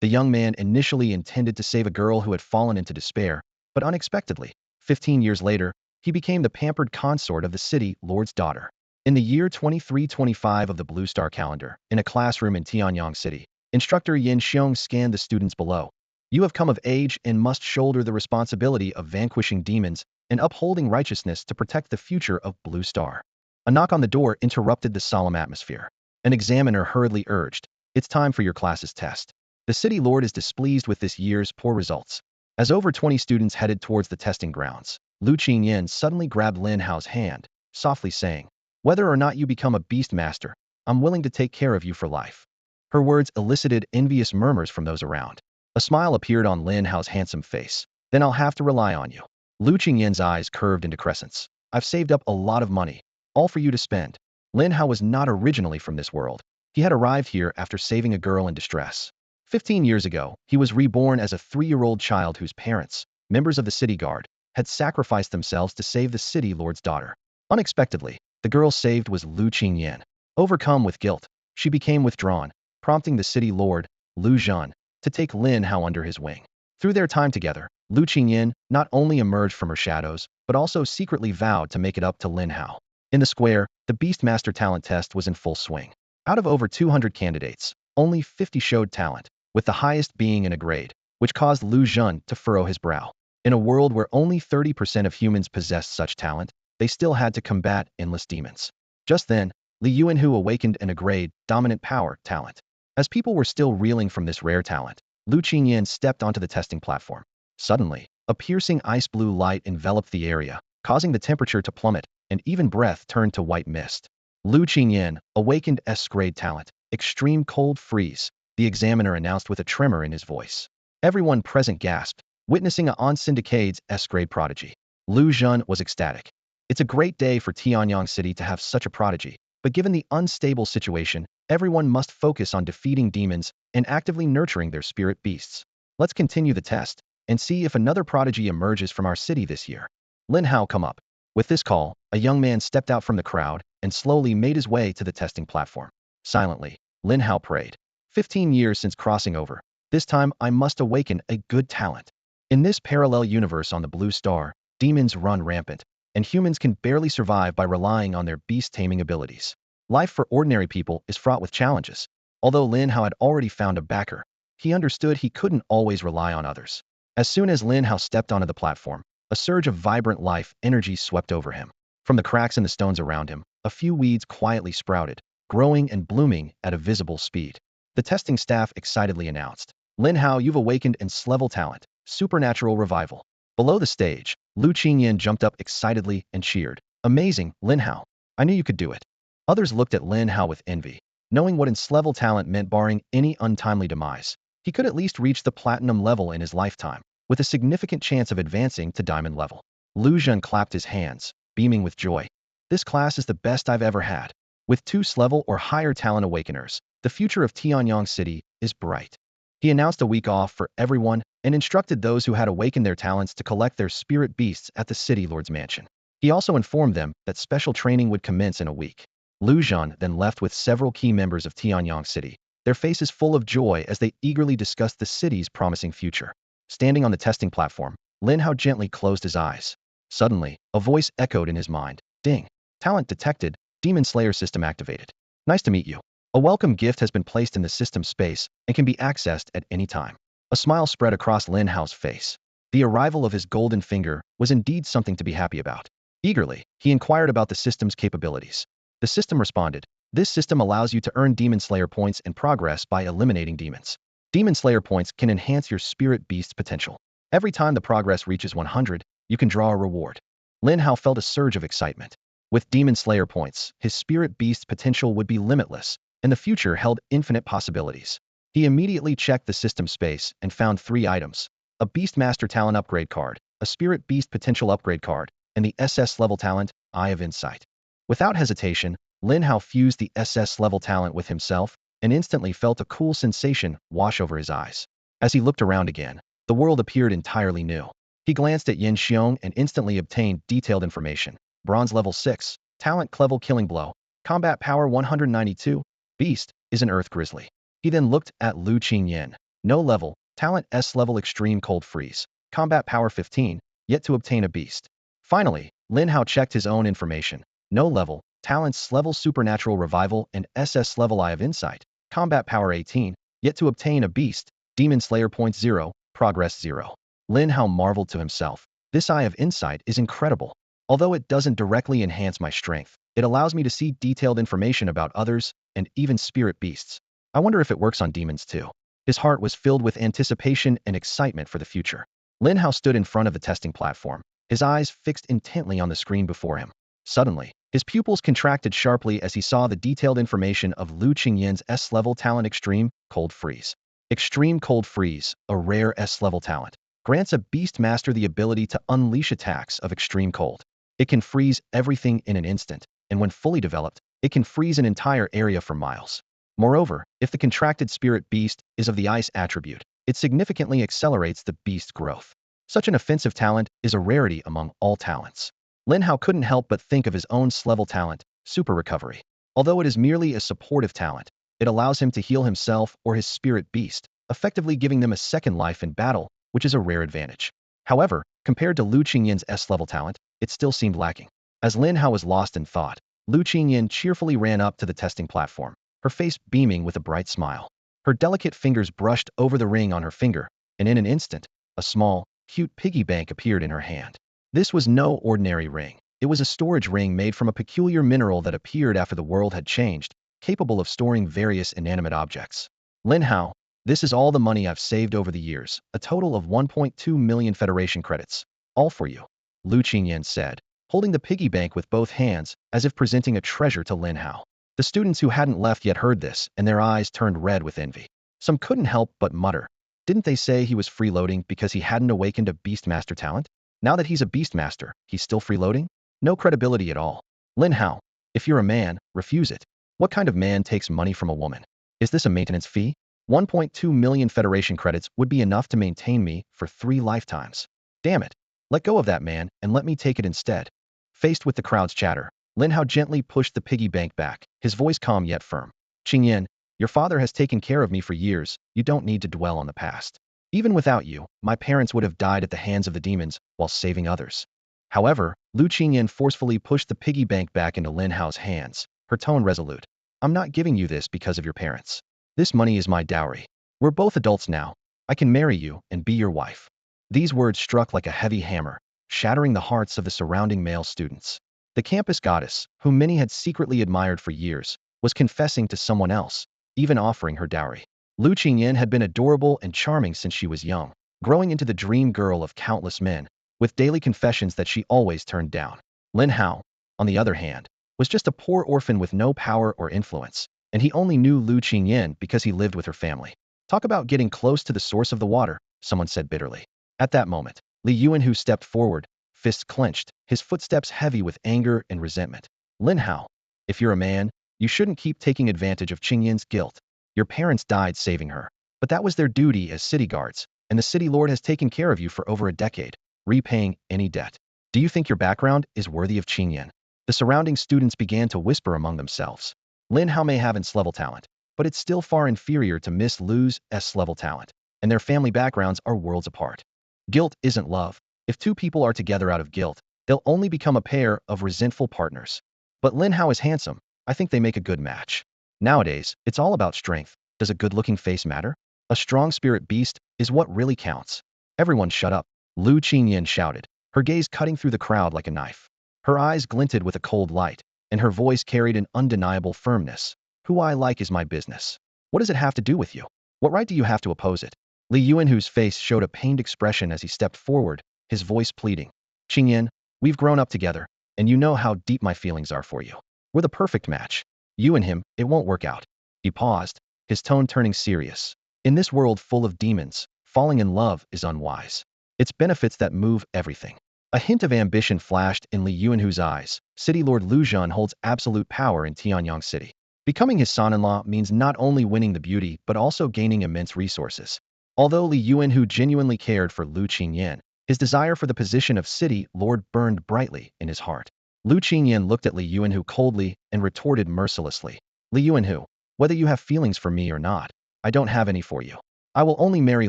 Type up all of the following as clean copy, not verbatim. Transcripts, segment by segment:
The young man initially intended to save a girl who had fallen into despair, but unexpectedly, 15 years later, he became the pampered consort of the city lord's daughter. In the year 2325 of the Blue Star calendar, in a classroom in Tianyang City, instructor Yin Xiong scanned the students below. You have come of age and must shoulder the responsibility of vanquishing demons and upholding righteousness to protect the future of Blue Star. A knock on the door interrupted the solemn atmosphere. An examiner hurriedly urged, "It's time for your class's test." The city lord is displeased with this year's poor results. As over 20 students headed towards the testing grounds, Lu Qingyan suddenly grabbed Lin Hao's hand, softly saying, "Whether or not you become a beast master, I'm willing to take care of you for life." Her words elicited envious murmurs from those around. A smile appeared on Lin Hao's handsome face. "Then I'll have to rely on you." Lu Qingyan's eyes curved into crescents. "I've saved up a lot of money, all for you to spend." Lin Hao was not originally from this world. He had arrived here after saving a girl in distress. 15 years ago, he was reborn as a 3-year-old child whose parents, members of the city guard, had sacrificed themselves to save the city lord's daughter. Unexpectedly, the girl saved was Lu Qingyan. Overcome with guilt, she became withdrawn, prompting the city lord, Lu Zhan, to take Lin Hao under his wing. Through their time together, Lu Qingyan not only emerged from her shadows, but also secretly vowed to make it up to Lin Hao. In the square, the Beastmaster talent test was in full swing. Out of over 200 candidates, only 50 showed talent, with the highest being in a grade, which caused Lu Zhan to furrow his brow. In a world where only 30% of humans possessed such talent, they still had to combat endless demons. Just then, Li Yuanhu awakened in a grade, dominant power talent. As people were still reeling from this rare talent, Lu Qingyan stepped onto the testing platform. Suddenly, a piercing ice blue light enveloped the area, causing the temperature to plummet, and even breath turned to white mist. Lu Qingyan awakened S-grade talent, extreme cold freeze, the examiner announced with a tremor in his voice. Everyone present gasped, witnessing a on-syndicate's S-grade prodigy. Lu Zhan was ecstatic. It's a great day for Tianyang City to have such a prodigy, but given the unstable situation, everyone must focus on defeating demons and actively nurturing their spirit beasts. Let's continue the test and see if another prodigy emerges from our city this year. Lin Hao, come up. With this call, a young man stepped out from the crowd and slowly made his way to the testing platform. Silently, Lin Hao prayed. 15 years since crossing over. This time I must awaken a good talent. In this parallel universe on the Blue Star, demons run rampant, and humans can barely survive by relying on their beast taming abilities. Life for ordinary people is fraught with challenges. Although Lin Hao had already found a backer, he understood he couldn't always rely on others. As soon as Lin Hao stepped onto the platform, a surge of vibrant life energy swept over him. From the cracks in the stones around him, a few weeds quietly sprouted, growing and blooming at a visible speed. The testing staff excitedly announced, "Lin Hao, you've awakened S-level talent, supernatural revival." Below the stage, Lu Qingyan jumped up excitedly and cheered. "Amazing, Lin Hao. I knew you could do it." Others looked at Lin Hao with envy, knowing what S-level talent meant barring any untimely demise. He could at least reach the platinum level in his lifetime, with a significant chance of advancing to diamond level. Lu Zhan clapped his hands, beaming with joy. "This class is the best I've ever had. With 2 S-level or higher talent awakeners, the future of Tianyang City is bright." He announced a week off for everyone and instructed those who had awakened their talents to collect their spirit beasts at the city lord's mansion. He also informed them that special training would commence in a week. Lu Zhan then left with several key members of Tianyang City, their faces full of joy as they eagerly discussed the city's promising future. Standing on the testing platform, Lin Hao gently closed his eyes. Suddenly, a voice echoed in his mind. "Ding! Talent detected. Demon Slayer system activated. Nice to meet you. A welcome gift has been placed in the system space and can be accessed at any time." A smile spread across Lin Hao's face. The arrival of his golden finger was indeed something to be happy about. Eagerly, he inquired about the system's capabilities. The system responded, "This system allows you to earn Demon Slayer points and progress by eliminating demons. Demon Slayer points can enhance your spirit beast's potential. Every time the progress reaches 100, you can draw a reward." Lin Hao felt a surge of excitement. With Demon Slayer points, his spirit beast's potential would be limitless, and the future held infinite possibilities. He immediately checked the system space and found 3 items: a Beastmaster talent upgrade card, a Spirit Beast potential upgrade card, and the SS level talent, Eye of Insight. Without hesitation, Lin Hao fused the SS level talent with himself and instantly felt a cool sensation wash over his eyes. As he looked around again, the world appeared entirely new. He glanced at Yin Xiong and instantly obtained detailed information. Bronze level 6, talent Clevel Killing Blow, combat power 192, Beast is an Earth Grizzly. He then looked at Lu Qingyan. No level, talent S level extreme cold freeze. Combat power 15, yet to obtain a beast. Finally, Lin Hao checked his own information. No level, talents level supernatural revival and SS level eye of insight. Combat power 18, yet to obtain a beast. Demon Slayer point 0, progress 0. Lin Hao marveled to himself. This eye of insight is incredible. Although it doesn't directly enhance my strength, it allows me to see detailed information about others and even spirit beasts. I wonder if it works on demons too. His heart was filled with anticipation and excitement for the future. Lin Hao stood in front of the testing platform, his eyes fixed intently on the screen before him. Suddenly, his pupils contracted sharply as he saw the detailed information of Lu Qingyan's S-level talent Extreme Cold Freeze. Extreme Cold Freeze, a rare S-level talent, grants a beast master the ability to unleash attacks of extreme cold. It can freeze everything in an instant, and when fully developed, it can freeze an entire area for miles. Moreover, if the contracted spirit beast is of the ice attribute, it significantly accelerates the beast growth. Such an offensive talent is a rarity among all talents. Lin Hao couldn't help but think of his own S-level talent, Super Recovery. Although it is merely a supportive talent, it allows him to heal himself or his spirit beast, effectively giving them a second life in battle, which is a rare advantage. However, compared to Lu Qingyan's S-level talent, it still seemed lacking. As Lin Hao was lost in thought, Lu Qingyan cheerfully ran up to the testing platform, her face beaming with a bright smile. Her delicate fingers brushed over the ring on her finger, and in an instant, a small, cute piggy bank appeared in her hand. This was no ordinary ring. It was a storage ring made from a peculiar mineral that appeared after the world had changed, capable of storing various inanimate objects. Lin Hao, this is all the money I've saved over the years, a total of 1.2 million Federation credits. All for you, Lu Qingyan said, holding the piggy bank with both hands, as if presenting a treasure to Lin Hao. The students who hadn't left yet heard this, and their eyes turned red with envy. Some couldn't help but mutter. Didn't they say he was freeloading because he hadn't awakened a Beastmaster talent? Now that he's a Beastmaster, he's still freeloading? No credibility at all. Lin Hao, if you're a man, refuse it. What kind of man takes money from a woman? Is this a maintenance fee? 1.2 million Federation credits would be enough to maintain me for 3 lifetimes. Damn it. Let go of that man and let me take it instead. Faced with the crowd's chatter, Lin Hao gently pushed the piggy bank back, his voice calm yet firm. Qingyan, your father has taken care of me for years, you don't need to dwell on the past. Even without you, my parents would have died at the hands of the demons while saving others. However, Lu Qingyan forcefully pushed the piggy bank back into Lin Hao's hands, her tone resolute. I'm not giving you this because of your parents. This money is my dowry. We're both adults now. I can marry you and be your wife. These words struck like a heavy hammer, shattering the hearts of the surrounding male students. The campus goddess, whom many had secretly admired for years, was confessing to someone else, even offering her dowry. Lu Qingyan had been adorable and charming since she was young, growing into the dream girl of countless men, with daily confessions that she always turned down. Lin Hao, on the other hand, was just a poor orphan with no power or influence, and he only knew Lu Qingyan because he lived with her family. Talk about getting close to the source of the water, someone said bitterly. At that moment, Li Yuanhu stepped forward, fists clenched, his footsteps heavy with anger and resentment. Lin Hao, if you're a man, you shouldn't keep taking advantage of Qingyan's guilt. Your parents died saving her, but that was their duty as city guards, and the city lord has taken care of you for over a decade, repaying any debt. Do you think your background is worthy of Qingyan? The surrounding students began to whisper among themselves. Lin Hao may have S-level talent, but it's still far inferior to Miss Lu's S-level talent, and their family backgrounds are worlds apart. Guilt isn't love. If two people are together out of guilt, they'll only become a pair of resentful partners. But Lin Hao is handsome. I think they make a good match. Nowadays, it's all about strength. Does a good-looking face matter? A strong spirit beast is what really counts. Everyone shut up, Lu Qingyan shouted, her gaze cutting through the crowd like a knife. Her eyes glinted with a cold light, and her voice carried an undeniable firmness. Who I like is my business. What does it have to do with you? What right do you have to oppose it? Li Yuanhu's face showed a pained expression as he stepped forward, his voice pleading. Qingyan, we've grown up together, and you know how deep my feelings are for you. We're the perfect match. You and him, it won't work out. He paused, his tone turning serious. In this world full of demons, falling in love is unwise. It's benefits that move everything. A hint of ambition flashed in Li Yuanhu's eyes. City Lord Lu Zhan holds absolute power in Tianyang City. Becoming his son-in-law means not only winning the beauty but also gaining immense resources. Although Li Yuanhu genuinely cared for Lu Qingyan, his desire for the position of City Lord burned brightly in his heart. Lu Qingyan looked at Li Yuanhu coldly and retorted mercilessly. Li Yuanhu, whether you have feelings for me or not, I don't have any for you. I will only marry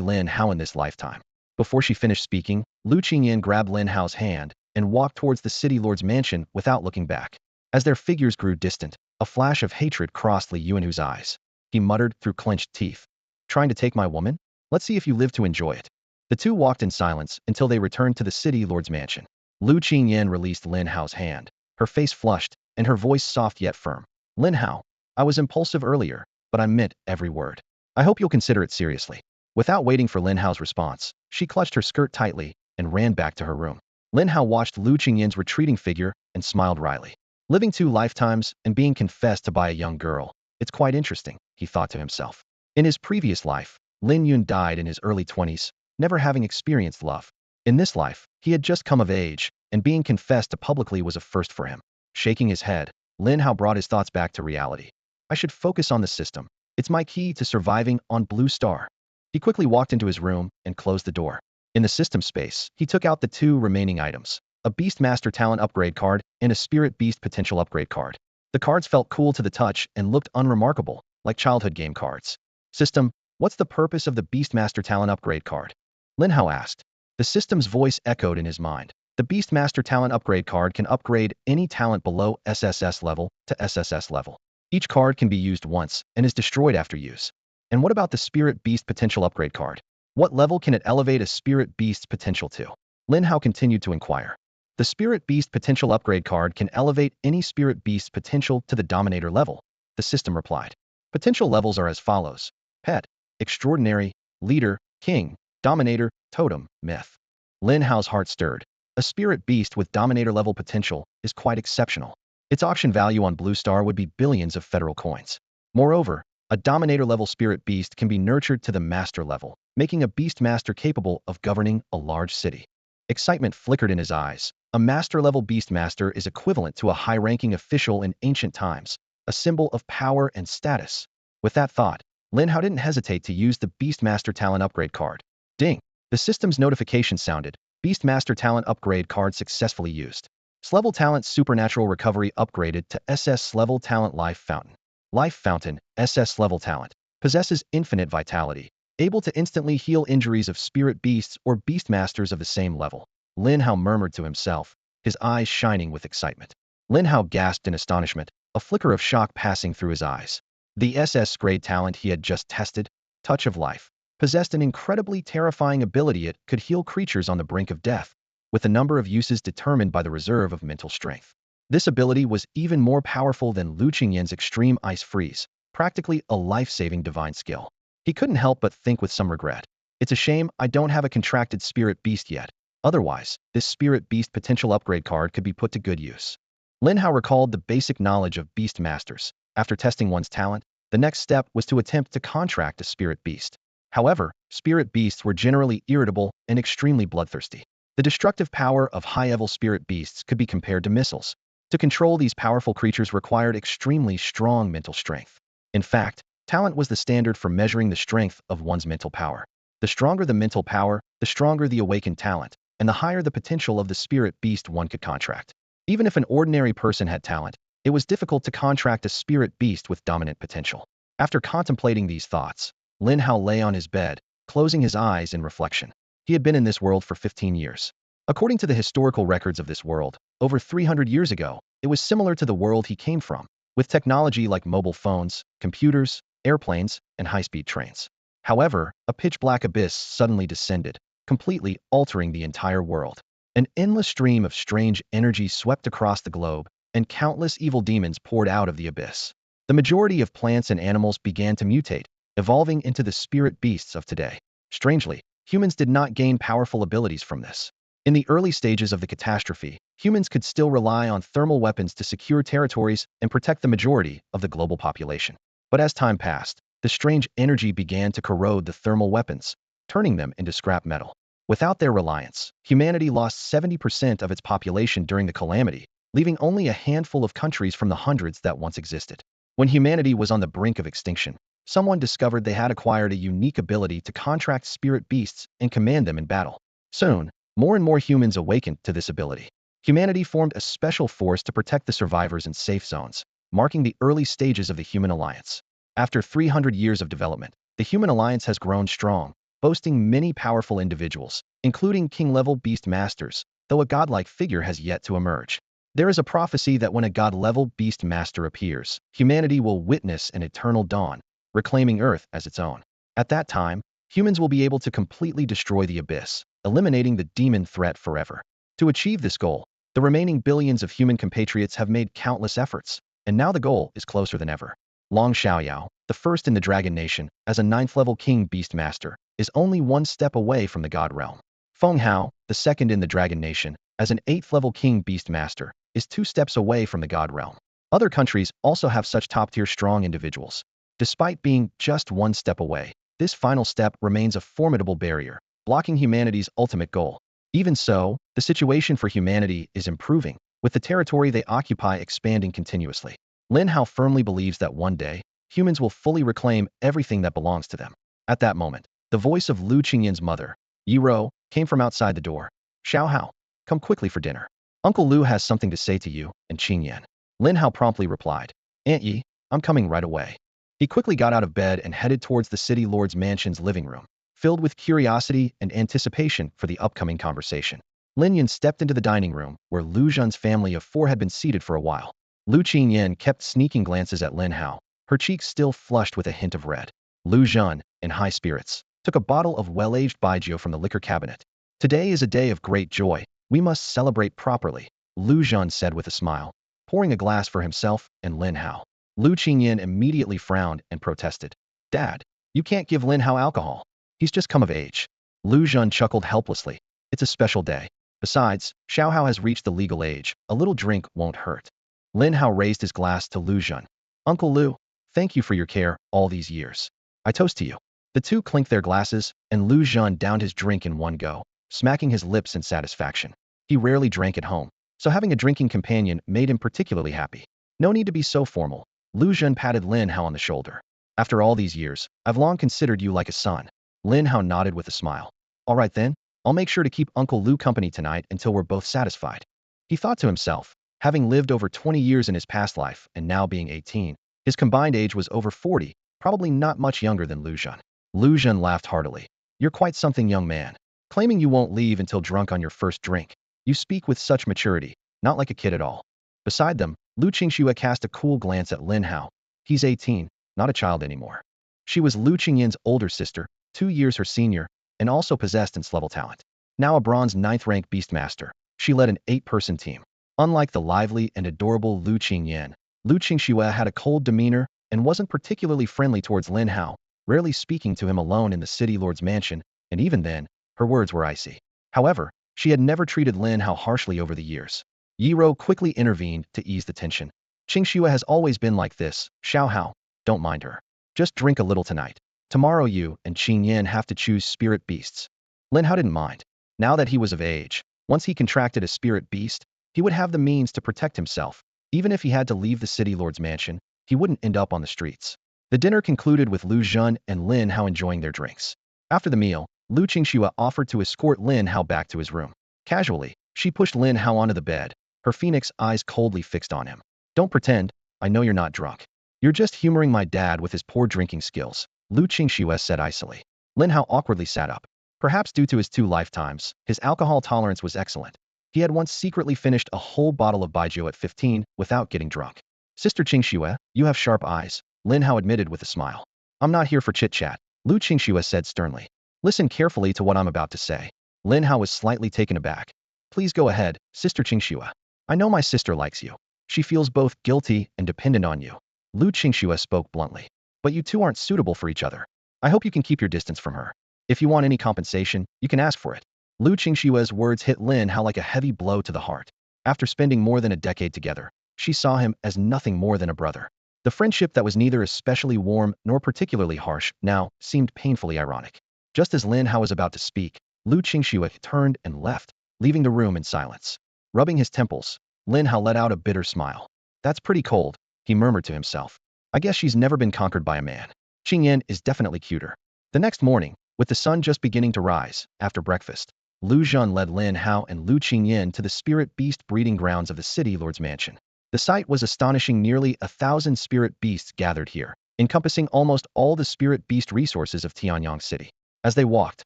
Lin Hao in this lifetime. Before she finished speaking, Lu Qingyan grabbed Lin Hao's hand and walked towards the city lord's mansion without looking back. As their figures grew distant, a flash of hatred crossed Li Yuanhu's eyes. He muttered through clenched teeth. Trying to take my woman? Let's see if you live to enjoy it. The two walked in silence until they returned to the city lord's mansion. Lu Qingyan released Lin Hao's hand. Her face flushed, and her voice soft yet firm. Lin Hao, I was impulsive earlier, but I meant every word. I hope you'll consider it seriously. Without waiting for Lin Hao's response, she clutched her skirt tightly and ran back to her room. Lin Hao watched Lu Qingyan's retreating figure and smiled wryly. Living 2 lifetimes and being confessed to by a young girl. It's quite interesting, he thought to himself. In his previous life, Lin Yun died in his early 20s, never having experienced love. In this life, he had just come of age, and being confessed to publicly was a first for him. Shaking his head, Lin Hao brought his thoughts back to reality. I should focus on the system. It's my key to surviving on Blue Star. He quickly walked into his room and closed the door. In the system space, he took out the 2 remaining items, a Beast Master Talent upgrade card and a Spirit Beast Potential upgrade card. The cards felt cool to the touch and looked unremarkable, like childhood game cards. System, what's the purpose of the Beast Master Talent upgrade card? Lin Hao asked. The system's voice echoed in his mind. The Beast Master Talent upgrade card can upgrade any talent below SSS level to SSS level. Each card can be used once and is destroyed after use. And what about the Spirit Beast Potential upgrade card? What level can it elevate a Spirit Beast's potential to? Lin Hao continued to inquire. The Spirit Beast Potential upgrade card can elevate any Spirit Beast's potential to the Dominator level, the system replied. Potential levels are as follows: Pet, Extraordinary, Leader, King, Dominator, Totem, Myth. Lin Hao's heart stirred. A Spirit Beast with Dominator level potential is quite exceptional. Its auction value on Blue Star would be billions of federal coins. Moreover, a Dominator-level Spirit Beast can be nurtured to the Master level, making a Beast Master capable of governing a large city. Excitement flickered in his eyes. A Master-level Beast Master is equivalent to a high-ranking official in ancient times, a symbol of power and status. With that thought, Lin Hao didn't hesitate to use the Beast Master Talent upgrade card. Ding! The system's notification sounded. Beast Master Talent upgrade card successfully used. S-level talent Supernatural Recovery upgraded to SS-level talent Life Fountain. Life Fountain, SS-level talent, possesses infinite vitality, able to instantly heal injuries of spirit beasts or beast masters of the same level. Lin Hao murmured to himself, his eyes shining with excitement. Lin Hao gasped in astonishment, a flicker of shock passing through his eyes. The SS-grade talent he had just tested, Touch of Life, possessed an incredibly terrifying ability. It could heal creatures on the brink of death, with a number of uses determined by the reserve of mental strength. This ability was even more powerful than Lu Qingyan's Extreme Ice Freeze, practically a life-saving divine skill. He couldn't help but think with some regret. It's a shame I don't have a contracted Spirit Beast yet. Otherwise, this Spirit Beast potential upgrade card could be put to good use. Lin Hao recalled the basic knowledge of Beast Masters. After testing one's talent, the next step was to attempt to contract a Spirit Beast. However, Spirit Beasts were generally irritable and extremely bloodthirsty. The destructive power of high-level Spirit Beasts could be compared to missiles. To control these powerful creatures required extremely strong mental strength. In fact, talent was the standard for measuring the strength of one's mental power. The stronger the mental power, the stronger the awakened talent, and the higher the potential of the Spirit Beast one could contract. Even if an ordinary person had talent, it was difficult to contract a Spirit Beast with dominant potential. After contemplating these thoughts, Lin Hao lay on his bed, closing his eyes in reflection. He had been in this world for 15 years. According to the historical records of this world, over 300 years ago, it was similar to the world he came from, with technology like mobile phones, computers, airplanes, and high-speed trains. However, a pitch-black abyss suddenly descended, completely altering the entire world. An endless stream of strange energy swept across the globe, and countless evil demons poured out of the abyss. The majority of plants and animals began to mutate, evolving into the spirit beasts of today. Strangely, humans did not gain powerful abilities from this. In the early stages of the catastrophe, humans could still rely on thermal weapons to secure territories and protect the majority of the global population. But as time passed, the strange energy began to corrode the thermal weapons, turning them into scrap metal. Without their reliance, humanity lost 70% of its population during the calamity, leaving only a handful of countries from the hundreds that once existed. When humanity was on the brink of extinction, someone discovered they had acquired a unique ability to contract spirit beasts and command them in battle. Soon, more and more humans awakened to this ability. Humanity formed a special force to protect the survivors in safe zones, marking the early stages of the human alliance. After 300 years of development, the human alliance has grown strong, boasting many powerful individuals, including king-level beast masters, though a godlike figure has yet to emerge. There is a prophecy that when a god-level beast master appears, humanity will witness an eternal dawn, reclaiming Earth as its own. At that time, humans will be able to completely destroy the abyss, eliminating the demon threat forever. To achieve this goal, the remaining billions of human compatriots have made countless efforts, and now the goal is closer than ever. Long Xiaoyao, the first in the Dragon Nation, as a 9th-level king beast master, is only one step away from the god realm. Feng Hao, the second in the Dragon Nation, as an 8th-level king beast master, is 2 steps away from the god realm. Other countries also have such top-tier strong individuals. Despite being just 1 step away, this final step remains a formidable barrier, blocking humanity's ultimate goal. Even so, the situation for humanity is improving, with the territory they occupy expanding continuously. Lin Hao firmly believes that one day, humans will fully reclaim everything that belongs to them. At that moment, the voice of Lu Qingyan's mother, Yiro, came from outside the door. Xiao Hao, come quickly for dinner. Uncle Lu has something to say to you, and Qingyan. Lin Hao promptly replied, Aunt Yi, I'm coming right away. He quickly got out of bed and headed towards the city lord's mansion's living room, filled with curiosity and anticipation for the upcoming conversation. Lin Yan stepped into the dining room, where Lu Zhan's family of 4 had been seated for a while. Lu Qingyan kept sneaking glances at Lin Hao, her cheeks still flushed with a hint of red. Lu Zhan, in high spirits, took a bottle of well-aged baijiu from the liquor cabinet. Today is a day of great joy. We must celebrate properly, Lu Zhan said with a smile, pouring a glass for himself and Lin Hao. Lu Qingyan immediately frowned and protested. Dad, you can't give Lin Hao alcohol. He's just come of age. Lu Zhan chuckled helplessly. It's a special day. Besides, Xiao Hao has reached the legal age. A little drink won't hurt. Lin Hao raised his glass to Lu Zhan. Uncle Lu, thank you for your care all these years. I toast to you. The two clinked their glasses, and Lu Zhan downed his drink in one go, smacking his lips in satisfaction. He rarely drank at home, so having a drinking companion made him particularly happy. No need to be so formal. Lu Zhan patted Lin Hao on the shoulder. After all these years, I've long considered you like a son. Lin Hao nodded with a smile. All right then, I'll make sure to keep Uncle Lu company tonight until we're both satisfied. He thought to himself, having lived over 20 years in his past life and now being 18, his combined age was over 40, probably not much younger than Lu Zhan. Lu Zhan laughed heartily. You're quite something, young man. Claiming you won't leave until drunk on your first drink. You speak with such maturity, not like a kid at all. Beside them, Lu Qingxue cast a cool glance at Lin Hao. He's 18, not a child anymore. She was Lu Qingyan's older sister, 2 years her senior, and also possessed N-level talent. Now a bronze 9th rank beastmaster, she led an 8-person team. Unlike the lively and adorable Lu Qingyan, Lu Qingxue had a cold demeanor and wasn't particularly friendly towards Lin Hao, rarely speaking to him alone in the city lord's mansion, and even then, her words were icy. However, she had never treated Lin Hao harshly over the years. Yiro quickly intervened to ease the tension. Qingxue has always been like this, Xiao Hao, don't mind her. Just drink a little tonight. Tomorrow you and Qingyan have to choose spirit beasts. Lin Hao didn't mind. Now that he was of age, once he contracted a spirit beast, he would have the means to protect himself. Even if he had to leave the city lord's mansion, he wouldn't end up on the streets. The dinner concluded with Lu Zhan and Lin Hao enjoying their drinks. After the meal, Lu Qingxue offered to escort Lin Hao back to his room. Casually, she pushed Lin Hao onto the bed, her phoenix eyes coldly fixed on him. Don't pretend, I know you're not drunk. You're just humoring my dad with his poor drinking skills, Lu Qingxue said icily. Lin Hao awkwardly sat up. Perhaps due to his 2 lifetimes, his alcohol tolerance was excellent. He had once secretly finished a whole bottle of baijiu at 15 without getting drunk. Sister Qingxue, you have sharp eyes, Lin Hao admitted with a smile. I'm not here for chit-chat, Lu Qingxue said sternly. Listen carefully to what I'm about to say. Lin Hao was slightly taken aback. Please go ahead, Sister Qingxue. I know my sister likes you. She feels both guilty and dependent on you. Lu Qingxue spoke bluntly. But you two aren't suitable for each other. I hope you can keep your distance from her. If you want any compensation, you can ask for it. Lu Qingxue's words hit Lin Hao like a heavy blow to the heart. After spending more than a decade together, she saw him as nothing more than a brother. The friendship that was neither especially warm nor particularly harsh now seemed painfully ironic. Just as Lin Hao was about to speak, Lu Qingxue turned and left, leaving the room in silence. Rubbing his temples, Lin Hao let out a bitter smile. That's pretty cold, he murmured to himself. I guess she's never been conquered by a man. Qingyan is definitely cuter. The next morning, with the sun just beginning to rise, after breakfast, Lu Zhan led Lin Hao and Lu Qingyan to the spirit beast breeding grounds of the city lord's mansion. The sight was astonishing. Nearly 1,000 spirit beasts gathered here, encompassing almost all the spirit beast resources of Tianyang City. As they walked,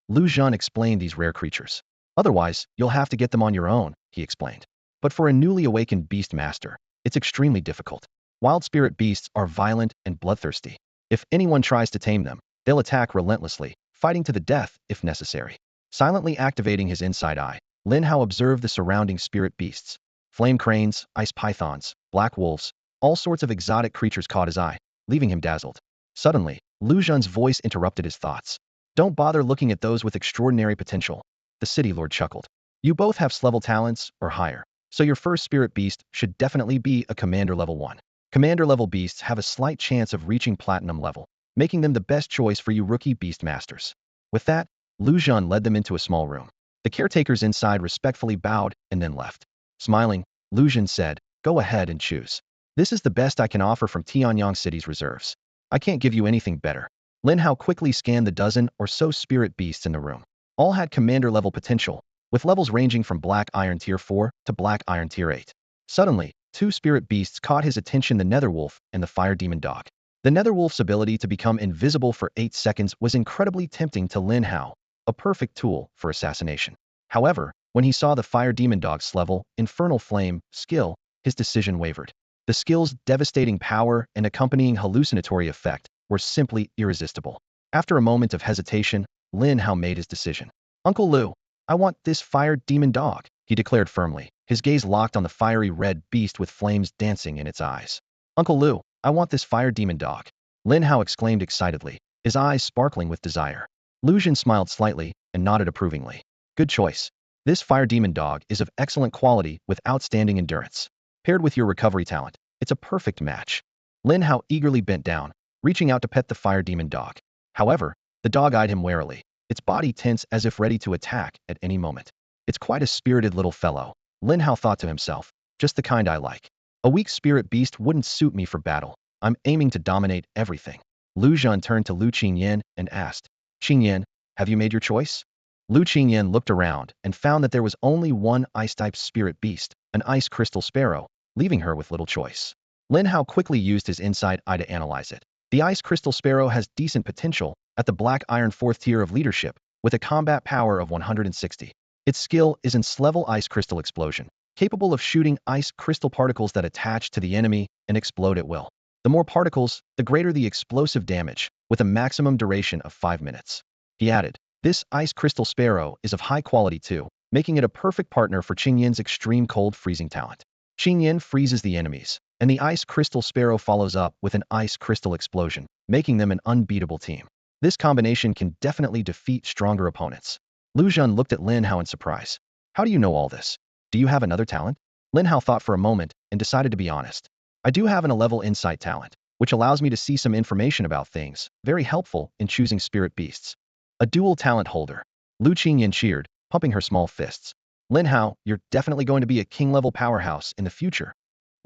Lu Zhan explained these rare creatures. Otherwise, you'll have to get them on your own, he explained. But for a newly awakened beast master, it's extremely difficult. Wild spirit beasts are violent and bloodthirsty. If anyone tries to tame them, they'll attack relentlessly, fighting to the death if necessary. Silently activating his inside eye, Lin Hao observed the surrounding spirit beasts. Flame cranes, ice pythons, black wolves, all sorts of exotic creatures caught his eye, leaving him dazzled. Suddenly, Lu Zhan's voice interrupted his thoughts. Don't bother looking at those with extraordinary potential. The city lord chuckled. You both have S-level talents, or higher, so your first spirit beast should definitely be a commander level 1. Commander level beasts have a slight chance of reaching platinum level, making them the best choice for you rookie beast masters. With that, Lu Zhan led them into a small room. The caretakers inside respectfully bowed and then left. Smiling, Lu Zhan said, go ahead and choose. This is the best I can offer from Tianyang City's reserves. I can't give you anything better. Lin Hao quickly scanned the dozen or so spirit beasts in the room. All had commander level potential, with levels ranging from Black Iron Tier 4 to Black Iron Tier 8. Suddenly, 2 spirit beasts caught his attention, the Netherwolf and the Fire Demon Dog. The Netherwolf's ability to become invisible for 8 seconds was incredibly tempting to Lin Hao, a perfect tool for assassination. However, when he saw the Fire Demon Dog's level, Infernal Flame, skill, his decision wavered. The skill's devastating power and accompanying hallucinatory effect were simply irresistible. After a moment of hesitation, Lin Hao made his decision. Uncle Lu, I want this Fire Demon Dog, he declared firmly, his gaze locked on the fiery red beast with flames dancing in its eyes. Uncle Lu, I want this Fire Demon Dog, Lin Hao exclaimed excitedly, his eyes sparkling with desire. Lu Zhan smiled slightly and nodded approvingly. Good choice. This Fire Demon Dog is of excellent quality with outstanding endurance. Paired with your recovery talent, it's a perfect match. Lin Hao eagerly bent down, reaching out to pet the Fire Demon Dog. However, the dog eyed him warily, its body tense as if ready to attack at any moment. It's quite a spirited little fellow, Lin Hao thought to himself, just the kind I like. A weak spirit beast wouldn't suit me for battle. I'm aiming to dominate everything. Lu Zhan turned to Lu Qingyan and asked, Qingyan, have you made your choice? Lu Qingyan looked around and found that there was only one ice-type spirit beast, an ice crystal sparrow, leaving her with little choice. Lin Hao quickly used his inside eye to analyze it. The ice crystal sparrow has decent potential at the Black Iron 4th tier of leadership, with a combat power of 160. Its skill is in S-level ice crystal explosion, capable of shooting ice crystal particles that attach to the enemy and explode at will. The more particles, the greater the explosive damage, with a maximum duration of 5 minutes. He added, this ice crystal sparrow is of high quality too, making it a perfect partner for Qingyan's extreme cold freezing talent. Qingyan freezes the enemies, and the ice crystal sparrow follows up with an ice crystal explosion, making them an unbeatable team. This combination can definitely defeat stronger opponents. Lu Zhan looked at Lin Hao in surprise. How do you know all this? Do you have another talent? Lin Hao thought for a moment and decided to be honest. I do have an A-level insight talent, which allows me to see some information about things, very helpful in choosing spirit beasts. A dual talent holder. Lu Qingyan cheered, pumping her small fists. Lin Hao, you're definitely going to be a king-level powerhouse in the future.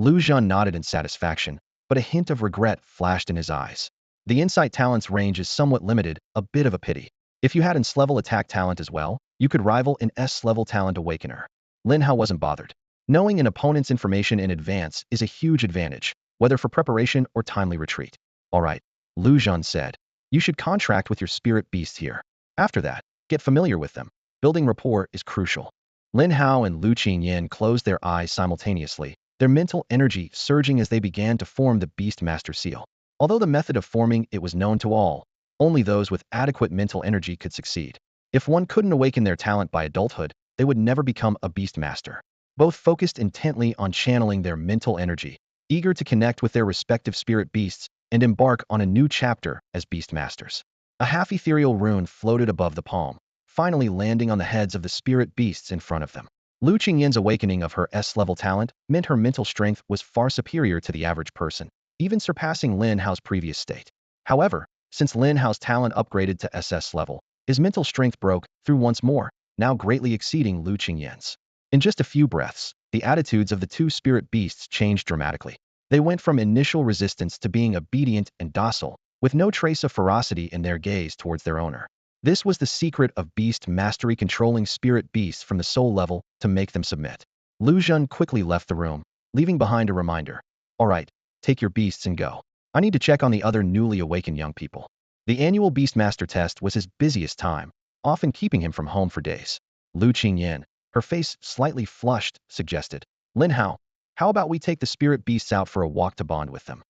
Lu Zhan nodded in satisfaction, but a hint of regret flashed in his eyes. The insight talent's range is somewhat limited, a bit of a pity. If you had an S-level attack talent as well, you could rival an S-level talent awakener. Lin Hao wasn't bothered. Knowing an opponent's information in advance is a huge advantage, whether for preparation or timely retreat. Alright, Lu Zhan said. You should contract with your spirit beasts here. After that, get familiar with them. Building rapport is crucial. Lin Hao and Lu Qingyan closed their eyes simultaneously, their mental energy surging as they began to form the Beast Master seal. Although the method of forming it was known to all, only those with adequate mental energy could succeed. If one couldn't awaken their talent by adulthood, they would never become a Beast Master. Both focused intently on channeling their mental energy, eager to connect with their respective spirit beasts and embark on a new chapter as Beast Masters. A half-ethereal rune floated above the palm, finally landing on the heads of the spirit beasts in front of them. Lu Qingyan's awakening of her S-level talent meant her mental strength was far superior to the average person, even surpassing Lin Hao's previous state. However, since Lin Hao's talent upgraded to SS level, his mental strength broke through once more, now greatly exceeding Lu Qingyan's. In just a few breaths, the attitudes of the two spirit beasts changed dramatically. They went from initial resistance to being obedient and docile, with no trace of ferocity in their gaze towards their owner. This was the secret of beast mastery, controlling spirit beasts from the soul level to make them submit. Lu Zhan quickly left the room, leaving behind a reminder. Alright, take your beasts and go. I need to check on the other newly awakened young people. The annual Beastmaster test was his busiest time, often keeping him from home for days. Lu Qingyan, her face slightly flushed, suggested, Lin Hao, how about we take the spirit beasts out for a walk to bond with them?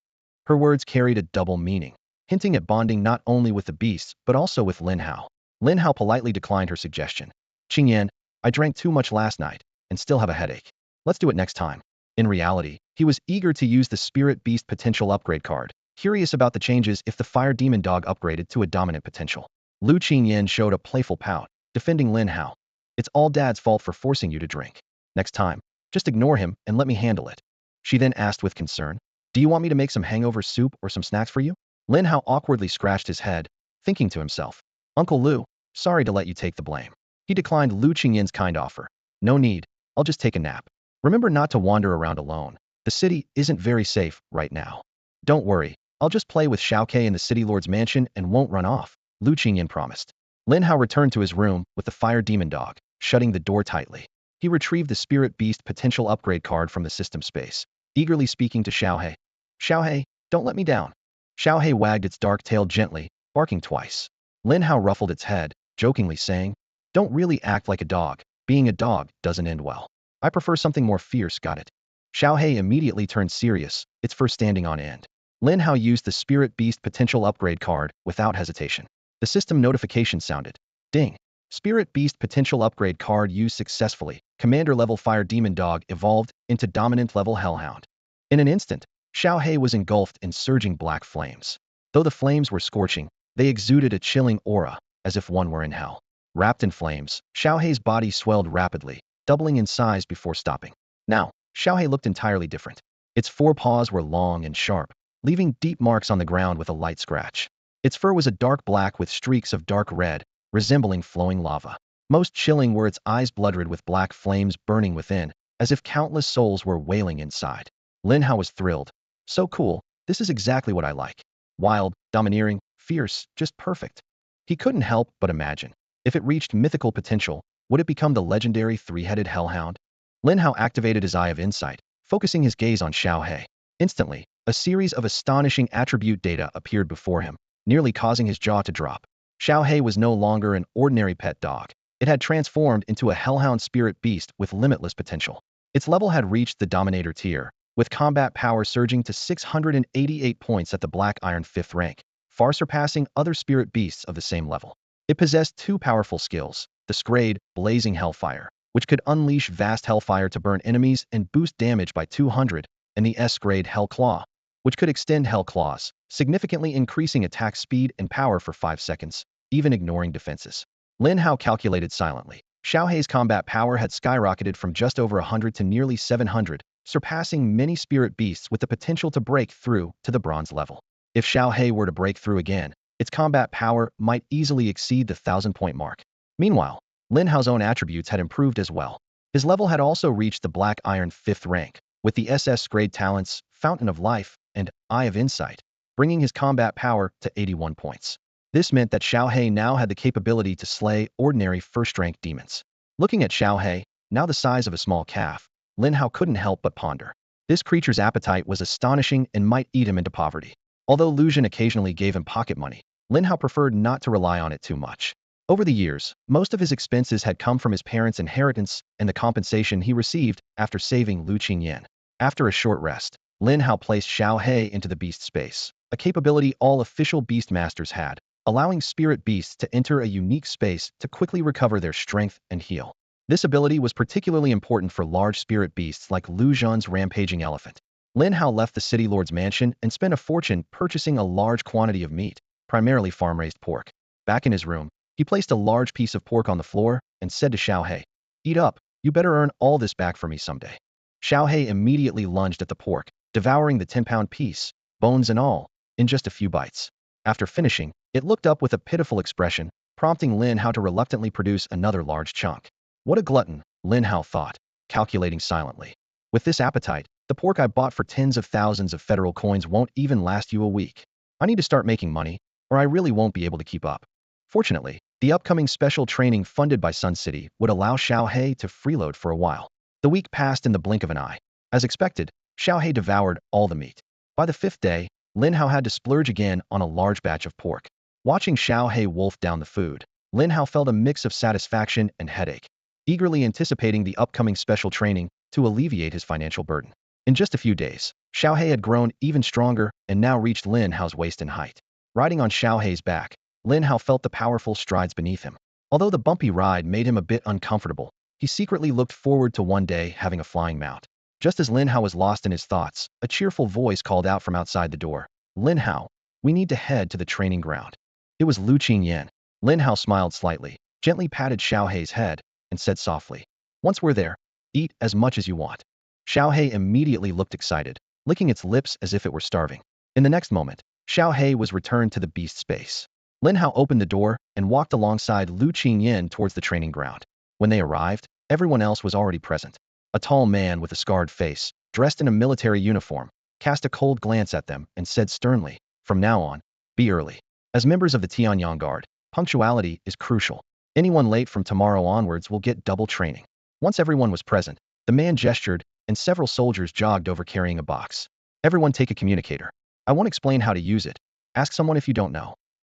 Her words carried a double meaning, hinting at bonding not only with the beasts but also with Lin Hao. Lin Hao politely declined her suggestion. Qingyan, I drank too much last night and still have a headache. Let's do it next time. In reality, he was eager to use the Spirit Beast potential upgrade card, curious about the changes if the Fire Demon Dog upgraded to a dominant potential. Lu Qingyan showed a playful pout, defending Lin Hao. It's all Dad's fault for forcing you to drink. Next time, just ignore him and let me handle it. She then asked with concern, do you want me to make some hangover soup or some snacks for you? Lin Hao awkwardly scratched his head, thinking to himself, Uncle Lu, sorry to let you take the blame. He declined Lu Qingyan's kind offer. No need, I'll just take a nap. Remember not to wander around alone. The city isn't very safe right now. Don't worry, I'll just play with Xiaoke in the city lord's mansion and won't run off, Lu Qingyan promised. Lin Hao returned to his room with the Fire Demon Dog, shutting the door tightly. He retrieved the Spirit Beast potential upgrade card from the system space, eagerly speaking to Xiaohe. Xiaohe, don't let me down. Xiaohe wagged its dark tail gently, barking twice. Lin Hao ruffled its head, jokingly saying, don't really act like a dog. Being a dog doesn't end well. I prefer something more fierce, got it? Xiaohe immediately turned serious, its fur standing on end. Lin Hao used the Spirit Beast potential upgrade card without hesitation. The system notification sounded. Ding. Spirit Beast potential upgrade card used successfully. Commander-level Fire Demon Dog evolved into dominant-level Hellhound. In an instant, Xiaohe was engulfed in surging black flames. Though the flames were scorching, they exuded a chilling aura, as if one were in hell. Wrapped in flames, Xiaohe's body swelled rapidly, doubling in size before stopping. Now, Xiaohe looked entirely different. Its forepaws were long and sharp, leaving deep marks on the ground with a light scratch. Its fur was a dark black with streaks of dark red, resembling flowing lava. Most chilling were its eyes blood-red with black flames burning within, as if countless souls were wailing inside. Lin Hao was thrilled. So cool, this is exactly what I like. Wild, domineering, fierce, just perfect. He couldn't help but imagine. If it reached mythical potential, would it become the legendary three-headed Hellhound? Lin Hao activated his Eye of Insight, focusing his gaze on Xiaohe. Instantly, a series of astonishing attribute data appeared before him, nearly causing his jaw to drop. Xiaohe was no longer an ordinary pet dog. It had transformed into a Hellhound spirit beast with limitless potential. Its level had reached the Dominator tier, with combat power surging to 688 points at the Black Iron 5th rank, far surpassing other spirit beasts of the same level. It possessed two powerful skills, the Scrade, Blazing Hellfire, which could unleash vast hellfire to burn enemies and boost damage by 200, and the S-Scrade Hell Claw, which could extend Hell Claws, significantly increasing attack speed and power for 5 seconds, even ignoring defenses. Lin Hao calculated silently. Xiaohe's combat power had skyrocketed from just over 100 to nearly 700, surpassing many spirit beasts with the potential to break through to the bronze level. If Xiaohe were to break through again, its combat power might easily exceed the 1,000-point mark. Meanwhile, Lin Hao's own attributes had improved as well. His level had also reached the Black Iron 5th rank, with the SS grade talents, Fountain of Life, and Eye of Insight, bringing his combat power to 81 points. This meant that Xiaohe now had the capability to slay ordinary first-rank demons. Looking at Xiaohe, now the size of a small calf, Lin Hao couldn't help but ponder. This creature's appetite was astonishing and might eat him into poverty. Although Lu Zhen occasionally gave him pocket money, Lin Hao preferred not to rely on it too much. Over the years, most of his expenses had come from his parents' inheritance and the compensation he received after saving Lu Qingyan. After a short rest, Lin Hao placed Xiaohe into the beast space, a capability all official beast masters had, allowing spirit beasts to enter a unique space to quickly recover their strength and heal. This ability was particularly important for large spirit beasts like Lu Zhen's rampaging elephant. Lin Hao left the city lord's mansion and spent a fortune purchasing a large quantity of meat, primarily farm-raised pork. Back in his room, he placed a large piece of pork on the floor and said to Xiaohe, "Eat up, you better earn all this back for me someday." Xiaohe immediately lunged at the pork, devouring the 10-pound piece, bones and all, in just a few bites. After finishing, it looked up with a pitiful expression, prompting Lin Hao to reluctantly produce another large chunk. What a glutton, Lin Hao thought, calculating silently. With this appetite, the pork I bought for tens of thousands of federal coins won't even last you a week. I need to start making money, or I really won't be able to keep up. Fortunately, the upcoming special training funded by Sun City would allow Xiaohe to freeload for a while. The week passed in the blink of an eye. As expected, Xiaohe devoured all the meat. By the 5th day, Lin Hao had to splurge again on a large batch of pork. Watching Xiao He wolf down the food, Lin Hao felt a mix of satisfaction and headache, eagerly anticipating the upcoming special training to alleviate his financial burden. In just a few days, Xiao He had grown even stronger and now reached Lin Hao's waist in height. Riding on Xiao He's back, Lin Hao felt the powerful strides beneath him. Although the bumpy ride made him a bit uncomfortable, he secretly looked forward to one day having a flying mount. Just as Lin Hao was lost in his thoughts, a cheerful voice called out from outside the door. Lin Hao, we need to head to the training ground. It was Lu Qingyan. Lin Hao smiled slightly, gently patted Xiao He's head, and said softly, once we're there, eat as much as you want. Xiao He immediately looked excited, licking its lips as if it were starving. In the next moment, Xiao He was returned to the beast space. Lin Hao opened the door and walked alongside Lu Qingyan towards the training ground. When they arrived, everyone else was already present. A tall man with a scarred face, dressed in a military uniform, cast a cold glance at them and said sternly, from now on, be early. As members of the Tianyang Guard, punctuality is crucial. Anyone late from tomorrow onwards will get double training. Once everyone was present, the man gestured, and several soldiers jogged over carrying a box. Everyone take a communicator. I won't explain how to use it. Ask someone if you don't know.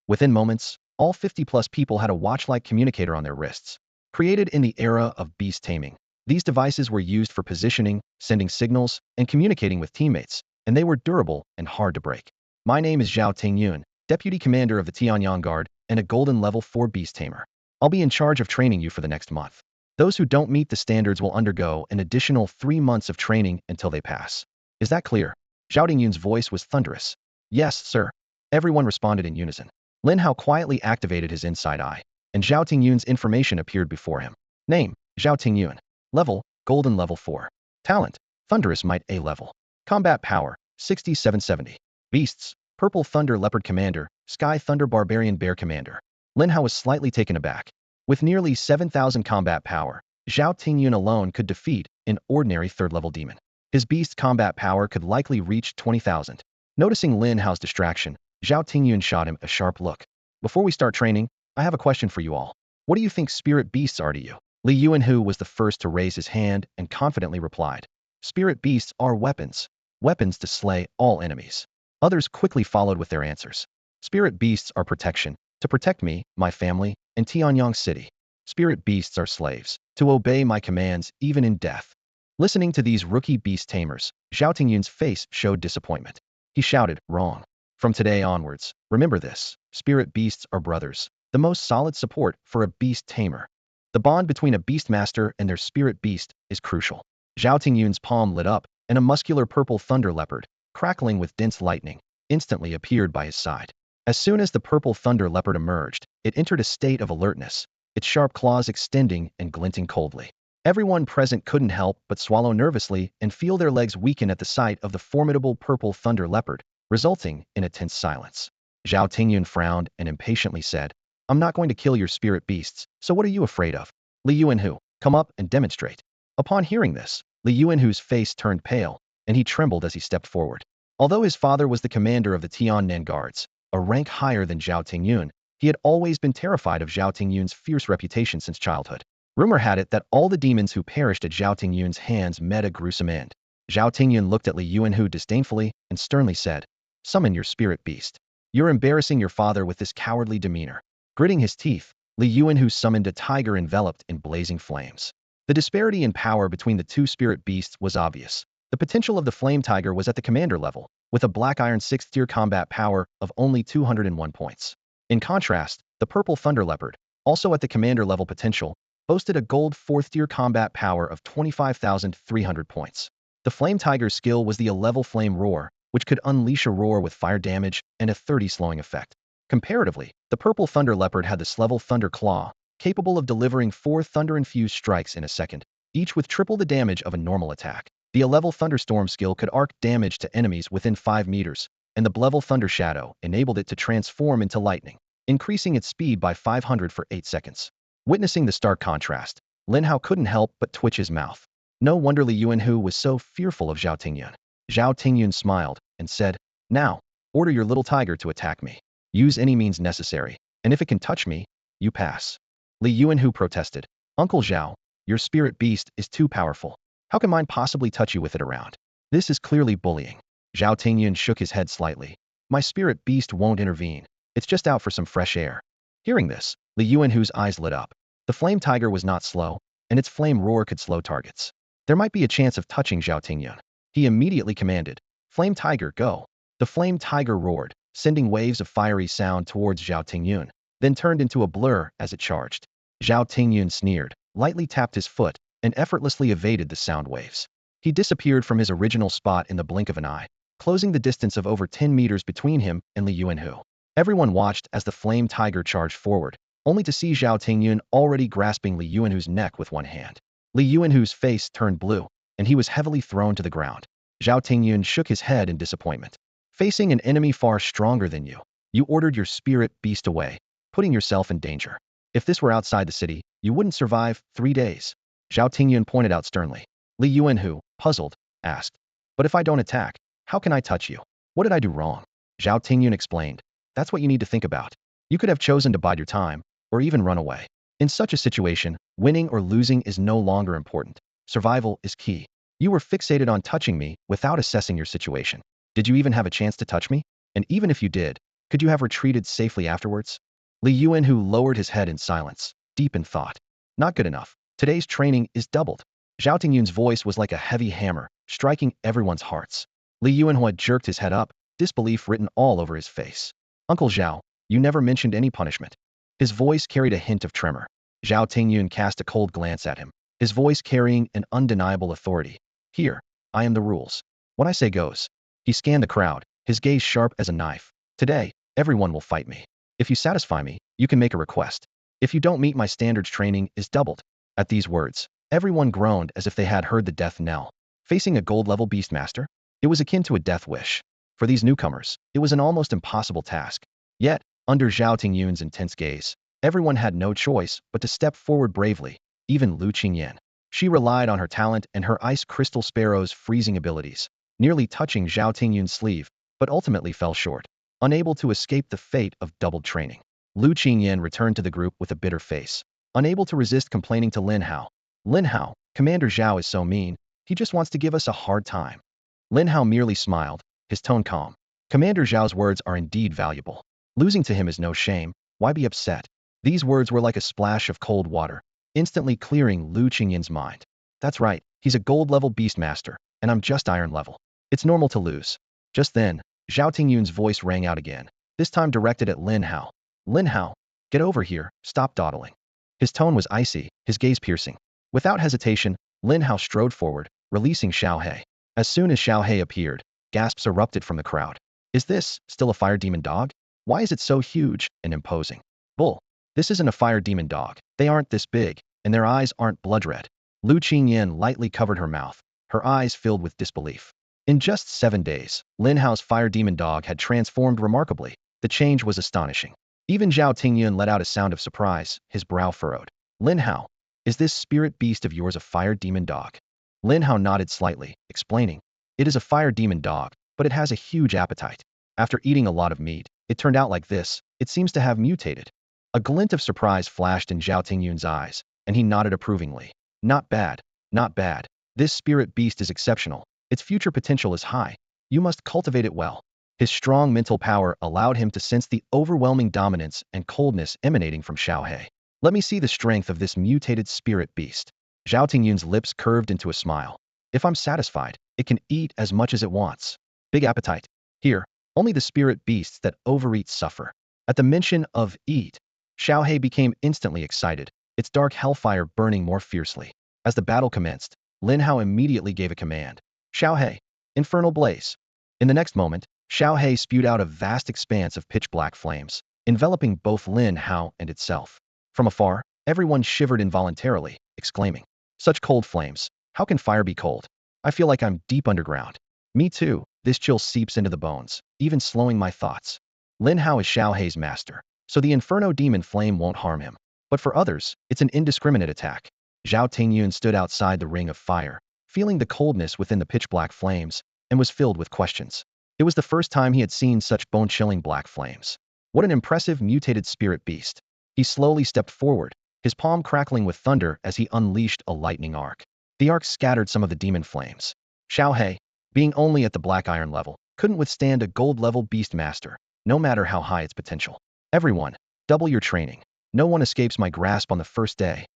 Within moments, all 50+ people had a watch-like communicator on their wrists. Created in the era of beast taming, these devices were used for positioning, sending signals, and communicating with teammates, and they were durable and hard to break. My name is Zhao Tingyun, Deputy Commander of the Tianyang Guard and a Golden Level 4 Beast Tamer. I'll be in charge of training you for the next month. Those who don't meet the standards will undergo an additional 3 months of training until they pass. Is that clear? Zhao Tingyun's voice was thunderous. Yes, sir. Everyone responded in unison. Lin Hao quietly activated his inside eye, and Zhao Tingyun's information appeared before him. Name, Zhao Tingyun. Level, Golden Level 4. Talent, Thunderous Might A level. Combat Power, 6770. Beasts, Purple Thunder Leopard Commander, Sky Thunder Barbarian Bear Commander. Lin Hao was slightly taken aback. With nearly 7,000 combat power, Zhao Tingyun alone could defeat an ordinary 3rd-level demon. His beast combat power could likely reach 20,000. Noticing Lin Hao's distraction, Zhao Tingyun shot him a sharp look. Before we start training, I have a question for you all. What do you think spirit beasts are to you? Li Yuanhu was the first to raise his hand and confidently replied. Spirit beasts are weapons. Weapons to slay all enemies. Others quickly followed with their answers. Spirit beasts are protection, to protect me, my family, and Tianyang City. Spirit beasts are slaves, to obey my commands even in death. Listening to these rookie beast tamers, Zhao Tingyun's face showed disappointment. He shouted, wrong. From today onwards, remember this, spirit beasts are brothers, the most solid support for a beast tamer. The bond between a beastmaster and their spirit beast is crucial. Zhao Tingyun's palm lit up, and a muscular purple thunder leopard, crackling with dense lightning, instantly appeared by his side. As soon as the purple thunder leopard emerged, it entered a state of alertness, its sharp claws extending and glinting coldly. Everyone present couldn't help but swallow nervously and feel their legs weaken at the sight of the formidable purple thunder leopard, resulting in a tense silence. Zhao Tingyun frowned and impatiently said, I'm not going to kill your spirit beasts, so what are you afraid of? Li Yuanhu, come up and demonstrate. Upon hearing this, Li Yuanhu's face turned pale, and he trembled as he stepped forward. Although his father was the commander of the Tianyang Guards, a rank higher than Zhao Tingyun, he had always been terrified of Zhao Tingyun's fierce reputation since childhood. Rumor had it that all the demons who perished at Zhao Tingyun's hands met a gruesome end. Zhao Tingyun looked at Li Yuanhu disdainfully and sternly said, Summon your spirit beast. You're embarrassing your father with this cowardly demeanor. Gritting his teeth, Li Yuanhu summoned a tiger enveloped in blazing flames. The disparity in power between the two spirit beasts was obvious. The potential of the flame tiger was at the commander level, with a black iron 6th tier combat power of only 201 points. In contrast, the purple thunder leopard, also at the commander level potential, boasted a gold 4th tier combat power of 25,300 points. The flame tiger's skill was the A-level flame roar, which could unleash a roar with fire damage and a 30 slowing effect. Comparatively, the purple thunder leopard had the S-level thunder claw, capable of delivering 4 thunder-infused strikes in a second, each with triple the damage of a normal attack. The A-level thunderstorm skill could arc damage to enemies within 5 meters, and the B-level thunder shadow enabled it to transform into lightning, increasing its speed by 500 for 8 seconds. Witnessing the stark contrast, Lin Hao couldn't help but twitch his mouth. No wonder Li Yuanhu was so fearful of Zhao Tingyun. Zhao Tingyun smiled and said, Now, order your little tiger to attack me. Use any means necessary, and if it can touch me, you pass. Li Yuanhu protested, Uncle Zhao, your spirit beast is too powerful. How can mine possibly touch you with it around? This is clearly bullying. Zhao Tingyun shook his head slightly, My spirit beast won't intervene. It's just out for some fresh air. Hearing this, Li Yuanhu's eyes lit up. The flame tiger was not slow, and its flame roar could slow targets. There might be a chance of touching Zhao Tingyun. He immediately commanded, "Flame tiger, go." The flame tiger roared, sending waves of fiery sound towards Zhao Tingyun, then turned into a blur as it charged. Zhao Tingyun sneered, lightly tapped his foot, and effortlessly evaded the sound waves. He disappeared from his original spot in the blink of an eye, closing the distance of over 10 meters between him and Li Yuanhu. Everyone watched as the flame tiger charged forward, only to see Zhao Tingyun already grasping Li Yuanhu's neck with one hand. Li Yuanhu's face turned blue, and he was heavily thrown to the ground. Zhao Tingyun shook his head in disappointment. Facing an enemy far stronger than you, you ordered your spirit beast away, putting yourself in danger. If this were outside the city, you wouldn't survive 3 days. Zhao Tingyun pointed out sternly. Li Yuanhu, puzzled, asked, "But if I don't attack, how can I touch you? What did I do wrong?" Zhao Tingyun explained, "That's what you need to think about. You could have chosen to bide your time, or even run away. In such a situation, winning or losing is no longer important. Survival is key. You were fixated on touching me without assessing your situation. Did you even have a chance to touch me? And even if you did, could you have retreated safely afterwards?" Li Yuanhu lowered his head in silence, deep in thought. "Not good enough. Today's training is doubled." Zhao Tingyun's voice was like a heavy hammer, striking everyone's hearts. Li Yuanhu jerked his head up, disbelief written all over his face. "Uncle Zhao, you never mentioned any punishment." His voice carried a hint of tremor. Zhao Tingyun cast a cold glance at him, his voice carrying an undeniable authority. "Here, I am the rules. What I say goes." He scanned the crowd, his gaze sharp as a knife. "Today, everyone will fight me. If you satisfy me, you can make a request. If you don't meet my standards, training is doubled." At these words, everyone groaned as if they had heard the death knell. Facing a gold-level beastmaster? It was akin to a death wish. For these newcomers, it was an almost impossible task. Yet, under Zhao Tingyun's intense gaze, everyone had no choice but to step forward bravely, even Lu Qingyan. She relied on her talent and her ice crystal sparrow's freezing abilities, nearly touching Zhao Tingyun's sleeve, but ultimately fell short, unable to escape the fate of doubled training. Lu Qingyan returned to the group with a bitter face, unable to resist complaining to Lin Hao. "Lin Hao, Commander Zhao is so mean, he just wants to give us a hard time." Lin Hao merely smiled, his tone calm. Commander Zhao's words are indeed valuable. Losing to him is no shame, why be upset? These words were like a splash of cold water, instantly clearing Lu Qingyan's mind. That's right, he's a gold-level beastmaster, and I'm just iron level. It's normal to lose. Just then, Zhao Tingyun's voice rang out again, this time directed at Lin Hao. "Lin Hao, get over here, stop dawdling." His tone was icy, his gaze piercing. Without hesitation, Lin Hao strode forward, releasing Xiao He. As soon as Xiao He appeared, gasps erupted from the crowd. "Is this still a fire demon dog? Why is it so huge and imposing?" "Bull. This isn't a fire demon dog. They aren't this big, and their eyes aren't blood red." Lu Qingyan lightly covered her mouth, her eyes filled with disbelief. In just 7 days, Lin Hao's fire demon dog had transformed remarkably. The change was astonishing. Even Zhao Tingyun let out a sound of surprise, his brow furrowed. "Lin Hao, is this spirit beast of yours a fire demon dog?" Lin Hao nodded slightly, explaining, "It is a fire demon dog, but it has a huge appetite. After eating a lot of meat, it turned out like this. It seems to have mutated." A glint of surprise flashed in Zhao Tingyun's eyes, and he nodded approvingly. "Not bad, not bad. This spirit beast is exceptional. Its future potential is high. You must cultivate it well." His strong mental power allowed him to sense the overwhelming dominance and coldness emanating from Xiao He. "Let me see the strength of this mutated spirit beast." Zhao Tingyun's lips curved into a smile. "If I'm satisfied, it can eat as much as it wants. Big appetite. Here, only the spirit beasts that overeat suffer." At the mention of eat, Xiao He became instantly excited, its dark hellfire burning more fiercely. As the battle commenced, Lin Hao immediately gave a command. "Xiao He, infernal blaze." In the next moment, Xiao He spewed out a vast expanse of pitch-black flames, enveloping both Lin Hao and itself. From afar, everyone shivered involuntarily, exclaiming, "Such cold flames! How can fire be cold? I feel like I'm deep underground." "Me too." This chill seeps into the bones, even slowing my thoughts. Lin Hao is Xiao He's master, so the Inferno Demon Flame won't harm him. But for others, it's an indiscriminate attack. Zhao Tingyun stood outside the ring of fire, feeling the coldness within the pitch-black flames, and was filled with questions. It was the first time he had seen such bone-chilling black flames. What an impressive mutated spirit beast. He slowly stepped forward, his palm crackling with thunder as he unleashed a lightning arc. The arc scattered some of the demon flames. Xiao He, being only at the black iron level, couldn't withstand a gold-level beast master, no matter how high its potential. Everyone, double your training. No one escapes my grasp on the first day.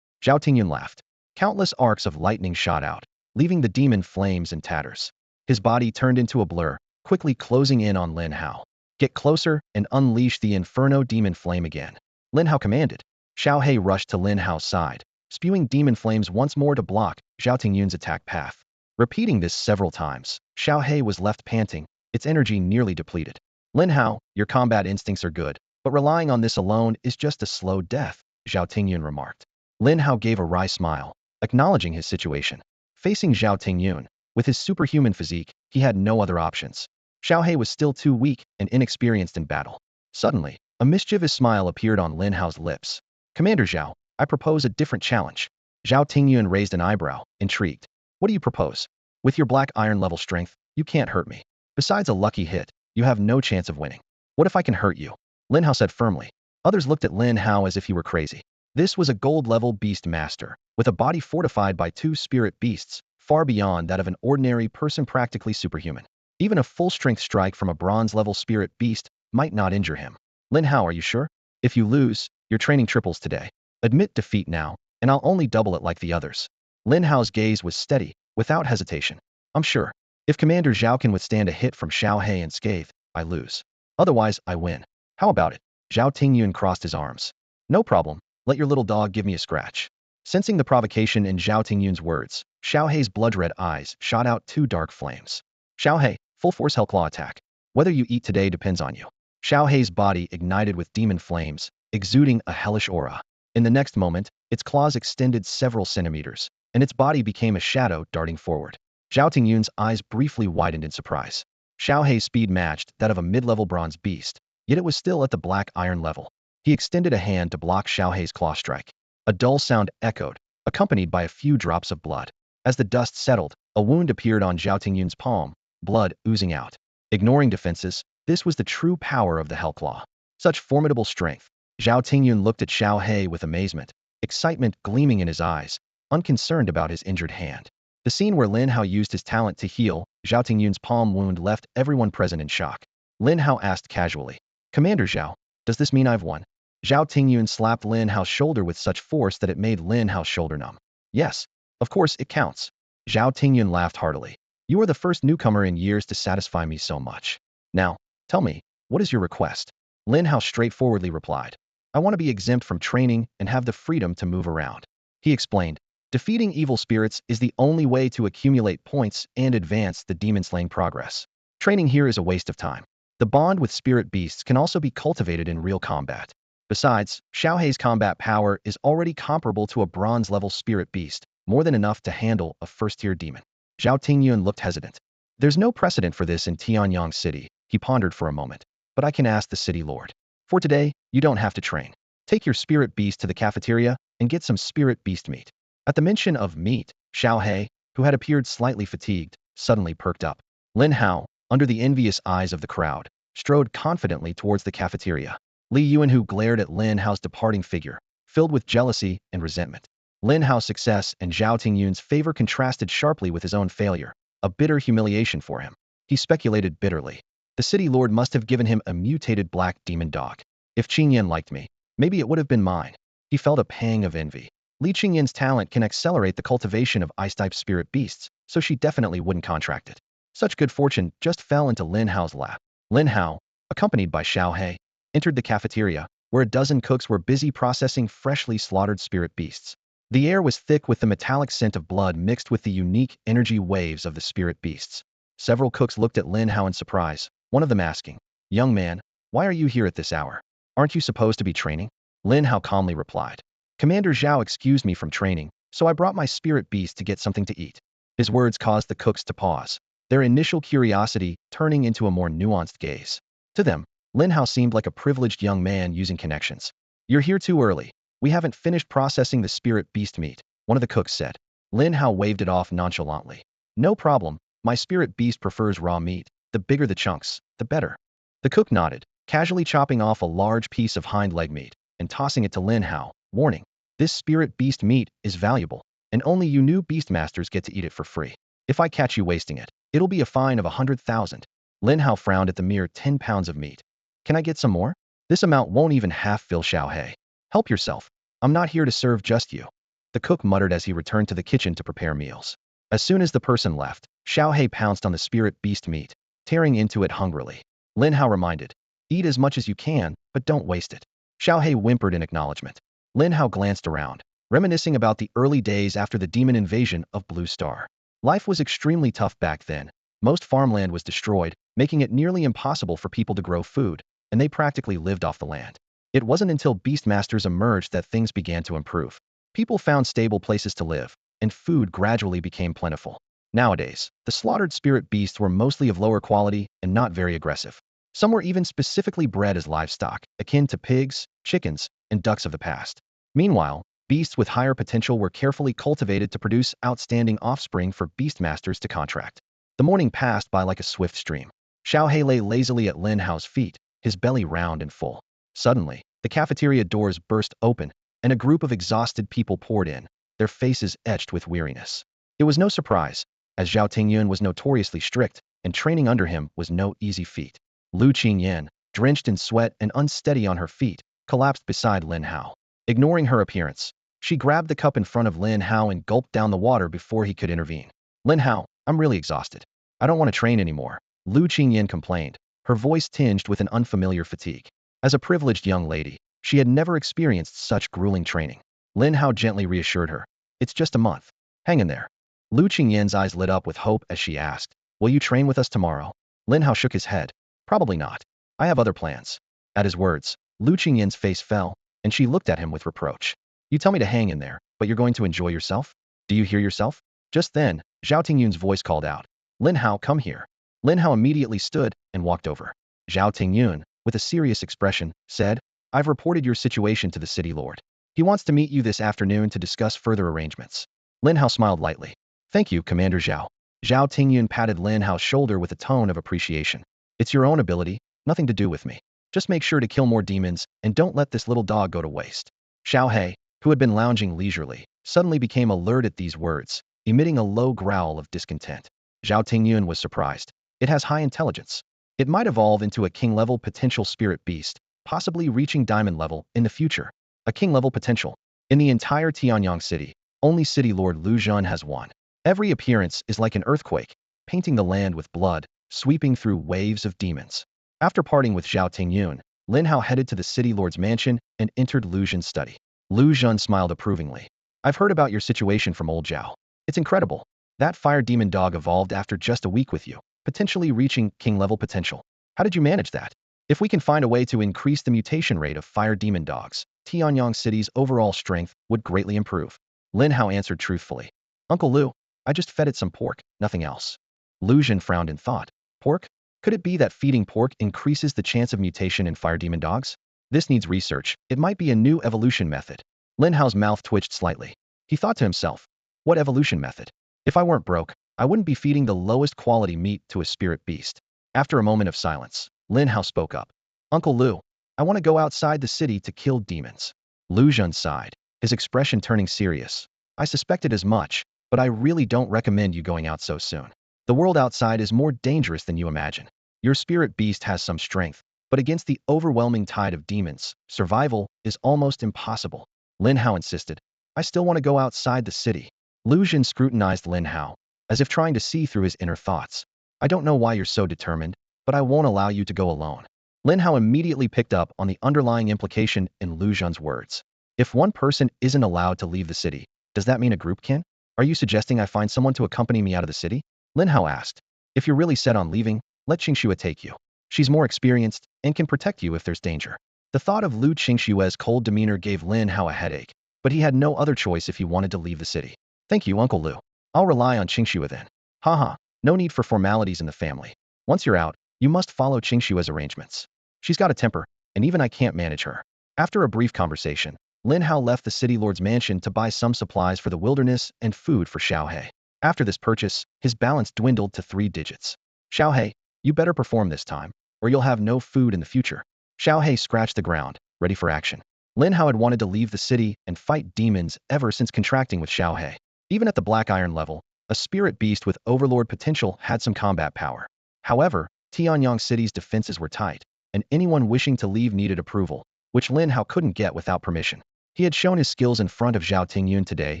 Zhao Tingyun laughed. Countless arcs of lightning shot out, leaving the demon flames in tatters. His body turned into a blur, quickly closing in on Lin Hao. Get closer and unleash the inferno demon flame again. Lin Hao commanded. Xiao He rushed to Lin Hao's side, spewing demon flames once more to block Zhao Tingyun's attack path. Repeating this several times, Xiao He was left panting, its energy nearly depleted. Lin Hao, your combat instincts are good, but relying on this alone is just a slow death, Zhao Tingyun remarked. Lin Hao gave a wry smile, acknowledging his situation. Facing Zhao Tingyun, with his superhuman physique, he had no other options. Xiao He was still too weak and inexperienced in battle. Suddenly, a mischievous smile appeared on Lin Hao's lips. Commander Zhao, I propose a different challenge. Zhao Tingyun raised an eyebrow, intrigued. What do you propose? With your black iron level strength, you can't hurt me. Besides a lucky hit, you have no chance of winning. What if I can hurt you? Lin Hao said firmly. Others looked at Lin Hao as if he were crazy. This was a gold-level beast master, with a body fortified by 2 spirit beasts, far beyond that of an ordinary person, practically superhuman. Even a full-strength strike from a bronze-level spirit beast might not injure him. Lin Hao, are you sure? If you lose, your training triples today. Admit defeat now, and I'll only double it like the others. Lin Hao's gaze was steady, without hesitation. I'm sure. If Commander Zhao can withstand a hit from Xiao He unscathed, I lose. Otherwise, I win. How about it? Zhao Tingyun crossed his arms. No problem. Let your little dog give me a scratch. Sensing the provocation in Zhao Tingyun's words, Xiao He's blood-red eyes shot out 2 dark flames. Xiao He, full-force Hellclaw attack. Whether you eat today depends on you. Xiao He's body ignited with demon flames, exuding a hellish aura. In the next moment, its claws extended several centimeters, and its body became a shadow darting forward. Zhao Tingyun's eyes briefly widened in surprise. Xiao He's speed matched that of a mid-level bronze beast, yet it was still at the black iron level. He extended a hand to block Xiao He's claw strike. A dull sound echoed, accompanied by a few drops of blood. As the dust settled, a wound appeared on Zhao Tingyun's palm, blood oozing out. Ignoring defenses, this was the true power of the Hellclaw. Such formidable strength. Zhao Tingyun looked at Xiao He with amazement, excitement gleaming in his eyes, unconcerned about his injured hand. The scene where Lin Hao used his talent to heal Zhao Tingyun's palm wound left everyone present in shock. Lin Hao asked casually, Commander Zhao, does this mean I've won? Zhao Tingyun slapped Lin Hao's shoulder with such force that it made Lin Hao's shoulder numb. Yes, of course it counts. Zhao Tingyun laughed heartily. You are the first newcomer in years to satisfy me so much. Now, tell me, what is your request? Lin Hao straightforwardly replied. I want to be exempt from training and have the freedom to move around. He explained, defeating evil spirits is the only way to accumulate points and advance the demon-slaying progress. Training here is a waste of time. The bond with spirit beasts can also be cultivated in real combat. Besides, Xiao He's combat power is already comparable to a bronze-level spirit beast, more than enough to handle a first-tier demon. Zhao Tingyun looked hesitant. There's no precedent for this in Tianyang City, he pondered for a moment. But I can ask the city lord. For today, you don't have to train. Take your spirit beast to the cafeteria and get some spirit beast meat. At the mention of meat, Xiao He, who had appeared slightly fatigued, suddenly perked up. Lin Hao, under the envious eyes of the crowd, strode confidently towards the cafeteria. Li Yuanhu glared at Lin Hao's departing figure, filled with jealousy and resentment. Lin Hao's success and Zhao Tingyun's favor contrasted sharply with his own failure, a bitter humiliation for him. He speculated bitterly. The city lord must have given him a mutated black demon dog. If Qingyan liked me, maybe it would have been mine. He felt a pang of envy. Li Qingyan's talent can accelerate the cultivation of ice-type spirit beasts, so she definitely wouldn't contract it. Such good fortune just fell into Lin Hao's lap. Lin Hao, accompanied by Xiao He, entered the cafeteria, where a dozen cooks were busy processing freshly slaughtered spirit beasts. The air was thick with the metallic scent of blood mixed with the unique energy waves of the spirit beasts. Several cooks looked at Lin Hao in surprise, one of them asking, Young man, why are you here at this hour? Aren't you supposed to be training? Lin Hao calmly replied. Commander Zhao excused me from training, so I brought my spirit beast to get something to eat. His words caused the cooks to pause, their initial curiosity turning into a more nuanced gaze. To them, Lin Hao seemed like a privileged young man using connections. You're here too early. We haven't finished processing the spirit beast meat, one of the cooks said. Lin Hao waved it off nonchalantly. No problem, my spirit beast prefers raw meat. The bigger the chunks, the better. The cook nodded, casually chopping off a large piece of hind leg meat and tossing it to Lin Hao, warning, this spirit beast meat is valuable, and only you new beastmasters get to eat it for free. If I catch you wasting it, it'll be a fine of 100,000. Lin Hao frowned at the mere 10 pounds of meat. Can I get some more? This amount won't even half fill Xiaohei. Help yourself. I'm not here to serve just you. The cook muttered as he returned to the kitchen to prepare meals. As soon as the person left, Xiaohei pounced on the spirit beast meat, tearing into it hungrily. Lin Hao reminded, eat as much as you can, but don't waste it. Xiaohei whimpered in acknowledgement. Lin Hao glanced around, reminiscing about the early days after the demon invasion of Blue Star. Life was extremely tough back then. Most farmland was destroyed, making it nearly impossible for people to grow food, and they practically lived off the land. It wasn't until Beastmasters emerged that things began to improve. People found stable places to live, and food gradually became plentiful. Nowadays, the slaughtered spirit beasts were mostly of lower quality and not very aggressive. Some were even specifically bred as livestock, akin to pigs, chickens, and ducks of the past. Meanwhile, beasts with higher potential were carefully cultivated to produce outstanding offspring for beastmasters to contract. The morning passed by like a swift stream. Xiaohei lay lazily at Lin Hao's feet, his belly round and full. Suddenly, the cafeteria doors burst open, and a group of exhausted people poured in, their faces etched with weariness. It was no surprise, as Zhao Tingyun was notoriously strict, and training under him was no easy feat. Lu Qingyan, drenched in sweat and unsteady on her feet, collapsed beside Lin Hao. Ignoring her appearance, she grabbed the cup in front of Lin Hao and gulped down the water before he could intervene. Lin Hao, I'm really exhausted. I don't want to train anymore, Lu Qingyan complained, her voice tinged with an unfamiliar fatigue. As a privileged young lady, she had never experienced such grueling training. Lin Hao gently reassured her. It's just a month. Hang in there. Lu Qingyan's eyes lit up with hope as she asked, will you train with us tomorrow? Lin Hao shook his head. Probably not. I have other plans. At his words, Lu Qingyan's face fell, and she looked at him with reproach. You tell me to hang in there, but you're going to enjoy yourself? Do you hear yourself? Just then, Zhao Tingyun's voice called out. Lin Hao, come here. Lin Hao immediately stood and walked over. Zhao Tingyun, with a serious expression, said, I've reported your situation to the city lord. He wants to meet you this afternoon to discuss further arrangements. Lin Hao smiled lightly. Thank you, Commander Zhao. Zhao Tingyun patted Lin Hao's shoulder with a tone of appreciation. It's your own ability, nothing to do with me. Just make sure to kill more demons, and don't let this little dog go to waste. Xiaohei, who had been lounging leisurely, suddenly became alert at these words, emitting a low growl of discontent. Zhao Tingyun was surprised. It has high intelligence. It might evolve into a king-level potential spirit beast, possibly reaching diamond level in the future. A king-level potential. In the entire Tianyang city, only City Lord Lu Zhan has one. Every appearance is like an earthquake, painting the land with blood, sweeping through waves of demons. After parting with Zhao Tingyun, Lin Hao headed to the City Lord's mansion and entered Lu Zhan's study. Lu Zhan smiled approvingly. I've heard about your situation from old Zhao. It's incredible. That fire demon dog evolved after just a week with you, potentially reaching king-level potential. How did you manage that? If we can find a way to increase the mutation rate of fire demon dogs, Tianyang City's overall strength would greatly improve. Lin Hao answered truthfully. Uncle Lu, I just fed it some pork, nothing else. Lu Zhan frowned in thought. Pork? Could it be that feeding pork increases the chance of mutation in fire demon dogs? This needs research. It might be a new evolution method. Lin Hao's mouth twitched slightly. He thought to himself, what evolution method? If I weren't broke, I wouldn't be feeding the lowest quality meat to a spirit beast. After a moment of silence, Lin Hao spoke up. Uncle Lu, I want to go outside the city to kill demons. Lu Zhan sighed, his expression turning serious. I suspected as much, but I really don't recommend you going out so soon. The world outside is more dangerous than you imagine. Your spirit beast has some strength, but against the overwhelming tide of demons, survival is almost impossible. Lin Hao insisted. I still want to go outside the city. Lu Zhan scrutinized Lin Hao, as if trying to see through his inner thoughts. I don't know why you're so determined, but I won't allow you to go alone. Lin Hao immediately picked up on the underlying implication in Lu Zhan's words. If one person isn't allowed to leave the city, does that mean a group can? Are you suggesting I find someone to accompany me out of the city? Lin Hao asked. If you're really set on leaving, let Qingxue take you. She's more experienced and can protect you if there's danger. The thought of Lu Qingxue's cold demeanor gave Lin Hao a headache, but he had no other choice if he wanted to leave the city. Thank you, Uncle Lu. I'll rely on Qingxue then. Haha, no need for formalities in the family. Once you're out, you must follow Qingxue's arrangements. She's got a temper, and even I can't manage her. After a brief conversation, Lin Hao left the city lord's mansion to buy some supplies for the wilderness and food for Xiaohei. After this purchase, his balance dwindled to 3 digits. Xiaohei, you better perform this time, or you'll have no food in the future. Xiaohei scratched the ground, ready for action. Lin Hao had wanted to leave the city and fight demons ever since contracting with Xiaohei. Even at the Black Iron level, a spirit beast with overlord potential had some combat power. However, Tianyang City's defenses were tight, and anyone wishing to leave needed approval, which Lin Hao couldn't get without permission. He had shown his skills in front of Zhao Tingyun today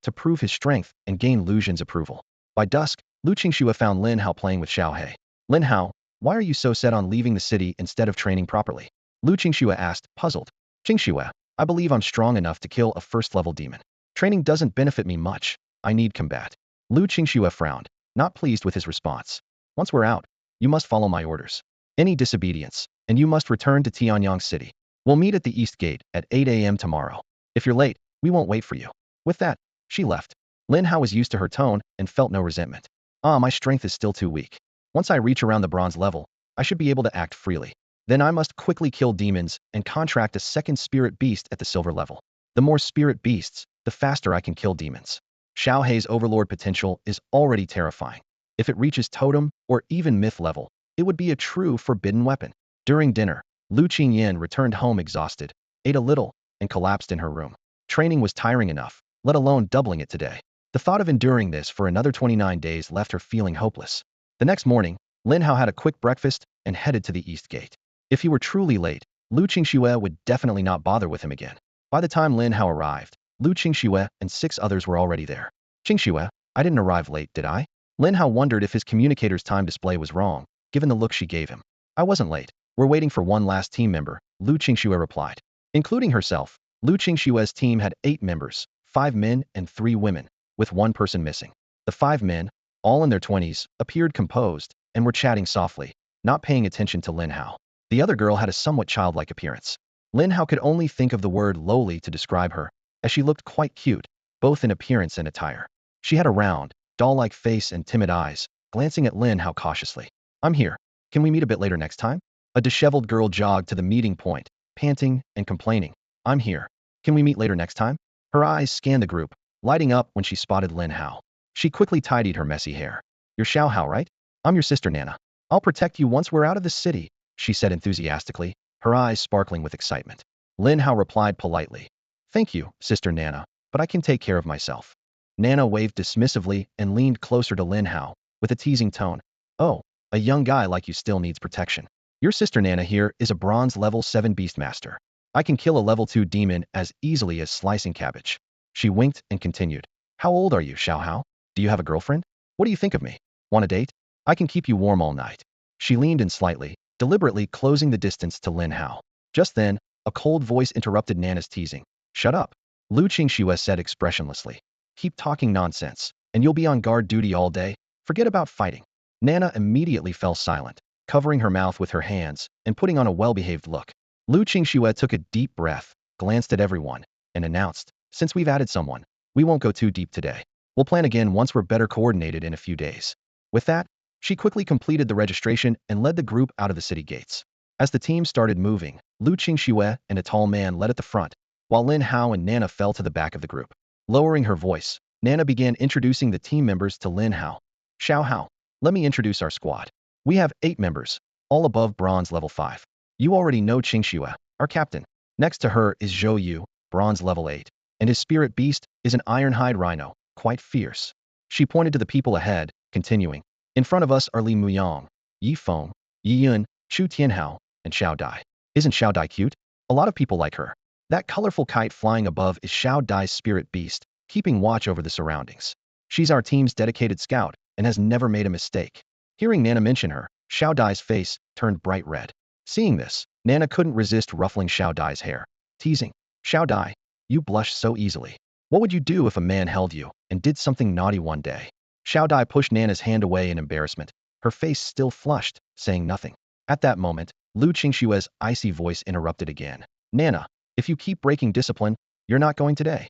to prove his strength and gain Lu Xun's approval. By dusk, Lu Qingxue found Lin Hao playing with Xiao He. Lin Hao, why are you so set on leaving the city instead of training properly? Lu Qingxue asked, puzzled. Qingxue, I believe I'm strong enough to kill a first-level demon. Training doesn't benefit me much. I need combat. Lu Qingxue frowned, not pleased with his response. Once we're out, you must follow my orders. Any disobedience, and you must return to Tianyang City. We'll meet at the East Gate at 8 a.m. tomorrow. If you're late, we won't wait for you. With that, she left. Lin Hao was used to her tone and felt no resentment. My strength is still too weak. Once I reach around the bronze level, I should be able to act freely. Then I must quickly kill demons and contract a second spirit beast at the silver level. The more spirit beasts, the faster I can kill demons. Xiao Hei's overlord potential is already terrifying. If it reaches totem or even myth level, it would be a true forbidden weapon. During dinner, Lu Qingyin returned home exhausted, ate a little, and collapsed in her room. Training was tiring enough, let alone doubling it today. The thought of enduring this for another 29 days left her feeling hopeless. The next morning, Lin Hao had a quick breakfast and headed to the East Gate. If he were truly late, Lu Qingxue would definitely not bother with him again. By the time Lin Hao arrived, Lu Qingxue and 6 others were already there. Qingxue, I didn't arrive late, did I? Lin Hao wondered if his communicator's time display was wrong, given the look she gave him. I wasn't late. We're waiting for one last team member, Lu Qingxue replied. Including herself, Lu Qingxue's team had 8 members, 5 men and 3 women, with 1 person missing. The 5 men, all in their 20s, appeared composed and were chatting softly, not paying attention to Lin Hao. The other girl had a somewhat childlike appearance. Lin Hao could only think of the word lowly to describe her, as she looked quite cute, both in appearance and attire. She had a round, doll-like face and timid eyes, glancing at Lin Hao cautiously. I'm here. Can we meet a bit later next time? A disheveled girl jogged to the meeting point, panting and complaining. I'm here. Can we meet later next time? Her eyes scanned the group, lighting up when she spotted Lin Hao. She quickly tidied her messy hair. You're Xiao Hao, right? I'm your sister Nana. I'll protect you once we're out of the city, she said enthusiastically, her eyes sparkling with excitement. Lin Hao replied politely. Thank you, sister Nana, but I can take care of myself. Nana waved dismissively and leaned closer to Lin Hao, with a teasing tone. Oh, a young guy like you still needs protection. Your sister Nana here is a bronze level 7 beastmaster. I can kill a level 2 demon as easily as slicing cabbage. She winked and continued. How old are you, Xiao Hao? Do you have a girlfriend? What do you think of me? Want a date? I can keep you warm all night. She leaned in slightly, deliberately closing the distance to Lin Hao. Just then, a cold voice interrupted Nana's teasing. Shut up. Lu Qingxue said expressionlessly. Keep talking nonsense, and you'll be on guard duty all day. Forget about fighting. Nana immediately fell silent, covering her mouth with her hands and putting on a well-behaved look. Lu Qingxue took a deep breath, glanced at everyone, and announced, since we've added someone, we won't go too deep today. We'll plan again once we're better coordinated in a few days. With that, she quickly completed the registration and led the group out of the city gates. As the team started moving, Lu Qingxue and a tall man led at the front, while Lin Hao and Nana fell to the back of the group. Lowering her voice, Nana began introducing the team members to Lin Hao. Xiao Hao, let me introduce our squad. We have 8 members, all above bronze level 5. You already know Qingxue, our captain. Next to her is Zhou Yu, bronze level 8, and his spirit beast is an ironhide rhino, quite fierce. She pointed to the people ahead, continuing. In front of us are Li Muyang, Yi Feng, Yi Yun, Chu Tianhao, and Xiao Dai. Isn't Xiao Dai cute? A lot of people like her. That colorful kite flying above is Xiao Dai's spirit beast, keeping watch over the surroundings. She's our team's dedicated scout and has never made a mistake. Hearing Nana mention her, Xiao Dai's face turned bright red. Seeing this, Nana couldn't resist ruffling Xiao Dai's hair, teasing. Xiao Dai, you blush so easily. What would you do if a man held you and did something naughty one day? Xiao Dai pushed Nana's hand away in embarrassment, her face still flushed, saying nothing. At that moment, Lu Qingxue's icy voice interrupted again. Nana, if you keep breaking discipline, you're not going today.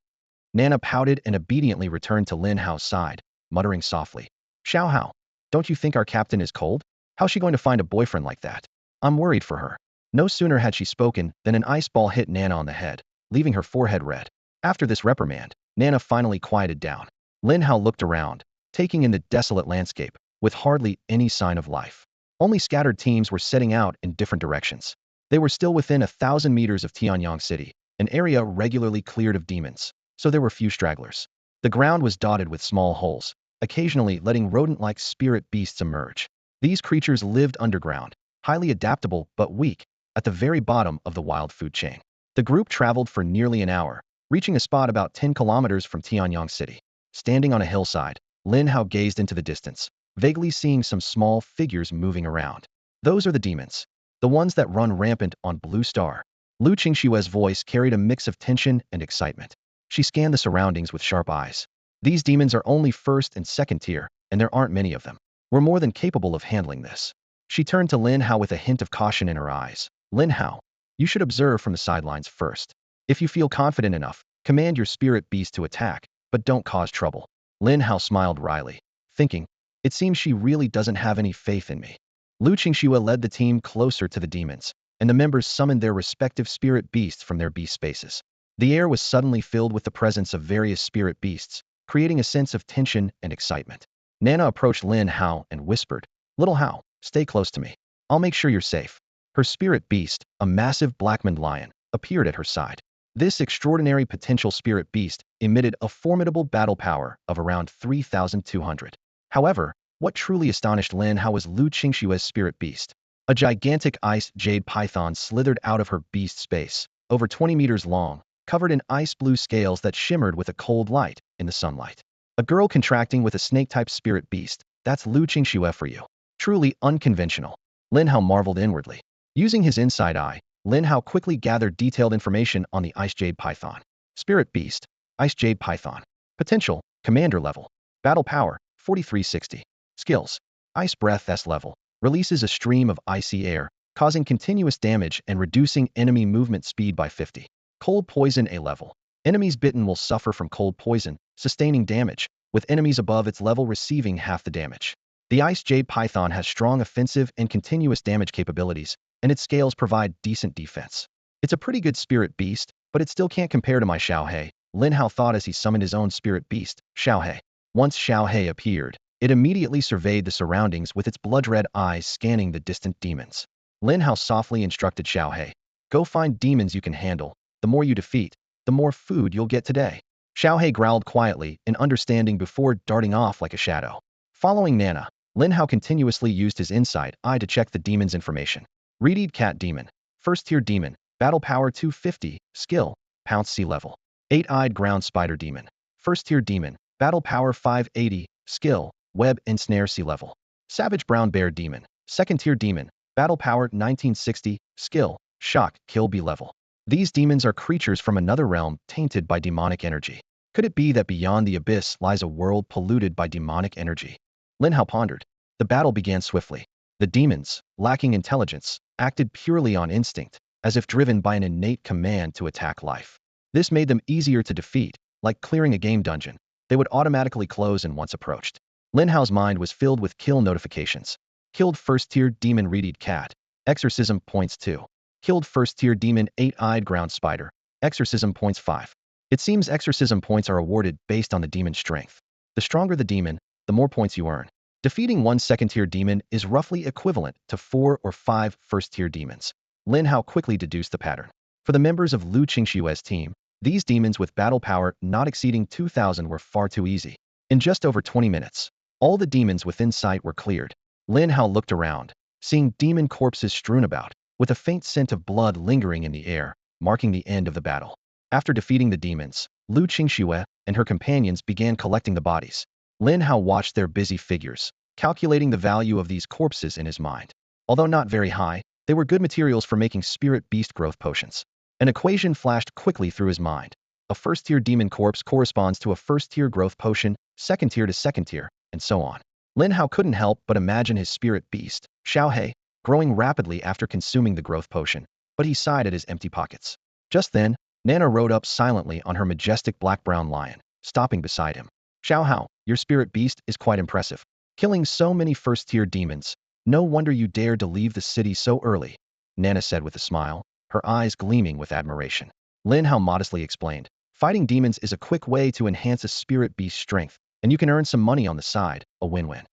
Nana pouted and obediently returned to Lin Hao's side, muttering softly. Xiao Hao, don't you think our captain is cold? How's she going to find a boyfriend like that? I'm worried for her. No sooner had she spoken than an ice ball hit Nana on the head, leaving her forehead red. After this reprimand, Nana finally quieted down. Lin Hao looked around, taking in the desolate landscape, with hardly any sign of life. Only scattered teams were setting out in different directions. They were still within 1,000 meters of Tianyang City, an area regularly cleared of demons, so there were few stragglers. The ground was dotted with small holes, occasionally letting rodent-like spirit beasts emerge. These creatures lived underground, highly adaptable but weak, at the very bottom of the wild food chain. The group traveled for nearly an hour, reaching a spot about 10 kilometers from Tianyang City. Standing on a hillside, Lin Hao gazed into the distance, vaguely seeing some small figures moving around. Those are the demons. The ones that run rampant on Blue Star. Lu Qingshue's voice carried a mix of tension and excitement. She scanned the surroundings with sharp eyes. These demons are only first and second tier, and there aren't many of them. We're more than capable of handling this. She turned to Lin Hao with a hint of caution in her eyes. Lin Hao, you should observe from the sidelines first. If you feel confident enough, command your spirit beast to attack, but don't cause trouble. Lin Hao smiled wryly, thinking, it seems she really doesn't have any faith in me. Lu Qingxue led the team closer to the demons, and the members summoned their respective spirit beasts from their beast spaces. The air was suddenly filled with the presence of various spirit beasts, creating a sense of tension and excitement. Nana approached Lin Hao and whispered, Little Hao, stay close to me. I'll make sure you're safe. Her spirit beast, a massive black-maned lion, appeared at her side. This extraordinary potential spirit beast emitted a formidable battle power of around 3,200. However, what truly astonished Lin Hao was Lu Qingshue's spirit beast. A gigantic ice jade python slithered out of her beast space, over 20 meters long, covered in ice blue scales that shimmered with a cold light in the sunlight. A girl contracting with a snake-type spirit beast, that's Lu Qingxue for you. Truly unconventional. Lin Hao marveled inwardly. Using his inside eye, Lin Hao quickly gathered detailed information on the Ice Jade Python. Spirit Beast, Ice Jade Python. Potential, Commander level. Battle power, 4360. Skills, Ice Breath S level. Releases a stream of icy air, causing continuous damage and reducing enemy movement speed by 50. Cold Poison A level. Enemies bitten will suffer from cold poison, sustaining damage, with enemies above its level receiving half the damage. The Ice Jade Python has strong offensive and continuous damage capabilities, and its scales provide decent defense. It's a pretty good spirit beast, but it still can't compare to my Xiaohe, Lin Hao thought as he summoned his own spirit beast, Xiaohe. Once Xiaohe appeared, it immediately surveyed the surroundings with its blood-red eyes scanning the distant demons. Lin Hao softly instructed Xiaohe, go find demons you can handle. The more you defeat, the more food you'll get today. Xiaohe growled quietly in understanding before darting off like a shadow. Following Nana, Lin Hao continuously used his insight eye to check the demon's information. Reed Cat Demon, First Tier Demon, Battle Power 250, Skill, Pounce C level. 8-Eyed Ground Spider Demon, First Tier Demon, Battle Power 580, Skill, Web and Snare C level. Savage Brown Bear Demon, Second Tier Demon, Battle Power 1960, Skill, Shock, Kill B level. These demons are creatures from another realm tainted by demonic energy. Could it be that beyond the abyss lies a world polluted by demonic energy? Lin Hao pondered. The battle began swiftly. The demons, lacking intelligence, acted purely on instinct, as if driven by an innate command to attack life. This made them easier to defeat, like clearing a game dungeon. They would automatically close and once approached. Lin Hao's mind was filled with kill notifications. Killed first-tier demon Reed Cat. Exorcism points 2. Killed first-tier demon 8-Eyed Ground Spider. Exorcism points 5. It seems exorcism points are awarded based on the demon's strength. The stronger the demon, the more points you earn. Defeating one second-tier demon is roughly equivalent to 4 or 5 first-tier demons. Lin Hao quickly deduced the pattern. For the members of Lu Qingshue's team, these demons with battle power not exceeding 2,000 were far too easy. In just over 20 minutes, all the demons within sight were cleared. Lin Hao looked around, seeing demon corpses strewn about, with a faint scent of blood lingering in the air, marking the end of the battle. After defeating the demons, Lu Qingxue and her companions began collecting the bodies. Lin Hao watched their busy figures, calculating the value of these corpses in his mind. Although not very high, they were good materials for making spirit beast growth potions. An equation flashed quickly through his mind. A first-tier demon corpse corresponds to a first-tier growth potion, second-tier to second-tier, and so on. Lin Hao couldn't help but imagine his spirit beast, Xiaohe, growing rapidly after consuming the growth potion, but he sighed at his empty pockets. Just then, Nana rode up silently on her majestic black-brown lion, stopping beside him. Xiaohao, your spirit beast is quite impressive. Killing so many first-tier demons. No wonder you dared to leave the city so early, Nana said with a smile, her eyes gleaming with admiration. Lin Hao modestly explained, fighting demons is a quick way to enhance a spirit beast's strength, and you can earn some money on the side, a win-win.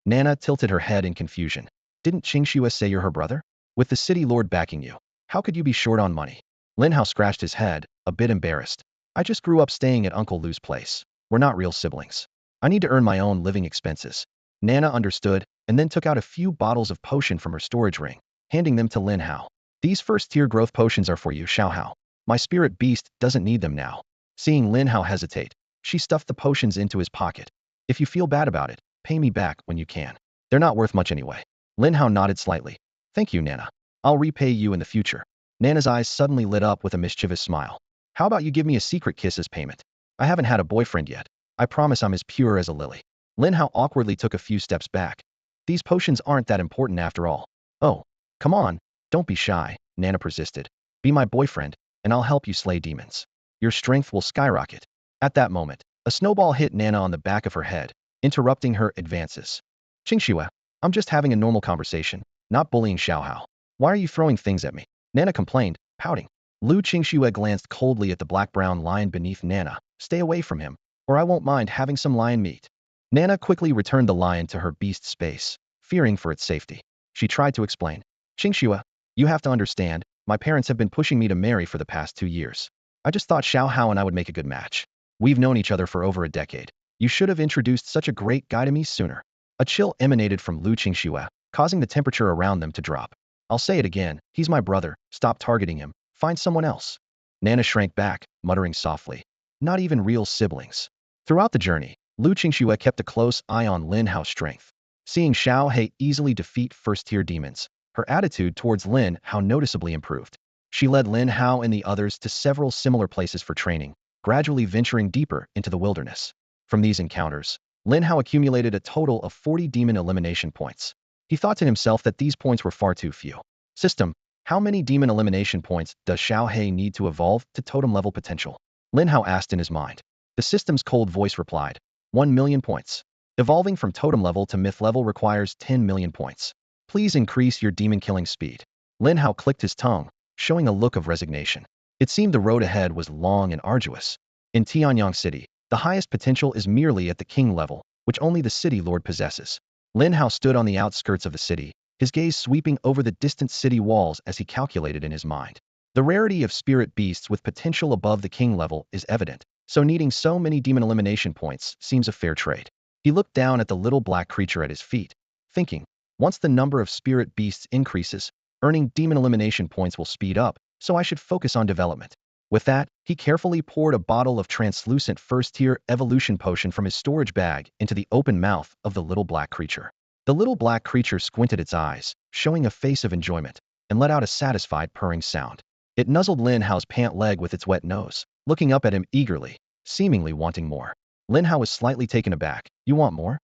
Nana tilted her head in confusion. Didn't Qingxue say you're her brother? With the city lord backing you, how could you be short on money? Lin Hao scratched his head, a bit embarrassed. I just grew up staying at Uncle Lu's place. We're not real siblings. I need to earn my own living expenses. Nana understood and then took out a few bottles of potion from her storage ring, handing them to Lin Hao. These first-tier growth potions are for you, Xiao Hao. My spirit beast doesn't need them now. Seeing Lin Hao hesitate, she stuffed the potions into his pocket. If you feel bad about it, pay me back when you can. They're not worth much anyway. Lin Hao nodded slightly. Thank you, Nana. I'll repay you in the future. Nana's eyes suddenly lit up with a mischievous smile. How about you give me a secret kiss as payment? I haven't had a boyfriend yet. I promise I'm as pure as a lily. Lin Hao awkwardly took a few steps back. These potions aren't that important after all. Oh, come on, don't be shy, Nana persisted. Be my boyfriend, and I'll help you slay demons. Your strength will skyrocket. At that moment, a snowball hit Nana on the back of her head, interrupting her advances. Qingxue, I'm just having a normal conversation, not bullying Xiao Hao. Why are you throwing things at me? Nana complained, pouting. Lu Qingxue glanced coldly at the black-brown lion beneath Nana. Stay away from him, or I won't mind having some lion meat. Nana quickly returned the lion to her beast space, fearing for its safety. She tried to explain. Qingxue, you have to understand, my parents have been pushing me to marry for the past 2 years. I just thought Xiao Hao and I would make a good match. We've known each other for over a decade. You should have introduced such a great guy to me sooner. A chill emanated from Lu Qingxue, causing the temperature around them to drop. I'll say it again, he's my brother, stop targeting him, find someone else. Nana shrank back, muttering softly. Not even real siblings. Throughout the journey, Lu Qingxue kept a close eye on Lin Hao's strength. Seeing Xiao He easily defeat first-tier demons, her attitude towards Lin Hao noticeably improved. She led Lin Hao and the others to several similar places for training, gradually venturing deeper into the wilderness. From these encounters, Lin Hao accumulated a total of 40 demon elimination points. He thought to himself that these points were far too few. System, how many demon elimination points does Xiao He need to evolve to totem level potential? Lin Hao asked in his mind. The system's cold voice replied, 1 million points. Evolving from totem level to myth level requires 10 million points. Please increase your demon killing speed. Lin Hao clicked his tongue, showing a look of resignation. It seemed the road ahead was long and arduous. In Tianyang City, the highest potential is merely at the king level, which only the city lord possesses. Lin Hao stood on the outskirts of the city, his gaze sweeping over the distant city walls as he calculated in his mind. The rarity of spirit beasts with potential above the king level is evident, so needing so many demon elimination points seems a fair trade. He looked down at the little black creature at his feet, thinking, once the number of spirit beasts increases, earning demon elimination points will speed up, so I should focus on development. With that, he carefully poured a bottle of translucent first-tier evolution potion from his storage bag into the open mouth of the little black creature. The little black creature squinted its eyes, showing a face of enjoyment, and let out a satisfied purring sound. It nuzzled Lin Hao's pant leg with its wet nose, looking up at him eagerly, seemingly wanting more. Lin Hao was slightly taken aback. You want more?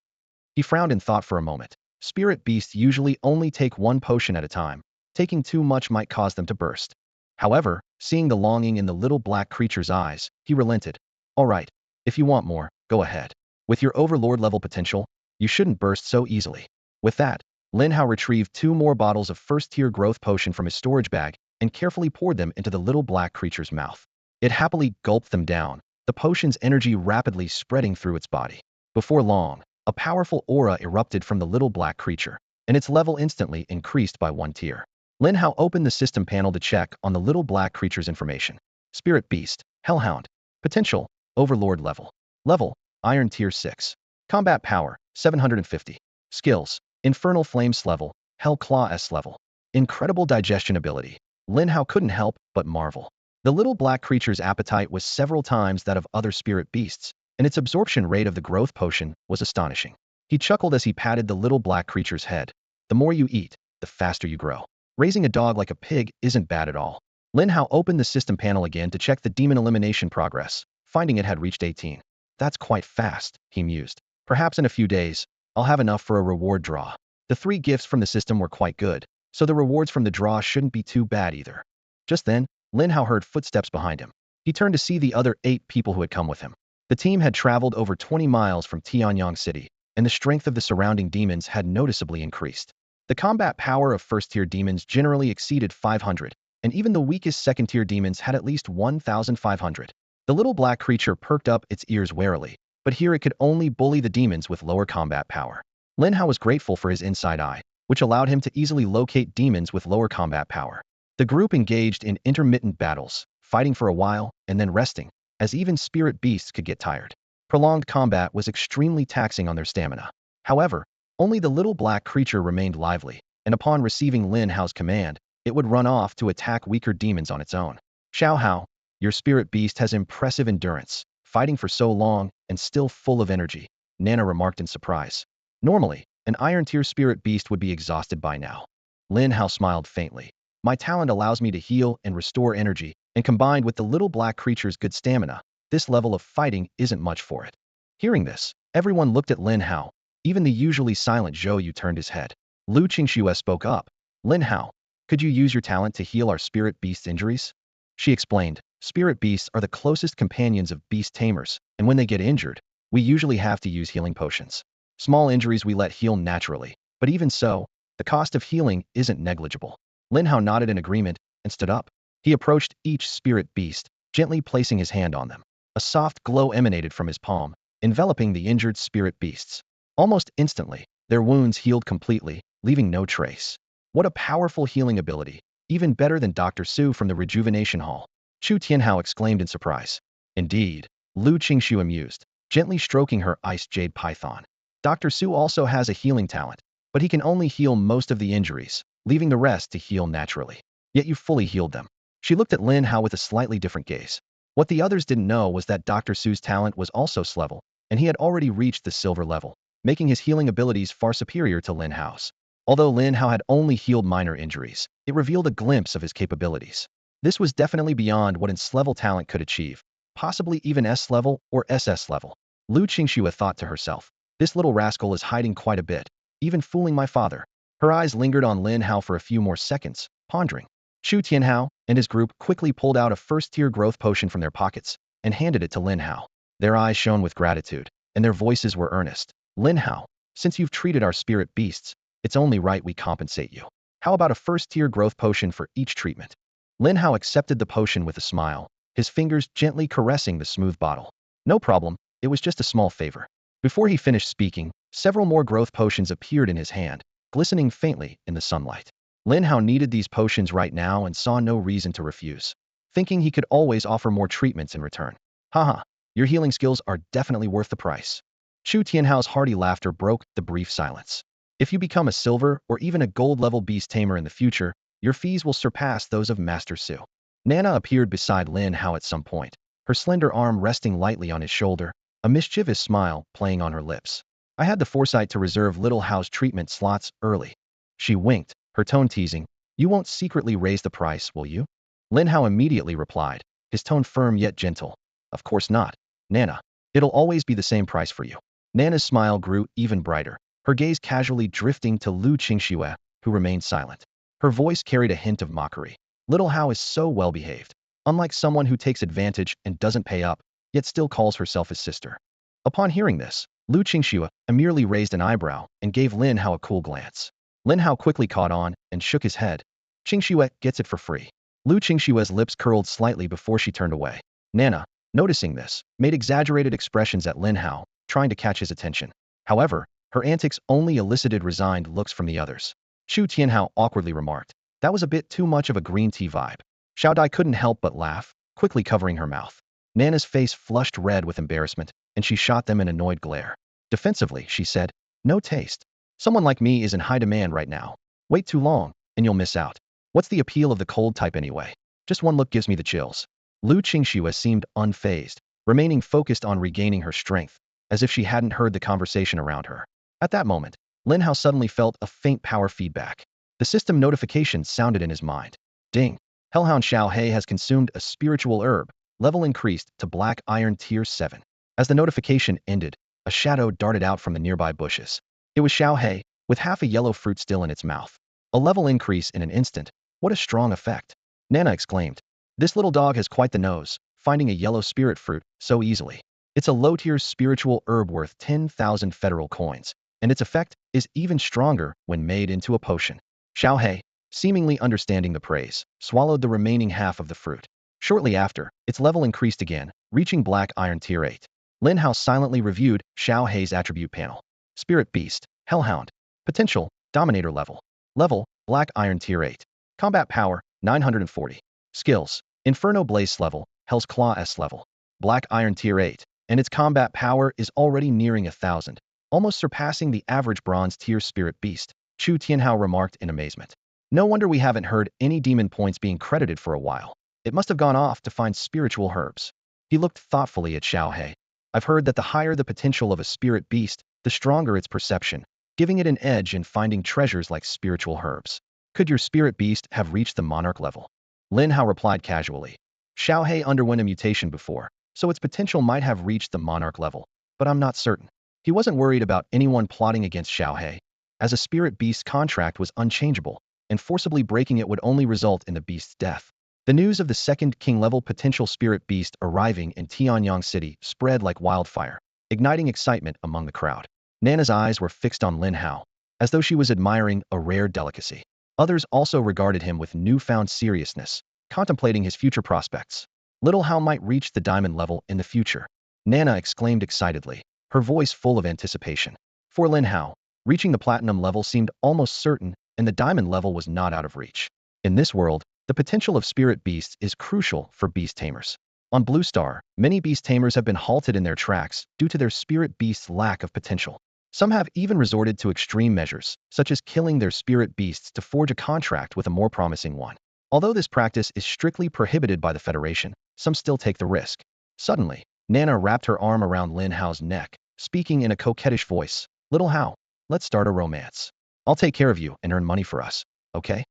He frowned and thought for a moment. Spirit beasts usually only take one potion at a time. Taking too much might cause them to burst. However, seeing the longing in the little black creature's eyes, he relented. All right, if you want more, go ahead. With your overlord level potential, you shouldn't burst so easily. With that, Lin Hao retrieved 2 more bottles of first-tier growth potion from his storage bag and carefully poured them into the little black creature's mouth. It happily gulped them down, the potion's energy rapidly spreading through its body. Before long, a powerful aura erupted from the little black creature, and its level instantly increased by 1 tier. Lin Hao opened the system panel to check on the little black creature's information. Spirit Beast, Hellhound. Potential, Overlord level. Level, Iron Tier 6. Combat Power, 750. Skills, Infernal Flames level, Hell Claw S level. Incredible digestion ability. Lin Hao couldn't help but marvel. The little black creature's appetite was several times that of other spirit beasts, and its absorption rate of the growth potion was astonishing. He chuckled as he patted the little black creature's head. The more you eat, the faster you grow. Raising a dog like a pig isn't bad at all. Lin Hao opened the system panel again to check the demon elimination progress, finding it had reached 18. That's quite fast, he mused. Perhaps in a few days, I'll have enough for a reward draw. The 3 gifts from the system were quite good, so the rewards from the draw shouldn't be too bad either. Just then, Lin Hao heard footsteps behind him. He turned to see the other 8 people who had come with him. The team had traveled over 20 miles from Tianyang City, and the strength of the surrounding demons had noticeably increased. The combat power of first-tier demons generally exceeded 500, and even the weakest second-tier demons had at least 1,500. The little black creature perked up its ears warily, but here it could only bully the demons with lower combat power. Lin Hao was grateful for his inside eye, which allowed him to easily locate demons with lower combat power. The group engaged in intermittent battles, fighting for a while and then resting, as even spirit beasts could get tired. Prolonged combat was extremely taxing on their stamina. However, Only the little black creature remained lively, and upon receiving Lin Hao's command, it would run off to attack weaker demons on its own. Xiao Hao, your spirit beast has impressive endurance, fighting for so long and still full of energy, Nana remarked in surprise. Normally, an iron tier spirit beast would be exhausted by now. Lin Hao smiled faintly. My talent allows me to heal and restore energy, and combined with the little black creature's good stamina, this level of fighting isn't much for it. Hearing this, everyone looked at Lin Hao. Even the usually silent Zhou Yu turned his head. Lu Qingxue spoke up. Lin Hao, could you use your talent to heal our spirit beast's injuries? She explained, spirit beasts are the closest companions of beast tamers, and when they get injured, we usually have to use healing potions. Small injuries we let heal naturally, but even so, the cost of healing isn't negligible. Lin Hao nodded in agreement and stood up. He approached each spirit beast, gently placing his hand on them. A soft glow emanated from his palm, enveloping the injured spirit beasts. Almost instantly, their wounds healed completely, leaving no trace. What a powerful healing ability, even better than Dr. Su from the Rejuvenation Hall. Chu Tianhao exclaimed in surprise. Indeed, Lu Qingxue amused, gently stroking her ice jade python. Dr. Su also has a healing talent, but he can only heal most of the injuries, leaving the rest to heal naturally. Yet you fully healed them. She looked at Lin Hao with a slightly different gaze. What the others didn't know was that Dr. Su's talent was also S-level, and he had already reached the silver level, making his healing abilities far superior to Lin Hao's. Although Lin Hao had only healed minor injuries, it revealed a glimpse of his capabilities. This was definitely beyond what an S-level talent could achieve, possibly even S-level or SS level. Lu Qingxue thought to herself, this little rascal is hiding quite a bit, even fooling my father. Her eyes lingered on Lin Hao for a few more seconds, pondering. Chu Tianhao and his group quickly pulled out a first-tier growth potion from their pockets and handed it to Lin Hao. Their eyes shone with gratitude, and their voices were earnest. Lin Hao, since you've treated our spirit beasts, it's only right we compensate you. How about a first-tier growth potion for each treatment? Lin Hao accepted the potion with a smile, his fingers gently caressing the smooth bottle. No problem, it was just a small favor. Before he finished speaking, several more growth potions appeared in his hand, glistening faintly in the sunlight. Lin Hao needed these potions right now and saw no reason to refuse, thinking he could always offer more treatments in return. Haha, your healing skills are definitely worth the price. Chu Tianhao's hearty laughter broke the brief silence. If you become a silver or even a gold-level beast tamer in the future, your fees will surpass those of Master Su. Nana appeared beside Lin Hao at some point, her slender arm resting lightly on his shoulder, a mischievous smile playing on her lips. I had the foresight to reserve Little Hao's treatment slots early. She winked, her tone teasing. You won't secretly raise the price, will you? Lin Hao immediately replied, his tone firm yet gentle. Of course not, Nana. It'll always be the same price for you. Nana's smile grew even brighter, her gaze casually drifting to Lu Qingxue, who remained silent. Her voice carried a hint of mockery. Little Hao is so well-behaved, unlike someone who takes advantage and doesn't pay up, yet still calls herself his sister. Upon hearing this, Lu Qingxue merely raised an eyebrow and gave Lin Hao a cool glance. Lin Hao quickly caught on and shook his head. Qingxue gets it for free. Lu Qingxue's lips curled slightly before she turned away. Nana, noticing this, made exaggerated expressions at Lin Hao, trying to catch his attention. However, her antics only elicited resigned looks from the others. Chu Tianhao awkwardly remarked, that was a bit too much of a green tea vibe. Xiao Dai couldn't help but laugh, quickly covering her mouth. Nana's face flushed red with embarrassment, and she shot them an annoyed glare. Defensively, she said, no taste. Someone like me is in high demand right now. Wait too long, and you'll miss out. What's the appeal of the cold type anyway? Just one look gives me the chills. Lu Qingxue seemed unfazed, remaining focused on regaining her strength, as if she hadn't heard the conversation around her. At that moment, Lin Hao suddenly felt a faint power feedback. The system notification sounded in his mind. Ding! Hellhound Xiao He has consumed a spiritual herb, level increased to Black Iron Tier 7. As the notification ended, a shadow darted out from the nearby bushes. It was Xiao He, with half a yellow fruit still in its mouth. A level increase in an instant. What a strong effect! Nana exclaimed. This little dog has quite the nose, finding a yellow spirit fruit so easily. It's a low-tier spiritual herb worth 10,000 federal coins, and its effect is even stronger when made into a potion. Xiao He, seemingly understanding the praise, swallowed the remaining half of the fruit. Shortly after, its level increased again, reaching Black Iron Tier 8. Lin Hao silently reviewed Xiao He's attribute panel. Spirit Beast, Hellhound. Potential, Dominator level. Level, Black Iron Tier 8. Combat Power, 940. Skills, Inferno Blaze level, Hell's Claw S level. Black Iron Tier 8, and its combat power is already nearing 1,000. almost surpassing the average bronze-tier spirit beast, Chu Tianhao remarked in amazement. No wonder we haven't heard any demon points being credited for a while. It must have gone off to find spiritual herbs. He looked thoughtfully at Xiaohei. I've heard that the higher the potential of a spirit beast, the stronger its perception, giving it an edge in finding treasures like spiritual herbs. Could your spirit beast have reached the monarch level? Lin Hao replied casually. Xiaohei underwent a mutation before, so its potential might have reached the monarch level, but I'm not certain. He wasn't worried about anyone plotting against Xiaohei, as a spirit beast's contract was unchangeable, and forcibly breaking it would only result in the beast's death. The news of the second king-level potential spirit beast arriving in Tianyang City spread like wildfire, igniting excitement among the crowd. Nana's eyes were fixed on Lin Hao, as though she was admiring a rare delicacy. Others also regarded him with newfound seriousness, contemplating his future prospects. Little Hao might reach the diamond level in the future. Nana exclaimed excitedly, her voice full of anticipation. For Lin Hao, reaching the platinum level seemed almost certain, and the diamond level was not out of reach. In this world, the potential of spirit beasts is crucial for beast tamers. On Blue Star, many beast tamers have been halted in their tracks due to their spirit beast's lack of potential. Some have even resorted to extreme measures, such as killing their spirit beasts to forge a contract with a more promising one. Although this practice is strictly prohibited by the Federation, some still take the risk. Suddenly, Nana wrapped her arm around Lin Hao's neck, speaking in a coquettish voice. Little Hao, let's start a romance. I'll take care of you and earn money for us, okay?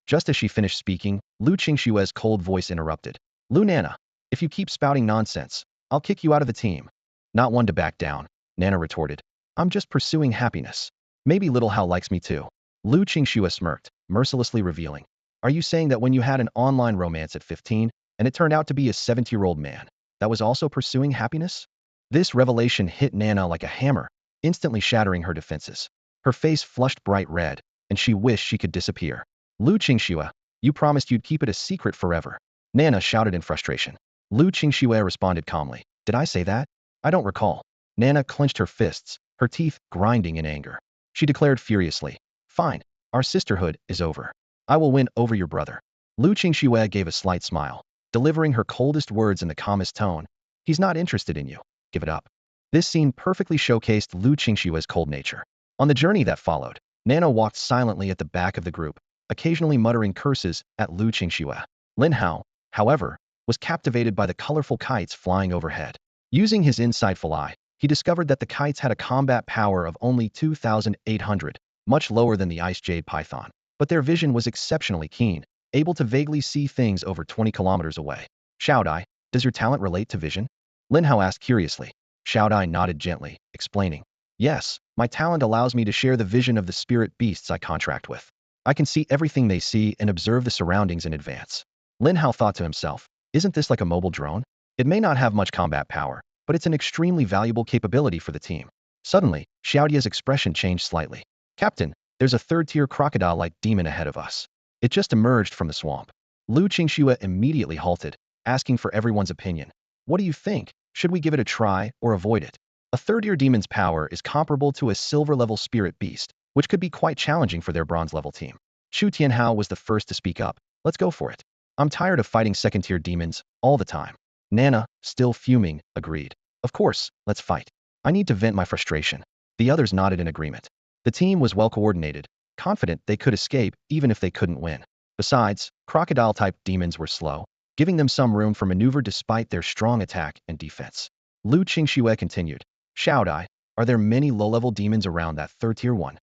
Just as she finished speaking, Lu Qingshue's cold voice interrupted. Lu Nana, if you keep spouting nonsense, I'll kick you out of the team. Not one to back down, Nana retorted. I'm just pursuing happiness. Maybe Little Hao likes me too. Lu Qingxue smirked, mercilessly revealing. Are you saying that when you had an online romance at 15, and it turned out to be a 70-year-old man, that was also pursuing happiness? This revelation hit Nana like a hammer, instantly shattering her defenses. Her face flushed bright red, and she wished she could disappear. Lu Qingxue, you promised you'd keep it a secret forever. Nana shouted in frustration. Lu Qingxue responded calmly. Did I say that? I don't recall. Nana clenched her fists, her teeth grinding in anger. She declared furiously. Fine, our sisterhood is over. I will win over your brother. Lu Qingxue gave a slight smile, delivering her coldest words in the calmest tone. He's not interested in you. Give it up. This scene perfectly showcased Lu Qingxue's cold nature. On the journey that followed, Nana walked silently at the back of the group, occasionally muttering curses at Lu Qingxue. Lin Hao, however, was captivated by the colorful kites flying overhead. Using his insightful eye, he discovered that the kites had a combat power of only 2,800, much lower than the ice jade python. But their vision was exceptionally keen, able to vaguely see things over 20 kilometers away. Xiaodai, does your talent relate to vision? Lin Hao asked curiously. Xiaodai nodded gently, explaining. Yes, my talent allows me to share the vision of the spirit beasts I contract with. I can see everything they see and observe the surroundings in advance. Lin Hao thought to himself, isn't this like a mobile drone? It may not have much combat power, but it's an extremely valuable capability for the team. Suddenly, Xiaodia's expression changed slightly. Captain, there's a third-tier crocodile-like demon ahead of us. It just emerged from the swamp. Lu Qingxue immediately halted, asking for everyone's opinion. What do you think? Should we give it a try or avoid it? A third-tier demon's power is comparable to a silver-level spirit beast, which could be quite challenging for their bronze-level team. Chu Tianhao was the first to speak up. Let's go for it. I'm tired of fighting second-tier demons all the time. Nana, still fuming, agreed. Of course, let's fight. I need to vent my frustration. The others nodded in agreement. The team was well-coordinated, confident they could escape even if they couldn't win. Besides, crocodile-type demons were slow, giving them some room for maneuver despite their strong attack and defense. Lu Qingxue continued. Xiaodai, are there many low-level demons around that third-tier one?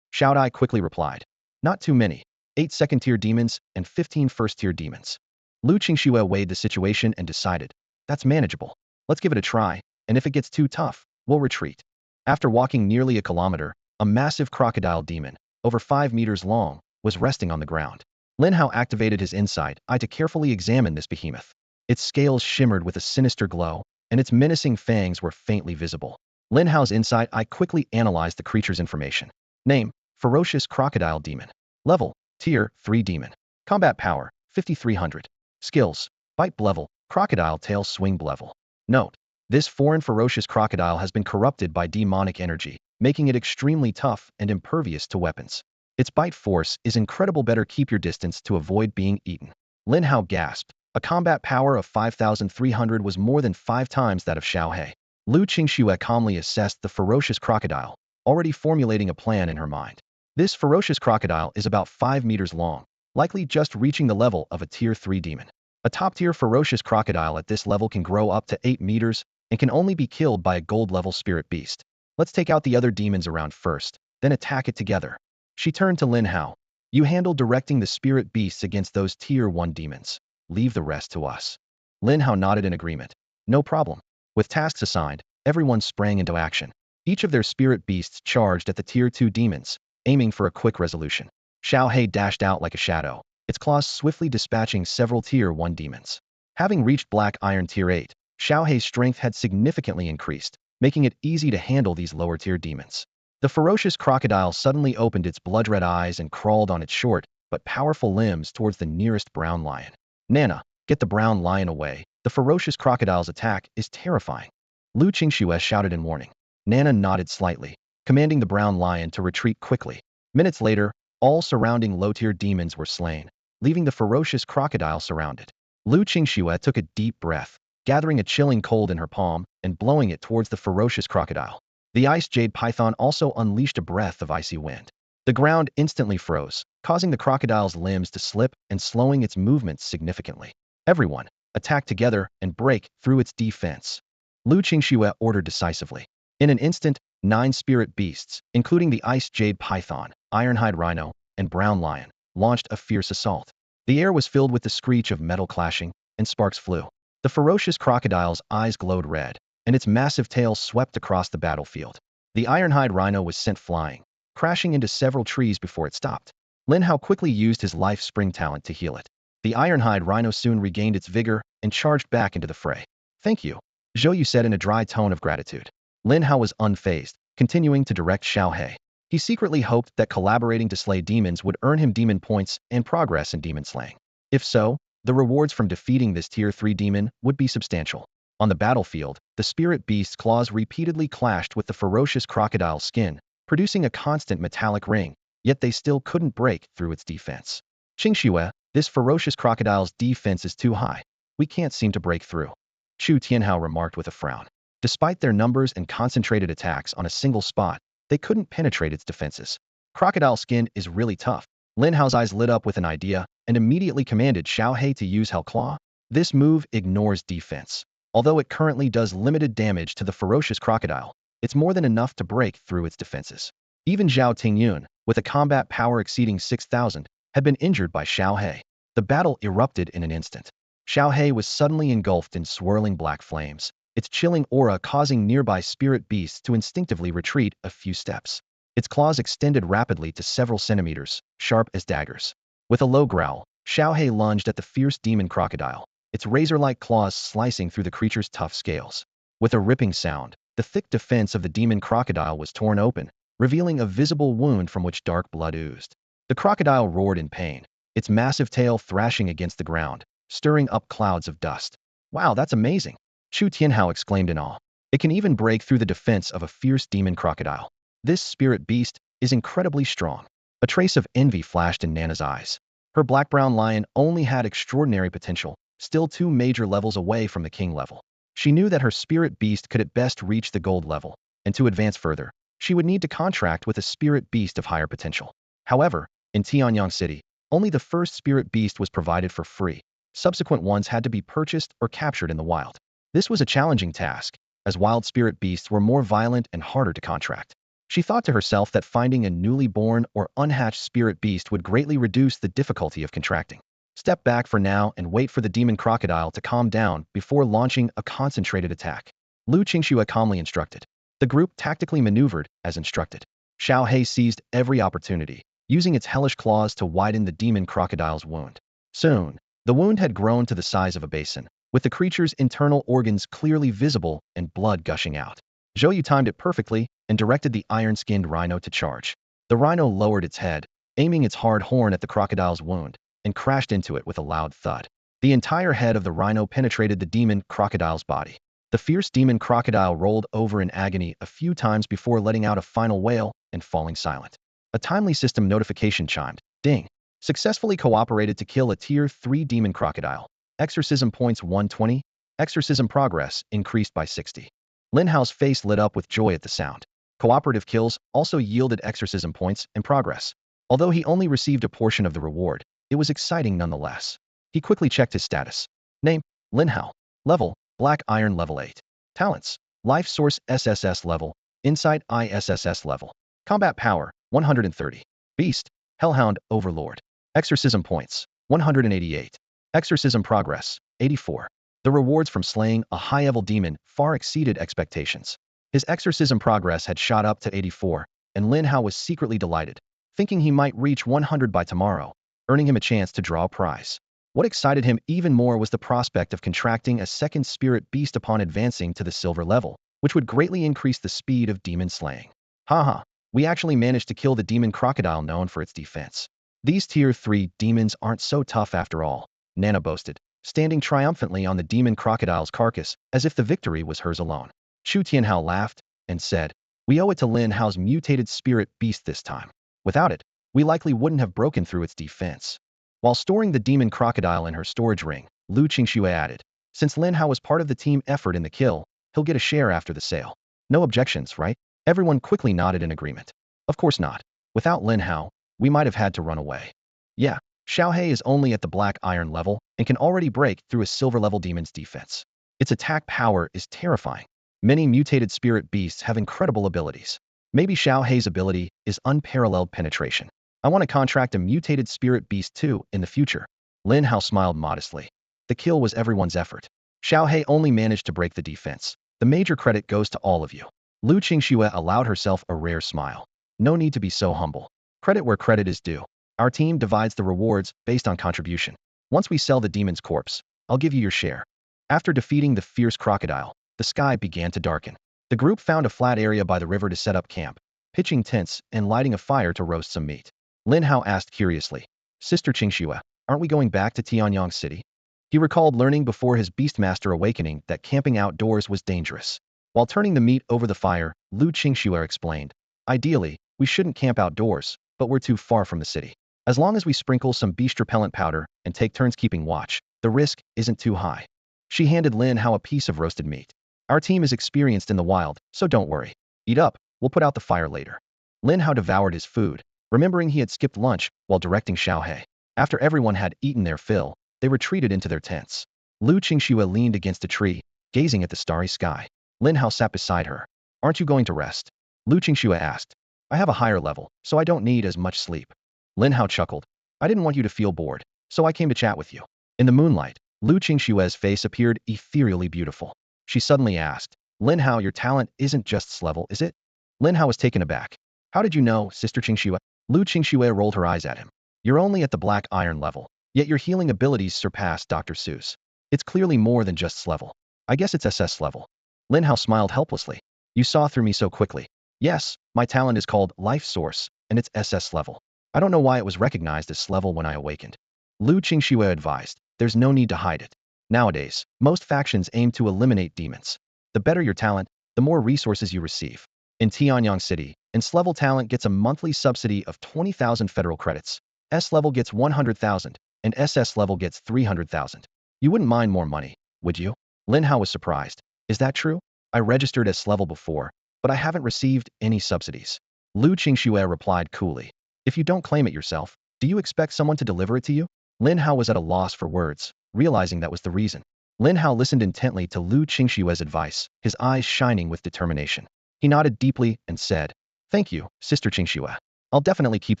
Xiaodai quickly replied. Not too many. 8 second-tier demons and 15 first-tier demons. Lu Qingxue weighed the situation and decided. That's manageable. Let's give it a try, and if it gets too tough, we'll retreat. After walking nearly a kilometer, a massive crocodile demon, over 5 meters long, was resting on the ground. Lin Hao activated his insight eye to carefully examine this behemoth. Its scales shimmered with a sinister glow, and its menacing fangs were faintly visible. Lin Hao's insight eye quickly analyzed the creature's information. Name, Ferocious Crocodile Demon. Level, Tier 3 Demon. Combat Power, 5300. Skills, Bite Level, Crocodile Tail Swing Level. Note, this foreign ferocious crocodile has been corrupted by demonic energy, making it extremely tough and impervious to weapons. Its bite force is incredible. Better keep your distance to avoid being eaten. Lin Hao gasped. A combat power of 5,300 was more than 5 times that of Xiaohei. Lu Qingxue calmly assessed the ferocious crocodile. already formulating a plan in her mind. This ferocious crocodile is about 5 meters long, likely just reaching the level of a Tier 3 demon. A top-tier ferocious crocodile at this level can grow up to 8 meters and can only be killed by a gold-level spirit beast. Let's take out the other demons around first, then attack it together. She turned to Lin Hao. You handle directing the spirit beasts against those Tier 1 demons. Leave the rest to us. Lin Hao nodded in agreement. No problem. With tasks assigned, everyone sprang into action. Each of their spirit beasts charged at the Tier 2 demons, aiming for a quick resolution. Xiao He dashed out like a shadow, its claws swiftly dispatching several Tier 1 demons. Having reached Black Iron Tier 8, Xiao He's strength had significantly increased, making it easy to handle these lower-tier demons. The ferocious crocodile suddenly opened its blood-red eyes and crawled on its short, but powerful limbs towards the nearest brown lion. Nana, get the brown lion away. The ferocious crocodile's attack is terrifying. Lu Qingxue shouted in warning. Nana nodded slightly, commanding the brown lion to retreat quickly. Minutes later, all surrounding low-tier demons were slain, leaving the ferocious crocodile surrounded. Lu Qingxue took a deep breath, gathering a chilling cold in her palm and blowing it towards the ferocious crocodile. The ice jade python also unleashed a breath of icy wind. The ground instantly froze, causing the crocodile's limbs to slip and slowing its movements significantly. Everyone, attack together and break through its defense. Lu Qingxue ordered decisively. In an instant, 9 spirit beasts, including the ice jade python, ironhide rhino, and brown lion, launched a fierce assault. The air was filled with the screech of metal clashing, and sparks flew. The ferocious crocodile's eyes glowed red, and its massive tail swept across the battlefield. The ironhide rhino was sent flying, crashing into several trees before it stopped. Lin Hao quickly used his life spring talent to heal it. The ironhide rhino soon regained its vigor and charged back into the fray. Thank you, Zhou Yu said in a dry tone of gratitude. Lin Hao was unfazed, continuing to direct Xiao He. He secretly hoped that collaborating to slay demons would earn him demon points and progress in demon slaying. If so, the rewards from defeating this Tier 3 demon would be substantial. On the battlefield, the spirit beast's claws repeatedly clashed with the ferocious crocodile's skin, producing a constant metallic ring, yet they still couldn't break through its defense. Qingxue, this ferocious crocodile's defense is too high. We can't seem to break through. Chu Tianhao remarked with a frown. Despite their numbers and concentrated attacks on a single spot, they couldn't penetrate its defenses. Crocodile skin is really tough. Lin Hao's eyes lit up with an idea and immediately commanded Xiao He to use Hell Claw. This move ignores defense. Although it currently does limited damage to the ferocious crocodile, it's more than enough to break through its defenses. Even Zhao Tingyun, with a combat power exceeding 6,000, had been injured by Xiao He. The battle erupted in an instant. Xiao He was suddenly engulfed in swirling black flames, its chilling aura causing nearby spirit beasts to instinctively retreat a few steps. Its claws extended rapidly to several centimeters, sharp as daggers. With a low growl, Xiao He lunged at the fierce demon crocodile, its razor-like claws slicing through the creature's tough scales. With a ripping sound, the thick defense of the demon crocodile was torn open, revealing a visible wound from which dark blood oozed. The crocodile roared in pain, its massive tail thrashing against the ground, stirring up clouds of dust. Wow, that's amazing! Chu Tianhao exclaimed in awe. It can even break through the defense of a fierce demon crocodile. This spirit beast is incredibly strong. A trace of envy flashed in Nana's eyes. Her black-brown lion only had extraordinary potential, still 2 major levels away from the king level. She knew that her spirit beast could at best reach the gold level, and to advance further, she would need to contract with a spirit beast of higher potential. However, in Tianyang City, only the first spirit beast was provided for free. Subsequent ones had to be purchased or captured in the wild. This was a challenging task, as wild spirit beasts were more violent and harder to contract. She thought to herself that finding a newly born or unhatched spirit beast would greatly reduce the difficulty of contracting. Step back for now and wait for the demon crocodile to calm down before launching a concentrated attack. Lu Qingxue calmly instructed. The group tactically maneuvered as instructed. Xiao He seized every opportunity, using its hellish claws to widen the demon crocodile's wound. Soon, the wound had grown to the size of a basin, with the creature's internal organs clearly visible and blood gushing out. Zhou Yu timed it perfectly and directed the iron-skinned rhino to charge. The rhino lowered its head, aiming its hard horn at the crocodile's wound, and crashed into it with a loud thud. The entire head of the rhino penetrated the demon crocodile's body. The fierce demon crocodile rolled over in agony a few times before letting out a final wail and falling silent. A timely system notification chimed. Ding. Successfully cooperated to kill a Tier 3 demon crocodile. Exorcism points 120. Exorcism progress increased by 60. Lin Hao's face lit up with joy at the sound. Cooperative kills also yielded exorcism points and progress. Although he only received a portion of the reward, it was exciting nonetheless. He quickly checked his status. Name: Lin Hao. Level: Black Iron level 8. Talents: Life Source SSS level, Insight ISSS level. Combat Power: 130. Beast: Hellhound Overlord. Exorcism points: 188. Exorcism progress: 84. The rewards from slaying a high-level demon far exceeded expectations. His exorcism progress had shot up to 84, and Lin Hao was secretly delighted, thinking he might reach 100 by tomorrow, earning him a chance to draw a prize. What excited him even more was the prospect of contracting a second spirit beast upon advancing to the silver level, which would greatly increase the speed of demon slaying. Haha, we actually managed to kill the demon crocodile known for its defense. These tier 3 demons aren't so tough after all, Nana boasted, standing triumphantly on the demon crocodile's carcass as if the victory was hers alone. Chu Tianhao laughed and said, "We owe it to Lin Hao's mutated spirit beast this time. Without it, we likely wouldn't have broken through its defense." While storing the demon crocodile in her storage ring, Lu Qingxue added, "Since Lin Hao was part of the team effort in the kill, he'll get a share after the sale. No objections, right?" Everyone quickly nodded in agreement. Of course not. Without Lin Hao, we might have had to run away. Yeah, Xiaohei is only at the black iron level and can already break through a silver level demon's defense. Its attack power is terrifying. Many mutated spirit beasts have incredible abilities. Maybe Xiaohei's ability is unparalleled penetration. I want to contract a mutated spirit beast too in the future. Lin Hao smiled modestly. The kill was everyone's effort. Xiaohei only managed to break the defense. The major credit goes to all of you. Lu Qingxue allowed herself a rare smile. No need to be so humble. Credit where credit is due. Our team divides the rewards based on contribution. Once we sell the demon's corpse, I'll give you your share. After defeating the fierce crocodile, the sky began to darken. The group found a flat area by the river to set up camp, pitching tents and lighting a fire to roast some meat. Lin Hao asked curiously, "Sister Qingxue, aren't we going back to Tianyang City?" He recalled learning before his Beastmaster awakening that camping outdoors was dangerous. While turning the meat over the fire, Lu Qingxue explained, "Ideally, we shouldn't camp outdoors, but we're too far from the city. As long as we sprinkle some beast repellent powder and take turns keeping watch, the risk isn't too high." She handed Lin Hao a piece of roasted meat. "Our team is experienced in the wild, so don't worry. Eat up, we'll put out the fire later." Lin Hao devoured his food, remembering he had skipped lunch while directing Xiaohei. After everyone had eaten their fill, they retreated into their tents. Lu Qingxue leaned against a tree, gazing at the starry sky. Lin Hao sat beside her. "Aren't you going to rest?" Lu Qingxue asked. "I have a higher level, so I don't need as much sleep." Lin Hao chuckled. "I didn't want you to feel bored, so I came to chat with you." In the moonlight, Lu Qingxue's face appeared ethereally beautiful. She suddenly asked, "Lin Hao, your talent isn't just level, is it?" Lin Hao was taken aback. "How did you know, Sister Qingxue?" Lu Qingxue rolled her eyes at him. "You're only at the black iron level, yet your healing abilities surpass Dr. Seuss. It's clearly more than just level. I guess it's SS level." Lin Hao smiled helplessly. "You saw through me so quickly." "Yes, my talent is called Life Source, and it's SS level. I don't know why it was recognized as level when I awakened." Lu Qingxue advised, "There's no need to hide it. Nowadays, most factions aim to eliminate demons. The better your talent, the more resources you receive. In Tianyang City, S-level talent gets a monthly subsidy of 20,000 federal credits. S-level gets 100,000, and SS level gets 300,000. You wouldn't mind more money, would you?" Lin Hao was surprised. "Is that true? I registered S-level before, but I haven't received any subsidies." Lu Qingxue replied coolly. "If you don't claim it yourself, do you expect someone to deliver it to you?" Lin Hao was at a loss for words, realizing that was the reason. Lin Hao listened intently to Lu Qingxue's advice, his eyes shining with determination. He nodded deeply and said, "Thank you, Sister Qingxue. I'll definitely keep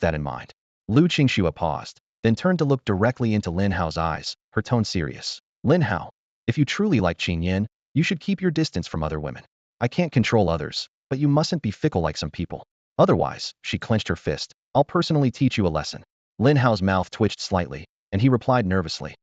that in mind." Lu Qingxue paused, then turned to look directly into Lin Hao's eyes, her tone serious. "Lin Hao, if you truly like Qin Yin, you should keep your distance from other women. I can't control others, but you mustn't be fickle like some people. Otherwise," she clenched her fist, "I'll personally teach you a lesson." Lin Hao's mouth twitched slightly, and he replied nervously,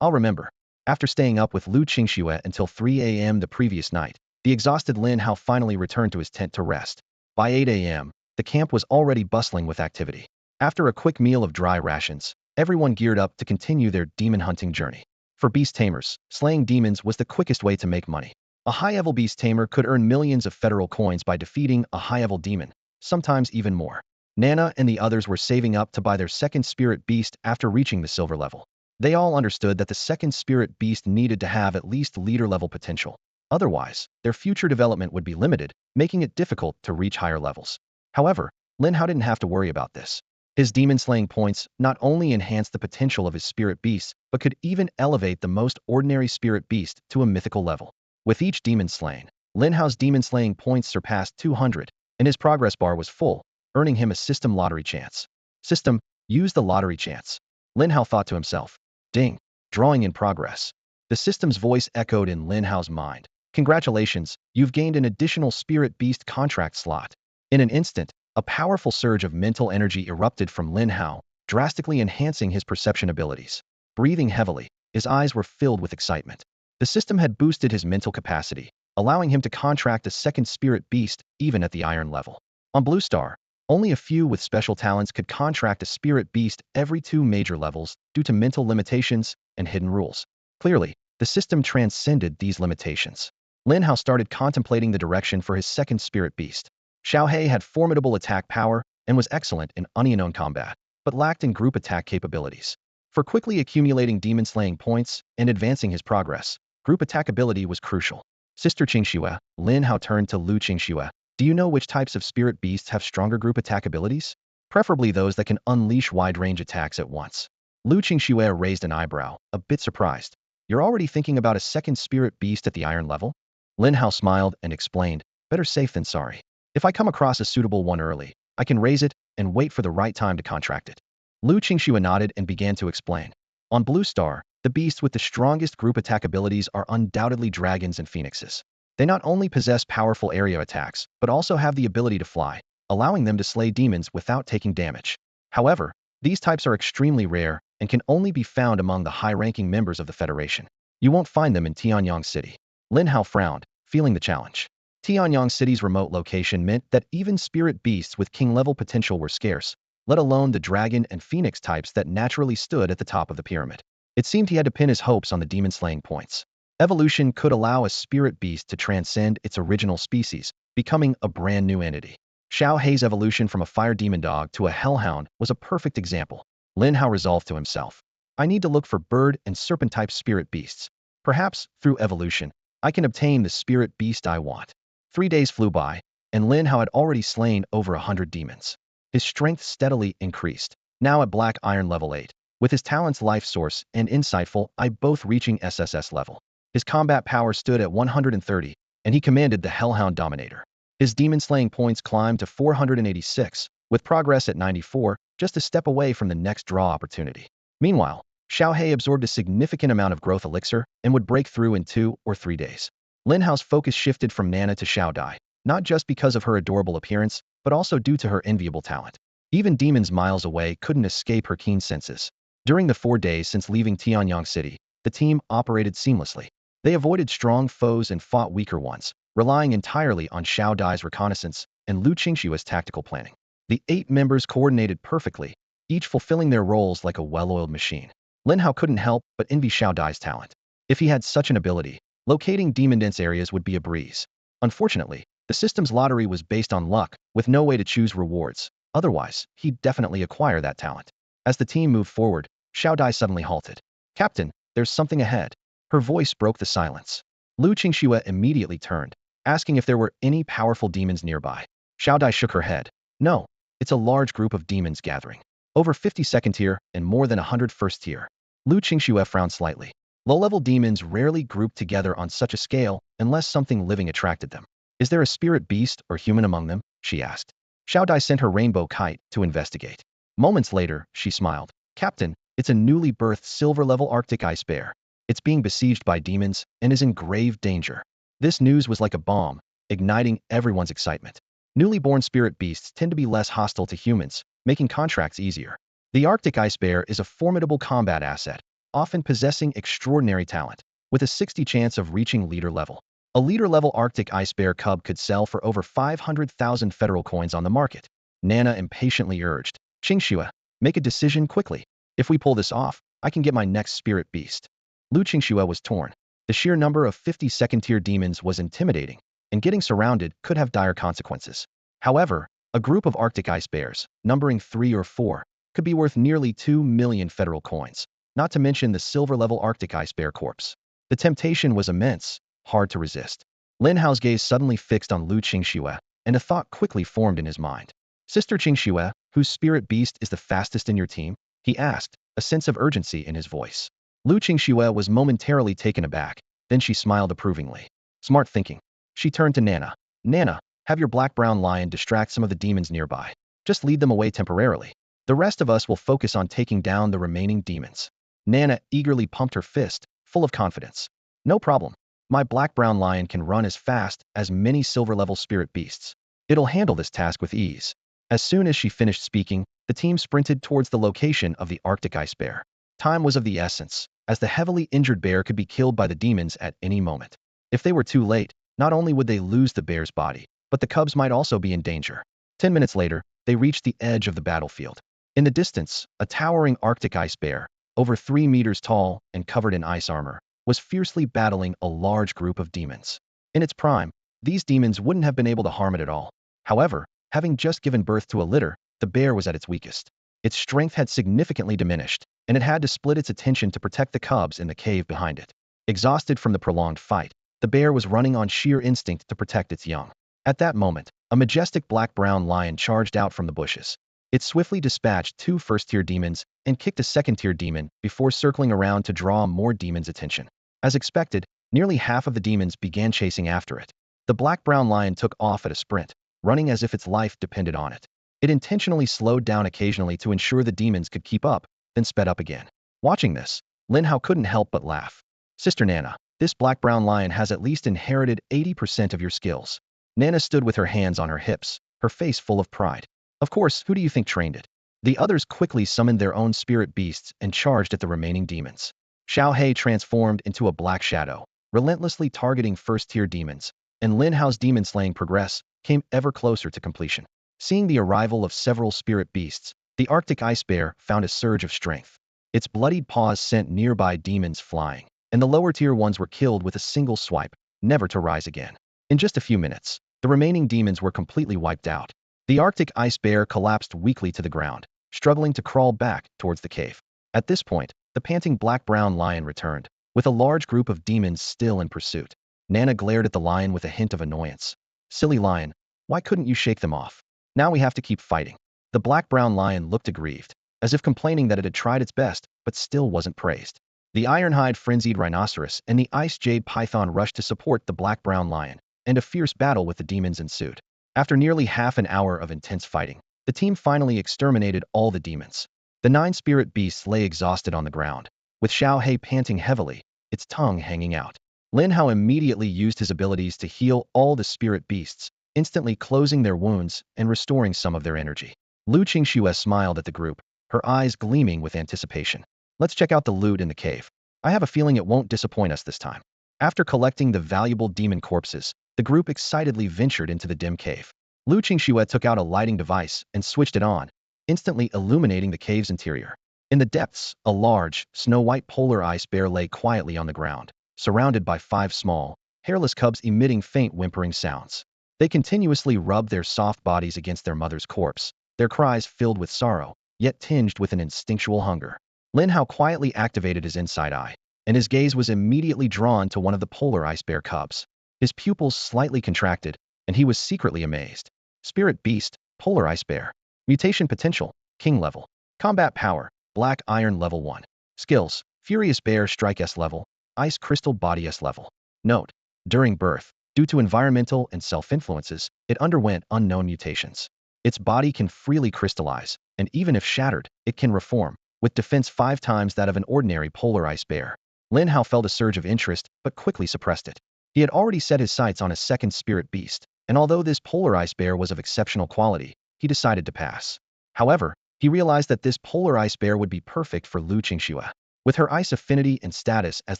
I'll remember." After staying up with Lu Qingxue until 3 a.m. the previous night, the exhausted Lin Hao finally returned to his tent to rest. By 8 a.m., the camp was already bustling with activity. After a quick meal of dry rations, everyone geared up to continue their demon hunting journey. For beast tamers, slaying demons was the quickest way to make money. A high-level beast tamer could earn millions of federal coins by defeating a high-level demon, sometimes even more. Nana and the others were saving up to buy their second spirit beast after reaching the silver level. They all understood that the second spirit beast needed to have at least leader-level potential. Otherwise, their future development would be limited, making it difficult to reach higher levels. However, Lin Hao didn't have to worry about this. His demon-slaying points not only enhanced the potential of his spirit beasts, but could even elevate the most ordinary spirit beast to a mythical level. With each demon slain, Lin Hao's demon-slaying points surpassed 200, and his progress bar was full, earning him a system lottery chance. System, use the lottery chance. Lin Hao thought to himself. Ding. Drawing in progress. The system's voice echoed in Lin Hao's mind. Congratulations, you've gained an additional spirit beast contract slot. In an instant, a powerful surge of mental energy erupted from Lin Hao, drastically enhancing his perception abilities. Breathing heavily, his eyes were filled with excitement. The system had boosted his mental capacity, allowing him to contract a second spirit beast even at the iron level. On Blue Star, only a few with special talents could contract a spirit beast every 2 major levels due to mental limitations and hidden rules. Clearly, the system transcended these limitations. Lin Hao started contemplating the direction for his second spirit beast. Xiao He had formidable attack power and was excellent in unknown combat, but lacked in group attack capabilities. For quickly accumulating demon-slaying points and advancing his progress, group attack ability was crucial. Sister Qingxue, Lin Hao turned to Lu Qingxue. Do you know which types of spirit beasts have stronger group attack abilities? Preferably those that can unleash wide-range attacks at once. Lu Qingxue raised an eyebrow, a bit surprised. You're already thinking about a second spirit beast at the iron level? Lin Hao smiled and explained, better safe than sorry. If I come across a suitable one early, I can raise it and wait for the right time to contract it. Lu Qingxue nodded and began to explain. On Blue Star, the beasts with the strongest group attack abilities are undoubtedly dragons and phoenixes. They not only possess powerful area attacks, but also have the ability to fly, allowing them to slay demons without taking damage. However, these types are extremely rare and can only be found among the high-ranking members of the Federation. You won't find them in Tianyang City. Lin Hao frowned, feeling the challenge. Tianyang City's remote location meant that even spirit beasts with king-level potential were scarce, let alone the dragon and phoenix types that naturally stood at the top of the pyramid. It seemed he had to pin his hopes on the demon-slaying points. Evolution could allow a spirit beast to transcend its original species, becoming a brand new entity. Xiao Hei's evolution from a fire demon dog to a hellhound was a perfect example. Lin Hao resolved to himself. I need to look for bird and serpent-type spirit beasts. Perhaps, through evolution, I can obtain the spirit beast I want. 3 days flew by, and Lin Hao had already slain over 100 demons. His strength steadily increased, now at Black Iron level 8, with his talents Life Source and Insightful I both reaching SSS level. His combat power stood at 130, and he commanded the Hellhound Dominator. His demon-slaying points climbed to 486, with progress at 94, just a step away from the next draw opportunity. Meanwhile, Xiao He absorbed a significant amount of growth elixir and would break through in 2 or 3 days. Lin Hao's focus shifted from Nana to Xiao Dai, not just because of her adorable appearance, but also due to her enviable talent. Even demons miles away couldn't escape her keen senses. During the 4 days since leaving Tianyang City, the team operated seamlessly. They avoided strong foes and fought weaker ones, relying entirely on Xiao Dai's reconnaissance and Lu Qingxue's tactical planning. The 8 members coordinated perfectly, each fulfilling their roles like a well-oiled machine. Lin Hao couldn't help but envy Xiao Dai's talent. If he had such an ability, locating demon-dense areas would be a breeze. Unfortunately, the system's lottery was based on luck, with no way to choose rewards. Otherwise, he'd definitely acquire that talent. As the team moved forward, Xiao Dai suddenly halted. Captain, there's something ahead. Her voice broke the silence. Lu Qingxue immediately turned, asking if there were any powerful demons nearby. Xiao Dai shook her head. No, it's a large group of demons gathering. Over 50 second tier and more than 100 first tier. Lu Qingxue frowned slightly. Low-level demons rarely grouped together on such a scale unless something living attracted them. Is there a spirit beast or human among them? She asked. Xiao Dai sent her rainbow kite to investigate. Moments later, she smiled. Captain, it's a newly birthed silver-level Arctic ice bear. It's being besieged by demons and is in grave danger. This news was like a bomb, igniting everyone's excitement. Newly born spirit beasts tend to be less hostile to humans, making contracts easier. The Arctic ice bear is a formidable combat asset, often possessing extraordinary talent, with a 60 chance of reaching leader level. A leader-level Arctic ice bear cub could sell for over 500,000 federal coins on the market. Nana impatiently urged, Qingxue, make a decision quickly. If we pull this off, I can get my next spirit beast. Lu Qingxue was torn. The sheer number of 50 second-tier demons was intimidating, and getting surrounded could have dire consequences. However, a group of Arctic ice bears, numbering 3 or 4, could be worth nearly 2 million federal coins, not to mention the silver-level Arctic ice bear corpse. The temptation was immense, hard to resist. Lin Hao's gaze suddenly fixed on Lu Qingxue, and a thought quickly formed in his mind. Sister Qingxue, whose spirit beast is the fastest in your team? He asked, a sense of urgency in his voice. Lu Qingxue was momentarily taken aback, then she smiled approvingly. Smart thinking. She turned to Nana. Nana, have your black-brown lion distract some of the demons nearby. Just lead them away temporarily. The rest of us will focus on taking down the remaining demons. Nana eagerly pumped her fist, full of confidence. No problem. My black-brown lion can run as fast as many silver-level spirit beasts. It'll handle this task with ease. As soon as she finished speaking, the team sprinted towards the location of the Arctic ice bear. Time was of the essence, as the heavily injured bear could be killed by the demons at any moment. If they were too late, not only would they lose the bear's body, but the cubs might also be in danger. 10 minutes later, they reached the edge of the battlefield. In the distance, a towering Arctic ice bear, over 3 meters tall and covered in ice armor, was fiercely battling a large group of demons. In its prime, these demons wouldn't have been able to harm it at all. However, having just given birth to a litter, the bear was at its weakest. Its strength had significantly diminished, and it had to split its attention to protect the cubs in the cave behind it. Exhausted from the prolonged fight, the bear was running on sheer instinct to protect its young. At that moment, a majestic black-brown lion charged out from the bushes. It swiftly dispatched 2 first-tier demons and kicked a second-tier demon before circling around to draw more demons' attention. As expected, nearly half of the demons began chasing after it. The black-brown lion took off at a sprint, running as if its life depended on it. It intentionally slowed down occasionally to ensure the demons could keep up, then sped up again. Watching this, Lin Hao couldn't help but laugh. Sister Nana, this black-brown lion has at least inherited 80% of your skills. Nana stood with her hands on her hips, her face full of pride. Of course, who do you think trained it? The others quickly summoned their own spirit beasts and charged at the remaining demons. Xiao He transformed into a black shadow, relentlessly targeting first-tier demons, and Lin Hao's demon-slaying progress came ever closer to completion. Seeing the arrival of several spirit beasts, the Arctic ice bear found a surge of strength. Its bloodied paws sent nearby demons flying, and the lower-tier ones were killed with a single swipe, never to rise again. In just a few minutes, the remaining demons were completely wiped out. The Arctic ice bear collapsed weakly to the ground, struggling to crawl back towards the cave. At this point, the panting black-brown lion returned, with a large group of demons still in pursuit. Nana glared at the lion with a hint of annoyance. Silly lion, why couldn't you shake them off? Now we have to keep fighting. The black-brown lion looked aggrieved, as if complaining that it had tried its best, but still wasn't praised. The iron-hide frenzied rhinoceros and the ice jade python rushed to support the black-brown lion, and a fierce battle with the demons ensued. After nearly half an hour of intense fighting, the team finally exterminated all the demons. The 9 spirit beasts lay exhausted on the ground, with Xiao He panting heavily, its tongue hanging out. Lin Hao immediately used his abilities to heal all the spirit beasts, instantly closing their wounds and restoring some of their energy. Lu Qingxue smiled at the group, her eyes gleaming with anticipation. Let's check out the loot in the cave. I have a feeling it won't disappoint us this time. After collecting the valuable demon corpses, the group excitedly ventured into the dim cave. Lu Qingxue took out a lighting device and switched it on, instantly illuminating the cave's interior. In the depths, a large, snow-white polar ice bear lay quietly on the ground, surrounded by 5 small, hairless cubs emitting faint whimpering sounds. They continuously rubbed their soft bodies against their mother's corpse, their cries filled with sorrow, yet tinged with an instinctual hunger. Lin Hao quietly activated his inside eye, and his gaze was immediately drawn to one of the polar ice bear cubs. His pupils slightly contracted, and he was secretly amazed. Spirit beast, polar ice bear. Mutation potential, king level. Combat power, black iron level 1. Skills, furious bear strike S level, ice crystal body S level. Note: during birth, due to environmental and self-influences, it underwent unknown mutations. Its body can freely crystallize, and even if shattered, it can reform, with defense 5 times that of an ordinary polar ice bear. Lin Hao felt a surge of interest, but quickly suppressed it. He had already set his sights on a second spirit beast, and although this polar ice bear was of exceptional quality, he decided to pass. However, he realized that this polar ice bear would be perfect for Lu Qingxue. With her ice affinity and status as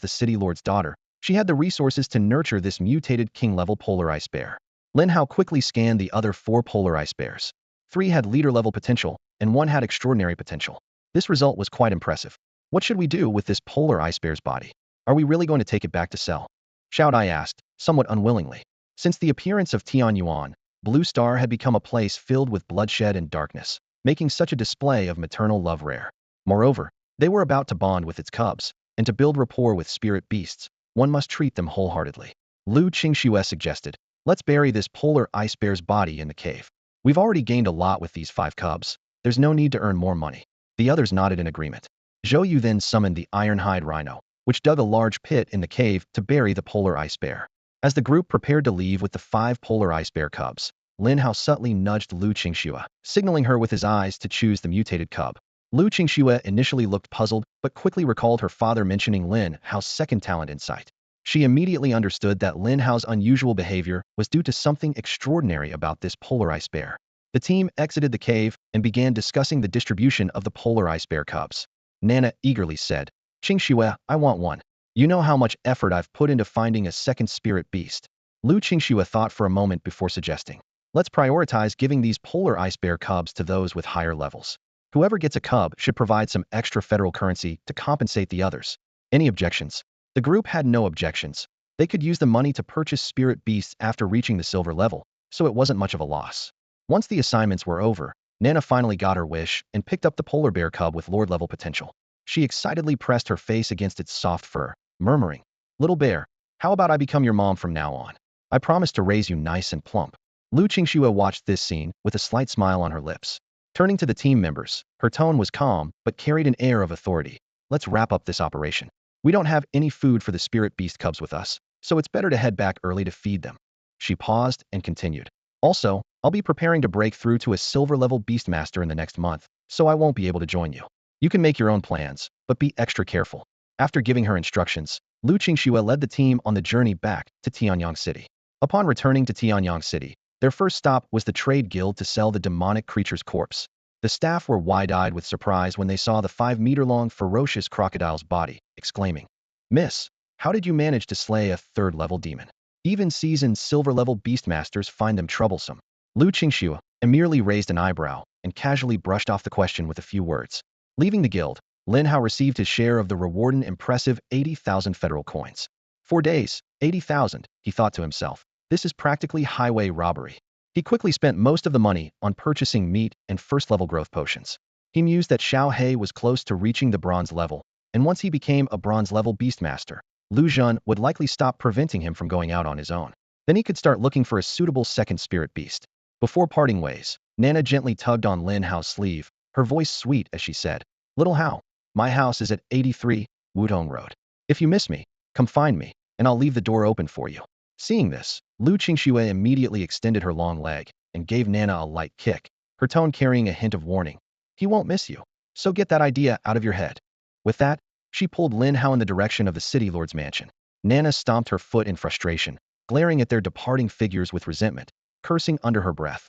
the city lord's daughter, she had the resources to nurture this mutated king-level polar ice bear. Lin Hao quickly scanned the other 4 polar ice bears. 3 had leader-level potential, and 1 had extraordinary potential. This result was quite impressive. What should we do with this polar ice bear's body? Are we really going to take it back to Cell? Xiao Dai asked, somewhat unwillingly. Since the appearance of Tian Yuan, Blue Star had become a place filled with bloodshed and darkness, making such a display of maternal love rare. Moreover, they were about to bond with its cubs, and to build rapport with spirit beasts, one must treat them wholeheartedly. Lu Qingxue suggested. Let's bury this polar ice bear's body in the cave. We've already gained a lot with these 5 cubs. There's no need to earn more money. The others nodded in agreement. Zhou Yu then summoned the iron-hide rhino, which dug a large pit in the cave to bury the polar ice bear. As the group prepared to leave with the 5 polar ice bear cubs, Lin Hao subtly nudged Lu Qingxue, signaling her with his eyes to choose the mutated cub. Lu Qingxue initially looked puzzled, but quickly recalled her father mentioning Lin Hao's second talent, insight. She immediately understood that Lin Hao's unusual behavior was due to something extraordinary about this polar ice bear. The team exited the cave and began discussing the distribution of the polar ice bear cubs. Nana eagerly said, Qingxue, I want one. You know how much effort I've put into finding a second spirit beast. Lu Qingxue thought for a moment before suggesting, let's prioritize giving these polar ice bear cubs to those with higher levels. Whoever gets a cub should provide some extra federal currency to compensate the others. Any objections? The group had no objections. They could use the money to purchase spirit beasts after reaching the silver level, so it wasn't much of a loss. Once the assignments were over, Nana finally got her wish and picked up the polar bear cub with lord-level potential. She excitedly pressed her face against its soft fur, murmuring, Little bear, how about I become your mom from now on? I promise to raise you nice and plump. Lu Qingxue watched this scene with a slight smile on her lips. Turning to the team members, her tone was calm but carried an air of authority. Let's wrap up this operation. We don't have any food for the spirit beast cubs with us, so it's better to head back early to feed them. She paused and continued. Also, I'll be preparing to break through to a silver-level beastmaster in the next month, so I won't be able to join you. You can make your own plans, but be extra careful. After giving her instructions, Lu Qingxue led the team on the journey back to Tianyang City. Upon returning to Tianyang City, their first stop was the trade guild to sell the demonic creature's corpse. The staff were wide-eyed with surprise when they saw the 5-meter-long ferocious crocodile's body, exclaiming, Miss, how did you manage to slay a 3rd-level demon? Even seasoned silver-level beastmasters find them troublesome. Lu Qingxue merely raised an eyebrow and casually brushed off the question with a few words. Leaving the guild, Lin Hao received his share of the reward, an impressive 80,000 federal coins. 4 days, 80,000, he thought to himself. This is practically highway robbery. He quickly spent most of the money on purchasing meat and first-level growth potions. He mused that Xiao He was close to reaching the bronze level, and once he became a bronze-level beastmaster, Lu Zhen would likely stop preventing him from going out on his own. Then he could start looking for a suitable second spirit beast. Before parting ways, Nana gently tugged on Lin Hao's sleeve, her voice sweet as she said, Little Hao, my house is at 83 Wudong Road. If you miss me, come find me, and I'll leave the door open for you. Seeing this, Lu Qingxue immediately extended her long leg and gave Nana a light kick, her tone carrying a hint of warning. He won't miss you, so get that idea out of your head. With that, she pulled Lin Hao in the direction of the city lord's mansion. Nana stomped her foot in frustration, glaring at their departing figures with resentment, cursing under her breath.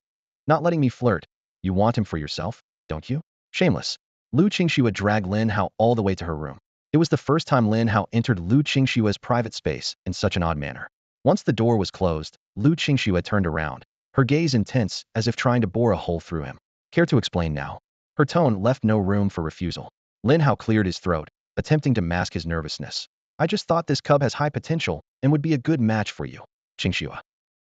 Not letting me flirt. You want him for yourself, don't you? Shameless. Lu Qingxue dragged Lin Hao all the way to her room. It was the first time Lin Hao entered Lu Qingxue's private space in such an odd manner. Once the door was closed, Lu Qingxue turned around, her gaze intense as if trying to bore a hole through him. Care to explain now? Her tone left no room for refusal. Lin Hao cleared his throat, attempting to mask his nervousness. I just thought this cub has high potential and would be a good match for you, Qingxue.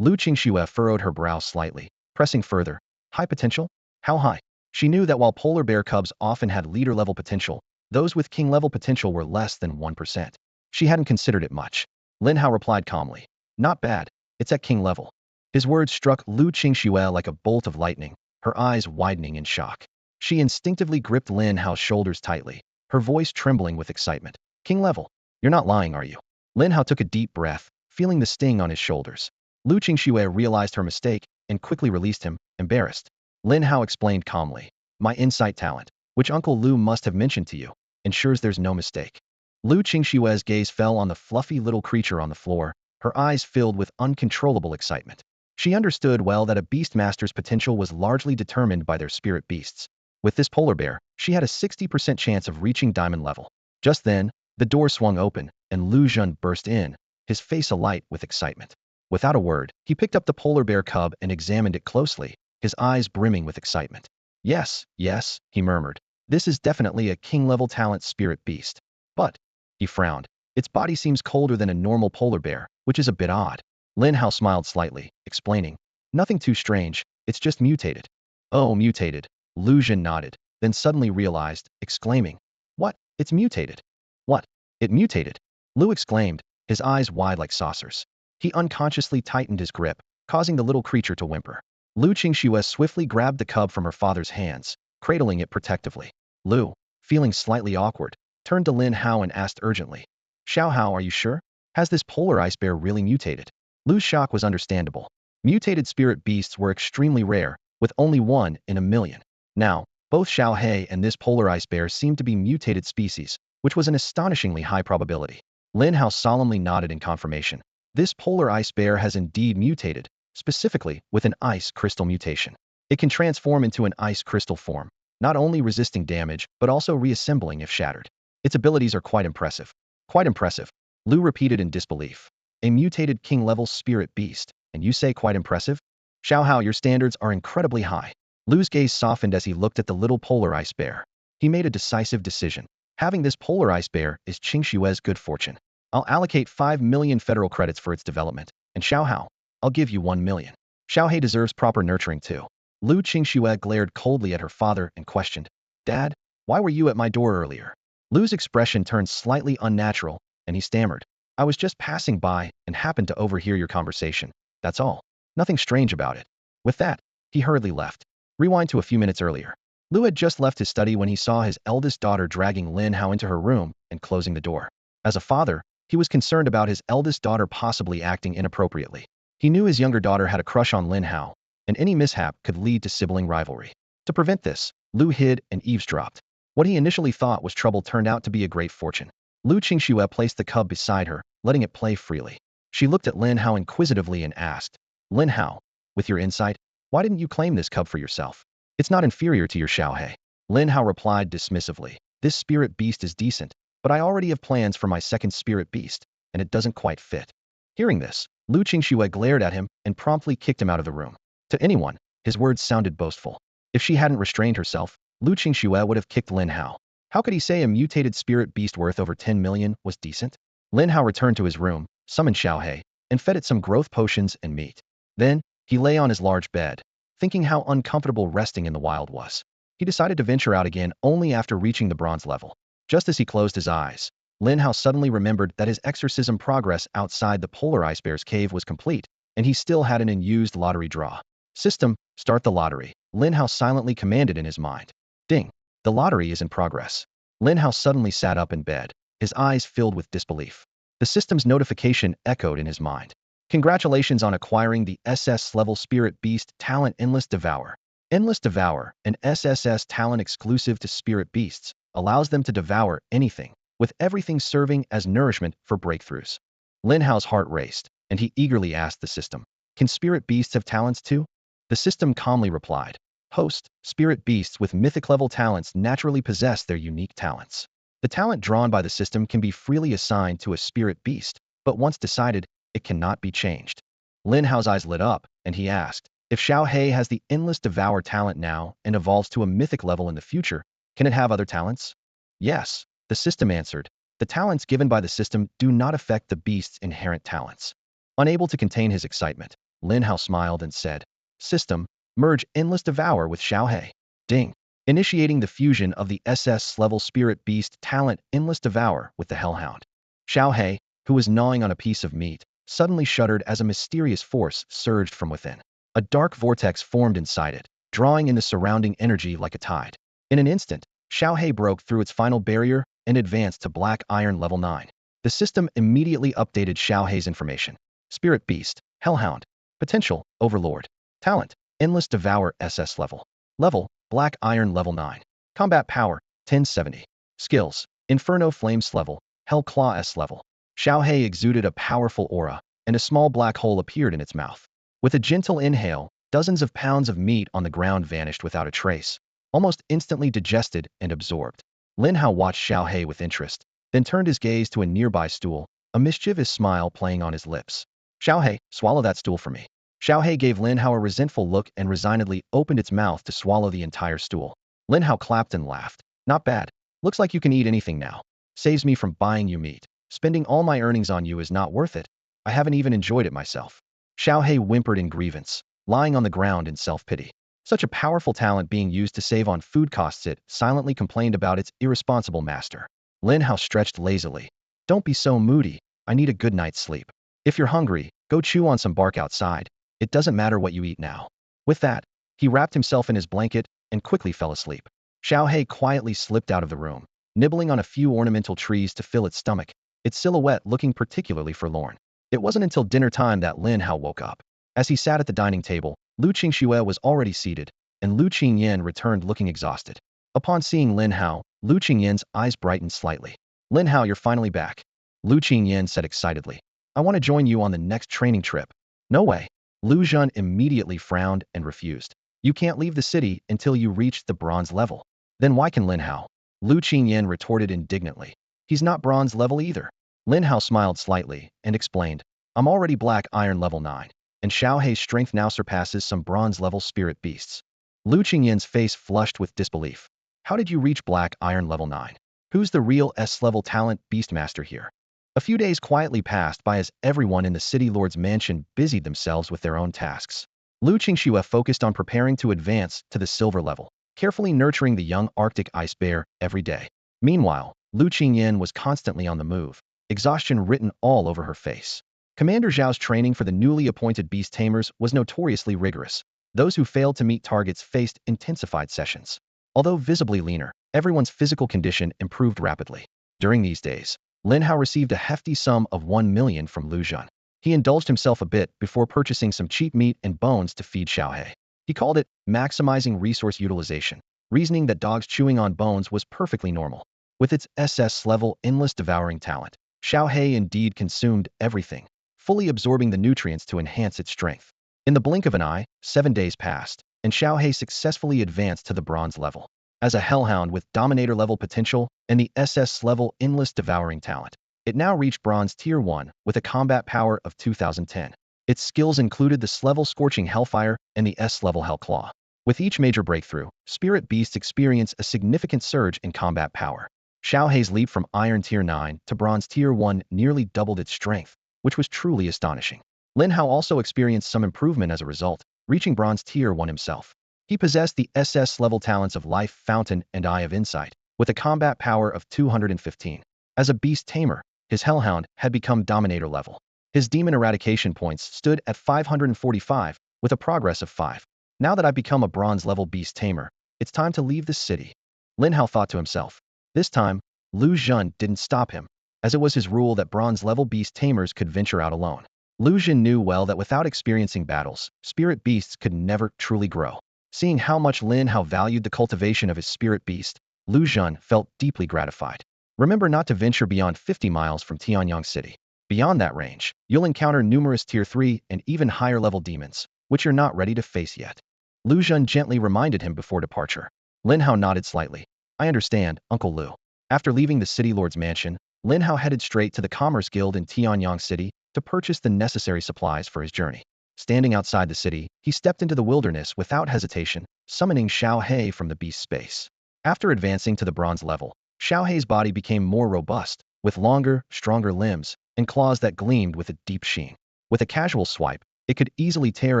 Lu Qingxue furrowed her brow slightly, pressing further. High potential? How high? She knew that while polar bear cubs often had leader-level potential, those with king-level potential were less than 1%. She hadn't considered it much. Lin Hao replied calmly. Not bad. It's at king level. His words struck Lu Qingxue like a bolt of lightning, her eyes widening in shock. She instinctively gripped Lin Hao's shoulders tightly, her voice trembling with excitement. King level? You're not lying, are you? Lin Hao took a deep breath, feeling the sting on his shoulders. Lu Qingxue realized her mistake and quickly released him, embarrassed. Lin Hao explained calmly. My insight talent, which Uncle Lu must have mentioned to you, ensures there's no mistake. Lu Qingxue's gaze fell on the fluffy little creature on the floor, her eyes filled with uncontrollable excitement. She understood well that a beastmaster's potential was largely determined by their spirit beasts. With this polar bear, she had a 60% chance of reaching diamond level. Just then, the door swung open, and Lu Zhen burst in, his face alight with excitement. Without a word, he picked up the polar bear cub and examined it closely, his eyes brimming with excitement. Yes, yes, he murmured. This is definitely a king-level talent spirit beast. But, he frowned, its body seems colder than a normal polar bear, which is a bit odd. Lin Hao smiled slightly, explaining. Nothing too strange, it's just mutated. Oh, mutated. Lu Zhen nodded, then suddenly realized, exclaiming. What? It's mutated. What? It mutated? Lu exclaimed, his eyes wide like saucers. He unconsciously tightened his grip, causing the little creature to whimper. Lu Qingxue swiftly grabbed the cub from her father's hands, cradling it protectively. Lu, feeling slightly awkward, turned to Lin Hao and asked urgently, Xiao Hao, are you sure? Has this polar ice bear really mutated? Lu's shock was understandable. Mutated spirit beasts were extremely rare, with only one in a million. Now, both Xiao He and this polar ice bear seemed to be mutated species, which was an astonishingly high probability. Lin Hao solemnly nodded in confirmation. This polar ice bear has indeed mutated, specifically with an ice crystal mutation. It can transform into an ice crystal form, not only resisting damage, but also reassembling if shattered. Its abilities are quite impressive. Quite impressive, Lu repeated in disbelief. A mutated king-level spirit beast, and you say quite impressive? Xiao Hao, your standards are incredibly high. Lu's gaze softened as he looked at the little polar ice bear. He made a decisive decision. Having this polar ice bear is Qingshue's good fortune. I'll allocate 5 million federal credits for its development, and Xiao Hao, I'll give you 1 million. Xiao He deserves proper nurturing too. Lu Qingxue glared coldly at her father and questioned, Dad, why were you at my door earlier? Lu's expression turned slightly unnatural, and he stammered, I was just passing by and happened to overhear your conversation. That's all. Nothing strange about it. With that, he hurriedly left. Rewind to a few minutes earlier. Lu had just left his study when he saw his eldest daughter dragging Lin Hao into her room and closing the door. As a father, he was concerned about his eldest daughter possibly acting inappropriately. He knew his younger daughter had a crush on Lin Hao, and any mishap could lead to sibling rivalry. To prevent this, Lu hid and eavesdropped. What he initially thought was trouble turned out to be a great fortune. Lu Qingxue placed the cub beside her, letting it play freely. She looked at Lin Hao inquisitively and asked, Lin Hao, with your insight, why didn't you claim this cub for yourself? It's not inferior to your Xiao He. Lin Hao replied dismissively, this spirit beast is decent, but I already have plans for my second spirit beast, and it doesn't quite fit. Hearing this, Lu Qingxue glared at him and promptly kicked him out of the room. To anyone, his words sounded boastful. If she hadn't restrained herself, Lu Qingxue would have kicked Lin Hao. How could he say a mutated spirit beast worth over 10 million was decent? Lin Hao returned to his room, summoned Xiao He, and fed it some growth potions and meat. Then, he lay on his large bed, thinking how uncomfortable resting in the wild was. He decided to venture out again only after reaching the bronze level. Just as he closed his eyes, Lin Hao suddenly remembered that his exorcism progress outside the polar ice bear's cave was complete, and he still had an unused lottery draw. System, start the lottery, Lin Hao silently commanded in his mind. Ding. The lottery is in progress. Lin Hao suddenly sat up in bed, his eyes filled with disbelief. The system's notification echoed in his mind. Congratulations on acquiring the SS-level Spirit Beast talent Endless Devour. Endless Devour, an SSS talent exclusive to Spirit Beasts, allows them to devour anything, with everything serving as nourishment for breakthroughs. Lin Hao's heart raced, and he eagerly asked the system, Can Spirit Beasts have talents too? The system calmly replied, Host, Spirit Beasts with mythic-level talents naturally possess their unique talents. The talent drawn by the system can be freely assigned to a Spirit Beast, but once decided, it cannot be changed. Lin Hao's eyes lit up, and he asked, If Xiao He has the Endless Devour talent now and evolves to a mythic level in the future, can it have other talents? Yes, the system answered. The talents given by the system do not affect the beast's inherent talents. Unable to contain his excitement, Lin Hao smiled and said, System, merge Endless Devour with Xiao He. Ding. Initiating the fusion of the SS-level Spirit Beast talent Endless Devour with the Hellhound. Xiao He, who was gnawing on a piece of meat, suddenly shuddered as a mysterious force surged from within. A dark vortex formed inside it, drawing in the surrounding energy like a tide. In an instant, Xiao He broke through its final barrier and advanced to Black Iron Level 9. The system immediately updated Xiao He's information. Spirit Beast, Hellhound. Potential, Overlord. Talent, Endless Devour SS level. Level, Black Iron Level 9. Combat Power, 1070. Skills, Inferno Flames level, Hell Claw S level. Xiao He exuded a powerful aura, and a small black hole appeared in its mouth. With a gentle inhale, dozens of pounds of meat on the ground vanished without a trace, almost instantly digested and absorbed. Lin Hao watched Xiao He with interest, then turned his gaze to a nearby stool, a mischievous smile playing on his lips. Xiao He, swallow that stool for me. Xiao He gave Lin Hao a resentful look and resignedly opened its mouth to swallow the entire stool. Lin Hao clapped and laughed. Not bad. Looks like you can eat anything now. Saves me from buying you meat. Spending all my earnings on you is not worth it. I haven't even enjoyed it myself. Xiao He whimpered in grievance, lying on the ground in self-pity. Such a powerful talent being used to save on food costs, it silently complained about its irresponsible master. Lin Hao stretched lazily. Don't be so moody. I need a good night's sleep. If you're hungry, Go chew on some bark outside. It doesn't matter what you eat now. With that, he wrapped himself in his blanket and quickly fell asleep. Xiao He quietly slipped out of the room, nibbling on a few ornamental trees to fill its stomach, its silhouette looking particularly forlorn. It wasn't until dinner time that Lin Hao woke up. As he sat at the dining table, Lu Qingxue was already seated, and Lu Qingyan returned looking exhausted. Upon seeing Lin Hao, Lu Qingyan's eyes brightened slightly. Lin Hao, you're finally back. Lu Qingyan said excitedly. I want to join you on the next training trip. No way. Lu Zhen immediately frowned and refused. You can't leave the city until you reach the bronze level. Then why can Lin Hao? Lu Qingyan retorted indignantly. He's not bronze level either. Lin Hao smiled slightly and explained. I'm already black iron level 9, and Xiao Hei's strength now surpasses some bronze level spirit beasts. Lu Qingyan's face flushed with disbelief. How did you reach black iron level 9? Who's the real S-level talent beastmaster here? A few days quietly passed by as everyone in the city lord's mansion busied themselves with their own tasks. Lu Qingxue focused on preparing to advance to the silver level, carefully nurturing the young Arctic ice bear every day. Meanwhile, Lu Qingyan was constantly on the move, exhaustion written all over her face. Commander Zhao's training for the newly appointed Beast Tamers was notoriously rigorous. Those who failed to meet targets faced intensified sessions. Although visibly leaner, everyone's physical condition improved rapidly. During these days, Lin Hao received a hefty sum of 1 million from Lu Zhen. He indulged himself a bit before purchasing some cheap meat and bones to feed Xiao He. He called it maximizing resource utilization, reasoning that dogs chewing on bones was perfectly normal. With its SS-level endless devouring talent, Xiao He indeed consumed everything, fully absorbing the nutrients to enhance its strength. In the blink of an eye, 7 days passed, and Xiao He successfully advanced to the bronze level. As a hellhound with dominator-level potential and the SS-level endless devouring talent, it now reached bronze tier 1 with a combat power of 2010. Its skills included the S-level Scorching Hellfire and the S-level Hellclaw. With each major breakthrough, spirit beasts experience a significant surge in combat power. Xiao Hei's leap from Iron Tier 9 to Bronze Tier 1 nearly doubled its strength, which was truly astonishing. Lin Hao also experienced some improvement as a result, reaching Bronze Tier 1 himself. He possessed the SS-level talents of Life Fountain and Eye of Insight, with a combat power of 215. As a Beast Tamer, his Hellhound had become Dominator level. His demon eradication points stood at 545, with a progress of 5. Now that I've become a bronze-level Beast Tamer, it's time to leave this city. Lin Hao thought to himself. This time, Lu Zhen didn't stop him, as it was his rule that bronze-level Beast Tamers could venture out alone. Lu Zhen knew well that without experiencing battles, spirit beasts could never truly grow. Seeing how much Lin Hao valued the cultivation of his spirit beast, Lu Zhen felt deeply gratified. Remember not to venture beyond 50 miles from Tianyang City. Beyond that range, you'll encounter numerous Tier 3 and even higher-level demons, which you're not ready to face yet. Lu Zhen gently reminded him before departure. Lin Hao nodded slightly. I understand, Uncle Lu. After leaving the city lord's mansion, Lin Hao headed straight to the Commerce Guild in Tianyang City to purchase the necessary supplies for his journey. Standing outside the city, he stepped into the wilderness without hesitation, summoning Xiao He from the beast space. After advancing to the bronze level, Xiao Hei's body became more robust, with longer, stronger limbs and claws that gleamed with a deep sheen. With a casual swipe, it could easily tear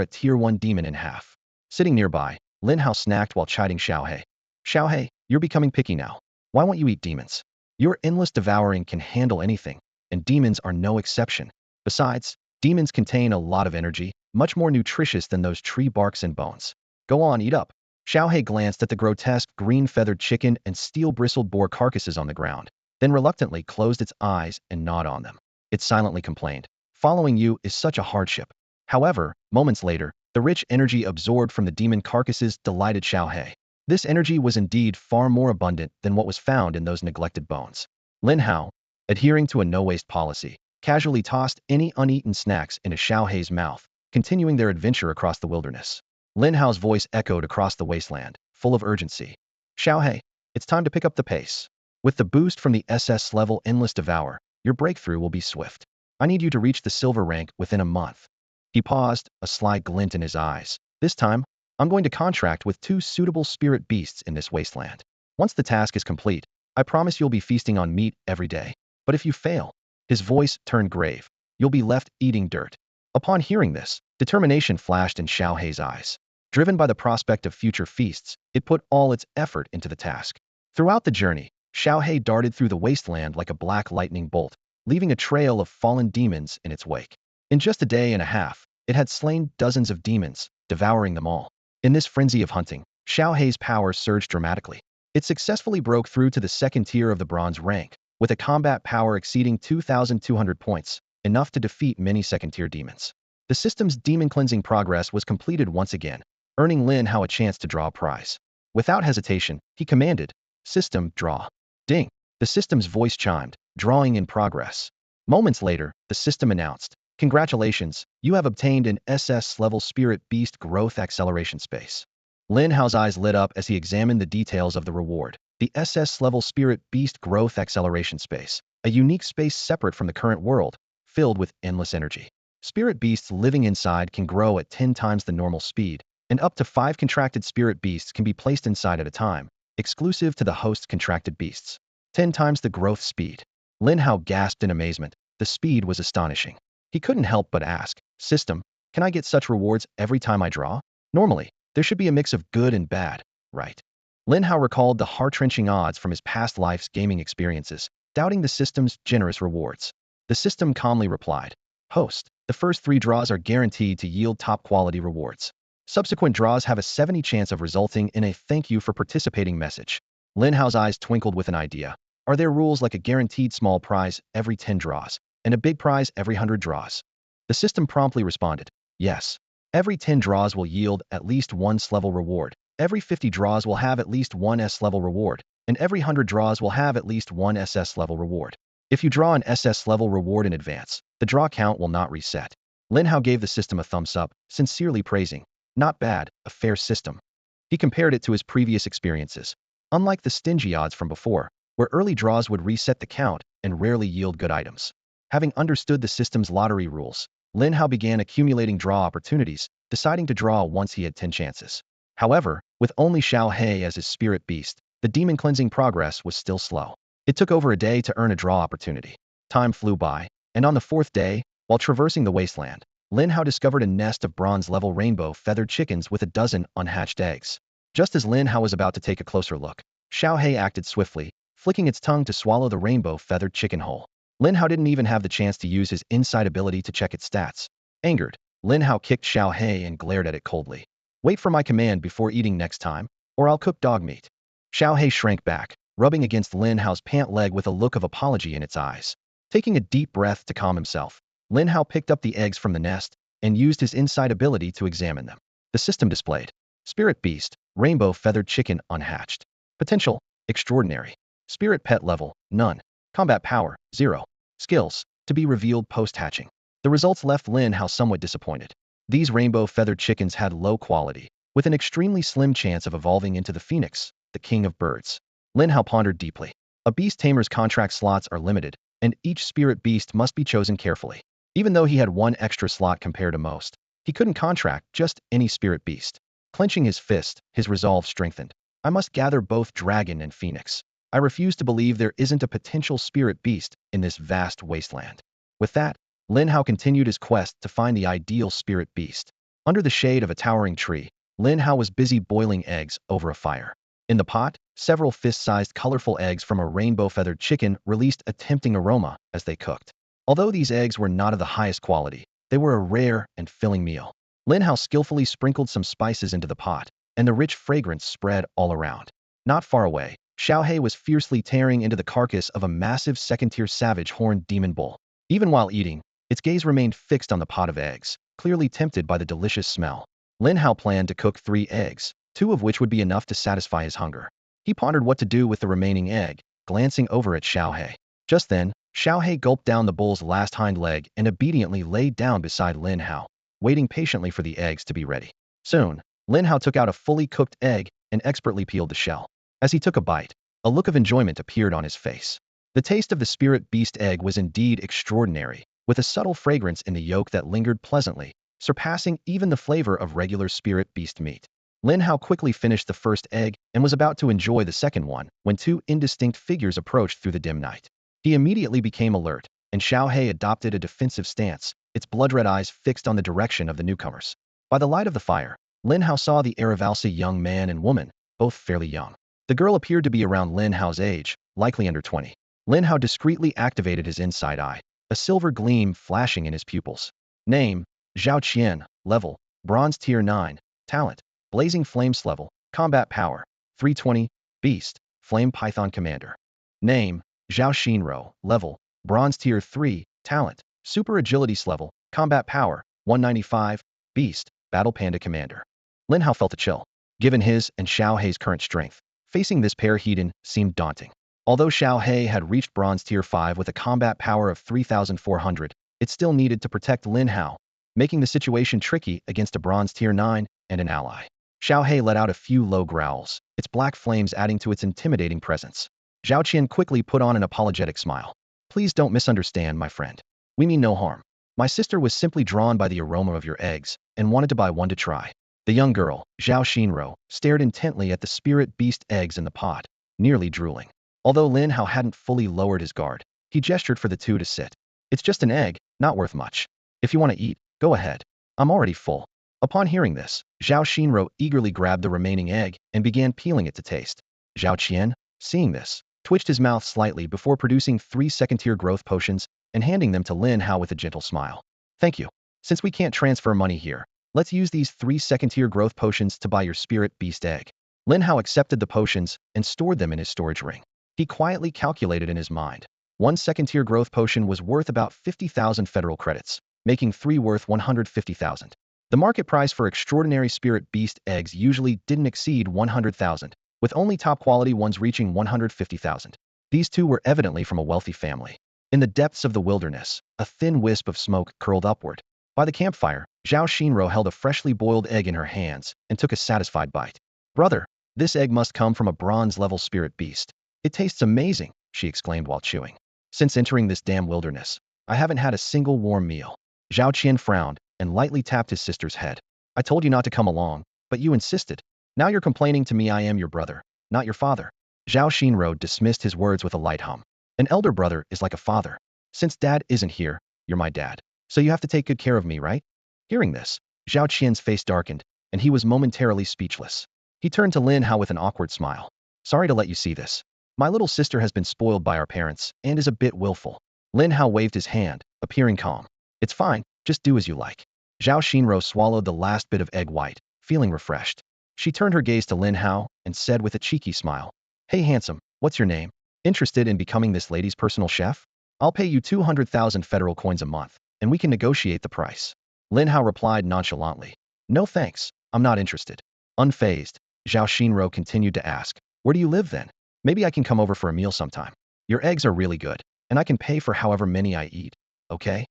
a Tier 1 demon in half. Sitting nearby, Lin Hao snacked while chiding Xiao He. Xiao He, you're becoming picky now. Why won't you eat demons? Your endless devouring can handle anything, and demons are no exception. Besides, demons contain a lot of energy, much more nutritious than those tree barks and bones. Go on, eat up. Xiao He glanced at the grotesque green-feathered chicken and steel-bristled boar carcasses on the ground, then reluctantly closed its eyes and gnawed on them. It silently complained. Following you is such a hardship. However, moments later, the rich energy absorbed from the demon carcasses delighted Xiao He. This energy was indeed far more abundant than what was found in those neglected bones. Lin Hao, adhering to a no-waste policy, casually tossed any uneaten snacks into Xiao Hei's mouth, continuing their adventure across the wilderness. Lin Hao's voice echoed across the wasteland, full of urgency. Xiao He, it's time to pick up the pace. With the boost from the SS-level Endless Devour, your breakthrough will be swift. I need you to reach the silver rank within a month. He paused, a sly glint in his eyes. This time, I'm going to contract with 2 suitable spirit beasts in this wasteland. Once the task is complete, I promise you'll be feasting on meat every day. But if you fail, his voice turned grave. You'll be left eating dirt. Upon hearing this, determination flashed in Xiao Hei's eyes. Driven by the prospect of future feasts, it put all its effort into the task. Throughout the journey, Xiao He darted through the wasteland like a black lightning bolt, leaving a trail of fallen demons in its wake. In just a day and a half, it had slain dozens of demons, devouring them all. In this frenzy of hunting, Xiao Hei's power surged dramatically. It successfully broke through to the second tier of the bronze rank, with a combat power exceeding 2,200 points, enough to defeat many second-tier demons. The system's demon cleansing progress was completed once again, earning Lin Hao a chance to draw a prize. Without hesitation, he commanded, "System, draw." Ding! The system's voice chimed, "Drawing in progress." Moments later, the system announced, "Congratulations, you have obtained an SS-level Spirit Beast Growth Acceleration Space." Lin Hao's eyes lit up as he examined the details of the reward. The SS-level Spirit Beast Growth Acceleration Space, a unique space separate from the current world, filled with endless energy. Spirit beasts living inside can grow at 10 times the normal speed, and up to 5 contracted spirit beasts can be placed inside at a time, exclusive to the host's contracted beasts. 10 times the growth speed. Lin Hao gasped in amazement. The speed was astonishing. He couldn't help but ask, "System, can I get such rewards every time I draw? Normally, there should be a mix of good and bad, right?" Lin Hao recalled the heart-wrenching odds from his past life's gaming experiences, doubting the system's generous rewards. The system calmly replied, "Host, the first 3 draws are guaranteed to yield top-quality rewards. Subsequent draws have a 70% chance of resulting in a thank you for participating message." Lin Hao's eyes twinkled with an idea. Are there rules like a guaranteed small prize every 10 draws, and a big prize every 100 draws? The system promptly responded, "Yes. Every 10 draws will yield at least 1 S-level reward, every 50 draws will have at least 1 S-level reward, and every 100 draws will have at least 1 SS-level reward. If you draw an SS-level reward in advance, the draw count will not reset." Lin Hao gave the system a thumbs up, sincerely praising, "Not bad, a fair system." He compared it to his previous experiences. Unlike the stingy odds from before, where early draws would reset the count and rarely yield good items. Having understood the system's lottery rules, Lin Hao began accumulating draw opportunities, deciding to draw once he had 10 chances. However, with only Xiao Hei as his spirit beast, the demon cleansing progress was still slow. It took over a day to earn a draw opportunity. Time flew by, and on the 4th day, while traversing the wasteland, Lin Hao discovered a nest of bronze-level rainbow feathered chickens with a dozen unhatched eggs. Just as Lin Hao was about to take a closer look, Xiao Hei acted swiftly, flicking its tongue to swallow the rainbow feathered chicken whole. Lin Hao didn't even have the chance to use his inside ability to check its stats. Angered, Lin Hao kicked Xiao Hei and glared at it coldly. "Wait for my command before eating next time, or I'll cook dog meat." Xiao Hei shrank back, rubbing against Lin Hao's pant leg with a look of apology in its eyes. Taking a deep breath to calm himself, Lin Hao picked up the eggs from the nest and used his inside ability to examine them. The system displayed, "Spirit Beast, Rainbow Feathered Chicken Unhatched. Potential, Extraordinary. Spirit Pet Level, None. Combat Power, 0. Skills, to be revealed post-hatching." The results left Lin Hao somewhat disappointed. These rainbow feathered chickens had low quality, with an extremely slim chance of evolving into the Phoenix, the king of birds. Lin Hao pondered deeply. A Beast Tamer's contract slots are limited, and each spirit beast must be chosen carefully. Even though he had 1 extra slot compared to most, he couldn't contract just any spirit beast. Clenching his fist, his resolve strengthened. "I must gather both dragon and phoenix. I refuse to believe there isn't a potential spirit beast in this vast wasteland." With that, Lin Hao continued his quest to find the ideal spirit beast. Under the shade of a towering tree, Lin Hao was busy boiling eggs over a fire. In the pot, several fist-sized colorful eggs from a rainbow-feathered chicken released a tempting aroma as they cooked. Although these eggs were not of the highest quality, they were a rare and filling meal. Lin Hao skillfully sprinkled some spices into the pot, and the rich fragrance spread all around. Not far away, Xiao Hei was fiercely tearing into the carcass of a massive second-tier savage horned demon bull. Even while eating, its gaze remained fixed on the pot of eggs, clearly tempted by the delicious smell. Lin Hao planned to cook 3 eggs, 2 of which would be enough to satisfy his hunger. He pondered what to do with the remaining egg, glancing over at Xiao Hei. Just then, Xiao Hei gulped down the bull's last hind leg and obediently laid down beside Lin Hao, waiting patiently for the eggs to be ready. Soon, Lin Hao took out a fully cooked egg and expertly peeled the shell. As he took a bite, a look of enjoyment appeared on his face. The taste of the spirit beast egg was indeed extraordinary, with a subtle fragrance in the yolk that lingered pleasantly, surpassing even the flavor of regular spirit beast meat. Lin Hao quickly finished the first egg and was about to enjoy the second one when 2 indistinct figures approached through the dim night. He immediately became alert, and Xiao Hei adopted a defensive stance, its blood-red eyes fixed on the direction of the newcomers. By the light of the fire, Lin Hao saw the Aravalsi young man and woman, both fairly young. The girl appeared to be around Lin Hao's age, likely under 20. Lin Hao discreetly activated his inside eye, a silver gleam flashing in his pupils. Name, Zhao Qian. Level, Bronze Tier 9. Talent, Blazing Flames. Level, Combat Power, 320. Beast, Flame Python Commander. Name, Zhao Xinro. Level, Bronze Tier 3. Talent, Super Agility. Level, Combat Power, 195. Beast, Battle Panda Commander. Lin Hao felt a chill. Given his and Xiao Hei's current strength, facing this pair heathen seemed daunting. Although Xiao Hei had reached Bronze Tier 5 with a combat power of 3,400, it still needed to protect Lin Hao, making the situation tricky against a Bronze Tier 9 and an ally. Xiao Hei let out a few low growls, its black flames adding to its intimidating presence. Zhao Qian quickly put on an apologetic smile. Please don't misunderstand, my friend. We mean no harm. My sister was simply drawn by the aroma of your eggs and wanted to buy one to try. The young girl, Zhao Xinro, stared intently at the spirit beast eggs in the pot, nearly drooling. Although Lin Hao hadn't fully lowered his guard, he gestured for the two to sit. It's just an egg, not worth much. If you want to eat, go ahead. I'm already full. Upon hearing this, Zhao Xinro eagerly grabbed the remaining egg and began peeling it to taste. Zhao Qian, seeing this, twitched his mouth slightly before producing 3 second-tier growth potions and handing them to Lin Hao with a gentle smile. Thank you. Since we can't transfer money here, let's use these 3 second-tier growth potions to buy your spirit beast egg. Lin Hao accepted the potions and stored them in his storage ring. He quietly calculated in his mind. 1 second-tier growth potion was worth about 50,000 federal credits, making 3 worth 150,000. The market price for extraordinary spirit beast eggs usually didn't exceed 100,000, with only top-quality ones reaching 150,000. These two were evidently from a wealthy family. In the depths of the wilderness, a thin wisp of smoke curled upward. By the campfire, Zhao Xinro held a freshly boiled egg in her hands and took a satisfied bite. Brother, this egg must come from a bronze-level spirit beast. It tastes amazing, she exclaimed while chewing. Since entering this damn wilderness, I haven't had a single warm meal. Zhao Qian frowned and lightly tapped his sister's head. I told you not to come along, but you insisted. Now you're complaining to me. I am your brother, not your father. Zhao Xinro dismissed his words with a light hum. An elder brother is like a father. Since dad isn't here, you're my dad. So you have to take good care of me, right? Hearing this, Zhao Qian's face darkened, and he was momentarily speechless. He turned to Lin Hao with an awkward smile. Sorry to let you see this. My little sister has been spoiled by our parents and is a bit willful. Lin Hao waved his hand, appearing calm. It's fine, just do as you like. Zhao Xinro swallowed the last bit of egg white, feeling refreshed. She turned her gaze to Lin Hao and said with a cheeky smile, Hey handsome, what's your name? Interested in becoming this lady's personal chef? I'll pay you 200,000 federal coins a month, and we can negotiate the price. Lin Hao replied nonchalantly. No thanks, I'm not interested. Unfazed, Zhao Xinro continued to ask, Where do you live then? Maybe I can come over for a meal sometime. Your eggs are really good, and I can pay for however many I eat, okay?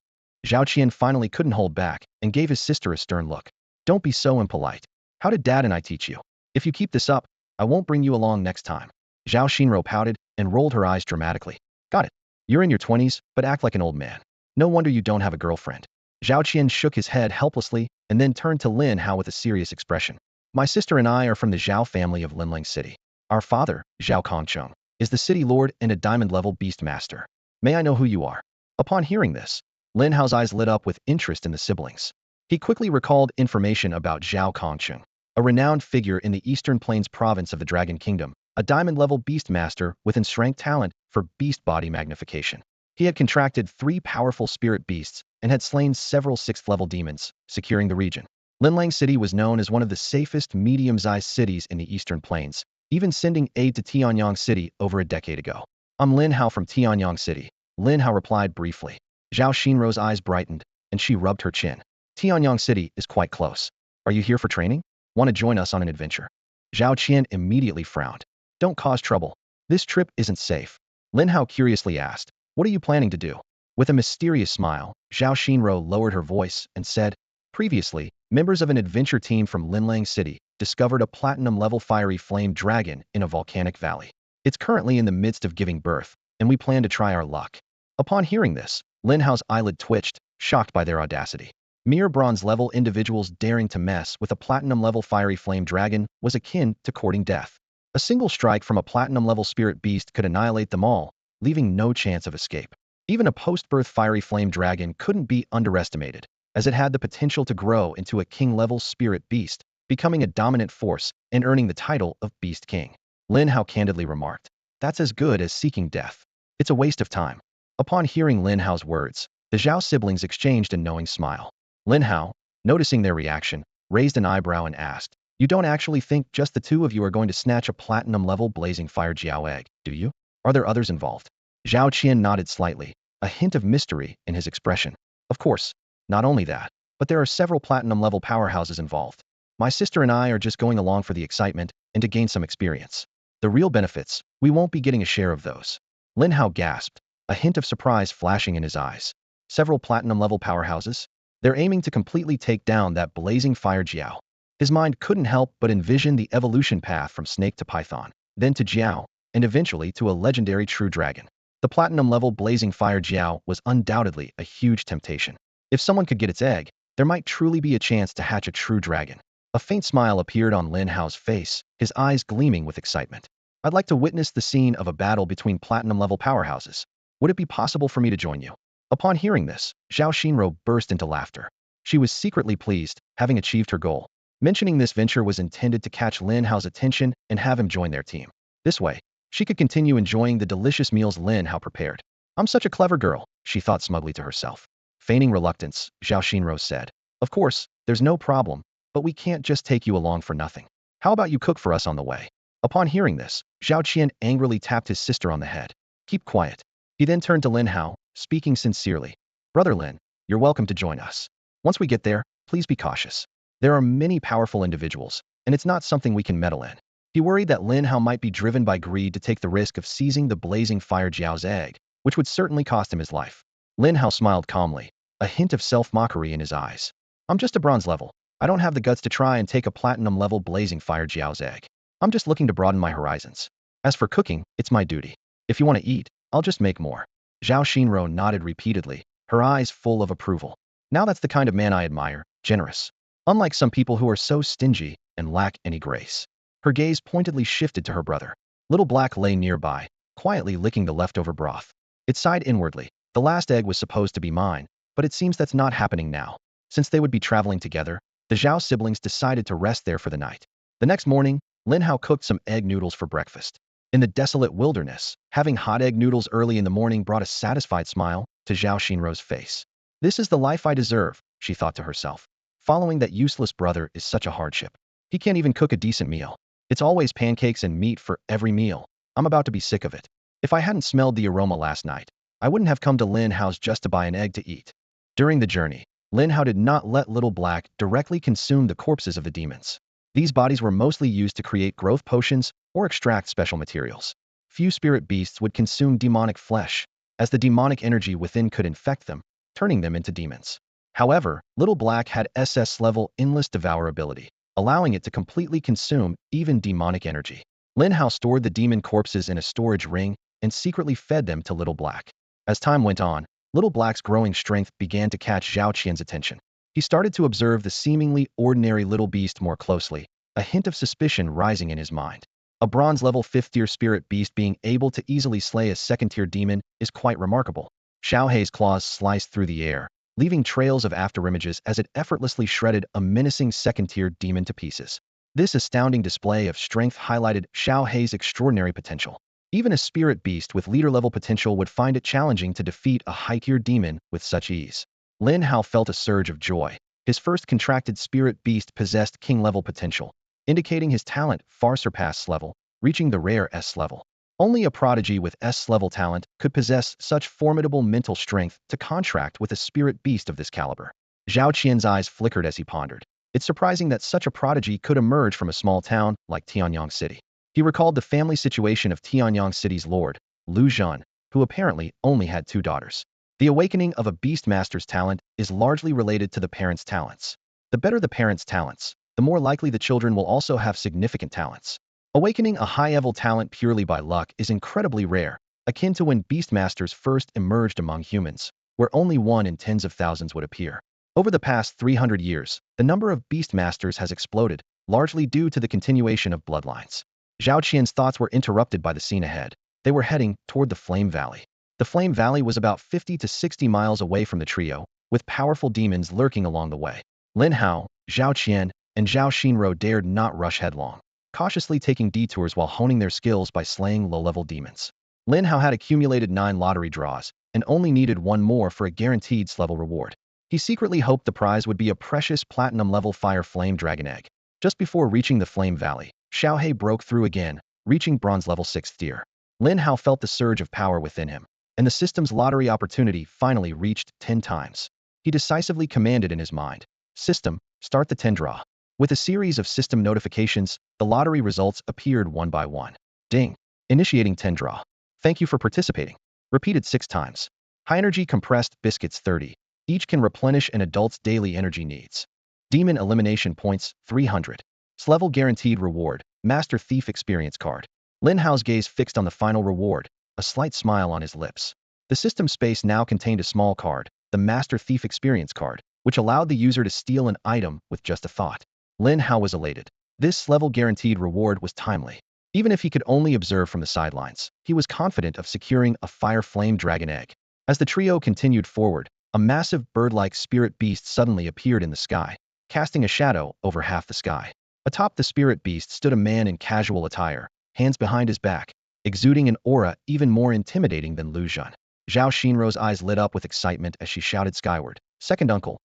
Zhao Qian finally couldn't hold back and gave his sister a stern look. Don't be so impolite. How did Dad and I teach you? If you keep this up, I won't bring you along next time. Zhao Xinro pouted and rolled her eyes dramatically. Got it. You're in your 20s, but act like an old man. No wonder you don't have a girlfriend. Zhao Qian shook his head helplessly and then turned to Lin Hao with a serious expression. My sister and I are from the Zhao family of Linlang City. Our father, Zhao Kongcheng, is the city lord and a diamond-level beast master. May I know who you are? Upon hearing this, Lin Hao's eyes lit up with interest in the siblings. He quickly recalled information about Zhao Kongcheng, a renowned figure in the Eastern Plains province of the Dragon Kingdom, a diamond-level beast master with enshrined talent for beast body magnification. He had contracted 3 powerful spirit beasts and had slain several 6th-level demons, securing the region. Linlang City was known as one of the safest medium-sized cities in the Eastern Plains, even sending aid to Tianyang City over a decade ago. I'm Lin Hao from Tianyang City, Lin Hao replied briefly. Zhao Xinro's eyes brightened, and she rubbed her chin. Tianyang City is quite close. Are you here for training? Want to join us on an adventure? Zhao Qian immediately frowned. Don't cause trouble. This trip isn't safe. Lin Hao curiously asked, What are you planning to do? With a mysterious smile, Zhao Xinro lowered her voice and said, Previously, members of an adventure team from Linlang City discovered a platinum-level fiery flame dragon in a volcanic valley. It's currently in the midst of giving birth, and we plan to try our luck. Upon hearing this, Lin Hao's eyelid twitched, shocked by their audacity. Mere bronze-level individuals daring to mess with a platinum-level fiery flame dragon was akin to courting death. A single strike from a platinum-level spirit beast could annihilate them all, leaving no chance of escape. Even a post-birth fiery flame dragon couldn't be underestimated, as it had the potential to grow into a king-level spirit beast, becoming a dominant force and earning the title of Beast King. Lin Hao candidly remarked, That's as good as seeking death. It's a waste of time. Upon hearing Lin Hao's words, the Zhao siblings exchanged a knowing smile. Lin Hao, noticing their reaction, raised an eyebrow and asked, "You don't actually think just the two of you are going to snatch a platinum-level blazing fire Jiao egg, do you? Are there others involved?" Zhao Qian nodded slightly, a hint of mystery in his expression. "Of course, not only that, but there are several platinum-level powerhouses involved. My sister and I are just going along for the excitement and to gain some experience. The real benefits, we won't be getting a share of those." Lin Hao gasped, a hint of surprise flashing in his eyes. Several platinum-level powerhouses? They're aiming to completely take down that blazing fire Jiao. His mind couldn't help but envision the evolution path from snake to python, then to Jiao, and eventually to a legendary true dragon. The platinum-level blazing fire Jiao was undoubtedly a huge temptation. If someone could get its egg, there might truly be a chance to hatch a true dragon. A faint smile appeared on Lin Hao's face, his eyes gleaming with excitement. "I'd like to witness the scene of a battle between platinum-level powerhouses. Would it be possible for me to join you?" Upon hearing this, Zhao Xinro burst into laughter. She was secretly pleased, having achieved her goal. Mentioning this venture was intended to catch Lin Hao's attention and have him join their team. This way, she could continue enjoying the delicious meals Lin Hao prepared. "I'm such a clever girl," she thought smugly to herself. Feigning reluctance, Zhao Xinro said, "Of course, there's no problem, but we can't just take you along for nothing. How about you cook for us on the way?" Upon hearing this, Zhao Qian angrily tapped his sister on the head. "Keep quiet." He then turned to Lin Hao, speaking sincerely. "Brother Lin, you're welcome to join us. Once we get there, please be cautious. There are many powerful individuals, and it's not something we can meddle in." He worried that Lin Hao might be driven by greed to take the risk of seizing the blazing fire Jiao's egg, which would certainly cost him his life. Lin Hao smiled calmly, a hint of self-mockery in his eyes. "I'm just a bronze level. I don't have the guts to try and take a platinum-level blazing fire Jiao's egg. I'm just looking to broaden my horizons. As for cooking, it's my duty. If you want to eat, I'll just make more." Zhao Xinro nodded repeatedly, her eyes full of approval. "Now that's the kind of man I admire, generous. Unlike some people who are so stingy and lack any grace." Her gaze pointedly shifted to her brother. Little Black lay nearby, quietly licking the leftover broth. It sighed inwardly. "The last egg was supposed to be mine, but it seems that's not happening now." Since they would be traveling together, the Zhao siblings decided to rest there for the night. The next morning, Lin Hao cooked some egg noodles for breakfast. In the desolate wilderness, having hot egg noodles early in the morning brought a satisfied smile to Zhao Xinro's face. "This is the life I deserve," she thought to herself. "Following that useless brother is such a hardship. He can't even cook a decent meal. It's always pancakes and meat for every meal. I'm about to be sick of it. If I hadn't smelled the aroma last night, I wouldn't have come to Lin Hao's just to buy an egg to eat." During the journey, Lin Hao did not let Little Black directly consume the corpses of the demons. These bodies were mostly used to create growth potions or extract special materials. Few spirit beasts would consume demonic flesh, as the demonic energy within could infect them, turning them into demons. However, Little Black had SS-level endless devourability, allowing it to completely consume even demonic energy. Lin Hao stored the demon corpses in a storage ring and secretly fed them to Little Black. As time went on, Little Black's growing strength began to catch Zhao Qian's attention. He started to observe the seemingly ordinary little beast more closely, a hint of suspicion rising in his mind. A bronze-level 5th-tier spirit beast being able to easily slay a 2nd-tier demon is quite remarkable. Xiaohei's claws sliced through the air, leaving trails of afterimages as it effortlessly shredded a menacing 2nd-tier demon to pieces. This astounding display of strength highlighted Xiaohei's extraordinary potential. Even a spirit beast with leader-level potential would find it challenging to defeat a high-tier demon with such ease. Lin Hao felt a surge of joy. His first contracted spirit beast possessed king-level potential, indicating his talent far surpassed level, reaching the rare S level. Only a prodigy with S-level talent could possess such formidable mental strength to contract with a spirit beast of this caliber. Zhao Qian's eyes flickered as he pondered. It's surprising that such a prodigy could emerge from a small town like Tianyang City. He recalled the family situation of Tianyang City's lord, Lu Zhan, who apparently only had 2 daughters. The awakening of a beastmaster's talent is largely related to the parents' talents. The better the parents' talents, the more likely the children will also have significant talents. Awakening a high-level talent purely by luck is incredibly rare, akin to when beastmasters first emerged among humans, where only one in tens of thousands would appear. Over the past 300 years, the number of beastmasters has exploded, largely due to the continuation of bloodlines. Zhao Qian's thoughts were interrupted by the scene ahead. They were heading toward the Flame Valley. The Flame Valley was about 50 to 60 miles away from the trio, with powerful demons lurking along the way. Lin Hao, Zhao Qian, and Zhao Xinro dared not rush headlong, cautiously taking detours while honing their skills by slaying low-level demons. Lin Hao had accumulated 9 lottery draws, and only needed 1 more for a guaranteed S-level reward. He secretly hoped the prize would be a precious platinum-level fire flame dragon egg. Just before reaching the Flame Valley, Xiaohe broke through again, reaching bronze level 6th tier. Lin Hao felt the surge of power within him, and the system's lottery opportunity finally reached 10 times. He decisively commanded in his mind, "System, start the 10 draw." With a series of system notifications, the lottery results appeared one by one. Ding. Initiating 10 draw. Thank you for participating. Repeated 6 times. High energy compressed biscuits 30. Each can replenish an adult's daily energy needs. Demon elimination points 300. Level guaranteed reward, Master Thief experience card. Lin Hao's gaze fixed on the final reward, a slight smile on his lips. The system space now contained a small card, the Master Thief experience card, which allowed the user to steal an item with just a thought. Lin Hao was elated. This level guaranteed reward was timely. Even if he could only observe from the sidelines, he was confident of securing a fire flame dragon egg. As the trio continued forward, a massive bird-like spirit beast suddenly appeared in the sky, casting a shadow over half the sky. Atop the spirit beast stood a man in casual attire, hands behind his back, exuding an aura even more intimidating than Lu Zhan. Zhao Xinrou's eyes lit up with excitement as she shouted skyward, second uncle,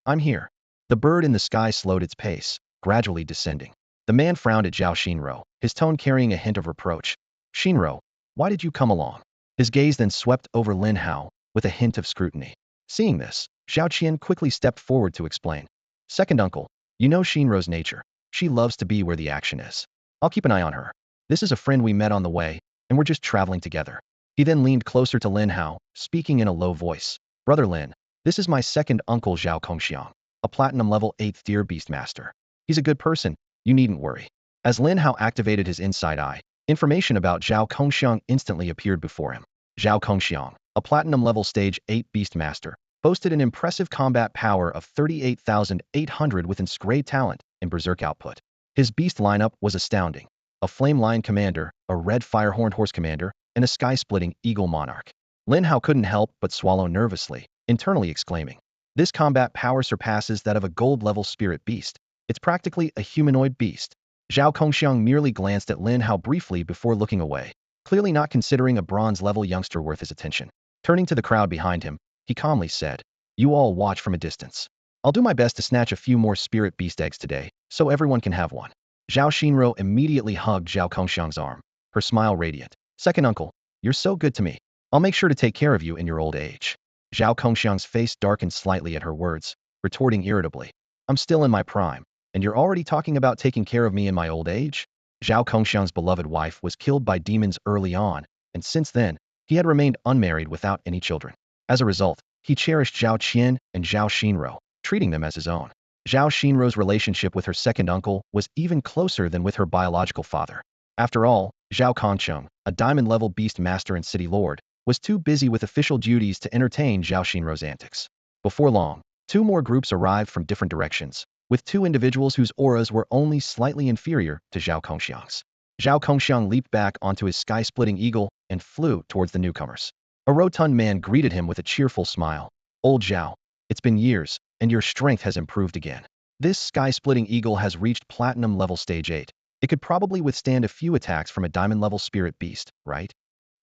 I'm here." The bird in the sky slowed its pace, gradually descending. The man frowned at Zhao Xinrou, his tone carrying a hint of reproach. "Xinrou, why did you come along?" His gaze then swept over Lin Hao, with a hint of scrutiny. Seeing this, Zhao Qian quickly stepped forward to explain. "Second uncle, you know Xinrou's nature. She loves to be where the action is. I'll keep an eye on her. This is a friend we met on the way, and we're just traveling together." He then leaned closer to Lin Hao, speaking in a low voice. "Brother Lin, this is my second uncle Zhao Kongxiang, a platinum level 8th tier beastmaster. He's a good person, you needn't worry." As Lin Hao activated his inside eye, information about Zhao Kongxiang instantly appeared before him. Zhao Kongxiang, a platinum level stage 8 beastmaster, boasted an impressive combat power of 38,800 with inscribed talent and berserk output. His beast lineup was astounding. A flame lion commander, a red firehorned horse commander, and a sky-splitting eagle monarch. Lin Hao couldn't help but swallow nervously, internally exclaiming, "This combat power surpasses that of a gold-level spirit beast. It's practically a humanoid beast." Zhao Kongxiang merely glanced at Lin Hao briefly before looking away, clearly not considering a bronze-level youngster worth his attention. Turning to the crowd behind him, he calmly said, "You all watch from a distance. I'll do my best to snatch a few more spirit beast eggs today, so everyone can have one." Zhao Xinrou immediately hugged Zhao Kongxiang's arm, her smile radiant. "Second uncle, you're so good to me. I'll make sure to take care of you in your old age." Zhao Kongxiang's face darkened slightly at her words, retorting irritably, "I'm still in my prime, and you're already talking about taking care of me in my old age?" Zhao Kongxiang's beloved wife was killed by demons early on, and since then, he had remained unmarried without any children. As a result, he cherished Zhao Qian and Zhao Xinrou, treating them as his own. Zhao Xinrou's relationship with her second uncle was even closer than with her biological father. After all, Zhao Kongqiang, a diamond-level beast master and city lord, was too busy with official duties to entertain Zhao Xinrou's antics. Before long, 2 more groups arrived from different directions, with 2 individuals whose auras were only slightly inferior to Zhao Kongxiang's. Zhao Kongxiang leaped back onto his sky-splitting eagle and flew towards the newcomers. A rotund man greeted him with a cheerful smile. "Old Zhao, it's been years, and your strength has improved again. This sky-splitting eagle has reached platinum level stage 8. It could probably withstand a few attacks from a diamond-level spirit beast, right?"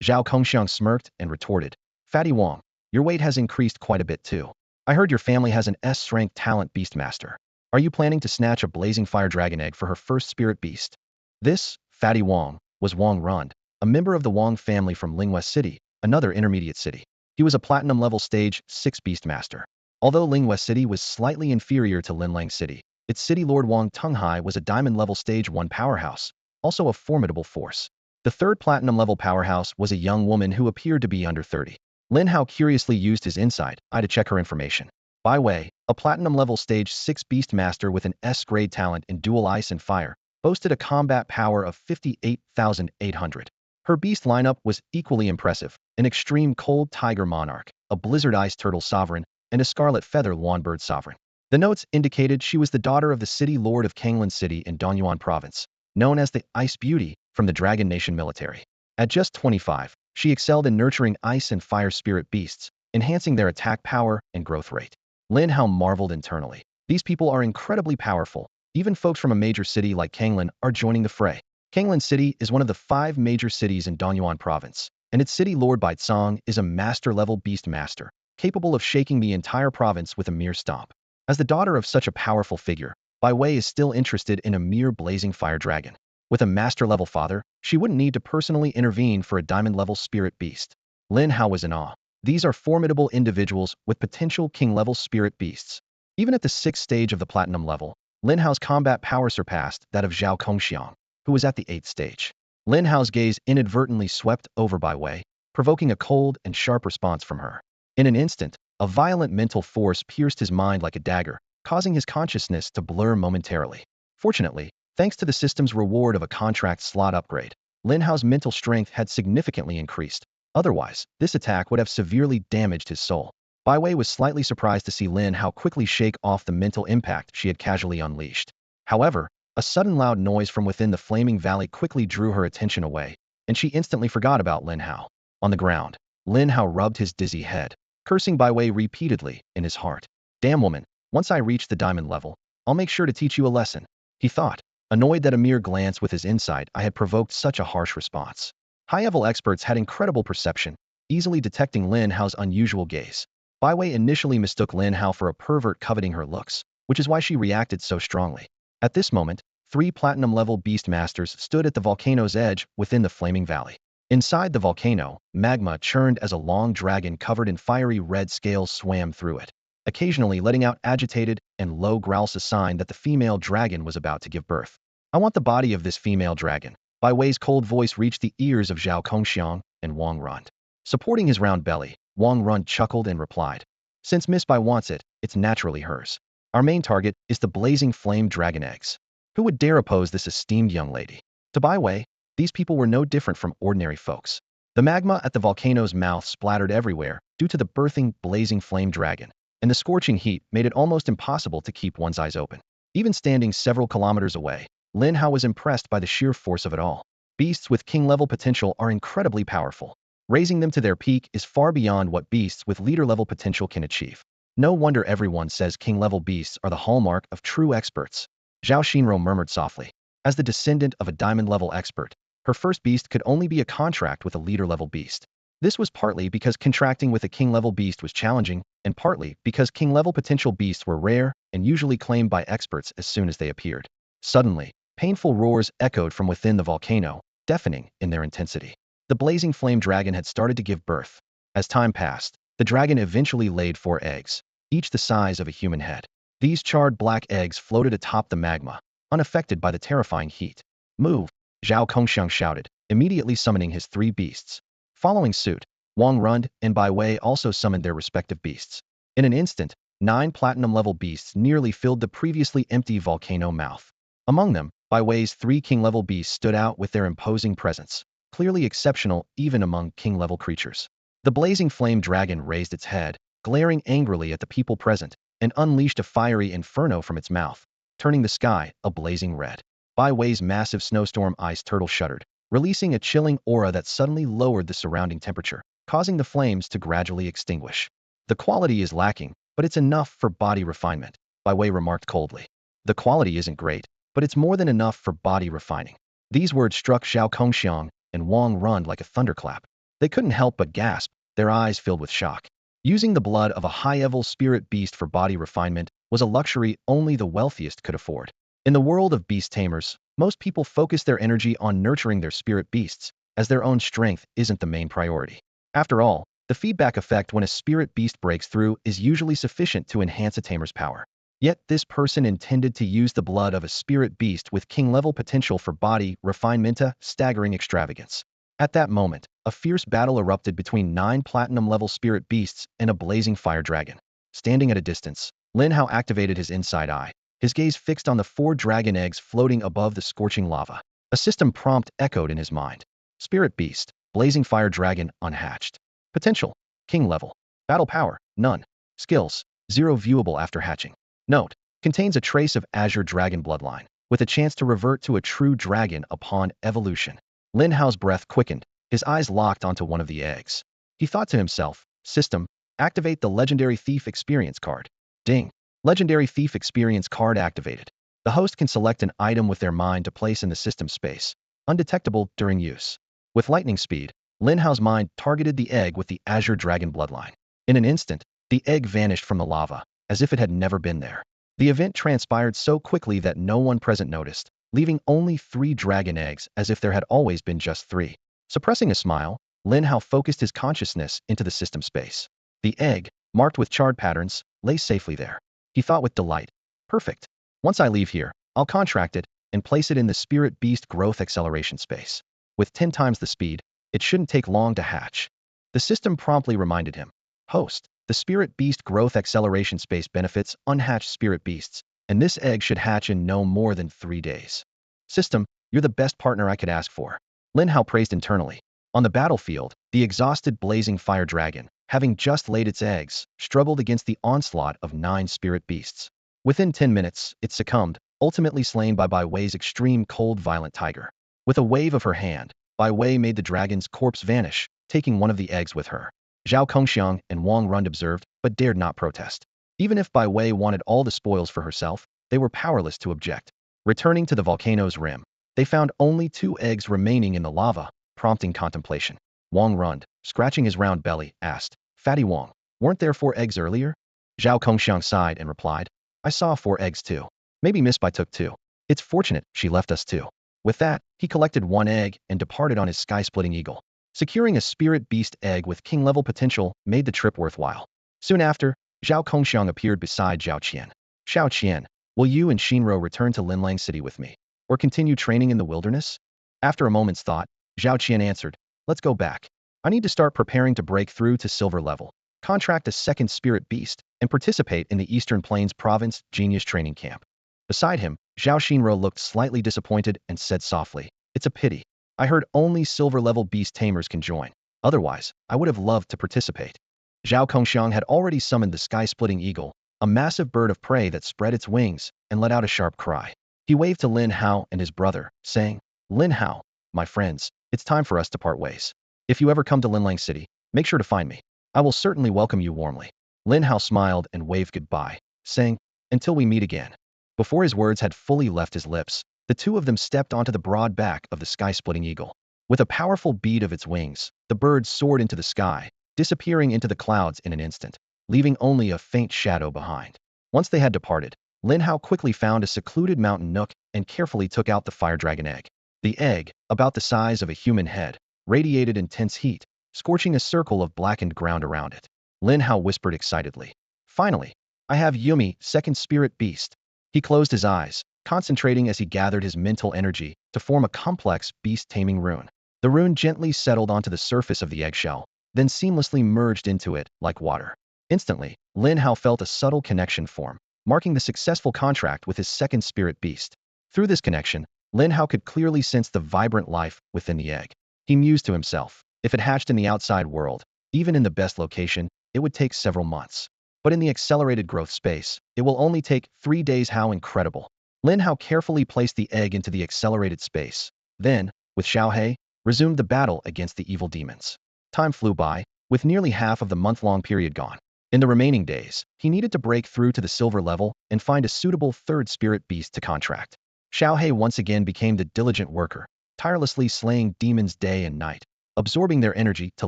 Zhao Kongxiang smirked and retorted, "Fatty Wong, your weight has increased quite a bit too. I heard your family has an S-strength talent beastmaster. Are you planning to snatch a blazing fire dragon egg for her first spirit beast?" This, Fatty Wong, was Wong Rund, a member of the Wong family from Lingwei City, another intermediate city. He was a platinum level stage 6 beastmaster. Although Lingwei City was slightly inferior to Linlang City, its city lord Wang Tunghai was a diamond level stage 1 powerhouse, also a formidable force. The third platinum level powerhouse was a young woman who appeared to be under 30. Lin Hao curiously used his inside eye to check her information. By way, a platinum level stage 6 beastmaster with an S-grade talent in dual ice and fire, boasted a combat power of 58,800. Her beast lineup was equally impressive: an extreme cold tiger monarch, a blizzard ice turtle sovereign, and a scarlet feather lawnbird sovereign. The notes indicated she was the daughter of the city lord of Kanglan City in Donyuan Province, known as the Ice Beauty from the Dragon Nation military. At just 25, she excelled in nurturing ice and fire spirit beasts, enhancing their attack power and growth rate. Lin Hao marveled internally. These people are incredibly powerful. Even folks from a major city like Kanglan are joining the fray. Kanglan City is one of the 5 major cities in Donyuan Province, and its city lord Baitsong is a master-level beast master, capable of shaking the entire province with a mere stomp. As the daughter of such a powerful figure, Bai Wei is still interested in a mere blazing fire dragon. With a master-level father, she wouldn't need to personally intervene for a diamond-level spirit beast. Lin Hao was in awe. These are formidable individuals with potential king-level spirit beasts. Even at the 6th stage of the platinum level, Lin Hao's combat power surpassed that of Zhao Kongxiang, who was at the 8th stage. Lin Hao's gaze inadvertently swept over Bai Wei, provoking a cold and sharp response from her. In an instant, a violent mental force pierced his mind like a dagger, causing his consciousness to blur momentarily. Fortunately, thanks to the system's reward of a contract slot upgrade, Lin Hao's mental strength had significantly increased. Otherwise, this attack would have severely damaged his soul. Bai Wei was slightly surprised to see Lin Hao quickly shake off the mental impact she had casually unleashed. However, a sudden loud noise from within the flaming valley quickly drew her attention away, and she instantly forgot about Lin Hao. On the ground, Lin Hao rubbed his dizzy head, cursing Bai Wei repeatedly in his heart. Damn woman, once I reach the diamond level, I'll make sure to teach you a lesson, he thought, annoyed that a mere glance with his insight eye had provoked such a harsh response. High-level experts had incredible perception, easily detecting Lin Hao's unusual gaze. Bai Wei initially mistook Lin Hao for a pervert coveting her looks, which is why she reacted so strongly. At this moment, 3 platinum-level beast masters stood at the volcano's edge within the flaming valley. Inside the volcano, magma churned as a long dragon covered in fiery red scales swam through it, occasionally letting out agitated and low growls, a sign that the female dragon was about to give birth. I want the body of this female dragon. Bai Wei's cold voice reached the ears of Zhao Kongxiang and Wang Rund. Supporting his round belly, Wang Rund chuckled and replied, "Since Miss Bai wants it, it's naturally hers. Our main target is the blazing flame dragon eggs. Who would dare oppose this esteemed young lady?" To Bai Wei, these people were no different from ordinary folks. The magma at the volcano's mouth splattered everywhere due to the birthing blazing flame dragon, and the scorching heat made it almost impossible to keep one's eyes open. Even standing several kilometers away, Lin Hao was impressed by the sheer force of it all. Beasts with king-level potential are incredibly powerful. Raising them to their peak is far beyond what beasts with leader-level potential can achieve. No wonder everyone says king-level beasts are the hallmark of true experts. Zhao Xinro murmured softly. As the descendant of a diamond-level expert, her first beast could only be a contract with a leader-level beast. This was partly because contracting with a king-level beast was challenging, and partly because king-level potential beasts were rare and usually claimed by experts as soon as they appeared. Suddenly, painful roars echoed from within the volcano, deafening in their intensity. The blazing flame dragon had started to give birth. As time passed, the dragon eventually laid 4 eggs, each the size of a human head. These charred black eggs floated atop the magma, unaffected by the terrifying heat. "Move!" Zhao Kongxiang shouted, immediately summoning his 3 beasts. Following suit, Wang Rund and Bai Wei also summoned their respective beasts. In an instant, 9 platinum-level beasts nearly filled the previously empty volcano mouth. Among them, Bai Wei's 3 king-level beasts stood out with their imposing presence, clearly exceptional even among king-level creatures. The blazing flame dragon raised its head, glaring angrily at the people present, and unleashed a fiery inferno from its mouth, turning the sky a blazing red. Bai Wei's massive snowstorm ice turtle shuddered, releasing a chilling aura that suddenly lowered the surrounding temperature, causing the flames to gradually extinguish. "The quality is lacking, but it's enough for body refinement," Bai Wei remarked coldly. "The quality isn't great, but it's more than enough for body refining." These words struck Zhao Kongxiang and Wang Rund like a thunderclap. They couldn't help but gasp, their eyes filled with shock. Using the blood of a high-level spirit beast for body refinement was a luxury only the wealthiest could afford. In the world of beast tamers, most people focus their energy on nurturing their spirit beasts, as their own strength isn't the main priority. After all, the feedback effect when a spirit beast breaks through is usually sufficient to enhance a tamer's power. Yet this person intended to use the blood of a spirit beast with king-level potential for body refinement, a staggering extravagance. At that moment, a fierce battle erupted between 9 platinum-level spirit beasts and a blazing fire dragon. Standing at a distance, Lin Hao activated his inside eye, his gaze fixed on the 4 dragon eggs floating above the scorching lava. A system prompt echoed in his mind. Spirit beast, blazing fire dragon, unhatched. Potential, king level. Battle power, none. Skills, 0 viewable after hatching. Note, contains a trace of Azure Dragon bloodline, with a chance to revert to a true dragon upon evolution. Lin Hao's breath quickened, his eyes locked onto one of the eggs. He thought to himself, "System, activate the Legendary Thief Experience card." Ding. Legendary Thief Experience card activated. The host can select an item with their mind to place in the system space, undetectable during use. With lightning speed, Lin Hao's mind targeted the egg with the Azure Dragon bloodline. In an instant, the egg vanished from the lava, as if it had never been there. The event transpired so quickly that no one present noticed, leaving only 3 dragon eggs as if there had always been just 3. Suppressing a smile, Lin Hao focused his consciousness into the system space. The egg, marked with charred patterns, lay safely there. He thought with delight. Perfect. Once I leave here, I'll contract it and place it in the Spirit Beast Growth Acceleration space. With 10 times the speed, it shouldn't take long to hatch. The system promptly reminded him. Host, the Spirit Beast Growth Acceleration space benefits unhatched spirit beasts, and this egg should hatch in no more than 3 days. System, you're the best partner I could ask for. Lin Hao praised internally. On the battlefield, the exhausted blazing fire dragon, having just laid its eggs, struggled against the onslaught of 9 spirit beasts. Within 10 minutes, it succumbed, ultimately slain by Bai Wei's extreme cold violent tiger. With a wave of her hand, Bai Wei made the dragon's corpse vanish, taking one of the eggs with her. Zhao Kongxiang and Wang Rund observed, but dared not protest. Even if Bai Wei wanted all the spoils for herself, they were powerless to object. Returning to the volcano's rim, they found only 2 eggs remaining in the lava, prompting contemplation. Wang Rund, scratching his round belly, asked, Fatty Wang, weren't there 4 eggs earlier? Zhao Kongxiang sighed and replied, I saw 4 eggs too. Maybe Miss Bai took 2. It's fortunate she left us 2. With that, he collected 1 egg and departed on his sky-splitting eagle. Securing a spirit beast egg with king-level potential made the trip worthwhile. Soon after, Zhao Kongxiang appeared beside Zhao Qian. Xiao Qian, will you and Shinro return to Linlang City with me? Or continue training in the wilderness? After a moment's thought, Zhao Qian answered, let's go back. I need to start preparing to break through to silver level, contract a second spirit beast, and participate in the Eastern Plains Province Genius Training Camp. Beside him, Zhao Shinro looked slightly disappointed and said softly, it's a pity. I heard only silver-level beast tamers can join. Otherwise, I would have loved to participate. Zhao Kongxiang had already summoned the sky-splitting eagle, a massive bird of prey that spread its wings and let out a sharp cry. He waved to Lin Hao and his brother, saying, Lin Hao, my friends, it's time for us to part ways. If you ever come to Linlang City, make sure to find me. I will certainly welcome you warmly. Lin Hao smiled and waved goodbye, saying, until we meet again. Before his words had fully left his lips, the 2 of them stepped onto the broad back of the sky-splitting eagle. With a powerful beat of its wings, the bird soared into the sky, disappearing into the clouds in an instant, leaving only a faint shadow behind. Once they had departed, Lin Hao quickly found a secluded mountain nook and carefully took out the fire dragon egg. The egg, about the size of a human head, radiated intense heat, scorching a circle of blackened ground around it. Lin Hao whispered excitedly, finally, I have Yumi, second spirit beast. He closed his eyes, concentrating as he gathered his mental energy to form a complex beast taming rune. The rune gently settled onto the surface of the eggshell, then seamlessly merged into it like water. Instantly, Lin Hao felt a subtle connection form, marking the successful contract with his second spirit beast. Through this connection, Lin Hao could clearly sense the vibrant life within the egg. He mused to himself, if it hatched in the outside world, even in the best location, it would take several months. But in the accelerated growth space, it will only take 3 days. How incredible. Lin Hao carefully placed the egg into the accelerated space, then, with Xiaohe, resumed the battle against the evil demons. Time flew by, with nearly half of the month-long period gone. In the remaining days, he needed to break through to the silver level and find a suitable third spirit beast to contract. Xiaohe once again became the diligent worker, tirelessly slaying demons day and night, absorbing their energy to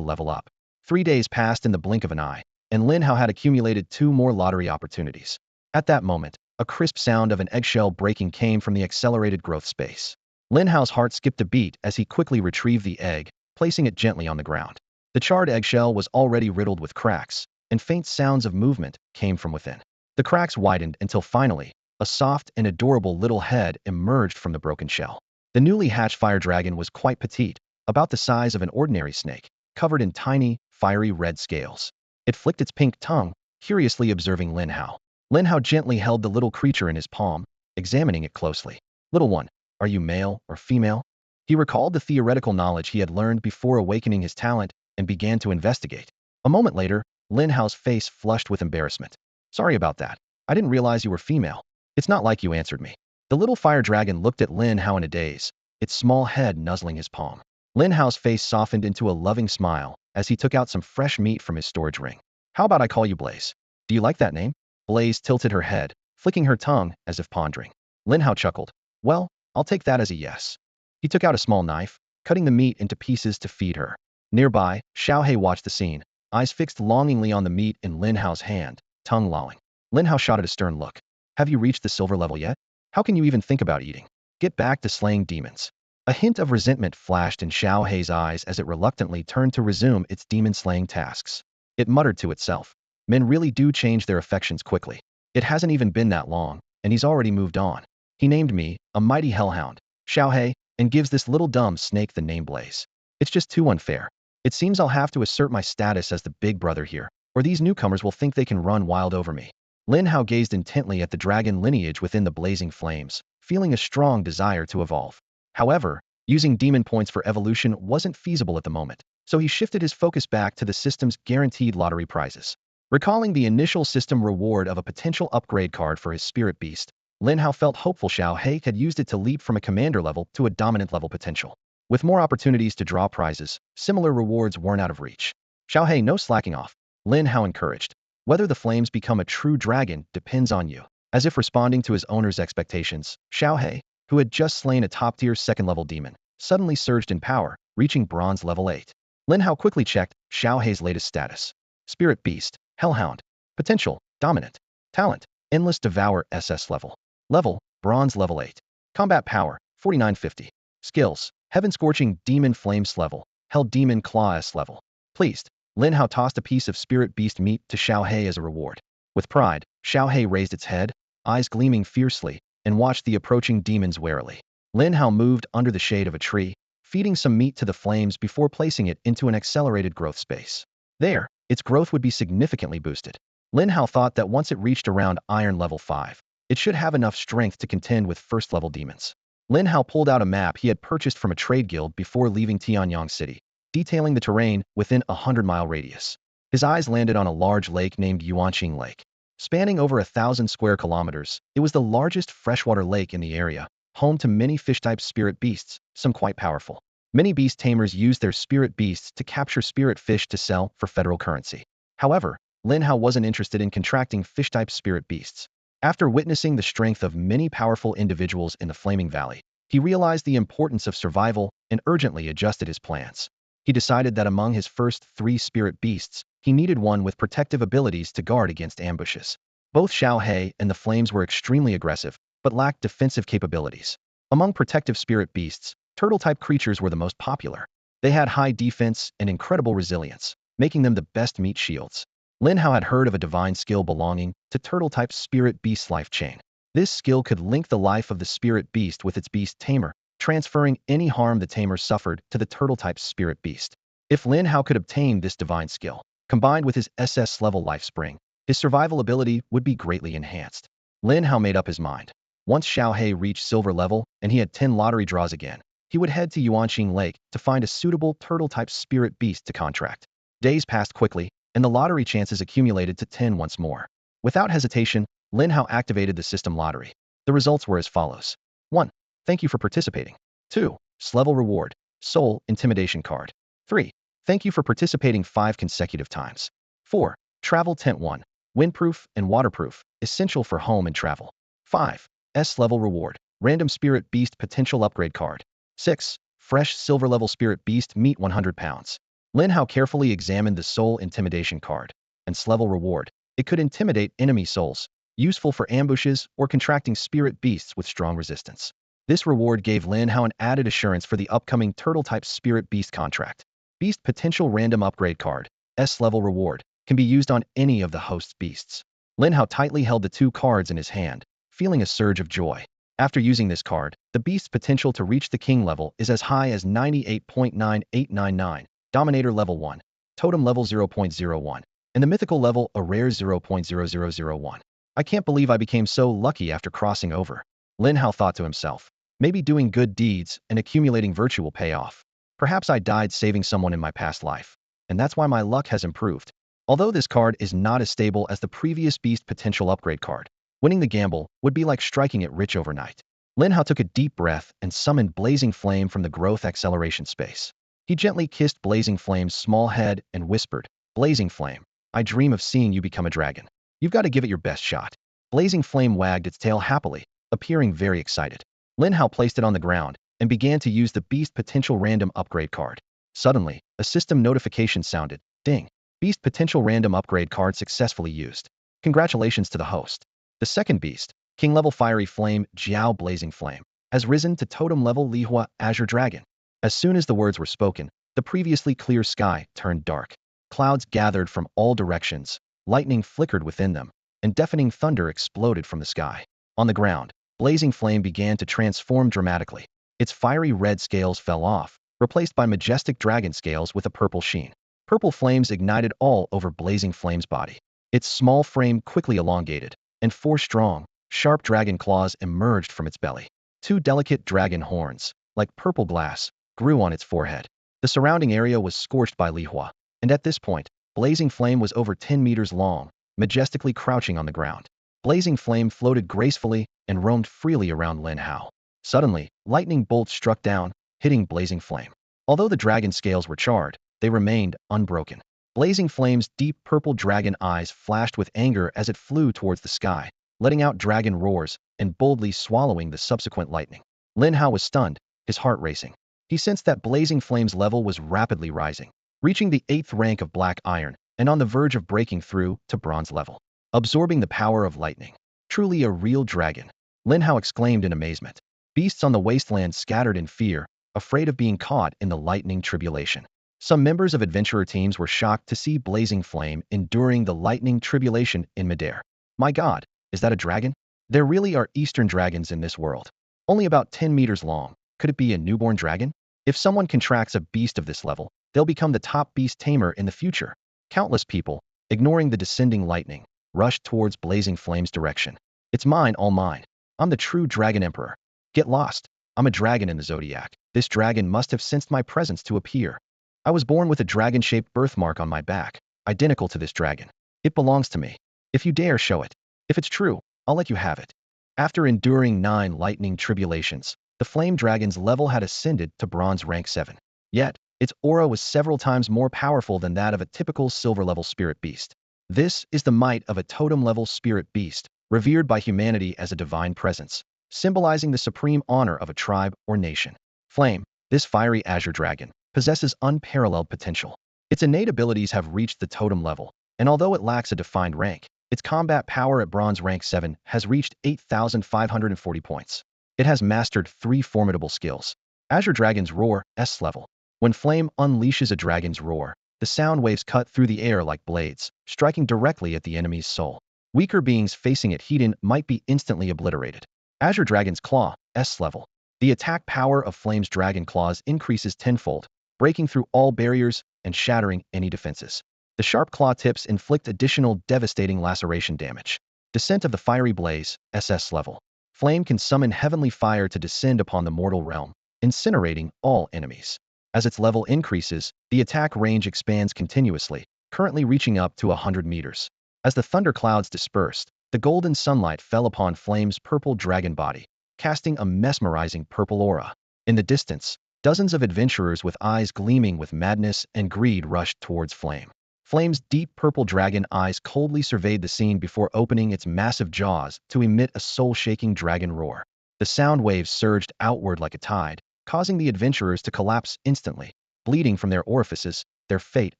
level up. 3 days passed in the blink of an eye, and Lin Hao had accumulated 2 more lottery opportunities. At that moment, a crisp sound of an eggshell breaking came from the accelerated growth space. Lin Hao's heart skipped a beat as he quickly retrieved the egg, placing it gently on the ground. The charred eggshell was already riddled with cracks, and faint sounds of movement came from within. The cracks widened until finally, a soft and adorable little head emerged from the broken shell. The newly hatched fire dragon was quite petite, about the size of an ordinary snake, covered in tiny, fiery red scales. It flicked its pink tongue, curiously observing Lin Hao. Lin Hao gently held the little creature in his palm, examining it closely. Little one, are you male or female? He recalled the theoretical knowledge he had learned before awakening his talent and began to investigate. A moment later, Lin Hao's face flushed with embarrassment. Sorry about that. I didn't realize you were female. It's not like you answered me. The little fire dragon looked at Lin Hao in a daze, its small head nuzzling his palm. Lin Hao's face softened into a loving smile as he took out some fresh meat from his storage ring. How about I call you Blaze? Do you like that name? Blaze tilted her head, flicking her tongue as if pondering. Lin Hao chuckled. Well, I'll take that as a yes. He took out a small knife, cutting the meat into pieces to feed her. Nearby, Xiaohe watched the scene, eyes fixed longingly on the meat in Lin Hao's hand, tongue lolling. Lin Hao shot at a stern look. Have you reached the silver level yet? How can you even think about eating? Get back to slaying demons. A hint of resentment flashed in Xiao Hei's eyes as it reluctantly turned to resume its demon-slaying tasks. It muttered to itself. Men really do change their affections quickly. It hasn't even been that long, and he's already moved on. He named me a mighty hellhound, Xiao Hei, and gives this little dumb snake the name Blaze. It's just too unfair. It seems I'll have to assert my status as the big brother here, or these newcomers will think they can run wild over me. Lin Hao gazed intently at the dragon lineage within the blazing flames, feeling a strong desire to evolve. However, using demon points for evolution wasn't feasible at the moment, so he shifted his focus back to the system's guaranteed lottery prizes. Recalling the initial system reward of a potential upgrade card for his spirit beast, Lin Hao felt hopeful Xiao Hei had used it to leap from a commander level to a dominant level potential. With more opportunities to draw prizes, similar rewards weren't out of reach. Xiao Hei, no slacking off. Lin Hao encouraged. Whether the flames become a true dragon depends on you. As if responding to his owner's expectations, Xiao Hei, who had just slain a top-tier second-level demon, suddenly surged in power, reaching bronze level 8. Lin Hao quickly checked Xiao Hei's latest status. Spirit Beast, Hellhound. Potential, Dominant. Talent, Endless Devour SS level. Level, Bronze level 8. Combat Power, 4950. Skills, Heaven Scorching Demon Flames level. Hell Demon Claw S level. Pleased, Lin Hao tossed a piece of Spirit Beast meat to Xiao Hei as a reward. With pride, Xiao Hei raised its head, eyes gleaming fiercely, and watched the approaching demons warily. Lin Hao moved under the shade of a tree, feeding some meat to the flames before placing it into an accelerated growth space. There, its growth would be significantly boosted. Lin Hao thought that once it reached around Iron level 5, it should have enough strength to contend with first-level demons. Lin Hao pulled out a map he had purchased from a trade guild before leaving Tianyang City, detailing the terrain within a 100-mile radius. His eyes landed on a large lake named Yuanqing Lake. Spanning over 1,000 square kilometers, it was the largest freshwater lake in the area, home to many fish-type spirit beasts, some quite powerful. Many beast tamers use their spirit beasts to capture spirit fish to sell for federal currency. However, Lin Hao wasn't interested in contracting fish-type spirit beasts. After witnessing the strength of many powerful individuals in the Flaming Valley, he realized the importance of survival and urgently adjusted his plans. He decided that among his first 3 spirit beasts, he needed one with protective abilities to guard against ambushes. Both Xiao Hei and the Flames were extremely aggressive, but lacked defensive capabilities. Among protective spirit beasts, turtle-type creatures were the most popular. They had high defense and incredible resilience, making them the best meat shields. Lin Hao had heard of a divine skill belonging to turtle-type spirit beast's life chain. This skill could link the life of the spirit beast with its beast tamer, transferring any harm the tamer suffered to the turtle-type spirit beast. If Lin Hao could obtain this divine skill, combined with his SS-level life spring, his survival ability would be greatly enhanced. Lin Hao made up his mind. Once Xiao Hei reached silver level and he had 10 lottery draws again, he would head to Yuanqing Lake to find a suitable turtle-type spirit beast to contract. Days passed quickly, and the lottery chances accumulated to 10 once more. Without hesitation, Lin Hao activated the system lottery. The results were as follows. 1. Thank you for participating. 2. S-level reward. Soul Intimidation card. 3. Thank you for participating 5 consecutive times. 4. Travel Tent 1. Windproof and waterproof, essential for home and travel. 5. S-level reward. Random Spirit Beast potential upgrade card. 6. Fresh silver level Spirit Beast meat 100 pounds. Lin Hao carefully examined the Soul Intimidation card and S-level reward. It could intimidate enemy souls, useful for ambushes or contracting spirit beasts with strong resistance. This reward gave Lin Hao an added assurance for the upcoming turtle-type spirit beast contract. Beast potential random upgrade card, S-level reward, can be used on any of the host's beasts. Lin Hao tightly held the 2 cards in his hand, feeling a surge of joy. After using this card, the beast's potential to reach the king level is as high as 98.9899, Dominator level 1, Totem level 0.01, and the mythical level a rare 0.0001. I can't believe I became so lucky after crossing over. Lin Hao thought to himself. Maybe doing good deeds and accumulating virtue will pay off. Perhaps I died saving someone in my past life, and that's why my luck has improved. Although this card is not as stable as the previous beast potential upgrade card, winning the gamble would be like striking it rich overnight. Lin Hao took a deep breath and summoned Blazing Flame from the growth acceleration space. He gently kissed Blazing Flame's small head and whispered, Blazing Flame, I dream of seeing you become a dragon. You've got to give it your best shot. Blazing Flame wagged its tail happily, appearing very excited. Lin Hao placed it on the ground and began to use the beast potential random upgrade card. Suddenly, a system notification sounded. Ding. Beast potential random upgrade card successfully used. Congratulations to the host. The second beast, King level Fiery Flame Jiao Blazing Flame, has risen to totem level Li Hua Azure Dragon. As soon as the words were spoken, the previously clear sky turned dark. Clouds gathered from all directions, lightning flickered within them, and deafening thunder exploded from the sky. On the ground, Blazing Flame began to transform dramatically. Its fiery red scales fell off, replaced by majestic dragon scales with a purple sheen. Purple flames ignited all over Blazing Flame's body. Its small frame quickly elongated, and four strong, sharp dragon claws emerged from its belly. Two delicate dragon horns, like purple glass, grew on its forehead. The surrounding area was scorched by Li Hua, and at this point, Blazing Flame was over 10 meters long, majestically crouching on the ground. Blazing Flame floated gracefully and roamed freely around Lin Hao. Suddenly, lightning bolts struck down, hitting Blazing Flame. Although the dragon scales were charred, they remained unbroken. Blazing Flame's deep purple dragon eyes flashed with anger as it flew towards the sky, letting out dragon roars and boldly swallowing the subsequent lightning. Lin Hao was stunned, his heart racing. He sensed that Blazing Flame's level was rapidly rising, reaching the 8th rank of Black Iron and on the verge of breaking through to Bronze level. Absorbing the power of lightning. Truly a real dragon. Lin Hao exclaimed in amazement. Beasts on the wasteland scattered in fear, afraid of being caught in the lightning tribulation. Some members of adventurer teams were shocked to see Blazing Flame enduring the lightning tribulation in midair. My god, is that a dragon? There really are eastern dragons in this world. Only about 10 meters long. Could it be a newborn dragon? If someone contracts a beast of this level, they'll become the top beast tamer in the future. Countless people, ignoring the descending lightning, rushed towards Blazing Flame's direction. It's mine, all mine. I'm the true dragon emperor. Get lost. I'm a dragon in the zodiac. This dragon must have sensed my presence to appear. I was born with a dragon-shaped birthmark on my back, identical to this dragon. It belongs to me. If you dare show it. If it's true, I'll let you have it. After enduring 9 lightning tribulations, the flame dragon's level had ascended to bronze rank 7. Yet, its aura was several times more powerful than that of a typical silver-level spirit beast. This is the might of a totem-level spirit beast, revered by humanity as a divine presence, symbolizing the supreme honor of a tribe or nation. Flame, this fiery azure dragon, possesses unparalleled potential. Its innate abilities have reached the totem level, and although it lacks a defined rank, its combat power at bronze rank 7 has reached 8,540 points. It has mastered 3 formidable skills. Azure Dragon's Roar, S level. When Flame unleashes a dragon's roar, the sound waves cut through the air like blades, striking directly at the enemy's soul. Weaker beings facing it heat-in might be instantly obliterated. Azure Dragon's Claw, S level. The attack power of Flame's dragon claws increases tenfold, breaking through all barriers and shattering any defenses. The sharp claw tips inflict additional devastating laceration damage. Descent of the Fiery Blaze, SS level. Flame can summon heavenly fire to descend upon the mortal realm, incinerating all enemies. As its level increases, the attack range expands continuously, currently reaching up to 100 meters. As the thunder clouds dispersed, the golden sunlight fell upon Flame's purple dragon body, casting a mesmerizing purple aura. In the distance, dozens of adventurers with eyes gleaming with madness and greed rushed towards Flame. Flame's deep purple dragon eyes coldly surveyed the scene before opening its massive jaws to emit a soul-shaking dragon roar. The sound waves surged outward like a tide, causing the adventurers to collapse instantly, bleeding from their orifices, their fate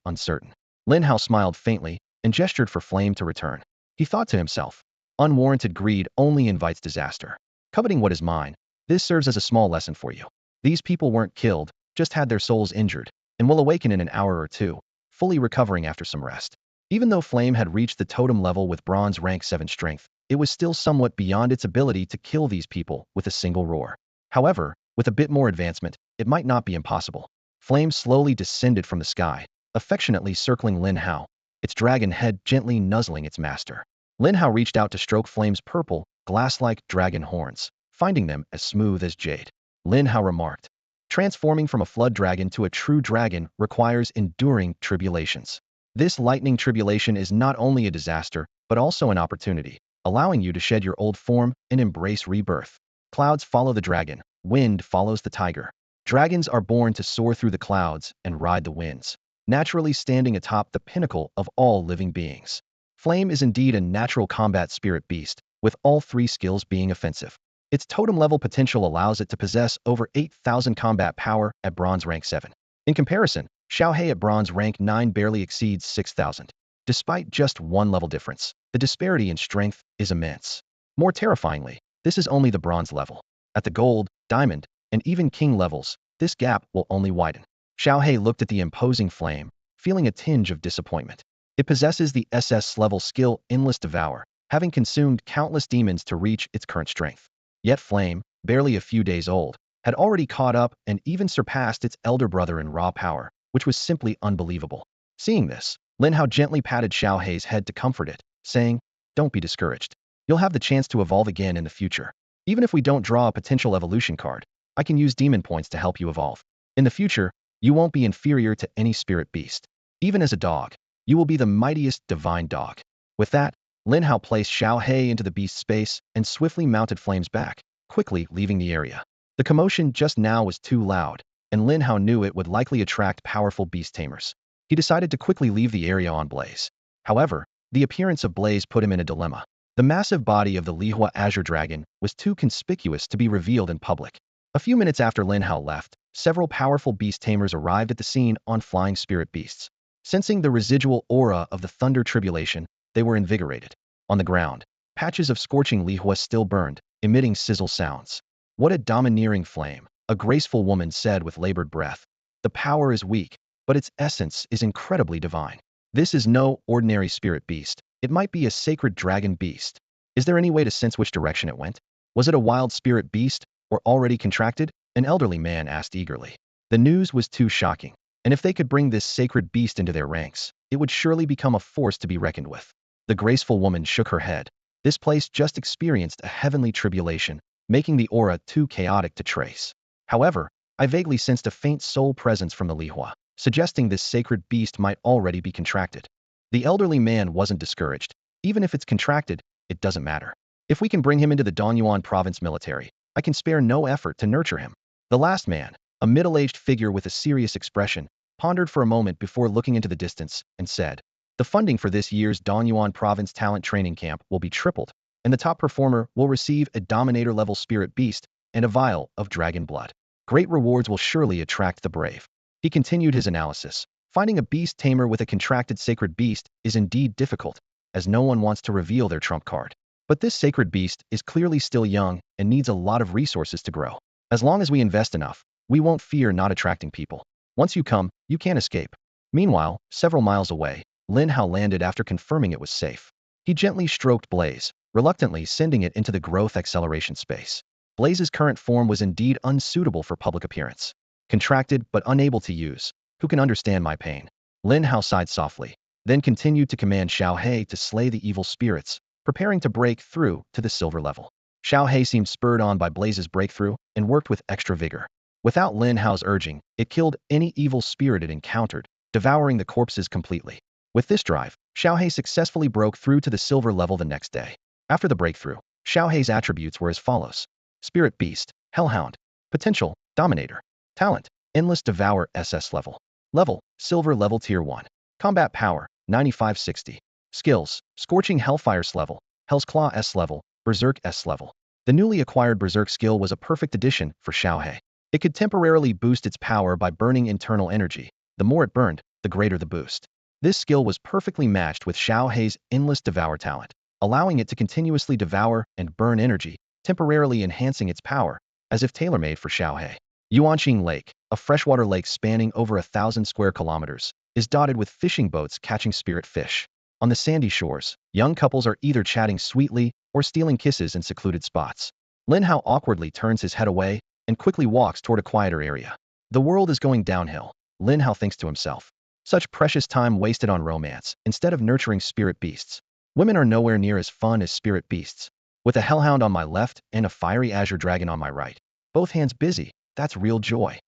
uncertain. Lin Hao smiled faintly and gestured for Flame to return. He thought to himself, unwarranted greed only invites disaster. Coveting what is mine, this serves as a small lesson for you. These people weren't killed, just had their souls injured, and will awaken in an hour or two, fully recovering after some rest. Even though Flame had reached the totem level with bronze rank 7 strength, it was still somewhat beyond its ability to kill these people with a single roar. However, with a bit more advancement, it might not be impossible. Flame slowly descended from the sky, affectionately circling Lin Hao, its dragon head gently nuzzling its master. Lin Hao reached out to stroke Flame's purple, glass-like dragon horns, finding them as smooth as jade. Lin Hao remarked, transforming from a flood dragon to a true dragon requires enduring tribulations. This lightning tribulation is not only a disaster, but also an opportunity, allowing you to shed your old form and embrace rebirth. Clouds follow the dragon, wind follows the tiger. Dragons are born to soar through the clouds and ride the winds, naturally standing atop the pinnacle of all living beings. Flame is indeed a natural combat spirit beast, with all 3 skills being offensive. Its totem level potential allows it to possess over 8,000 combat power at bronze rank 7. In comparison, Xiaohei at bronze rank 9 barely exceeds 6,000. Despite just one level difference, the disparity in strength is immense. More terrifyingly, this is only the bronze level. At the gold, diamond, and even king levels, this gap will only widen. Xiaohei looked at the imposing flame, feeling a tinge of disappointment. It possesses the SS level skill Endless Devour, having consumed countless demons to reach its current strength. Yet Flame, barely a few days old, had already caught up and even surpassed its elder brother in raw power, which was simply unbelievable. Seeing this, Lin Hao gently patted Xiaohei's head to comfort it, saying, "Don't be discouraged. You'll have the chance to evolve again in the future. Even if we don't draw a potential evolution card, I can use demon points to help you evolve. In the future, you won't be inferior to any spirit beast. Even as a dog, you will be the mightiest divine dog." With that, Lin Hao placed Xiaohei into the beast's space and swiftly mounted Flame's back, quickly leaving the area. The commotion just now was too loud, and Lin Hao knew it would likely attract powerful beast tamers. He decided to quickly leave the area on Blaze. However, the appearance of Blaze put him in a dilemma. The massive body of the Lihua Azure Dragon was too conspicuous to be revealed in public. A few minutes after Lin Hao left, several powerful beast tamers arrived at the scene on flying spirit beasts. Sensing the residual aura of the thunder tribulation, they were invigorated. On the ground, patches of scorching Lihua still burned, emitting sizzle sounds. "What a domineering flame," a graceful woman said with labored breath. "The power is weak, but its essence is incredibly divine. This is no ordinary spirit beast. It might be a sacred dragon beast. Is there any way to sense which direction it went? Was it a wild spirit beast, or already contracted?" An elderly man asked eagerly. The news was too shocking, and if they could bring this sacred beast into their ranks, it would surely become a force to be reckoned with. The graceful woman shook her head. This place just experienced a heavenly tribulation, making the aura too chaotic to trace. However, I vaguely sensed a faint soul presence from the Lihua, suggesting this sacred beast might already be contracted. The elderly man wasn't discouraged. Even if it's contracted, it doesn't matter. If we can bring him into the Donyuan province military, I can spare no effort to nurture him. The last man, a middle-aged figure with a serious expression, pondered for a moment before looking into the distance and said, "The funding for this year's Donyuan province talent training camp will be tripled, and the top performer will receive a dominator-level spirit beast and a vial of dragon blood. Great rewards will surely attract the brave." He continued his analysis. Finding a beast tamer with a contracted sacred beast is indeed difficult, as no one wants to reveal their trump card. But this sacred beast is clearly still young and needs a lot of resources to grow. As long as we invest enough, we won't fear not attracting people. Once you come, you can't escape. Meanwhile, several miles away, Lin Hao landed after confirming it was safe. He gently stroked Blaze, reluctantly sending it into the growth acceleration space. Blaze's current form was indeed unsuitable for public appearance. Contracted but unable to use. Who can understand my pain? Lin Hao sighed softly, then continued to command Xiaohei to slay the evil spirits, preparing to break through to the silver level. Xiaohei seemed spurred on by Blaze's breakthrough and worked with extra vigor. Without Lin Hao's urging, it killed any evil spirit it encountered, devouring the corpses completely. With this drive, Xiaohei successfully broke through to the silver level the next day. After the breakthrough, Xiaohei's attributes were as follows: Spirit Beast, Hellhound, Potential, Dominator, Talent, Endless Devour SS level. Level, Silver level Tier 1. Combat Power, 9560. Skills, Scorching Hellfire's level, Hell's Claw S level, Berserk S level. The newly acquired Berserk skill was a perfect addition for Xiaohei. It could temporarily boost its power by burning internal energy. The more it burned, the greater the boost. This skill was perfectly matched with Xiaohei's Endless Devour talent, allowing it to continuously devour and burn energy, temporarily enhancing its power, as if tailor-made for Xiaohei. Yuanqing Lake, a freshwater lake spanning over 1,000 square kilometers, is dotted with fishing boats catching spirit fish. On the sandy shores, young couples are either chatting sweetly or stealing kisses in secluded spots. Lin Hao awkwardly turns his head away and quickly walks toward a quieter area. The world is going downhill, Lin Hao thinks to himself. Such precious time wasted on romance, instead of nurturing spirit beasts. Women are nowhere near as fun as spirit beasts. With a hellhound on my left and a fiery azure dragon on my right, both hands busy, that's real joy.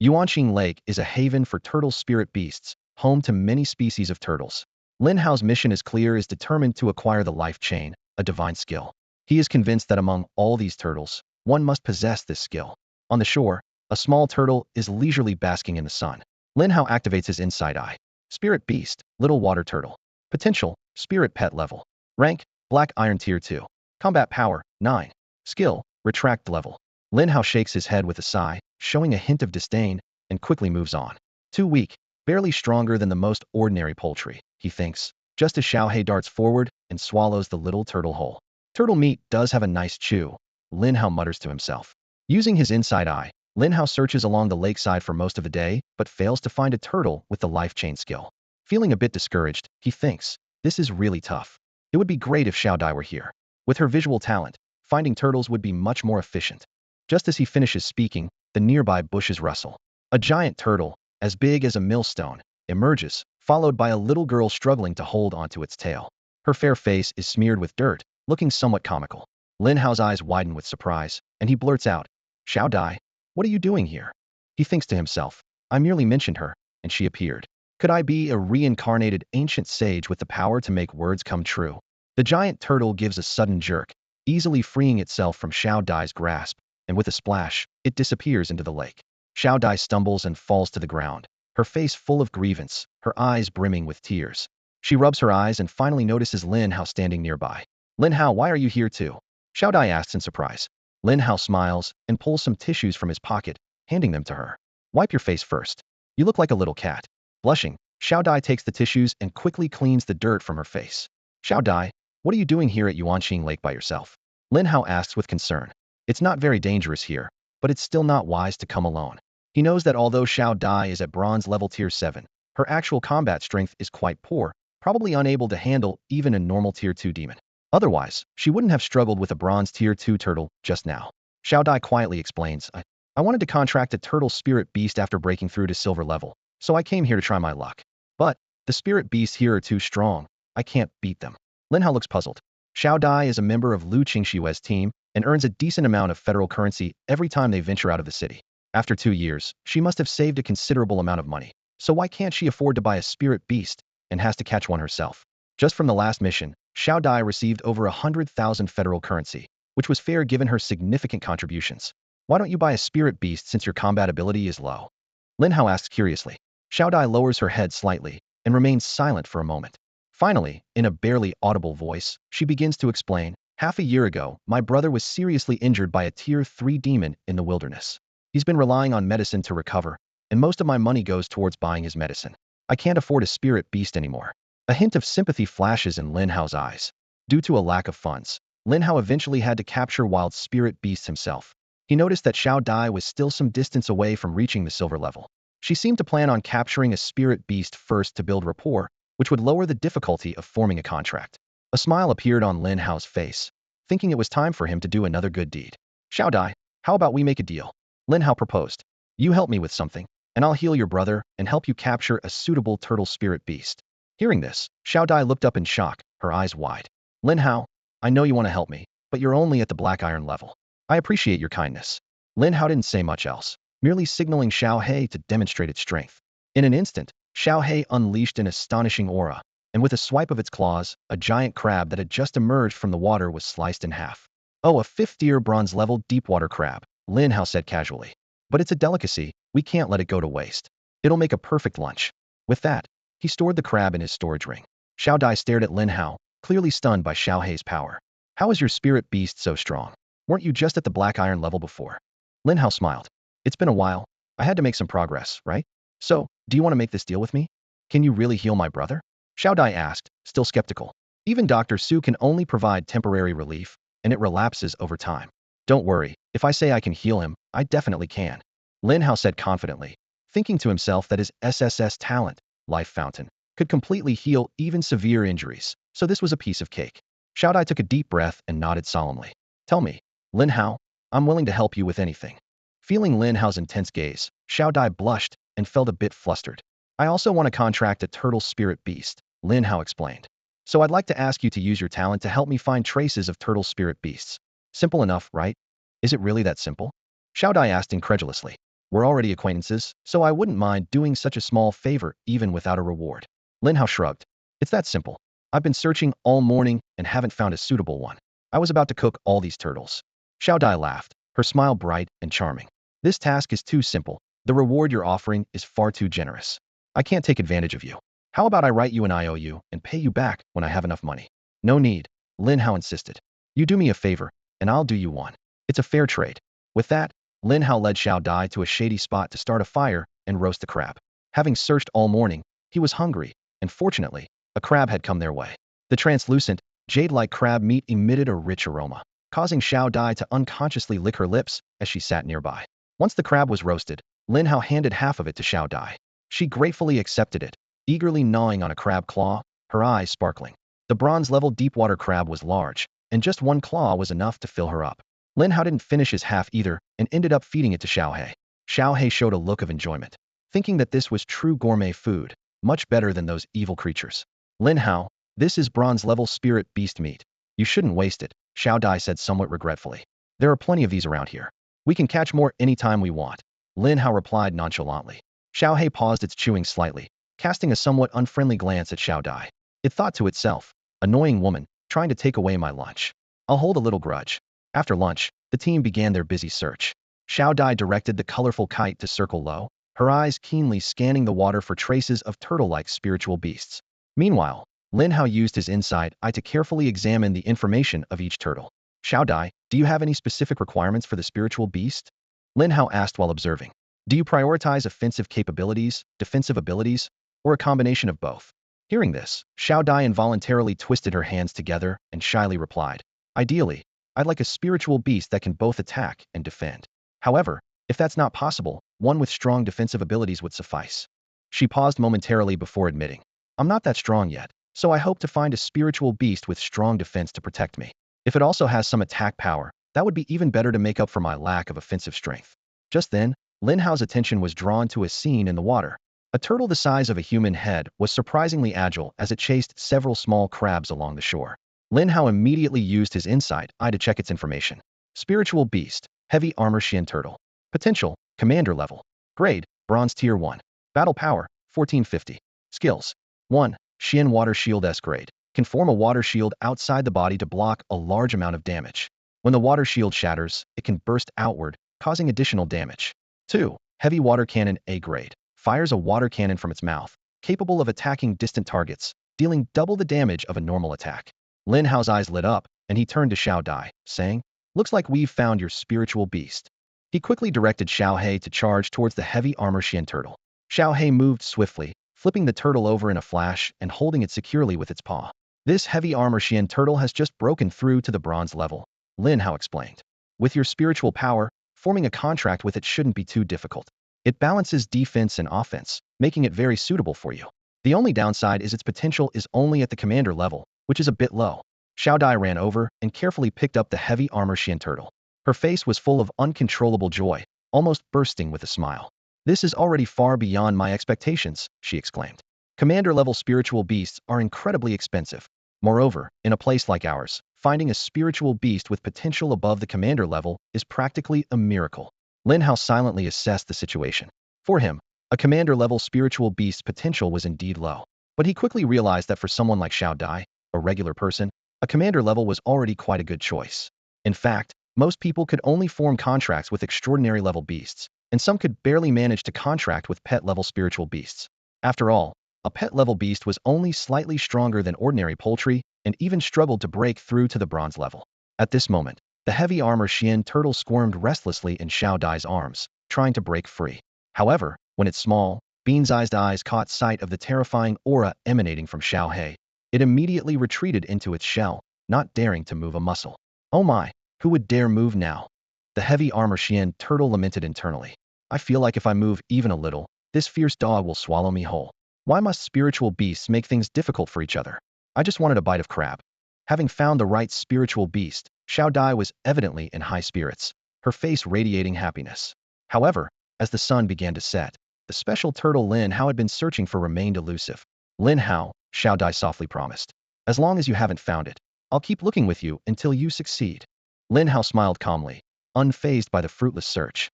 Yuanqing Lake is a haven for turtle spirit beasts, home to many species of turtles. Lin Hao's mission is clear, is determined to acquire the life chain, a divine skill. He is convinced that among all these turtles, one must possess this skill. On the shore, a small turtle is leisurely basking in the sun. Lin Hao activates his inside eye. Spirit Beast, Little Water Turtle. Potential, Spirit Pet level. Rank, Black Iron Tier 2. Combat Power, 9. Skill, Retract level. Lin Hao shakes his head with a sigh, showing a hint of disdain, and quickly moves on. Too weak. Barely stronger than the most ordinary poultry, he thinks, just as Xiaohei darts forward and swallows the little turtle whole. Turtle meat does have a nice chew, Lin Hao mutters to himself. Using his inside eye, Lin Hao searches along the lakeside for most of the day, but fails to find a turtle with the life chain skill. Feeling a bit discouraged, he thinks, this is really tough. It would be great if Xiao Dai were here. With her visual talent, finding turtles would be much more efficient. Just as he finishes speaking, the nearby bushes rustle. A giant turtle, as big as a millstone, emerges, followed by a little girl struggling to hold onto its tail. Her fair face is smeared with dirt, looking somewhat comical. Lin Hao's eyes widen with surprise, and he blurts out, Xiao Dai, what are you doing here? He thinks to himself, I merely mentioned her, and she appeared. Could I be a reincarnated ancient sage with the power to make words come true? The giant turtle gives a sudden jerk, easily freeing itself from Xiao Dai's grasp, and with a splash, it disappears into the lake. Xiao Dai stumbles and falls to the ground, her face full of grievance, her eyes brimming with tears. She rubs her eyes and finally notices Lin Hao standing nearby. Lin Hao, why are you here too? Xiao Dai asks in surprise. Lin Hao smiles and pulls some tissues from his pocket, handing them to her. Wipe your face first. You look like a little cat. Blushing, Xiao Dai takes the tissues and quickly cleans the dirt from her face. Xiao Dai, what are you doing here at Yuanqing Lake by yourself? Lin Hao asks with concern. It's not very dangerous here, but it's still not wise to come alone. He knows that although Xiao Dai is at bronze level tier 7, her actual combat strength is quite poor, probably unable to handle even a normal tier 2 demon. Otherwise, she wouldn't have struggled with a bronze tier 2 turtle just now. Xiao Dai quietly explains, I wanted to contract a turtle spirit beast after breaking through to silver level, so I came here to try my luck. But, the spirit beasts here are too strong, I can't beat them. Lin Hao looks puzzled. Xiao Dai is a member of Lu Qingxue's team and earns a decent amount of federal currency every time they venture out of the city. After 2 years, she must have saved a considerable amount of money. So why can't she afford to buy a spirit beast and has to catch one herself? Just from the last mission, Xiao Dai received over 100,000 federal currency, which was fair given her significant contributions. Why don't you buy a spirit beast since your combat ability is low? Lin Hao asks curiously. Xiao Dai lowers her head slightly and remains silent for a moment. Finally, in a barely audible voice, she begins to explain, half a year ago, my brother was seriously injured by a tier 3 demon in the wilderness. He's been relying on medicine to recover, and most of my money goes towards buying his medicine. I can't afford a spirit beast anymore. A hint of sympathy flashes in Lin Hao's eyes. Due to a lack of funds, Lin Hao eventually had to capture wild spirit beasts himself. He noticed that Xiao Dai was still some distance away from reaching the silver level. She seemed to plan on capturing a spirit beast first to build rapport, which would lower the difficulty of forming a contract. A smile appeared on Lin Hao's face, thinking it was time for him to do another good deed. Xiao Dai, how about we make a deal? Lin Hao proposed. You help me with something, and I'll heal your brother and help you capture a suitable turtle spirit beast. Hearing this, Xiao Dai looked up in shock, her eyes wide. Lin Hao, I know you want to help me, but you're only at the black iron level. I appreciate your kindness. Lin Hao didn't say much else, merely signaling Xiaohei to demonstrate its strength. In an instant, Xiaohei unleashed an astonishing aura, and with a swipe of its claws, a giant crab that had just emerged from the water was sliced in half. Oh, a 5th tier bronze level deepwater crab, Lin Hao said casually. But it's a delicacy, we can't let it go to waste. It'll make a perfect lunch. With that, he stored the crab in his storage ring. Xiao Dai stared at Lin Hao, clearly stunned by Xiaohei's power. How is your spirit beast so strong? Weren't you just at the black iron level before? Lin Hao smiled. It's been a while. I had to make some progress, right? So, do you want to make this deal with me? Can you really heal my brother? Xiao Dai asked, still skeptical. Even Dr. Su can only provide temporary relief, and it relapses over time. Don't worry, if I say I can heal him, I definitely can. Lin Hao said confidently, thinking to himself that his SSS talent, Life Fountain, could completely heal even severe injuries, so this was a piece of cake. Xiao Dai took a deep breath and nodded solemnly. Tell me, Lin Hao, I'm willing to help you with anything. Feeling Lin Hao's intense gaze, Xiao Dai blushed and felt a bit flustered. I also want to contract a turtle spirit beast, Lin Hao explained. So I'd like to ask you to use your talent to help me find traces of turtle spirit beasts. Simple enough, right? Is it really that simple? Xiao Dai asked incredulously. We're already acquaintances, so I wouldn't mind doing such a small favor even without a reward. Lin Hao shrugged. It's that simple. I've been searching all morning and haven't found a suitable one. I was about to cook all these turtles. Xiao Dai laughed, her smile bright and charming. This task is too simple. The reward you're offering is far too generous. I can't take advantage of you. How about I write you an IOU and pay you back when I have enough money? No need, Lin Hao insisted. You do me a favor, and I'll do you one. It's a fair trade. With that, Lin Hao led Xiao Dai to a shady spot to start a fire and roast the crab. Having searched all morning, he was hungry, and fortunately, a crab had come their way. The translucent, jade-like crab meat emitted a rich aroma, causing Xiao Dai to unconsciously lick her lips as she sat nearby. Once the crab was roasted, Lin Hao handed half of it to Xiao Dai. She gratefully accepted it, eagerly gnawing on a crab claw, her eyes sparkling. The bronze-level deep-water crab was large, and just one claw was enough to fill her up. Lin Hao didn't finish his half either and ended up feeding it to Xiao He. Xiao He showed a look of enjoyment, thinking that this was true gourmet food, much better than those evil creatures. Lin Hao, this is bronze-level spirit beast meat. You shouldn't waste it, Xiao Dai said somewhat regretfully. There are plenty of these around here. We can catch more anytime we want. Lin Hao replied nonchalantly. Xiao He paused its chewing slightly, casting a somewhat unfriendly glance at Xiao Dai. It thought to itself, annoying woman, trying to take away my lunch. I'll hold a little grudge. After lunch, the team began their busy search. Xiao Dai directed the colorful kite to circle low, her eyes keenly scanning the water for traces of turtle-like spiritual beasts. Meanwhile, Lin Hao used his insight eye to carefully examine the information of each turtle. Xiao Dai, do you have any specific requirements for the spiritual beast? Lin Hao asked while observing. Do you prioritize offensive capabilities, defensive abilities, or a combination of both? Hearing this, Xiao Dai involuntarily twisted her hands together and shyly replied. Ideally, I'd like a spiritual beast that can both attack and defend. However, if that's not possible, one with strong defensive abilities would suffice. She paused momentarily before admitting. I'm not that strong yet, so I hope to find a spiritual beast with strong defense to protect me. If it also has some attack power, that would be even better to make up for my lack of offensive strength. Just then, Lin Hao's attention was drawn to a scene in the water. A turtle the size of a human head was surprisingly agile as it chased several small crabs along the shore. Lin Hao immediately used his insight eye to check its information. Spiritual beast, heavy armor Xian turtle. Potential, commander level. Grade, bronze tier 1. Battle power, 1450. Skills. 1. Xian water shield S grade. Can form a water shield outside the body to block a large amount of damage. When the water shield shatters, it can burst outward, causing additional damage. 2. Heavy water cannon A grade. Fires a water cannon from its mouth, capable of attacking distant targets, dealing double the damage of a normal attack. Lin Hao's eyes lit up, and he turned to Xiao Dai, saying, Looks like we've found your spiritual beast. He quickly directed Xiao He to charge towards the heavy armor Xian turtle. Xiao He moved swiftly, flipping the turtle over in a flash and holding it securely with its paw. This heavy armor Xian turtle has just broken through to the bronze level, Lin Hao explained. With your spiritual power, forming a contract with it shouldn't be too difficult. It balances defense and offense, making it very suitable for you. The only downside is its potential is only at the commander level, which is a bit low. Xiao Dai ran over and carefully picked up the heavy armor Xian turtle. Her face was full of uncontrollable joy, almost bursting with a smile. This is already far beyond my expectations, she exclaimed. Commander-level spiritual beasts are incredibly expensive. Moreover, in a place like ours, finding a spiritual beast with potential above the commander level is practically a miracle. Lin Hao silently assessed the situation. For him, a commander-level spiritual beast's potential was indeed low. But he quickly realized that for someone like Xiao Dai, a regular person, a commander level was already quite a good choice. In fact, most people could only form contracts with extraordinary level beasts, and some could barely manage to contract with pet-level spiritual beasts. After all, a pet-level beast was only slightly stronger than ordinary poultry and even struggled to break through to the bronze level. At this moment, the heavy armor Xian turtle squirmed restlessly in Xiao Dai's arms, trying to break free. However, when its small, bean-sized eyes caught sight of the terrifying aura emanating from Xiao He, it immediately retreated into its shell, not daring to move a muscle. Oh my, who would dare move now? The heavy armor Xian turtle lamented internally. I feel like if I move even a little, this fierce dog will swallow me whole. Why must spiritual beasts make things difficult for each other? I just wanted a bite of crab. Having found the right spiritual beast, Xiao Dai was evidently in high spirits, her face radiating happiness. However, as the sun began to set, the special turtle Lin Hao had been searching for remained elusive. Lin Hao, Xiao Dai softly promised. As long as you haven't found it, I'll keep looking with you until you succeed. Lin Hao smiled calmly, unfazed by the fruitless search.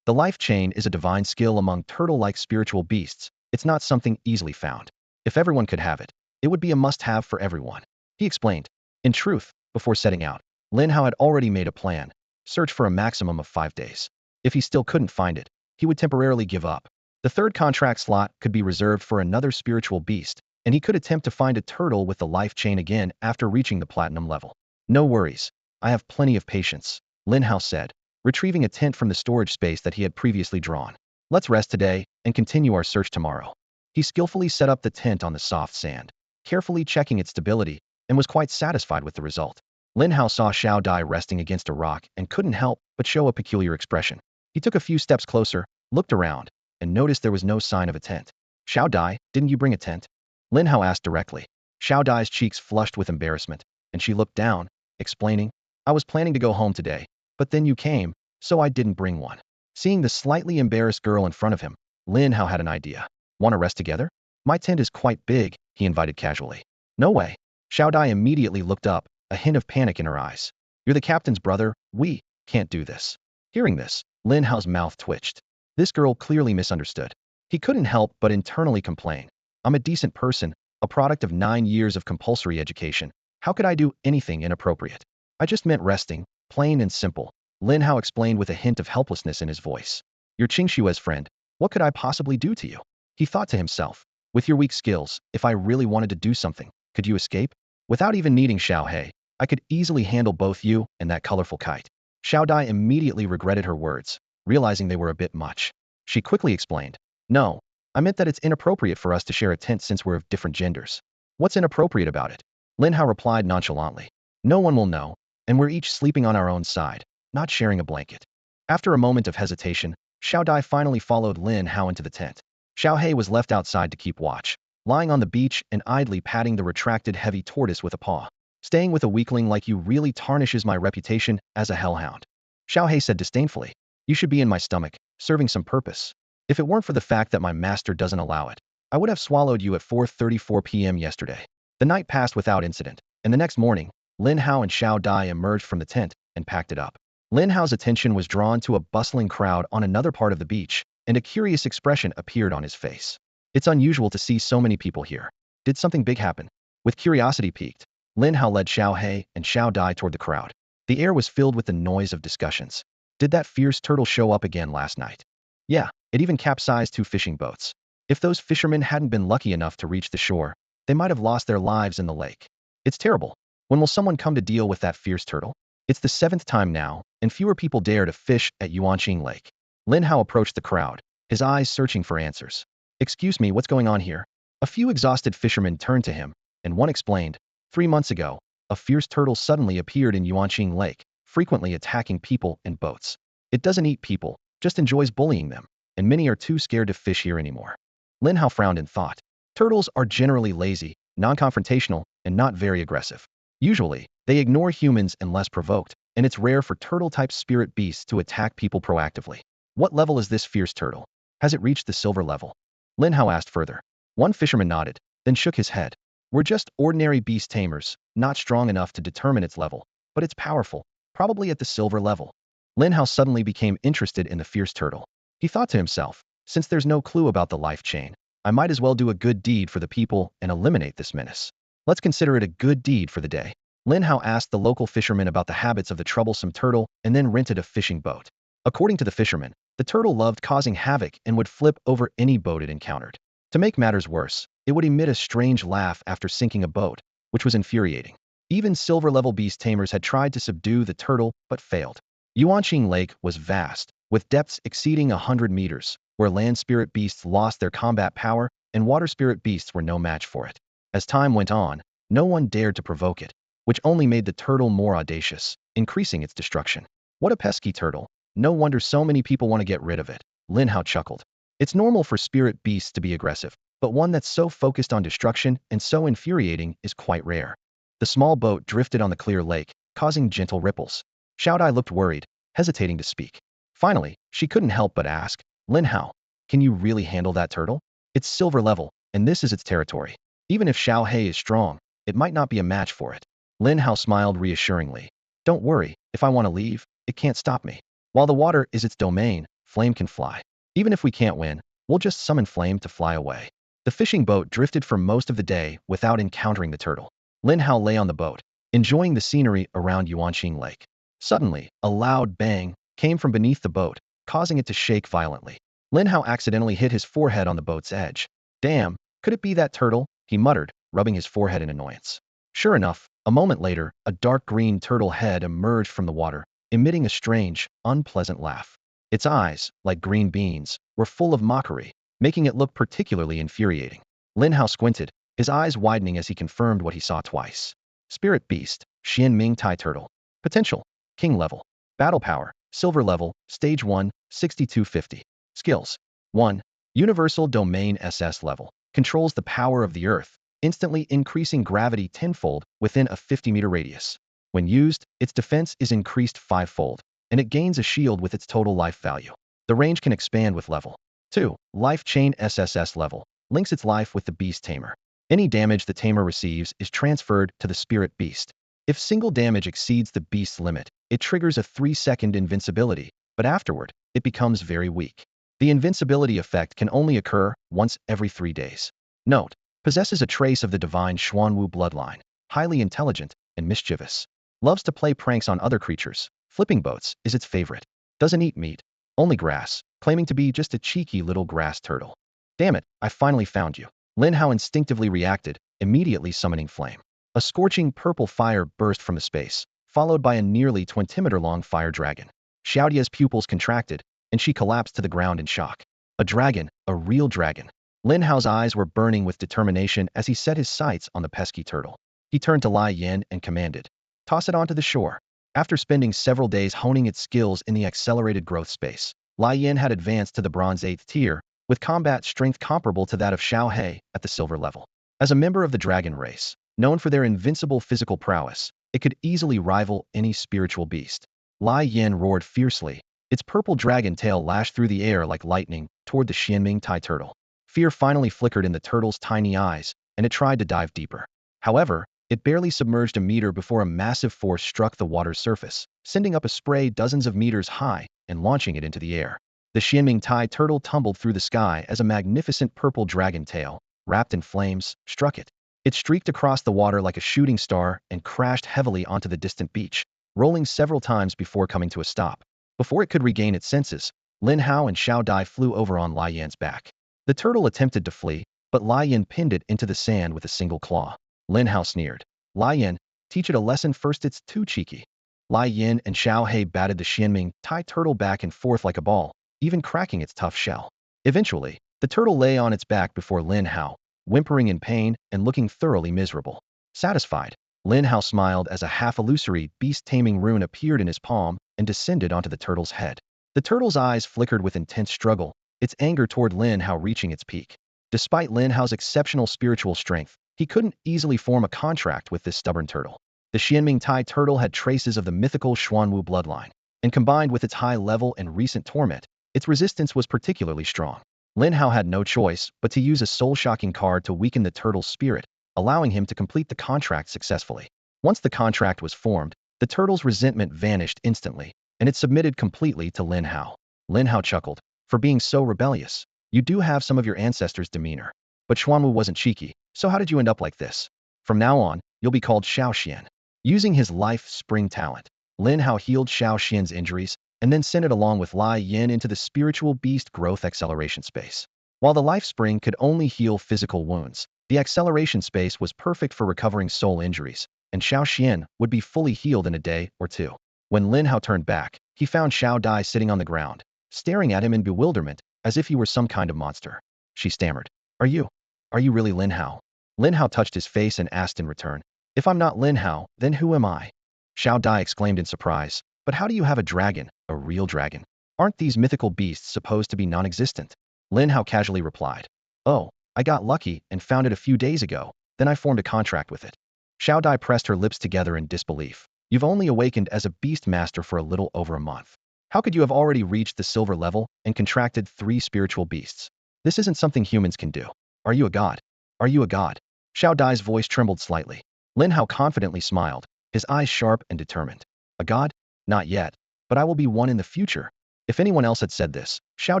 The life chain is a divine skill among turtle-like spiritual beasts. It's not something easily found. If everyone could have it, it would be a must-have for everyone, he explained. In truth, before setting out, Lin Hao had already made a plan, search for a maximum of 5 days. If he still couldn't find it, he would temporarily give up. The third contract slot could be reserved for another spiritual beast, and he could attempt to find a turtle with the life chain again after reaching the platinum level. No worries, I have plenty of patience, Lin Hao said, retrieving a tent from the storage space that he had previously drawn. Let's rest today and continue our search tomorrow. He skillfully set up the tent on the soft sand, carefully checking its stability, and was quite satisfied with the result. Lin Hao saw Xiao Dai resting against a rock and couldn't help but show a peculiar expression. He took a few steps closer, looked around, and noticed there was no sign of a tent. Xiao Dai, didn't you bring a tent? Lin Hao asked directly. Xiao Dai's cheeks flushed with embarrassment, and she looked down, explaining, I was planning to go home today, but then you came, so I didn't bring one. Seeing the slightly embarrassed girl in front of him, Lin Hao had an idea. Want to rest together? My tent is quite big, he invited casually. No way. Xiao Dai immediately looked up, a hint of panic in her eyes. You're the captain's brother, we can't do this. Hearing this, Lin Hao's mouth twitched. This girl clearly misunderstood. He couldn't help but internally complain. I'm a decent person, a product of 9 years of compulsory education. How could I do anything inappropriate? I just meant resting, plain and simple. Lin Hao explained with a hint of helplessness in his voice. You're Qingshue's friend. What could I possibly do to you? He thought to himself. With your weak skills, if I really wanted to do something, could you escape? Without even needing Xiao He, I could easily handle both you and that colorful kite. Xiao Dai immediately regretted her words, realizing they were a bit much. She quickly explained. No, I meant that it's inappropriate for us to share a tent since we're of different genders. What's inappropriate about it? Lin Hao replied nonchalantly. No one will know, and we're each sleeping on our own side, not sharing a blanket. After a moment of hesitation, Xiao Dai finally followed Lin Hao into the tent. Xiao He was left outside to keep watch, lying on the beach and idly patting the retracted heavy tortoise with a paw. Staying with a weakling like you really tarnishes my reputation as a hellhound. Xiao He said disdainfully. You should be in my stomach, serving some purpose. If it weren't for the fact that my master doesn't allow it, I would have swallowed you at 4:34 p.m. yesterday. The night passed without incident, and the next morning, Lin Hao and Xiao Dai emerged from the tent and packed it up. Lin Hao's attention was drawn to a bustling crowd on another part of the beach, and a curious expression appeared on his face. It's unusual to see so many people here. Did something big happen? With curiosity piqued, Lin Hao led Xiao He and Xiao Dai toward the crowd. The air was filled with the noise of discussions. Did that fierce turtle show up again last night? Yeah, it even capsized 2 fishing boats. If those fishermen hadn't been lucky enough to reach the shore, they might have lost their lives in the lake. It's terrible. When will someone come to deal with that fierce turtle? It's the 7th time now, and fewer people dare to fish at Yuanqing Lake. Lin Hao approached the crowd, his eyes searching for answers. Excuse me, what's going on here? A few exhausted fishermen turned to him, and one explained. 3 months ago, a fierce turtle suddenly appeared in Yuanqing Lake, frequently attacking people and boats. It doesn't eat people, just enjoys bullying them, and many are too scared to fish here anymore. Lin Hao frowned and thought. Turtles are generally lazy, non-confrontational, and not very aggressive. Usually, they ignore humans unless provoked, and it's rare for turtle-type spirit beasts to attack people proactively. What level is this fierce turtle? Has it reached the silver level? Lin Hao asked further. One fisherman nodded, then shook his head. We're just ordinary beast tamers, not strong enough to determine its level, but it's powerful, probably at the silver level. Lin Hao suddenly became interested in the fierce turtle. He thought to himself, since there's no clue about the life chain, I might as well do a good deed for the people and eliminate this menace. Let's consider it a good deed for the day. Lin Hao asked the local fisherman about the habits of the troublesome turtle and then rented a fishing boat. According to the fisherman, the turtle loved causing havoc and would flip over any boat it encountered. To make matters worse, it would emit a strange laugh after sinking a boat, which was infuriating. Even silver-level beast tamers had tried to subdue the turtle but failed. Yuanqing Lake was vast, with depths exceeding 100 meters, where land spirit beasts lost their combat power and water spirit beasts were no match for it. As time went on, no one dared to provoke it, which only made the turtle more audacious, increasing its destruction. What a pesky turtle. No wonder so many people want to get rid of it. Lin Hao chuckled. It's normal for spirit beasts to be aggressive, but one that's so focused on destruction and so infuriating is quite rare. The small boat drifted on the clear lake, causing gentle ripples. Xiao Dai looked worried, hesitating to speak. Finally, she couldn't help but ask, Lin Hao, can you really handle that turtle? It's silver level, and this is its territory. Even if Xiao He is strong, it might not be a match for it. Lin Hao smiled reassuringly. Don't worry, if I want to leave, it can't stop me. While the water is its domain, flame can fly. Even if we can't win, we'll just summon flame to fly away. The fishing boat drifted for most of the day without encountering the turtle. Lin Hao lay on the boat, enjoying the scenery around Yuanqing Lake. Suddenly, a loud bang came from beneath the boat, causing it to shake violently. Lin Hao accidentally hit his forehead on the boat's edge. Damn, could it be that turtle? He muttered, rubbing his forehead in annoyance. Sure enough, a moment later, a dark green turtle head emerged from the water, emitting a strange, unpleasant laugh. Its eyes, like green beans, were full of mockery, making it look particularly infuriating. Lin Hao squinted, his eyes widening as he confirmed what he saw twice. Spirit Beast, Xian Ming Tai Turtle. Potential, King level. Battle power, Silver level, Stage 1, 6250. Skills. 1. Universal Domain SS level. Controls the power of the Earth, instantly increasing gravity tenfold within a 50-meter radius. When used, its defense is increased fivefold, and it gains a shield with its total life value. The range can expand with level. 2. Life Chain SSS level. Links its life with the Beast Tamer. Any damage the Tamer receives is transferred to the Spirit Beast. If single damage exceeds the Beast's limit, it triggers a 3-second invincibility, but afterward, it becomes very weak. The invincibility effect can only occur once every 3 days. Note: possesses a trace of the divine Xuanwu bloodline, highly intelligent and mischievous. Loves to play pranks on other creatures. Flipping boats is its favorite. Doesn't eat meat, only grass, claiming to be just a cheeky little grass turtle. Damn it, I finally found you. Lin Hao instinctively reacted, immediately summoning flame. A scorching purple fire burst from the space, followed by a nearly 20-meter-long fire dragon. Xiaodia's pupils contracted, and she collapsed to the ground in shock. A dragon, a real dragon. Lin Hao's eyes were burning with determination as he set his sights on the pesky turtle. He turned to Lai Yin and commanded, "Toss it onto the shore." After spending several days honing its skills in the accelerated growth space, Lai Yin had advanced to the bronze 8th tier, with combat strength comparable to that of Xiao He at the silver level. As a member of the dragon race, known for their invincible physical prowess, it could easily rival any spiritual beast. Lai Yin roared fiercely. Its purple dragon tail lashed through the air like lightning toward the Xianming Tai turtle. Fear finally flickered in the turtle's tiny eyes, and it tried to dive deeper. However, it barely submerged a meter before a massive force struck the water's surface, sending up a spray dozens of meters high and launching it into the air. The Xianming Tai turtle tumbled through the sky as a magnificent purple dragon tail, wrapped in flames, struck it. It streaked across the water like a shooting star and crashed heavily onto the distant beach, rolling several times before coming to a stop. Before it could regain its senses, Lin Hao and Xiao Dai flew over on Lai Yan's back. The turtle attempted to flee, but Lai Yan pinned it into the sand with a single claw. Lin Hao sneered. "Lai Yan, teach it a lesson first, it's too cheeky." Lai Yin and Xiao He batted the Xianming Tai turtle back and forth like a ball, even cracking its tough shell. Eventually, the turtle lay on its back before Lin Hao, whimpering in pain and looking thoroughly miserable. Satisfied, Lin Hao smiled as a half-illusory Beast Taming rune appeared in his palm and descended onto the turtle's head. The turtle's eyes flickered with intense struggle, its anger toward Lin Hao reaching its peak. Despite Lin Hao's exceptional spiritual strength, he couldn't easily form a contract with this stubborn turtle. The Xianming Tai turtle had traces of the mythical Xuanwu bloodline, and combined with its high level and recent torment, its resistance was particularly strong. Lin Hao had no choice but to use a soul-shocking card to weaken the turtle's spirit, allowing him to complete the contract successfully. Once the contract was formed, the turtle's resentment vanished instantly, and it submitted completely to Lin Hao. Lin Hao chuckled. "For being so rebellious, you do have some of your ancestors' demeanor. But Xuanwu wasn't cheeky, so how did you end up like this? From now on, you'll be called Xiao Xian." Using his life spring talent, Lin Hao healed Xiao Xian's injuries and then sent it along with Lai Yin into the spiritual beast growth acceleration space. While the life spring could only heal physical wounds, the acceleration space was perfect for recovering soul injuries, and Xiao Xian would be fully healed in a day or two. When Lin Hao turned back, he found Xiao Dai sitting on the ground, staring at him in bewilderment, as if he were some kind of monster. She stammered, Are you really Lin Hao?" Lin Hao touched his face and asked in return, "If I'm not Lin Hao, then who am I?" Xiao Dai exclaimed in surprise, "But how do you have a dragon, a real dragon? Aren't these mythical beasts supposed to be non-existent?" Lin Hao casually replied, "Oh, I got lucky and found it a few days ago, then I formed a contract with it." Xiao Dai pressed her lips together in disbelief. "You've only awakened as a beast master for a little over a month. How could you have already reached the silver level and contracted 3 spiritual beasts? This isn't something humans can do. Are you a god? Are you a god?" Xiao Dai's voice trembled slightly. Lin Hao confidently smiled, his eyes sharp and determined. "A god? Not yet, but I will be one in the future." If anyone else had said this, Xiao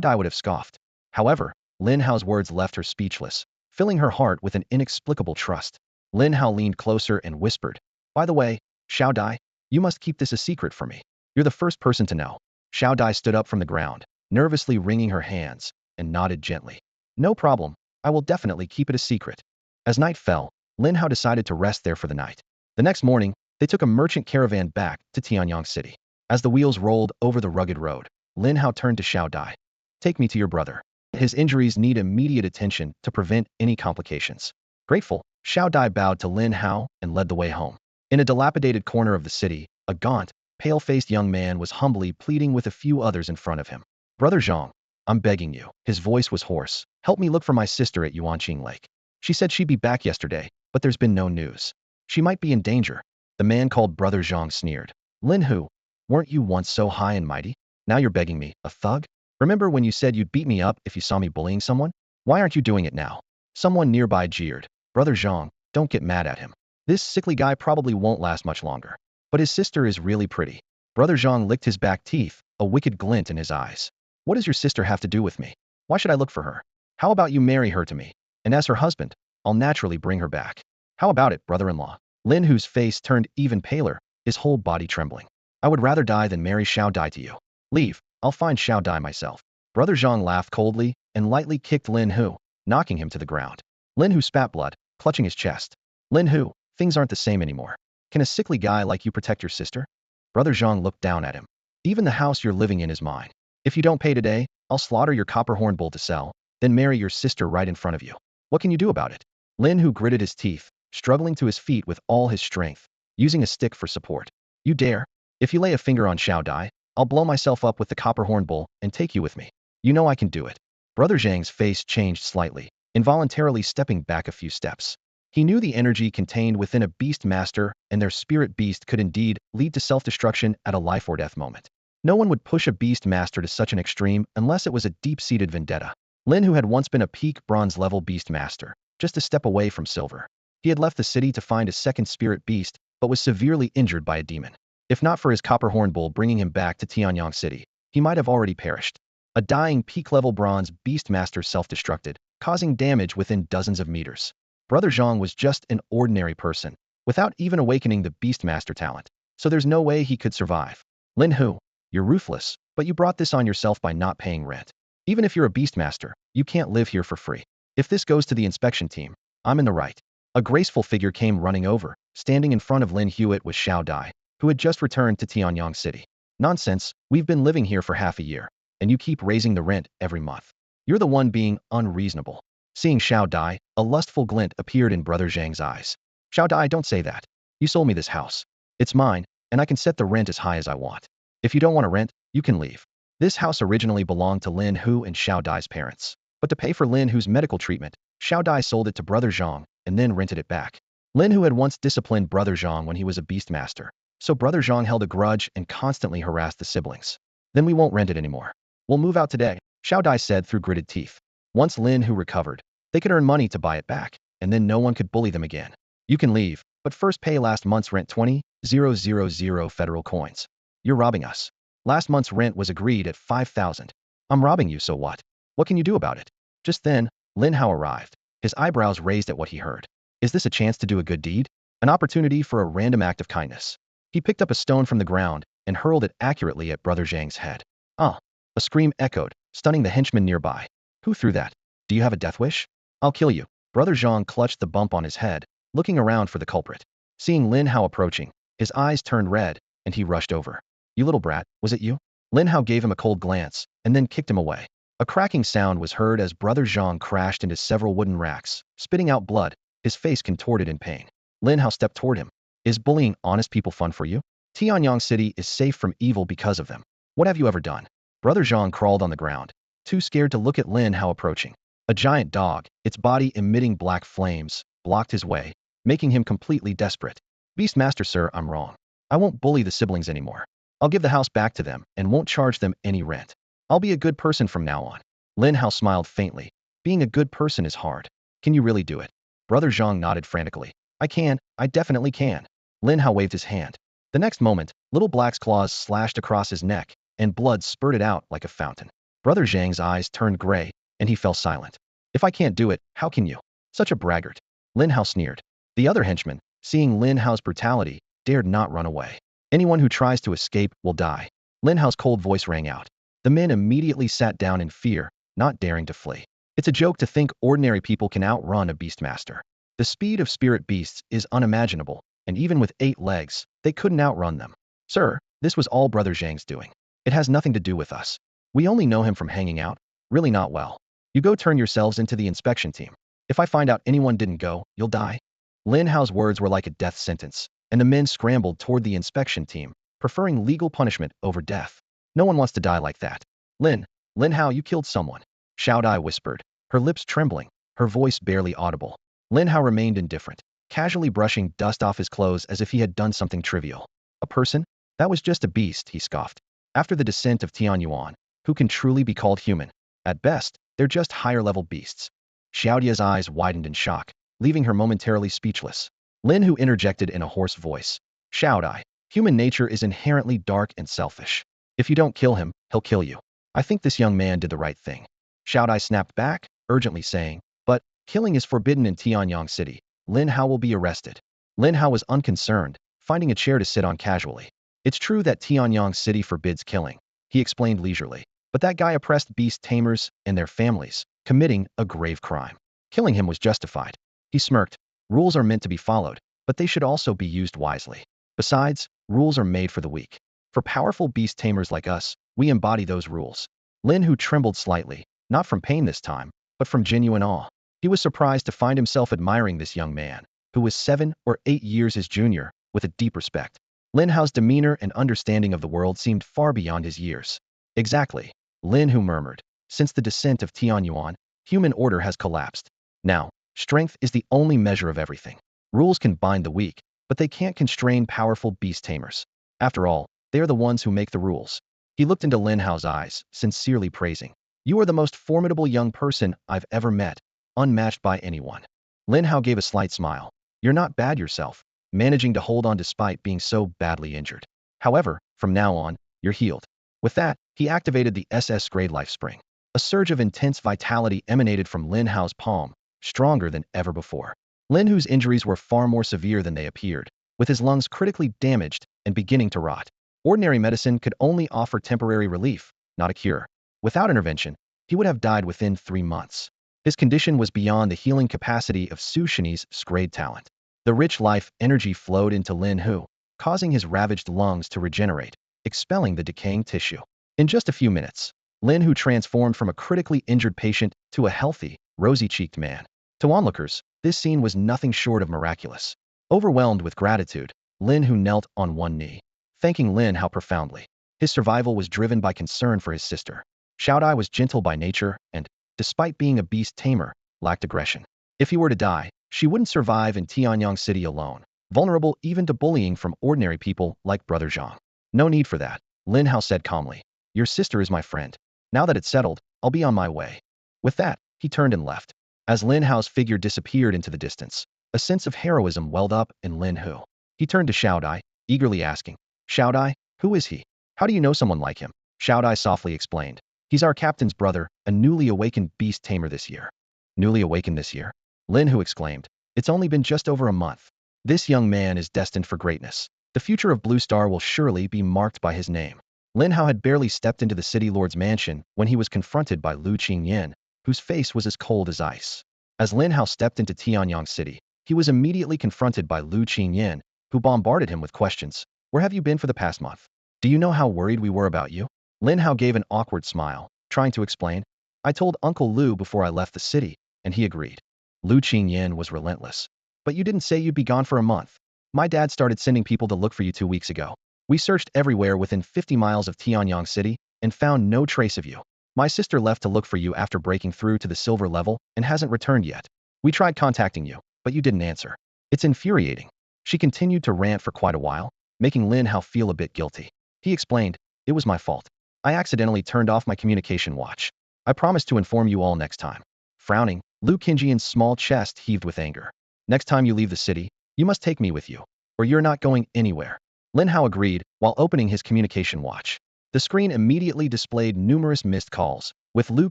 Dai would have scoffed. However, Lin Hao's words left her speechless, filling her heart with an inexplicable trust. Lin Hao leaned closer and whispered, "By the way, Xiao Dai, you must keep this a secret for me. You're the first person to know." Xiao Dai stood up from the ground, nervously wringing her hands, and nodded gently. "No problem, I will definitely keep it a secret." As night fell, Lin Hao decided to rest there for the night. The next morning, they took a merchant caravan back to Tianyang City. As the wheels rolled over the rugged road, Lin Hao turned to Xiao Dai. Take me to your brother. His injuries need immediate attention to prevent any complications. Grateful, Xiao Dai bowed to Lin Hao and led the way home. In a dilapidated corner of the city, a gaunt, pale-faced young man was humbly pleading with a few others in front of him. Brother Zhang, I'm begging you. His voice was hoarse. Help me look for my sister at Yuanqing Lake. She said she'd be back yesterday, but there's been no news. She might be in danger. The man called Brother Zhang sneered. Lin Hu, weren't you once so high and mighty? Now you're begging me, a thug? Remember when you said you'd beat me up if you saw me bullying someone? Why aren't you doing it now? Someone nearby jeered. Brother Zhang, don't get mad at him. This sickly guy probably won't last much longer. But his sister is really pretty. Brother Zhang licked his back teeth, a wicked glint in his eyes. What does your sister have to do with me? Why should I look for her? How about you marry her to me? And as her husband, I'll naturally bring her back. How about it, brother-in-law? Lin Hu's face turned even paler, his whole body trembling. I would rather die than marry Xiao Dai to you. Leave, I'll find Xiao Dai myself. Brother Zhang laughed coldly and lightly kicked Lin Hu, knocking him to the ground. Lin Hu spat blood, clutching his chest. Lin Hu, things aren't the same anymore. Can a sickly guy like you protect your sister? Brother Zhang looked down at him. Even the house you're living in is mine. If you don't pay today, I'll slaughter your copper horn bull to sell, then marry your sister right in front of you. What can you do about it? Lin Hu gritted his teeth, struggling to his feet with all his strength, using a stick for support. You dare? If you lay a finger on Xiao Dai, I'll blow myself up with the copper horn bull and take you with me. You know I can do it. Brother Zhang's face changed slightly, involuntarily stepping back a few steps. He knew the energy contained within a beast master and their spirit beast could indeed lead to self-destruction at a life or death moment. No one would push a beast master to such an extreme unless it was a deep-seated vendetta. Lin, who had once been a peak bronze-level beast master, just a step away from silver. He had left the city to find a second spirit beast, but was severely injured by a demon. If not for his copper horn bull bringing him back to Tianyang City, he might have already perished. A dying peak-level bronze beast master self-destructed, causing damage within dozens of meters. Brother Zhang was just an ordinary person, without even awakening the beast master talent, so there's no way he could survive. Lin Hu, you're ruthless, but you brought this on yourself by not paying rent. Even if you're a beast master, you can't live here for free. If this goes to the inspection team, I'm in the right. A graceful figure came running over, standing in front of Lin Hewitt was Xiao Dai, who had just returned to Tianyang City. Nonsense, we've been living here for half a year, and you keep raising the rent every month. You're the one being unreasonable. Seeing Xiao Dai, a lustful glint appeared in Brother Zhang's eyes. Xiao Dai, don't say that. You sold me this house. It's mine, and I can set the rent as high as I want. If you don't want to rent, you can leave. This house originally belonged to Lin Hu and Xiao Dai's parents. But to pay for Lin Hu's medical treatment, Xiao Dai sold it to Brother Zhang and then rented it back. Lin Hu had once disciplined Brother Zhang when he was a beast master, so Brother Zhang held a grudge and constantly harassed the siblings. Then we won't rent it anymore. We'll move out today, Xiao Dai said through gritted teeth. Once Lin Hu recovered, they could earn money to buy it back, and then no one could bully them again. You can leave, but first pay last month's rent 20,000 federal coins. You're robbing us. Last month's rent was agreed at 5,000. I'm robbing you, so what? What can you do about it? Just then, Lin Hao arrived, his eyebrows raised at what he heard. Is this a chance to do a good deed? An opportunity for a random act of kindness? He picked up a stone from the ground and hurled it accurately at Brother Zhang's head. Ah! A scream echoed, stunning the henchman nearby. Who threw that? Do you have a death wish? I'll kill you. Brother Zhang clutched the bump on his head, looking around for the culprit. Seeing Lin Hao approaching, his eyes turned red, and he rushed over. You little brat, was it you? Lin Hao gave him a cold glance, and then kicked him away. A cracking sound was heard as Brother Zhang crashed into several wooden racks, spitting out blood, his face contorted in pain. Lin Hao stepped toward him. Is bullying honest people fun for you? Tianyang City is safe from evil because of them. What have you ever done? Brother Zhang crawled on the ground, too scared to look at Lin Hao approaching. A giant dog, its body emitting black flames, blocked his way, making him completely desperate. Beastmaster sir, I'm wrong. I won't bully the siblings anymore. I'll give the house back to them and won't charge them any rent. I'll be a good person from now on. Lin Hao smiled faintly. Being a good person is hard. Can you really do it? Brother Zhang nodded frantically. I can, I definitely can. Lin Hao waved his hand. The next moment, little black's claws slashed across his neck, and blood spurted out like a fountain. Brother Zhang's eyes turned gray, and he fell silent. If I can't do it, how can you? Such a braggart. Lin Hao sneered. The other henchman, seeing Lin Hao's brutality, dared not run away. Anyone who tries to escape will die. Lin Hao's cold voice rang out. The men immediately sat down in fear, not daring to flee. It's a joke to think ordinary people can outrun a beastmaster. The speed of spirit beasts is unimaginable, and even with 8 legs, they couldn't outrun them. Sir, this was all Brother Zhang's doing. It has nothing to do with us. We only know him from hanging out. Really not well. You go turn yourselves into the inspection team. If I find out anyone didn't go, you'll die." Lin Hao's words were like a death sentence, and the men scrambled toward the inspection team, preferring legal punishment over death. No one wants to die like that. Lin Hao, you killed someone. Xiao Dai whispered, her lips trembling, her voice barely audible. Lin Hao remained indifferent, casually brushing dust off his clothes as if he had done something trivial. A person? That was just a beast, he scoffed. After the descent of Tianyuan, who can truly be called human? At best, they're just higher-level beasts. Xiaodia's eyes widened in shock, leaving her momentarily speechless. Lin Hu interjected in a hoarse voice. Xiaodai, human nature is inherently dark and selfish. If you don't kill him, he'll kill you. I think this young man did the right thing. Xiaodai snapped back, urgently saying, but killing is forbidden in Tianyang City. Lin Hao will be arrested. Lin Hao was unconcerned, finding a chair to sit on casually. It's true that Tianyang City forbids killing, he explained leisurely, but that guy oppressed beast tamers and their families, committing a grave crime. Killing him was justified. He smirked. Rules are meant to be followed, but they should also be used wisely. Besides, rules are made for the weak. For powerful beast tamers like us, we embody those rules. Lin Hu trembled slightly, not from pain this time, but from genuine awe. He was surprised to find himself admiring this young man, who was 7 or 8 years his junior, with a deep respect. Lin Hao's demeanor and understanding of the world seemed far beyond his years. Exactly, Lin Hu murmured. Since the descent of Tianyuan, human order has collapsed. Now, strength is the only measure of everything. Rules can bind the weak, but they can't constrain powerful beast tamers. After all, they are the ones who make the rules. He looked into Lin Hao's eyes, sincerely praising. You are the most formidable young person I've ever met, unmatched by anyone. Lin Hao gave a slight smile. You're not bad yourself, managing to hold on despite being so badly injured. However, from now on, you're healed. With that, he activated the SS grade life spring. A surge of intense vitality emanated from Lin Hao's palm, stronger than ever before. Lin Hu's injuries were far more severe than they appeared, with his lungs critically damaged and beginning to rot. Ordinary medicine could only offer temporary relief, not a cure. Without intervention, he would have died within 3 months. His condition was beyond the healing capacity of Su Shini's grade talent. The rich life energy flowed into Lin Hu, causing his ravaged lungs to regenerate, expelling the decaying tissue. In just a few minutes, Lin Hu transformed from a critically injured patient to a healthy, rosy-cheeked man. To onlookers, this scene was nothing short of miraculous. Overwhelmed with gratitude, Lin Hu knelt on one knee, thanking Lin Hao profoundly. His survival was driven by concern for his sister. Xiaodai was gentle by nature and, despite being a beast tamer, lacked aggression. If he were to die, she wouldn't survive in Tianyang City alone, vulnerable even to bullying from ordinary people like Brother Zhang. No need for that, Lin Hao said calmly. Your sister is my friend. Now that it's settled, I'll be on my way. With that, he turned and left. As Lin Hao's figure disappeared into the distance, a sense of heroism welled up in Lin Hu. He turned to Xiaodai, eagerly asking, Xiaodai, who is he? How do you know someone like him? Xiaodai softly explained. He's our captain's brother, a newly awakened beast tamer this year. Newly awakened this year? Lin Hu exclaimed. It's only been just over a month. This young man is destined for greatness. The future of Blue Star will surely be marked by his name. Lin Hao had barely stepped into the city lord's mansion when he was confronted by Lu Qingyan, whose face was as cold as ice. As Lin Hao stepped into Tianyang City, he was immediately confronted by Lu Qingyan, who bombarded him with questions. Where have you been for the past month? Do you know how worried we were about you? Lin Hao gave an awkward smile, trying to explain. I told Uncle Lu before I left the city, and he agreed. Lu Qingyan was relentless. But you didn't say you'd be gone for a month. My dad started sending people to look for you 2 weeks ago. We searched everywhere within 50 miles of Tianyang City and found no trace of you. My sister left to look for you after breaking through to the silver level and hasn't returned yet. We tried contacting you, but you didn't answer. It's infuriating. She continued to rant for quite a while, making Lin Hao feel a bit guilty. He explained, it was my fault. I accidentally turned off my communication watch. I promised to inform you all next time. Frowning, Lu Qingyan's small chest heaved with anger. Next time you leave the city, you must take me with you, or you're not going anywhere. Lin Hao agreed, while opening his communication watch. The screen immediately displayed numerous missed calls, with Lu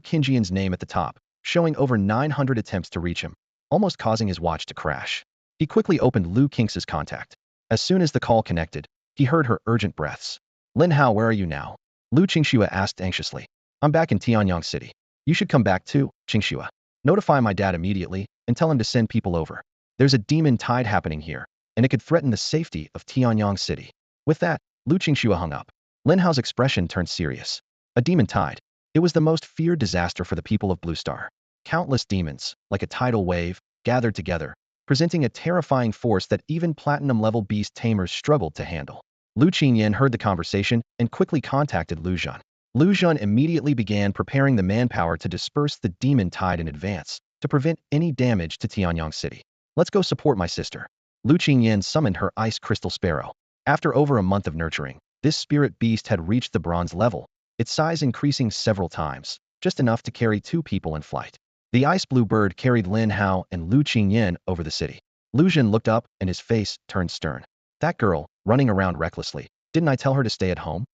Qingyan's name at the top, showing over 900 attempts to reach him, almost causing his watch to crash. He quickly opened Lu Qing's contact. As soon as the call connected, he heard her urgent breaths. Lin Hao, where are you now? Lu Qingxue asked anxiously. I'm back in Tianyang City. You should come back too, Qingxue. Notify my dad immediately and tell him to send people over. There's a demon tide happening here, and it could threaten the safety of Tianyang City. With that, Lu Qingxue hung up. Lin Hao's expression turned serious. A demon tide. It was the most feared disaster for the people of Blue Star. Countless demons, like a tidal wave, gathered together, presenting a terrifying force that even platinum-level beast tamers struggled to handle. Lu Qingyan heard the conversation and quickly contacted Lu Zhan. Lu Zhan immediately began preparing the manpower to disperse the demon tide in advance to prevent any damage to Tianyang City. Let's go support my sister. Lu Qingyan summoned her ice crystal sparrow. After over a month of nurturing, this spirit beast had reached the bronze level, its size increasing several times, just enough to carry 2 people in flight. The ice blue bird carried Lin Hao and Lu Qingyan over the city. Lu Zhan looked up and his face turned stern. That girl, running around recklessly, didn't I tell her to stay at home?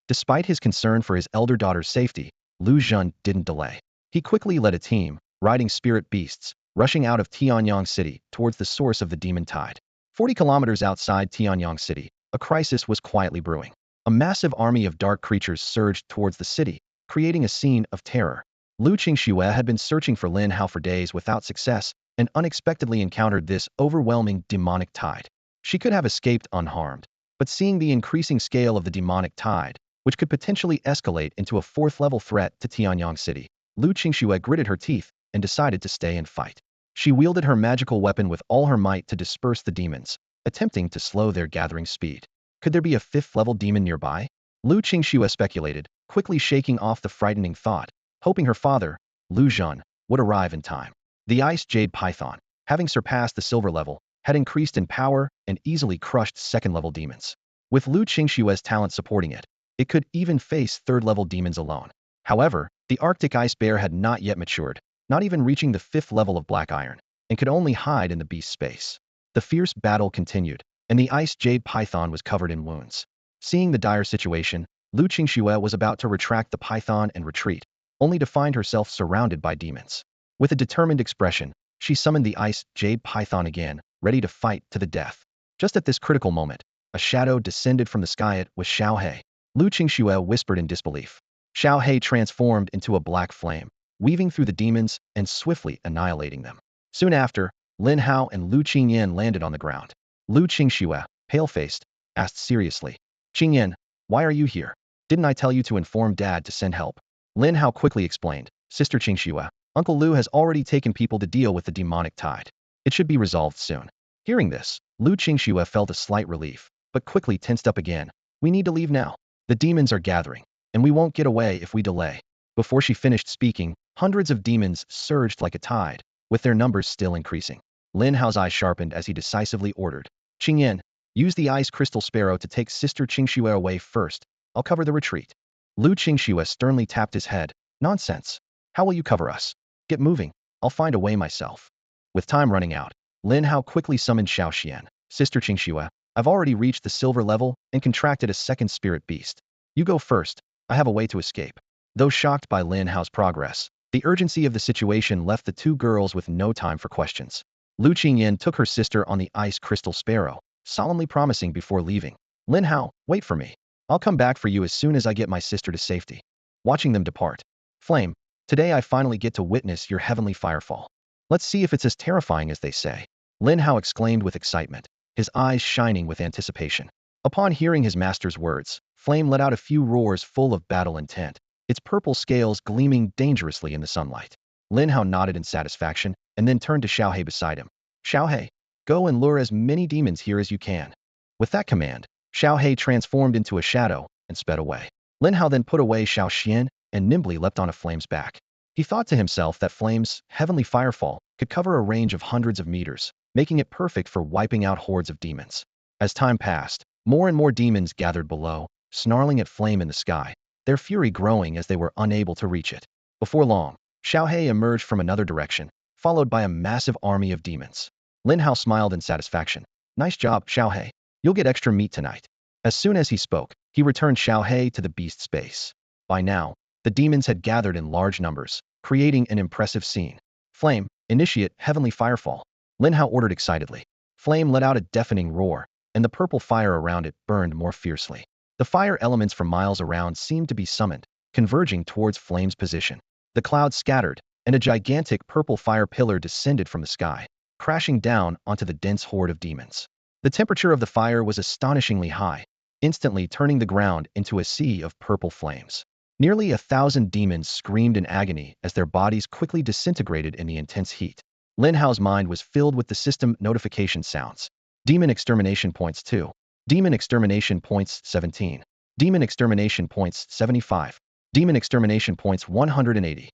Despite his concern for his elder daughter's safety, Lu Zhan didn't delay. He quickly led a team, riding spirit beasts, rushing out of Tianyang City towards the source of the demon tide. 40 kilometers outside Tianyang City, a crisis was quietly brewing. A massive army of dark creatures surged towards the city, creating a scene of terror. Lu Qingxue had been searching for Lin Hao for days without success and unexpectedly encountered this overwhelming demonic tide. She could have escaped unharmed, but seeing the increasing scale of the demonic tide, which could potentially escalate into a 4th-level threat to Tianyang City, Lu Qingxue gritted her teeth and decided to stay and fight. She wielded her magical weapon with all her might to disperse the demons, attempting to slow their gathering speed. Could there be a 5th-level demon nearby? Lu Qingxue speculated, quickly shaking off the frightening thought, hoping her father, Lu Zhan, would arrive in time. The ice jade python, having surpassed the silver level, had increased in power and easily crushed 2nd-level demons. With Lu Qingxue's talent supporting it, it could even face 3rd-level demons alone. However, the Arctic ice bear had not yet matured, not even reaching the 5th level of black iron, and could only hide in the beast space. The fierce battle continued, and the ice jade python was covered in wounds. Seeing the dire situation, Lu Qingxue was about to retract the python and retreat, only to find herself surrounded by demons. With a determined expression, she summoned the ice jade python again, ready to fight to the death. Just at this critical moment, a shadow descended from the sky. It was Xiaohe. Lu Qingxue whispered in disbelief. Xiaohe transformed into a black flame, weaving through the demons and swiftly annihilating them. Soon after, Lin Hao and Lu Qingyan landed on the ground. Lu Qingxue, pale-faced, asked seriously, "Qingyan, why are you here? Didn't I tell you to inform Dad to send help?" Lin Hao quickly explained, "Sister Qingxue, Uncle Lu has already taken people to deal with the demonic tide. It should be resolved soon." Hearing this, Lu Qingxue felt a slight relief, but quickly tensed up again. "We need to leave now. The demons are gathering, and we won't get away if we delay." Before she finished speaking, hundreds of demons surged like a tide, with their numbers still increasing. Lin Hao's eyes sharpened as he decisively ordered, "Qingyan, use the ice crystal sparrow to take Sister Qingxue away first. I'll cover the retreat." Lu Qingxue sternly tapped his head. "Nonsense. How will you cover us? Get moving. I'll find a way myself." With time running out, Lin Hao quickly summoned Xiao Xian. "Sister Qingxue, I've already reached the silver level and contracted a 2nd spirit beast. You go first. I have a way to escape." Though shocked by Lin Hao's progress, the urgency of the situation left the 2 girls with no time for questions. Lu Qingyan took her sister on the ice crystal sparrow, solemnly promising before leaving, "Lin Hao, wait for me. I'll come back for you as soon as I get my sister to safety." Watching them depart, "Flame, today I finally get to witness your heavenly firefall. Let's see if it's as terrifying as they say." Lin Hao exclaimed with excitement, his eyes shining with anticipation. Upon hearing his master's words, Flame let out a few roars full of battle intent, its purple scales gleaming dangerously in the sunlight. Lin Hao nodded in satisfaction and then turned to Xiaohe beside him. "Xiaohe, go and lure as many demons here as you can." With that command, Xiaohe transformed into a shadow and sped away. Lin Hao then put away Xiao Xian and nimbly leapt on a Flame's back. He thought to himself that Flame's heavenly firefall could cover a range of hundreds of meters, making it perfect for wiping out hordes of demons. As time passed, more and more demons gathered below, snarling at Flame in the sky, their fury growing as they were unable to reach it. Before long, Xiaohe emerged from another direction, followed by a massive army of demons. Lin Hao smiled in satisfaction. "Nice job, Xiaohe. You'll get extra meat tonight." As soon as he spoke, he returned Xiaohe to the beast space. By now, the demons had gathered in large numbers, creating an impressive scene. "Flame, initiate heavenly firefall," Lin Hao ordered excitedly. Flame let out a deafening roar, and the purple fire around it burned more fiercely. The fire elements from miles around seemed to be summoned, converging towards Flame's position. The clouds scattered, and a gigantic purple fire pillar descended from the sky, crashing down onto the dense horde of demons. The temperature of the fire was astonishingly high, instantly turning the ground into a sea of purple flames. Nearly 1,000 demons screamed in agony as their bodies quickly disintegrated in the intense heat. Lin Hao's mind was filled with the system notification sounds. Demon extermination points 2. Demon extermination points 17. Demon extermination points 75. Demon extermination points 180.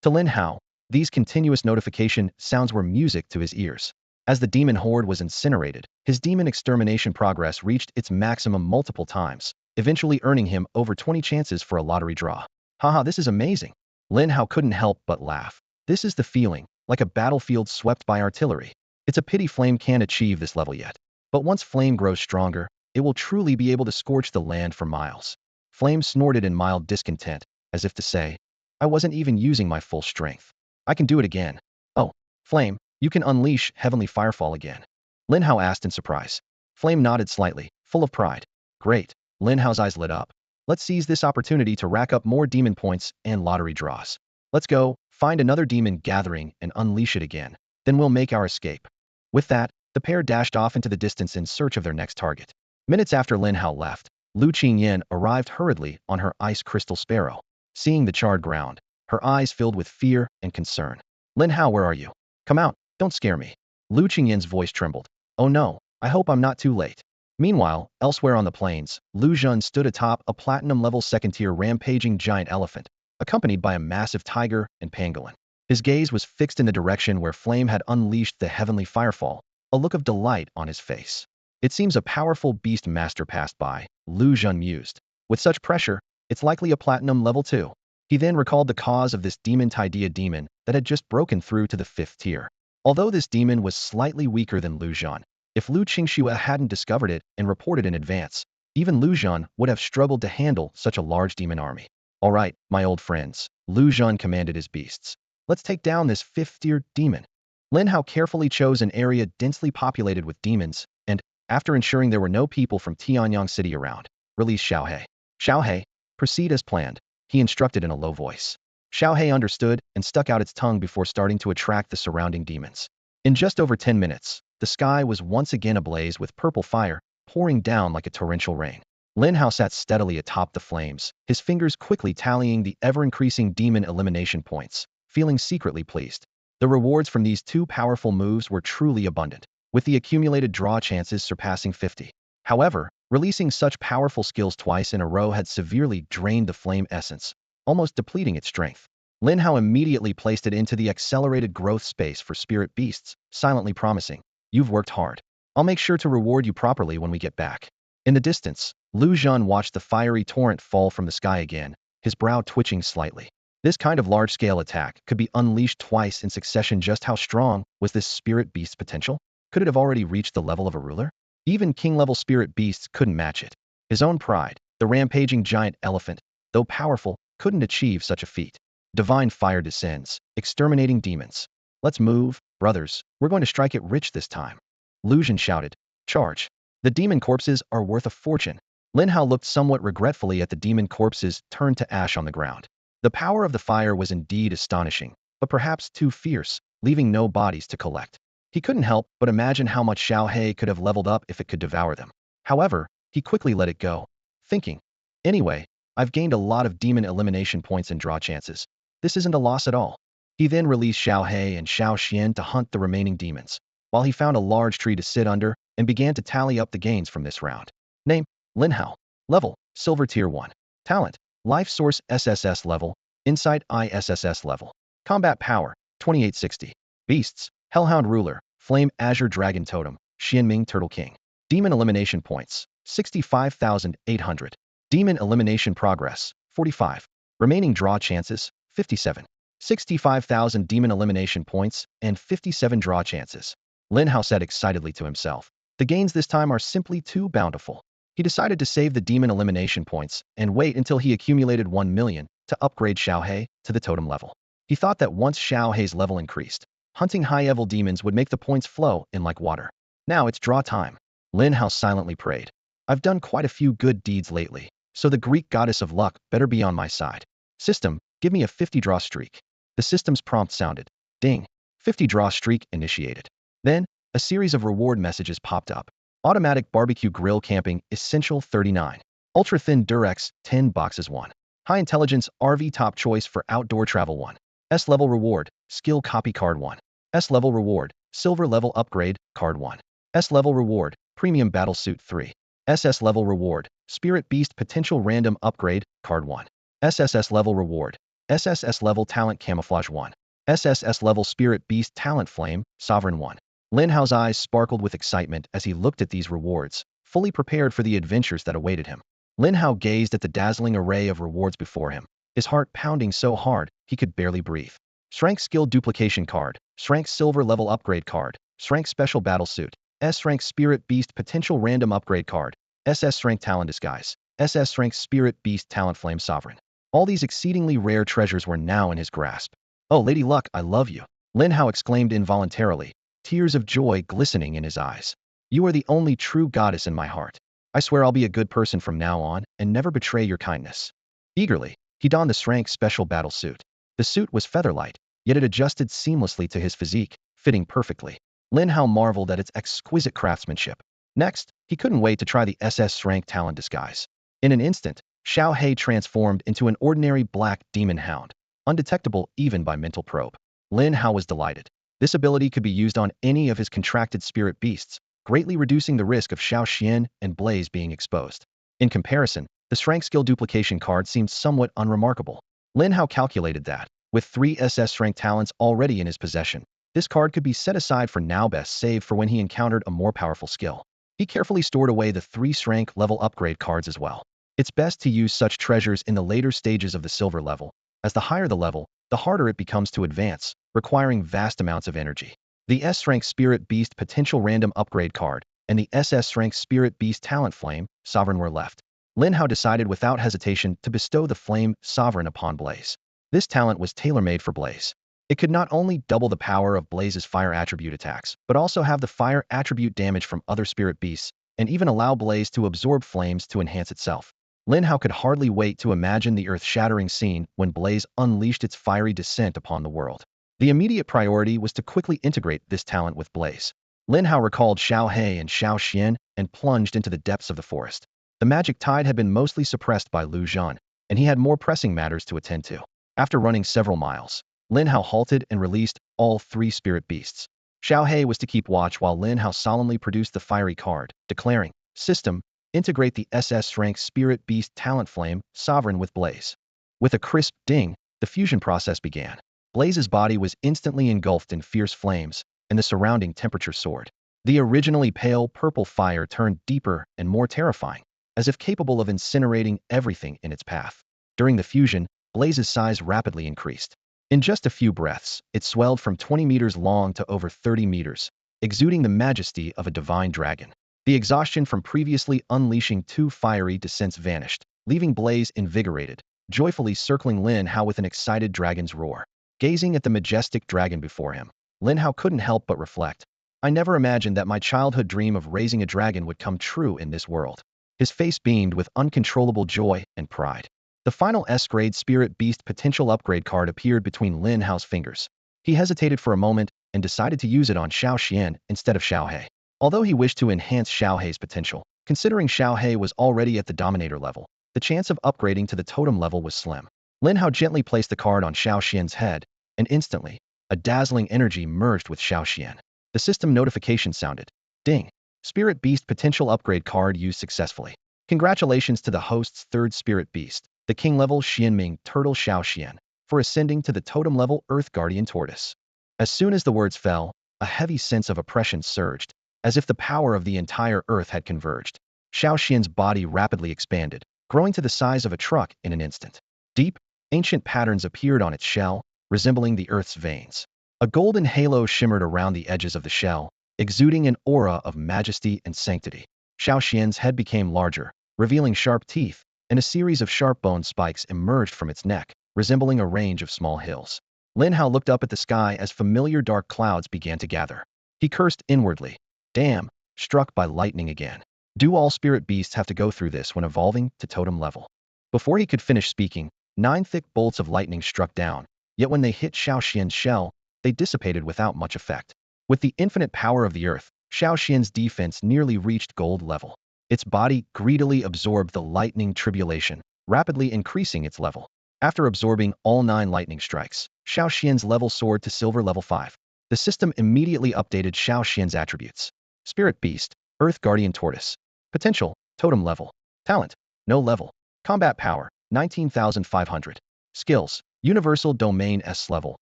To Lin Hao, these continuous notification sounds were music to his ears. As the demon horde was incinerated, his demon extermination progress reached its maximum multiple times, eventually earning him over 20 chances for a lottery draw. Haha, this is amazing. Lin Hao couldn't help but laugh. This is the feeling, like a battlefield swept by artillery. It's a pity Flame can't achieve this level yet. But once Flame grows stronger, it will truly be able to scorch the land for miles. Flame snorted in mild discontent, as if to say, I wasn't even using my full strength. I can do it again. Oh, Flame, you can unleash Heavenly Firefall again. Lin Hao asked in surprise. Flame nodded slightly, full of pride. Great. Lin Hao's eyes lit up. Let's seize this opportunity to rack up more demon points and lottery draws. Let's go, find another demon gathering and unleash it again. Then we'll make our escape. With that, the pair dashed off into the distance in search of their next target. Minutes after Lin Hao left, Lu Qingyan arrived hurriedly on her ice crystal sparrow. Seeing the charred ground, her eyes filled with fear and concern. Lin Hao, where are you? Come out, don't scare me. Lu Qingyan's voice trembled. Oh no, I hope I'm not too late. Meanwhile, elsewhere on the plains, Lu Zhen stood atop a platinum-level second-tier rampaging giant elephant, accompanied by a massive tiger and pangolin. His gaze was fixed in the direction where Flame had unleashed the heavenly firefall, a look of delight on his face. It seems a powerful beast master passed by, Lu Zhen mused. With such pressure, it's likely a platinum level 2. He then recalled the cause of this demon Tidea demon that had just broken through to the 5th tier. Although this demon was slightly weaker than Lu Zhen, if Lu Qingxue hadn't discovered it and reported in advance, even Lu Zhen would have struggled to handle such a large demon army. All right, my old friends, Lu Zhen commanded his beasts. Let's take down this 5th-tier demon. Lin Hao carefully chose an area densely populated with demons, and, after ensuring there were no people from Tianyang City around, released Xiaohe. Xiaohe, proceed as planned, he instructed in a low voice. Xiaohe understood and stuck out its tongue before starting to attract the surrounding demons. In just over 10 minutes, the sky was once again ablaze with purple fire, pouring down like a torrential rain. Lin Hao sat steadily atop the flames, his fingers quickly tallying the ever-increasing demon elimination points, feeling secretly pleased. The rewards from these two powerful moves were truly abundant, with the accumulated draw chances surpassing 50. However, releasing such powerful skills twice in a row had severely drained the flame essence, almost depleting its strength. Lin Hao immediately placed it into the accelerated growth space for spirit beasts, silently promising, "You've worked hard. I'll make sure to reward you properly when we get back." In the distance, Lu Zhen watched the fiery torrent fall from the sky again, his brow twitching slightly. This kind of large-scale attack could be unleashed twice in succession. Just how strong was this spirit beast's potential? Could it have already reached the level of a ruler? Even king-level spirit beasts couldn't match it. His own pride, the rampaging giant elephant, though powerful, couldn't achieve such a feat. Divine fire descends, exterminating demons. Let's move, brothers, we're going to strike it rich this time. Lu Zhen shouted. Charge. The demon corpses are worth a fortune. Lin Hao looked somewhat regretfully at the demon corpses turned to ash on the ground. The power of the fire was indeed astonishing, but perhaps too fierce, leaving no bodies to collect. He couldn't help but imagine how much Xiaohe could have leveled up if it could devour them. However, he quickly let it go, thinking, anyway, I've gained a lot of demon elimination points and draw chances. This isn't a loss at all. He then released Xiaohe and Xiao Xian to hunt the remaining demons, while he found a large tree to sit under and began to tally up the gains from this round. Name, Lin Hao. Level, Silver Tier 1. Talent, Life Source SSS level, Insight ISSS level. Combat Power, 2860. Beasts, Hellhound Ruler, Flame Azure Dragon Totem, Xianming Turtle King. Demon Elimination Points, 65,800. Demon Elimination Progress, 45. Remaining Draw Chances, 57. 65,000 demon elimination points and 57 draw chances. Lin Hao said excitedly to himself. The gains this time are simply too bountiful. He decided to save the demon elimination points and wait until he accumulated 1 million to upgrade Xiaohe to the totem level. He thought that once Xiaohe's level increased, hunting high-level demons would make the points flow in like water. Now it's draw time. Lin Hao silently prayed. I've done quite a few good deeds lately, so the Greek goddess of luck better be on my side. System, give me a 50 draw streak. The system's prompt sounded. Ding. 50 draw streak initiated. Then, a series of reward messages popped up. Automatic barbecue grill camping essential 39. Ultra thin Durex 10 boxes 1. High Intelligence RV Top Choice for Outdoor Travel 1. S Level Reward, Skill Copy Card 1. S Level Reward, Silver Level Upgrade, Card 1. S Level Reward, Premium Battle Suit 3. SS Level Reward, Spirit Beast Potential Random Upgrade, Card 1. SSS Level Reward, SSS Level Talent Camouflage 1. SSS Level Spirit Beast Talent Flame, Sovereign 1. Lin Hao's eyes sparkled with excitement as he looked at these rewards, fully prepared for the adventures that awaited him. Lin Hao gazed at the dazzling array of rewards before him, his heart pounding so hard he could barely breathe. Strength Skill Duplication Card, Strength Silver Level Upgrade Card, Strength Special Battle Suit, S Strength Spirit Beast Potential Random Upgrade Card, SS Strength Talent Disguise, SS Strength Spirit Beast Talent Flame Sovereign. All these exceedingly rare treasures were now in his grasp. "Oh, Lady Luck, I love you," Lin Hao exclaimed involuntarily, tears of joy glistening in his eyes. "You are the only true goddess in my heart. I swear I'll be a good person from now on and never betray your kindness." Eagerly, he donned the Strength Special Battle Suit. The suit was featherlight, yet it adjusted seamlessly to his physique, fitting perfectly. Lin Hao marveled at its exquisite craftsmanship. Next, he couldn't wait to try the SS Strength Talent Disguise. In an instant, Xiao He transformed into an ordinary black demon hound, undetectable even by mental probe. Lin Hao was delighted. This ability could be used on any of his contracted spirit beasts, greatly reducing the risk of Xiao Xian and Blaze being exposed. In comparison, the Strength Skill Duplication card seemed somewhat unremarkable. Lin Hao calculated that, with 3 SS Strength talents already in his possession, this card could be set aside for now, best save for when he encountered a more powerful skill. He carefully stored away the 3 Strength level upgrade cards as well. It's best to use such treasures in the later stages of the silver level, as the higher the level, the harder it becomes to advance, requiring vast amounts of energy. The S Strength Spirit Beast Potential Random Upgrade card and the SS Strength Spirit Beast Talent Flame Sovereign were left. Lin Hao decided without hesitation to bestow the Flame Sovereign upon Blaze. This talent was tailor-made for Blaze. It could not only double the power of Blaze's fire attribute attacks, but also have the fire attribute damage from other spirit beasts, and even allow Blaze to absorb flames to enhance itself. Lin Hao could hardly wait to imagine the earth-shattering scene when Blaze unleashed its fiery descent upon the world. The immediate priority was to quickly integrate this talent with Blaze. Lin Hao recalled Xiao He and Xiao Xian and plunged into the depths of the forest. The magic tide had been mostly suppressed by Lu Zhan, and he had more pressing matters to attend to. After running several miles, Lin Hao halted and released all 3 spirit beasts. Xiao He was to keep watch while Lin Hao solemnly produced the fiery card, declaring, "System, integrate the SS Strength Spirit Beast Talent Flame Sovereign with Blaze." With a crisp ding, the fusion process began. Blaze's body was instantly engulfed in fierce flames, and the surrounding temperature soared. The originally pale purple fire turned deeper and more terrifying, as if capable of incinerating everything in its path. During the fusion, Blaze's size rapidly increased. In just a few breaths, it swelled from 20 meters long to over 30 meters, exuding the majesty of a divine dragon. The exhaustion from previously unleashing 2 fiery descents vanished, leaving Blaze invigorated, joyfully circling Lin Hao with an excited dragon's roar. Gazing at the majestic dragon before him, Lin Hao couldn't help but reflect, "I never imagined that my childhood dream of raising a dragon would come true in this world." His face beamed with uncontrollable joy and pride. The final S-grade Spirit Beast Potential Upgrade card appeared between Lin Hao's fingers. He hesitated for a moment and decided to use it on Xiao Xian instead of Xiao He. Although he wished to enhance Xiao He's potential, considering Xiao He was already at the Dominator level, the chance of upgrading to the Totem level was slim. Lin Hao gently placed the card on Xiao Xian's head, and instantly, a dazzling energy merged with Xiao Xian. The system notification sounded. Ding! Spirit Beast Potential Upgrade card used successfully. Congratulations to the host's 3rd Spirit Beast, the King level Xianming Turtle Xiao Xian, for ascending to the Totem level Earth Guardian Tortoise. As soon as the words fell, a heavy sense of oppression surged, as if the power of the entire Earth had converged. Xiao Xian's body rapidly expanded, growing to the size of a truck in an instant. Deep, ancient patterns appeared on its shell, resembling the Earth's veins. A golden halo shimmered around the edges of the shell, exuding an aura of majesty and sanctity. Xiao Xian's head became larger, revealing sharp teeth, and a series of sharp bone spikes emerged from its neck, resembling a range of small hills. Lin Hao looked up at the sky as familiar dark clouds began to gather. He cursed inwardly. Damn, struck by lightning again. Do all spirit beasts have to go through this when evolving to totem level? Before he could finish speaking, 9 thick bolts of lightning struck down, yet when they hit Xiao Xian's shell, they dissipated without much effect. With the infinite power of the earth, Xiao Xian's defense nearly reached gold level. Its body greedily absorbed the lightning tribulation, rapidly increasing its level. After absorbing all 9 lightning strikes, Xiao Xian's level soared to silver level 5. The system immediately updated Xiao Xian's attributes. Spirit Beast, Earth Guardian Tortoise. Potential, Totem level. Talent, no level. Combat power, 19,500. Skills, Universal Domain S level,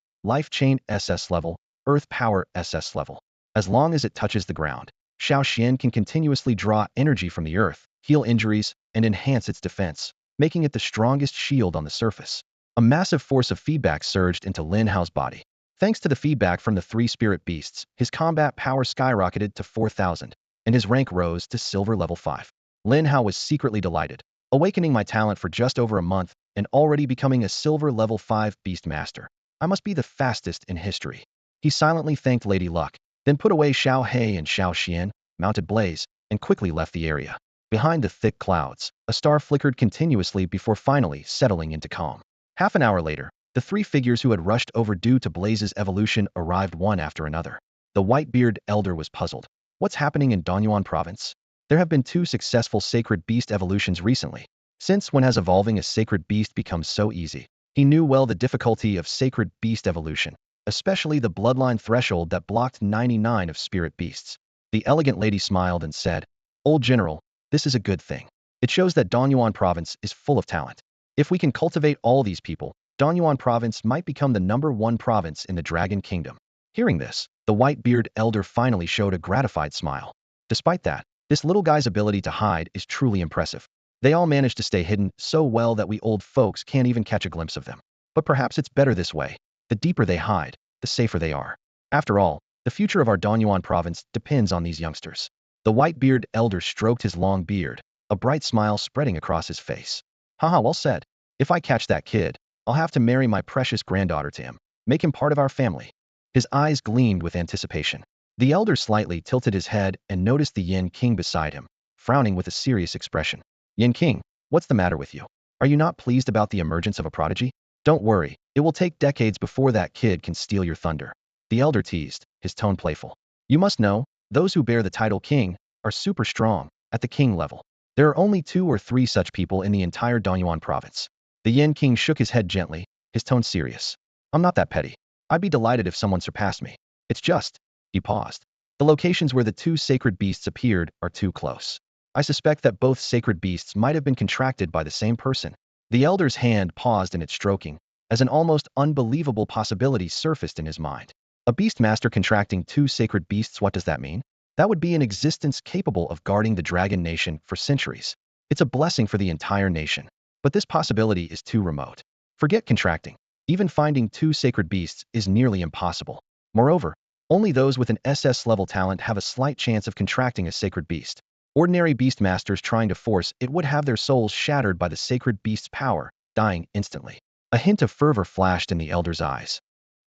Life Chain SS level, Earth Power SS level. As long as it touches the ground, Xiao Xian can continuously draw energy from the earth, heal injuries, and enhance its defense, making it the strongest shield on the surface. A massive force of feedback surged into Lin Hao's body. Thanks to the feedback from the 3 spirit beasts, his combat power skyrocketed to 4,000, and his rank rose to silver level 5. Lin Hao was secretly delighted, awakening my talent for just over a month and already becoming a silver level 5 beast master. I must be the fastest in history. He silently thanked Lady Luck, then put away Xiao He and Xiao Xian, mounted Blaze, and quickly left the area. Behind the thick clouds, a star flickered continuously before finally settling into calm. Half an hour later, the 3 figures who had rushed overdue to Blaze's evolution arrived one after another. The white-beard elder was puzzled. What's happening in Danyuan province? There have been 2 successful sacred beast evolutions recently. Since when has evolving a sacred beast become so easy? He knew well the difficulty of sacred beast evolution, especially the bloodline threshold that blocked 99 of spirit beasts. The elegant lady smiled and said, "Old General, this is a good thing. It shows that Danyuan province is full of talent. If we can cultivate all these people, Danyuan province might become the #1 province in the Dragon Kingdom." Hearing this, the white-beard elder finally showed a gratified smile. Despite that, this little guy's ability to hide is truly impressive. They all manage to stay hidden so well that we old folks can't even catch a glimpse of them. But perhaps it's better this way. The deeper they hide, the safer they are. After all, the future of our Danyuan province depends on these youngsters. The white-beard elder stroked his long beard, a bright smile spreading across his face. Haha, well said. If I catch that kid, I'll have to marry my precious granddaughter to him, make him part of our family. His eyes gleamed with anticipation. The elder slightly tilted his head and noticed the Yin King beside him, frowning with a serious expression. Yin King, what's the matter with you? Are you not pleased about the emergence of a prodigy? Don't worry, it will take decades before that kid can steal your thunder. The elder teased, his tone playful. You must know, those who bear the title king are super strong, at the king level. There are only 2 or 3 such people in the entire Danyuan province. The Yin King shook his head gently, his tone serious. I'm not that petty. I'd be delighted if someone surpassed me. It's just, he paused. The locations where the 2 sacred beasts appeared are too close. I suspect that both sacred beasts might have been contracted by the same person. The elder's hand paused in its stroking, as an almost unbelievable possibility surfaced in his mind. A beastmaster contracting 2 sacred beasts, what does that mean? That would be an existence capable of guarding the dragon nation for centuries. It's a blessing for the entire nation. But this possibility is too remote. Forget contracting. Even finding 2 sacred beasts is nearly impossible. Moreover, only those with an SS level talent have a slight chance of contracting a sacred beast. Ordinary beastmasters trying to force it would have their souls shattered by the sacred beast's power, dying instantly. A hint of fervor flashed in the elder's eyes.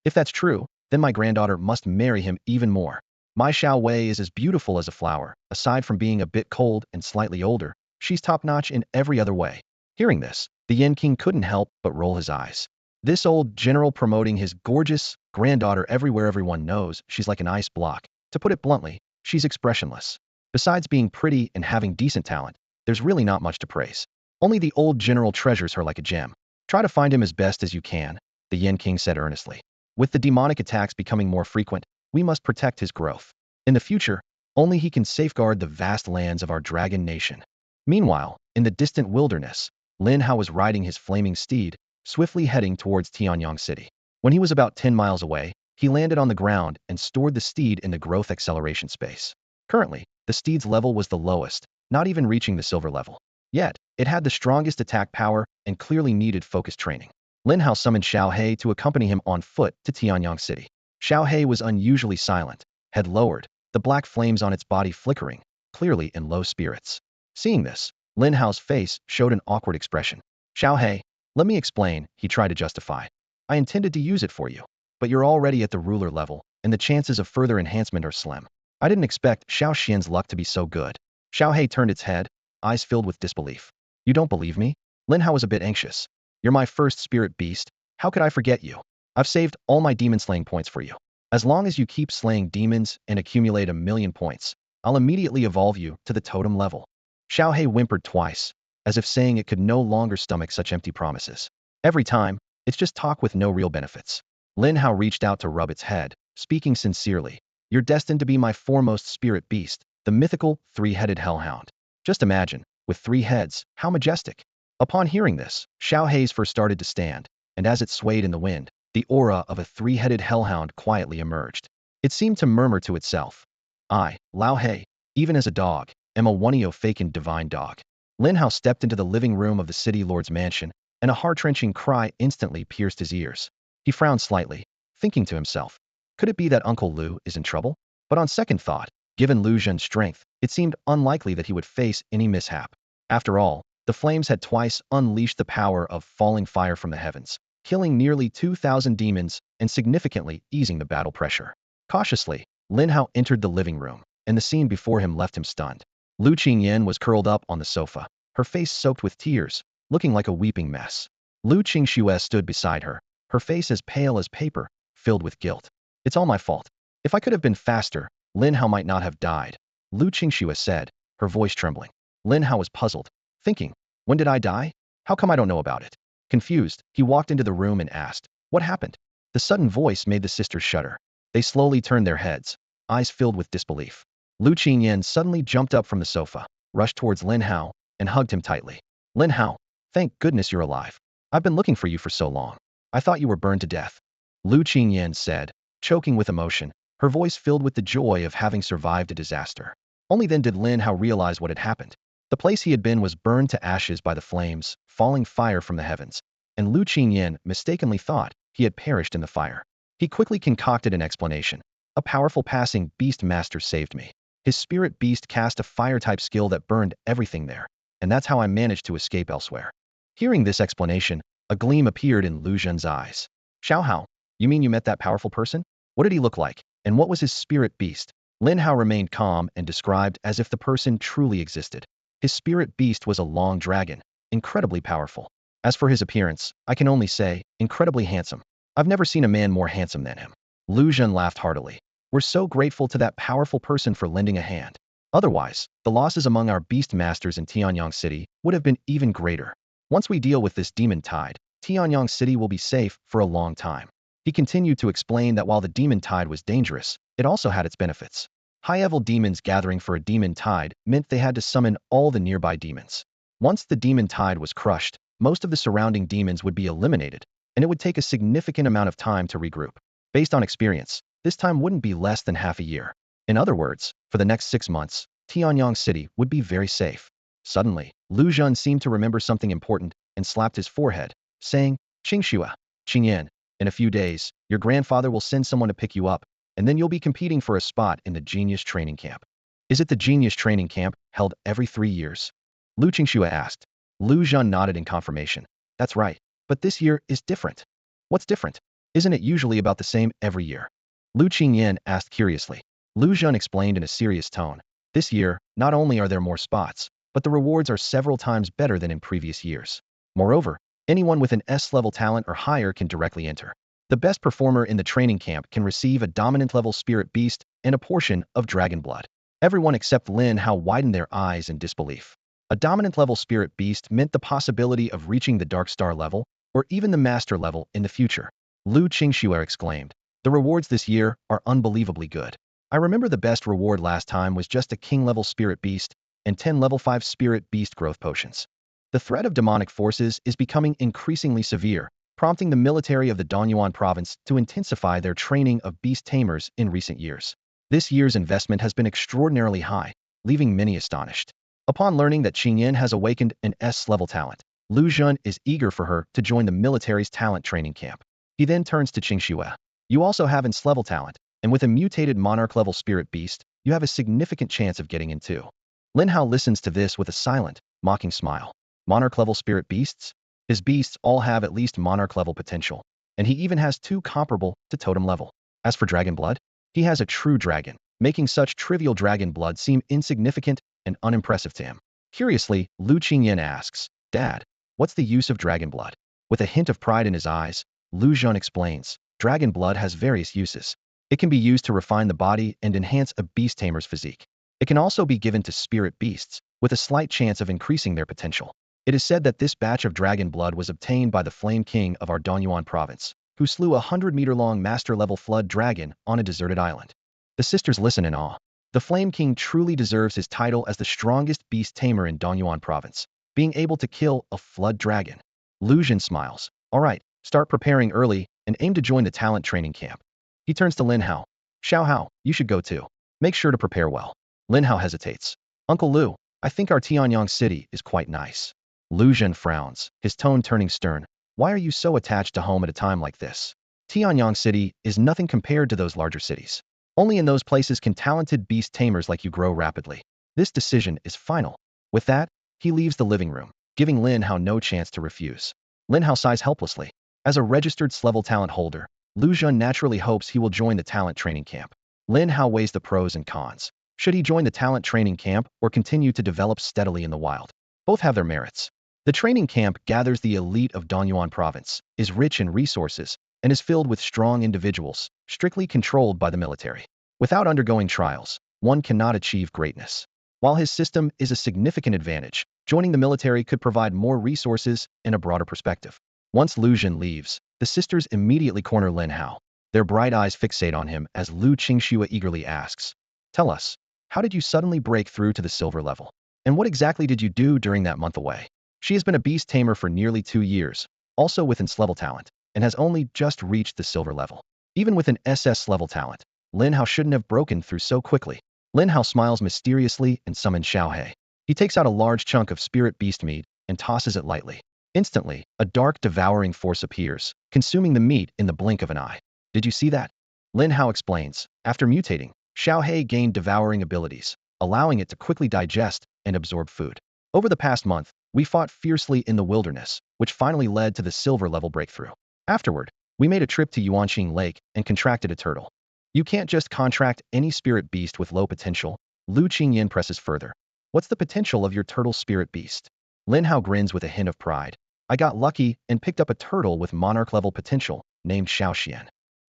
If that's true, then my granddaughter must marry him even more. My Xiao Wei is as beautiful as a flower. Aside from being a bit cold and slightly older, she's top-notch in every other way. Hearing this, the Yin King couldn't help but roll his eyes. This old general promoting his gorgeous granddaughter everywhere everyone knows she's like an ice block. To put it bluntly, she's expressionless. Besides being pretty and having decent talent, there's really not much to praise. Only the old general treasures her like a gem. Try to find him as best as you can, the Yin King said earnestly. With the demonic attacks becoming more frequent, we must protect his growth. In the future, only he can safeguard the vast lands of our dragon nation. Meanwhile, in the distant wilderness, Lin Hao was riding his flaming steed, swiftly heading towards Tianyang City. When he was about 10 miles away, he landed on the ground and stored the steed in the growth acceleration space. Currently, the steed's level was the lowest, not even reaching the silver level. Yet, it had the strongest attack power and clearly needed focused training. Lin Hao summoned Xiao He to accompany him on foot to Tianyang City. Xiao He was unusually silent, head lowered, the black flames on its body flickering, clearly in low spirits. Seeing this, Lin Hao's face showed an awkward expression. Xiao He, let me explain, he tried to justify. I intended to use it for you, but you're already at the ruler level, and the chances of further enhancement are slim. I didn't expect Xiao Xian's luck to be so good. Xiao He turned its head, eyes filled with disbelief. You don't believe me? Lin Hao was a bit anxious. You're my first spirit beast. How could I forget you? I've saved all my demon slaying points for you. As long as you keep slaying demons and accumulate 1,000,000 points, I'll immediately evolve you to the totem level. Xiao He whimpered twice. as if saying it could no longer stomach such empty promises. Every time, it's just talk with no real benefits. Lin Hao reached out to rub its head, speaking sincerely. You're destined to be my foremost spirit beast, the mythical, three-headed hellhound. Just imagine, with 3 heads, how majestic. Upon hearing this, Xiao Hei's fur started to stand, and as it swayed in the wind, the aura of a 3-headed hellhound quietly emerged. It seemed to murmur to itself. I, Lao Hei, even as a dog, am a one-eo fakin divine dog. Lin Hao stepped into the living room of the city lord's mansion, and a heart-wrenching cry instantly pierced his ears. He frowned slightly, thinking to himself, could it be that Uncle Lu is in trouble? But on second thought, given Lu Zhen's strength, it seemed unlikely that he would face any mishap. After all, the flames had twice unleashed the power of falling fire from the heavens, killing nearly 2,000 demons and significantly easing the battle pressure. Cautiously, Lin Hao entered the living room, and the scene before him left him stunned. Lu Qingyan was curled up on the sofa, her face soaked with tears, looking like a weeping mess. Lu Qingxue stood beside her, her face as pale as paper, filled with guilt. It's all my fault. If I could have been faster, Lin Hao might not have died, Lu Qingxue said, her voice trembling. Lin Hao was puzzled, thinking, when did I die? How come I don't know about it? Confused, he walked into the room and asked, what happened? The sudden voice made the sisters shudder. They slowly turned their heads, eyes filled with disbelief. Lu Qingyan suddenly jumped up from the sofa, rushed towards Lin Hao, and hugged him tightly. Lin Hao, thank goodness you're alive. I've been looking for you for so long. I thought you were burned to death. Lu Qingyan said, choking with emotion, her voice filled with the joy of having survived a disaster. Only then did Lin Hao realize what had happened. The place he had been was burned to ashes by the flames, falling fire from the heavens, and Lu Qingyan mistakenly thought he had perished in the fire. He quickly concocted an explanation. A powerful passing beast master saved me. His spirit beast cast a fire-type skill that burned everything there, and that's how I managed to escape elsewhere. Hearing this explanation, a gleam appeared in Lu Zhen's eyes. Xiao Hao, you mean you met that powerful person? What did he look like, and what was his spirit beast? Lin Hao remained calm and described as if the person truly existed. His spirit beast was a long dragon, incredibly powerful. As for his appearance, I can only say, incredibly handsome. I've never seen a man more handsome than him. Lu Zhen laughed heartily. We're so grateful to that powerful person for lending a hand. Otherwise, the losses among our beast masters in Tianyang City would have been even greater. Once we deal with this demon tide, Tianyang City will be safe for a long time. He continued to explain that while the demon tide was dangerous, it also had its benefits. High-level demons gathering for a demon tide meant they had to summon all the nearby demons. Once the demon tide was crushed, most of the surrounding demons would be eliminated, and it would take a significant amount of time to regroup. Based on experience, this time wouldn't be less than half a year. In other words, for the next 6 months, Tianyang City would be very safe. Suddenly, Lu Zhen seemed to remember something important and slapped his forehead, saying, Qingxue, Qingyan, in a few days, your grandfather will send someone to pick you up, and then you'll be competing for a spot in the Genius Training Camp. Is it the Genius Training Camp, held every 3 years? Lu Qingxue asked. Lu Zhen nodded in confirmation. That's right, but this year is different. What's different? Isn't it usually about the same every year? Lu Qingyan asked curiously. Lu Zhen explained in a serious tone. This year, not only are there more spots, but the rewards are several times better than in previous years. Moreover, anyone with an S-level talent or higher can directly enter. The best performer in the training camp can receive a dominant-level spirit beast and a portion of dragon blood. Everyone except Lin Hao widened their eyes in disbelief. A dominant-level spirit beast meant the possibility of reaching the Dark Star level, or even the Master level in the future. Lu Qingxue exclaimed. The rewards this year are unbelievably good. I remember the best reward last time was just a King-level spirit beast and 10 level 5 spirit beast growth potions. The threat of demonic forces is becoming increasingly severe, prompting the military of the Donyuan province to intensify their training of beast tamers in recent years. This year's investment has been extraordinarily high, leaving many astonished. Upon learning that Qingyan has awakened an S-level talent, Lu Zhen is eager for her to join the military's talent training camp. He then turns to Qingxue. You also have an S-level talent, and with a mutated monarch-level spirit beast, you have a significant chance of getting in too. Lin Hao listens to this with a silent, mocking smile. Monarch-level spirit beasts? His beasts all have at least monarch-level potential, and he even has 2 comparable to totem level. As for dragon blood, he has a true dragon, making such trivial dragon blood seem insignificant and unimpressive to him. Curiously, Lu Qingyan asks, Dad, what's the use of dragon blood? With a hint of pride in his eyes, Lu Zhen explains, dragon blood has various uses. It can be used to refine the body and enhance a beast tamer's physique. It can also be given to spirit beasts, with a slight chance of increasing their potential. It is said that this batch of dragon blood was obtained by the Flame King of our Donyuan province, who slew a 100-meter-long master-level flood dragon on a deserted island. The sisters listen in awe. The Flame King truly deserves his title as the strongest beast tamer in Donyuan province, being able to kill a flood dragon. Lu Xun smiles. All right, start preparing early and aim to join the talent training camp. He turns to Lin Hao. Xiao Hao, you should go too. Make sure to prepare well. Lin Hao hesitates. Uncle Lu, I think our Tianyang city is quite nice. Lu Xun frowns, his tone turning stern. Why are you so attached to home at a time like this? Tianyang city is nothing compared to those larger cities. Only in those places can talented beast tamers like you grow rapidly. This decision is final. With that, he leaves the living room, giving Lin Hao no chance to refuse. Lin Hao sighs helplessly. As a registered S-level talent holder, Lu Xun naturally hopes he will join the talent training camp. Lin Hao weighs the pros and cons. Should he join the talent training camp or continue to develop steadily in the wild? Both have their merits. The training camp gathers the elite of Donyuan province, is rich in resources, and is filled with strong individuals, strictly controlled by the military. Without undergoing trials, one cannot achieve greatness. While his system is a significant advantage, joining the military could provide more resources and a broader perspective. Once Lu Xun leaves, the sisters immediately corner Lin Hao. Their bright eyes fixate on him as Lu Qingxue eagerly asks, "Tell us, how did you suddenly break through to the silver level? And what exactly did you do during that month away?" She has been a beast tamer for nearly 2 years, also with S-level talent, and has only just reached the silver level. Even with an SS-level talent, Lin Hao shouldn't have broken through so quickly. Lin Hao smiles mysteriously and summons Xiaohe. He takes out a large chunk of spirit beast meat and tosses it lightly. Instantly, a dark devouring force appears, consuming the meat in the blink of an eye. Did you see that? Lin Hao explains. After mutating, Xiaohe gained devouring abilities, allowing it to quickly digest and absorb food. Over the past month, we fought fiercely in the wilderness, which finally led to the silver level breakthrough. Afterward, we made a trip to Yuanqing Lake and contracted a turtle. You can't just contract any spirit beast with low potential. Lu Qingyin presses further. What's the potential of your turtle spirit beast? Lin Hao grins with a hint of pride. I got lucky and picked up a turtle with monarch-level potential, named Xiaoxian.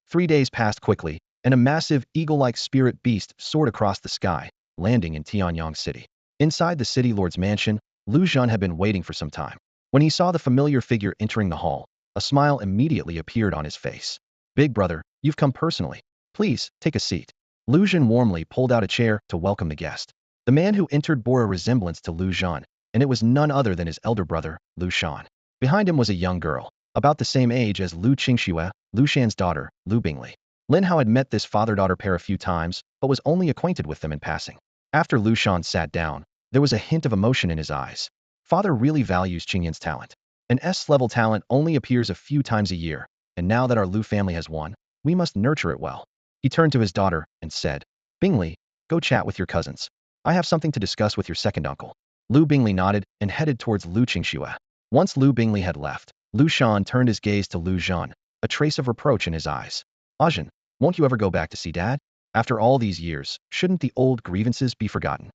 3 days passed quickly, and a massive eagle-like spirit beast soared across the sky, landing in Tianyang City. Inside the city lord's mansion, Lu Xun had been waiting for some time. When he saw the familiar figure entering the hall, a smile immediately appeared on his face. Big brother, you've come personally. Please, take a seat. Lu Xun warmly pulled out a chair to welcome the guest. The man who entered bore a resemblance to Lu Xun, and it was none other than his elder brother, Lu Shan. Behind him was a young girl, about the same age as Lu Qingxue, Lu Shan's daughter, Lu Bingli. Lin Hao had met this father-daughter pair a few times, but was only acquainted with them in passing. After Lu Shan sat down, there was a hint of emotion in his eyes. Father really values Qingyin's talent. An S-level talent only appears a few times a year, and now that our Lu family has one, we must nurture it well. He turned to his daughter and said, Bingli, go chat with your cousins. I have something to discuss with your second uncle. Lu Bingli nodded and headed towards Lu Qingxue. Once Lu Bingli had left, Lu Shan turned his gaze to Lu Xun, a trace of reproach in his eyes. Ajin, won't you ever go back to see Dad? After all these years, shouldn't the old grievances be forgotten?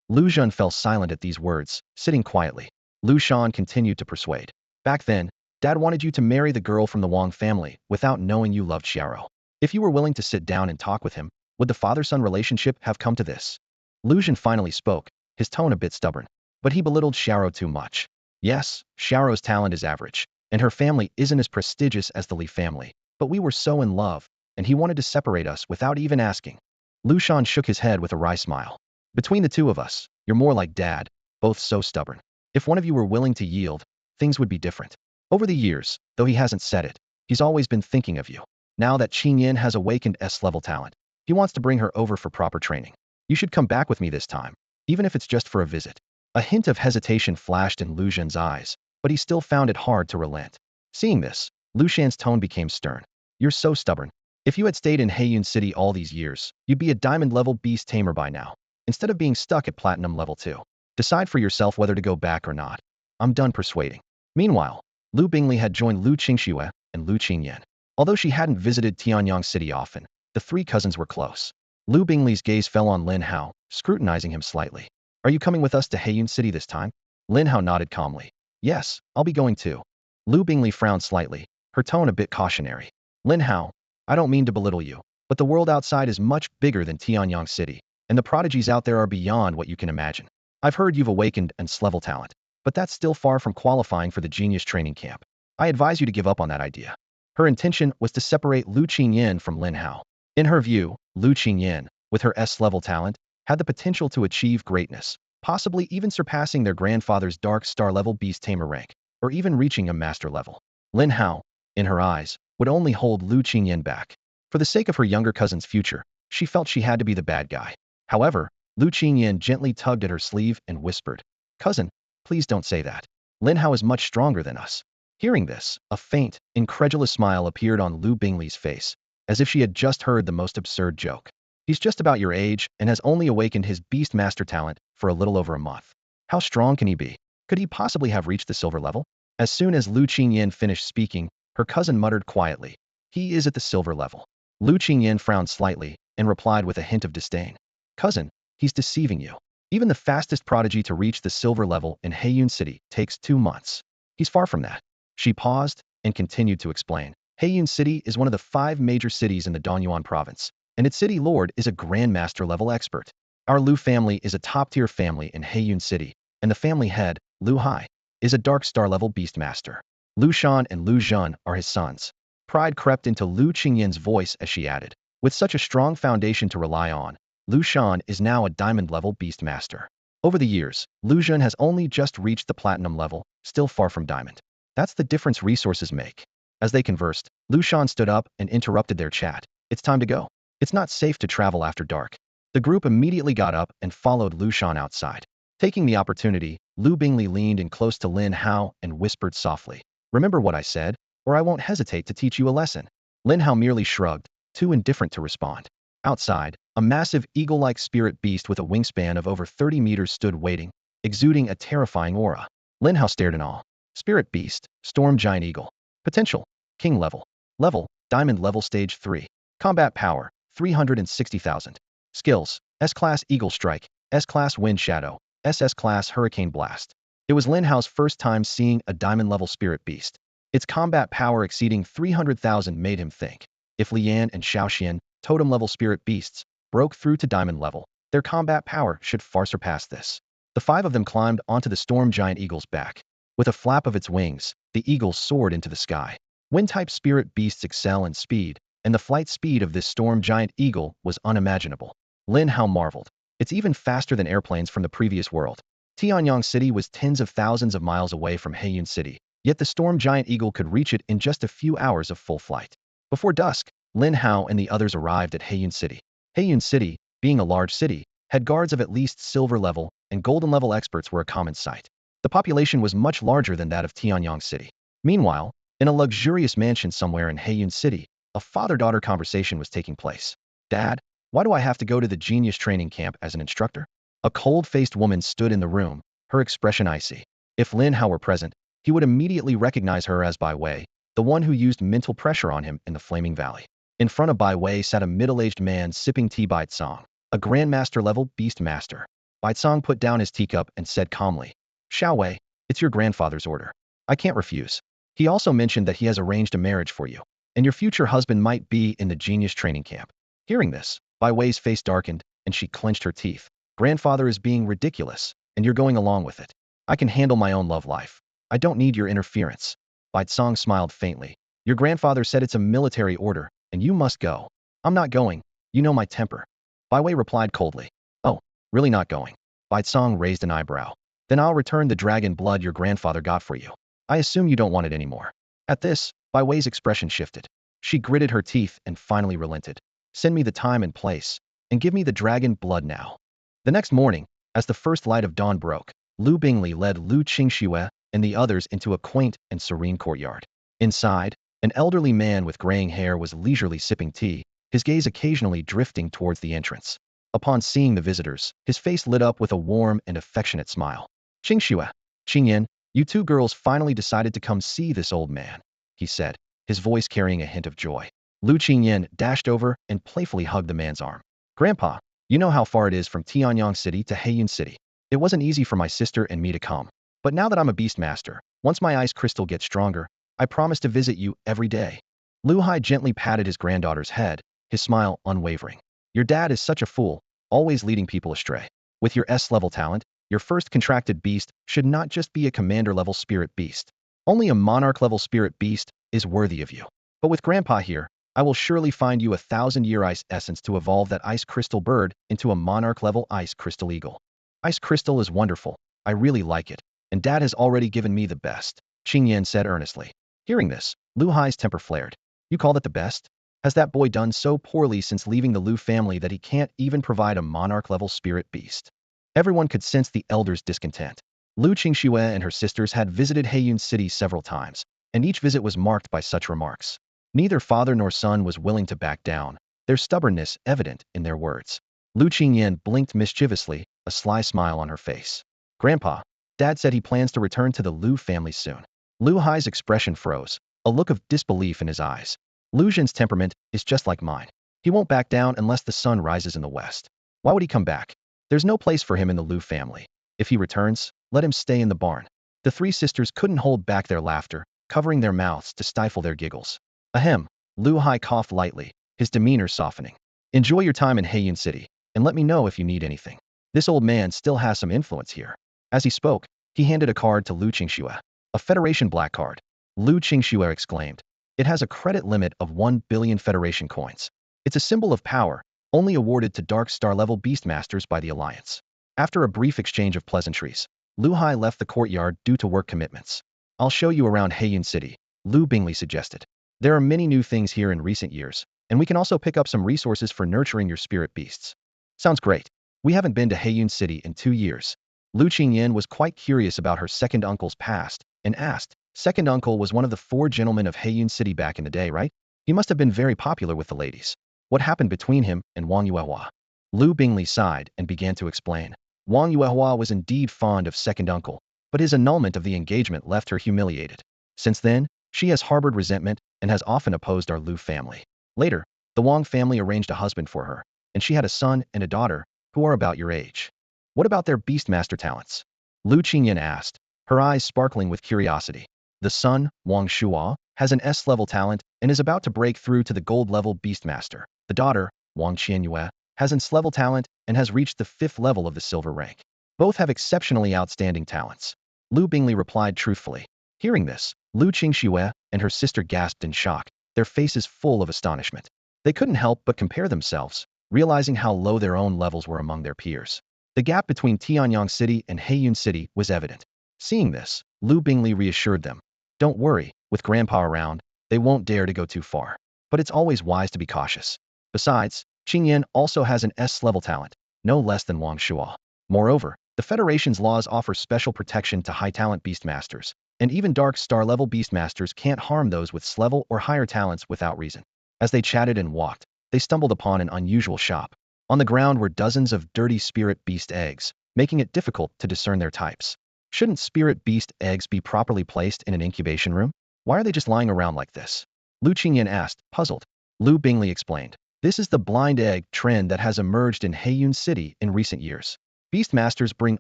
Lu Xun fell silent at these words, sitting quietly. Lu Shan continued to persuade. Back then, Dad wanted you to marry the girl from the Wang family without knowing you loved Xiao. If you were willing to sit down and talk with him, would the father-son relationship have come to this? Lu Xun finally spoke, his tone a bit stubborn. But he belittled Xiao too much. Yes, Xiao's talent is average, and her family isn't as prestigious as the Li family, but we were so in love, and he wanted to separate us without even asking. Lu Shan shook his head with a wry smile. Between the two of us, you're more like Dad, both so stubborn. If one of you were willing to yield, things would be different. Over the years, though he hasn't said it, he's always been thinking of you. Now that Qingyin has awakened S-level talent, he wants to bring her over for proper training. You should come back with me this time, even if it's just for a visit. A hint of hesitation flashed in Lu Xun's eyes, but he still found it hard to relent. Seeing this, Lu Shan's tone became stern. You're so stubborn. If you had stayed in Heiyun City all these years, you'd be a diamond-level beast tamer by now, instead of being stuck at platinum level 2. Decide for yourself whether to go back or not. I'm done persuading. Meanwhile, Lu Bingli had joined Lu Qingxue and Lu Qingyan. Although she hadn't visited Tianyang City often, the three cousins were close. Lu Bingli's gaze fell on Lin Hao, scrutinizing him slightly. Are you coming with us to Heiyun City this time? Lin Hao nodded calmly. Yes, I'll be going too. Lu Bingli frowned slightly, her tone a bit cautionary. Lin Hao, I don't mean to belittle you, but the world outside is much bigger than Tianyang City, and the prodigies out there are beyond what you can imagine. I've heard you've awakened an S-level talent. but that's still far from qualifying for the genius training camp. I advise you to give up on that idea. Her intention was to separate Lu Qingyan from Lin Hao. In her view, Lu Qingyan, with her S-level talent, had the potential to achieve greatness, possibly even surpassing their grandfather's Dark Star-level Beast Tamer rank, or even reaching a master level. Lin Hao, in her eyes, would only hold Lu Qingyan back. For the sake of her younger cousin's future, she felt she had to be the bad guy. However, Lu Qingyan gently tugged at her sleeve and whispered, "Cousin, please don't say that. Lin Hao is much stronger than us." Hearing this, a faint, incredulous smile appeared on Lu Bingli's face, as if she had just heard the most absurd joke. "He's just about your age and has only awakened his beast master talent for a little over a month. How strong can he be? Could he possibly have reached the silver level?" As soon as Lu Qingyan finished speaking, her cousin muttered quietly, "He is at the silver level." Lu Qingyan frowned slightly and replied with a hint of disdain, "Cousin, he's deceiving you. Even the fastest prodigy to reach the silver level in Heiyun City takes 2 months. He's far from that." She paused and continued to explain. Heiyun City is one of the 5 major cities in the Donyuan province, and its city lord is a grandmaster level expert. Our Lu family is a top-tier family in Heiyun City, and the family head, Lu Hai, is a dark star level beastmaster. Lu Shan and Lu Zhen are his sons. Pride crept into Lu Qingyan's voice as she added, "With such a strong foundation to rely on, Lu Shan is now a diamond-level beastmaster. Over the years, Lu Zhen has only just reached the platinum level, still far from diamond. That's the difference resources make." As they conversed, Lu Shan stood up and interrupted their chat. "It's time to go. It's not safe to travel after dark." The group immediately got up and followed Lu Shan outside. Taking the opportunity, Lu Bingli leaned in close to Lin Hao and whispered softly, "Remember what I said, or I won't hesitate to teach you a lesson." Lin Hao merely shrugged, too indifferent to respond. Outside, a massive eagle-like spirit beast with a wingspan of over 30 meters stood waiting, exuding a terrifying aura. Lin Hao stared in awe. Spirit beast, storm giant eagle. Potential, king level. Level, diamond level stage 3. Combat power, 360,000. Skills, S-class eagle strike, S-class wind shadow, SS-class hurricane blast. It was Lin Hao's first time seeing a diamond level spirit beast. Its combat power exceeding 300,000 made him think, if Lian and Xiaoxian, totem level spirit beasts, broke through to diamond level, their combat power should far surpass this. The 5 of them climbed onto the storm giant eagle's back. With a flap of its wings, the eagle soared into the sky. Wind-type spirit beasts excel in speed, and the flight speed of this storm giant eagle was unimaginable. Lin Hao marveled. It's even faster than airplanes from the previous world. Tianyang City was tens of thousands of miles away from Heiyun City, yet the storm giant eagle could reach it in just a few hours of full flight. Before dusk, Lin Hao and the others arrived at Heiyun City. Heiyun City, being a large city, had guards of at least silver level, and golden level experts were a common sight. The population was much larger than that of Tianyang City. Meanwhile, in a luxurious mansion somewhere in Heiyun City, a father-daughter conversation was taking place. "Dad, why do I have to go to the genius training camp as an instructor?" A cold-faced woman stood in the room, her expression icy. If Lin Hao were present, he would immediately recognize her as Bai Wei, the one who used mental pressure on him in the Flaming Valley. In front of Bai Wei sat a middle-aged man sipping tea. Bai Tsong, a grandmaster-level beast master. Bai Tsong put down his teacup and said calmly, "Xiao Wei, it's your grandfather's order. I can't refuse. He also mentioned that he has arranged a marriage for you, and your future husband might be in the genius training camp." Hearing this, Bai Wei's face darkened, and she clenched her teeth. "Grandfather is being ridiculous, and you're going along with it. I can handle my own love life. I don't need your interference." Bai Tsong smiled faintly. "Your grandfather said it's a military order, and you must go." "I'm not going. You know my temper." Bai Wei replied coldly. "Oh, really not going?" Bai Tsong raised an eyebrow. "Then I'll return the dragon blood your grandfather got for you. I assume you don't want it anymore." At this, Bai Wei's expression shifted. She gritted her teeth and finally relented. "Send me the time and place, and give me the dragon blood now." The next morning, as the first light of dawn broke, Lu Bingli led Lu Qingxue and the others into a quaint and serene courtyard. Inside, an elderly man with graying hair was leisurely sipping tea, his gaze occasionally drifting towards the entrance. Upon seeing the visitors, his face lit up with a warm and affectionate smile. "Qingxue, Qingyan, you 2 girls finally decided to come see this old man," he said, his voice carrying a hint of joy. Lu Qingyan dashed over and playfully hugged the man's arm. "Grandpa, you know how far it is from Tianyang City to Heiyun City. It wasn't easy for my sister and me to come. But now that I'm a beast master, once my ice crystal gets stronger, I promise to visit you every day." Lu Hai gently patted his granddaughter's head, his smile unwavering. "Your dad is such a fool, always leading people astray. With your S-level talent, your first contracted beast should not just be a commander-level spirit beast. Only a monarch-level spirit beast is worthy of you. But with Grandpa here, I will surely find you a 1,000-year ice essence to evolve that ice crystal bird into a monarch-level ice crystal eagle. Ice crystal is wonderful. I really like it. And Dad has already given me the best, Qingyan said earnestly. Hearing this, Lu Hai's temper flared. You call that the best? Has that boy done so poorly since leaving the Lu family that he can't even provide a monarch-level spirit beast? Everyone could sense the elder's discontent. Lu Qingxue and her sisters had visited Heiyun City several times, and each visit was marked by such remarks. Neither father nor son was willing to back down, their stubbornness evident in their words. Lu Qingyan blinked mischievously, a sly smile on her face. Grandpa, Dad said he plans to return to the Lu family soon. Lu Hai's expression froze, a look of disbelief in his eyes. Lu Zhen's temperament is just like mine. He won't back down unless the sun rises in the west. Why would he come back? There's no place for him in the Lu family. If he returns, let him stay in the barn. The three sisters couldn't hold back their laughter, covering their mouths to stifle their giggles. Ahem, Lu Hai coughed lightly, his demeanor softening. Enjoy your time in Heiyun City, and let me know if you need anything. This old man still has some influence here. As he spoke, he handed a card to Lu Qingxue. A Federation black card. Lu Qingxue exclaimed. It has a credit limit of 1 billion Federation coins. It's a symbol of power, only awarded to Dark Star-level Beastmasters by the Alliance. After a brief exchange of pleasantries, Lu Hai left the courtyard due to work commitments. I'll show you around Heiyun City, Lu Bingley suggested. There are many new things here in recent years, and we can also pick up some resources for nurturing your spirit beasts. Sounds great. We haven't been to Heiyun City in 2 years. Lu Qingyan was quite curious about her second uncle's past, and asked, Second uncle was one of the 4 gentlemen of Heiyun City back in the day, right? He must have been very popular with the ladies. What happened between him and Wang Yuehua? Lu Bingley sighed and began to explain. Wang Yuehua was indeed fond of second uncle, but his annulment of the engagement left her humiliated. Since then, she has harbored resentment and has often opposed our Lu family. Later, the Wang family arranged a husband for her, and she had a son and a daughter who are about your age. What about their beastmaster talents? Lu Qingyan asked, her eyes sparkling with curiosity. The son, Wang Shuo, has an S-level talent and is about to break through to the gold-level Beastmaster. The daughter, Wang Qianyue, has an S-level talent and has reached the 5th level of the silver rank. Both have exceptionally outstanding talents. Lu Bingley replied truthfully. Hearing this, Lu Qingxue and her sister gasped in shock, their faces full of astonishment. They couldn't help but compare themselves, realizing how low their own levels were among their peers. The gap between Tianyang City and Heiyun City was evident. Seeing this, Lu Bingley reassured them. Don't worry, with Grandpa around, they won't dare to go too far. But it's always wise to be cautious. Besides, Qingyan also has an S-level talent, no less than Wang Shuo. Moreover, the Federation's laws offer special protection to high-talent Beastmasters, and even Dark Star-level Beastmasters can't harm those with S-level or higher talents without reason. As they chatted and walked, they stumbled upon an unusual shop. On the ground were dozens of dirty spirit beast eggs, making it difficult to discern their types. Shouldn't spirit beast eggs be properly placed in an incubation room? Why are they just lying around like this? Lu Qingyan asked, puzzled. Lu Bingley explained. This is the blind egg trend that has emerged in Heiyun City in recent years. Beastmasters bring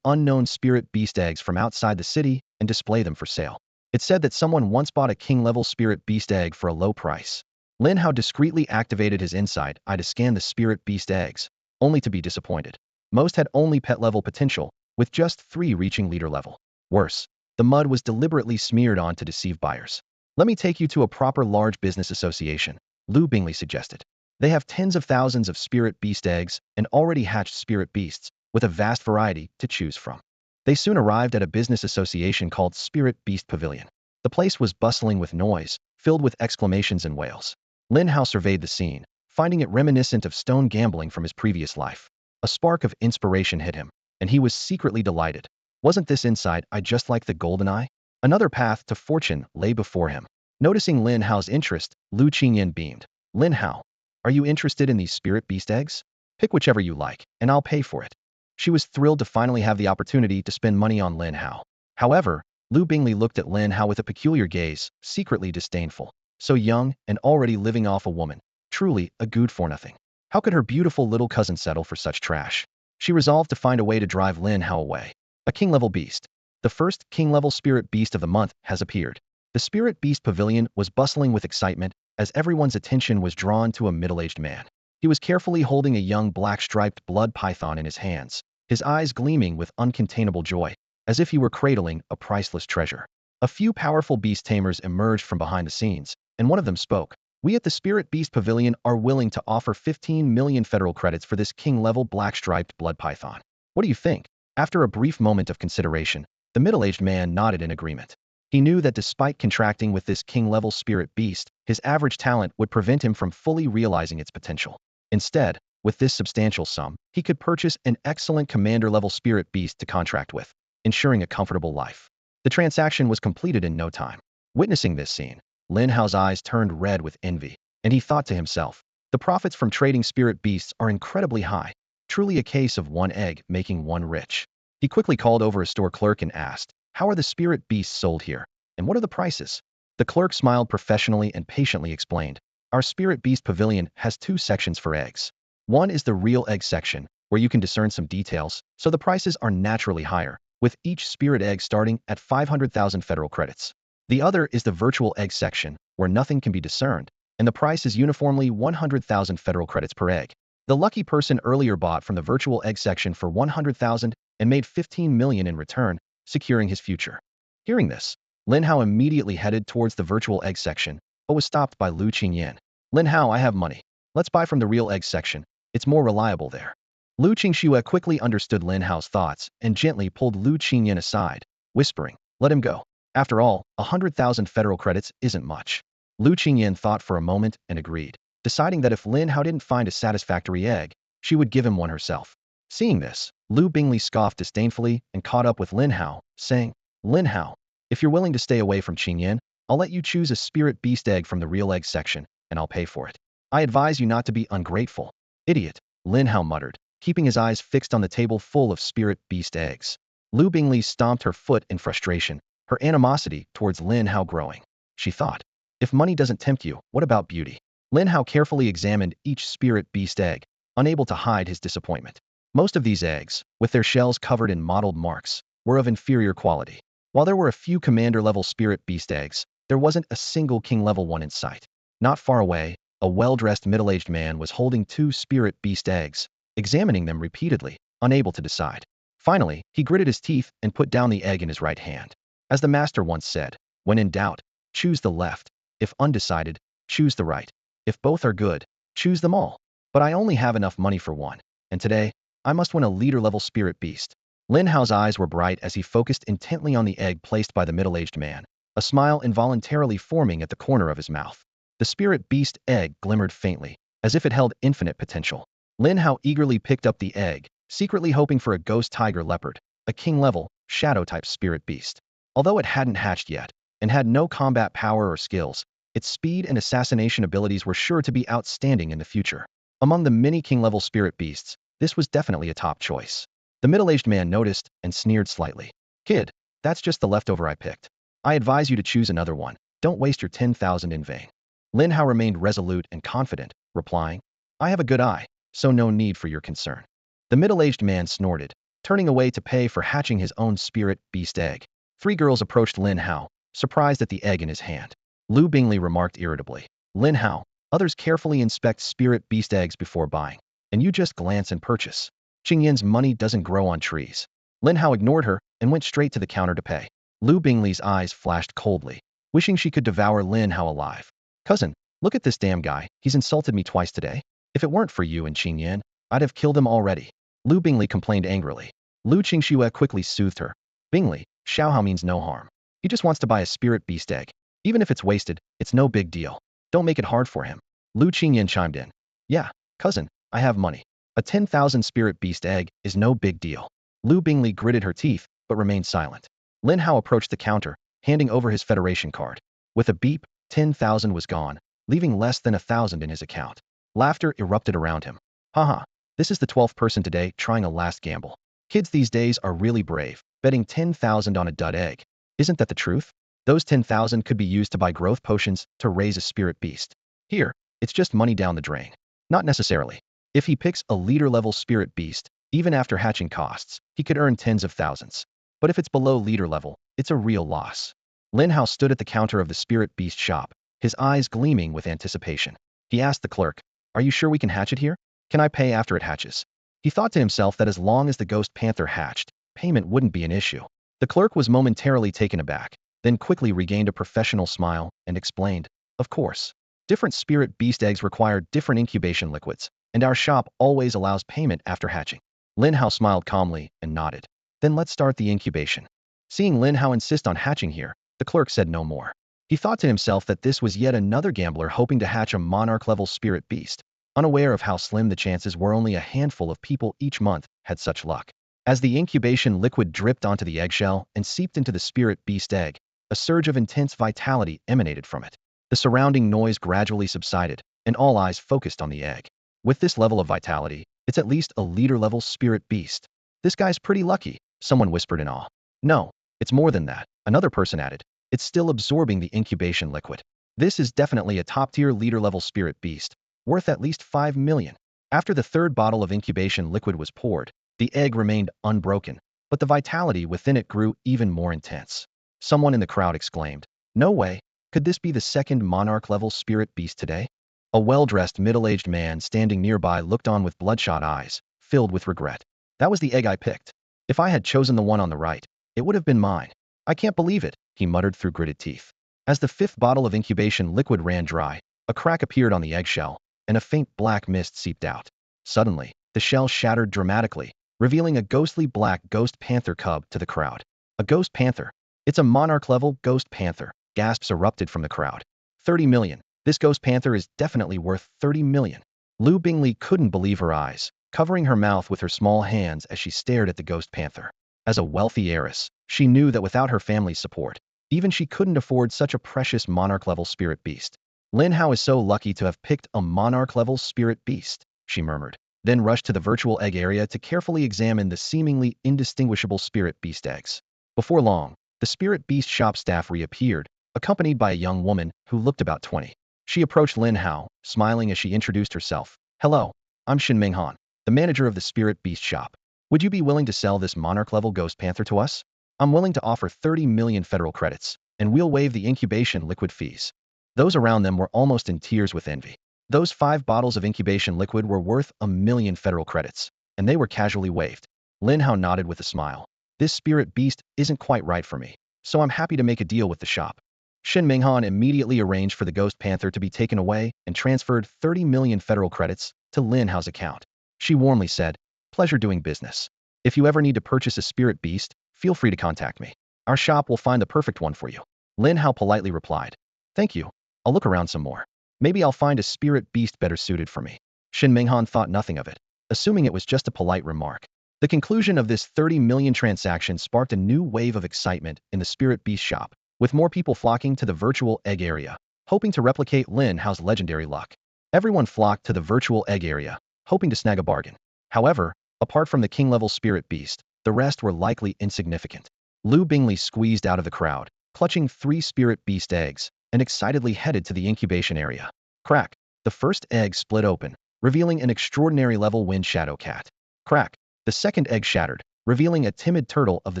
unknown spirit beast eggs from outside the city and display them for sale. It's said that someone once bought a king-level spirit beast egg for a low price. Lin Hao discreetly activated his insight eye to scan the spirit beast eggs, only to be disappointed. Most had only pet-level potential, with just 3 reaching leader level. Worse, the mud was deliberately smeared on to deceive buyers. Let me take you to a proper large business association, Lu Bingley suggested. They have tens of thousands of spirit beast eggs and already hatched spirit beasts, with a vast variety to choose from. They soon arrived at a business association called Spirit Beast Pavilion. The place was bustling with noise, filled with exclamations and wails. Lin Hao surveyed the scene, finding it reminiscent of stone gambling from his previous life. A spark of inspiration hit him, and he was secretly delighted. Wasn't this insight eye just like the golden eye? Another path to fortune lay before him. Noticing Lin Hao's interest, Lu Qingyan beamed. Lin Hao, are you interested in these spirit beast eggs? Pick whichever you like, and I'll pay for it. She was thrilled to finally have the opportunity to spend money on Lin Hao. However, Lu Bingley looked at Lin Hao with a peculiar gaze, secretly disdainful. So young and already living off a woman. Truly a good-for-nothing. How could her beautiful little cousin settle for such trash? She resolved to find a way to drive Lin Hao away. A king-level beast. The first king-level spirit beast of the month has appeared. The Spirit Beast Pavilion was bustling with excitement as everyone's attention was drawn to a middle-aged man. He was carefully holding a young black-striped blood python in his hands, his eyes gleaming with uncontainable joy, as if he were cradling a priceless treasure. A few powerful beast tamers emerged from behind the scenes, and one of them spoke. We at the Spirit Beast Pavilion are willing to offer 15 million federal credits for this king-level black-striped blood python. What do you think? After a brief moment of consideration, the middle-aged man nodded in agreement. He knew that despite contracting with this king-level spirit beast, his average talent would prevent him from fully realizing its potential. Instead, with this substantial sum, he could purchase an excellent commander-level spirit beast to contract with, ensuring a comfortable life. The transaction was completed in no time. Witnessing this scene, Lin Hao's eyes turned red with envy, and he thought to himself, the profits from trading spirit beasts are incredibly high, truly a case of one egg making one rich. He quickly called over a store clerk and asked, how are the spirit beasts sold here, and what are the prices? The clerk smiled professionally and patiently explained, our Spirit Beast Pavilion has two sections for eggs. One is the real egg section, where you can discern some details, so the prices are naturally higher, with each spirit egg starting at 500,000 federal credits. The other is the virtual egg section, where nothing can be discerned, and the price is uniformly 100,000 federal credits per egg. The lucky person earlier bought from the virtual egg section for 100,000 and made 15 million in return, securing his future. Hearing this, Lin Hao immediately headed towards the virtual egg section, but was stopped by Lu Qingyan. Lin Hao, I have money. Let's buy from the real egg section. It's more reliable there. Lu Qingxue quickly understood Lin Hao's thoughts and gently pulled Lu Qingyan aside, whispering, let him go. After all, 100,000 federal credits isn't much. Lu Qingyan thought for a moment and agreed, deciding that if Lin Hao didn't find a satisfactory egg, she would give him one herself. Seeing this, Lu Bingley scoffed disdainfully and caught up with Lin Hao, saying, Lin Hao, if you're willing to stay away from Qingyan, I'll let you choose a spirit beast egg from the real egg section, and I'll pay for it. I advise you not to be ungrateful. Idiot, Lin Hao muttered, keeping his eyes fixed on the table full of spirit beast eggs. Lu Bingley stomped her foot in frustration, her animosity towards Lin Hao growing. She thought, if money doesn't tempt you, what about beauty? Lin Hao carefully examined each spirit beast egg, unable to hide his disappointment. Most of these eggs, with their shells covered in mottled marks, were of inferior quality. While there were a few commander-level spirit beast eggs, there wasn't a single king-level one in sight. Not far away, a well-dressed middle-aged man was holding two spirit beast eggs, examining them repeatedly, unable to decide. Finally, he gritted his teeth and put down the egg in his right hand. As the master once said, when in doubt, choose the left. If undecided, choose the right. If both are good, choose them all. But I only have enough money for one, and today, I must win a leader-level spirit beast. Lin Hao's eyes were bright as he focused intently on the egg placed by the middle-aged man, a smile involuntarily forming at the corner of his mouth. The spirit beast egg glimmered faintly, as if it held infinite potential. Lin Hao eagerly picked up the egg, secretly hoping for a ghost tiger leopard, a king-level, shadow-type spirit beast. Although it hadn't hatched yet, and had no combat power or skills, its speed and assassination abilities were sure to be outstanding in the future. Among the many king-level spirit beasts, this was definitely a top choice. The middle-aged man noticed and sneered slightly. Kid, that's just the leftover I picked. I advise you to choose another one. Don't waste your 10,000 in vain. Lin Hao remained resolute and confident, replying, I have a good eye, so no need for your concern. The middle-aged man snorted, turning away to pay for hatching his own spirit beast egg. Three girls approached Lin Hao, surprised at the egg in his hand. Lu Bingley remarked irritably, Lin Hao, others carefully inspect spirit beast eggs before buying, and you just glance and purchase. Qingyan's money doesn't grow on trees. Lin Hao ignored her and went straight to the counter to pay. Lu Bingley's eyes flashed coldly, wishing she could devour Lin Hao alive. Cousin, look at this damn guy, he's insulted me twice today. If it weren't for you and Qingyan, I'd have killed him already. Lu Bingley complained angrily. Lu Qingxue quickly soothed her. Bingley, Xiaohao means no harm. He just wants to buy a spirit beast egg. Even if it's wasted, it's no big deal. Don't make it hard for him. Lu Qingyan chimed in. Yeah, cousin, I have money. A 10,000 spirit beast egg is no big deal. Lu Bingley gritted her teeth, but remained silent. Lin Hao approached the counter, handing over his Federation card. With a beep, 10,000 was gone, leaving less than 1,000 in his account. Laughter erupted around him. Haha, this is the 12th person today trying a last gamble. Kids these days are really brave, betting 10,000 on a dud egg. Isn't that the truth? Those 10,000 could be used to buy growth potions to raise a spirit beast. Here, it's just money down the drain. Not necessarily. If he picks a leader-level spirit beast, even after hatching costs, he could earn tens of thousands. But if it's below leader level, it's a real loss. Lin Hao stood at the counter of the spirit beast shop, his eyes gleaming with anticipation. He asked the clerk, are you sure we can hatch it here? Can I pay after it hatches? He thought to himself that as long as the ghost panther hatched, payment wouldn't be an issue. The clerk was momentarily taken aback, then quickly regained a professional smile and explained, "Of course. Different spirit beast eggs require different incubation liquids, and our shop always allows payment after hatching." Lin Hao smiled calmly and nodded. "Then let's start the incubation." Seeing Lin Hao insist on hatching here, the clerk said no more. He thought to himself that this was yet another gambler hoping to hatch a monarch-level spirit beast, unaware of how slim the chances were. Only a handful of people each month had such luck. As the incubation liquid dripped onto the eggshell and seeped into the spirit beast egg, a surge of intense vitality emanated from it. The surrounding noise gradually subsided, and all eyes focused on the egg. With this level of vitality, it's at least a leader-level spirit beast. "This guy's pretty lucky," someone whispered in awe. "No, it's more than that," another person added. "It's still absorbing the incubation liquid. This is definitely a top-tier leader-level spirit beast, worth at least 5 million. After the third bottle of incubation liquid was poured, the egg remained unbroken, but the vitality within it grew even more intense. Someone in the crowd exclaimed, "No way! Could this be the second monarch-level spirit beast today?" A well-dressed middle-aged man standing nearby looked on with bloodshot eyes, filled with regret. "That was the egg I picked. If I had chosen the one on the right, it would have been mine. I can't believe it," he muttered through gritted teeth. As the fifth bottle of incubation liquid ran dry, a crack appeared on the eggshell, and a faint black mist seeped out. Suddenly, the shell shattered dramatically, revealing a ghostly black ghost panther cub to the crowd. "A ghost panther? It's a monarch-level ghost panther," gasps erupted from the crowd. 30 million. This ghost panther is definitely worth 30 million. Lu Bingley couldn't believe her eyes, covering her mouth with her small hands as she stared at the ghost panther. As a wealthy heiress, she knew that without her family's support, even she couldn't afford such a precious monarch-level spirit beast. "Lin Hao is so lucky to have picked a monarch-level spirit beast," she murmured, then rushed to the virtual egg area to carefully examine the seemingly indistinguishable spirit beast eggs. Before long, the spirit beast shop staff reappeared, accompanied by a young woman who looked about 20. She approached Lin Hao, smiling as she introduced herself. "Hello, I'm Shin Minghan, the manager of the spirit beast shop. Would you be willing to sell this monarch-level ghost panther to us? I'm willing to offer 30 million federal credits, and we'll waive the incubation liquid fees." Those around them were almost in tears with envy. Those 5 bottles of incubation liquid were worth 1 million federal credits, and they were casually waived. Lin Hao nodded with a smile. "This spirit beast isn't quite right for me, so I'm happy to make a deal with the shop." Shin Minghan immediately arranged for the ghost panther to be taken away and transferred 30 million federal credits to Lin Hao's account. She warmly said, "Pleasure doing business. If you ever need to purchase a spirit beast, feel free to contact me. Our shop will find the perfect one for you." Lin Hao politely replied, "Thank you. I'll look around some more. Maybe I'll find a spirit beast better suited for me." Shin Minghan thought nothing of it, assuming it was just a polite remark. The conclusion of this 30 million transaction sparked a new wave of excitement in the spirit beast shop, with more people flocking to the virtual egg area, hoping to replicate Lin Hao's legendary luck. Everyone flocked to the virtual egg area, hoping to snag a bargain. However, apart from the king-level spirit beast, the rest were likely insignificant. Lu Bingley squeezed out of the crowd, clutching 3 spirit beast eggs, and excitedly headed to the incubation area. Crack! The first egg split open, revealing an extraordinary-level wind shadow cat. Crack! The second egg shattered, revealing a timid turtle of the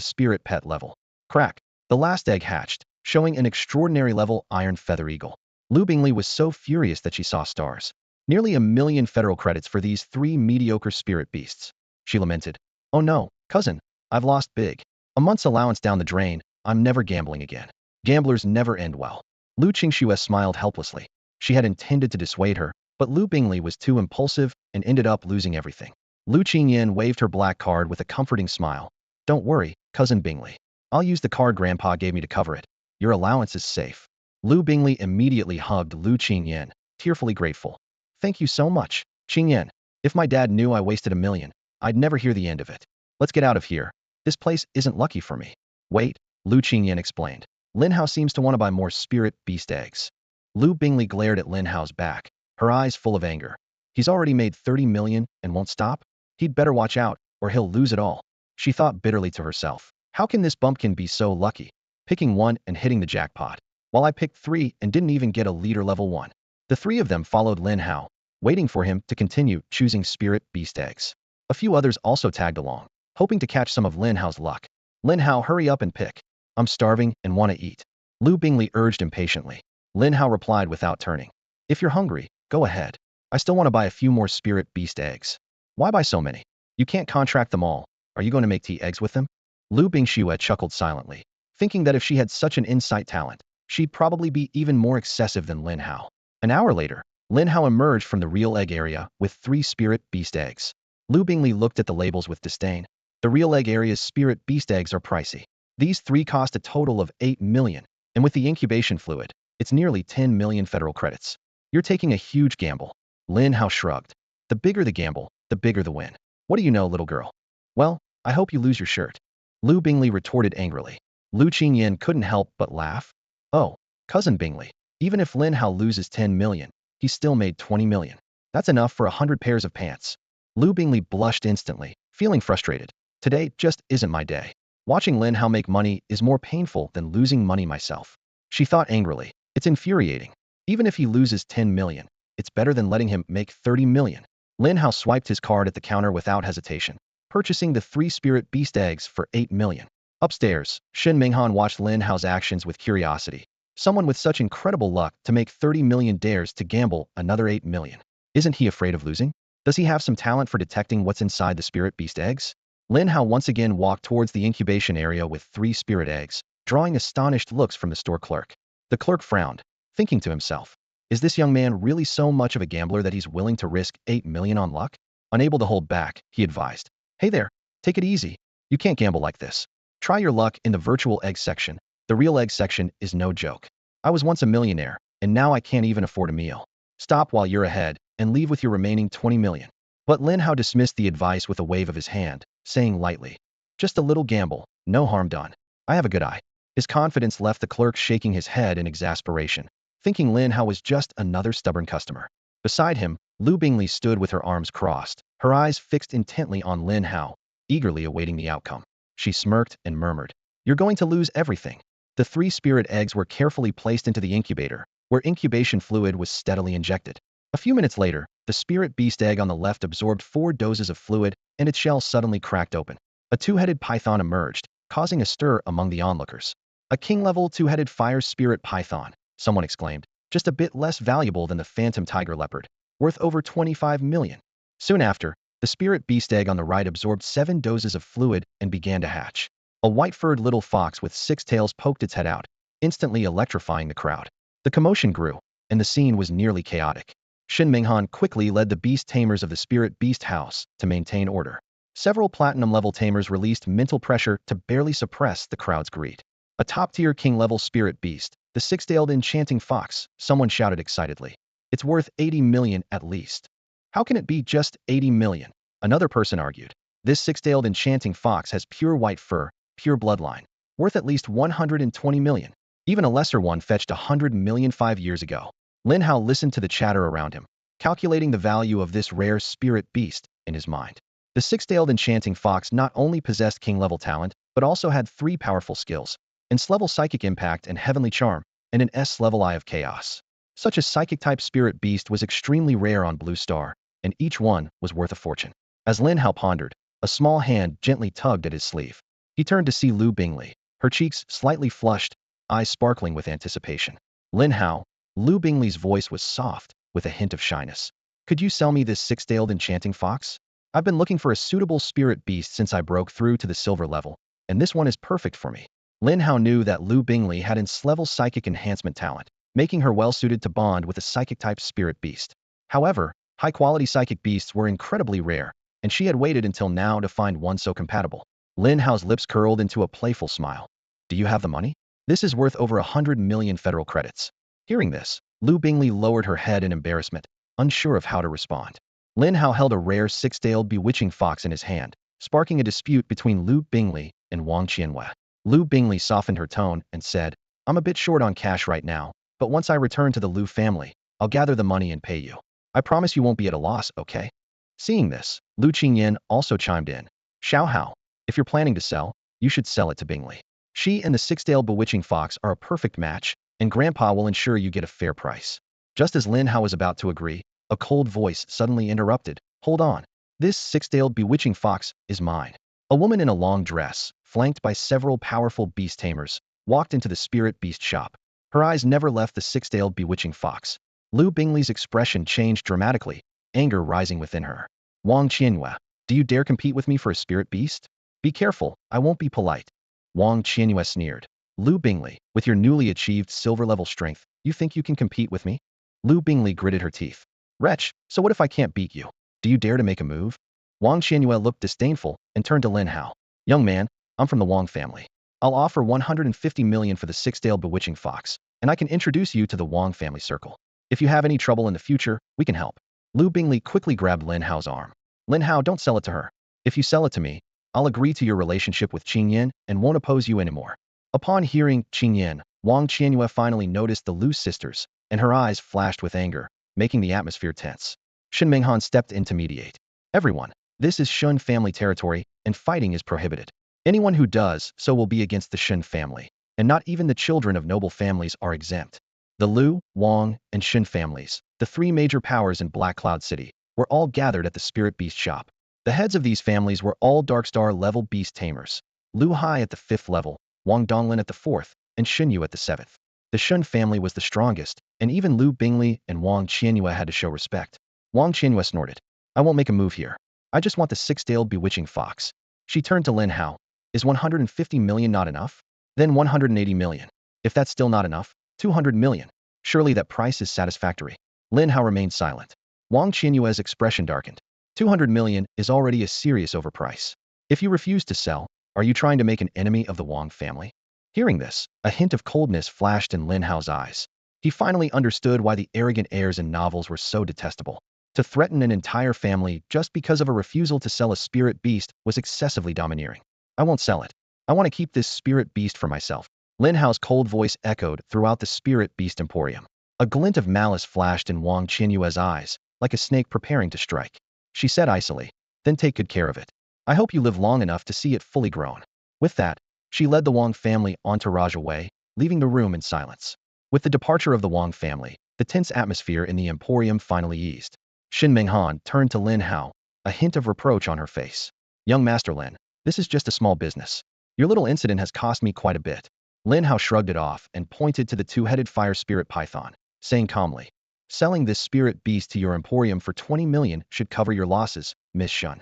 spirit pet level. Crack! The last egg hatched, showing an extraordinary-level iron feather eagle. Lu Bingley was so furious that she saw stars. Nearly 1 million federal credits for these 3 mediocre spirit beasts. She lamented, "Oh no, cousin, I've lost big. A month's allowance down the drain. I'm never gambling again. Gamblers never end well." Lu Qingxue smiled helplessly. She had intended to dissuade her, but Lu Bingley was too impulsive and ended up losing everything. Lu Qingyan waved her black card with a comforting smile. "Don't worry, cousin Bingley. I'll use the card Grandpa gave me to cover it. Your allowance is safe." Lu Bingley immediately hugged Lu Qingyan, tearfully grateful. "Thank you so much, Qingyan. If my dad knew I wasted 1 million, I'd never hear the end of it. Let's get out of here. This place isn't lucky for me." "Wait," Lu Qingyan explained. "Lin Hao seems to want to buy more spirit beast eggs." Lu Bingley glared at Lin Hao's back, her eyes full of anger. "He's already made 30 million and won't stop? He'd better watch out, or he'll lose it all." She thought bitterly to herself. "How can this bumpkin be so lucky? Picking 1 and hitting the jackpot, while I picked 3 and didn't even get a leader level 1. The 3 of them followed Lin Hao, waiting for him to continue choosing spirit beast eggs. A few others also tagged along, hoping to catch some of Lin Hao's luck. "Lin Hao, hurry up and pick. I'm starving and want to eat," Lu Bingley urged impatiently. Lin Hao replied without turning, "If you're hungry, go ahead. I still want to buy a few more spirit beast eggs." "Why buy so many? You can't contract them all. Are you going to make tea eggs with them? Lu Bingxue chuckled silently, thinking that if she had such an insight talent, she'd probably be even more excessive than Lin Hao. An hour later, Lin Hao emerged from the real egg area with 3 spirit beast eggs. Lu Bingli looked at the labels with disdain. The real egg area's spirit beast eggs are pricey. These 3 cost a total of 8 million, and with the incubation fluid, it's nearly 10 million federal credits. You're taking a huge gamble. Lin Hao shrugged. The bigger the gamble, the bigger the win. What do you know, little girl? Well, I hope you lose your shirt. Lu Bingli retorted angrily. Lu Qingyan couldn't help but laugh. Oh, cousin Bingli, even if Lin Hao loses 10 million, he still made 20 million. That's enough for 100 pairs of pants. Lu Bingli blushed instantly, feeling frustrated. Today just isn't my day. Watching Lin Hao make money is more painful than losing money myself. She thought angrily. It's infuriating. Even if he loses 10 million, it's better than letting him make 30 million. Lin Hao swiped his card at the counter without hesitation, purchasing the 3 spirit beast eggs for 8 million. Upstairs, Shen Minghan watched Lin Hao's actions with curiosity. Someone with such incredible luck to make 30 million dares to gamble another 8 million. Isn't he afraid of losing? Does he have some talent for detecting what's inside the spirit beast eggs? Lin Hao once again walked towards the incubation area with 3 spirit eggs, drawing astonished looks from the store clerk. The clerk frowned, thinking to himself, is this young man really so much of a gambler that he's willing to risk 8 million on luck? Unable to hold back, he advised, hey there, take it easy. You can't gamble like this. Try your luck in the virtual egg section. The real egg section is no joke. I was once a millionaire, and now I can't even afford a meal. Stop while you're ahead, and leave with your remaining 20 million. But Lin Hao dismissed the advice with a wave of his hand, saying lightly, just a little gamble, no harm done. I have a good eye. His confidence left the clerk shaking his head in exasperation, thinking Lin Hao was just another stubborn customer. Beside him, Lu Bingli stood with her arms crossed, her eyes fixed intently on Lin Hao, eagerly awaiting the outcome. She smirked and murmured, you're going to lose everything. The 3 spirit eggs were carefully placed into the incubator, where incubation fluid was steadily injected. A few minutes later, the spirit beast egg on the left absorbed 4 doses of fluid, and its shell suddenly cracked open. A 2-headed python emerged, causing a stir among the onlookers. A king-level 2-headed fire spirit python, someone exclaimed, just a bit less valuable than the phantom tiger leopard, worth over 25 million. Soon after, the spirit beast egg on the right absorbed 7 doses of fluid and began to hatch. A white-furred little fox with 6 tails poked its head out, instantly electrifying the crowd. The commotion grew, and the scene was nearly chaotic. Shen Minghan quickly led the beast tamers of the spirit beast house to maintain order. Several platinum-level tamers released mental pressure to barely suppress the crowd's greed. A top-tier king-level spirit beast, the 6-tailed enchanting fox, someone shouted excitedly. It's worth 80 million at least. How can it be just 80 million? Another person argued. This 6-tailed enchanting fox has pure white fur, pure bloodline, worth at least 120 million. Even a lesser one fetched 100 million 5 years ago. Lin Hao listened to the chatter around him, calculating the value of this rare spirit beast in his mind. The 6-tailed enchanting fox not only possessed king-level talent, but also had 3 powerful skills: S-level psychic impact and heavenly charm, and an S-level eye of chaos. Such a psychic-type spirit beast was extremely rare on Blue Star, and each one was worth a fortune. As Lin Hao pondered, a small hand gently tugged at his sleeve. He turned to see Lu Bingli, her cheeks slightly flushed, eyes sparkling with anticipation. Lin Hao, Lu Bingli's voice was soft, with a hint of shyness. Could you sell me this 6-tailed enchanting fox? I've been looking for a suitable spirit beast since I broke through to the silver level, and this one is perfect for me. Lin Hao knew that Lu Bingli had S-level psychic enhancement talent, making her well-suited to bond with a psychic-type spirit beast. However, high-quality psychic beasts were incredibly rare, and she had waited until now to find one so compatible. Lin Hao's lips curled into a playful smile. Do you have the money? This is worth over 100 million federal credits. Hearing this, Lu Bingli lowered her head in embarrassment, unsure of how to respond. Lin Hao held a rare 6-tailed bewitching fox in his hand, sparking a dispute between Lu Bingli and Wang Qianhua. Lu Bingli softened her tone and said, I'm a bit short on cash right now, but once I return to the Lu family, I'll gather the money and pay you. I promise you won't be at a loss, okay? Seeing this, Lu Qingyan also chimed in. Xiao Hao, if you're planning to sell, you should sell it to Bingli. She and the 6-tailed bewitching fox are a perfect match, and Grandpa will ensure you get a fair price. Just as Lin Hao was about to agree, a cold voice suddenly interrupted. Hold on. This 6-tailed bewitching fox is mine. A woman in a long dress, flanked by several powerful beast tamers, walked into the spirit beast shop. Her eyes never left the 6-tailed bewitching fox. Lu Bingli's expression changed dramatically, anger rising within her. Wang Qianhua, Do you dare compete with me for a spirit beast? Be careful, I won't be polite. Wang Qianyue sneered. Lu Bingley, with your newly achieved silver-level strength, you think you can compete with me? Lu Bingley gritted her teeth. Wretch, so what if I can't beat you? Do you dare to make a move? Wang Qianyue looked disdainful and turned to Lin Hao. Young man, I'm from the Wang family. I'll offer 150 million for the six-tailed bewitching fox, and I can introduce you to the Wang family circle. If you have any trouble in the future, we can help. Lu Bingley quickly grabbed Lin Hao's arm. Lin Hao, don't sell it to her. If you sell it to me, I'll agree to your relationship with Qing Yin and won't oppose you anymore. Upon hearing Qing Yin, Wang Qianyue finally noticed the Lu sisters, and her eyes flashed with anger, making the atmosphere tense. Shen Minghan stepped in to mediate. Everyone, this is Shun family territory, and fighting is prohibited. Anyone who does so will be against the Shun family, and not even the children of noble families are exempt. The Lu, Wang, and Shun families, the three major powers in Black Cloud City, were all gathered at the Spirit Beast shop. The heads of these families were all Darkstar level beast tamers. Lu Hai at the 5th level, Wang Donglin at the 4th, and Shun Yu at the 7th. The Shun family was the strongest, and even Lu Bingley and Wang Qianyue had to show respect. Wang Qianyue snorted. I won't make a move here. I just want the six-tailed bewitching fox. She turned to Lin Hao. Is 150 million not enough? Then 180 million. If that's still not enough, 200 million. Surely that price is satisfactory. Lin Hao remained silent. Wang Qianyue's expression darkened. 200 million is already a serious overprice. If you refuse to sell, are you trying to make an enemy of the Wang family? Hearing this, a hint of coldness flashed in Lin Hao's eyes. He finally understood why the arrogant heirs in novels were so detestable. To threaten an entire family just because of a refusal to sell a spirit beast was excessively domineering. I won't sell it. I want to keep this spirit beast for myself. Lin Hao's cold voice echoed throughout the spirit beast emporium. A glint of malice flashed in Wang Qianyue's eyes, like a snake preparing to strike. She said icily, then take good care of it. I hope you live long enough to see it fully grown. With that, she led the Wang family entourage away, leaving the room in silence. With the departure of the Wang family, the tense atmosphere in the emporium finally eased. Shen Minghan turned to Lin Hao, a hint of reproach on her face. Young Master Lin, this is just a small business. Your little incident has cost me quite a bit. Lin Hao shrugged it off and pointed to the two-headed fire spirit python, saying calmly, selling this spirit beast to your emporium for 20 million should cover your losses, Miss Shun.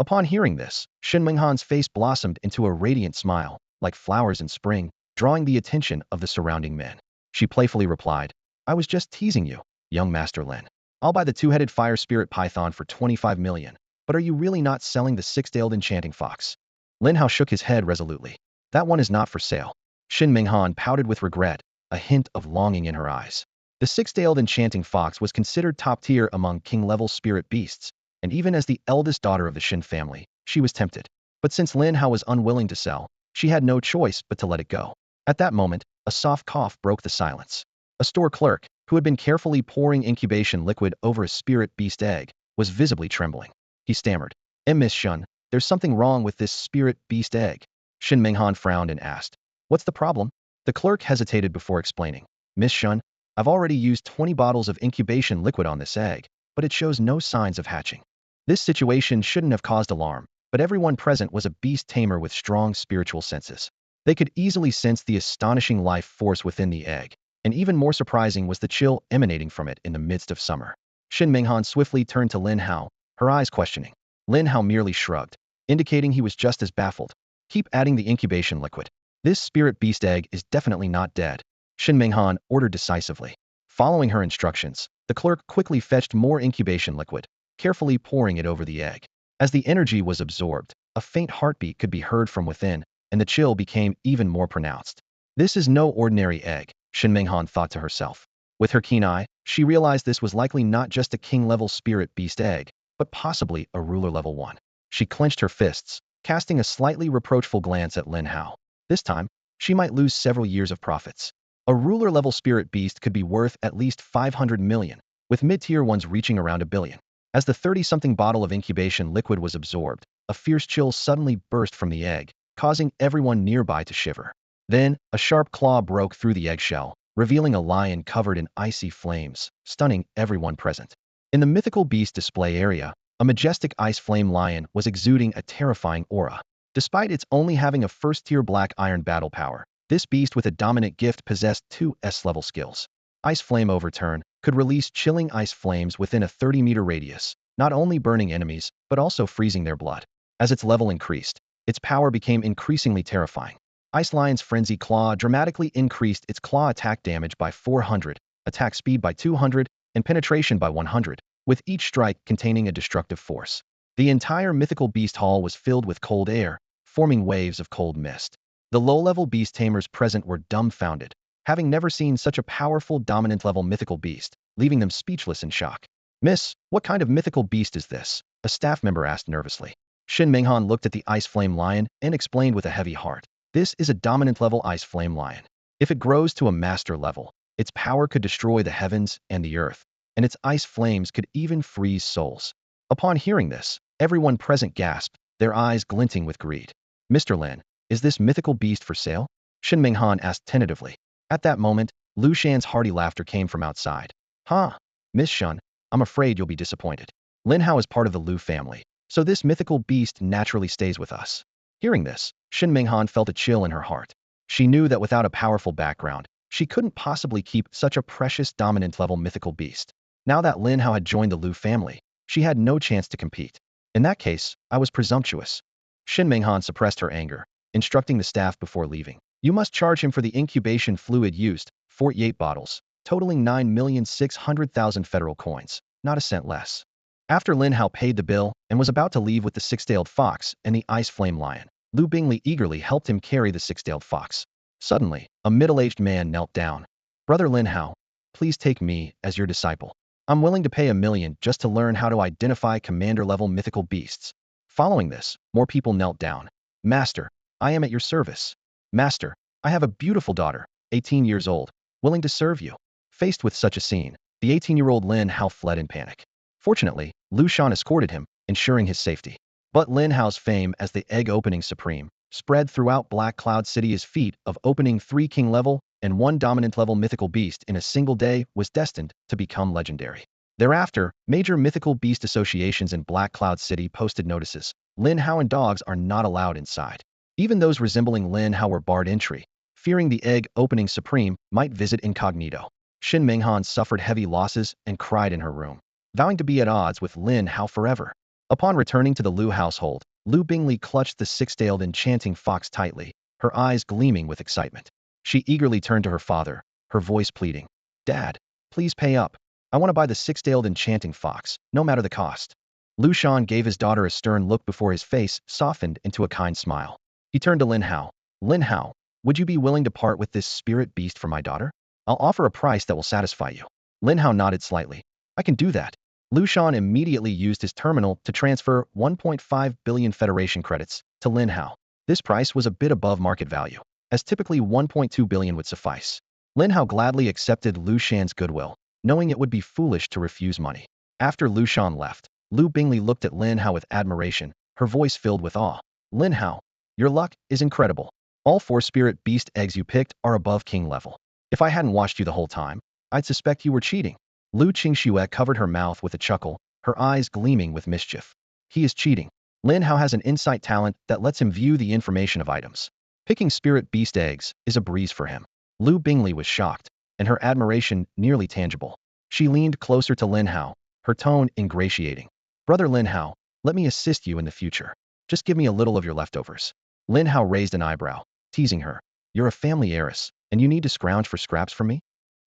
Upon hearing this, Shen Minghan's face blossomed into a radiant smile, like flowers in spring, drawing the attention of the surrounding men. She playfully replied, I was just teasing you, young Master Lin. I'll buy the two-headed fire spirit python for 25 million, but are you really not selling the six-tailed enchanting fox? Lin Hao shook his head resolutely. That one is not for sale. Shen Minghan pouted with regret, a hint of longing in her eyes. The six-tailed enchanting fox was considered top-tier among king-level spirit beasts, and even as the eldest daughter of the Shen family, she was tempted. But since Lin Hao was unwilling to sell, she had no choice but to let it go. At that moment, a soft cough broke the silence. A store clerk, who had been carefully pouring incubation liquid over a spirit beast egg, was visibly trembling. He stammered, Miss Shun, there's something wrong with this spirit beast egg. Shen Minghan frowned and asked, what's the problem? The clerk hesitated before explaining. Miss Shun, I've already used 20 bottles of incubation liquid on this egg, but it shows no signs of hatching. This situation shouldn't have caused alarm, but everyone present was a beast tamer with strong spiritual senses. They could easily sense the astonishing life force within the egg, and even more surprising was the chill emanating from it in the midst of summer. Shen Minghan swiftly turned to Lin Hao, her eyes questioning. Lin Hao merely shrugged, indicating he was just as baffled. Keep adding the incubation liquid. This spirit beast egg is definitely not dead. Shen Minghan ordered decisively. Following her instructions, the clerk quickly fetched more incubation liquid, carefully pouring it over the egg. As the energy was absorbed, a faint heartbeat could be heard from within, and the chill became even more pronounced. This is no ordinary egg, Shen Minghan thought to herself. With her keen eye, she realized this was likely not just a king-level spirit beast egg, but possibly a ruler-level one. She clenched her fists, casting a slightly reproachful glance at Lin Hao. This time, she might lose several years of profits. A ruler-level spirit beast could be worth at least 500 million, with mid-tier ones reaching around $1 billion. As the 30-something bottle of incubation liquid was absorbed, a fierce chill suddenly burst from the egg, causing everyone nearby to shiver. Then, a sharp claw broke through the eggshell, revealing a lion covered in icy flames, stunning everyone present. In the mythical beast display area, a majestic ice flame lion was exuding a terrifying aura. Despite its only having a first-tier black iron battle power, this beast with a dominant gift possessed 2 S-level skills. Ice Flame Overturn could release chilling ice flames within a 30-meter radius, not only burning enemies, but also freezing their blood. As its level increased, its power became increasingly terrifying. Ice Lion's Frenzy Claw dramatically increased its claw attack damage by 400, attack speed by 200, and penetration by 100, with each strike containing a destructive force. The entire mythical beast hall was filled with cold air, forming waves of cold mist. The low-level beast tamers present were dumbfounded, having never seen such a powerful dominant-level mythical beast, leaving them speechless in shock. "Miss, what kind of mythical beast is this?" a staff member asked nervously. Shin Menghan looked at the Ice Flame Lion and explained with a heavy heart. "This is a dominant-level Ice Flame Lion. If it grows to a master level, its power could destroy the heavens and the earth, and its ice flames could even freeze souls." Upon hearing this, everyone present gasped, their eyes glinting with greed. "Mr. Lin, is this mythical beast for sale?" Shin Menghan asked tentatively. At that moment, Lu Shan's hearty laughter came from outside. "Huh, Miss Shun, I'm afraid you'll be disappointed. Lin Hao is part of the Lu family, so this mythical beast naturally stays with us." Hearing this, Shin Menghan felt a chill in her heart. She knew that without a powerful background, she couldn't possibly keep such a precious dominant-level mythical beast. Now that Lin Hao had joined the Lu family, she had no chance to compete. "In that case, I was presumptuous." Shin Menghan suppressed her anger, instructing the staff before leaving. "You must charge him for the incubation fluid used, 48 bottles, totaling 9,600,000 federal coins, not a cent less." After Lin Hao paid the bill and was about to leave with the six-tailed fox and the Ice Flame Lion, Lu Bingley eagerly helped him carry the six-tailed fox. Suddenly, a middle-aged man knelt down. "Brother Lin Hao, please take me as your disciple. I'm willing to pay $1 million just to learn how to identify commander-level mythical beasts." Following this, more people knelt down. "Master, I am at your service. Master, I have a beautiful daughter, 18 years old, willing to serve you." Faced with such a scene, the 18-year-old Lin Hao fled in panic. Fortunately, Lu Shan escorted him, ensuring his safety. But Lin Hao's fame as the egg-opening supreme spread throughout Black Cloud City. His feat of opening 3 king-level and 1 dominant-level mythical beast in a single day was destined to become legendary. Thereafter, major mythical beast associations in Black Cloud City posted notices. Lin Hao and dogs are not allowed inside. Even those resembling Lin Hao were barred entry, fearing the egg-opening supreme might visit incognito. Shin Menghan suffered heavy losses and cried in her room, vowing to be at odds with Lin Hao forever. Upon returning to the Lu household, Lu Bingley clutched the six-tailed enchanting fox tightly, her eyes gleaming with excitement. She eagerly turned to her father, her voice pleading, "Dad, please pay up. I want to buy the six-tailed enchanting fox, no matter the cost." Lu Shan gave his daughter a stern look before his face softened into a kind smile. He turned to Lin Hao. "Lin Hao, would you be willing to part with this spirit beast for my daughter? I'll offer a price that will satisfy you." Lin Hao nodded slightly. "I can do that." Lu Shan immediately used his terminal to transfer 1.5 billion Federation credits to Lin Hao. This price was a bit above market value, as typically 1.2 billion would suffice. Lin Hao gladly accepted Lu Shan's goodwill, knowing it would be foolish to refuse money. After Lu Shan left, Lu Bingley looked at Lin Hao with admiration, her voice filled with awe. "Lin Hao, your luck is incredible. All 4 spirit beast eggs you picked are above king level. If I hadn't watched you the whole time, I'd suspect you were cheating." Lu Qingxue covered her mouth with a chuckle, her eyes gleaming with mischief. "He is cheating. Lin Hao has an insight talent that lets him view the information of items. Picking spirit beast eggs is a breeze for him." Lu Bingley was shocked, and her admiration nearly tangible. She leaned closer to Lin Hao, her tone ingratiating. "Brother Lin Hao, let me assist you in the future. Just give me a little of your leftovers." Lin Hao raised an eyebrow, teasing her. "You're a family heiress, and you need to scrounge for scraps from me?"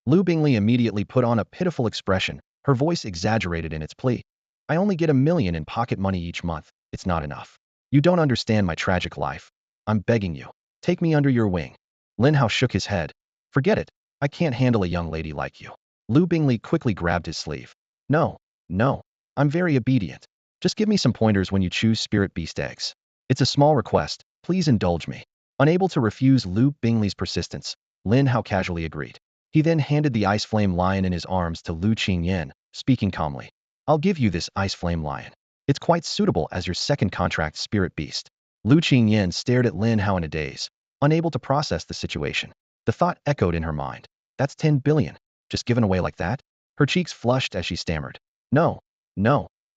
Lu Bingley immediately put on a pitiful expression, her voice exaggerated in its plea. "I only get $1 million in pocket money each month. It's not enough. You don't understand my tragic life. I'm begging you. Take me under your wing." Lin Hao shook his head. "Forget it. I can't handle a young lady like you." Lu Bingley quickly grabbed his sleeve. No. I'm very obedient. Just give me some pointers when you choose spirit beast eggs. It's a small request. Please indulge me." Unable to refuse Lu Bingley's persistence, Lin Hao casually agreed. He then handed the Ice Flame Lion in his arms to Lu Qingyan, speaking calmly. "I'll give you this Ice Flame Lion. It's quite suitable as your second contract spirit beast." Lu Qingyan stared at Lin Hao in a daze, unable to process the situation. The thought echoed in her mind. That's 10 billion, just given away like that? Her cheeks flushed as she stammered. No,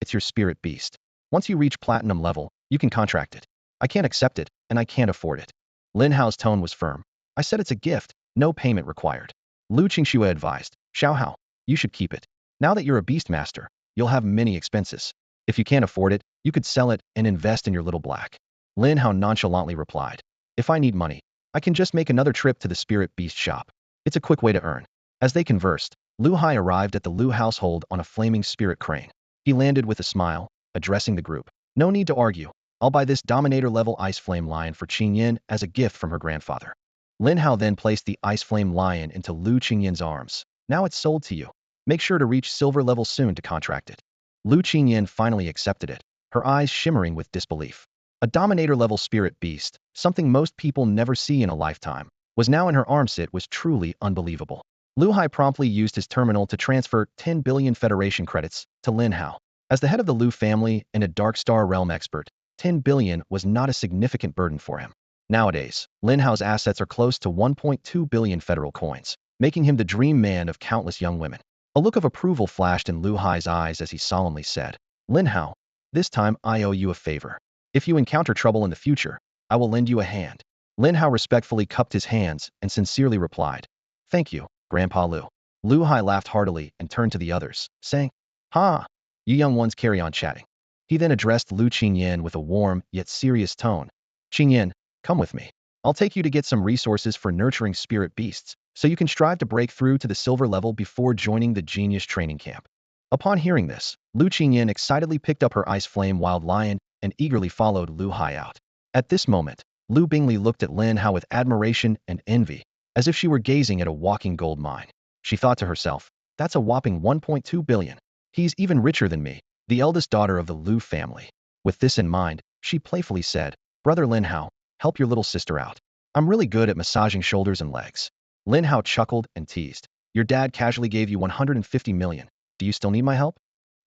it's your spirit beast. Once you reach platinum level, you can contract it. I can't accept it, and I can't afford it." Lin Hao's tone was firm. "I said it's a gift, no payment required." Lu Qingxue advised, "Xiao Hao, you should keep it. Now that you're a beast master, you'll have many expenses. If you can't afford it, you could sell it and invest in your little black. Lin Hao nonchalantly replied. If I need money, I can just make another trip to the spirit beast shop. It's a quick way to earn. As they conversed, Lu Hai arrived at the Lu household on a flaming spirit crane. He landed with a smile, addressing the group. No need to argue. I'll buy this Dominator-level Ice Flame Lion for Qingyan as a gift from her grandfather. Lin Hao then placed the Ice Flame Lion into Lu Qingyan's arms. Now it's sold to you. Make sure to reach silver level soon to contract it. Lu Qingyan finally accepted it, her eyes shimmering with disbelief. A Dominator-level spirit beast, something most people never see in a lifetime, was now in her arms. It was truly unbelievable. Lu Hai promptly used his terminal to transfer 10 billion Federation credits to Lin Hao. As the head of the Lu family and a Dark Star Realm expert, 10 billion was not a significant burden for him. Nowadays, Lin Hao's assets are close to 1.2 billion federal coins, making him the dream man of countless young women. A look of approval flashed in Lu Hai's eyes as he solemnly said, Lin Hao, this time I owe you a favor. If you encounter trouble in the future, I will lend you a hand. Lin Hao respectfully cupped his hands and sincerely replied, Thank you, Grandpa Lu. Lu Hai laughed heartily and turned to the others, saying, Ha! You young ones carry on chatting. He then addressed Lu Qingyan with a warm yet serious tone. Qingyan, come with me. I'll take you to get some resources for nurturing spirit beasts, so you can strive to break through to the silver level before joining the genius training camp. Upon hearing this, Lu Qingyan excitedly picked up her Ice Flame Wild Lion and eagerly followed Lu Hai out. At this moment, Lu Bingley looked at Lin Hao with admiration and envy, as if she were gazing at a walking gold mine. She thought to herself, that's a whopping 1.2 billion. He's even richer than me, the eldest daughter of the Lu family. With this in mind, she playfully said, Brother Lin Hao, help your little sister out. I'm really good at massaging shoulders and legs. Lin Hao chuckled and teased. Your dad casually gave you 150 million. Do you still need my help?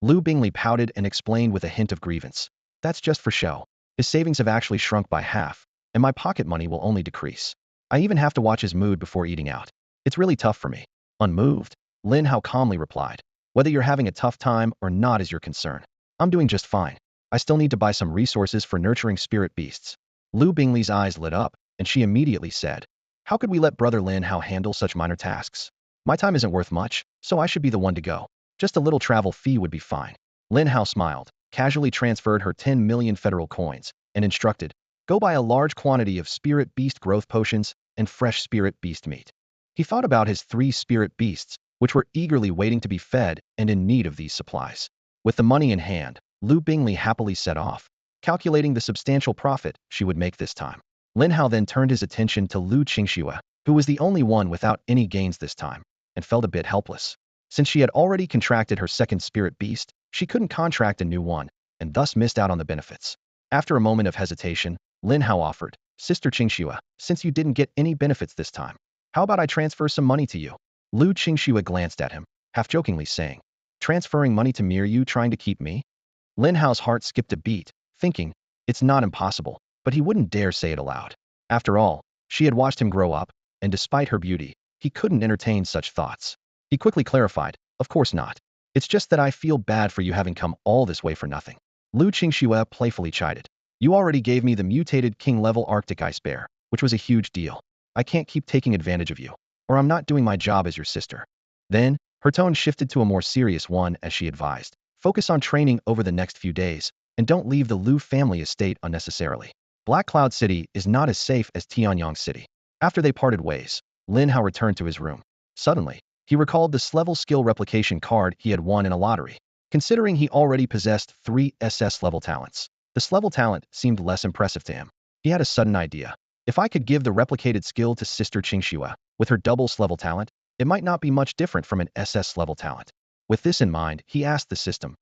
Lu Bingley pouted and explained with a hint of grievance. That's just for show. His savings have actually shrunk by half, and my pocket money will only decrease. I even have to watch his mood before eating out. It's really tough for me. Unmoved, Lin Hao calmly replied. Whether you're having a tough time or not is your concern. I'm doing just fine. I still need to buy some resources for nurturing spirit beasts. Lu Bingley's eyes lit up, and she immediately said, How could we let Brother Lin Hao handle such minor tasks? My time isn't worth much, so I should be the one to go. Just a little travel fee would be fine. Lin Hao smiled, casually transferred her 10 million federal coins, and instructed, Go buy a large quantity of spirit beast growth potions and fresh spirit beast meat. He thought about his 3 spirit beasts, which were eagerly waiting to be fed and in need of these supplies. With the money in hand, Lu Bingley happily set off, calculating the substantial profit she would make this time. Lin Hao then turned his attention to Lu Qingxue, who was the only one without any gains this time, and felt a bit helpless. Since she had already contracted her second spirit beast, she couldn't contract a new one, and thus missed out on the benefits. After a moment of hesitation, Lin Hao offered, Sister Qingxue, since you didn't get any benefits this time, how about I transfer some money to you? Lu Qingxue glanced at him, half-jokingly saying, Transferring money to me, are you trying to keep me? Lin Hao's heart skipped a beat, thinking, it's not impossible, but he wouldn't dare say it aloud. After all, she had watched him grow up, and despite her beauty, he couldn't entertain such thoughts. He quickly clarified, Of course not. It's just that I feel bad for you having come all this way for nothing. Lu Qingxue playfully chided. You already gave me the mutated king-level Arctic Ice Bear, which was a huge deal. I can't keep taking advantage of you, or I'm not doing my job as your sister. Then, her tone shifted to a more serious one as she advised, Focus on training over the next few days, and don't leave the Lu family estate unnecessarily. Black Cloud City is not as safe as Tianyang City. After they parted ways, Lin Hao returned to his room. Suddenly, he recalled the S-level skill replication card he had won in a lottery. Considering he already possessed 3 SS-level talents, the S-level talent seemed less impressive to him. He had a sudden idea. If I could give the replicated skill to Sister Qingxue, with her double S-level talent, it might not be much different from an SS-level talent. With this in mind, he asked the system,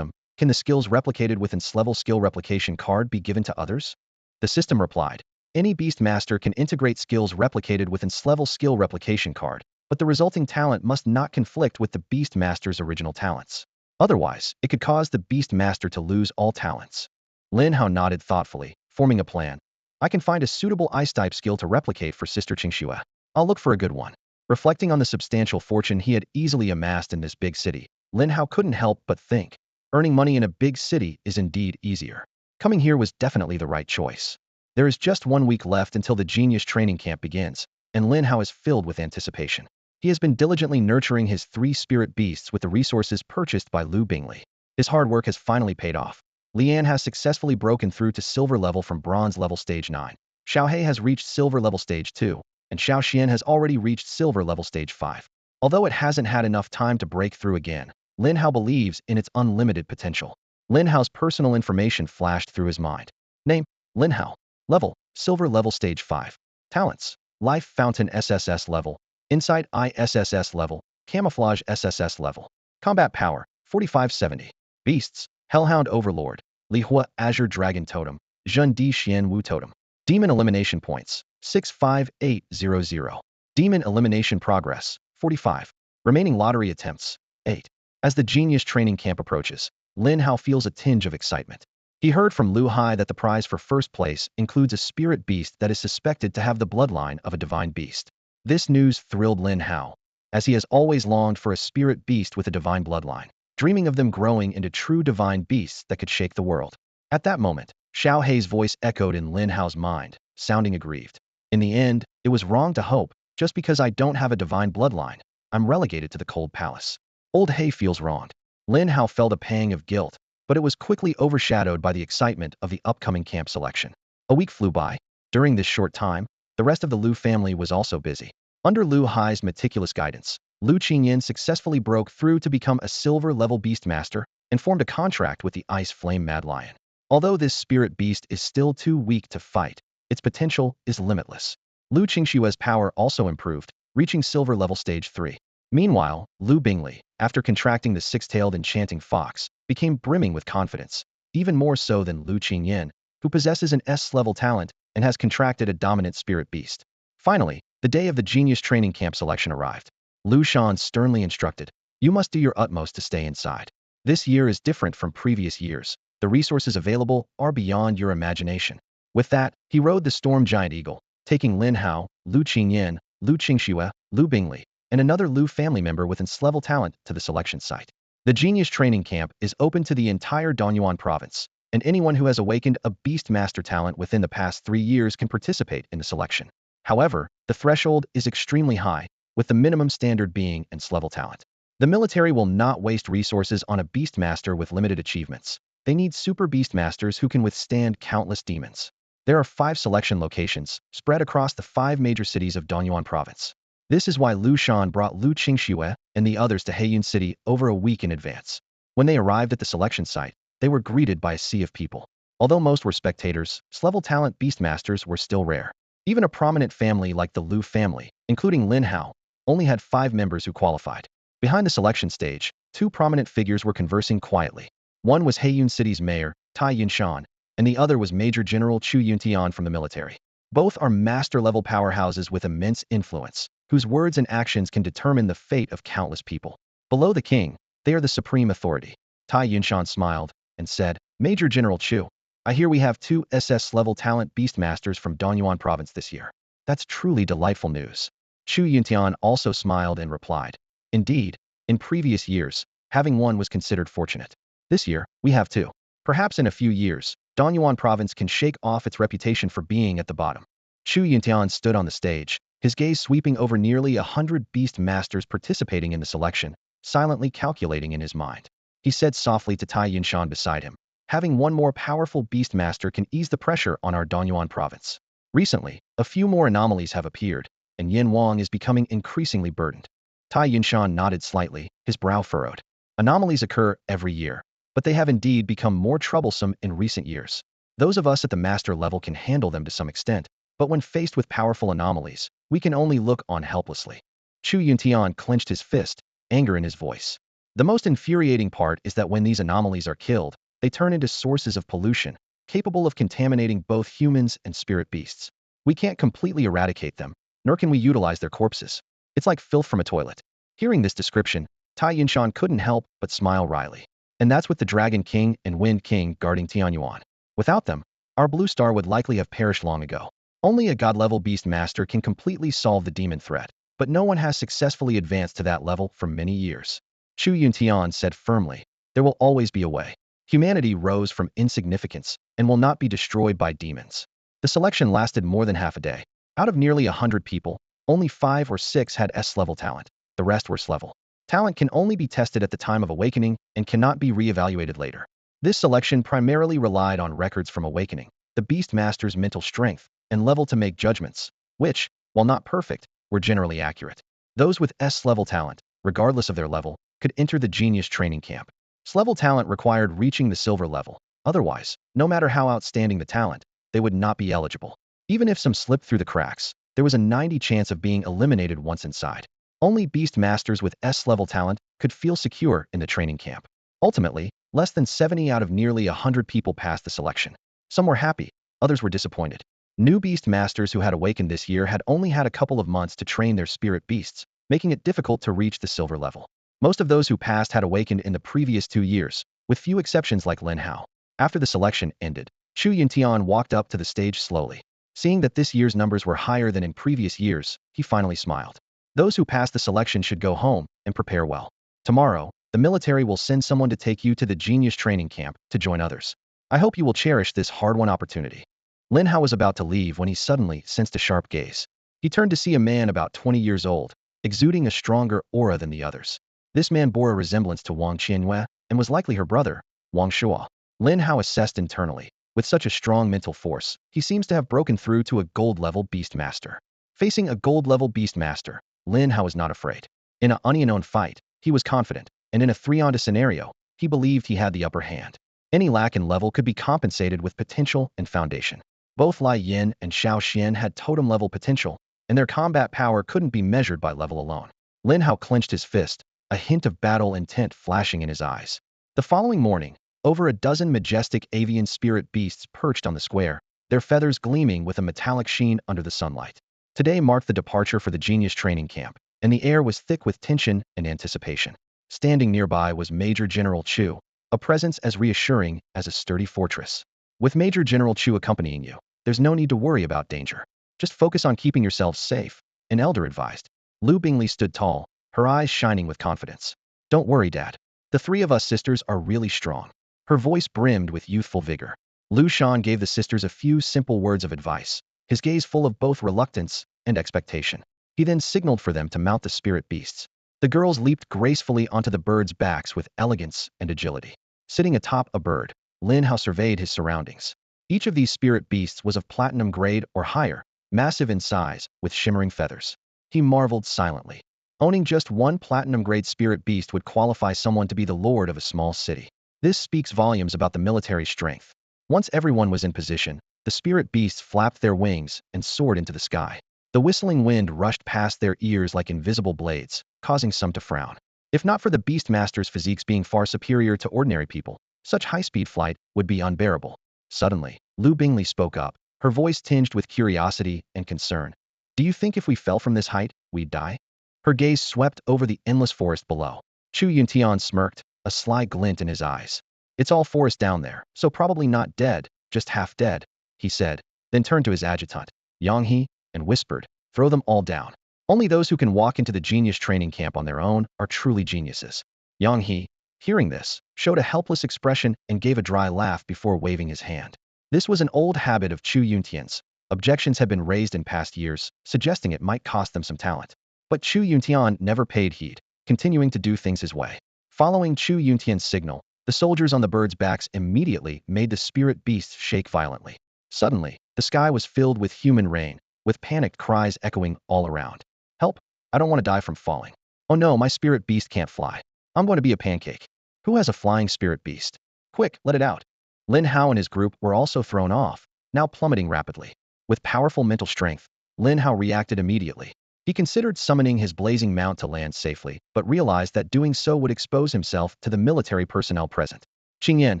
can the skills replicated within S-level skill replication card be given to others? The system replied, any Beast Master can integrate skills replicated within S-level skill replication card, but the resulting talent must not conflict with the Beast Master's original talents. Otherwise, it could cause the Beast Master to lose all talents. Lin Hao nodded thoughtfully, forming a plan. I can find a suitable ice-type skill to replicate for Sister Qingxue. I'll look for a good one. Reflecting on the substantial fortune he had easily amassed in this big city, Lin Hao couldn't help but think, earning money in a big city is indeed easier. Coming here was definitely the right choice. There is just 1 week left until the Genius Training Camp begins, and Lin Hao is filled with anticipation. He has been diligently nurturing his 3 spirit beasts with the resources purchased by Lu Bingley. His hard work has finally paid off. Lian has successfully broken through to silver level from bronze level stage 9. Xiaohe has reached silver level stage 2, and Xiao Xian has already reached silver level stage 5. Although it hasn't had enough time to break through again, Lin Hao believes in its unlimited potential. Lin Hao's personal information flashed through his mind. Name: Lin Hao. Level: silver level stage 5. Talents: Life Fountain SSS level, Insight ISSS level, Camouflage SSS level. Combat Power: 4570. Beasts: Hellhound Overlord, Lihua Azure Dragon Totem, Zhun Di Xian Wu Totem. Demon Elimination Points: 65800. Demon Elimination Progress: 45. Remaining lottery attempts: 8. As the Genius Training Camp approaches, Lin Hao feels a tinge of excitement. He heard from Lu Hai that the prize for first place includes a spirit beast that is suspected to have the bloodline of a divine beast. This news thrilled Lin Hao, as he has always longed for a spirit beast with a divine bloodline, dreaming of them growing into true divine beasts that could shake the world. At that moment, Xiao Hei's voice echoed in Lin Hao's mind, sounding aggrieved. In the end, it was wrong to hope. Just because I don't have a divine bloodline, I'm relegated to the cold palace. Old Hei feels wronged. Lin Hao felt a pang of guilt, but it was quickly overshadowed by the excitement of the upcoming camp selection. A week flew by. During this short time, the rest of the Lu family was also busy. Under Lu Hai's meticulous guidance, Lu Qingyan successfully broke through to become a silver-level beastmaster and formed a contract with the Ice Flame Mad Lion. Although this spirit beast is still too weak to fight, its potential is limitless. Lu Qingshua's power also improved, reaching silver level stage 3. Meanwhile, Lu Bingli, after contracting the six-tailed enchanting fox, became brimming with confidence, even more so than Lu Qingyan, who possesses an S-level talent and has contracted a dominant spirit beast. Finally, the day of the Genius Training Camp selection arrived. Lu Shan sternly instructed, "You must do your utmost to stay inside. This year is different from previous years. The resources available are beyond your imagination." With that, he rode the storm giant eagle, taking Lin Hao, Lu Qingyan, Lu Qingxue, Lu Bingli, and another Lu family member with S-level talent to the selection site. The Genius Training Camp is open to the entire Donyuan province, and anyone who has awakened a Beast Master talent within the past 3 years can participate in the selection. However, the threshold is extremely high, with the minimum standard being an S-level talent. The military will not waste resources on a Beast Master with limited achievements. They need Super Beast Masters who can withstand countless demons. There are 5 selection locations, spread across the 5 major cities of Donyuan province. This is why Lu Shan brought Lu Qingxue and the others to Heiyun City over a week in advance. When they arrived at the selection site, they were greeted by a sea of people. Although most were spectators, S-level talent Beastmasters were still rare. Even a prominent family like the Lu family, including Lin Hao, only had 5 members who qualified. Behind the selection stage, 2 prominent figures were conversing quietly. One was Heiyun City's mayor, Tai Yunshan, and the other was Major General Chu Yuntian from the military. Both are master-level powerhouses with immense influence, whose words and actions can determine the fate of countless people. Below the king, they are the supreme authority. Tai Yunshan smiled and said, "Major General Chu, I hear we have 2 SS-level talent Beastmasters from Donyuan province this year. That's truly delightful news." Chu Yuntian also smiled and replied, "Indeed, in previous years, having one was considered fortunate. This year, we have 2. Perhaps in a few years, Donyuan province can shake off its reputation for being at the bottom." Chu Yuntian stood on the stage, his gaze sweeping over nearly 100 beast masters participating in the selection, silently calculating in his mind. He said softly to Tai Yunshan beside him, "Having one more powerful beast master can ease the pressure on our Donyuan province. Recently, a few more anomalies have appeared, and Yin Wang is becoming increasingly burdened." Tai Yunshan nodded slightly, his brow furrowed. Anomalies occur every year, but they have indeed become more troublesome in recent years. Those of us at the master level can handle them to some extent, but when faced with powerful anomalies, we can only look on helplessly. Chu Yuntian clenched his fist, anger in his voice. The most infuriating part is that when these anomalies are killed, they turn into sources of pollution, capable of contaminating both humans and spirit beasts. We can't completely eradicate them, nor can we utilize their corpses. It's like filth from a toilet. Hearing this description, Tai Yunshan couldn't help but smile wryly. And that's with the Dragon King and Wind King guarding Tianyuan. Without them, our Blue Star would likely have perished long ago. Only a god-level beast master can completely solve the demon threat, but no one has successfully advanced to that level for many years. Chu Yuntian said firmly, "There will always be a way. Humanity rose from insignificance and will not be destroyed by demons." The selection lasted more than half a day. Out of nearly 100 people, only 5 or 6 had S-level talent. The rest were S-level. Talent can only be tested at the time of awakening and cannot be re-evaluated later. This selection primarily relied on records from awakening, the Beast Master's mental strength, and level to make judgments, which, while not perfect, were generally accurate. Those with S-level talent, regardless of their level, could enter the genius training camp. S-level talent required reaching the silver level. Otherwise, no matter how outstanding the talent, they would not be eligible. Even if some slipped through the cracks, there was a 90% chance of being eliminated once inside. Only Beast Masters with S-level talent could feel secure in the training camp. Ultimately, less than 70 out of nearly 100 people passed the selection. Some were happy, others were disappointed. New Beast Masters who had awakened this year had only had a couple of months to train their spirit beasts, making it difficult to reach the silver level. Most of those who passed had awakened in the previous 2 years, with few exceptions like Lin Hao. After the selection ended, Chu Yuntian walked up to the stage slowly. Seeing that this year's numbers were higher than in previous years, he finally smiled. Those who passed the selection should go home and prepare well. Tomorrow, the military will send someone to take you to the genius training camp to join others. I hope you will cherish this hard-won opportunity. Lin Hao was about to leave when he suddenly sensed a sharp gaze. He turned to see a man about 20 years old, exuding a stronger aura than the others. This man bore a resemblance to Wang Qianhua and was likely her brother, Wang Shuo. Lin Hao assessed internally. With such a strong mental force, he seems to have broken through to a gold-level Beast Master. Facing a gold-level Beast Master, Lin Hao was not afraid. In an unknown fight, he was confident, and in a 3-on-2 scenario, he believed he had the upper hand. Any lack in level could be compensated with potential and foundation. Both Lai Yin and Xiao Xian had totem-level potential, and their combat power couldn't be measured by level alone. Lin Hao clenched his fist, a hint of battle intent flashing in his eyes. The following morning, over a dozen majestic avian spirit beasts perched on the square, their feathers gleaming with a metallic sheen under the sunlight. Today marked the departure for the genius training camp, and the air was thick with tension and anticipation. Standing nearby was Major General Chu, a presence as reassuring as a sturdy fortress. With Major General Chu accompanying you, there's no need to worry about danger. Just focus on keeping yourselves safe, an elder advised. Lu Bingley stood tall, her eyes shining with confidence. Don't worry, Dad. The 3 of us sisters are really strong. Her voice brimmed with youthful vigor. Lu Shan gave the sisters a few simple words of advice, his gaze full of both reluctance and expectation. He then signaled for them to mount the spirit beasts. The girls leaped gracefully onto the birds' backs with elegance and agility. Sitting atop a bird, Lin Hao surveyed his surroundings. Each of these spirit beasts was of platinum grade or higher, massive in size, with shimmering feathers. He marveled silently. Owning just one platinum-grade spirit beast would qualify someone to be the lord of a small city. This speaks volumes about the military strength. Once everyone was in position, the spirit beasts flapped their wings and soared into the sky. The whistling wind rushed past their ears like invisible blades, causing some to frown. If not for the Beast Master's physiques being far superior to ordinary people, such high-speed flight would be unbearable. Suddenly, Lu Bingley spoke up, her voice tinged with curiosity and concern. Do you think if we fell from this height, we'd die? Her gaze swept over the endless forest below. Chu Yuntian smirked, a sly glint in his eyes. It's all forest down there, so probably not dead, just half dead, he said, then turned to his adjutant, Yang He, and whispered, throw them all down. Only those who can walk into the genius training camp on their own are truly geniuses. Yang He, hearing this, showed a helpless expression and gave a dry laugh before waving his hand. This was an old habit of Chu Yuntian's. Objections had been raised in past years, suggesting it might cost them some talent. But Chu Yuntian never paid heed, continuing to do things his way. Following Chu Yuntian's signal, the soldiers on the birds' backs immediately made the spirit beasts shake violently. Suddenly, the sky was filled with human rain, with panicked cries echoing all around. Help! I don't want to die from falling. Oh no, my spirit beast can't fly. I'm going to be a pancake. Who has a flying spirit beast? Quick, let it out. Lin Hao and his group were also thrown off, now plummeting rapidly. With powerful mental strength, Lin Hao reacted immediately. He considered summoning his blazing mount to land safely, but realized that doing so would expose himself to the military personnel present. Qingyan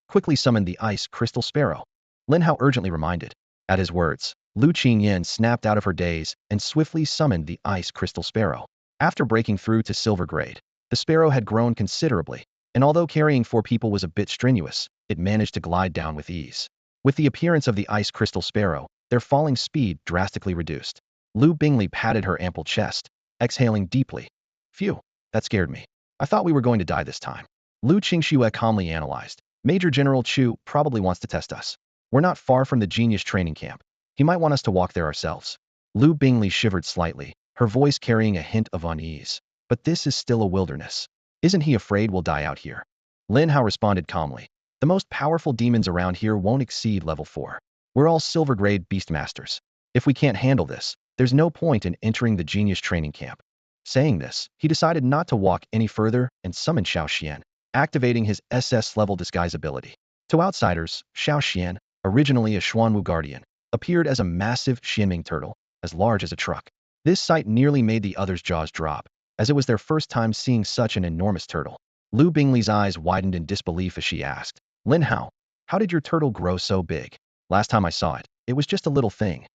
quickly summoned the ice crystal sparrow. Lin Hao urgently reminded. At his words, Lu Qingyan snapped out of her daze and swiftly summoned the ice crystal sparrow. After breaking through to silver grade, the sparrow had grown considerably, and although carrying 4 people was a bit strenuous, it managed to glide down with ease. With the appearance of the ice crystal sparrow, their falling speed drastically reduced. Lu Bingley patted her ample chest, exhaling deeply. Phew, that scared me. I thought we were going to die this time. Lu Qingxue calmly analyzed. Major General Chu probably wants to test us. We're not far from the genius training camp. He might want us to walk there ourselves. Lu Bingley shivered slightly, her voice carrying a hint of unease. but this is still a wilderness. Isn't he afraid we'll die out here? Lin Hao responded calmly. The most powerful demons around here won't exceed level 4. We're all silver-grade beastmasters. If we can't handle this, there's no point in entering the genius training camp. Saying this, he decided not to walk any further and summoned Xiao Xian, activating his SS-level disguise ability. To outsiders, Xiao Xian, originally a Xuanwu guardian, appeared as a massive Xianming turtle, as large as a truck. This sight nearly made the others' jaws drop, as it was their first time seeing such an enormous turtle. Lu Bingli's eyes widened in disbelief as she asked, Lin Hao, how did your turtle grow so big? Last time I saw it, it was just a little thing.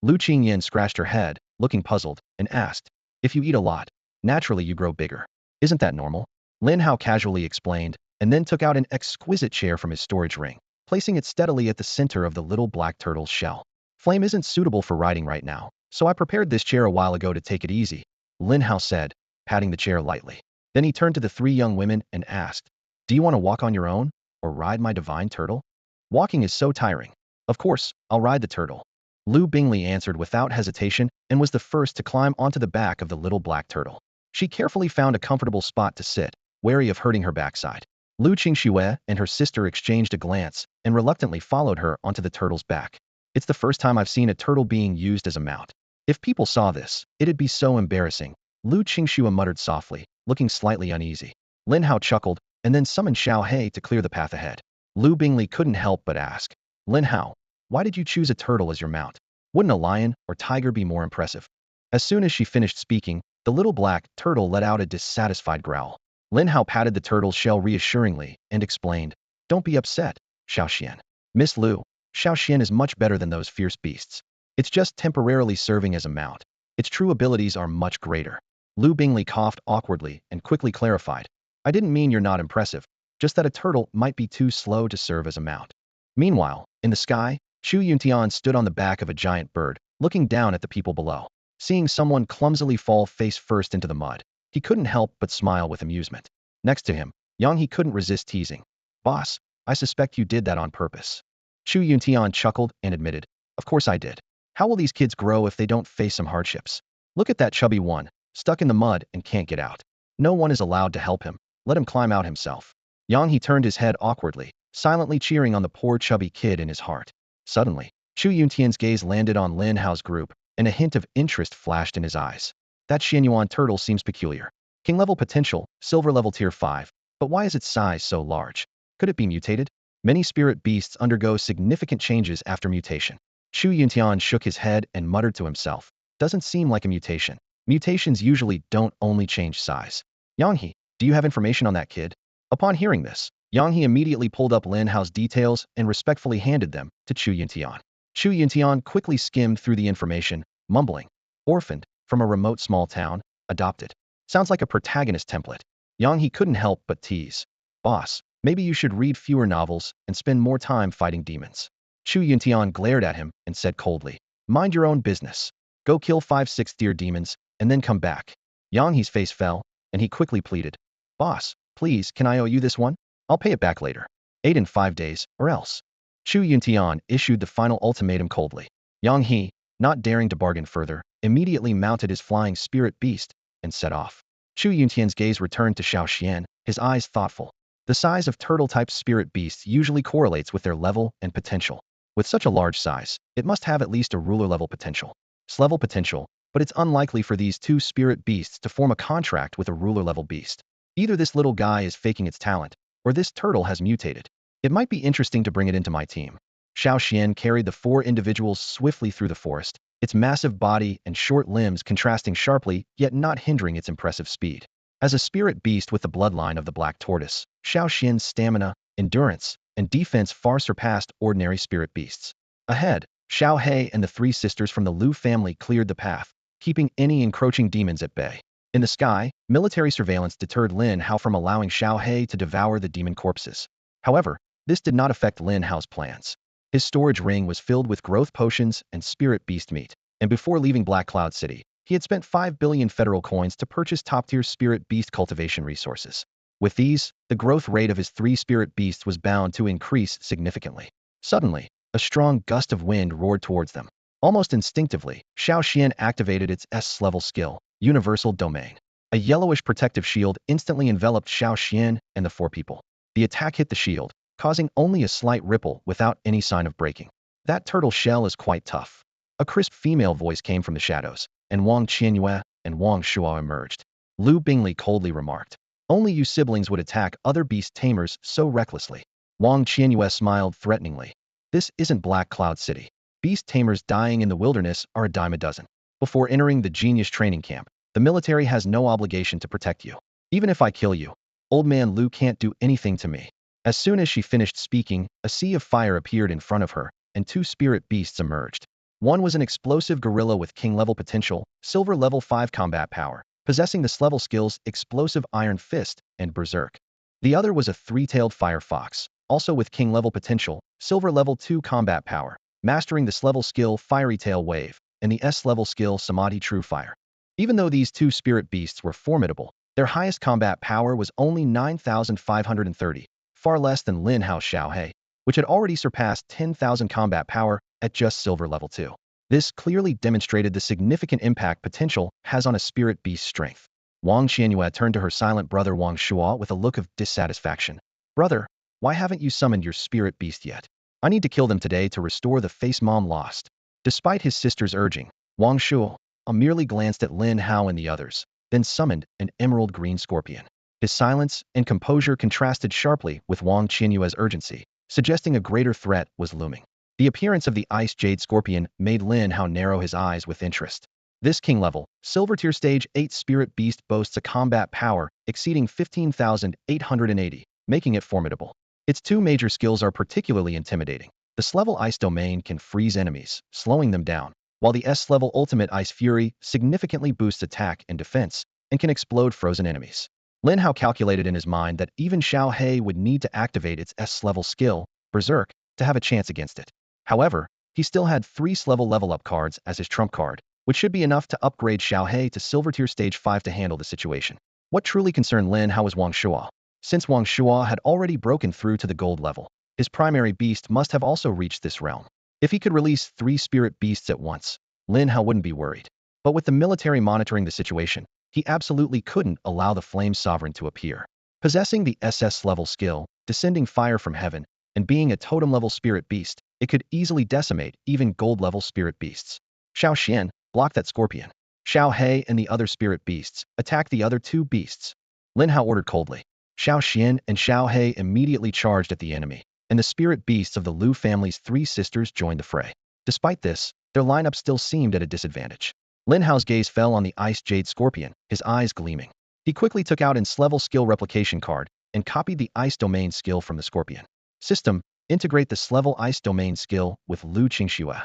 Lu Qingyan scratched her head, looking puzzled, and asked, if you eat a lot, naturally you grow bigger. Isn't that normal? Lin Hao casually explained, and then took out an exquisite chair from his storage ring, placing it steadily at the center of the little black turtle's shell. Flame isn't suitable for riding right now, so I prepared this chair a while ago to take it easy, Lin Hao said, patting the chair lightly. Then he turned to the 3 young women and asked, do you want to walk on your own, or ride my divine turtle? Walking is so tiring. Of course, I'll ride the turtle. Lu Bingli answered without hesitation and was the first to climb onto the back of the little black turtle. She carefully found a comfortable spot to sit, wary of hurting her backside. Lu Qingxue and her sister exchanged a glance and reluctantly followed her onto the turtle's back. It's the first time I've seen a turtle being used as a mount. If people saw this, it'd be so embarrassing, Lu Qingxue muttered softly, looking slightly uneasy. Lin Hao chuckled and then summoned Xiao He to clear the path ahead. Lu Bingli couldn't help but ask, Lin Hao, why did you choose a turtle as your mount? Wouldn't a lion or tiger be more impressive? As soon as she finished speaking, the little black turtle let out a dissatisfied growl. Lin Hao patted the turtle's shell reassuringly and explained, don't be upset, Xiao Xian. Miss Lu, Xiao Xian is much better than those fierce beasts. It's just temporarily serving as a mount. Its true abilities are much greater. Lu Bingli coughed awkwardly and quickly clarified, I didn't mean you're not impressive, just that a turtle might be too slow to serve as a mount. Meanwhile, in the sky, Xu Yuntian stood on the back of a giant bird, looking down at the people below. Seeing someone clumsily fall face first into the mud, he couldn't help but smile with amusement. Next to him, Yang He couldn't resist teasing. Boss, I suspect you did that on purpose. Xu Yuntian chuckled and admitted, of course I did. How will these kids grow if they don't face some hardships? Look at that chubby one, stuck in the mud and can't get out. No one is allowed to help him. Let him climb out himself. Yang He turned his head awkwardly, silently cheering on the poor chubby kid in his heart. Suddenly, Xu Yuntian's gaze landed on Lin Hao's group, and a hint of interest flashed in his eyes. That Xianyuan turtle seems peculiar. King level potential, silver level tier 5, but why is its size so large? Could it be mutated? Many spirit beasts undergo significant changes after mutation. Xu Yuntian shook his head and muttered to himself, doesn't seem like a mutation. Mutations usually don't only change size. Yang He, do you have information on that kid? Upon hearing this, Yang He immediately pulled up Lin Hao's details and respectfully handed them to Xu Yuntian. Xu Yuntian quickly skimmed through the information, mumbling, orphaned, from a remote small town, adopted. Sounds like a protagonist template. Yang He couldn't help but tease. Boss, maybe you should read fewer novels and spend more time fighting demons. Xu Yuntian glared at him and said coldly, mind your own business. Go kill 5-6 deer demons, and then come back. Yang He's face fell, and he quickly pleaded, boss, please, can I owe you this one? I'll pay it back later. 8 in 5 days, or else. Xu Yuntian issued the final ultimatum coldly. Yang He, not daring to bargain further, immediately mounted his flying spirit beast and set off. Xu Yuntian's gaze returned to Xiao Xian, his eyes thoughtful. The size of turtle-type spirit beasts usually correlates with their level and potential. With such a large size, it must have at least a ruler-level potential. S-level potential, but it's unlikely for these 2 spirit beasts to form a contract with a ruler-level beast. Either this little guy is faking its talent, or this turtle has mutated. It might be interesting to bring it into my team. Xiao Xian carried the 4 individuals swiftly through the forest, its massive body and short limbs contrasting sharply yet not hindering its impressive speed. As a spirit beast with the bloodline of the black tortoise, Xiao Xian's stamina, endurance, and defense far surpassed ordinary spirit beasts. Ahead, Xiao He and the 3 sisters from the Lu family cleared the path, keeping any encroaching demons at bay. In the sky, military surveillance deterred Lin Hao from allowing Xiao He to devour the demon corpses. However, this did not affect Lin Hao's plans. His storage ring was filled with growth potions and spirit beast meat, and before leaving Black Cloud City, he had spent 5 billion federal coins to purchase top-tier spirit beast cultivation resources. With these, the growth rate of his 3 spirit beasts was bound to increase significantly. Suddenly, a strong gust of wind roared towards them. Almost instinctively, Xiao Xian activated its S-level skill, Universal Domain. A yellowish protective shield instantly enveloped Xiao Xian and the four people. The attack hit the shield, causing only a slight ripple without any sign of breaking. That turtle shell is quite tough. A crisp female voice came from the shadows, and Wang Qianyue and Wang Shuo emerged. Lu Bingley coldly remarked, "Only you siblings would attack other beast tamers so recklessly." Wang Qianyue smiled threateningly. "This isn't Black Cloud City. Beast tamers dying in the wilderness are a dime a dozen. Before entering the genius training camp, the military has no obligation to protect you. Even if I kill you, old man Lu can't do anything to me." As soon as she finished speaking, a sea of fire appeared in front of her, and two spirit beasts emerged. One was an explosive gorilla with king-level potential, silver level 5 combat power, possessing the level skills Explosive Iron Fist and Berserk. The other was a three-tailed fire fox, also with king-level potential, silver level 2 combat power, mastering the level skill Fiery Tail Wave, and the S-level skill Samadhi True Fire. Even though these two spirit beasts were formidable, their highest combat power was only 9,530, far less than Lin Hao Xiaohe, which had already surpassed 10,000 combat power at just silver level 2. This clearly demonstrated the significant impact potential has on a spirit beast's strength. Wang Qianyue turned to her silent brother Wang Shuo with a look of dissatisfaction. "Brother, why haven't you summoned your spirit beast yet? I need to kill them today to restore the face Mom lost." Despite his sister's urging, Wang Shuo merely glanced at Lin Hao and the others, then summoned an emerald green scorpion. His silence and composure contrasted sharply with Wang Qianyue's urgency, suggesting a greater threat was looming. The appearance of the ice jade scorpion made Lin Hao narrow his eyes with interest. This king-level, silver tier stage 8 spirit beast boasts a combat power exceeding 15,880, making it formidable. Its two major skills are particularly intimidating. The level ice domain can freeze enemies, slowing them down, while the S-level ultimate Ice Fury significantly boosts attack and defense and can explode frozen enemies. Lin Hao calculated in his mind that even Xiao He would need to activate its S-level skill, Berserk, to have a chance against it. However, he still had 3 level up cards as his trump card, which should be enough to upgrade Xiao He to silver tier stage 5 to handle the situation. What truly concerned Lin Hao was Wang Shuo. Since Wang Shuo had already broken through to the gold level, his primary beast must have also reached this realm. If he could release 3 spirit beasts at once, Lin Hao wouldn't be worried. But with the military monitoring the situation, he absolutely couldn't allow the Flame Sovereign to appear. Possessing the SS level skill, descending fire from heaven, and being a totem-level spirit beast, it could easily decimate even gold-level spirit beasts. Xiao Xian, block that scorpion. Xiao He and the other spirit beasts, attack the other 2 beasts. Lin Hao ordered coldly. Xiao Xian and Xiao He immediately charged at the enemy, and the spirit beasts of the Lu family's 3 sisters joined the fray. Despite this, their lineup still seemed at a disadvantage. Lin Hao's gaze fell on the Ice Jade Scorpion, his eyes gleaming. He quickly took out an S-level skill replication card and copied the Ice Domain skill from the Scorpion. System, integrate the S-level Ice Domain skill with Lu Qingxue.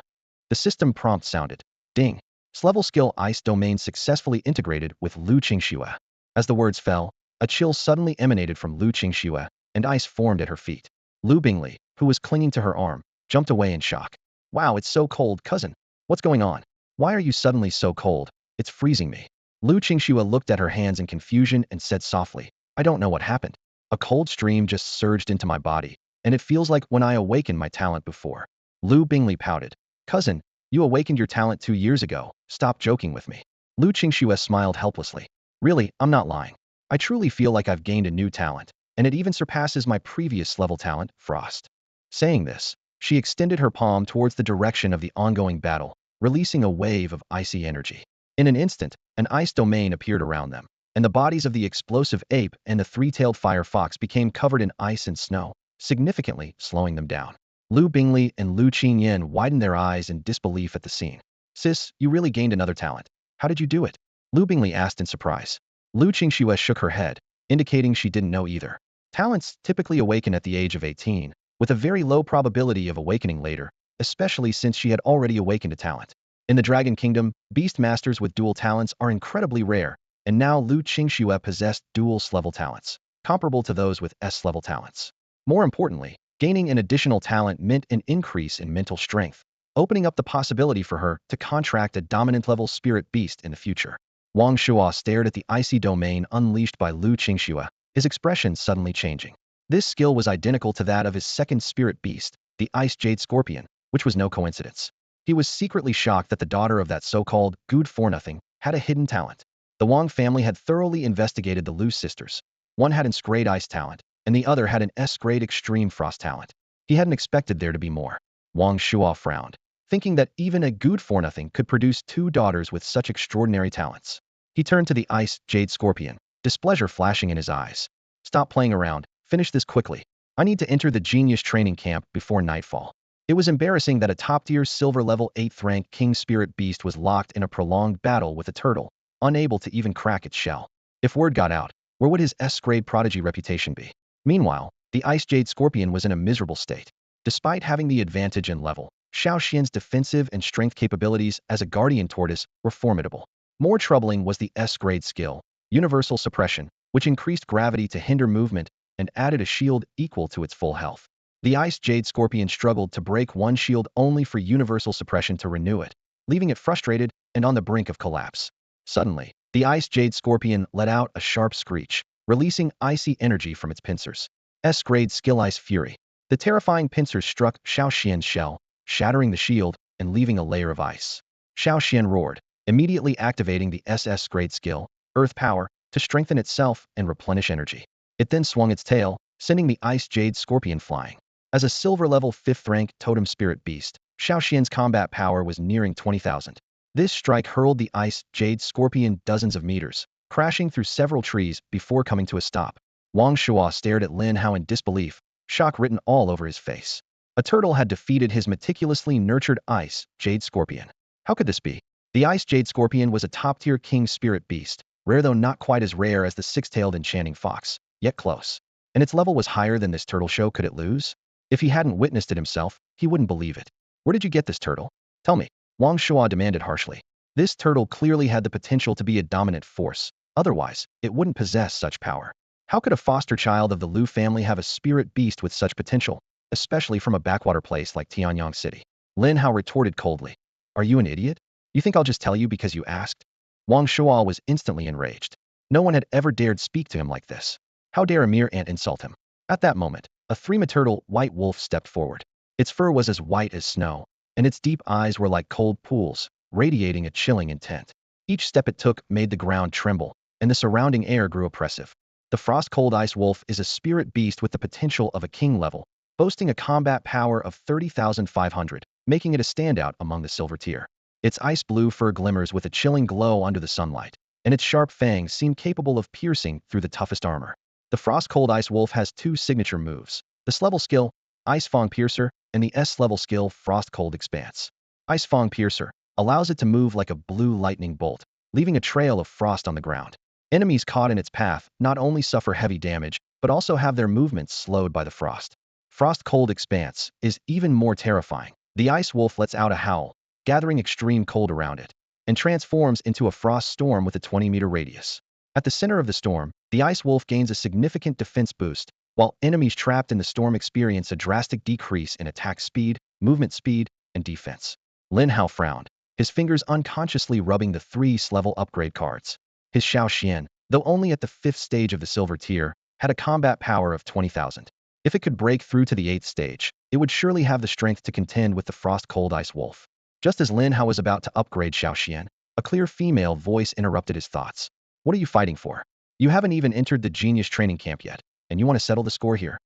The system prompt sounded. Ding. S-level skill Ice Domain successfully integrated with Lu Qingxue. As the words fell, a chill suddenly emanated from Lu Qingxue, and ice formed at her feet. Lu Bingley, who was clinging to her arm, jumped away in shock. "Wow, it's so cold, cousin. What's going on? Why are you suddenly so cold? It's freezing me." Lu Qingxue looked at her hands in confusion and said softly, "I don't know what happened. A cold stream just surged into my body, and it feels like when I awakened my talent before." Lu Bingley pouted. "Cousin, you awakened your talent 2 years ago. Stop joking with me." Lu Qingxue smiled helplessly. "Really, I'm not lying. I truly feel like I've gained a new talent, and it even surpasses my previous level talent, Frost." Saying this, she extended her palm towards the direction of the ongoing battle, releasing a wave of icy energy. In an instant, an ice domain appeared around them, and the bodies of the explosive ape and the 3-tailed fire fox became covered in ice and snow, significantly slowing them down. Lu Bingley and Lu Qingyan widened their eyes in disbelief at the scene. "Sis, you really gained another talent. How did you do it?" Lu Bingley asked in surprise. Lu Qingxue shook her head, indicating she didn't know either. Talents typically awaken at the age of 18, with a very low probability of awakening later, especially since she had already awakened a talent. In the Dragon Kingdom, beast masters with dual talents are incredibly rare, and now Lu Qingxue possessed dual S-level talents, comparable to those with S-level talents. More importantly, gaining an additional talent meant an increase in mental strength, opening up the possibility for her to contract a dominant-level spirit beast in the future. Wang Shuo stared at the icy domain unleashed by Lu Qingxue, his expression suddenly changing. This skill was identical to that of his second spirit beast, the Ice Jade Scorpion, which was no coincidence. He was secretly shocked that the daughter of that so-called good-for-nothing had a hidden talent. The Wang family had thoroughly investigated the Lu sisters. One had an S-grade ice talent, and the other had an S-grade extreme frost talent. He hadn't expected there to be more. Wang Shuo frowned, thinking that even a good-for-nothing could produce two daughters with such extraordinary talents. He turned to the ice jade scorpion, displeasure flashing in his eyes. Stop playing around, finish this quickly. I need to enter the genius training camp before nightfall. It was embarrassing that a top-tier silver level 8th rank king spirit beast was locked in a prolonged battle with a turtle, unable to even crack its shell. If word got out, where would his S-grade prodigy reputation be? Meanwhile, the ice jade scorpion was in a miserable state. Despite having the advantage in level, Xiao Xian's defensive and strength capabilities as a guardian tortoise were formidable. More troubling was the S-grade skill, universal suppression, which increased gravity to hinder movement and added a shield equal to its full health. The ice jade scorpion struggled to break one shield only for universal suppression to renew it, leaving it frustrated and on the brink of collapse. Suddenly, the ice jade scorpion let out a sharp screech, releasing icy energy from its pincers. S-grade skill ice fury. The terrifying pincers struck Xiao Xian's shell, shattering the shield and leaving a layer of ice. Xiao Xian roared, immediately activating the SS-grade skill, Earth Power, to strengthen itself and replenish energy. It then swung its tail, sending the ice jade scorpion flying. As a silver-level 5th rank totem spirit beast, Xiao Xian's combat power was nearing 20,000. This strike hurled the ice jade scorpion dozens of meters, crashing through several trees before coming to a stop. Wang Shuo stared at Lin Hao in disbelief, shock written all over his face. A turtle had defeated his meticulously nurtured ice jade scorpion. How could this be? The ice jade scorpion was a top-tier king spirit beast, rare though not quite as rare as the six-tailed enchanting fox, yet close. And its level was higher than this turtle show. Could it lose? If he hadn't witnessed it himself, he wouldn't believe it. Where did you get this turtle? Tell me, Wang Shuo demanded harshly. This turtle clearly had the potential to be a dominant force, otherwise, it wouldn't possess such power. How could a foster child of the Lu family have a spirit beast with such potential, especially from a backwater place like Tianyang City? Lin Hao retorted coldly. Are you an idiot? You think I'll just tell you because you asked? Wang Shuo was instantly enraged. No one had ever dared speak to him like this. How dare a mere ant insult him? At that moment, a three-meturtle white wolf stepped forward. Its fur was as white as snow, and its deep eyes were like cold pools, radiating a chilling intent. Each step it took made the ground tremble, and the surrounding air grew oppressive. The frost-cold ice wolf is a spirit beast with the potential of a king level, boasting a combat power of 30,500, making it a standout among the silver tier. Its ice blue fur glimmers with a chilling glow under the sunlight, and its sharp fangs seem capable of piercing through the toughest armor. The frost-cold ice wolf has two signature moves: the S-level skill, Ice Fang Piercer, and the S-level skill, Frost-Cold Expanse. Ice Fang Piercer allows it to move like a blue lightning bolt, leaving a trail of frost on the ground. Enemies caught in its path not only suffer heavy damage, but also have their movements slowed by the frost. Frost-Cold Expanse is even more terrifying. The ice wolf lets out a howl, gathering extreme cold around it, and transforms into a frost storm with a 20-meter radius. At the center of the storm, the ice wolf gains a significant defense boost, while enemies trapped in the storm experience a drastic decrease in attack speed, movement speed, and defense. Lin Hao frowned, his fingers unconsciously rubbing the 3 S-level upgrade cards. His Xiao Xian, though only at the 5th stage of the silver tier, had a combat power of 20,000. If it could break through to the 8th stage, it would surely have the strength to contend with the frost-cold ice wolf. Just as Lin Hao was about to upgrade Xiao Xian, a clear female voice interrupted his thoughts. What are you fighting for? You haven't even entered the genius training camp yet, and you want to settle the score here?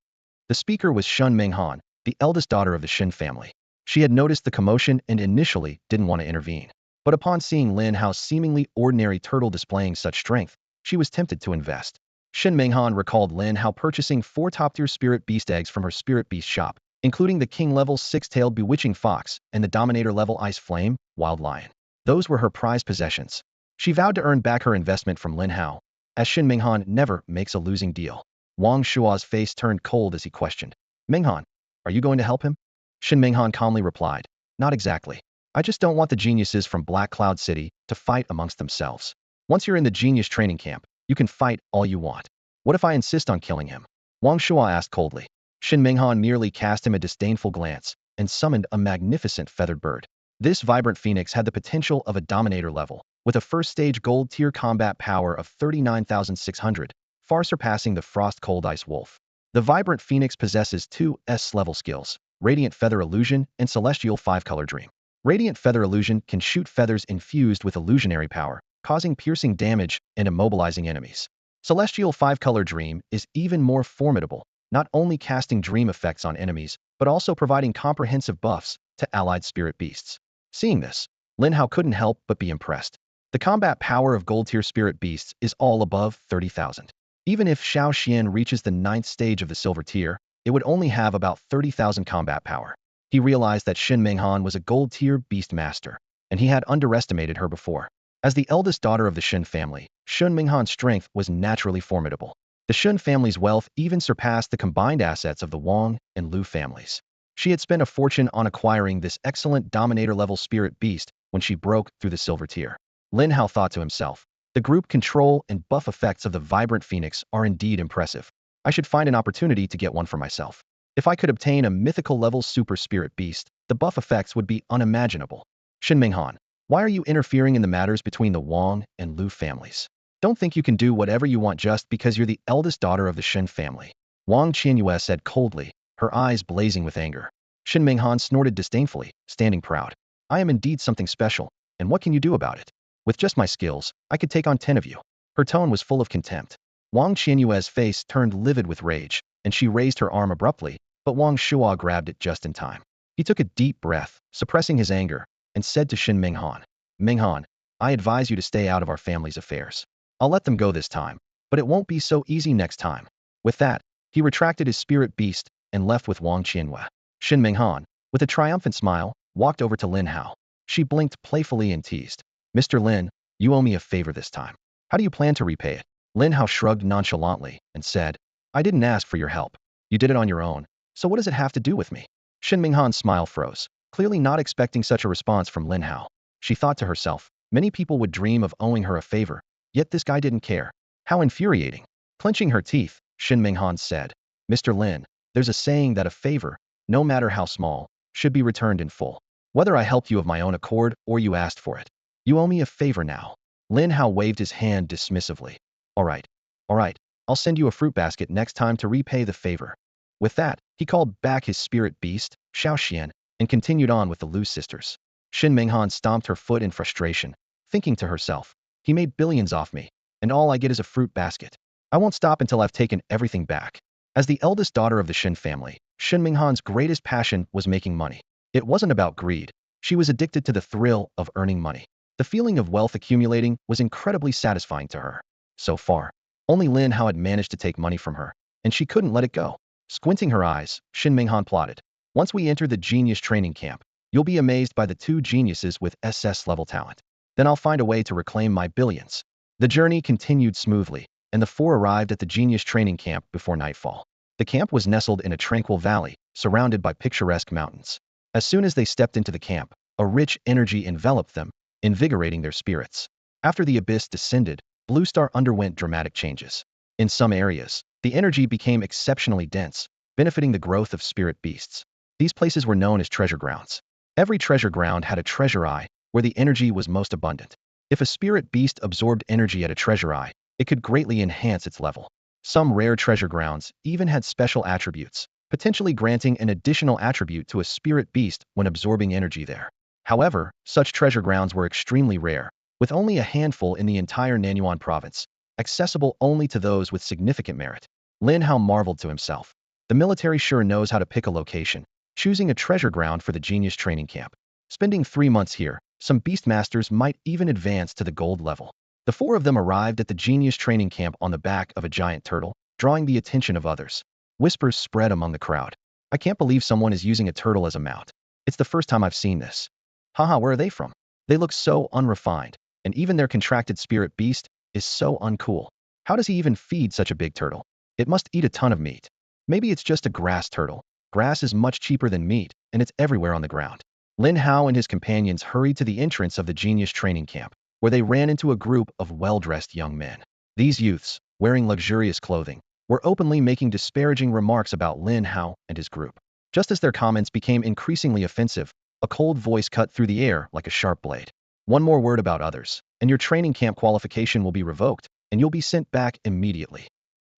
The speaker was Shun Menghan, the eldest daughter of the Shin family. She had noticed the commotion and initially didn't want to intervene. But upon seeing Lin Hao's seemingly ordinary turtle displaying such strength, she was tempted to invest. Shin Menghan recalled Lin Hao purchasing 4 top-tier spirit beast eggs from her spirit beast shop, including the king-level 6-tailed bewitching fox and the dominator-level ice flame, wild lion. Those were her prized possessions. She vowed to earn back her investment from Lin Hao, as Shin Menghan never makes a losing deal. Wang Shuo's face turned cold as he questioned. Menghan, are you going to help him? Shin Menghan calmly replied, not exactly. I just don't want the geniuses from Black Cloud City to fight amongst themselves. Once you're in the genius training camp, you can fight all you want. What if I insist on killing him? Wang Shuo asked coldly. Shin Menghan merely cast him a disdainful glance and summoned a magnificent feathered bird. This vibrant phoenix had the potential of a dominator level, with a first-stage gold tier combat power of 39,600, far surpassing the frost-cold ice wolf. The vibrant phoenix possesses 2 S-level skills, Radiant Feather Illusion and Celestial 5-Color Dream. Radiant Feather Illusion can shoot feathers infused with illusionary power, causing piercing damage and immobilizing enemies. Celestial 5-color Dream is even more formidable, not only casting dream effects on enemies, but also providing comprehensive buffs to allied spirit beasts. Seeing this, Lin Hao couldn't help but be impressed. The combat power of gold-tier spirit beasts is all above 30,000. Even if Xiao Xian reaches the 9th stage of the silver tier, it would only have about 30,000 combat power. He realized that Shin Menghan was a gold-tier beast master, and he had underestimated her before. As the eldest daughter of the Shin family, Shin Menghan's strength was naturally formidable. The Shin family's wealth even surpassed the combined assets of the Wang and Lu families. She had spent a fortune on acquiring this excellent dominator-level spirit beast when she broke through the silver tier. Lin Hao thought to himself, the group control and buff effects of the vibrant phoenix are indeed impressive. I should find an opportunity to get one for myself. If I could obtain a mythical-level super spirit beast, the buff effects would be unimaginable. Shin Menghan, why are you interfering in the matters between the Wang and Lu families? Don't think you can do whatever you want just because you're the eldest daughter of the Shin family. Wang Qianyue said coldly, her eyes blazing with anger. Shin Menghan snorted disdainfully, standing proud. I am indeed something special, and what can you do about it? With just my skills, I could take on 10 of you. Her tone was full of contempt. Wang Qianyue's face turned livid with rage, and she raised her arm abruptly, but Wang Shuo grabbed it just in time. He took a deep breath, suppressing his anger, and said to Shin Menghan, Menghan, I advise you to stay out of our family's affairs. I'll let them go this time, but it won't be so easy next time. With that, he retracted his spirit beast and left with Wang Qianyue. Shin Menghan, with a triumphant smile, walked over to Lin Hao. She blinked playfully and teased. Mr. Lin, you owe me a favor this time. How do you plan to repay it? Lin Hao shrugged nonchalantly and said, I didn't ask for your help. You did it on your own, so what does it have to do with me? Shin Menghan's smile froze, clearly not expecting such a response from Lin Hao. She thought to herself, many people would dream of owing her a favor, yet this guy didn't care. How infuriating. Clenching her teeth, Shin Menghan said, Mr. Lin, there's a saying that a favor, no matter how small, should be returned in full. Whether I helped you of my own accord or you asked for it. You owe me a favor now. Lin Hao waved his hand dismissively. All right, I'll send you a fruit basket next time to repay the favor. With that, he called back his spirit beast, Xiao Xian, and continued on with the Lu sisters. Shin Menghan stomped her foot in frustration, thinking to herself, he made billions off me, and all I get is a fruit basket. I won't stop until I've taken everything back. As the eldest daughter of the Shin family, Shin Menghan's greatest passion was making money. It wasn't about greed. She was addicted to the thrill of earning money. The feeling of wealth accumulating was incredibly satisfying to her. So far, only Lin Hao had managed to take money from her, and she couldn't let it go. Squinting her eyes, Shin Menghan plotted. Once we enter the genius training camp, you'll be amazed by the 2 geniuses with SS-level talent. Then I'll find a way to reclaim my billions. The journey continued smoothly, and the 4 arrived at the genius training camp before nightfall. The camp was nestled in a tranquil valley, surrounded by picturesque mountains. As soon as they stepped into the camp, a rich energy enveloped them, invigorating their spirits. After the abyss descended, Blue Star underwent dramatic changes. In some areas, the energy became exceptionally dense, benefiting the growth of spirit beasts. These places were known as treasure grounds. Every treasure ground had a treasure eye, where the energy was most abundant. If a spirit beast absorbed energy at a treasure eye, it could greatly enhance its level. Some rare treasure grounds even had special attributes, potentially granting an additional attribute to a spirit beast when absorbing energy there. However, such treasure grounds were extremely rare, with only a handful in the entire Nanyuan province, accessible only to those with significant merit. Lin Hao marveled to himself. The military sure knows how to pick a location, choosing a treasure ground for the genius training camp. Spending 3 months here, some beastmasters might even advance to the gold level. The 4 of them arrived at the genius training camp on the back of a giant turtle, drawing the attention of others. Whispers spread among the crowd. I can't believe someone is using a turtle as a mount. It's the first time I've seen this. Haha, where are they from? They look so unrefined, and even their contracted spirit beast is so uncool. How does he even feed such a big turtle? It must eat a ton of meat. Maybe it's just a grass turtle. Grass is much cheaper than meat, and it's everywhere on the ground. Lin Hao and his companions hurried to the entrance of the genius training camp, where they ran into a group of well-dressed young men. These youths, wearing luxurious clothing, were openly making disparaging remarks about Lin Hao and his group. Just as their comments became increasingly offensive, a cold voice cut through the air like a sharp blade. One more word about others, and your training camp qualification will be revoked, and you'll be sent back immediately.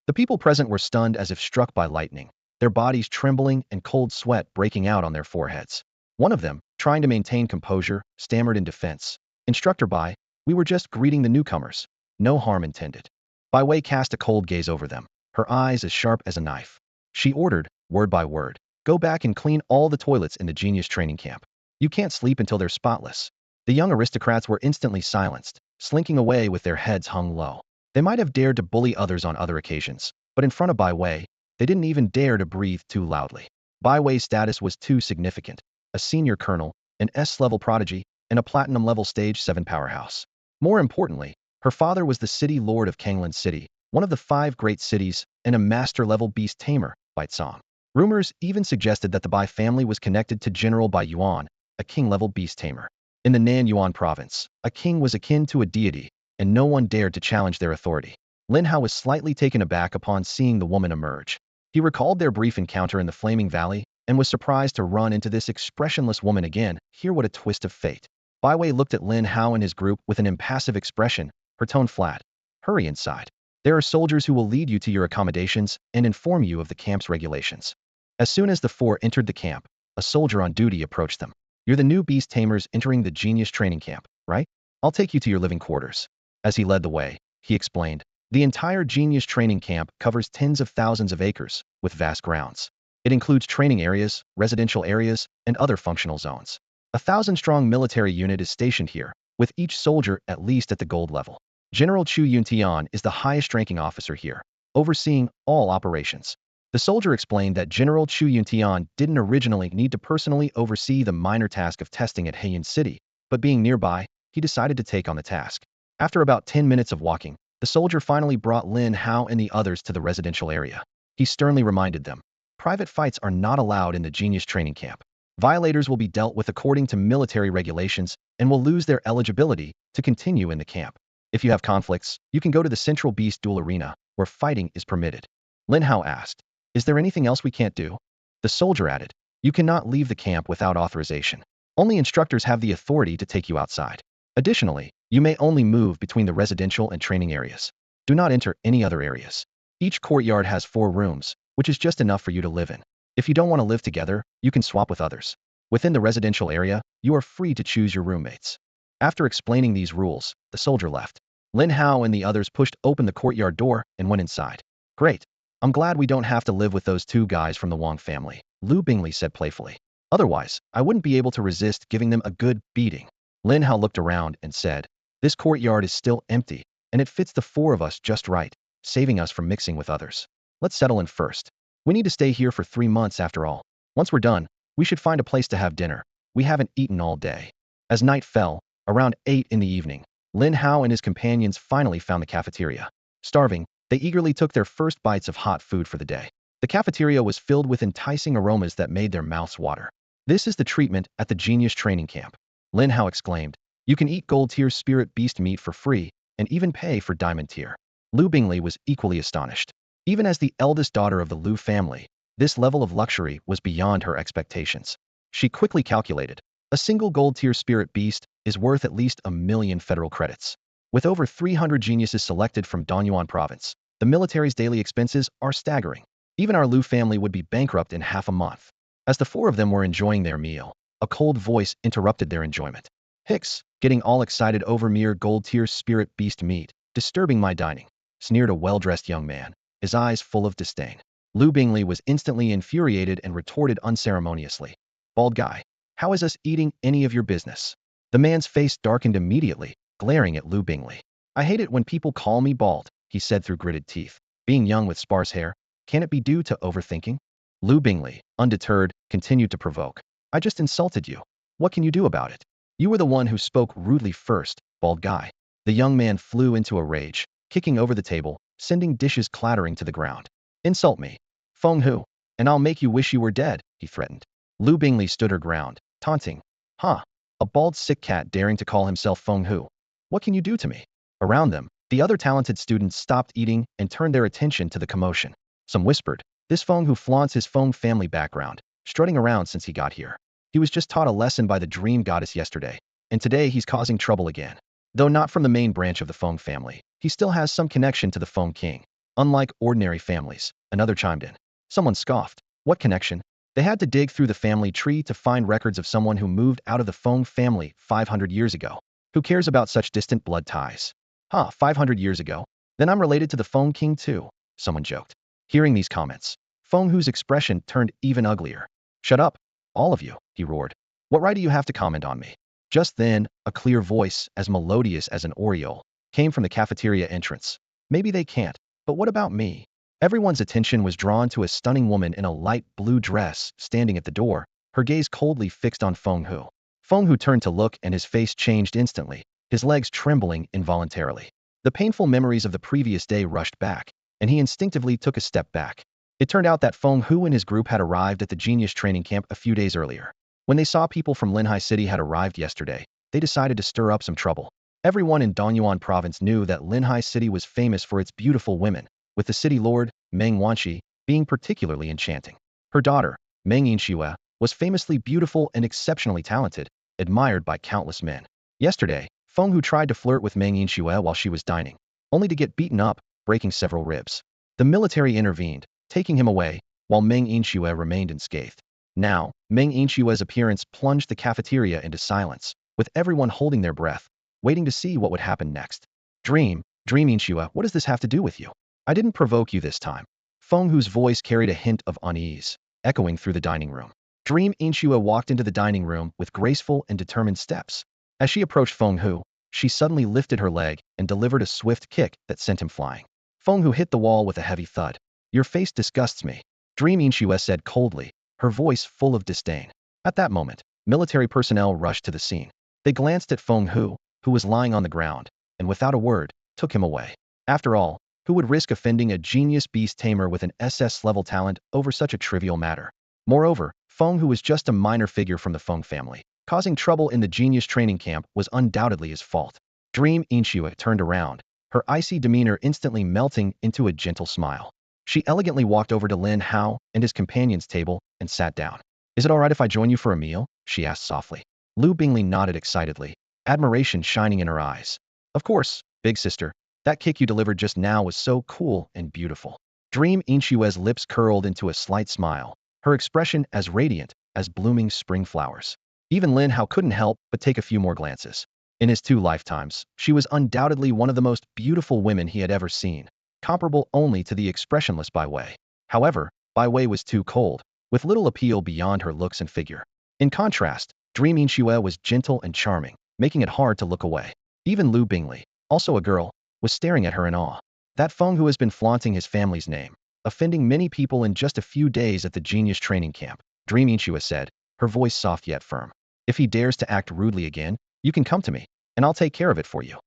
The people present were stunned as if struck by lightning, their bodies trembling and cold sweat breaking out on their foreheads. One of them, trying to maintain composure, stammered in defense. Instructor Bai, We were just greeting the newcomers. No harm intended. Bai Wei cast a cold gaze over them, her eyes as sharp as a knife. She ordered, word by word, go back and clean all the toilets in the genius training camp. You can't sleep until they're spotless. The young aristocrats were instantly silenced, slinking away with their heads hung low. They might have dared to bully others on other occasions, but in front of Bai Wei, they didn't even dare to breathe too loudly. Bai Wei's status was too significant. A senior colonel, an S-level prodigy, and a platinum-level stage 7 powerhouse. More importantly, her father was the city lord of Kanglan City, one of the 5 great cities, and a master-level beast tamer, by Tsang. Rumors even suggested that the Bai family was connected to General Bai Yuan, a king-level beast tamer. In the Nan Yuan province, a king was akin to a deity, and no one dared to challenge their authority. Lin Hao was slightly taken aback upon seeing the woman emerge. He recalled their brief encounter in the Flaming Valley and was surprised to run into this expressionless woman again. Here, what a twist of fate. Bai Wei looked at Lin Hao and his group with an impassive expression, her tone flat. Hurry inside. There are soldiers who will lead you to your accommodations and inform you of the camp's regulations. As soon as the 4 entered the camp, a soldier on duty approached them. You're the new beast tamers entering the genius training camp, right? I'll take you to your living quarters. As he led the way, he explained, the entire genius training camp covers tens of thousands of acres, with vast grounds. It includes training areas, residential areas, and other functional zones. 1,000-strong military unit is stationed here, with each soldier at least at the gold level. General Chu Yuntian is the highest-ranking officer here, overseeing all operations. The soldier explained that General Chu Yuntian didn't originally need to personally oversee the minor task of testing at Heian City, but being nearby, he decided to take on the task. After about 10 minutes of walking, the soldier finally brought Lin Hao and the others to the residential area. He sternly reminded them, private fights are not allowed in the genius training camp. Violators will be dealt with according to military regulations and will lose their eligibility to continue in the camp. If you have conflicts, you can go to the Central Beast Duel Arena, where fighting is permitted. Lin Hao asked, is there anything else we can't do? The soldier added, you cannot leave the camp without authorization. Only instructors have the authority to take you outside. Additionally, you may only move between the residential and training areas. Do not enter any other areas. Each courtyard has 4 rooms, which is just enough for you to live in. If you don't want to live together, you can swap with others. Within the residential area, you are free to choose your roommates. After explaining these rules, the soldier left. Lin Hao and the others pushed open the courtyard door and went inside. Great. I'm glad we don't have to live with those 2 guys from the Wang family, Lu Bingley said playfully. Otherwise, I wouldn't be able to resist giving them a good beating. Lin Hao looked around and said, this courtyard is still empty, and it fits the 4 of us just right, saving us from mixing with others. Let's settle in first. We need to stay here for 3 months after all. Once we're done, we should find a place to have dinner. We haven't eaten all day. As night fell, around 8 in the evening, Lin Hao and his companions finally found the cafeteria. Starving, they eagerly took their first bites of hot food for the day. The cafeteria was filled with enticing aromas that made their mouths water. This is the treatment at the genius training camp. Lin Hao exclaimed, you can eat gold-tier spirit beast meat for free, and even pay for diamond tier. Lu Bingley was equally astonished. Even as the eldest daughter of the Lu family, this level of luxury was beyond her expectations. She quickly calculated, a single gold-tier spirit beast is worth at least 1,000,000 federal credits. With over 300 geniuses selected from Danyuan province, the military's daily expenses are staggering. Even our Lu family would be bankrupt in half a month. As the 4 of them were enjoying their meal, a cold voice interrupted their enjoyment. Hicks, getting all excited over mere gold-tier spirit beast meat, disturbing my dining, sneered a well-dressed young man, his eyes full of disdain. Lu Bingley was instantly infuriated and retorted unceremoniously, bald guy, how is us eating any of your business? The man's face darkened immediately, glaring at Lu Bingley. I hate it when people call me bald, he said through gritted teeth. Being young with sparse hair, can it be due to overthinking? Lu Bingley, undeterred, continued to provoke. I just insulted you. What can you do about it? You were the one who spoke rudely first, bald guy. The young man flew into a rage, kicking over the table, sending dishes clattering to the ground. Insult me, Feng Hu, and I'll make you wish you were dead, he threatened. Lu Bingley stood her ground, taunting. Huh? A bald sick cat daring to call himself Feng Hu. What can you do to me? Around them, the other talented students stopped eating and turned their attention to the commotion. Some whispered, this Feng Hu flaunts his Feng family background, strutting around since he got here. He was just taught a lesson by the dream goddess yesterday, and today he's causing trouble again. Though not from the main branch of the Feng family, he still has some connection to the Feng king. Unlike ordinary families, another chimed in. Someone scoffed. What connection? They had to dig through the family tree to find records of someone who moved out of the Feng family 500 years ago. Who cares about such distant blood ties? 500 years ago? Then I'm related to the Feng King too, someone joked. Hearing these comments, Feng Hu's expression turned even uglier. Shut up, all of you, he roared. What right do you have to comment on me? Just then, a clear voice, as melodious as an oriole, came from the cafeteria entrance. Maybe they can't, but what about me? Everyone's attention was drawn to a stunning woman in a light blue dress standing at the door, her gaze coldly fixed on Feng Hu. Feng Hu turned to look and his face changed instantly, his legs trembling involuntarily. The painful memories of the previous day rushed back, and he instinctively took a step back. It turned out that Feng Hu and his group had arrived at the genius training camp a few days earlier. When they saw people from Lin Hao City had arrived yesterday, they decided to stir up some trouble. Everyone in Dongyuan province knew that Lin Hao City was famous for its beautiful women, with the city lord, Meng Wanxi, being particularly enchanting. Her daughter, Meng Yinxue, was famously beautiful and exceptionally talented, admired by countless men. Yesterday, Feng Hu tried to flirt with Meng Yinxue while she was dining, only to get beaten up, breaking several ribs. The military intervened, taking him away, while Meng Yinxue remained unscathed. Now, Meng Yinxue's appearance plunged the cafeteria into silence, with everyone holding their breath, waiting to see what would happen next. Dream Yinxue, what does this have to do with you? I didn't provoke you this time. Feng Hu's voice carried a hint of unease, echoing through the dining room. Dream Yinxue walked into the dining room with graceful and determined steps. As she approached Feng Hu, she suddenly lifted her leg and delivered a swift kick that sent him flying. Feng Hu hit the wall with a heavy thud. Your face disgusts me, Dream Yinxue said coldly, her voice full of disdain. At that moment, military personnel rushed to the scene. They glanced at Feng Hu, who was lying on the ground, and without a word, took him away. After all, who would risk offending a genius beast tamer with an SS-level talent over such a trivial matter? Moreover, Feng Hu was just a minor figure from the Feng family. Causing trouble in the genius training camp was undoubtedly his fault. Dream Yinxue turned around, her icy demeanor instantly melting into a gentle smile. She elegantly walked over to Lin Hao and his companion's table and sat down. Is it all right if I join you for a meal? She asked softly. Lu Bingley nodded excitedly, admiration shining in her eyes. Of course, big sister. That kick you delivered just now was so cool and beautiful. Dream Yinxue's lips curled into a slight smile, her expression as radiant as blooming spring flowers. Even Lin Hao couldn't help but take a few more glances. In his 2 lifetimes, she was undoubtedly one of the most beautiful women he had ever seen, comparable only to the expressionless Bai Wei. However, Bai Wei was too cold, with little appeal beyond her looks and figure. In contrast, Dream Yinxue was gentle and charming, making it hard to look away. Even Lu Bingley, also a girl, was staring at her in awe. That Feng Hu has been flaunting his family's name, offending many people in just a few days at the genius training camp, Dream Yinxue said, her voice soft yet firm. If he dares to act rudely again, you can come to me, and I'll take care of it for you.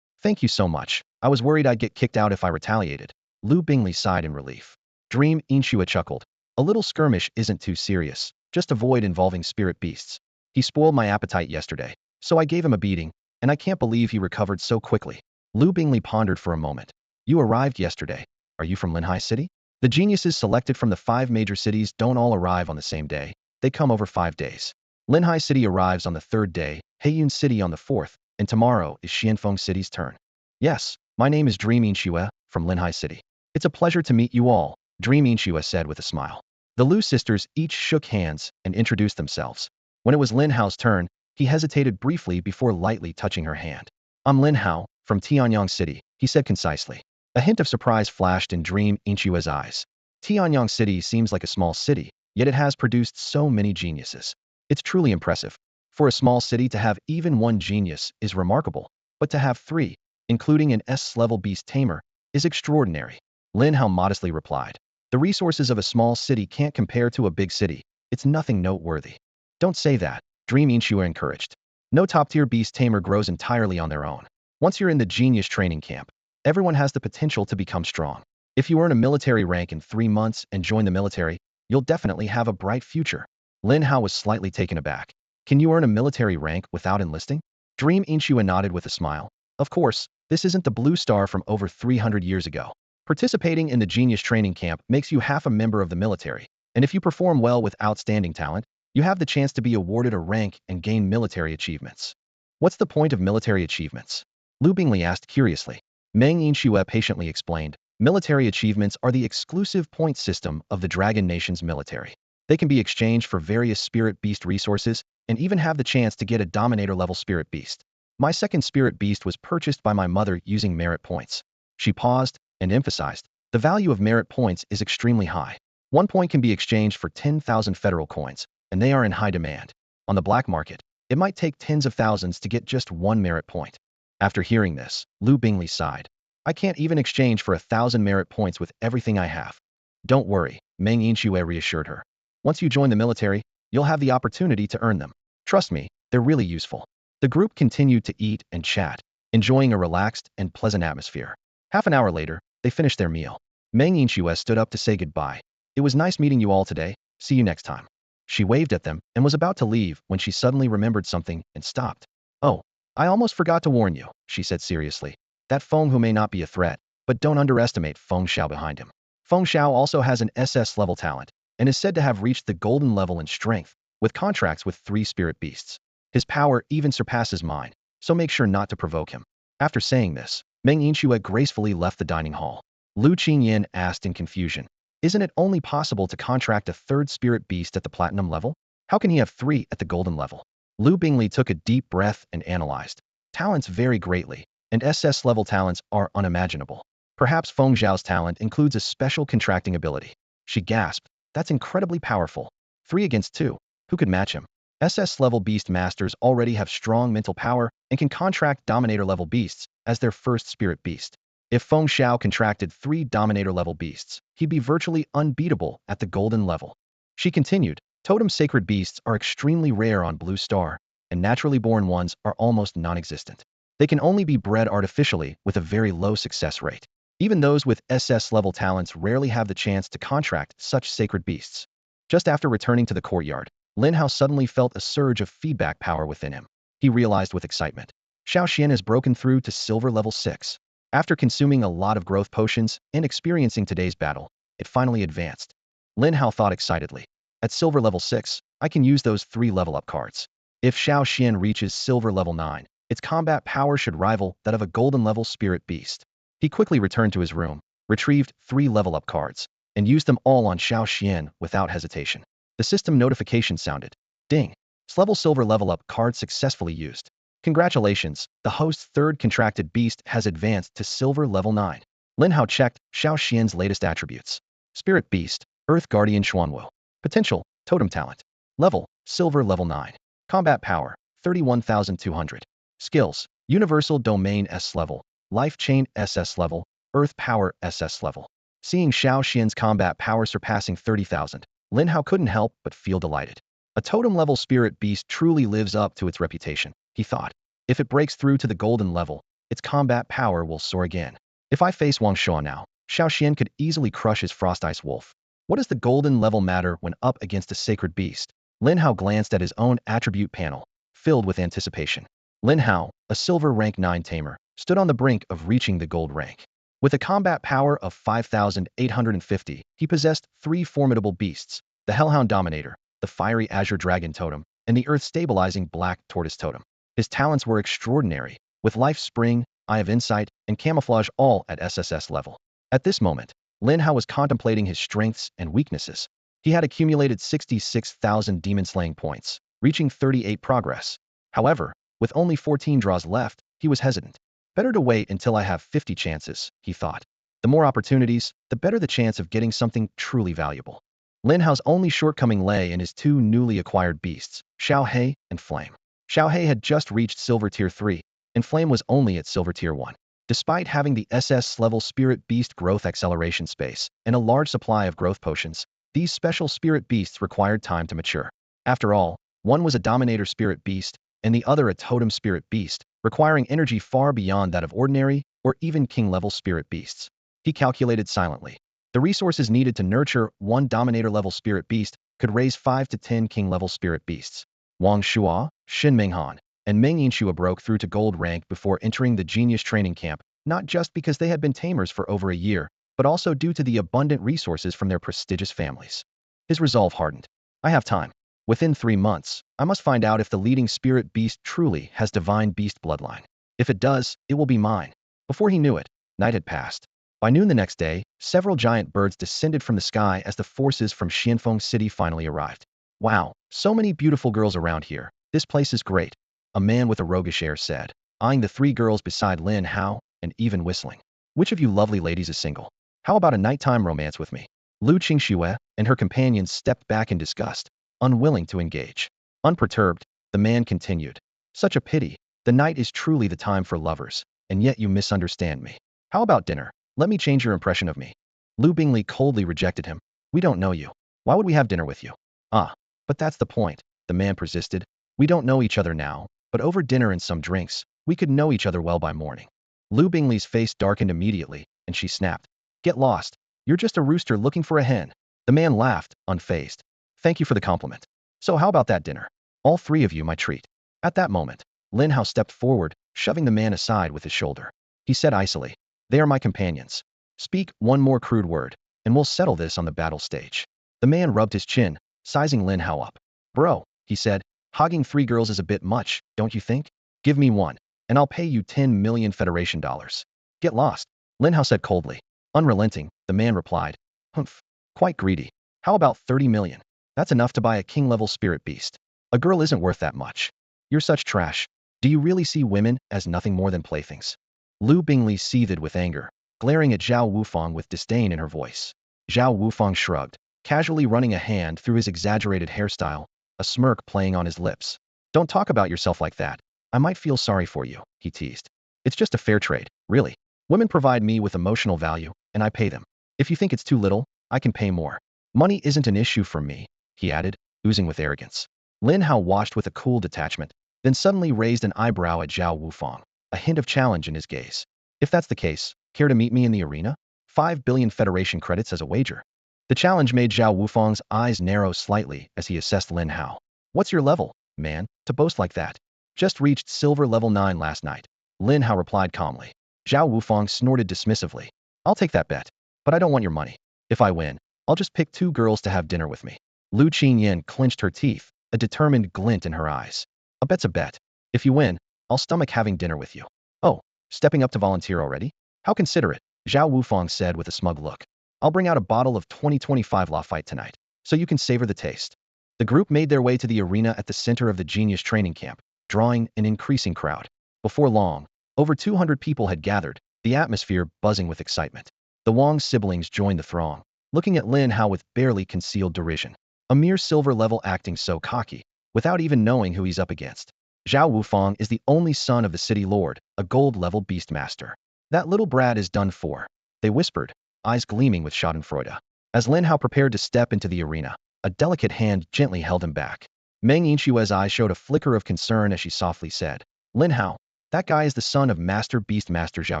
Thank you so much. I was worried I'd get kicked out if I retaliated. Lu Bingley sighed in relief. Dream Yinxue chuckled. A little skirmish isn't too serious, just avoid involving spirit beasts. He spoiled my appetite yesterday, so I gave him a beating, and I can't believe he recovered so quickly. Lu Bingley pondered for a moment. You arrived yesterday. Are you from Lin Hao City? The geniuses selected from the 5 major cities don't all arrive on the same day. They come over 5 days. Lin Hao City arrives on the 3rd day, Heiyun City on the 4th, and tomorrow is Xianfeng City's turn. Yes, my name is Dream Yinxue, from Lin Hao City. It's a pleasure to meet you all, Dream Yinxue said with a smile. The Lu sisters each shook hands and introduced themselves. When it was Lin Hao's turn, he hesitated briefly before lightly touching her hand. I'm Lin Hao, from Tianyang City, he said concisely. A hint of surprise flashed in Dream Yinxue's eyes. Tianyang City seems like a small city, yet it has produced so many geniuses. It's truly impressive. For a small city to have even 1 genius is remarkable, but to have 3, including an S-level beast tamer, is extraordinary. Lin Hao modestly replied. The resources of a small city can't compare to a big city. It's nothing noteworthy. Don't say that, Dream Yinxue encouraged. No top-tier beast tamer grows entirely on their own. Once you're in the genius training camp, everyone has the potential to become strong. If you earn a military rank in 3 months and join the military, you'll definitely have a bright future. Lin Hao was slightly taken aback. Can you earn a military rank without enlisting? Dream Yinxue nodded with a smile. Of course, this isn't the Blue Star from over 300 years ago. Participating in the genius training camp makes you half a member of the military, and if you perform well with outstanding talent, you have the chance to be awarded a rank and gain military achievements. What's the point of military achievements? Lu Bingley asked curiously. Meng Yinxue patiently explained. Military achievements are the exclusive point system of the Dragon Nation's military. They can be exchanged for various spirit beast resources and even have the chance to get a Dominator-level spirit beast. My second spirit beast was purchased by my mother using merit points. She paused and emphasized, the value of merit points is extremely high. 1 point can be exchanged for 10,000 federal coins, and they are in high demand. On the black market, it might take tens of thousands to get just 1 merit point. After hearing this, Lu Bingley sighed. I can't even exchange for 1,000 merit points with everything I have. Don't worry, Meng Yinxue reassured her. Once you join the military, you'll have the opportunity to earn them. Trust me, they're really useful. The group continued to eat and chat, enjoying a relaxed and pleasant atmosphere. Half an hour later, they finished their meal. Meng Yinxue stood up to say goodbye. It was nice meeting you all today. See you next time. She waved at them and was about to leave when she suddenly remembered something and stopped. Oh, I almost forgot to warn you, she said seriously. That Feng Hu may not be a threat, but don't underestimate Feng Xiao behind him. Feng Xiao also has an SS level talent and is said to have reached the golden level in strength, with contracts with 3 spirit beasts. His power even surpasses mine, so make sure not to provoke him. After saying this, Meng Yinxue gracefully left the dining hall. Lu Qingyan asked in confusion, isn't it only possible to contract a 3rd spirit beast at the platinum level? How can he have 3 at the golden level? Lu Bingley took a deep breath and analyzed. Talents vary greatly, and SS level talents are unimaginable. Perhaps Feng Xiao's talent includes a special contracting ability. She gasped, that's incredibly powerful. 3 against 2. Who could match him? SS level beast masters already have strong mental power and can contract dominator level beasts as their first spirit beast. If Feng Xiao contracted 3 dominator level beasts, he'd be virtually unbeatable at the golden level. She continued, totem sacred beasts are extremely rare on Blue Star, and naturally born ones are almost non-existent. They can only be bred artificially with a very low success rate. Even those with SS level talents rarely have the chance to contract such sacred beasts. Just after returning to the courtyard, Lin Hao suddenly felt a surge of feedback power within him. He realized with excitement, Xiao Xian has broken through to silver level 6. After consuming a lot of growth potions and experiencing today's battle, it finally advanced. Lin Hao thought excitedly. At silver level 6, I can use those 3 level up cards. If Xiao Xian reaches silver level 9, its combat power should rival that of a golden level spirit beast. He quickly returned to his room, retrieved 3 level up cards, and used them all on Xiao Xian without hesitation. The system notification sounded. Ding! Level silver level up card successfully used. Congratulations, the host's 3rd contracted beast has advanced to silver level 9. Lin Hao checked Xiao Xian's latest attributes. Spirit Beast, Earth Guardian Xuanwu. Potential, Totem Talent. Level, silver level 9. Combat Power, 31,200. Skills, Universal Domain S level, Life Chain SS level, Earth Power SS level. Seeing Xiao Xian's combat power surpassing 30,000, Lin Hao couldn't help but feel delighted. A totem-level spirit beast truly lives up to its reputation, he thought. If it breaks through to the golden level, its combat power will soar again. If I face Wang Shuo now, Xiao Xian could easily crush his Frost Ice Wolf. What does the golden level matter when up against a sacred beast? Lin Hao glanced at his own attribute panel, filled with anticipation. Lin Hao, a silver rank 9 tamer, stood on the brink of reaching the gold rank. With a combat power of 5,850, he possessed 3 formidable beasts, the Hellhound Dominator, the Fiery Azure Dragon Totem, and the Earth-stabilizing Black Tortoise Totem. His talents were extraordinary, with Life Spring, Eye of Insight, and Camouflage all at SSS level. At this moment, Lin Hao was contemplating his strengths and weaknesses. He had accumulated 66,000 demon-slaying points, reaching 38 progress. However, with only 14 draws left, he was hesitant. Better to wait until I have 50 chances, he thought. The more opportunities, the better the chance of getting something truly valuable. Lin Hao's only shortcoming lay in his 2 newly acquired beasts, Xiao He and Flame. Xiao He had just reached Silver Tier 3, and Flame was only at Silver Tier 1. Despite having the SS-level Spirit Beast growth acceleration space and a large supply of growth potions, these special Spirit Beasts required time to mature. After all, one was a Dominator Spirit Beast, and the other a Totem Spirit Beast, requiring energy far beyond that of ordinary or even King-level Spirit Beasts. He calculated silently. The resources needed to nurture one Dominator-level Spirit Beast could raise 5 to 10 King-level Spirit Beasts. Wang Shuo, Xin Minghan, and Meng Yinxue broke through to gold rank before entering the Genius Training Camp, not just because they had been tamers for over a year, but also due to the abundant resources from their prestigious families. His resolve hardened. I have time. Within 3 months, I must find out if the leading Spirit Beast truly has Divine Beast bloodline. If it does, it will be mine. Before he knew it, night had passed. By noon the next day, several giant birds descended from the sky as the forces from Xianfeng City finally arrived. Wow, so many beautiful girls around here. This place is great, a man with a roguish air said. eyeing the three girls beside Lin Hao, and even whistling. Which of you lovely ladies is single? How about a nighttime romance with me? Lu Qingxue and her companions stepped back in disgust, unwilling to engage. Unperturbed, the man continued. Such a pity. The night is truly the time for lovers, and yet you misunderstand me. How about dinner? Let me change your impression of me. Lu Bingli coldly rejected him. We don't know you. Why would we have dinner with you? Ah, but that's the point, the man persisted. We don't know each other now, but over dinner and some drinks, we could know each other well by morning. Lu Bingli's face darkened immediately, and she snapped. Get lost. You're just a rooster looking for a hen. The man laughed, unfazed. Thank you for the compliment. So how about that dinner? All three of you my treat. At that moment, Lin Hao stepped forward, shoving the man aside with his shoulder. He said icily, they are my companions. Speak one more crude word, and we'll settle this on the battle stage. The man rubbed his chin, sizing Lin Hao up. Bro, he said, hogging three girls is a bit much, don't you think? Give me one, and I'll pay you 10 million Federation dollars. Get lost, Lin Hao said coldly. Unrelenting, the man replied. Humph, quite greedy. How about 30 million? That's enough to buy a king-level spirit beast. A girl isn't worth that much. You're such trash. Do you really see women as nothing more than playthings? Lu Bingli seethed with anger, glaring at Zhao Wufang with disdain in her voice. Zhao Wufang shrugged, casually running a hand through his exaggerated hairstyle, a smirk playing on his lips. Don't talk about yourself like that. I might feel sorry for you, he teased. It's just a fair trade, really. Women provide me with emotional value, and I pay them. If you think it's too little, I can pay more. Money isn't an issue for me, he added, oozing with arrogance. Lin Hao watched with a cool detachment, then suddenly raised an eyebrow at Zhao Wufang, a hint of challenge in his gaze. If that's the case, care to meet me in the arena? 5 billion Federation credits as a wager. The challenge made Zhao Wufang's eyes narrow slightly as he assessed Lin Hao. What's your level, man, to boast like that? Just reached silver level 9 last night, Lin Hao replied calmly. Zhao Wufang snorted dismissively. I'll take that bet, but I don't want your money. If I win, I'll just pick 2 girls to have dinner with me. Lu Qingyan clenched her teeth, a determined glint in her eyes. A bet's a bet. If you win, I'll stomach having dinner with you. Oh, stepping up to volunteer already? How considerate, Zhao Wufang said with a smug look. I'll bring out a bottle of 2025 Lafite tonight, so you can savor the taste. The group made their way to the arena at the center of the Genius training camp, drawing an increasing crowd. Before long, over 200 people had gathered, the atmosphere buzzing with excitement. The Wang siblings joined the throng, looking at Lin Hao with barely concealed derision. A mere silver level acting so cocky, without even knowing who he's up against. Zhao Wufang is the only son of the city lord, a gold-level beastmaster. That little brat is done for, they whispered, eyes gleaming with schadenfreude. As Lin Hao prepared to step into the arena, a delicate hand gently held him back. Meng Yinshue's eyes showed a flicker of concern as she softly said, Lin Hao, that guy is the son of Master Beastmaster Zhao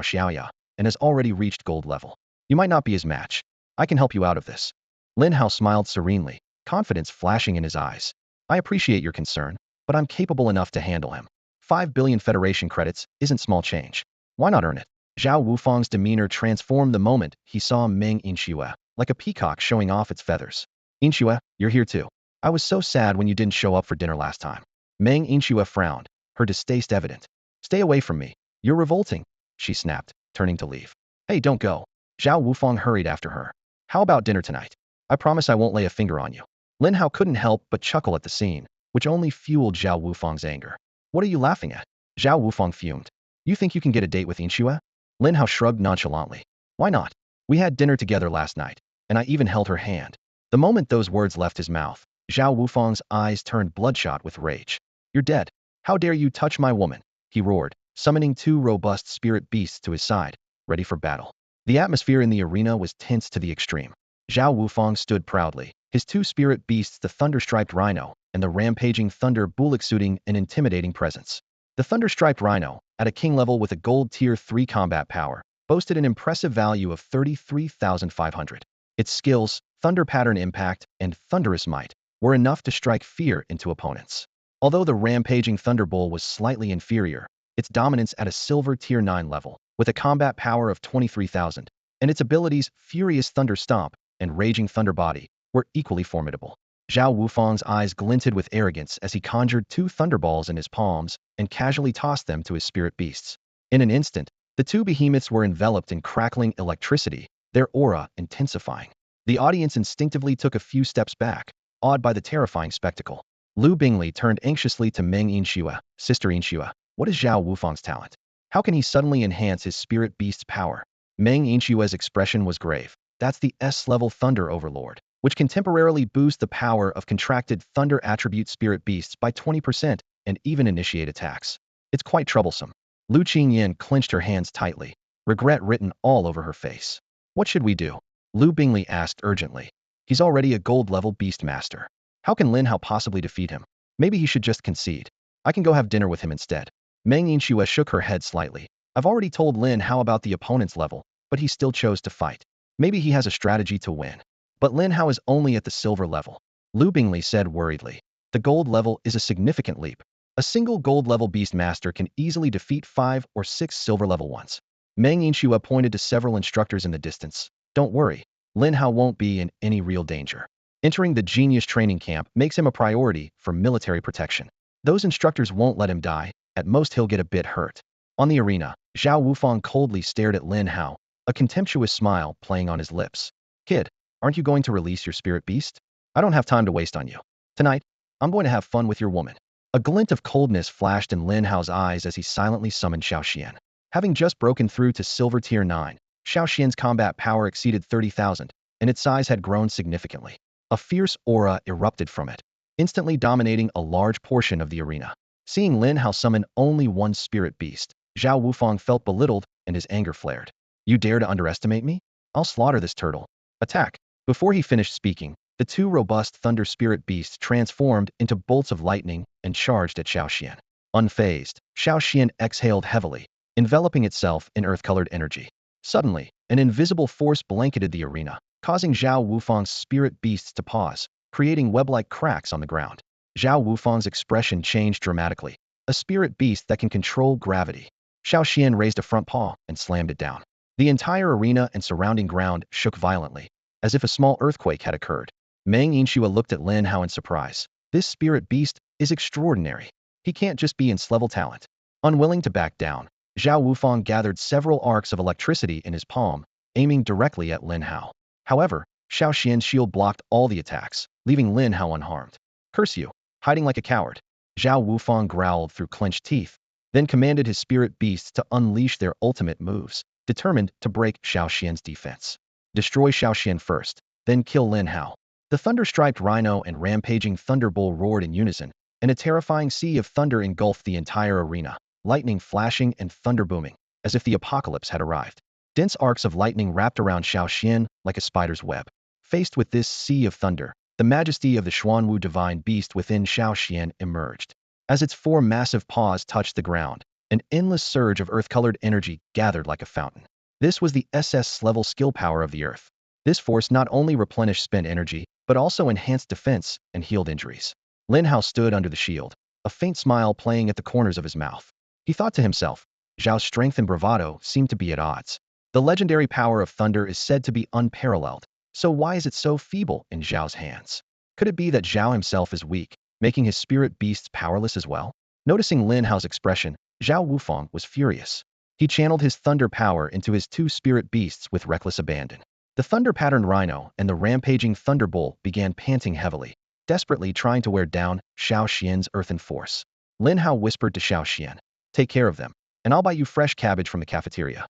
Xiaoya, and has already reached gold level. You might not be his match. I can help you out of this. Lin Hao smiled serenely, confidence flashing in his eyes. I appreciate your concern, but I'm capable enough to handle him. 5 billion Federation credits isn't small change. Why not earn it? Zhao Wufang's demeanor transformed the moment he saw Meng Yinxue, like a peacock showing off its feathers. Yinxue, you're here too. I was so sad when you didn't show up for dinner last time. Meng Yinxue frowned, her distaste evident. Stay away from me. You're revolting, she snapped, turning to leave. Hey, don't go. Zhao Wufang hurried after her. How about dinner tonight? I promise I won't lay a finger on you. Lin Hao couldn't help but chuckle at the scene, which only fueled Zhao Wufang's anger. What are you laughing at? Zhao Wufang fumed. You think you can get a date with Yinxue? Lin Hao shrugged nonchalantly. Why not? We had dinner together last night, and I even held her hand. The moment those words left his mouth, Zhao Wufang's eyes turned bloodshot with rage. You're dead. How dare you touch my woman? He roared, summoning 2 robust spirit beasts to his side, ready for battle. The atmosphere in the arena was tense to the extreme. Zhao Wufang stood proudly, his 2 spirit beasts, the thunder-striped rhino and the rampaging thunder bull, exuding an intimidating presence. The thunder-striped rhino, at a king level with a gold tier 3 combat power, boasted an impressive value of 33,500. Its skills, thunder pattern impact, and thunderous might were enough to strike fear into opponents. Although the rampaging thunderbull was slightly inferior, its dominance at a silver tier 9 level, with a combat power of 23,000, and its abilities Furious Thunder Stomp and Raging Thunder Body were equally formidable. Zhao Wufang's eyes glinted with arrogance as he conjured 2 thunderballs in his palms and casually tossed them to his spirit beasts. In an instant, the 2 behemoths were enveloped in crackling electricity, their aura intensifying. The audience instinctively took a few steps back, awed by the terrifying spectacle. Lu Bingli turned anxiously to Meng Yinxue, Sister Yinxue. What is Zhao Wufang's talent? How can he suddenly enhance his spirit beast's power? Meng Yinshua's expression was grave. That's the S-level Thunder Overlord, which can temporarily boost the power of contracted Thunder attribute spirit beasts by 20% and even initiate attacks. It's quite troublesome. Lu Qingyan clenched her hands tightly, regret written all over her face. What should we do? Lu Bingley asked urgently. He's already a gold-level beast master. How can Lin Hao possibly defeat him? Maybe he should just concede. I can go have dinner with him instead. Meng Yinxue shook her head slightly. I've already told Lin Hao about the opponent's level, but he still chose to fight. Maybe he has a strategy to win. But Lin Hao is only at the silver level. Lu Bingley said worriedly. The gold level is a significant leap. A single gold-level beast master can easily defeat 5 or 6 silver-level ones. Meng Yinxue pointed to several instructors in the distance. Don't worry. Lin Hao won't be in any real danger. Entering the genius training camp makes him a priority for military protection. Those instructors won't let him die. At most he'll get a bit hurt. On the arena, Zhao Wufang coldly stared at Lin Hao, a contemptuous smile playing on his lips. Kid, aren't you going to release your spirit beast? I don't have time to waste on you. Tonight, I'm going to have fun with your woman. A glint of coldness flashed in Lin Hao's eyes as he silently summoned Xiao Xian. Having just broken through to Silver Tier 9, Xiao Xian's combat power exceeded 30,000, and its size had grown significantly. A fierce aura erupted from it, instantly dominating a large portion of the arena. Seeing Lin Hao summon only one spirit beast, Zhao Wufang felt belittled and his anger flared. You dare to underestimate me? I'll slaughter this turtle. Attack! Before he finished speaking, the 2 robust thunder spirit beasts transformed into bolts of lightning and charged at Xiao Xian. Unfazed, Xiao Xian exhaled heavily, enveloping itself in earth-colored energy. Suddenly, an invisible force blanketed the arena, causing Zhao Wufang's spirit beasts to pause, creating web-like cracks on the ground. Zhao Wufang's expression changed dramatically. A spirit beast that can control gravity. Xiao Xian raised a front paw and slammed it down. The entire arena and surrounding ground shook violently, as if a small earthquake had occurred. Meng Yinxue looked at Lin Hao in surprise. This spirit beast is extraordinary. He can't just be S-level talent. Unwilling to back down, Zhao Wufang gathered several arcs of electricity in his palm, aiming directly at Lin Hao. However, Xiao Xian's shield blocked all the attacks, leaving Lin Hao unharmed. Curse you! Hiding like a coward. Zhao Wufang growled through clenched teeth, then commanded his spirit beasts to unleash their ultimate moves, determined to break Xiao Xian's defense. Destroy Xiao Xian first, then kill Lin Hao. The thunder-striped rhino and rampaging thunderbull roared in unison, and a terrifying sea of thunder engulfed the entire arena, lightning flashing and thunder booming, as if the apocalypse had arrived. Dense arcs of lightning wrapped around Xiao Xian like a spider's web. Faced with this sea of thunder, the majesty of the Xuanwu divine beast within Xiao Xian emerged. As its 4 massive paws touched the ground, an endless surge of earth-colored energy gathered like a fountain. This was the SS-level skill power of the earth. This force not only replenished spent energy, but also enhanced defense and healed injuries. Lin Hao stood under the shield, a faint smile playing at the corners of his mouth. He thought to himself, Zhao's strength and bravado seem to be at odds. The legendary power of thunder is said to be unparalleled, so why is it so feeble in Zhao's hands? Could it be that Zhao himself is weak, making his spirit beasts powerless as well? Noticing Lin Hao's expression, Zhao Wufang was furious. He channeled his thunder power into his 2 spirit beasts with reckless abandon. The thunder-patterned rhino and the rampaging thunderbull began panting heavily, desperately trying to wear down Xiao Xian's earthen force. Lin Hao whispered to Xiao Xian, take care of them, and I'll buy you fresh cabbage from the cafeteria.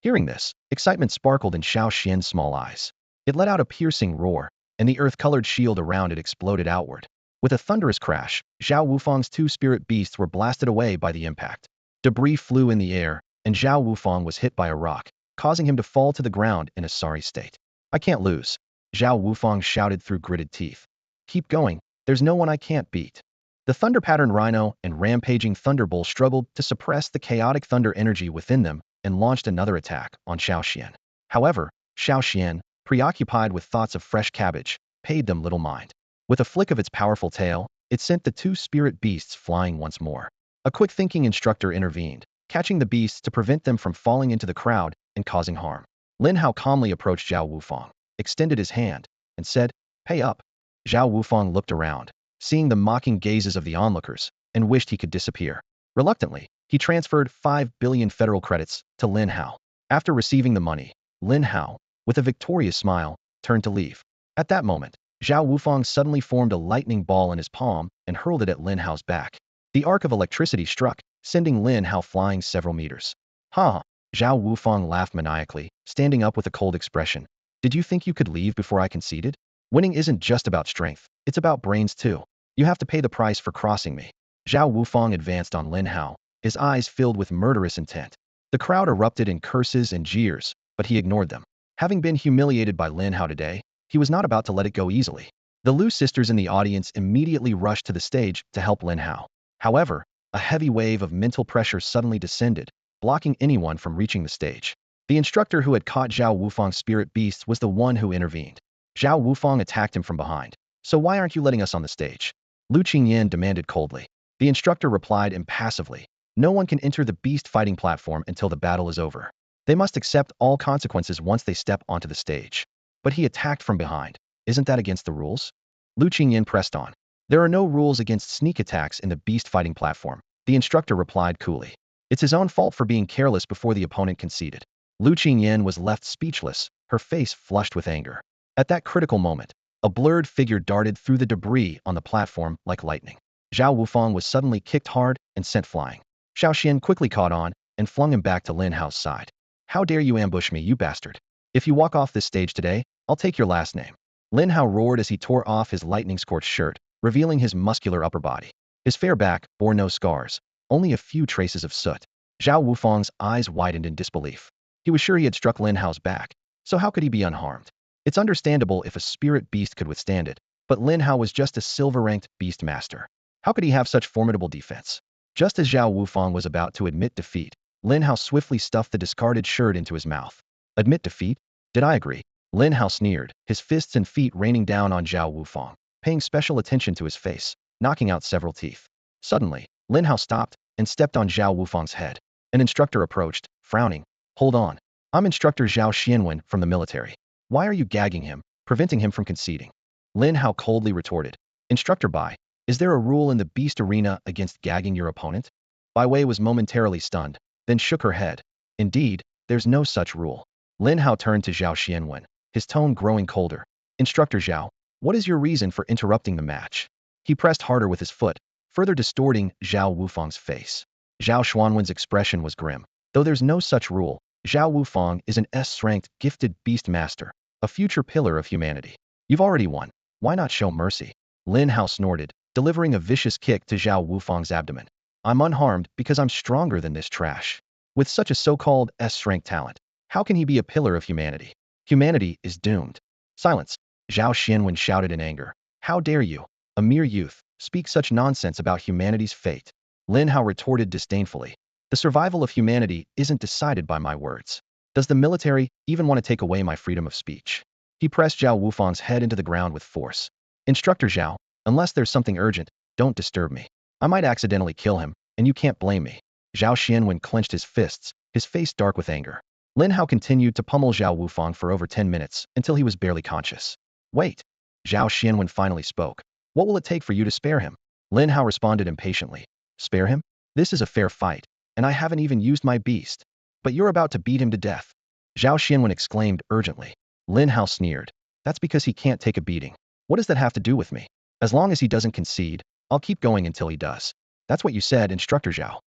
Hearing this, excitement sparkled in Xiao Xian's small eyes. It let out a piercing roar, and the earth-colored shield around it exploded outward. With a thunderous crash, Zhao Wufang's 2 spirit beasts were blasted away by the impact. Debris flew in the air, and Zhao Wufang was hit by a rock, causing him to fall to the ground in a sorry state. I can't lose. Zhao Wufang shouted through gritted teeth. Keep going, there's no one I can't beat. The thunder-patterned rhino and rampaging thunderbull struggled to suppress the chaotic thunder energy within them and launched another attack on Xiao Xian. However, Xiao Xian, preoccupied with thoughts of fresh cabbage, paid them little mind. With a flick of its powerful tail, it sent the 2 spirit beasts flying once more. A quick-thinking instructor intervened, catching the beasts to prevent them from falling into the crowd and causing harm. Lin Hao calmly approached Zhao Wufang, extended his hand, and said, pay up. Zhao Wufang looked around, seeing the mocking gazes of the onlookers, and wished he could disappear. Reluctantly, he transferred 5 billion federal credits to Lin Hao. After receiving the money, Lin Hao, with a victorious smile, turned to leave. At that moment, Zhao Wufang suddenly formed a lightning ball in his palm and hurled it at Lin Hao's back. The arc of electricity struck, sending Lin Hao flying several meters. Ha! Zhao Wufang laughed maniacally, standing up with a cold expression. Did you think you could leave before I conceded? Winning isn't just about strength, it's about brains too. You have to pay the price for crossing me. Zhao Wufang advanced on Lin Hao, his eyes filled with murderous intent. The crowd erupted in curses and jeers, but he ignored them. Having been humiliated by Lin Hao today, he was not about to let it go easily. The Lu sisters in the audience immediately rushed to the stage to help Lin Hao. However, a heavy wave of mental pressure suddenly descended, blocking anyone from reaching the stage. The instructor who had caught Zhao Wufang's spirit beasts was the one who intervened. Zhao Wufang attacked him from behind. So why aren't you letting us on the stage? Lu Qingyan demanded coldly. The instructor replied impassively. No one can enter the beast fighting platform until the battle is over. They must accept all consequences once they step onto the stage. But he attacked from behind. Isn't that against the rules? Lu Qingyan pressed on. There are no rules against sneak attacks in the beast fighting platform, the instructor replied coolly. It's his own fault for being careless before the opponent conceded. Lu Qingyan was left speechless, her face flushed with anger. At that critical moment, a blurred figure darted through the debris on the platform like lightning. Zhao Wufang was suddenly kicked hard and sent flying. Xiao Xian quickly caught on and flung him back to Lin Hao's side. How dare you ambush me, you bastard! If you walk off this stage today, I'll take your last name. Lin Hao roared as he tore off his lightning-scorched shirt, revealing his muscular upper body. His fair back bore no scars, only a few traces of soot. Zhao Wufang's eyes widened in disbelief. He was sure he had struck Lin Hao's back, so how could he be unharmed? It's understandable if a spirit beast could withstand it, but Lin Hao was just a silver-ranked beast master. How could he have such formidable defense? Just as Zhao Wufang was about to admit defeat, Lin Hao swiftly stuffed the discarded shirt into his mouth. Admit defeat? Did I agree? Lin Hao sneered, his fists and feet raining down on Zhao Wufang, paying special attention to his face, knocking out several teeth. Suddenly, Lin Hao stopped and stepped on Zhao Wufang's head. An instructor approached, frowning. Hold on. I'm Instructor Zhao Xianwen from the military. Why are you gagging him, preventing him from conceding? Lin Hao coldly retorted. Instructor Bai, is there a rule in the beast arena against gagging your opponent? Bai Wei was momentarily stunned, then shook her head. Indeed, there's no such rule. Lin Hao turned to Zhao Xianwen, his tone growing colder. Instructor Zhao, what is your reason for interrupting the match? He pressed harder with his foot, further distorting Zhao Wufang's face. Zhao Xuanwen's expression was grim. Though there's no such rule, Zhao Wufang is an S-ranked gifted beast master, a future pillar of humanity. You've already won. Why not show mercy? Lin Hao snorted, delivering a vicious kick to Zhao Wufang's abdomen. I'm unharmed because I'm stronger than this trash. With such a so-called S-rank talent, how can he be a pillar of humanity? Humanity is doomed. Silence. Zhao Xianwen shouted in anger. How dare you, a mere youth, speak such nonsense about humanity's fate? Lin Hao retorted disdainfully. The survival of humanity isn't decided by my words. Does the military even want to take away my freedom of speech? He pressed Zhao Wufang's head into the ground with force. Instructor Zhao, unless there's something urgent, don't disturb me. I might accidentally kill him, and you can't blame me. Zhao Xianwen clenched his fists, his face dark with anger. Lin Hao continued to pummel Zhao Wufang for over 10 minutes, until he was barely conscious. Wait. Zhao Xianwen finally spoke. What will it take for you to spare him? Lin Hao responded impatiently. Spare him? This is a fair fight, and I haven't even used my beast. But you're about to beat him to death. Zhao Xianwen exclaimed urgently. Lin Hao sneered. That's because he can't take a beating. What does that have to do with me? As long as he doesn't concede, I'll keep going until he does. That's what you said, Instructor Zhao.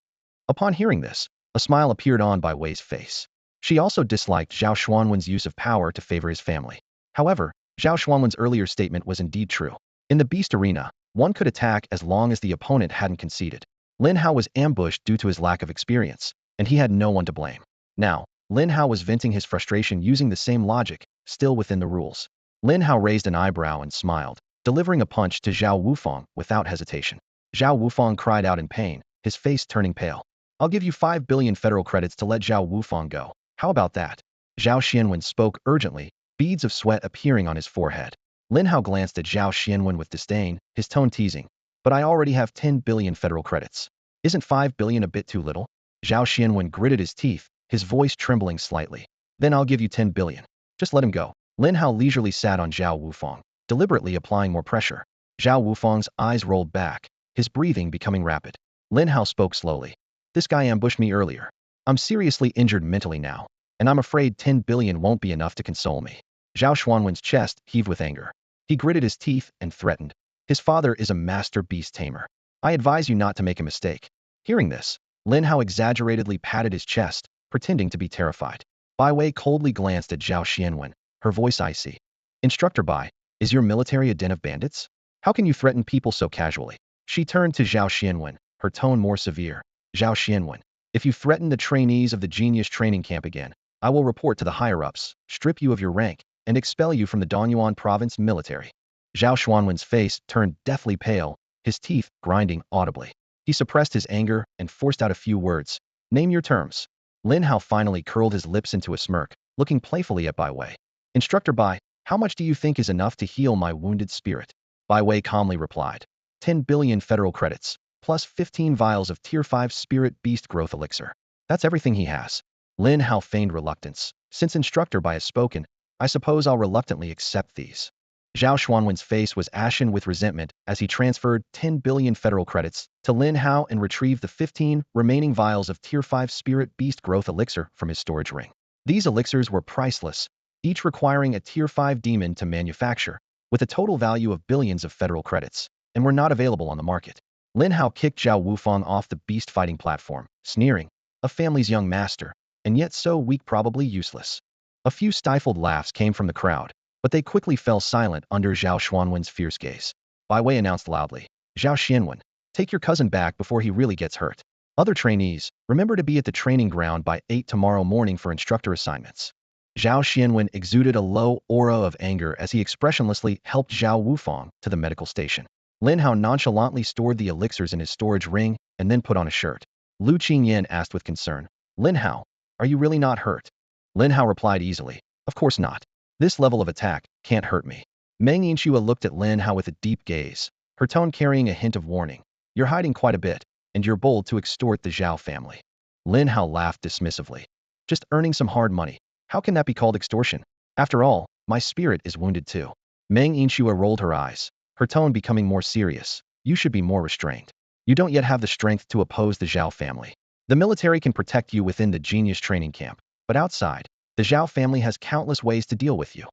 Upon hearing this, a smile appeared on Bai Wei's face. She also disliked Zhao Xuanwen's use of power to favor his family. However, Zhao Xuanwen's earlier statement was indeed true. In the beast arena, one could attack as long as the opponent hadn't conceded. Lin Hao was ambushed due to his lack of experience, and he had no one to blame. Now, Lin Hao was venting his frustration using the same logic, still within the rules. Lin Hao raised an eyebrow and smiled, delivering a punch to Zhao Wufang without hesitation. Zhao Wufang cried out in pain, his face turning pale. I'll give you 5 billion federal credits to let Zhao Wufang go. How about that? Zhao Xianwen spoke urgently, beads of sweat appearing on his forehead. Lin Hao glanced at Zhao Xianwen with disdain, his tone teasing. But I already have 10 billion federal credits. Isn't 5 billion a bit too little? Zhao Xianwen gritted his teeth, his voice trembling slightly. Then I'll give you 10 billion. Just let him go. Lin Hao leisurely sat on Zhao Wufang, deliberately applying more pressure. Zhao Wufang's eyes rolled back, his breathing becoming rapid. Lin Hao spoke slowly. This guy ambushed me earlier. I'm seriously injured mentally now, and I'm afraid 10 billion won't be enough to console me. Zhao Xuanwen's chest heaved with anger. He gritted his teeth and threatened. His father is a master beast tamer. I advise you not to make a mistake. Hearing this, Lin Hao exaggeratedly patted his chest, pretending to be terrified. Bai Wei coldly glanced at Zhao Xianwen, her voice icy. Instructor Bai, is your military a den of bandits? How can you threaten people so casually? She turned to Zhao Xianwen, her tone more severe. Zhao Xianwen, if you threaten the trainees of the Genius Training Camp again, I will report to the higher-ups, strip you of your rank, and expel you from the Donyuan province military. Zhao Xuanwen's face turned deathly pale, his teeth grinding audibly. He suppressed his anger and forced out a few words. Name your terms. Lin Hao finally curled his lips into a smirk, looking playfully at Bai Wei. Instructor Bai, how much do you think is enough to heal my wounded spirit? Bai Wei calmly replied. 10 billion federal credits, plus 15 vials of Tier 5 Spirit Beast Growth Elixir. That's everything he has. Lin Hao feigned reluctance. Since Instructor Bai has spoken, I suppose I'll reluctantly accept these. Zhao Xuanwen's face was ashen with resentment as he transferred 10 billion federal credits to Lin Hao and retrieved the 15 remaining vials of Tier 5 Spirit Beast Growth Elixir from his storage ring. These elixirs were priceless, each requiring a Tier 5 demon to manufacture, with a total value of billions of federal credits, and were not available on the market. Lin Hao kicked Zhao Wufang off the beast fighting platform, sneering, a family's young master, and yet so weak probably useless. A few stifled laughs came from the crowd, but they quickly fell silent under Zhao Xuanwen's fierce gaze. Bai Wei announced loudly, Zhao Xianwen, take your cousin back before he really gets hurt. Other trainees, remember to be at the training ground by 8 tomorrow morning for instructor assignments. Zhao Xianwen exuded a low aura of anger as he expressionlessly helped Zhao Wufang to the medical station. Lin Hao nonchalantly stored the elixirs in his storage ring and then put on a shirt. Lu Qingyan asked with concern, Lin Hao, are you really not hurt? Lin Hao replied easily, of course not. This level of attack can't hurt me. Meng Yinxua looked at Lin Hao with a deep gaze, her tone carrying a hint of warning. You're hiding quite a bit, and you're bold to extort the Zhao family. Lin Hao laughed dismissively. Just earning some hard money. How can that be called extortion? After all, my spirit is wounded too. Meng Yinxua rolled her eyes, her tone becoming more serious. You should be more restrained. You don't yet have the strength to oppose the Zhao family. The military can protect you within the Genius Training Camp, but outside, the Zhao family has countless ways to deal with you.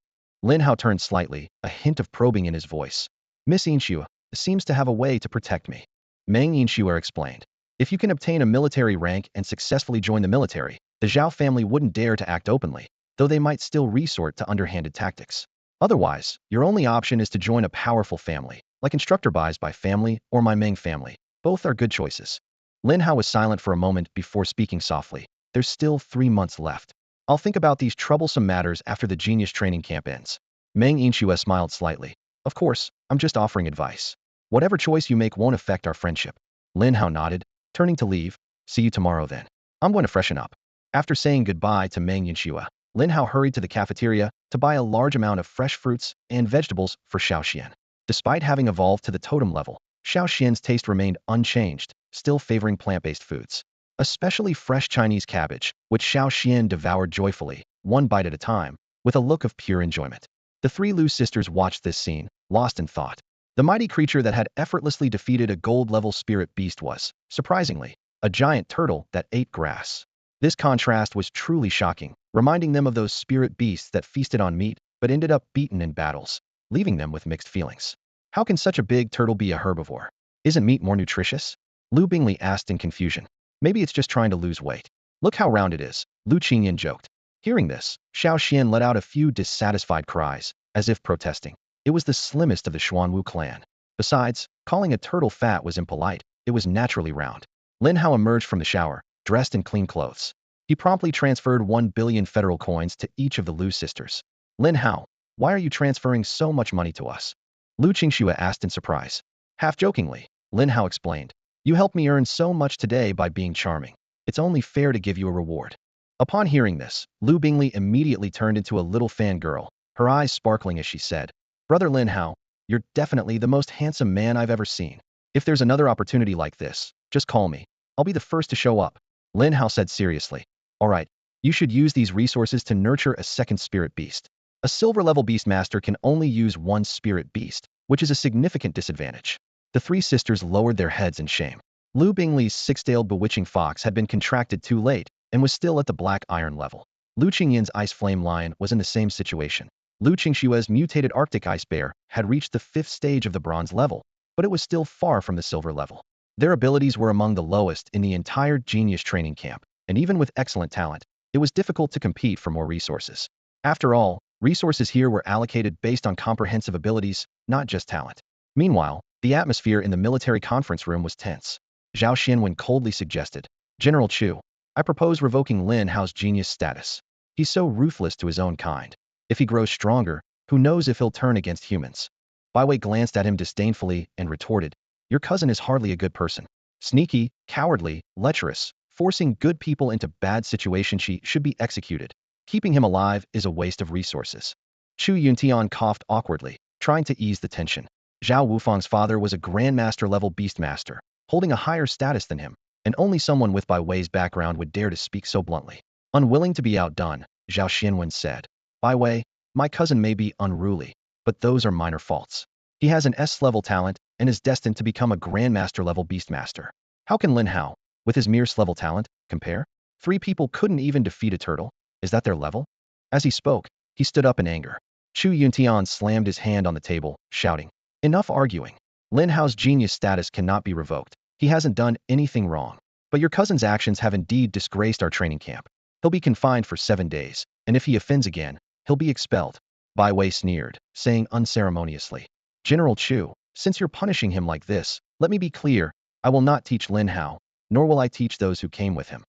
Lin Hao turned slightly, a hint of probing in his voice. Miss Yinxua seems to have a way to protect me. Meng Yinxua explained. If you can obtain a military rank and successfully join the military, the Zhao family wouldn't dare to act openly, though they might still resort to underhanded tactics. Otherwise, your only option is to join a powerful family, like Instructor Bai's by family or my Meng family. Both are good choices. Lin Hao was silent for a moment before speaking softly. There's still 3 months left. I'll think about these troublesome matters after the Genius Training Camp ends. Meng Yinxua smiled slightly. Of course, I'm just offering advice. Whatever choice you make won't affect our friendship. Lin Hao nodded, turning to leave. See you tomorrow then. I'm going to freshen up. After saying goodbye to Meng Yinxua, Lin Hao hurried to the cafeteria to buy a large amount of fresh fruits and vegetables for Xiaoxian. Despite having evolved to the totem level, Xiaoxian's taste remained unchanged, still favoring plant-based foods. Especially fresh Chinese cabbage, which Xiaoxian devoured joyfully, one bite at a time, with a look of pure enjoyment. The 3 Lu sisters watched this scene, lost in thought. The mighty creature that had effortlessly defeated a gold-level spirit beast was, surprisingly, a giant turtle that ate grass. This contrast was truly shocking, reminding them of those spirit beasts that feasted on meat but ended up beaten in battles, leaving them with mixed feelings. How can such a big turtle be a herbivore? Isn't meat more nutritious? Lu Bingli asked in confusion. Maybe it's just trying to lose weight. Look how round it is, Lu Qingyan joked. Hearing this, Xiaoxian let out a few dissatisfied cries, as if protesting. It was the slimmest of the Xuanwu clan. Besides, calling a turtle fat was impolite, it was naturally round. Lin Hao emerged from the shower, dressed in clean clothes. He promptly transferred 1 billion federal coins to each of the Lu sisters. Lin Hao, why are you transferring so much money to us? Lu Qingxua asked in surprise. Half jokingly, Lin Hao explained. You helped me earn so much today by being charming. It's only fair to give you a reward. Upon hearing this, Lu Bingli immediately turned into a little fangirl, her eyes sparkling as she said, Brother Lin Hao, you're definitely the most handsome man I've ever seen. If there's another opportunity like this, just call me. I'll be the first to show up. Lin Hao said seriously. Alright, you should use these resources to nurture a second spirit beast. A silver-level beastmaster can only use 1 spirit beast, which is a significant disadvantage. The 3 sisters lowered their heads in shame. Lu Bingli's 6-tailed bewitching fox had been contracted too late and was still at the black iron level. Lu Qingyan's ice flame lion was in the same situation. Lu Qingshua's mutated Arctic ice bear had reached the 5th stage of the bronze level, but it was still far from the silver level. Their abilities were among the lowest in the entire genius training camp, and even with excellent talent, it was difficult to compete for more resources. After all, resources here were allocated based on comprehensive abilities, not just talent. Meanwhile, the atmosphere in the military conference room was tense. Zhao Xianwen coldly suggested, "General Chu, I propose revoking Lin Hao's genius status. He's so ruthless to his own kind. If he grows stronger, who knows if he'll turn against humans." Bai Wei glanced at him disdainfully and retorted, "Your cousin is hardly a good person. Sneaky, cowardly, lecherous, forcing good people into bad situations. She should be executed. Keeping him alive is a waste of resources." Chu Yuntian coughed awkwardly, trying to ease the tension. Zhao Wufang's father was a Grandmaster-level Beastmaster, holding a higher status than him, and only someone with Bai Wei's background would dare to speak so bluntly. Unwilling to be outdone, Zhao Xianwen said, "Bai Wei, my cousin may be unruly, but those are minor faults. He has an S-level talent and is destined to become a Grandmaster-level Beastmaster. How can Lin Hao, with his mere S-level talent, compare? 3 people couldn't even defeat a turtle. Is that their level?" As he spoke, he stood up in anger. Chu Yuntian slammed his hand on the table, shouting, "Enough arguing. Lin Hao's genius status cannot be revoked. He hasn't done anything wrong. But your cousin's actions have indeed disgraced our training camp. He'll be confined for 7 days, and if he offends again, he'll be expelled." Bai Wei sneered, saying unceremoniously, "General Chu, since you're punishing him like this, let me be clear, I will not teach Lin Hao, nor will I teach those who came with him."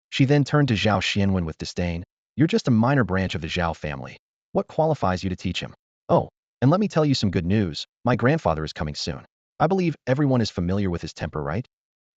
She then turned to Zhao Xianwen with disdain, "You're just a minor branch of the Zhao family. What qualifies you to teach him? Oh, and let me tell you some good news, my grandfather is coming soon. I believe everyone is familiar with his temper, right?"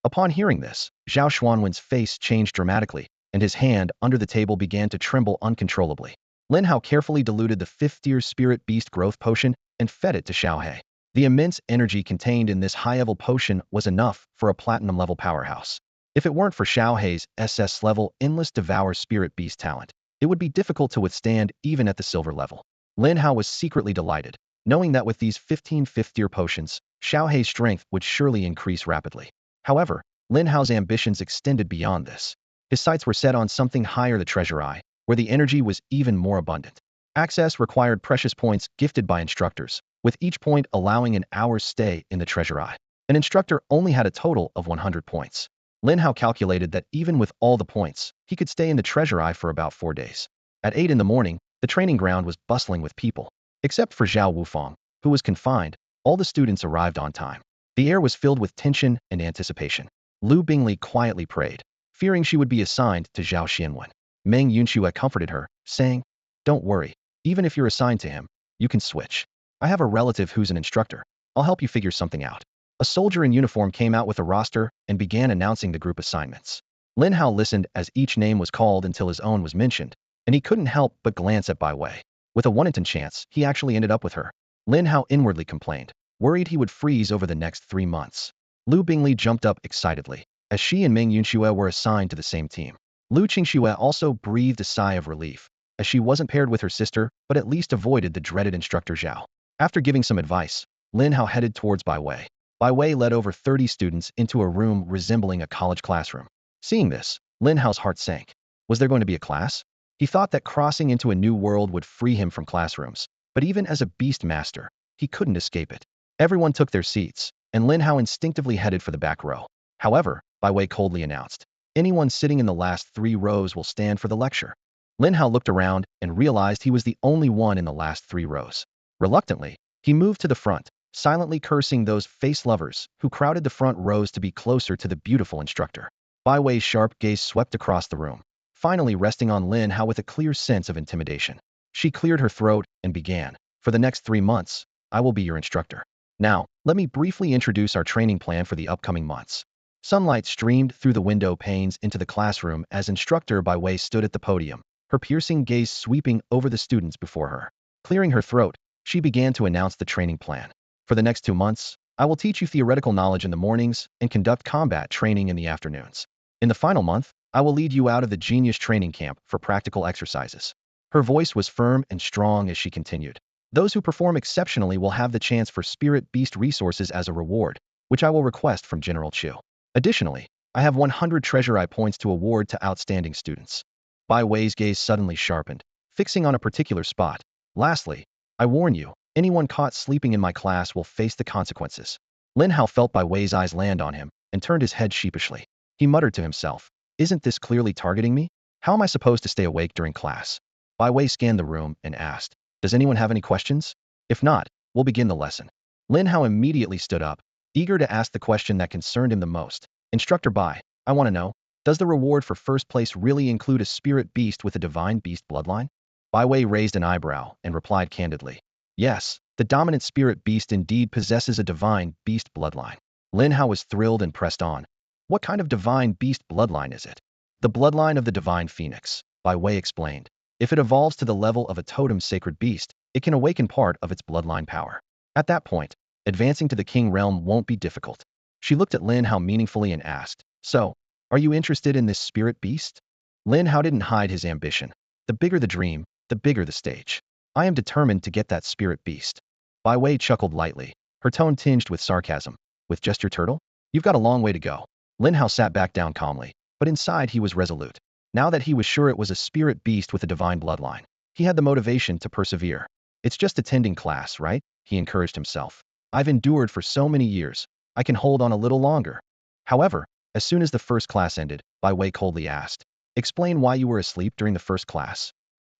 Upon hearing this, Zhao Xuanwen's face changed dramatically, and his hand under the table began to tremble uncontrollably. Lin Hao carefully diluted the 5th-tier Spirit Beast Growth Potion and fed it to Xiaohe. The immense energy contained in this high-level potion was enough for a platinum-level powerhouse. If it weren't for Xiaohe's SS-level Endless Devour Spirit Beast talent, it would be difficult to withstand even at the silver level. Lin Hao was secretly delighted, knowing that with these 15 5th-tier potions, Xiaohe's strength would surely increase rapidly. However, Lin Hao's ambitions extended beyond this. His sights were set on something higher, the Treasure Eye, where the energy was even more abundant. Access required precious points gifted by instructors, with each point allowing an hour's stay in the Treasure Eye. An instructor only had a total of 100 points. Lin Hao calculated that even with all the points, he could stay in the Treasure Eye for about 4 days. At 8 in the morning, the training ground was bustling with people. Except for Zhao Wufang, who was confined, all the students arrived on time. The air was filled with tension and anticipation. Lu Bingli quietly prayed, fearing she would be assigned to Zhao Xianwen. Meng Yunxue comforted her, saying, "Don't worry, even if you're assigned to him, you can switch. I have a relative who's an instructor. I'll help you figure something out." A soldier in uniform came out with a roster and began announcing the group assignments. Lin Hao listened as each name was called until his own was mentioned, and he couldn't help but glance at Bai Wei. With a 1 in 10 chance, he actually ended up with her. Lin Hao inwardly complained, worried he would freeze over the next 3 months. Lu Bingli jumped up excitedly, as she and Meng Yunxue were assigned to the same team. Lu Qingxue also breathed a sigh of relief, as she wasn't paired with her sister, but at least avoided the dreaded instructor Zhao. After giving some advice, Lin Hao headed towards Bai Wei. Bai Wei led over 30 students into a room resembling a college classroom. Seeing this, Lin Hao's heart sank. Was there going to be a class? He thought that crossing into a new world would free him from classrooms, but even as a beast master, he couldn't escape it. Everyone took their seats, and Lin Hao instinctively headed for the back row. However, Bai Wei coldly announced, "Anyone sitting in the last 3 rows will stand for the lecture." Lin Hao looked around and realized he was the only one in the last 3 rows. Reluctantly, he moved to the front, silently cursing those face lovers who crowded the front rows to be closer to the beautiful instructor. Bai Wei's sharp gaze swept across the room, finally resting on Lin Hao with a clear sense of intimidation. She cleared her throat and began, "For the next 3 months, I will be your instructor. Now, let me briefly introduce our training plan for the upcoming months." Sunlight streamed through the window panes into the classroom as instructor Bai Wei stood at the podium, her piercing gaze sweeping over the students before her. Clearing her throat, she began to announce the training plan. "For the next 2 months, I will teach you theoretical knowledge in the mornings and conduct combat training in the afternoons. In the final month, I will lead you out of the genius training camp for practical exercises." Her voice was firm and strong as she continued. "Those who perform exceptionally will have the chance for Spirit Beast resources as a reward, which I will request from General Chu. Additionally, I have 100 Treasure Eye points to award to outstanding students." Bai Wei's gaze suddenly sharpened, fixing on a particular spot. "Lastly, I warn you, anyone caught sleeping in my class will face the consequences." Lin Hao felt Bai Wei's eyes land on him, and turned his head sheepishly. He muttered to himself, "Isn't this clearly targeting me? How am I supposed to stay awake during class?" Bai Wei scanned the room and asked, "Does anyone have any questions? If not, we'll begin the lesson." Lin Hao immediately stood up, eager to ask the question that concerned him the most. "Instructor Bai, I want to know, does the reward for first place really include a spirit beast with a divine beast bloodline?" Bai Wei raised an eyebrow and replied candidly, "Yes, the dominant spirit beast indeed possesses a divine beast bloodline." Lin Hao was thrilled and pressed on. "What kind of divine beast bloodline is it?" "The bloodline of the divine phoenix," Bai Wei explained. "If it evolves to the level of a totem sacred beast, it can awaken part of its bloodline power. At that point, advancing to the king realm won't be difficult." She looked at Lin Hao meaningfully and asked, "So, are you interested in this spirit beast?" Lin Hao didn't hide his ambition. The bigger the dream, the bigger the stage. "I am determined to get that spirit beast." Bai Wei chuckled lightly, her tone tinged with sarcasm. "With just your turtle? You've got a long way to go." Lin Hao sat back down calmly, but inside he was resolute. Now that he was sure it was a spirit beast with a divine bloodline, he had the motivation to persevere. "It's just attending class, right?" he encouraged himself. "I've endured for so many years. I can hold on a little longer." However, as soon as the first class ended, Bai Wei coldly asked, "Explain why you were asleep during the first class."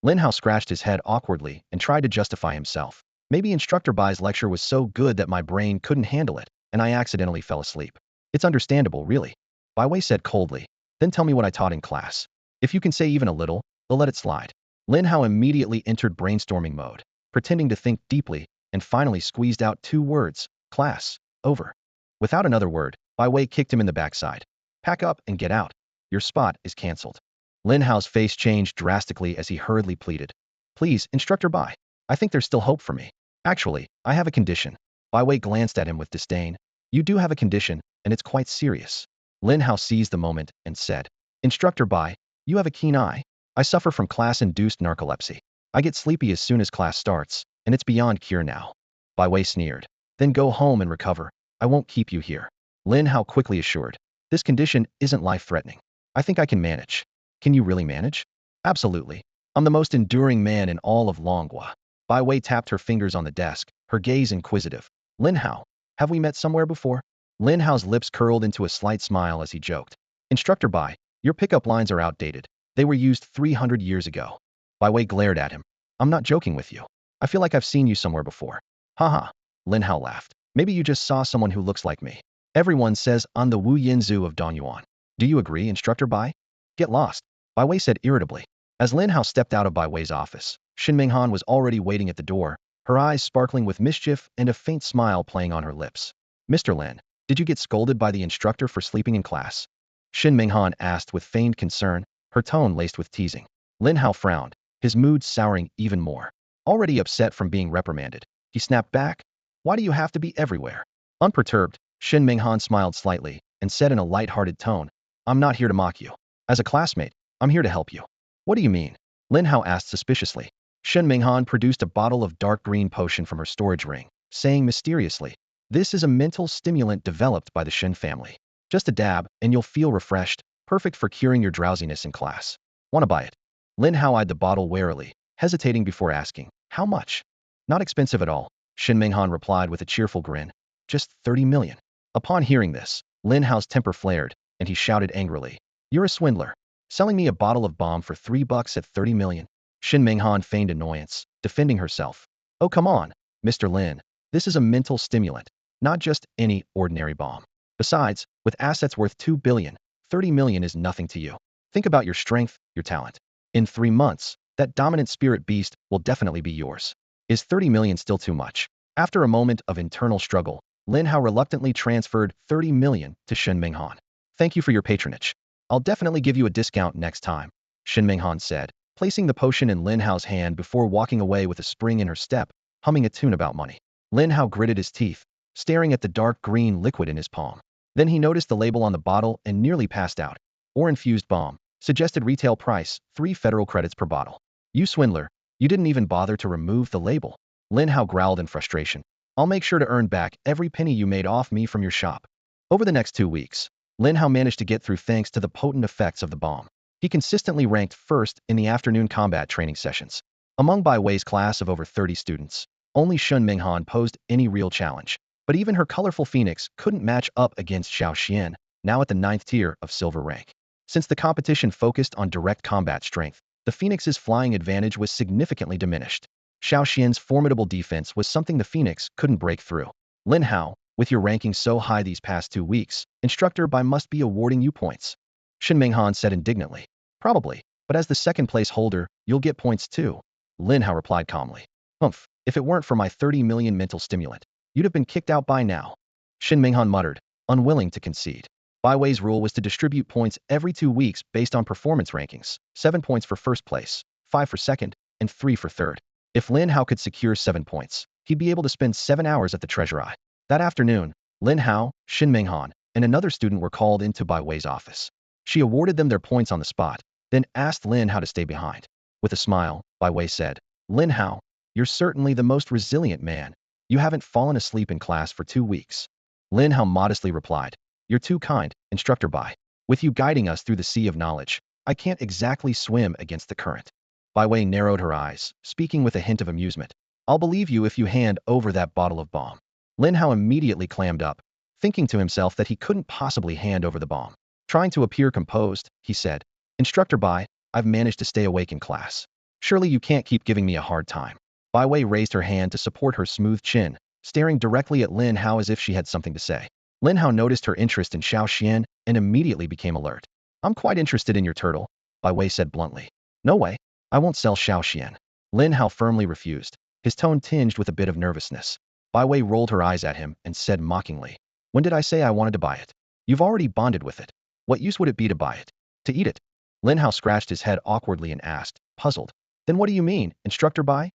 Lin Hao scratched his head awkwardly and tried to justify himself. "Maybe Instructor Bai's lecture was so good that my brain couldn't handle it, and I accidentally fell asleep. It's understandable, really." Bai Wei said coldly, "Then tell me what I taught in class. If you can say even a little, we'll let it slide." Lin Hao immediately entered brainstorming mode, pretending to think deeply, and finally squeezed out 2 words, "Class, over." Without another word, Bai Wei kicked him in the backside. "Pack up and get out. Your spot is cancelled." Lin Hao's face changed drastically as he hurriedly pleaded, "Please, Instructor Bai, I think there's still hope for me. Actually, I have a condition." Bai Wei glanced at him with disdain. "You do have a condition, and it's quite serious." Lin Hao seized the moment and said, "Instructor Bai, you have a keen eye. I suffer from class-induced narcolepsy. I get sleepy as soon as class starts, and it's beyond cure now." Bai Wei sneered. "Then go home and recover. I won't keep you here." Lin Hao quickly assured, "This condition isn't life-threatening. I think I can manage." "Can you really manage?" "Absolutely. I'm the most enduring man in all of Longhua." Bai Wei tapped her fingers on the desk, her gaze inquisitive. "Lin Hao, have we met somewhere before?" Lin Hao's lips curled into a slight smile as he joked, "Instructor Bai, your pickup lines are outdated. They were used 300 years ago." Bai Wei glared at him. "I'm not joking with you. I feel like I've seen you somewhere before." "Haha." Lin Hao laughed. "Maybe you just saw someone who looks like me. Everyone says I'm the Wu Yinzu of Dongyuan. Do you agree, Instructor Bai?" "Get lost," Bai Wei said irritably. As Lin Hao stepped out of Bai Wei's office, Shin Minghan was already waiting at the door, her eyes sparkling with mischief and a faint smile playing on her lips. "Mr. Lin, did you get scolded by the instructor for sleeping in class?" Shin Minghan asked with feigned concern, her tone laced with teasing. Lin Hao frowned, his mood souring even more. Already upset from being reprimanded, he snapped back, "Why do you have to be everywhere?" Unperturbed, Shin Minghan smiled slightly and said in a light-hearted tone, "I'm not here to mock you. As a classmate, I'm here to help you." "What do you mean?" Lin Hao asked suspiciously. Shin Minghan produced a bottle of dark green potion from her storage ring, saying mysteriously, "This is a mental stimulant developed by the Shin family. Just a dab, and you'll feel refreshed, perfect for curing your drowsiness in class. Want to buy it?" Lin Hao eyed the bottle warily, hesitating before asking, "How much?" "Not expensive at all," Shin Minghan replied with a cheerful grin. "Just 30 million. Upon hearing this, Lin Hao's temper flared, and he shouted angrily, "You're a swindler. Selling me a bottle of bomb for $3 at 30 million. Shin Minghan feigned annoyance, defending herself. "Oh come on, Mr. Lin. This is a mental stimulant, not just any ordinary bomb. Besides, with assets worth 2 billion, 30 million is nothing to you. Think about your strength, your talent. In 3 months, that dominant spirit beast will definitely be yours. Is 30 million still too much?" After a moment of internal struggle, Lin Hao reluctantly transferred 30 million to Shin Minghan. "Thank you for your patronage. I'll definitely give you a discount next time," Shin Minghan said, placing the potion in Lin Hao's hand before walking away with a spring in her step, humming a tune about money. Lin Hao gritted his teeth, staring at the dark green liquid in his palm. Then he noticed the label on the bottle and nearly passed out. "Ore-infused bomb. Suggested retail price, 3 federal credits per bottle." "You swindler. You didn't even bother to remove the label." Lin Hao growled in frustration. "I'll make sure to earn back every penny you made off me from your shop." Over the next 2 weeks, Lin Hao managed to get through thanks to the potent effects of the bomb. He consistently ranked first in the afternoon combat training sessions. Among Bai Wei's class of over 30 students, only Shin Minghan posed any real challenge. But even her colorful phoenix couldn't match up against Xiao Xian, now at the 9th tier of silver rank. Since the competition focused on direct combat strength, the phoenix's flying advantage was significantly diminished. Xiao Xian's formidable defense was something the phoenix couldn't break through. Lin Hao, with your ranking so high these past 2 weeks, Instructor Bai must be awarding you points. Shin Minghan said indignantly. Probably, but as the second place holder, you'll get points too. Lin Hao replied calmly. Humph, if it weren't for my 30 million mental stimulant, you'd have been kicked out by now. Shin Minghan muttered, unwilling to concede. Bai Wei's rule was to distribute points every 2 weeks based on performance rankings, 7 points for first place, 5 for second, and 3 for third. If Lin Hao could secure 7 points, he'd be able to spend 7 hours at the Treasure Eye. That afternoon, Lin Hao, Shin Minghan, and another student were called into Bai Wei's office. She awarded them their points on the spot, then asked Lin Hao to stay behind. With a smile, Bai Wei said, Lin Hao, you're certainly the most resilient man. You haven't fallen asleep in class for 2 weeks. Lin Hao modestly replied, you're too kind, Instructor Bai. With you guiding us through the sea of knowledge, I can't exactly swim against the current. Bai Wei narrowed her eyes, speaking with a hint of amusement. I'll believe you if you hand over that bottle of balm. Lin Hao immediately clammed up, thinking to himself that he couldn't possibly hand over the balm. Trying to appear composed, he said, Instructor Bai, I've managed to stay awake in class. Surely you can't keep giving me a hard time. Bai Wei raised her hand to support her smooth chin, staring directly at Lin Hao as if she had something to say. Lin Hao noticed her interest in Xiao Xian and immediately became alert. I'm quite interested in your turtle, Bai Wei said bluntly. No way. I won't sell Xiao Xian. Lin Hao firmly refused, his tone tinged with a bit of nervousness. Bai Wei rolled her eyes at him and said mockingly, when did I say I wanted to buy it? You've already bonded with it. What use would it be to buy it? To eat it? Lin Hao scratched his head awkwardly and asked, puzzled. Then what do you mean, Instructor Bai?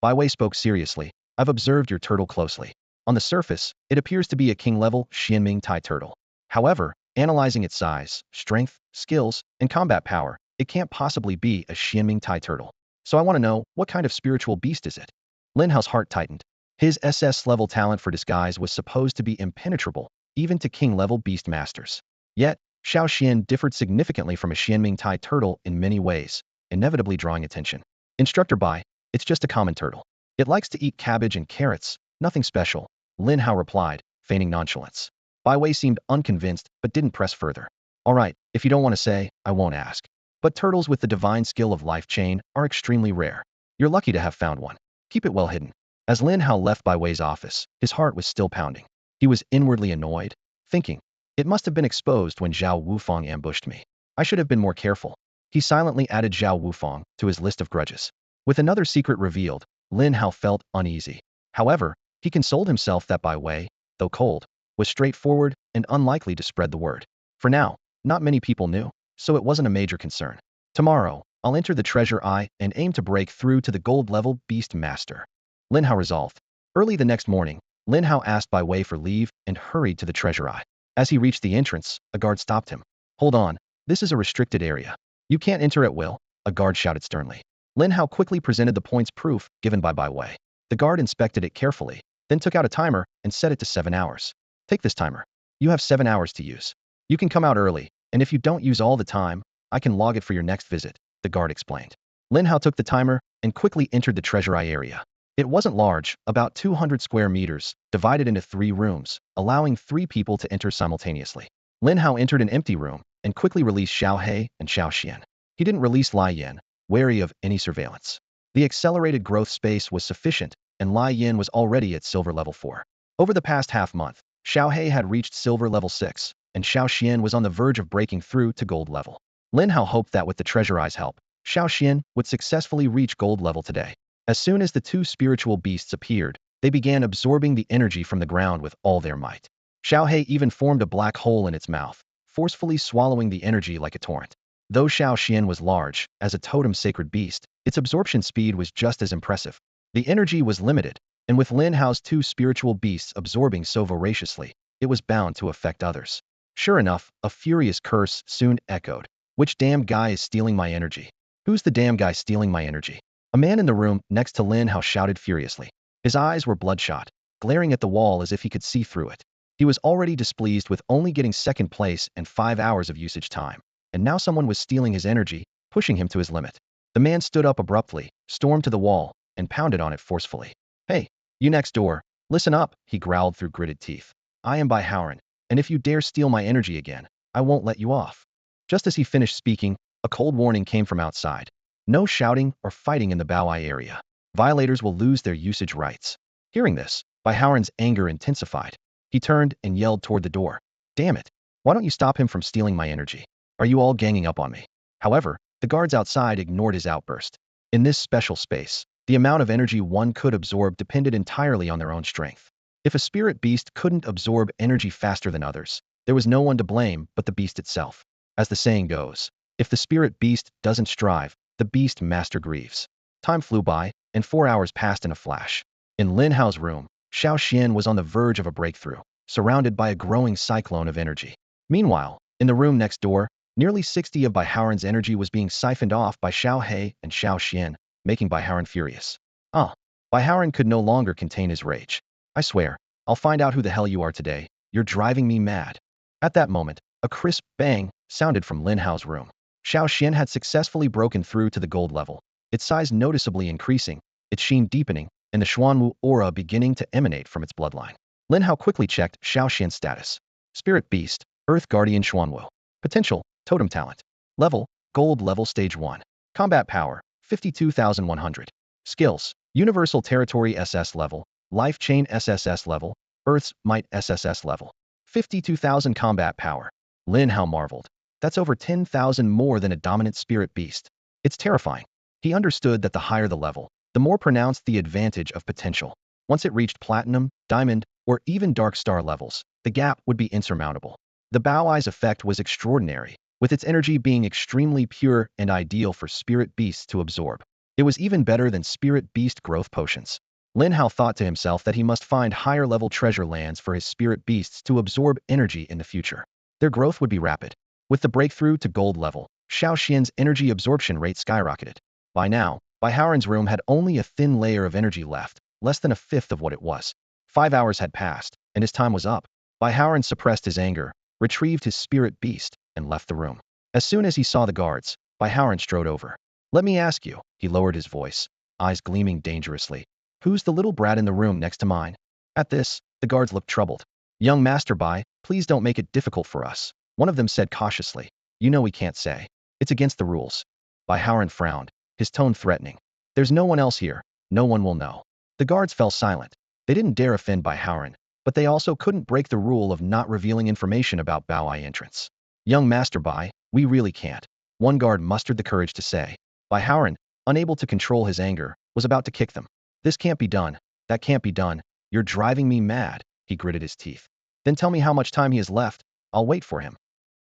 Bai Wei spoke seriously. I've observed your turtle closely. On the surface, it appears to be a king-level Xianming Tai turtle. However, analyzing its size, strength, skills, and combat power, it can't possibly be a Xianming Tai turtle. So I want to know, what kind of spiritual beast is it? Lin Hao's heart tightened. His SS-level talent for disguise was supposed to be impenetrable, even to king-level beast masters. Yet, Xiao Xian differed significantly from a Xianming Tai turtle in many ways, inevitably drawing attention. Instructor Bai, it's just a common turtle. It likes to eat cabbage and carrots, nothing special, Lin Hao replied, feigning nonchalance. Bai Wei seemed unconvinced but didn't press further. All right, if you don't want to say, I won't ask. But turtles with the divine skill of life chain are extremely rare. You're lucky to have found one. Keep it well hidden. As Lin Hao left Bai Wei's office, his heart was still pounding. He was inwardly annoyed, thinking, it must have been exposed when Zhao Wufang ambushed me. I should have been more careful. He silently added Zhao Wufang to his list of grudges. With another secret revealed, Lin Hao felt uneasy. However, he consoled himself that Bai Wei, though cold, was straightforward and unlikely to spread the word. For now, not many people knew, so it wasn't a major concern. Tomorrow, I'll enter the Treasure Eye and aim to break through to the gold-level Beast Master. Lin Hao resolved. Early the next morning, Lin Hao asked Bai Wei for leave and hurried to the Treasure Eye. As he reached the entrance, a guard stopped him. Hold on, this is a restricted area. You can't enter at will, a guard shouted sternly. Lin Hao quickly presented the points proof given by Bai Wei. The guard inspected it carefully, then took out a timer and set it to 7 hours. Take this timer. You have 7 hours to use. You can come out early, and if you don't use all the time, I can log it for your next visit, the guard explained. Lin Hao took the timer and quickly entered the Treasure Eye area. It wasn't large, about 200 square meters, divided into 3 rooms, allowing 3 people to enter simultaneously. Lin Hao entered an empty room and quickly released Xiao He and Xiao Xian. He didn't release Lai Yan, wary of any surveillance. The accelerated growth space was sufficient, and Lai Yan was already at silver level 4. Over the past half-month, Xiao He had reached silver level 6, and Xiao Xian was on the verge of breaking through to gold level. Lin Hao hoped that with the Treasure Eye's help, Xiao Xian would successfully reach gold level today. As soon as the 2 spiritual beasts appeared, they began absorbing the energy from the ground with all their might. Xiao He even formed a black hole in its mouth, forcefully swallowing the energy like a torrent. Though Xiao Xian was large, as a totem sacred beast, its absorption speed was just as impressive. The energy was limited, and with Lin Hao's 2 spiritual beasts absorbing so voraciously, it was bound to affect others. Sure enough, a furious curse soon echoed. Which damn guy is stealing my energy? Who's the damn guy stealing my energy? A man in the room next to Lin Hao shouted furiously. His eyes were bloodshot, glaring at the wall as if he could see through it. He was already displeased with only getting second place and 5 hours of usage time, and now someone was stealing his energy, pushing him to his limit. The man stood up abruptly, stormed to the wall, and pounded on it forcefully. Hey, you next door, Listen up, he growled through gritted teeth. I am Bai Howren, and if you dare steal my energy again, I won't let you off. Just as he finished speaking, a cold warning came from outside. No shouting or fighting in the Bao area. Violators will lose their usage rights. Hearing this, Bai Howren's anger intensified. He turned and yelled toward the door. Damn it! Why don't you stop him from stealing my energy? Are you all ganging up on me? However, the guards outside ignored his outburst. In this special space, the amount of energy one could absorb depended entirely on their own strength. If a spirit beast couldn't absorb energy faster than others, there was no one to blame but the beast itself. As the saying goes, if the spirit beast doesn't strive, the beast master grieves. Time flew by, and 4 hours passed in a flash. In Lin Hao's room, Xiao Xian was on the verge of a breakthrough, surrounded by a growing cyclone of energy. Meanwhile, in the room next door, nearly 60 of Bai Howren's energy was being siphoned off by Xiao He and Xiao Xian, making Bai Howren furious. Bai Howren could no longer contain his rage. I swear, I'll find out who the hell you are today. You're driving me mad. At that moment, a crisp bang sounded from Lin Hao's room. Xiao Xian had successfully broken through to the gold level, its size noticeably increasing, its sheen deepening, and the Xuanwu aura beginning to emanate from its bloodline. Lin Hao quickly checked Xiao Xian's status. Spirit Beast, Earth Guardian Xuanwu. Potential, Totem Talent. Level, Gold Level Stage 1. Combat Power, 52,100. Skills, Universal Territory SS Level, Life Chain SSS Level, Earth's Might SSS Level. 52,000 Combat Power. Lin Hao marveled. That's over 10,000 more than a dominant spirit beast. It's terrifying. He understood that the higher the level, the more pronounced the advantage of potential. Once it reached platinum, diamond, or even dark star levels, the gap would be insurmountable. The Bao Ei's effect was extraordinary, with its energy being extremely pure and ideal for spirit beasts to absorb. It was even better than spirit beast growth potions. Lin Hao thought to himself that he must find higher-level treasure lands for his spirit beasts to absorb energy in the future. Their growth would be rapid. With the breakthrough to gold level, Xiao Xian's energy absorption rate skyrocketed. By now, Bai Howren's room had only a thin layer of energy left, less than a fifth of what it was. 5 hours had passed, and his time was up. Bai Howren suppressed his anger, retrieved his spirit beast, and left the room. As soon as he saw the guards, Bai Howren strode over. Let me ask you, he lowered his voice, eyes gleaming dangerously. Who's the little brat in the room next to mine? At this, the guards looked troubled. Young Master Bai, please don't make it difficult for us. One of them said cautiously. You know we can't say. It's against the rules. Bai Howren frowned, his tone threatening. There's no one else here. No one will know. The guards fell silent. They didn't dare offend Bai Howren, but they also couldn't break the rule of not revealing information about Bao Ei entrance. Young Master Bai, we really can't. One guard mustered the courage to say. Bai Howren, unable to control his anger, was about to kick them. This can't be done. That can't be done. You're driving me mad, he gritted his teeth. Then tell me how much time he has left. I'll wait for him.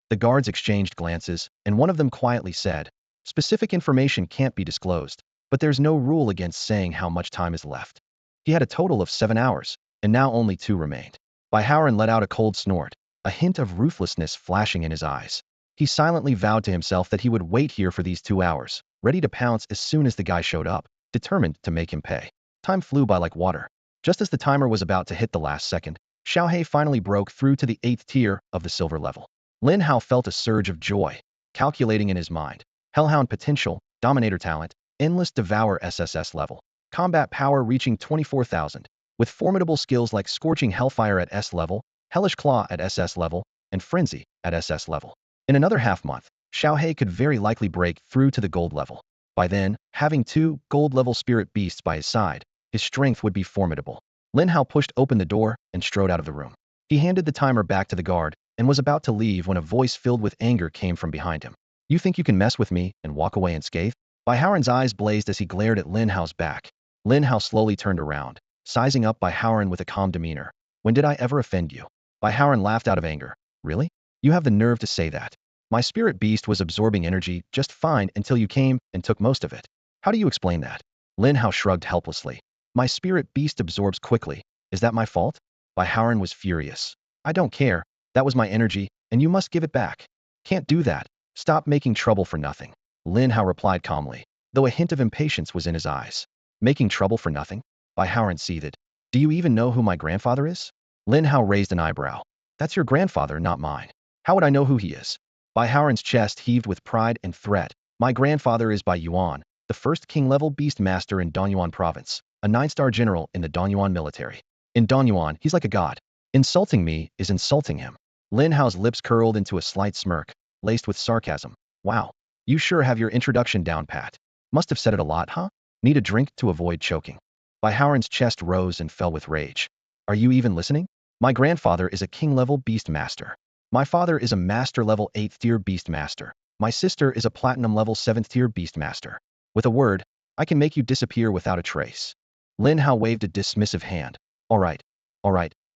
The guards exchanged glances, and one of them quietly said, specific information can't be disclosed, but there's no rule against saying how much time is left. He had a total of 7 hours, and now only 2 remained. Bai Howren let out a cold snort, a hint of ruthlessness flashing in his eyes. He silently vowed to himself that he would wait here for these 2 hours, ready to pounce as soon as the guy showed up, determined to make him pay. Time flew by like water. Just as the timer was about to hit the last second, Xiao He finally broke through to the 8th tier of the silver level. Lin Hao felt a surge of joy, calculating in his mind. Hellhound potential, Dominator talent, Endless Devour SSS level. Combat power reaching 24,000, with formidable skills like Scorching Hellfire at S level, Hellish Claw at SS level, and Frenzy at SS level. In another half-month, Xiao He could very likely break through to the gold level. By then, having 2 gold-level spirit beasts by his side, his strength would be formidable. Lin Hao pushed open the door and strode out of the room. He handed the timer back to the guard and was about to leave when a voice filled with anger came from behind him. You think you can mess with me and walk away unscathed? Bai Howren's eyes blazed as he glared at Lin Hao's back. Lin Hao slowly turned around, sizing up Bai Howren with a calm demeanor. When did I ever offend you? Bai Howren laughed out of anger. Really? You have the nerve to say that. My spirit beast was absorbing energy just fine until you came and took most of it. How do you explain that? Lin Hao shrugged helplessly. My spirit beast absorbs quickly. Is that my fault? Bai Howren was furious. I don't care. That was my energy, and you must give it back. Can't do that. Stop making trouble for nothing. Lin Hao replied calmly, though a hint of impatience was in his eyes. Making trouble for nothing? Bai Howren seethed. Do you even know who my grandfather is? Lin Hao raised an eyebrow. That's your grandfather, not mine. How would I know who he is? Bai Howren's chest heaved with pride and threat. My grandfather is Bai Yuan, the first king-level beast master in Donyuan province, a 9-star general in the Donyuan military. In Donyuan, he's like a god. Insulting me is insulting him. Lin Hao's lips curled into a slight smirk, laced with sarcasm. Wow. You sure have your introduction down pat. Must have said it a lot, huh? Need a drink to avoid choking. Baihaoren's chest rose and fell with rage. Are you even listening? My grandfather is a king-level beast master. My father is a master-level 8th-tier beast master. My sister is a platinum-level 7th-tier beast master. With a word, I can make you disappear without a trace. Lin Hao waved a dismissive hand. All right,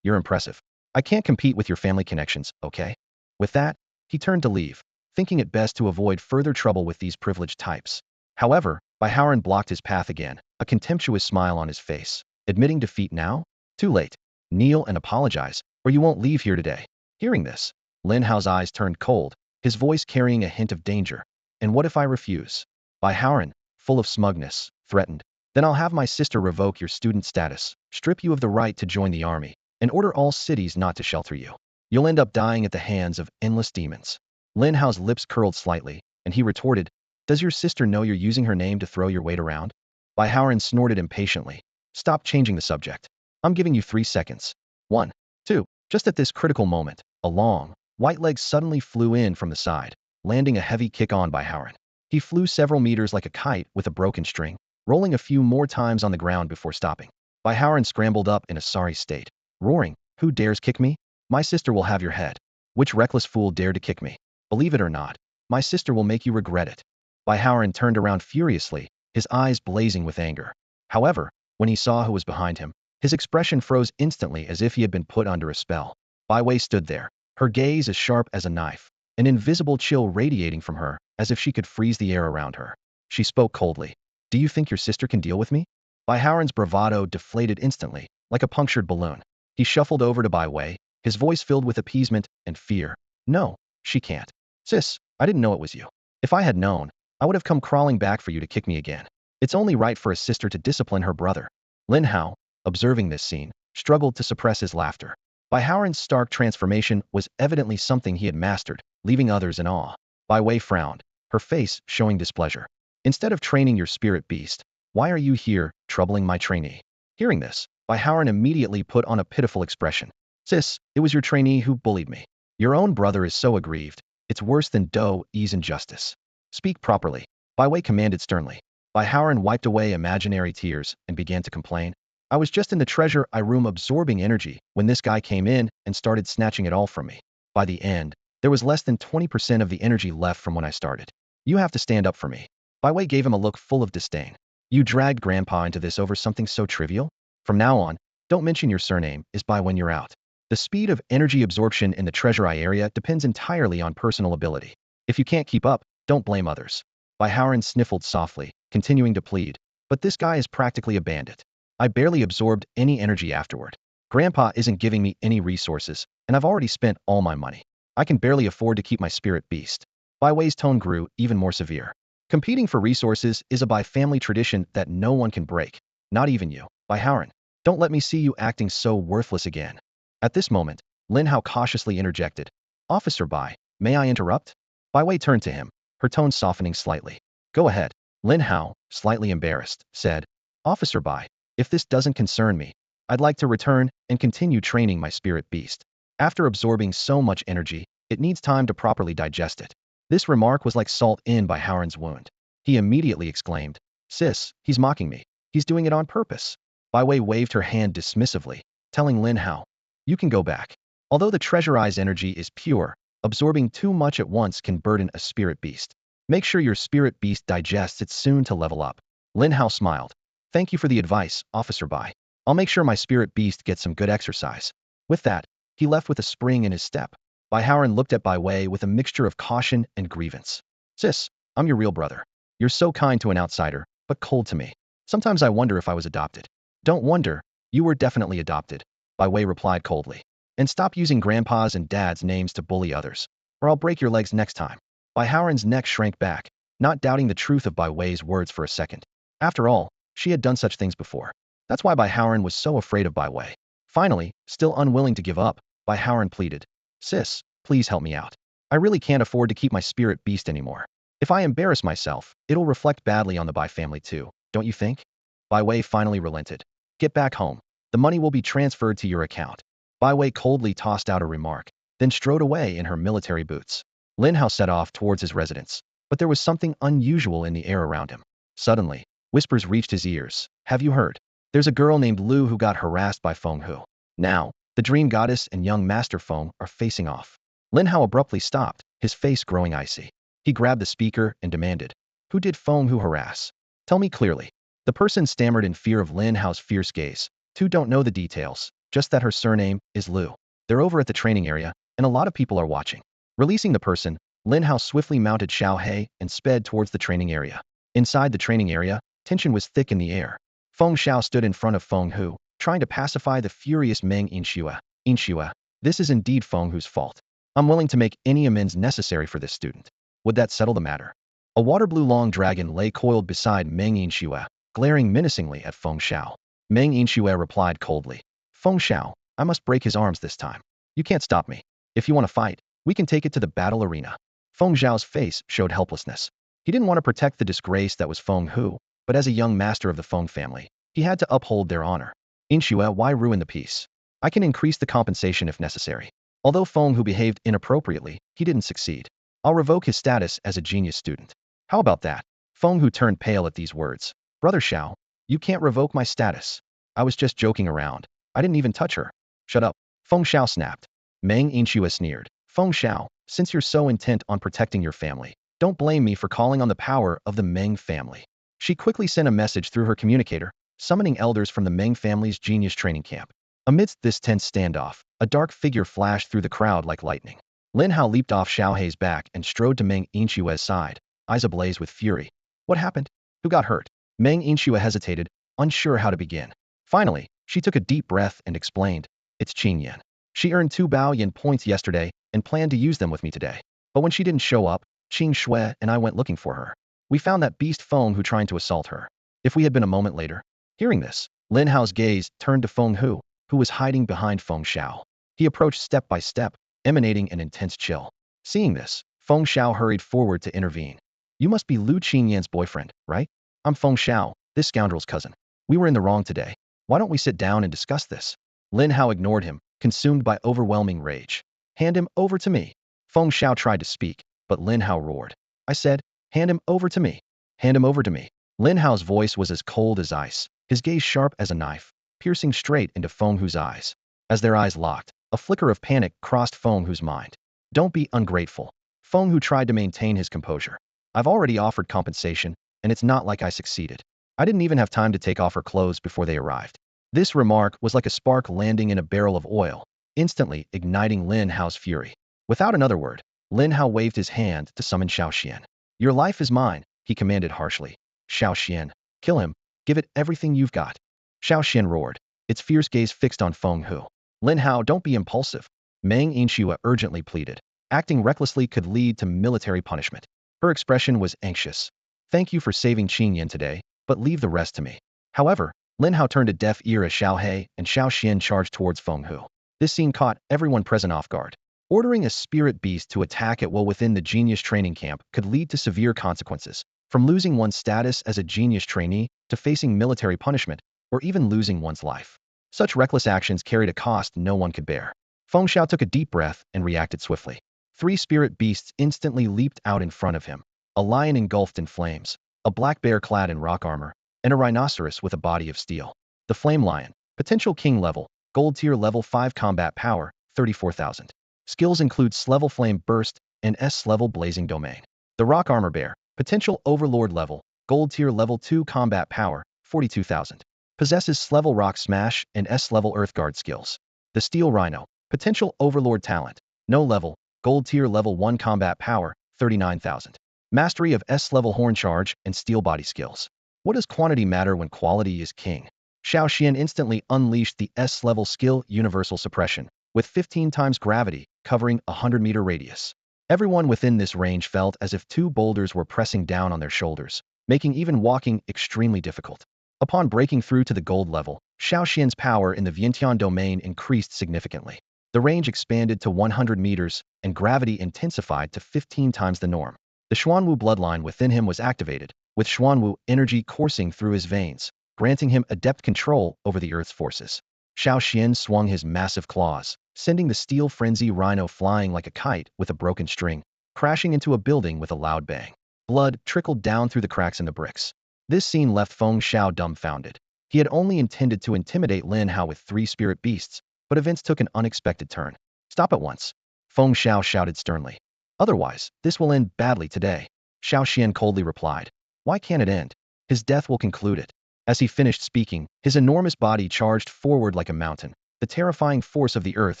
you're impressive. I can't compete with your family connections, okay? With that, he turned to leave, thinking it best to avoid further trouble with these privileged types. However, Baihaoren blocked his path again, a contemptuous smile on his face. Admitting defeat now? Too late. Kneel and apologize, or you won't leave here today. Hearing this, Lin Hao's eyes turned cold, his voice carrying a hint of danger. And what if I refuse? Baihaoren, full of smugness, threatened. Then I'll have my sister revoke your student status, strip you of the right to join the army, and order all cities not to shelter you. You'll end up dying at the hands of endless demons. Lin Hao's lips curled slightly, and he retorted, Does your sister know you're using her name to throw your weight around? Baihaoren snorted impatiently. Stop changing the subject. I'm giving you 3 seconds. 1, 2. Just at this critical moment, a long, white leg suddenly flew in from the side, landing a heavy kick on Baihaoren. He flew several meters like a kite with a broken string, rolling a few more times on the ground before stopping. Baihaoren scrambled up in a sorry state, roaring, Who dares kick me? My sister will have your head. Which reckless fool dared to kick me? Believe it or not, my sister will make you regret it. Baihaoren turned around furiously, his eyes blazing with anger. However, when he saw who was behind him, his expression froze instantly as if he had been put under a spell. Bai Wei stood there, her gaze as sharp as a knife, an invisible chill radiating from her, as if she could freeze the air around her. She spoke coldly. Do you think your sister can deal with me? Baihaoren's bravado deflated instantly, like a punctured balloon. He shuffled over to Bai Wei, his voice filled with appeasement and fear. No, she can't. Sis, I didn't know it was you. If I had known, I would have come crawling back for you to kick me again. It's only right for a sister to discipline her brother. Lin Hao, observing this scene, struggled to suppress his laughter. Baihaoren's stark transformation was evidently something he had mastered, leaving others in awe. Bai Wei frowned, her face showing displeasure. Instead of training your spirit beast, why are you here, troubling my trainee? Hearing this, Baihaoren immediately put on a pitiful expression. Sis, it was your trainee who bullied me. Your own brother is so aggrieved. It's worse than Do's injustice. Speak properly, Bai Wei commanded sternly. Baihaoren wiped away imaginary tears and began to complain. I was just in the treasure room absorbing energy when this guy came in and started snatching it all from me. By the end, there was less than 20% of the energy left from when I started. You have to stand up for me. Bai Wei gave him a look full of disdain. You dragged Grandpa into this over something so trivial? From now on, don't mention your surname is Bai when you're out. The speed of energy absorption in the treasure eye area depends entirely on personal ability. If you can't keep up, don't blame others. Baihaoren sniffled softly, continuing to plead. But this guy is practically a bandit. I barely absorbed any energy afterward. Grandpa isn't giving me any resources, and I've already spent all my money. I can barely afford to keep my spirit beast. Bai Wei's tone grew even more severe. Competing for resources is a Bai family tradition that no one can break. Not even you, Baihaoren. Don't let me see you acting so worthless again. At this moment, Lin Hao cautiously interjected. Officer Bai, may I interrupt? Bai Wei turned to him, her tone softening slightly. Go ahead. Lin Hao, slightly embarrassed, said. Officer Bai, if this doesn't concern me, I'd like to return and continue training my spirit beast. After absorbing so much energy, it needs time to properly digest it. This remark was like salt in Baihaoren's wound. He immediately exclaimed, Sis, he's mocking me. He's doing it on purpose. Bai Wei waved her hand dismissively, telling Lin Hao, You can go back. Although the treasure eye's energy is pure, absorbing too much at once can burden a spirit beast. Make sure your spirit beast digests it soon to level up. Lin Hao smiled. Thank you for the advice, Officer Bai. I'll make sure my spirit beast gets some good exercise. With that, he left with a spring in his step. Baihaoren looked at Bai Wei with a mixture of caution and grievance. Sis, I'm your real brother. You're so kind to an outsider, but cold to me. Sometimes I wonder if I was adopted. Don't wonder, you were definitely adopted, Bai Wei replied coldly. And stop using grandpa's and dad's names to bully others, or I'll break your legs next time. Baihaoren's neck shrank back, not doubting the truth of Bai Wei's words for a second. After all, she had done such things before. That's why Baihaoren was so afraid of Bai Wei. Finally, still unwilling to give up, Baihaoren pleaded. Sis, please help me out. I really can't afford to keep my spirit beast anymore. If I embarrass myself, it'll reflect badly on the Bai family too, don't you think? Bai Wei finally relented. Get back home. The money will be transferred to your account. Bai Wei coldly tossed out a remark, then strode away in her military boots. Lin Hao set off towards his residence, but there was something unusual in the air around him. Suddenly, whispers reached his ears. Have you heard? There's a girl named Lu who got harassed by Feng Hu. Now, the dream goddess and young master Feng are facing off. Lin Hao abruptly stopped, his face growing icy. He grabbed the speaker and demanded, who did Feng Hu harass? Tell me clearly. The person stammered in fear of Lin Hao's fierce gaze. Two don't know the details, just that her surname is Lu. They're over at the training area, and a lot of people are watching. Releasing the person, Lin Hao swiftly mounted Xiao He and sped towards the training area. Inside the training area, tension was thick in the air. Feng Xiao stood in front of Feng Hu, trying to pacify the furious Meng Yinxue. Yinxue, this is indeed Feng Hu's fault. I'm willing to make any amends necessary for this student. Would that settle the matter? A water-blue long dragon lay coiled beside Meng Yinxue, glaring menacingly at Feng Xiao. Meng Yinxue replied coldly, Feng Xiao, I must break his arms this time. You can't stop me. If you want to fight, we can take it to the battle arena. Feng Xiao's face showed helplessness. He didn't want to protect the disgrace that was Feng Hu, but as a young master of the Feng family, he had to uphold their honor. Yinxue, why ruin the peace? I can increase the compensation if necessary. Although Feng Hu behaved inappropriately, he didn't succeed. I'll revoke his status as a genius student. How about that? Feng Hu turned pale at these words. Brother Xiao, you can't revoke my status. I was just joking around. I didn't even touch her. Shut up. Feng Xiao snapped. Meng Yinxue sneered. Feng Xiao, since you're so intent on protecting your family, don't blame me for calling on the power of the Meng family. She quickly sent a message through her communicator, summoning elders from the Meng family's genius training camp. Amidst this tense standoff, a dark figure flashed through the crowd like lightning. Lin Hao leaped off Xiao He's back and strode to Meng Yinxue's side, eyes ablaze with fury. What happened? Who got hurt? Meng Yinxue hesitated, unsure how to begin. Finally, she took a deep breath and explained, it's Qing Yan. She earned 2 Bao Yin points yesterday and planned to use them with me today. But when she didn't show up, Qing Shui and I went looking for her. We found that beast Feng Hu trying to assault her. If we had been a moment later. Hearing this, Lin Hao's gaze turned to Feng Hu, who was hiding behind Feng Xiao. He approached step by step, emanating an intense chill. Seeing this, Feng Xiao hurried forward to intervene. You must be Lu Qingyan's boyfriend, right? I'm Feng Xiao, this scoundrel's cousin. We were in the wrong today. Why don't we sit down and discuss this? Lin Hao ignored him, consumed by overwhelming rage. Hand him over to me. Feng Xiao tried to speak, but Lin Hao roared. I said, hand him over to me. Hand him over to me. Lin Hao's voice was as cold as ice, his gaze sharp as a knife, piercing straight into Feng Hu's eyes. As their eyes locked, a flicker of panic crossed Feng Hu's mind. Don't be ungrateful. Feng Hu tried to maintain his composure. I've already offered compensation, and it's not like I succeeded. I didn't even have time to take off her clothes before they arrived. This remark was like a spark landing in a barrel of oil, instantly igniting Lin Hao's fury. Without another word, Lin Hao waved his hand to summon Xiao Xian. Your life is mine, he commanded harshly. Xiao Xian, kill him, give it everything you've got. Xiao Xian roared, its fierce gaze fixed on Feng Hu. Lin Hao, don't be impulsive. Meng Yinxue urgently pleaded. Acting recklessly could lead to military punishment. Her expression was anxious. Thank you for saving Qingyan today, but leave the rest to me. However, Lin Hao turned a deaf ear as Xiao He and Xiao Xian charged towards Feng Hu. This scene caught everyone present off guard. Ordering a spirit beast to attack at will within the genius training camp could lead to severe consequences, from losing one's status as a genius trainee to facing military punishment, or even losing one's life. Such reckless actions carried a cost no one could bear. Feng Xiao took a deep breath and reacted swiftly. 3 spirit beasts instantly leaped out in front of him. A lion engulfed in flames, a black bear clad in rock armor, and a rhinoceros with a body of steel. The flame lion, potential king level, gold tier level 5 combat power, 34,000. Skills include S-level flame burst and S-level blazing domain. The rock armor bear, potential overlord level, gold tier level 2 combat power, 42,000. Possesses S-level rock smash and S-level earth guard skills. The steel rhino, potential overlord talent, no level, gold tier level 1 combat power, 39,000. Mastery of S-level horn charge and steel body skills. What does quantity matter when quality is king? Xiao Xian instantly unleashed the S-level skill universal suppression, with 15 times gravity, covering a 100-meter radius. Everyone within this range felt as if 2 boulders were pressing down on their shoulders, making even walking extremely difficult. Upon breaking through to the gold level, Xiao Xian's power in the Vientiane domain increased significantly. The range expanded to 100 meters, and gravity intensified to 15 times the norm. The Xuanwu bloodline within him was activated, with Xuanwu energy coursing through his veins, granting him adept control over the Earth's forces. Xiao Xian swung his massive claws, sending the steel frenzy rhino flying like a kite with a broken string, crashing into a building with a loud bang. Blood trickled down through the cracks in the bricks. This scene left Feng Xiao dumbfounded. He had only intended to intimidate Lin Hao with 3 spirit beasts, but events took an unexpected turn. Stop at once, Feng Xiao shouted sternly. Otherwise, this will end badly today. Xiao Xian coldly replied. Why can't it end? His death will conclude it. As he finished speaking, his enormous body charged forward like a mountain, the terrifying force of the earth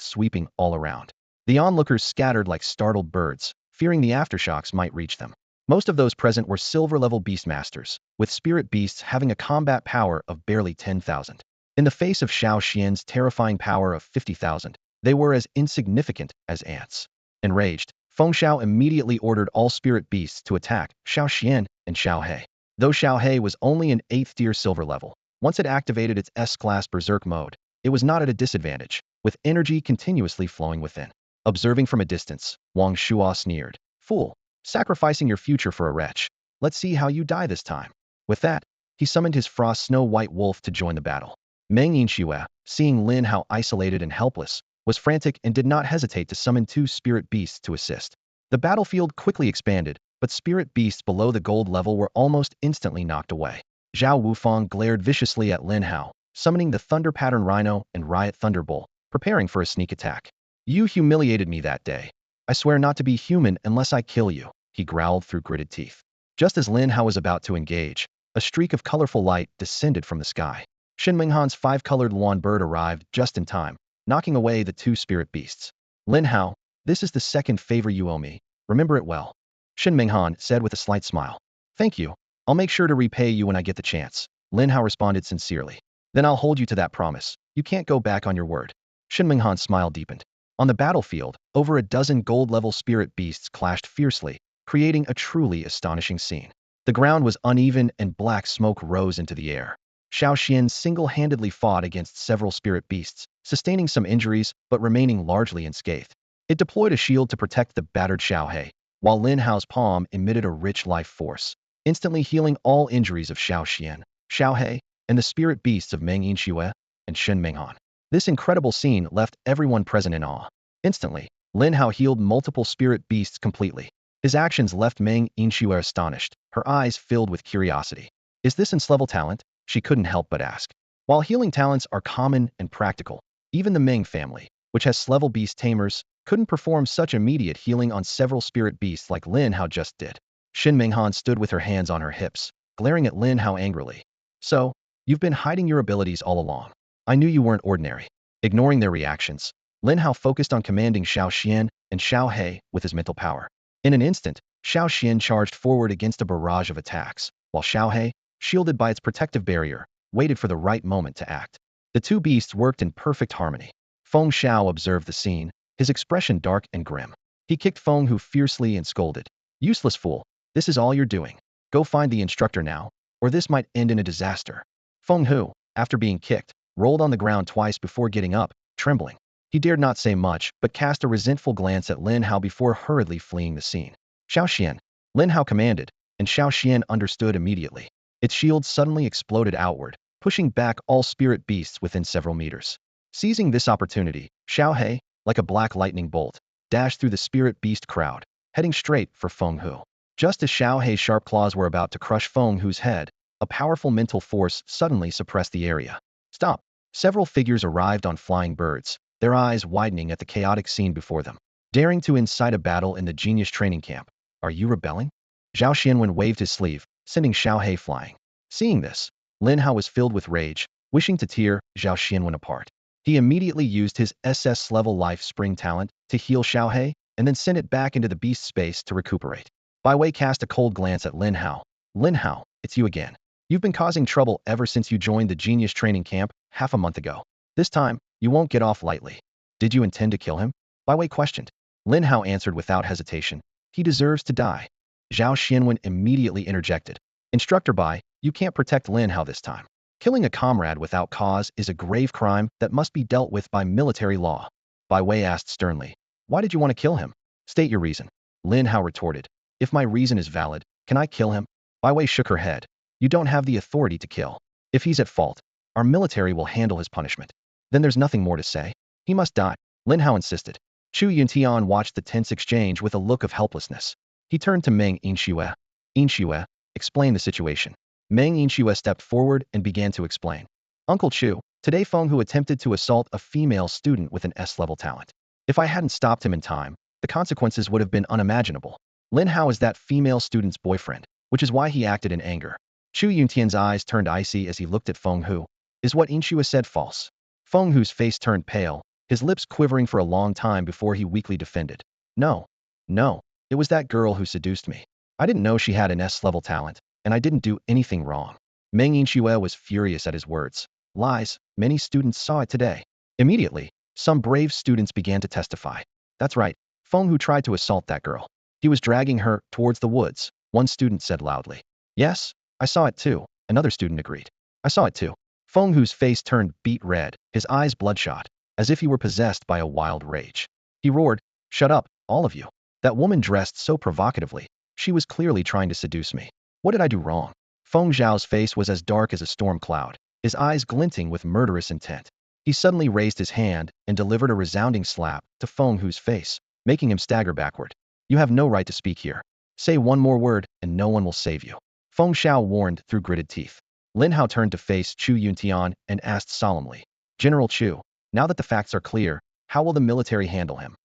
sweeping all around. The onlookers scattered like startled birds, fearing the aftershocks might reach them. Most of those present were silver-level beastmasters, with spirit beasts having a combat power of barely 10,000. In the face of Xiao Xian's terrifying power of 50,000, they were as insignificant as ants. Enraged, Feng Xiao immediately ordered all spirit beasts to attack Xiao Xian and Xiao He. Though Xiao He was only an 8th tier silver level, once it activated its S-class berserk mode, it was not at a disadvantage, with energy continuously flowing within. Observing from a distance, Wang Shuo sneered. Fool, sacrificing your future for a wretch. Let's see how you die this time. With that, he summoned his frost snow-white wolf to join the battle. Meng Yinxue, seeing Lin Hao isolated and helpless, was frantic and did not hesitate to summon 2 spirit beasts to assist. The battlefield quickly expanded, but spirit beasts below the gold level were almost instantly knocked away. Zhao Wufang glared viciously at Lin Hao, summoning the Thunder Pattern Rhino and Riot Thunderbolt, preparing for a sneak attack. You humiliated me that day. I swear not to be human unless I kill you, he growled through gritted teeth. Just as Lin Hao was about to engage, a streak of colorful light descended from the sky. Shen Minghan's 5-colored Luan bird arrived just in time, knocking away the 2 spirit beasts. Lin Hao, this is the second favor you owe me. Remember it well. Shen Minghan said with a slight smile. Thank you. I'll make sure to repay you when I get the chance. Lin Hao responded sincerely. Then I'll hold you to that promise. You can't go back on your word. Shen Minghan's smile deepened. On the battlefield, over a dozen gold-level spirit beasts clashed fiercely, creating a truly astonishing scene. The ground was uneven and black smoke rose into the air. Xiao Xian single-handedly fought against several spirit beasts, sustaining some injuries but remaining largely unscathed. It deployed a shield to protect the battered Xiao He, while Lin Hao's palm emitted a rich life force, instantly healing all injuries of Xiao Xian, Xiao He, and the spirit beasts of Meng Yinxue and Shen Minghan. This incredible scene left everyone present in awe. Instantly, Lin Hao healed multiple spirit beasts completely. His actions left Meng Yinxue astonished, her eyes filled with curiosity. Is this N-level talent? She couldn't help but ask. While healing talents are common and practical, even the Meng family, which has S-level beast tamers, couldn't perform such immediate healing on several spirit beasts like Lin Hao just did. Shen Minghan stood with her hands on her hips, glaring at Lin Hao angrily. So, you've been hiding your abilities all along. I knew you weren't ordinary. Ignoring their reactions, Lin Hao focused on commanding Xiao Xian and Xiao He with his mental power. In an instant, Xiao Xian charged forward against a barrage of attacks, while Xiao He, shielded by its protective barrier, waited for the right moment to act. The 2 beasts worked in perfect harmony. Feng Xiao observed the scene, his expression dark and grim. He kicked Feng Hu fiercely and scolded. Useless fool, this is all you're doing. Go find the instructor now, or this might end in a disaster. Feng Hu, after being kicked, rolled on the ground twice before getting up, trembling. He dared not say much, but cast a resentful glance at Lin Hao before hurriedly fleeing the scene. Xiao Xian, Lin Hao commanded, and Xiao Xian understood immediately. Its shield suddenly exploded outward, pushing back all spirit beasts within several meters. Seizing this opportunity, Xiao He, like a black lightning bolt, dashed through the spirit beast crowd, heading straight for Feng Hu. Just as Xiao He's sharp claws were about to crush Feng Hu's head, a powerful mental force suddenly suppressed the area. Stop! Several figures arrived on flying birds, their eyes widening at the chaotic scene before them. Daring to incite a battle in the genius training camp. Are you rebelling? Zhao Xianwen waved his sleeve, sending Xiao He flying. Seeing this, Lin Hao was filled with rage, wishing to tear Zhao Xianwen apart. He immediately used his SS-level life spring talent to heal Xiao He, and then sent it back into the beast space to recuperate. Bai Wei cast a cold glance at Lin Hao. Lin Hao, it's you again. You've been causing trouble ever since you joined the genius training camp half a month ago. This time, you won't get off lightly. Did you intend to kill him? Bai Wei questioned. Lin Hao answered without hesitation. He deserves to die. Zhao Xianwen immediately interjected. Instructor Bai, you can't protect Lin Hao this time. Killing a comrade without cause is a grave crime that must be dealt with by military law. Bai Wei asked sternly. Why did you want to kill him? State your reason. Lin Hao retorted. If my reason is valid, can I kill him? Bai Wei shook her head. You don't have the authority to kill. If he's at fault, our military will handle his punishment. Then there's nothing more to say. He must die, Lin Hao insisted. Chu Yuntian watched the tense exchange with a look of helplessness. He turned to Meng Yinxue. Yinxue, explain the situation. Meng Yinxue stepped forward and began to explain. Uncle Chu, today Feng Hu attempted to assault a female student with an S-level talent. If I hadn't stopped him in time, the consequences would have been unimaginable. Lin Hao is that female student's boyfriend, which is why he acted in anger. Chu Yuntian's eyes turned icy as he looked at Feng Hu. Is what Yinxue said false? Feng Hu's face turned pale, his lips quivering for a long time before he weakly defended. No. No. It was that girl who seduced me. I didn't know she had an S-level talent, and I didn't do anything wrong. Meng Yinxue was furious at his words. Lies, many students saw it today. Immediately, some brave students began to testify. That's right, Feng Hu tried to assault that girl. He was dragging her towards the woods, one student said loudly. Yes, I saw it too, another student agreed. I saw it too. Feng Hu's face turned beet red, his eyes bloodshot, as if he were possessed by a wild rage. He roared, shut up, all of you. That woman dressed so provocatively. She was clearly trying to seduce me. What did I do wrong? Feng Zhao's face was as dark as a storm cloud, his eyes glinting with murderous intent. He suddenly raised his hand and delivered a resounding slap to Feng Hu's face, making him stagger backward. You have no right to speak here. Say one more word and no one will save you. Feng Zhao warned through gritted teeth. Lin Hao turned to face Chu Yuntian and asked solemnly, General Chu, now that the facts are clear, how will the military handle him?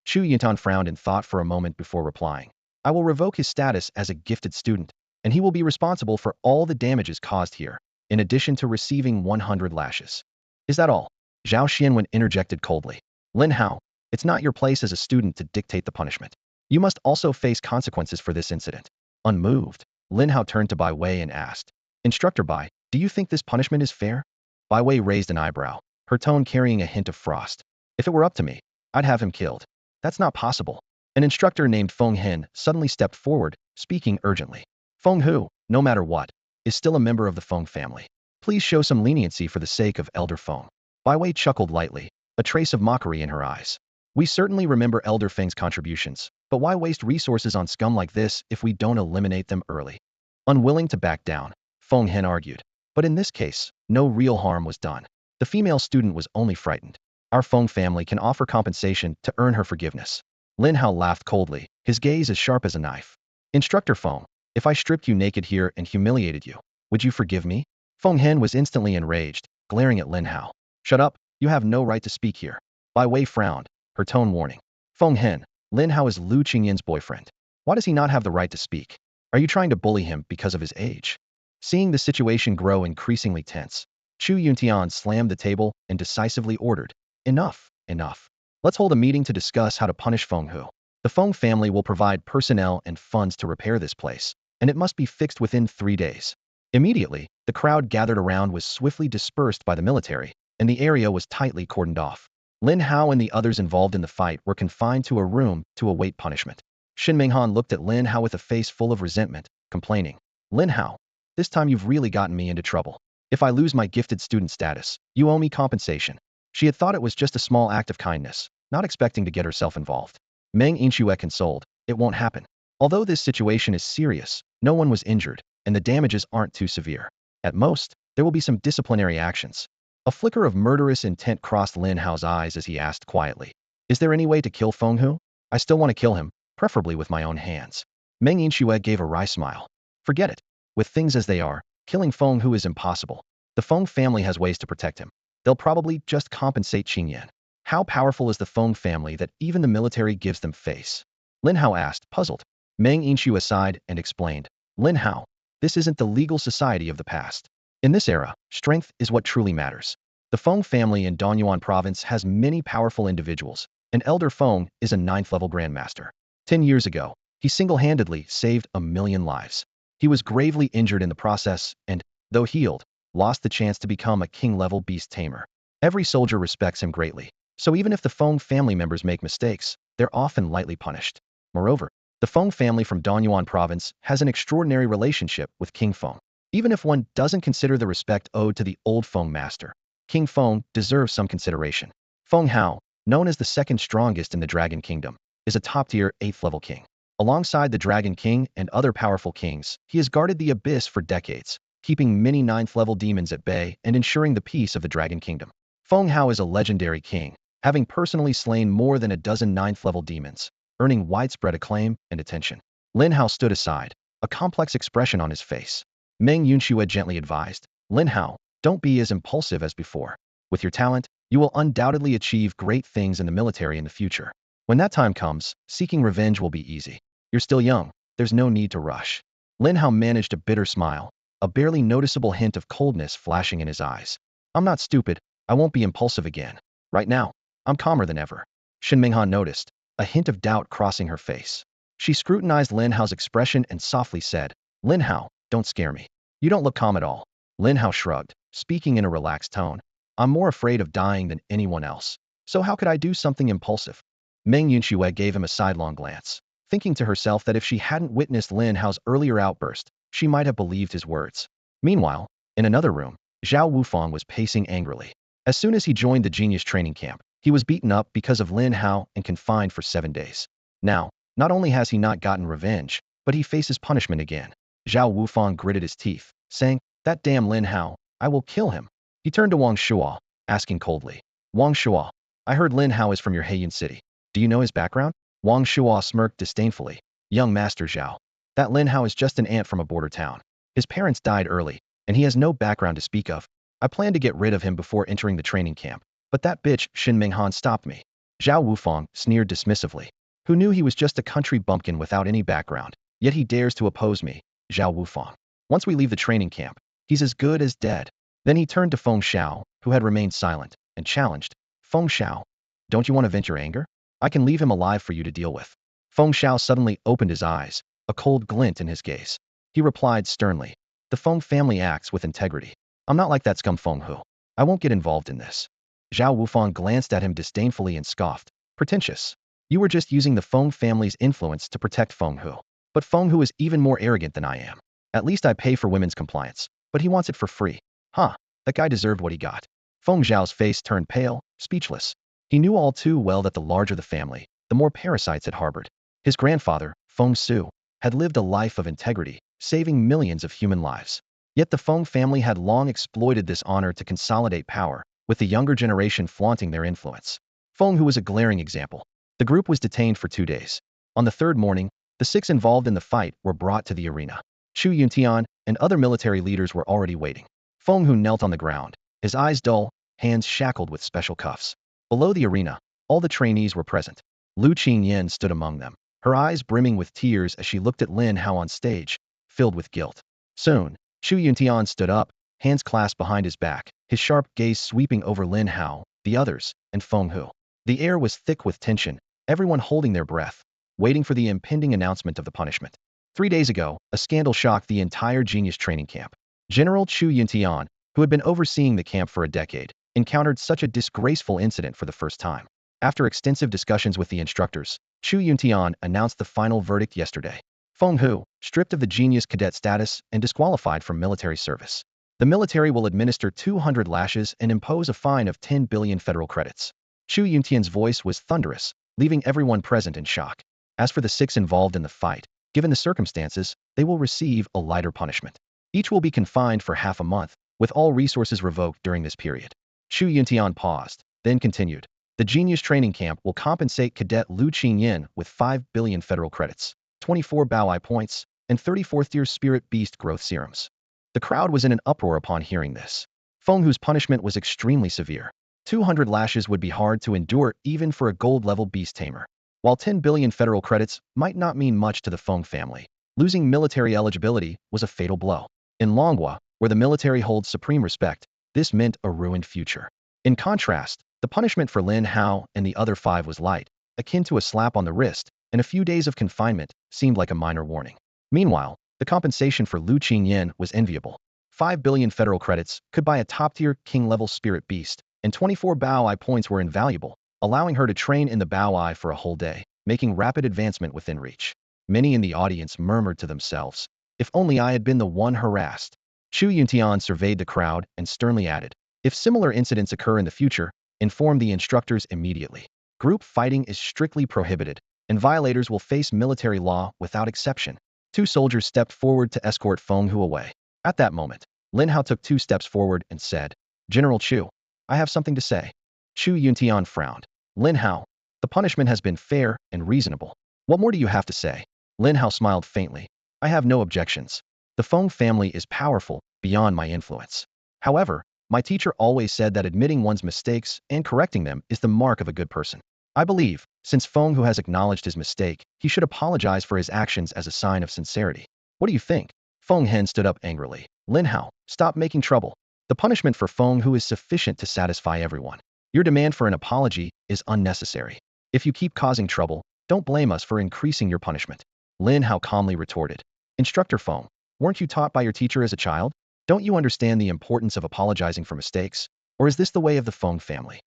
Chu Yuntian frowned in thought for a moment before replying. I will revoke his status as a gifted student, and he will be responsible for all the damages caused here, in addition to receiving 100 lashes. Is that all? Zhao Xianwen interjected coldly. Lin Hao, it's not your place as a student to dictate the punishment. You must also face consequences for this incident. Unmoved, Lin Hao turned to Bai Wei and asked, Instructor Bai, do you think this punishment is fair? Bai Wei raised an eyebrow, her tone carrying a hint of frost. If it were up to me, I'd have him killed. That's not possible. An instructor named Feng Hen suddenly stepped forward, speaking urgently. Feng Hu, no matter what, is still a member of the Feng family. Please show some leniency for the sake of Elder Feng. Bai Wei chuckled lightly, a trace of mockery in her eyes. We certainly remember Elder Feng's contributions, but why waste resources on scum like this if we don't eliminate them early? Unwilling to back down, Feng Hen argued. But in this case, no real harm was done. The female student was only frightened. Our Feng family can offer compensation to earn her forgiveness. Lin Hao laughed coldly, his gaze as sharp as a knife. Instructor Feng, if I stripped you naked here and humiliated you, would you forgive me? Feng Hen was instantly enraged, glaring at Lin Hao. Shut up, you have no right to speak here. Bai Wei frowned, her tone warning. Feng Hen, Lin Hao is Lu Qingyin's boyfriend. Why does he not have the right to speak? Are you trying to bully him because of his age? Seeing the situation grow increasingly tense, Chu Yuntian slammed the table and decisively ordered, Enough, enough. Let's hold a meeting to discuss how to punish Feng Hu. The Feng family will provide personnel and funds to repair this place, and it must be fixed within 3 days. Immediately, the crowd gathered around was swiftly dispersed by the military, and the area was tightly cordoned off. Lin Hao and the others involved in the fight were confined to a room to await punishment. Shin Minghan looked at Lin Hao with a face full of resentment, complaining, Lin Hao, this time you've really gotten me into trouble. If I lose my gifted student status, you owe me compensation. She had thought it was just a small act of kindness, not expecting to get herself involved. Meng Yinxue consoled, it won't happen. Although this situation is serious, no one was injured, and the damages aren't too severe. At most, there will be some disciplinary actions. A flicker of murderous intent crossed Lin Hao's eyes as he asked quietly, Is there any way to kill Feng Hu? I still want to kill him, preferably with my own hands. Meng Yinxue gave a wry smile. Forget it. With things as they are, killing Feng Hu is impossible. The Feng family has ways to protect him. They'll probably just compensate Qingyan. How powerful is the Feng family that even the military gives them face? Lin Hao asked, puzzled. Meng Yinxue aside and explained, Lin Hao, this isn't the legal society of the past. In this era, strength is what truly matters. The Feng family in Danyuan province has many powerful individuals, and Elder Feng is a 9th-level grandmaster. 10 years ago, he single-handedly saved 1 million lives. He was gravely injured in the process and, though healed, lost the chance to become a king-level beast tamer. Every soldier respects him greatly, so even if the Feng family members make mistakes, they're often lightly punished. Moreover, the Feng family from Danyuan province has an extraordinary relationship with King Feng. Even if one doesn't consider the respect owed to the old Feng master, King Feng deserves some consideration. Feng Hao, known as the second strongest in the Dragon Kingdom, is a top-tier 8th-level king. Alongside the Dragon King and other powerful kings, he has guarded the Abyss for decades, keeping many 9th-level demons at bay and ensuring the peace of the Dragon Kingdom. Feng Hao is a legendary king, having personally slain more than a dozen ninth-level demons, earning widespread acclaim and attention. Lin Hao stood aside, a complex expression on his face. Meng Yunxue gently advised, Lin Hao, don't be as impulsive as before. With your talent, you will undoubtedly achieve great things in the military in the future. When that time comes, seeking revenge will be easy. You're still young, there's no need to rush. Lin Hao managed a bitter smile, a barely noticeable hint of coldness flashing in his eyes. I'm not stupid, I won't be impulsive again. Right now, I'm calmer than ever. Shen Minghan noticed, a hint of doubt crossing her face. She scrutinized Lin Hao's expression and softly said, Lin Hao, don't scare me. You don't look calm at all. Lin Hao shrugged, speaking in a relaxed tone. I'm more afraid of dying than anyone else. So how could I do something impulsive? Meng Yunxue gave him a sidelong glance, thinking to herself that if she hadn't witnessed Lin Hao's earlier outburst, she might have believed his words. Meanwhile, in another room, Zhao Wufang was pacing angrily. As soon as he joined the genius training camp, he was beaten up because of Lin Hao and confined for 7 days. Now, not only has he not gotten revenge, but he faces punishment again. Zhao Wufang gritted his teeth, saying, that damn Lin Hao, I will kill him. He turned to Wang Shuo, asking coldly, Wang Shuo, I heard Lin Hao is from your Heiyuan city. Do you know his background? Wang Shuo smirked disdainfully. Young Master Zhao. That Lin Hao is just an ant from a border town. His parents died early, and he has no background to speak of. I planned to get rid of him before entering the training camp, but that bitch Shen Minghan stopped me. Zhao Wufang sneered dismissively. Who knew he was just a country bumpkin without any background, yet he dares to oppose me, Zhao Wufang. Once we leave the training camp, he's as good as dead. Then he turned to Feng Xiao, who had remained silent, and challenged, Feng Xiao, don't you want to vent your anger? I can leave him alive for you to deal with. Feng Xiao suddenly opened his eyes, a cold glint in his gaze. He replied sternly, the Feng family acts with integrity. I'm not like that scum Feng Hu. I won't get involved in this. Zhao Wufang glanced at him disdainfully and scoffed, pretentious. You were just using the Feng family's influence to protect Feng Hu. But Feng Hu is even more arrogant than I am. At least I pay for women's compliance, but he wants it for free. Huh, that guy deserved what he got. Feng Zhao's face turned pale, speechless. He knew all too well that the larger the family, the more parasites it harbored. His grandfather, Feng Su, had lived a life of integrity, saving millions of human lives. Yet the Feng family had long exploited this honor to consolidate power, with the younger generation flaunting their influence. Feng Hu was a glaring example. The group was detained for 2 days. On the third morning, the 6 involved in the fight were brought to the arena. Chu Yuntian and other military leaders were already waiting. Feng Hu knelt on the ground, his eyes dull, hands shackled with special cuffs. Below the arena, all the trainees were present. Lu Qingyan stood among them, her eyes brimming with tears as she looked at Lin Hao on stage, filled with guilt. Soon, Chu Yuntian stood up, hands clasped behind his back, his sharp gaze sweeping over Lin Hao, the others, and Feng Hu. The air was thick with tension, everyone holding their breath, waiting for the impending announcement of the punishment. 3 days ago, a scandal shocked the entire genius training camp. General Chu Yuntian, who had been overseeing the camp for a decade, encountered such a disgraceful incident for the first time. After extensive discussions with the instructors, Chu Yuntian announced the final verdict yesterday. Feng Hu, stripped of the genius cadet status and disqualified from military service. The military will administer 200 lashes and impose a fine of 10 billion federal credits. Chu Yuntian's voice was thunderous, leaving everyone present in shock. As for the 6 involved in the fight, given the circumstances, they will receive a lighter punishment. Each will be confined for half a month, with all resources revoked during this period. Chu Yuntian paused, then continued. The genius training camp will compensate Cadet Lu Qingyan with 5 billion federal credits, 24 Bao points, and 34th-tier Spirit Beast growth serums. The crowd was in an uproar upon hearing this. Feng Hu's punishment was extremely severe. 200 lashes would be hard to endure even for a gold-level Beast Tamer. While 10 billion federal credits might not mean much to the Feng family, losing military eligibility was a fatal blow. In Longhua, where the military holds supreme respect, this meant a ruined future. In contrast, the punishment for Lin Hao and the other 5 was light, akin to a slap on the wrist, and a few days of confinement seemed like a minor warning. Meanwhile, the compensation for Lu Qingyan was enviable. 5 billion federal credits could buy a top-tier king-level spirit beast, and 24 Bao points were invaluable, allowing her to train in the Bao for a whole day, making rapid advancement within reach. Many in the audience murmured to themselves, if only I had been the one harassed. Chu Yuntian surveyed the crowd and sternly added, if similar incidents occur in the future, inform the instructors immediately. Group fighting is strictly prohibited, and violators will face military law without exception. 2 soldiers stepped forward to escort Feng Hu away. At that moment, Lin Hao took 2 steps forward and said, General Chu, I have something to say. Chu Yuntian frowned. Lin Hao, the punishment has been fair and reasonable. What more do you have to say? Lin Hao smiled faintly. I have no objections. The Feng family is powerful, beyond my influence. However, my teacher always said that admitting one's mistakes and correcting them is the mark of a good person. I believe, since Feng Hu has acknowledged his mistake, he should apologize for his actions as a sign of sincerity. What do you think? Feng Hen stood up angrily. Lin Hao, stop making trouble. The punishment for Feng Hu is sufficient to satisfy everyone. Your demand for an apology is unnecessary. If you keep causing trouble, don't blame us for increasing your punishment. Lin Hao calmly retorted. Instructor Feng, weren't you taught by your teacher as a child? Don't you understand the importance of apologizing for mistakes? Or is this the way of the Feng family?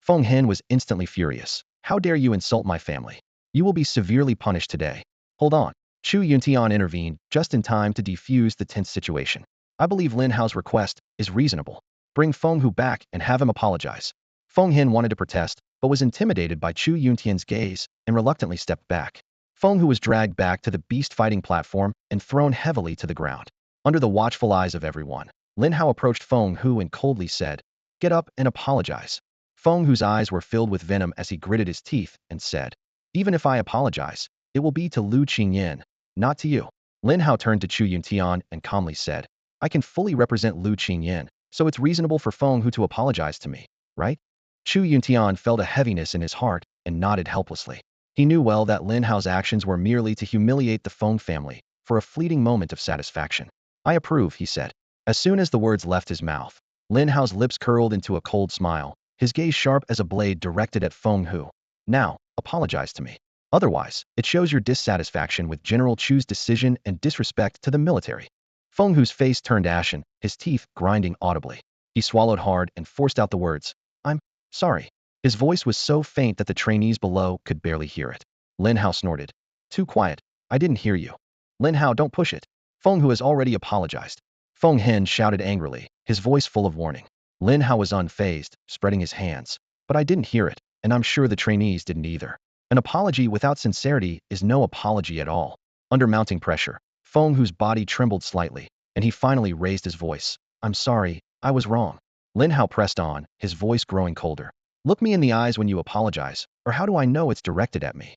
Feng Hen was instantly furious. How dare you insult my family? You will be severely punished today. Hold on. Chu Yuntian intervened just in time to defuse the tense situation. I believe Lin Hao's request is reasonable. Bring Feng Hu back and have him apologize. Feng Hen wanted to protest, but was intimidated by Chu Yuntian's gaze and reluctantly stepped back. Feng Hu was dragged back to the beast fighting platform and thrown heavily to the ground. Under the watchful eyes of everyone, Lin Hao approached Feng Hu and coldly said, "Get up and apologize." Feng Hu's eyes were filled with venom as he gritted his teeth and said, "Even if I apologize, it will be to Lu Qingyan, not to you." Lin Hao turned to Chu Yuntian and calmly said, "I can fully represent Lu Qingyan, so it's reasonable for Feng Hu to apologize to me, right?" Chu Yuntian felt a heaviness in his heart and nodded helplessly. He knew well that Lin Hao's actions were merely to humiliate the Feng family for a fleeting moment of satisfaction. "I approve," he said. As soon as the words left his mouth, Lin Hao's lips curled into a cold smile, his gaze sharp as a blade directed at Feng Hu. "Now, apologize to me. Otherwise, it shows your dissatisfaction with General Chu's decision and disrespect to the military." Feng Hu's face turned ashen, his teeth grinding audibly. He swallowed hard and forced out the words, "I'm sorry." His voice was so faint that the trainees below could barely hear it. Lin Hao snorted. "Too quiet. I didn't hear you." "Lin Hao, don't push it. Feng Hu has already apologized." Feng Hen shouted angrily, his voice full of warning. Lin Hao was unfazed, spreading his hands. "But I didn't hear it, and I'm sure the trainees didn't either. An apology without sincerity is no apology at all." Under mounting pressure, Feng Hu's body trembled slightly, and he finally raised his voice. "I'm sorry, I was wrong." Lin Hao pressed on, his voice growing colder. "Look me in the eyes when you apologize, or how do I know it's directed at me?"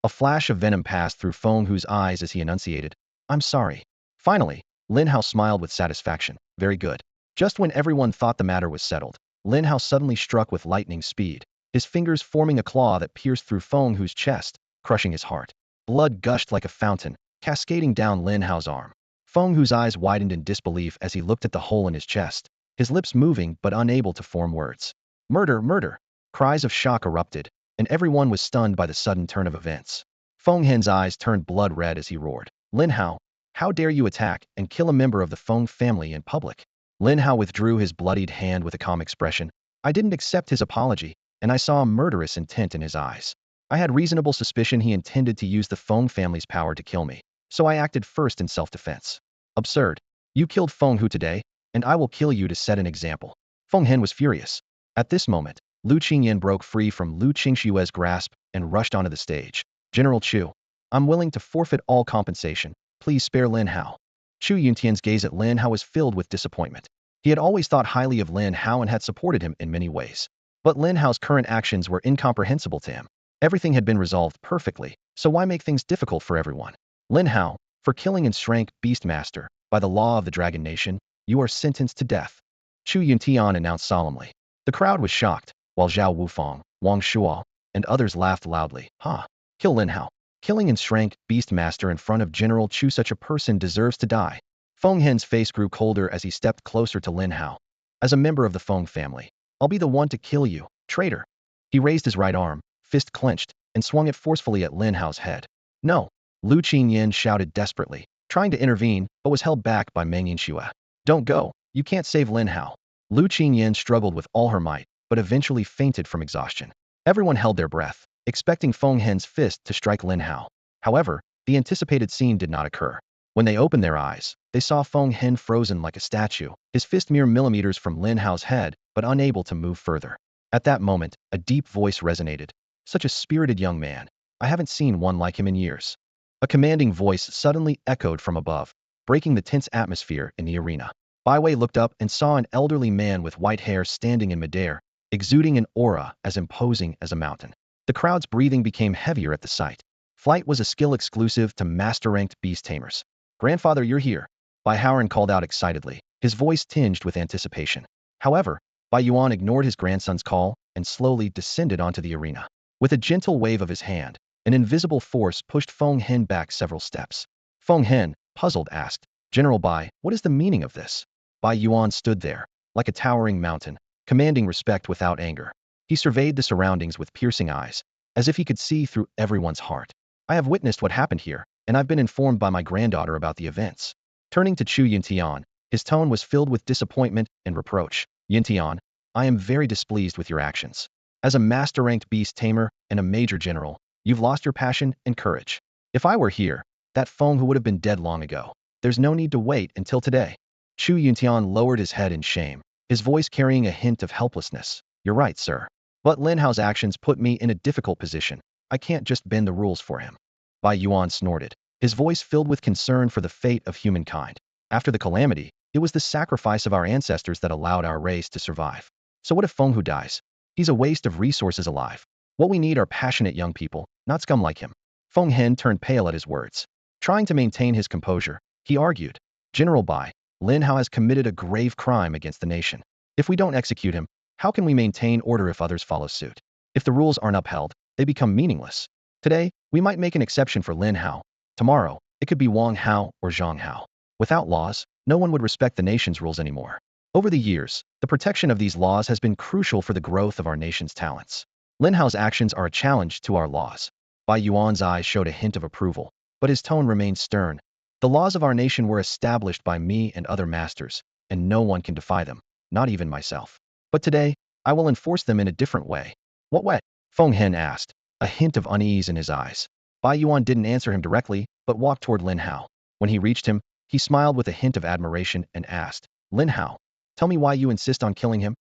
A flash of venom passed through Feng Hu's eyes as he enunciated, "I'm sorry." Finally, Lin Hao smiled with satisfaction. "Very good." Just when everyone thought the matter was settled, Lin Hao suddenly struck with lightning speed, his fingers forming a claw that pierced through Feng Hu's chest, crushing his heart. Blood gushed like a fountain, cascading down Lin Hao's arm. Feng Hu's eyes widened in disbelief as he looked at the hole in his chest, his lips moving but unable to form words. "Murder, murder!" Cries of shock erupted, and everyone was stunned by the sudden turn of events. Feng Hen's eyes turned blood red as he roared, "Lin Hao, how dare you attack and kill a member of the Feng family in public?" Lin Hao withdrew his bloodied hand with a calm expression. "I didn't accept his apology, and I saw a murderous intent in his eyes. I had reasonable suspicion he intended to use the Feng family's power to kill me, so I acted first in self-defense." "Absurd. You killed Feng Hu today, and I will kill you to set an example." Feng Hen was furious. At this moment, Lu Qingyan broke free from Lu Qingshue's grasp and rushed onto the stage. "General Chu, I'm willing to forfeit all compensation. Please spare Lin Hao." Chu Yuntian's gaze at Lin Hao was filled with disappointment. He had always thought highly of Lin Hao and had supported him in many ways. But Lin Hao's current actions were incomprehensible to him. Everything had been resolved perfectly, so why make things difficult for everyone? "Lin Hao, for killing and Shrank Beastmaster, by the law of the Dragon Nation, you are sentenced to death," Chu Yuntian announced solemnly. The crowd was shocked, while Zhao Wufang, Wang Shuo, and others laughed loudly. "Ha! Kill Lin Hao. Killing and Shrank Beastmaster in front of General Chu, such a person deserves to die." Feng Hen's face grew colder as he stepped closer to Lin Hao. "As a member of the Feng family, I'll be the one to kill you, traitor." He raised his right arm, fist clenched, and swung it forcefully at Lin Hao's head. "No!" Lu Qingyan shouted desperately, trying to intervene, but was held back by Meng Yinxue. "Don't go. You can't save Lin Hao." Lu Qingyan struggled with all her might, but eventually fainted from exhaustion. Everyone held their breath, expecting Feng Hen's fist to strike Lin Hao. However, the anticipated scene did not occur. When they opened their eyes, they saw Feng Hen frozen like a statue, his fist mere millimeters from Lin Hao's head, but unable to move further. At that moment, a deep voice resonated. "Such a spirited young man. I haven't seen one like him in years." A commanding voice suddenly echoed from above, breaking the tense atmosphere in the arena. Bai Wei looked up and saw an elderly man with white hair standing in midair, exuding an aura as imposing as a mountain. The crowd's breathing became heavier at the sight. Flight was a skill exclusive to master-ranked beast tamers. "Grandfather, you're here," Bai Howren called out excitedly, his voice tinged with anticipation. However, Bai Yuan ignored his grandson's call and slowly descended onto the arena. With a gentle wave of his hand, an invisible force pushed Feng Hen back several steps. Feng Hen, puzzled, asked, "General Bai, what is the meaning of this?" Bai Yuan stood there, like a towering mountain, commanding respect without anger. He surveyed the surroundings with piercing eyes, as if he could see through everyone's heart. "I have witnessed what happened here, and I've been informed by my granddaughter about the events." Turning to Chu Yintian, his tone was filled with disappointment and reproach. "Yintian, I am very displeased with your actions. As a master-ranked beast tamer and a major general, you've lost your passion and courage. If I were here, that Feng Hu would have been dead long ago. There's no need to wait until today." Chu Yuntian lowered his head in shame, his voice carrying a hint of helplessness. "You're right, sir. But Lin Hao's actions put me in a difficult position. I can't just bend the rules for him." Bai Yuan snorted, his voice filled with concern for the fate of humankind. "After the calamity, it was the sacrifice of our ancestors that allowed our race to survive. So what if Feng Hu dies? He's a waste of resources alive. What we need are passionate young people, not scum like him." Feng Hen turned pale at his words. Trying to maintain his composure, he argued, "General Bai, Lin Hao has committed a grave crime against the nation. If we don't execute him, how can we maintain order if others follow suit? If the rules aren't upheld, they become meaningless. Today, we might make an exception for Lin Hao. Tomorrow, it could be Wang Hao or Zhang Hao. Without laws, no one would respect the nation's rules anymore." Over the years, the protection of these laws has been crucial for the growth of our nation's talents. Lin Hao's actions are a challenge to our laws. Bai Yuan's eyes showed a hint of approval, but his tone remained stern. "The laws of our nation were established by me and other masters, and no one can defy them, not even myself. But today, I will enforce them in a different way." "What way?" Feng Hen asked, a hint of unease in his eyes. Bai Yuan didn't answer him directly, but walked toward Lin Hao. When he reached him, he smiled with a hint of admiration and asked, "Lin Hao, tell me why you insist on killing him?"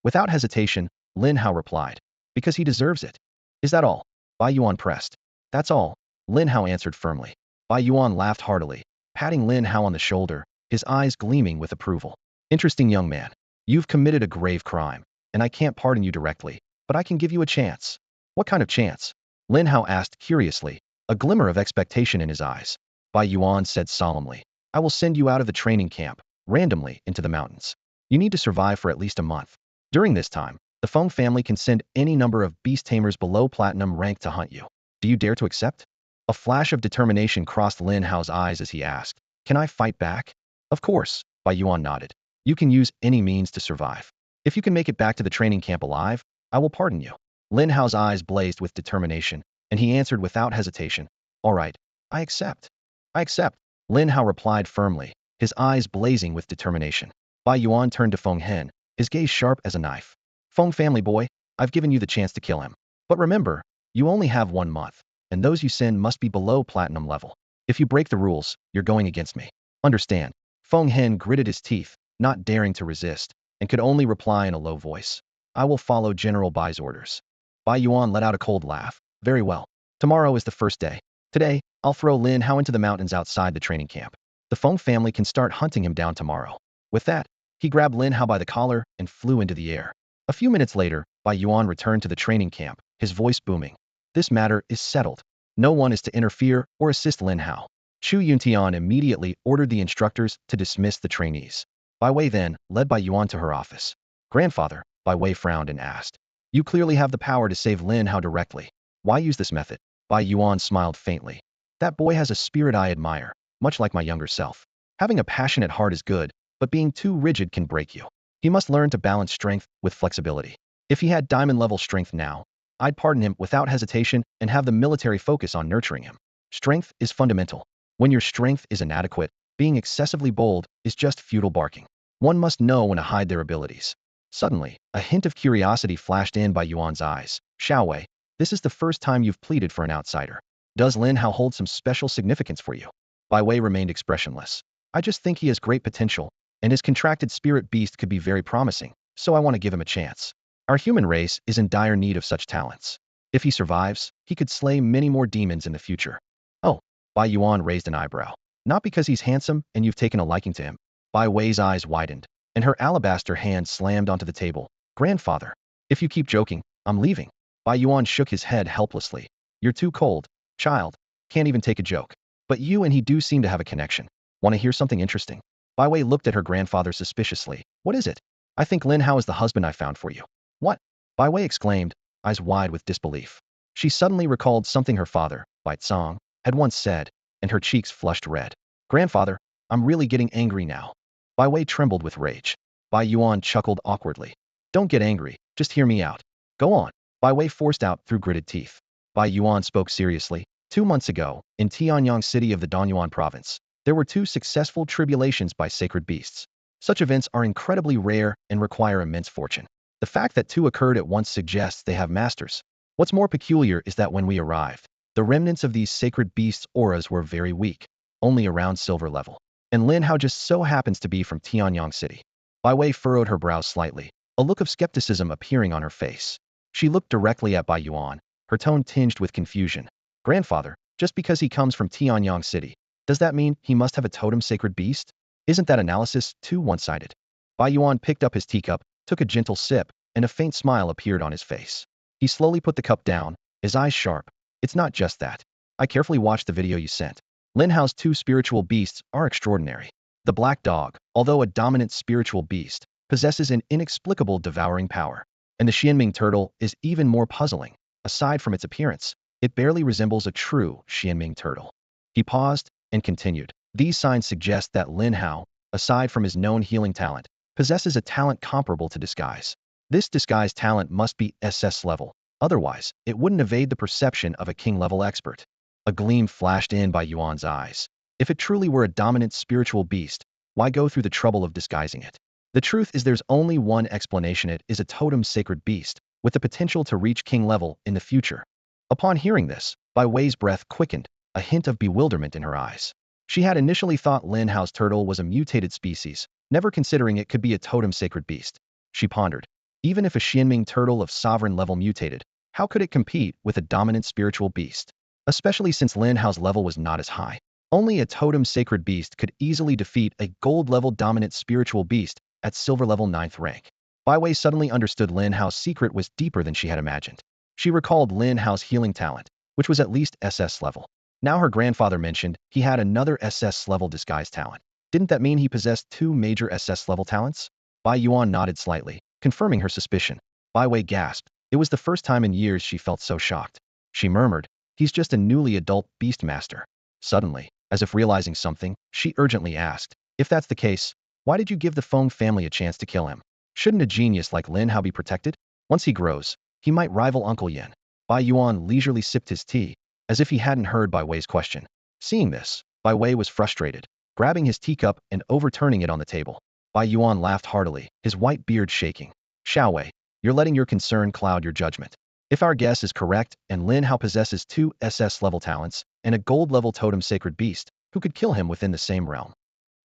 Without hesitation, Lin Hao replied, "Because he deserves it." "Is that all?" Bai Yuan pressed. "That's all," Lin Hao answered firmly. Bai Yuan laughed heartily, patting Lin Hao on the shoulder, his eyes gleaming with approval. "Interesting young man. You've committed a grave crime, and I can't pardon you directly, but I can give you a chance." "What kind of chance?" Lin Hao asked curiously, a glimmer of expectation in his eyes. Bai Yuan said solemnly, "I will send you out of the training camp, randomly, into the mountains. You need to survive for at least a month. During this time, the Feng family can send any number of beast tamers below platinum rank to hunt you. Do you dare to accept?" A flash of determination crossed Lin Hao's eyes as he asked, "Can I fight back?" "Of course," Bai Yuan nodded. "You can use any means to survive. If you can make it back to the training camp alive, I will pardon you." Lin Hao's eyes blazed with determination, and he answered without hesitation, "All right, I accept." "I accept," Lin Hao replied firmly, his eyes blazing with determination. Bai Yuan turned to Feng Hen, his gaze sharp as a knife. "Feng family boy, I've given you the chance to kill him. But remember, you only have 1 month, and those you send must be below platinum level. If you break the rules, you're going against me. Understand?" Feng Hen gritted his teeth, not daring to resist, and could only reply in a low voice, "I will follow General Bai's orders." Bai Yuan let out a cold laugh. "Very well. Tomorrow is the first day. Today, I'll throw Lin Hao into the mountains outside the training camp. The Feng family can start hunting him down tomorrow." With that, he grabbed Lin Hao by the collar and flew into the air. A few minutes later, Bai Yuan returned to the training camp, his voice booming. "This matter is settled. No one is to interfere or assist Lin Hao." Chu Yuntian immediately ordered the instructors to dismiss the trainees. Bai Wei then led Bai Yuan to her office. "Grandfather," Bai Wei frowned and asked, "you clearly have the power to save Lin Hao directly. Why use this method?" Bai Yuan smiled faintly. "That boy has a spirit I admire, much like my younger self. Having a passionate heart is good, but being too rigid can break you. He must learn to balance strength with flexibility. If he had diamond-level strength now, I'd pardon him without hesitation and have the military focus on nurturing him. Strength is fundamental. When your strength is inadequate, being excessively bold is just futile barking. One must know when to hide their abilities." Suddenly, a hint of curiosity flashed in Bai Yuan's eyes. "Xiaowei, this is the first time you've pleaded for an outsider. Does Lin Hao hold some special significance for you?" Bai Wei remained expressionless. "I just think he has great potential, and his contracted spirit beast could be very promising, so I want to give him a chance. Our human race is in dire need of such talents. If he survives, he could slay many more demons in the future." "Oh," Bai Yuan raised an eyebrow. "Not because he's handsome and you've taken a liking to him." Bai Wei's eyes widened, and her alabaster hand slammed onto the table. Grandfather, if you keep joking, I'm leaving. Bai Yuan shook his head helplessly. You're too cold, child. Can't even take a joke. But you and he do seem to have a connection. Want to hear something interesting? Bai Wei looked at her grandfather suspiciously. What is it? I think Lin Hao is the husband I found for you. What? Bai Wei exclaimed, eyes wide with disbelief. She suddenly recalled something her father, Bai Tsang, had once said, and her cheeks flushed red. Grandfather, I'm really getting angry now. Bai Wei trembled with rage. Bai Yuan chuckled awkwardly. Don't get angry, just hear me out. Go on. Bai Wei forced out through gritted teeth. Bai Yuan spoke seriously. 2 months ago, in Tianyang City of the Danyuan province, there were 2 successful tribulations by sacred beasts. Such events are incredibly rare and require immense fortune. The fact that 2 occurred at once suggests they have masters. What's more peculiar is that when we arrived, the remnants of these sacred beasts' auras were very weak, only around silver level. And Lin Hao just so happens to be from Tianyang City. Bai Wei furrowed her brows slightly, a look of skepticism appearing on her face. She looked directly at Bai Yuan, her tone tinged with confusion. Grandfather, just because he comes from Tianyang City, does that mean he must have a totem sacred beast? Isn't that analysis too one-sided? Bai Yuan picked up his teacup, took a gentle sip, and a faint smile appeared on his face. He slowly put the cup down, his eyes sharp. It's not just that. I carefully watched the video you sent. Lin Hao's 2 spiritual beasts are extraordinary. The black dog, although a dominant spiritual beast, possesses an inexplicable devouring power. And the Xianming turtle is even more puzzling. Aside from its appearance, it barely resembles a true Xianming turtle. He paused and continued. These signs suggest that Lin Hao, aside from his known healing talent, possesses a talent comparable to disguise. This disguise talent must be SS level, otherwise, it wouldn't evade the perception of a king-level expert. A gleam flashed in Bai Yuan's eyes. If it truly were a dominant spiritual beast, why go through the trouble of disguising it? The truth is there's only one explanation: it is a totem sacred beast, with the potential to reach king level in the future. Upon hearing this, Bai Wei's breath quickened, a hint of bewilderment in her eyes. She had initially thought Lin Hao's turtle was a mutated species, never considering it could be a totem sacred beast. She pondered. Even if a Xianming turtle of sovereign level mutated, how could it compete with a dominant spiritual beast? Especially since Lin Hao's level was not as high. Only a totem sacred beast could easily defeat a gold-level dominant spiritual beast at silver level 9th rank. Bai Wei suddenly understood Lin Hao's secret was deeper than she had imagined. She recalled Lin Hao's healing talent, which was at least SS level. Now her grandfather mentioned he had another SS level disguise talent. Didn't that mean he possessed 2 major SS level talents? Bai Yuan nodded slightly, confirming her suspicion. Bai Wei gasped. It was the first time in years she felt so shocked. She murmured, he's just a newly adult beast master. Suddenly, as if realizing something, she urgently asked, if that's the case, why did you give the Feng family a chance to kill him? Shouldn't a genius like Lin Hao be protected? Once he grows, he might rival Uncle Yin. Bai Yuan leisurely sipped his tea, as if he hadn't heard Bai Wei's question. Seeing this, Bai Wei was frustrated, grabbing his teacup and overturning it on the table. Bai Yuan laughed heartily, his white beard shaking. Xiao Wei, you're letting your concern cloud your judgment. If our guess is correct and Lin Hao possesses 2 SS level talents and a gold level totem sacred beast, who could kill him within the same realm?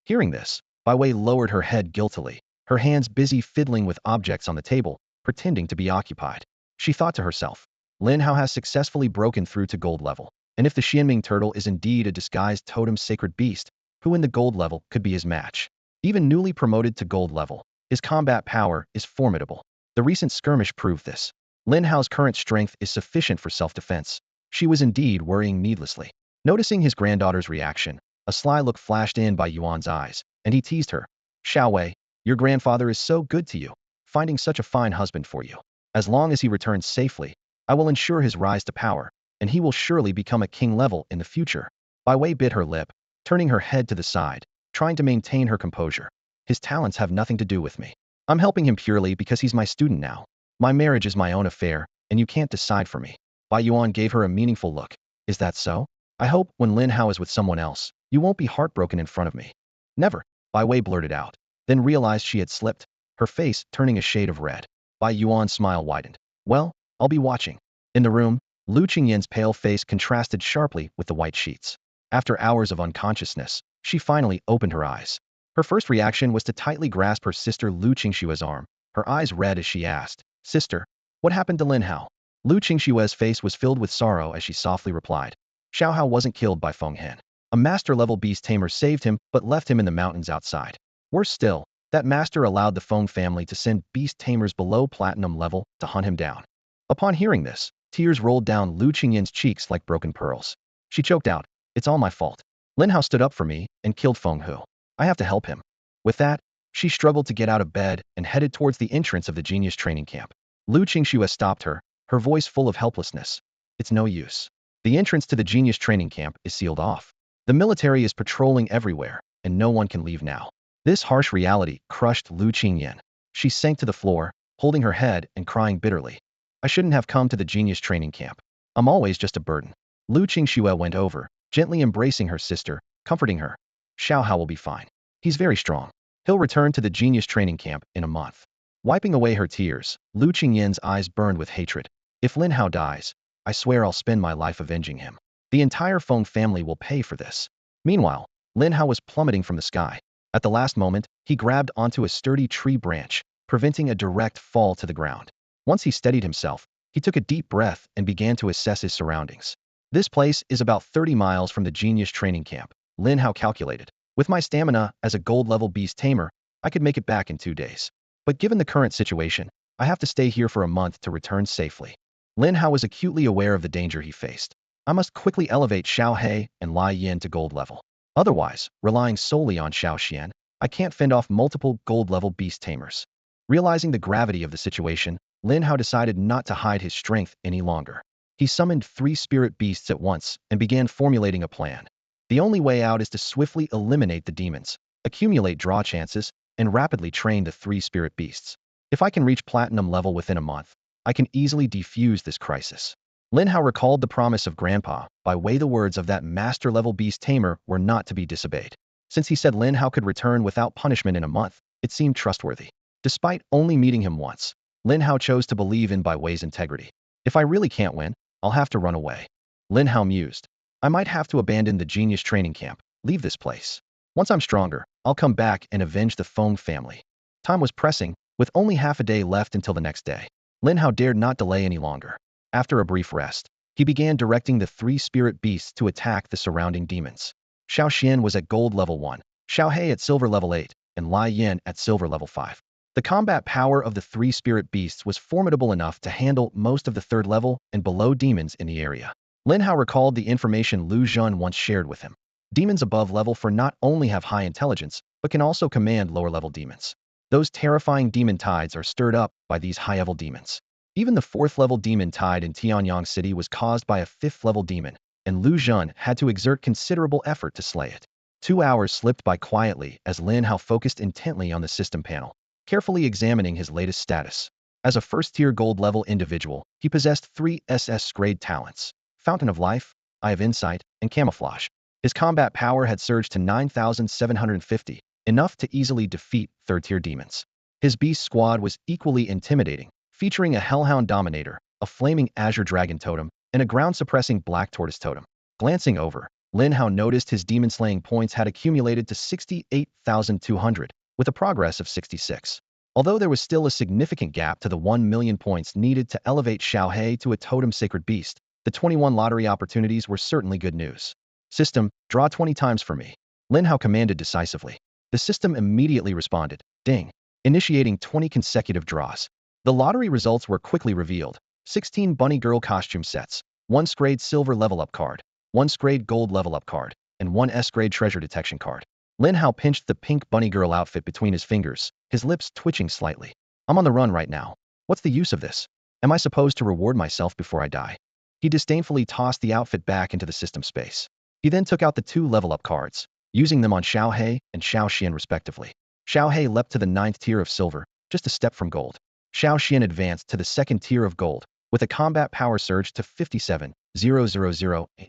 Hearing this, Bai Wei lowered her head guiltily, her hands busy fiddling with objects on the table, pretending to be occupied. She thought to herself, Lin Hao has successfully broken through to gold level, and if the Xianming turtle is indeed a disguised totem sacred beast, who in the gold level could be his match? Even newly promoted to gold level, his combat power is formidable. The recent skirmish proved this. Lin Hao's current strength is sufficient for self-defense. She was indeed worrying needlessly. Noticing his granddaughter's reaction, a sly look flashed in Bai Yuan's eyes, and he teased her. Xiao Wei, your grandfather is so good to you, finding such a fine husband for you. As long as he returns safely, I will ensure his rise to power, and he will surely become a king level in the future. Bai Wei bit her lip, turning her head to the side, trying to maintain her composure. His talents have nothing to do with me. I'm helping him purely because he's my student now. My marriage is my own affair, and you can't decide for me. Bai Yuan gave her a meaningful look. Is that so? I hope, when Lin Hao is with someone else, you won't be heartbroken in front of me. Never, Bai Wei blurted out, then realized she had slipped, her face turning a shade of red. Bai Yuan's smile widened. Well, I'll be watching. In the room, Lu Qingyan's pale face contrasted sharply with the white sheets. After hours of unconsciousness, she finally opened her eyes. Her first reaction was to tightly grasp her sister Lu Qingshue's arm, her eyes red as she asked, Sister, what happened to Lin Hao? Lu Qingshue's face was filled with sorrow as she softly replied. Xiao Hao wasn't killed by Feng Hen. A master-level beast tamer saved him but left him in the mountains outside. Worse still, that master allowed the Feng family to send beast tamers below platinum level to hunt him down. Upon hearing this, tears rolled down Lu Qingyin's cheeks like broken pearls. She choked out, "It's all my fault. Lin Hao stood up for me and killed Feng Hu. I have to help him." With that, she struggled to get out of bed and headed towards the entrance of the genius training camp. Lu Qingxue stopped her, her voice full of helplessness. "It's no use. The entrance to the genius training camp is sealed off. The military is patrolling everywhere, and no one can leave now." This harsh reality crushed Lu Qingyan. She sank to the floor, holding her head and crying bitterly. "I shouldn't have come to the genius training camp. I'm always just a burden." Lu Qingxue went over, gently embracing her sister, comforting her. "Xiao Hao will be fine. He's very strong. He'll return to the genius training camp in a month." Wiping away her tears, Lu Qingyan's eyes burned with hatred. "If Lin Hao dies, I swear I'll spend my life avenging him. The entire Feng family will pay for this." Meanwhile, Lin Hao was plummeting from the sky. At the last moment, he grabbed onto a sturdy tree branch, preventing a direct fall to the ground. Once he steadied himself, he took a deep breath and began to assess his surroundings. "This place is about 30 miles from the genius training camp," Lin Hao calculated. "With my stamina as a gold-level beast tamer, I could make it back in 2 days. But given the current situation, I have to stay here for a month to return safely." Lin Hao was acutely aware of the danger he faced. "I must quickly elevate Xiao He and Lai Yin to gold level. Otherwise, relying solely on Xiao Xian, I can't fend off multiple gold-level beast tamers." Realizing the gravity of the situation, Lin Hao decided not to hide his strength any longer. He summoned 3 spirit beasts at once and began formulating a plan. The only way out is to swiftly eliminate the demons, accumulate draw chances, and rapidly train the 3 spirit beasts. If I can reach platinum level within a month, I can easily defuse this crisis. Lin Hao recalled the promise of Grandpa, by way the words of that master-level beast tamer were not to be disobeyed. Since he said Lin Hao could return without punishment in a month, it seemed trustworthy. Despite only meeting him once, Lin Hao chose to believe in Bai Wei's integrity. "If I really can't win, I'll have to run away." Lin Hao mused. "I might have to abandon the genius training camp, leave this place. Once I'm stronger, I'll come back and avenge the Feng family." Time was pressing, with only half a day left until the next day. Lin Hao dared not delay any longer. After a brief rest, he began directing the 3 spirit beasts to attack the surrounding demons. Xiao Xian was at gold level 1, Xiao He at silver level 8, and Lai Yin at silver level 5. The combat power of the 3 spirit beasts was formidable enough to handle most of the 3rd level and below demons in the area. Lin Hao recalled the information Lu Zhen once shared with him. Demons above level 4 not only have high intelligence, but can also command lower level demons. Those terrifying demon tides are stirred up by these high-level demons. Even the 4th level demon tide in Tianyang City was caused by a 5th level demon, and Lu Zhen had to exert considerable effort to slay it. 2 hours slipped by quietly as Lin Hao focused intently on the system panel, carefully examining his latest status. As a first-tier gold-level individual, he possessed 3 SS-grade talents: Fountain of Life, Eye of Insight, and Camouflage. His combat power had surged to 9,750, enough to easily defeat 3rd-tier demons. His beast squad was equally intimidating, featuring a Hellhound Dominator, a flaming Azure Dragon Totem, and a ground-suppressing Black Tortoise Totem. Glancing over, Lin Hao noticed his demon-slaying points had accumulated to 68,200, with a progress of 66. Although there was still a significant gap to the 1 million points needed to elevate Xiao He to a totem sacred beast, the 21 lottery opportunities were certainly good news. "System, draw 20 times for me," Lin Hao commanded decisively. The system immediately responded, "Ding," initiating 20 consecutive draws. The lottery results were quickly revealed: 16 bunny girl costume sets, 1 S-grade silver level-up card, 1 S-grade gold level-up card, and 1 S-grade treasure detection card. Lin Hao pinched the pink bunny girl outfit between his fingers, his lips twitching slightly. "I'm on the run right now. What's the use of this? Am I supposed to reward myself before I die?" He disdainfully tossed the outfit back into the system space. He then took out the 2 level-up cards, using them on Xiao He and Xiao Xian respectively. Xiao He leapt to the 9th tier of silver, just a step from gold. Xiao Xian advanced to the 2nd tier of gold, with a combat power surge to 57,000,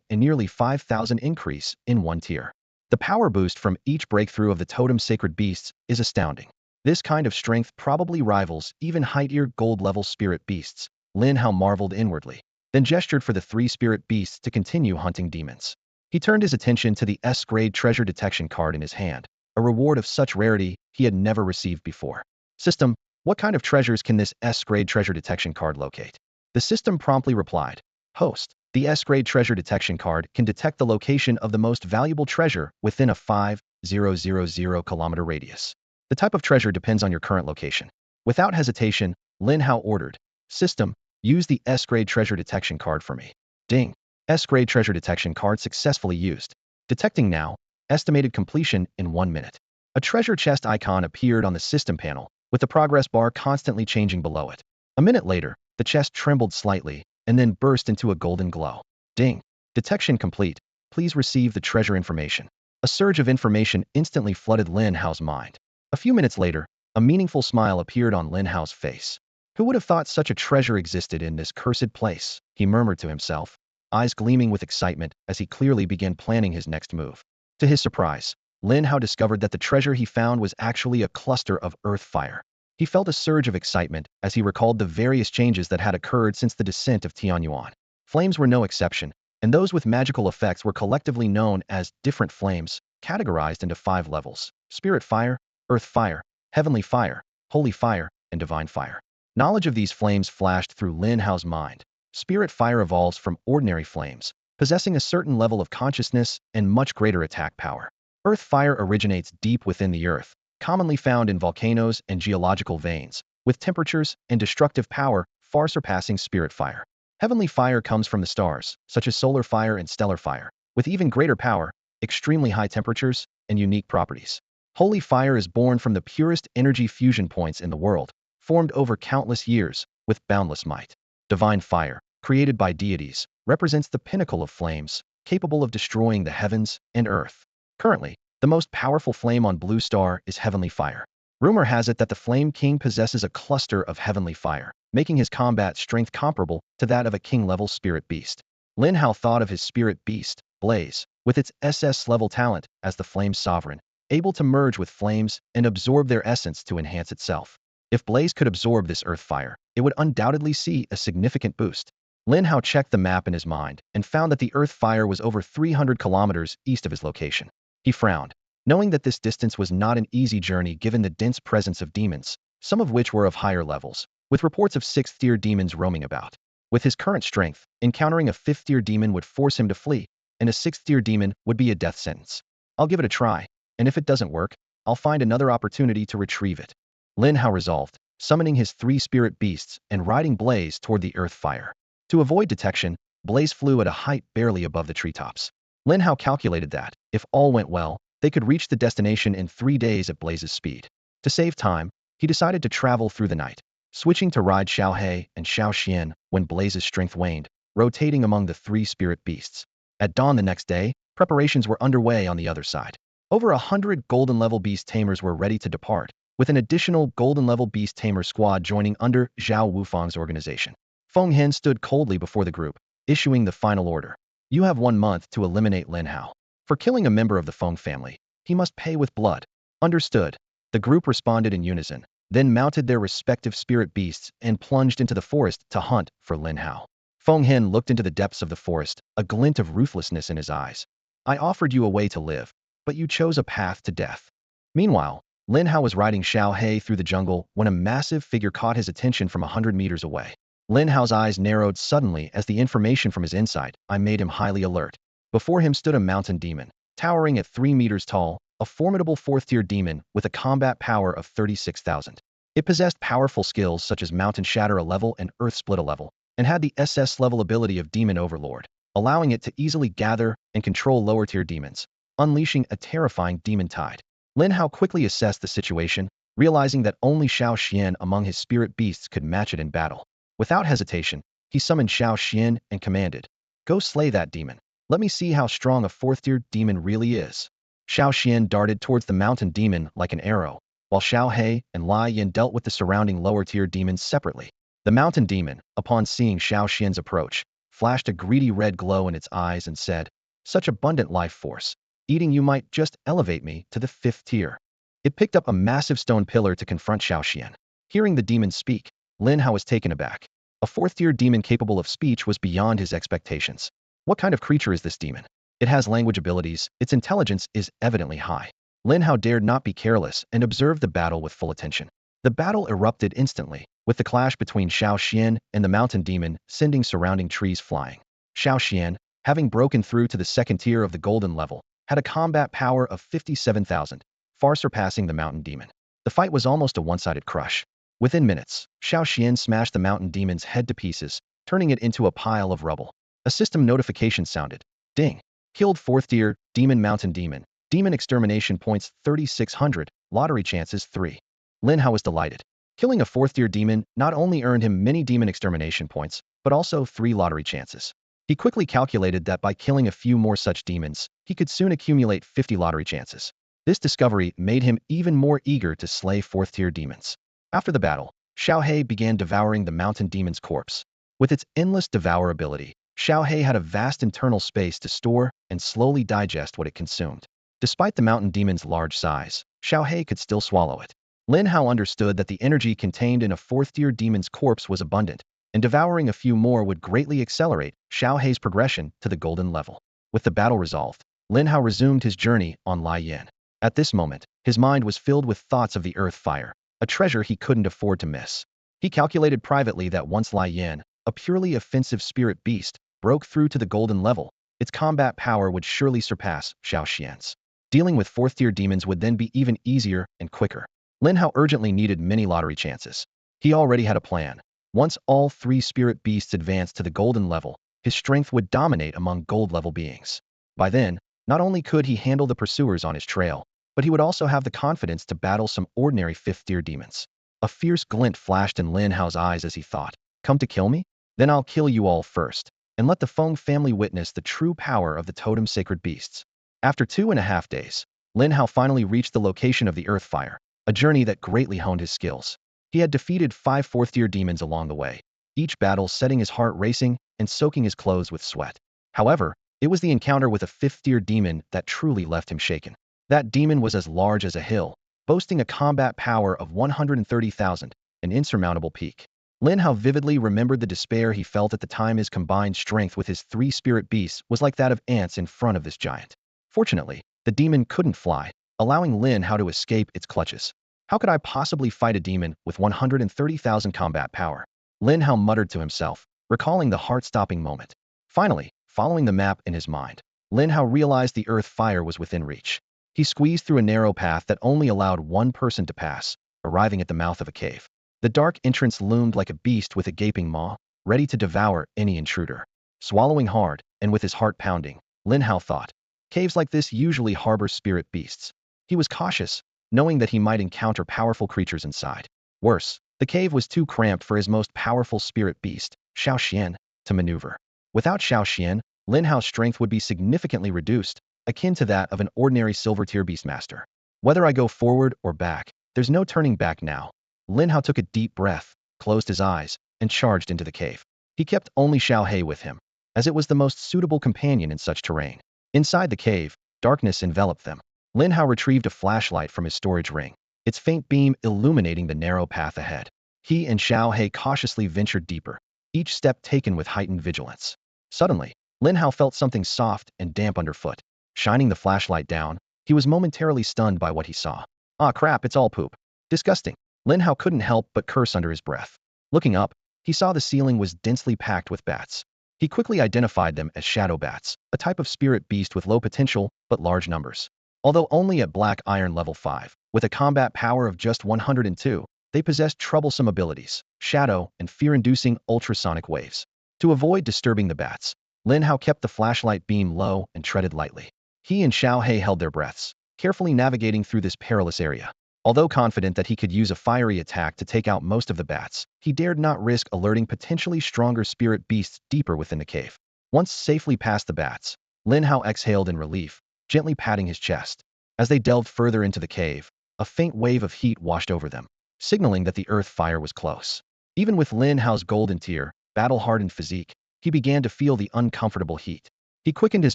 a nearly 5,000 increase in 1 tier. The power boost from each breakthrough of the totem sacred beasts is astounding. This kind of strength probably rivals even high-tier gold-level spirit beasts. Lin Hao marveled inwardly, then gestured for the 3 spirit beasts to continue hunting demons. He turned his attention to the S-grade treasure detection card in his hand, a reward of such rarity he had never received before. "System, what kind of treasures can this S-grade treasure detection card locate?" The system promptly replied, "Host, the S-grade treasure detection card can detect the location of the most valuable treasure within a 5,000 kilometer radius. The type of treasure depends on your current location. Without hesitation, Lin Hao ordered, "System, use the S-grade treasure detection card for me." Ding. S-grade treasure detection card successfully used. Detecting now. Estimated completion in 1 minute. A treasure chest icon appeared on the system panel, with the progress bar constantly changing below it. A minute later, the chest trembled slightly, and then burst into a golden glow. Ding. Detection complete. Please receive the treasure information. A surge of information instantly flooded Lin Hao's mind. A few minutes later, a meaningful smile appeared on Lin Hao's face. Who would have thought such a treasure existed in this cursed place? He murmured to himself, eyes gleaming with excitement as he clearly began planning his next move. To his surprise, Lin Hao discovered that the treasure he found was actually a cluster of earth fire. He felt a surge of excitement as he recalled the various changes that had occurred since the descent of Tianyuan. Flames were no exception, and those with magical effects were collectively known as different flames, categorized into 5 levels: spirit fire, earth fire, heavenly fire, holy fire, and divine fire. Knowledge of these flames flashed through Lin Hao's mind. Spirit fire evolves from ordinary flames, possessing a certain level of consciousness and much greater attack power. Earth fire originates deep within the earth, commonly found in volcanoes and geological veins, with temperatures and destructive power far surpassing spirit fire. Heavenly fire comes from the stars, such as solar fire and stellar fire, with even greater power, extremely high temperatures, and unique properties. Holy fire is born from the purest energy fusion points in the world, formed over countless years, with boundless might. Divine fire, created by deities, represents the pinnacle of flames, capable of destroying the heavens and earth. Currently, the most powerful flame on Blue Star is heavenly fire. Rumor has it that the Flame King possesses a cluster of heavenly fire, making his combat strength comparable to that of a king-level spirit beast. Lin Hao thought of his spirit beast, Blaze, with its SS-level talent as the Flame's sovereign, able to merge with flames and absorb their essence to enhance itself. If Blaze could absorb this earth fire, it would undoubtedly see a significant boost. Lin Hao checked the map in his mind and found that the earth fire was over 300 kilometers east of his location. He frowned, knowing that this distance was not an easy journey given the dense presence of demons, some of which were of higher levels, with reports of 6th-tier demons roaming about. With his current strength, encountering a 5th-tier demon would force him to flee, and a 6th-tier demon would be a death sentence. I'll give it a try, and if it doesn't work, I'll find another opportunity to retrieve it. Lin Hao resolved, summoning his 3 spirit beasts and riding Blaze toward the earth fire. To avoid detection, Blaze flew at a height barely above the treetops. Lin Hao calculated that, if all went well, they could reach the destination in 3 days at Blaze's speed. To save time, he decided to travel through the night, switching to ride Xiao He and Xiao Xian when Blaze's strength waned, rotating among the 3 spirit beasts. At dawn the next day, preparations were underway on the other side. Over 100 golden-level beast tamers were ready to depart, with an additional golden-level beast tamer squad joining under Zhao Wufang's organization. Feng Hen stood coldly before the group, issuing the final order. You have 1 month to eliminate Lin Hao. For killing a member of the Feng family, he must pay with blood. Understood. The group responded in unison, then mounted their respective spirit beasts and plunged into the forest to hunt for Lin Hao. Feng Hen looked into the depths of the forest, a glint of ruthlessness in his eyes. I offered you a way to live, but you chose a path to death. Meanwhile, Lin Hao was riding Xiao He through the jungle when a massive figure caught his attention from 100 meters away. Lin Hao's eyes narrowed suddenly as the information from his insight made him highly alert. Before him stood a mountain demon, towering at 3 meters tall, a formidable 4th-tier demon with a combat power of 36,000. It possessed powerful skills such as Mountain Shatter a level and Earth Split a level, and had the SS-level ability of Demon Overlord, allowing it to easily gather and control lower-tier demons, unleashing a terrifying demon tide. Lin Hao quickly assessed the situation, realizing that only Xiao Xian among his spirit beasts could match it in battle. Without hesitation, he summoned Xiao Xian and commanded, "Go slay that demon. Let me see how strong a 4th-tier demon really is." Xiao Xian darted towards the mountain demon like an arrow, while Xiao He and Lai Yin dealt with the surrounding lower-tier demons separately. The mountain demon, upon seeing Xiao Xian's approach, flashed a greedy red glow in its eyes and said, "Such abundant life force. Eating you might just elevate me to the 5th tier." It picked up a massive stone pillar to confront Xiao Xian. Hearing the demon speak, Lin Hao was taken aback. A 4th-tier demon capable of speech was beyond his expectations. What kind of creature is this demon? It has language abilities, its intelligence is evidently high. Lin Hao dared not be careless and observed the battle with full attention. The battle erupted instantly, with the clash between Xiao Xian and the mountain demon sending surrounding trees flying. Xiao Xian, having broken through to the 2nd tier of the golden level, had a combat power of 57,000, far surpassing the mountain demon. The fight was almost a one-sided crush. Within minutes, Xiao Xian smashed the mountain demon's head to pieces, turning it into a pile of rubble. A system notification sounded. Ding. Killed 4th tier, Demon Mountain Demon. Demon extermination points 3,600, lottery chances 3. Lin Hao was delighted. Killing a 4th tier demon not only earned him many demon extermination points, but also 3 lottery chances. He quickly calculated that by killing a few more such demons, he could soon accumulate 50 lottery chances. This discovery made him even more eager to slay 4th tier demons. After the battle, Xiao He began devouring the mountain demon's corpse. With its endless devour ability, Xiao He had a vast internal space to store and slowly digest what it consumed. Despite the mountain demon's large size, Xiao He could still swallow it. Lin Hao understood that the energy contained in a 4th tier demon's corpse was abundant, and devouring a few more would greatly accelerate Xiao He's progression to the golden level. With the battle resolved, Lin Hao resumed his journey on Lai Yin. At this moment, his mind was filled with thoughts of the earth fire, a treasure he couldn't afford to miss. He calculated privately that once Lai Yin, a purely offensive spirit beast, broke through to the golden level, its combat power would surely surpass Xiao Xian's. Dealing with 4th tier demons would then be even easier and quicker. Lin Hao urgently needed many lottery chances. He already had a plan. Once all 3 spirit beasts advanced to the golden level, his strength would dominate among gold-level beings. By then, not only could he handle the pursuers on his trail, but he would also have the confidence to battle some ordinary 5th tier demons. A fierce glint flashed in Lin Hao's eyes as he thought, "Come to kill me? Then I'll kill you all first, and let the Feng family witness the true power of the totem sacred beasts." After 2.5 days, Lin Hao finally reached the location of the earth fire, a journey that greatly honed his skills. He had defeated 5 4th tier demons along the way, each battle setting his heart racing and soaking his clothes with sweat. However, it was the encounter with a 5th tier demon that truly left him shaken. That demon was as large as a hill, boasting a combat power of 130,000, an insurmountable peak. Lin Hao vividly remembered the despair he felt at the time. His combined strength with his 3 spirit beasts was like that of ants in front of this giant. Fortunately, the demon couldn't fly, allowing Lin Hao to escape its clutches. How could I possibly fight a demon with 130,000 combat power? Lin Hao muttered to himself, recalling the heart-stopping moment. Finally, following the map in his mind, Lin Hao realized the earth fire was within reach. He squeezed through a narrow path that only allowed one person to pass, arriving at the mouth of a cave. The dark entrance loomed like a beast with a gaping maw, ready to devour any intruder. Swallowing hard, and with his heart pounding, Lin Hao thought, caves like this usually harbor spirit beasts. He was cautious, knowing that he might encounter powerful creatures inside. Worse, the cave was too cramped for his most powerful spirit beast, Xiao Xian, to maneuver. Without Xiao Xian, Lin Hao's strength would be significantly reduced, akin to that of an ordinary silver tier beastmaster. Whether I go forward or back, there's no turning back now. Lin Hao took a deep breath, closed his eyes, and charged into the cave. He kept only Xiao He with him, as it was the most suitable companion in such terrain. Inside the cave, darkness enveloped them. Lin Hao retrieved a flashlight from his storage ring, its faint beam illuminating the narrow path ahead. He and Xiao He cautiously ventured deeper, each step taken with heightened vigilance. Suddenly, Lin Hao felt something soft and damp underfoot. Shining the flashlight down, he was momentarily stunned by what he saw. Ah crap, it's all poop. Disgusting. Lin Hao couldn't help but curse under his breath. Looking up, he saw the ceiling was densely packed with bats. He quickly identified them as shadow bats, a type of spirit beast with low potential but large numbers. Although only at Black Iron level 5, with a combat power of just 102, they possessed troublesome abilities, shadow, and fear-inducing ultrasonic waves. To avoid disturbing the bats, Lin Hao kept the flashlight beam low and treaded lightly. He and Xiao He held their breaths, carefully navigating through this perilous area. Although confident that he could use a fiery attack to take out most of the bats, he dared not risk alerting potentially stronger spirit beasts deeper within the cave. Once safely past the bats, Lin Hao exhaled in relief, gently patting his chest. As they delved further into the cave, a faint wave of heat washed over them, signaling that the earth fire was close. Even with Lin Hao's golden tier, battle-hardened physique, he began to feel the uncomfortable heat. He quickened his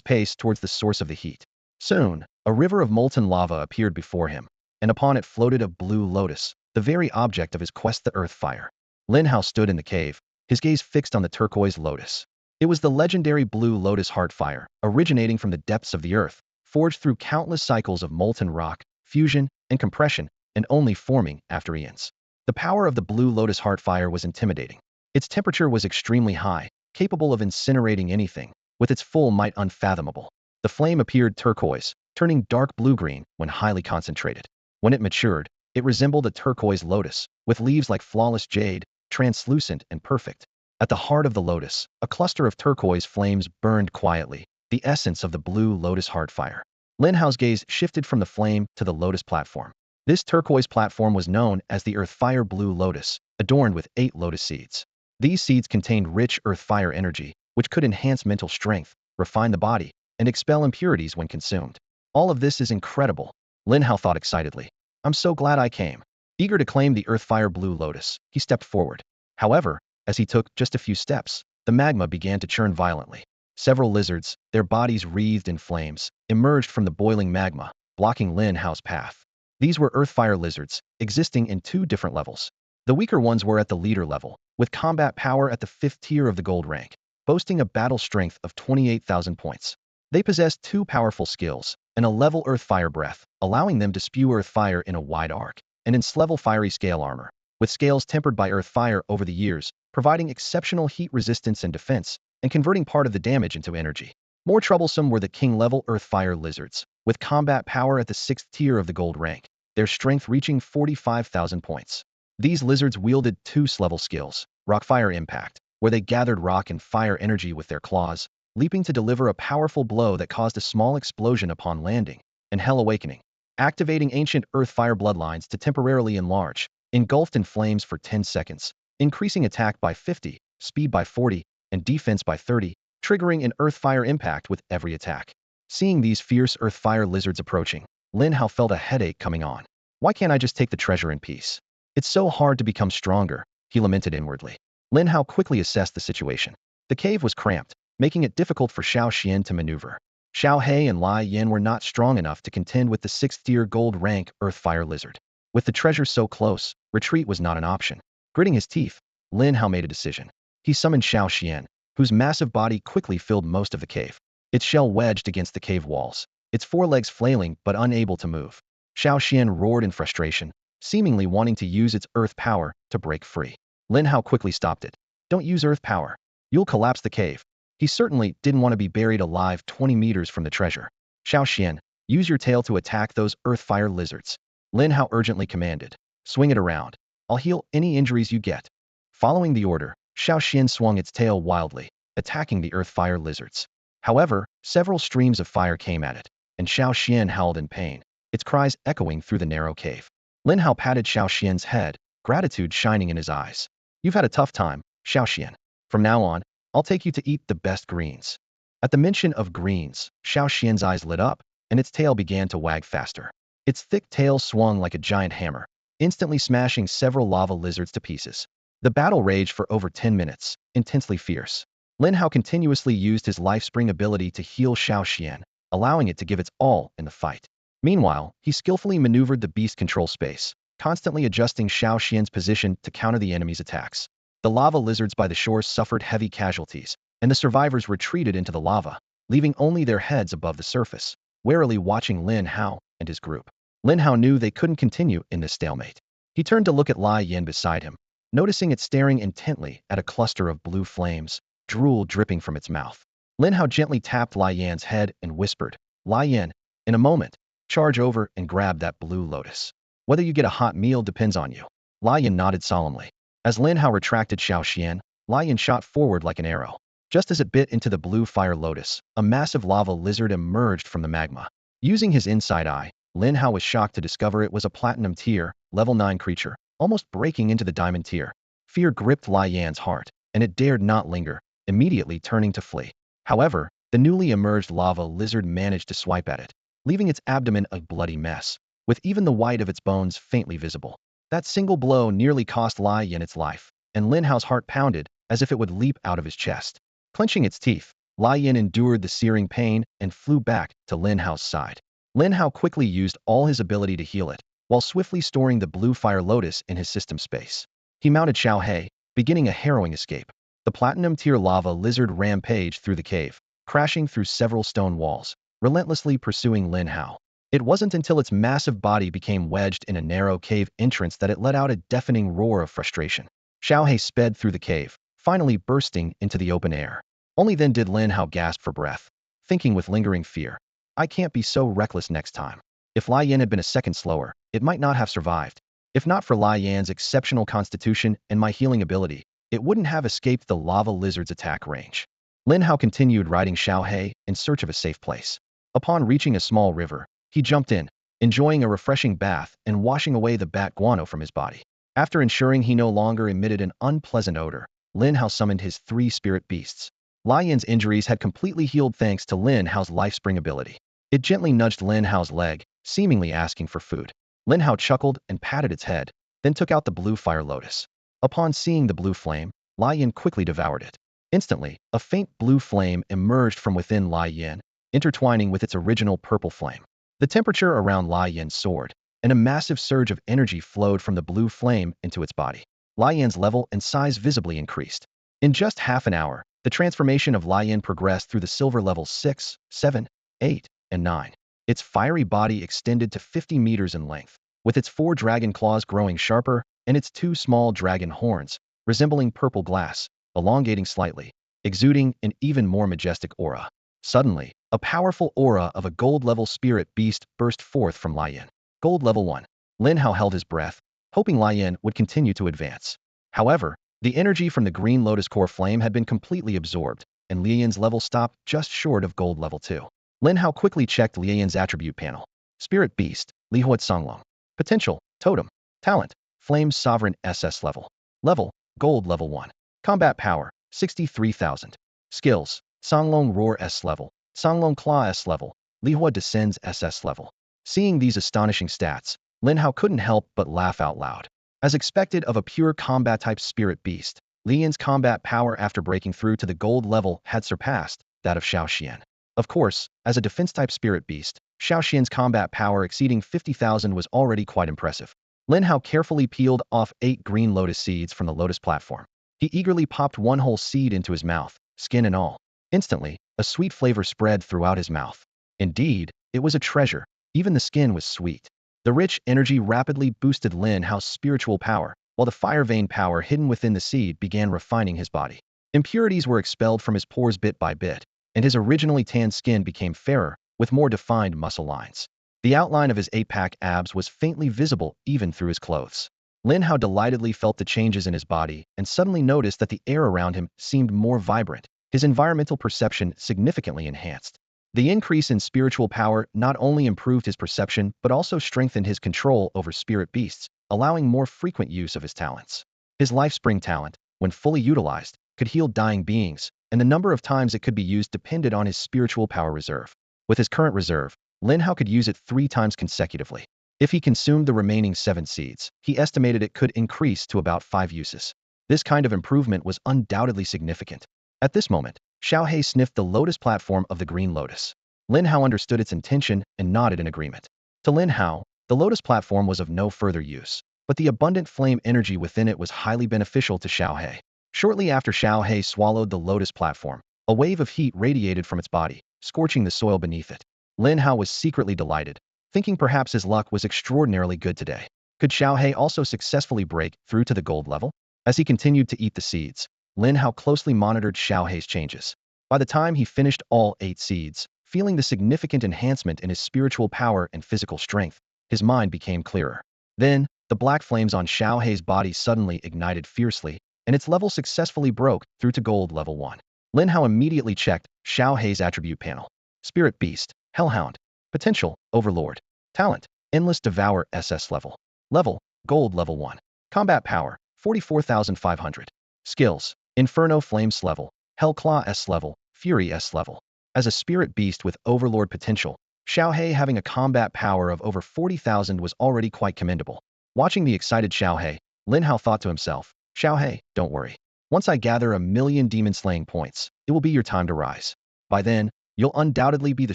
pace towards the source of the heat. Soon, a river of molten lava appeared before him, and upon it floated a blue lotus, the very object of his quest, the earth fire. Lin Hao stood in the cave, his gaze fixed on the turquoise lotus. It was the legendary blue lotus heart fire, originating from the depths of the earth, forged through countless cycles of molten rock, fusion, and compression, and only forming after eons. The power of the blue lotus heart fire was intimidating. Its temperature was extremely high, capable of incinerating anything, with its full might unfathomable. The flame appeared turquoise, turning dark blue-green when highly concentrated. When it matured, It resembled a turquoise lotus, with leaves like flawless jade, translucent and perfect. At the heart of the lotus, a cluster of turquoise flames burned quietly, the essence of the blue lotus heart fire. Lin Hao's gaze shifted from the flame to the lotus platform. This turquoise platform was known as the Earth Fire Blue Lotus, adorned with 8 lotus seeds. These seeds contained rich earth fire energy, which could enhance mental strength, refine the body, and expel impurities when consumed. All of this is incredible, Lin Hao thought excitedly. I'm so glad I came. Eager to claim the Earth Fire Blue Lotus, he stepped forward. However, as he took just a few steps, the magma began to churn violently. Several lizards, their bodies wreathed in flames, emerged from the boiling magma, blocking Lin Hao's path. These were Earthfire lizards, existing in 2 different levels. The weaker ones were at the leader level, with combat power at the 5th tier of the gold rank, boasting a battle strength of 28,000 points. They possessed 2 powerful skills, and a level Earth Fire Breath, allowing them to spew Earth Fire in a wide arc, and in level Fiery Scale armor, with scales tempered by Earth Fire over the years, providing exceptional heat resistance and defense, and converting part of the damage into energy. More troublesome were the King-level Earth Fire lizards, with combat power at the 6th tier of the gold rank, their strength reaching 45,000 points. These lizards wielded 2 level skills, Rock Fire Impact, where they gathered rock and fire energy with their claws, leaping to deliver a powerful blow that caused a small explosion upon landing, and Hell Awakening, activating ancient Earth Fire bloodlines to temporarily enlarge, engulfed in flames for 10 seconds, increasing attack by 50, speed by 40, and defense by 30, triggering an Earth Fire Impact with every attack. Seeing these fierce Earth Fire lizards approaching, Lin Hao felt a headache coming on. Why can't I just take the treasure in peace? It's so hard to become stronger, he lamented inwardly. Lin Hao quickly assessed the situation. The cave was cramped, making it difficult for Xiao Xian to maneuver. Xiao He and Lai Yin were not strong enough to contend with the 6th tier gold rank Earth Fire lizard. With the treasure so close, retreat was not an option. Gritting his teeth, Lin Hao made a decision. He summoned Xiao Xian, whose massive body quickly filled most of the cave. Its shell wedged against the cave walls, its forelegs flailing but unable to move. Xiao Xian roared in frustration, seemingly wanting to use its earth power to break free. Lin Hao quickly stopped it. Don't use earth power. You'll collapse the cave. He certainly didn't want to be buried alive 20 meters from the treasure. Xiao Xian, use your tail to attack those earth fire lizards. Lin Hao urgently commanded. Swing it around. I'll heal any injuries you get. Following the order, Xiao Xian swung its tail wildly, attacking the earth fire lizards. However, several streams of fire came at it, and Xiao Xian howled in pain, its cries echoing through the narrow cave. Lin Hao patted Xiao Xian's head, gratitude shining in his eyes. You've had a tough time, Xiao Xian. From now on, I'll take you to eat the best greens. At the mention of greens, Xiao Xian's eyes lit up, and its tail began to wag faster. Its thick tail swung like a giant hammer, instantly smashing several lava lizards to pieces. The battle raged for over 10 minutes, intensely fierce. Lin Hao continuously used his life spring ability to heal Xiao Xian, allowing it to give its all in the fight. Meanwhile, he skillfully maneuvered the beast control space, constantly adjusting Xiao Xian's position to counter the enemy's attacks. The lava lizards by the shore suffered heavy casualties, and the survivors retreated into the lava, leaving only their heads above the surface, warily watching Lin Hao and his group. Lin Hao knew they couldn't continue in this stalemate. He turned to look at Lai Yin beside him, noticing it staring intently at a cluster of blue flames, drool dripping from its mouth. Lin Hao gently tapped Lai Yan's head and whispered, Lai Yin, in a moment, charge over and grab that blue lotus. Whether you get a hot meal depends on you. Lai Yin nodded solemnly. As Lin Hao retracted Xiao Xian, Lai Yin shot forward like an arrow. Just as it bit into the blue fire lotus, a massive lava lizard emerged from the magma. Using his inside eye, Lin Hao was shocked to discover it was a platinum tier, level 9 creature, almost breaking into the diamond tier. Fear gripped Lai Yan's heart, and it dared not linger, immediately turning to flee. However, the newly emerged lava lizard managed to swipe at it, leaving its abdomen a bloody mess, with even the white of its bones faintly visible. That single blow nearly cost Lai Yin its life, and Lin Hao's heart pounded as if it would leap out of his chest. Clenching its teeth, Lai Yin endured the searing pain and flew back to Lin Hao's side. Lin Hao quickly used all his ability to heal it, while swiftly storing the blue fire lotus in his system space. He mounted Xiao He, beginning a harrowing escape. The platinum tier lava lizard rampaged through the cave, crashing through several stone walls, relentlessly pursuing Lin Hao. It wasn't until its massive body became wedged in a narrow cave entrance that it let out a deafening roar of frustration. Xiao He sped through the cave, finally bursting into the open air. Only then did Lin Hao gasp for breath, thinking with lingering fear, I can't be so reckless next time. If Lai Yan had been a second slower, it might not have survived. If not for Lai Yan's exceptional constitution and my healing ability, it wouldn't have escaped the lava lizard's attack range. Lin Hao continued riding Xiaohe in search of a safe place. Upon reaching a small river, he jumped in, enjoying a refreshing bath and washing away the bat guano from his body. After ensuring he no longer emitted an unpleasant odor, Lin Hao summoned his 3 spirit beasts. Lai Yan's injuries had completely healed thanks to Lin Hao's life spring ability. It gently nudged Lin Hao's leg, seemingly asking for food. Lin Hao chuckled and patted its head, then took out the blue fire lotus. Upon seeing the blue flame, Lai Yan quickly devoured it. Instantly, a faint blue flame emerged from within Lai Yan, intertwining with its original purple flame. The temperature around Lai Yan soared, and a massive surge of energy flowed from the blue flame into its body. Lai Yan's level and size visibly increased. In just half an hour, the transformation of Lai Yan progressed through the silver levels 6, 7, 8, and 9. Its fiery body extended to 50 meters in length, with its 4 dragon claws growing sharper and its 2 small dragon horns, resembling purple glass, elongating slightly, exuding an even more majestic aura. Suddenly, a powerful aura of a gold-level spirit beast burst forth from Lai Yan. Gold level 1. Lin Hao held his breath, hoping Lai Yan would continue to advance. However, the energy from the green lotus core flame had been completely absorbed, and Lai Yan's level stopped just short of gold level 2. Lin Hao quickly checked Lai Yan's attribute panel. Spirit Beast, Lihuat Songlong. Potential, Totem. Talent, Flame Sovereign SS level. Level, Gold level 1. Combat power, 63,000. Skills, Songlong Roar S level, Songlong Claw S level, Lihua Descends SS level. Seeing these astonishing stats, Lin Hao couldn't help but laugh out loud. As expected of a pure combat-type spirit beast, Lai Yan's combat power after breaking through to the gold level had surpassed that of Xiao Xian. Of course, as a defense-type spirit beast, Xiao Xian's combat power exceeding 50,000 was already quite impressive. Lin Hao carefully peeled off 8 green lotus seeds from the lotus platform. He eagerly popped one whole seed into his mouth, skin and all. Instantly, a sweet flavor spread throughout his mouth. Indeed, it was a treasure. Even the skin was sweet. The rich energy rapidly boosted Lin Hao's spiritual power, while the fire vein power hidden within the seed began refining his body. Impurities were expelled from his pores bit by bit, and his originally tanned skin became fairer, with more defined muscle lines. The outline of his 8-pack abs was faintly visible even through his clothes. Lin Hao delightedly felt the changes in his body and suddenly noticed that the air around him seemed more vibrant, his environmental perception significantly enhanced. The increase in spiritual power not only improved his perception but also strengthened his control over spirit beasts, allowing more frequent use of his talents. His life spring talent, when fully utilized, could heal dying beings, and the number of times it could be used depended on his spiritual power reserve. With his current reserve, Lin Hao could use it 3 times consecutively. If he consumed the remaining 7 seeds, he estimated it could increase to about 5 uses. This kind of improvement was undoubtedly significant. At this moment, Xiaohe sniffed the lotus platform of the green lotus. Lin Hao understood its intention and nodded in agreement. To Lin Hao, the lotus platform was of no further use, but the abundant flame energy within it was highly beneficial to Xiaohe. Shortly after Xiaohe swallowed the lotus platform, a wave of heat radiated from its body, scorching the soil beneath it. Lin Hao was secretly delighted, thinking perhaps his luck was extraordinarily good today. Could Xiaohe also successfully break through to the gold level? As he continued to eat the seeds, Lin Hao closely monitored Xiaohe's changes. By the time he finished all 8 seeds, feeling the significant enhancement in his spiritual power and physical strength, his mind became clearer. Then, the black flames on Xiaohe's body suddenly ignited fiercely, and its level successfully broke through to gold level 1. Lin Hao immediately checked Xiaohe's attribute panel. Spirit Beast, Hellhound. Potential, Overlord. Talent, Endless Devour SS level. Level, Gold level 1. Combat power, 44,500. Skills, Inferno Flames level, Hellclaw S level, Fury S level. As a spirit beast with Overlord potential, Xiaohe having a combat power of over 40,000 was already quite commendable. Watching the excited Xiaohe, Lin Hao thought to himself, Xiaohe, don't worry. Once I gather 1,000,000 demon-slaying points, it will be your time to rise. By then, you'll undoubtedly be the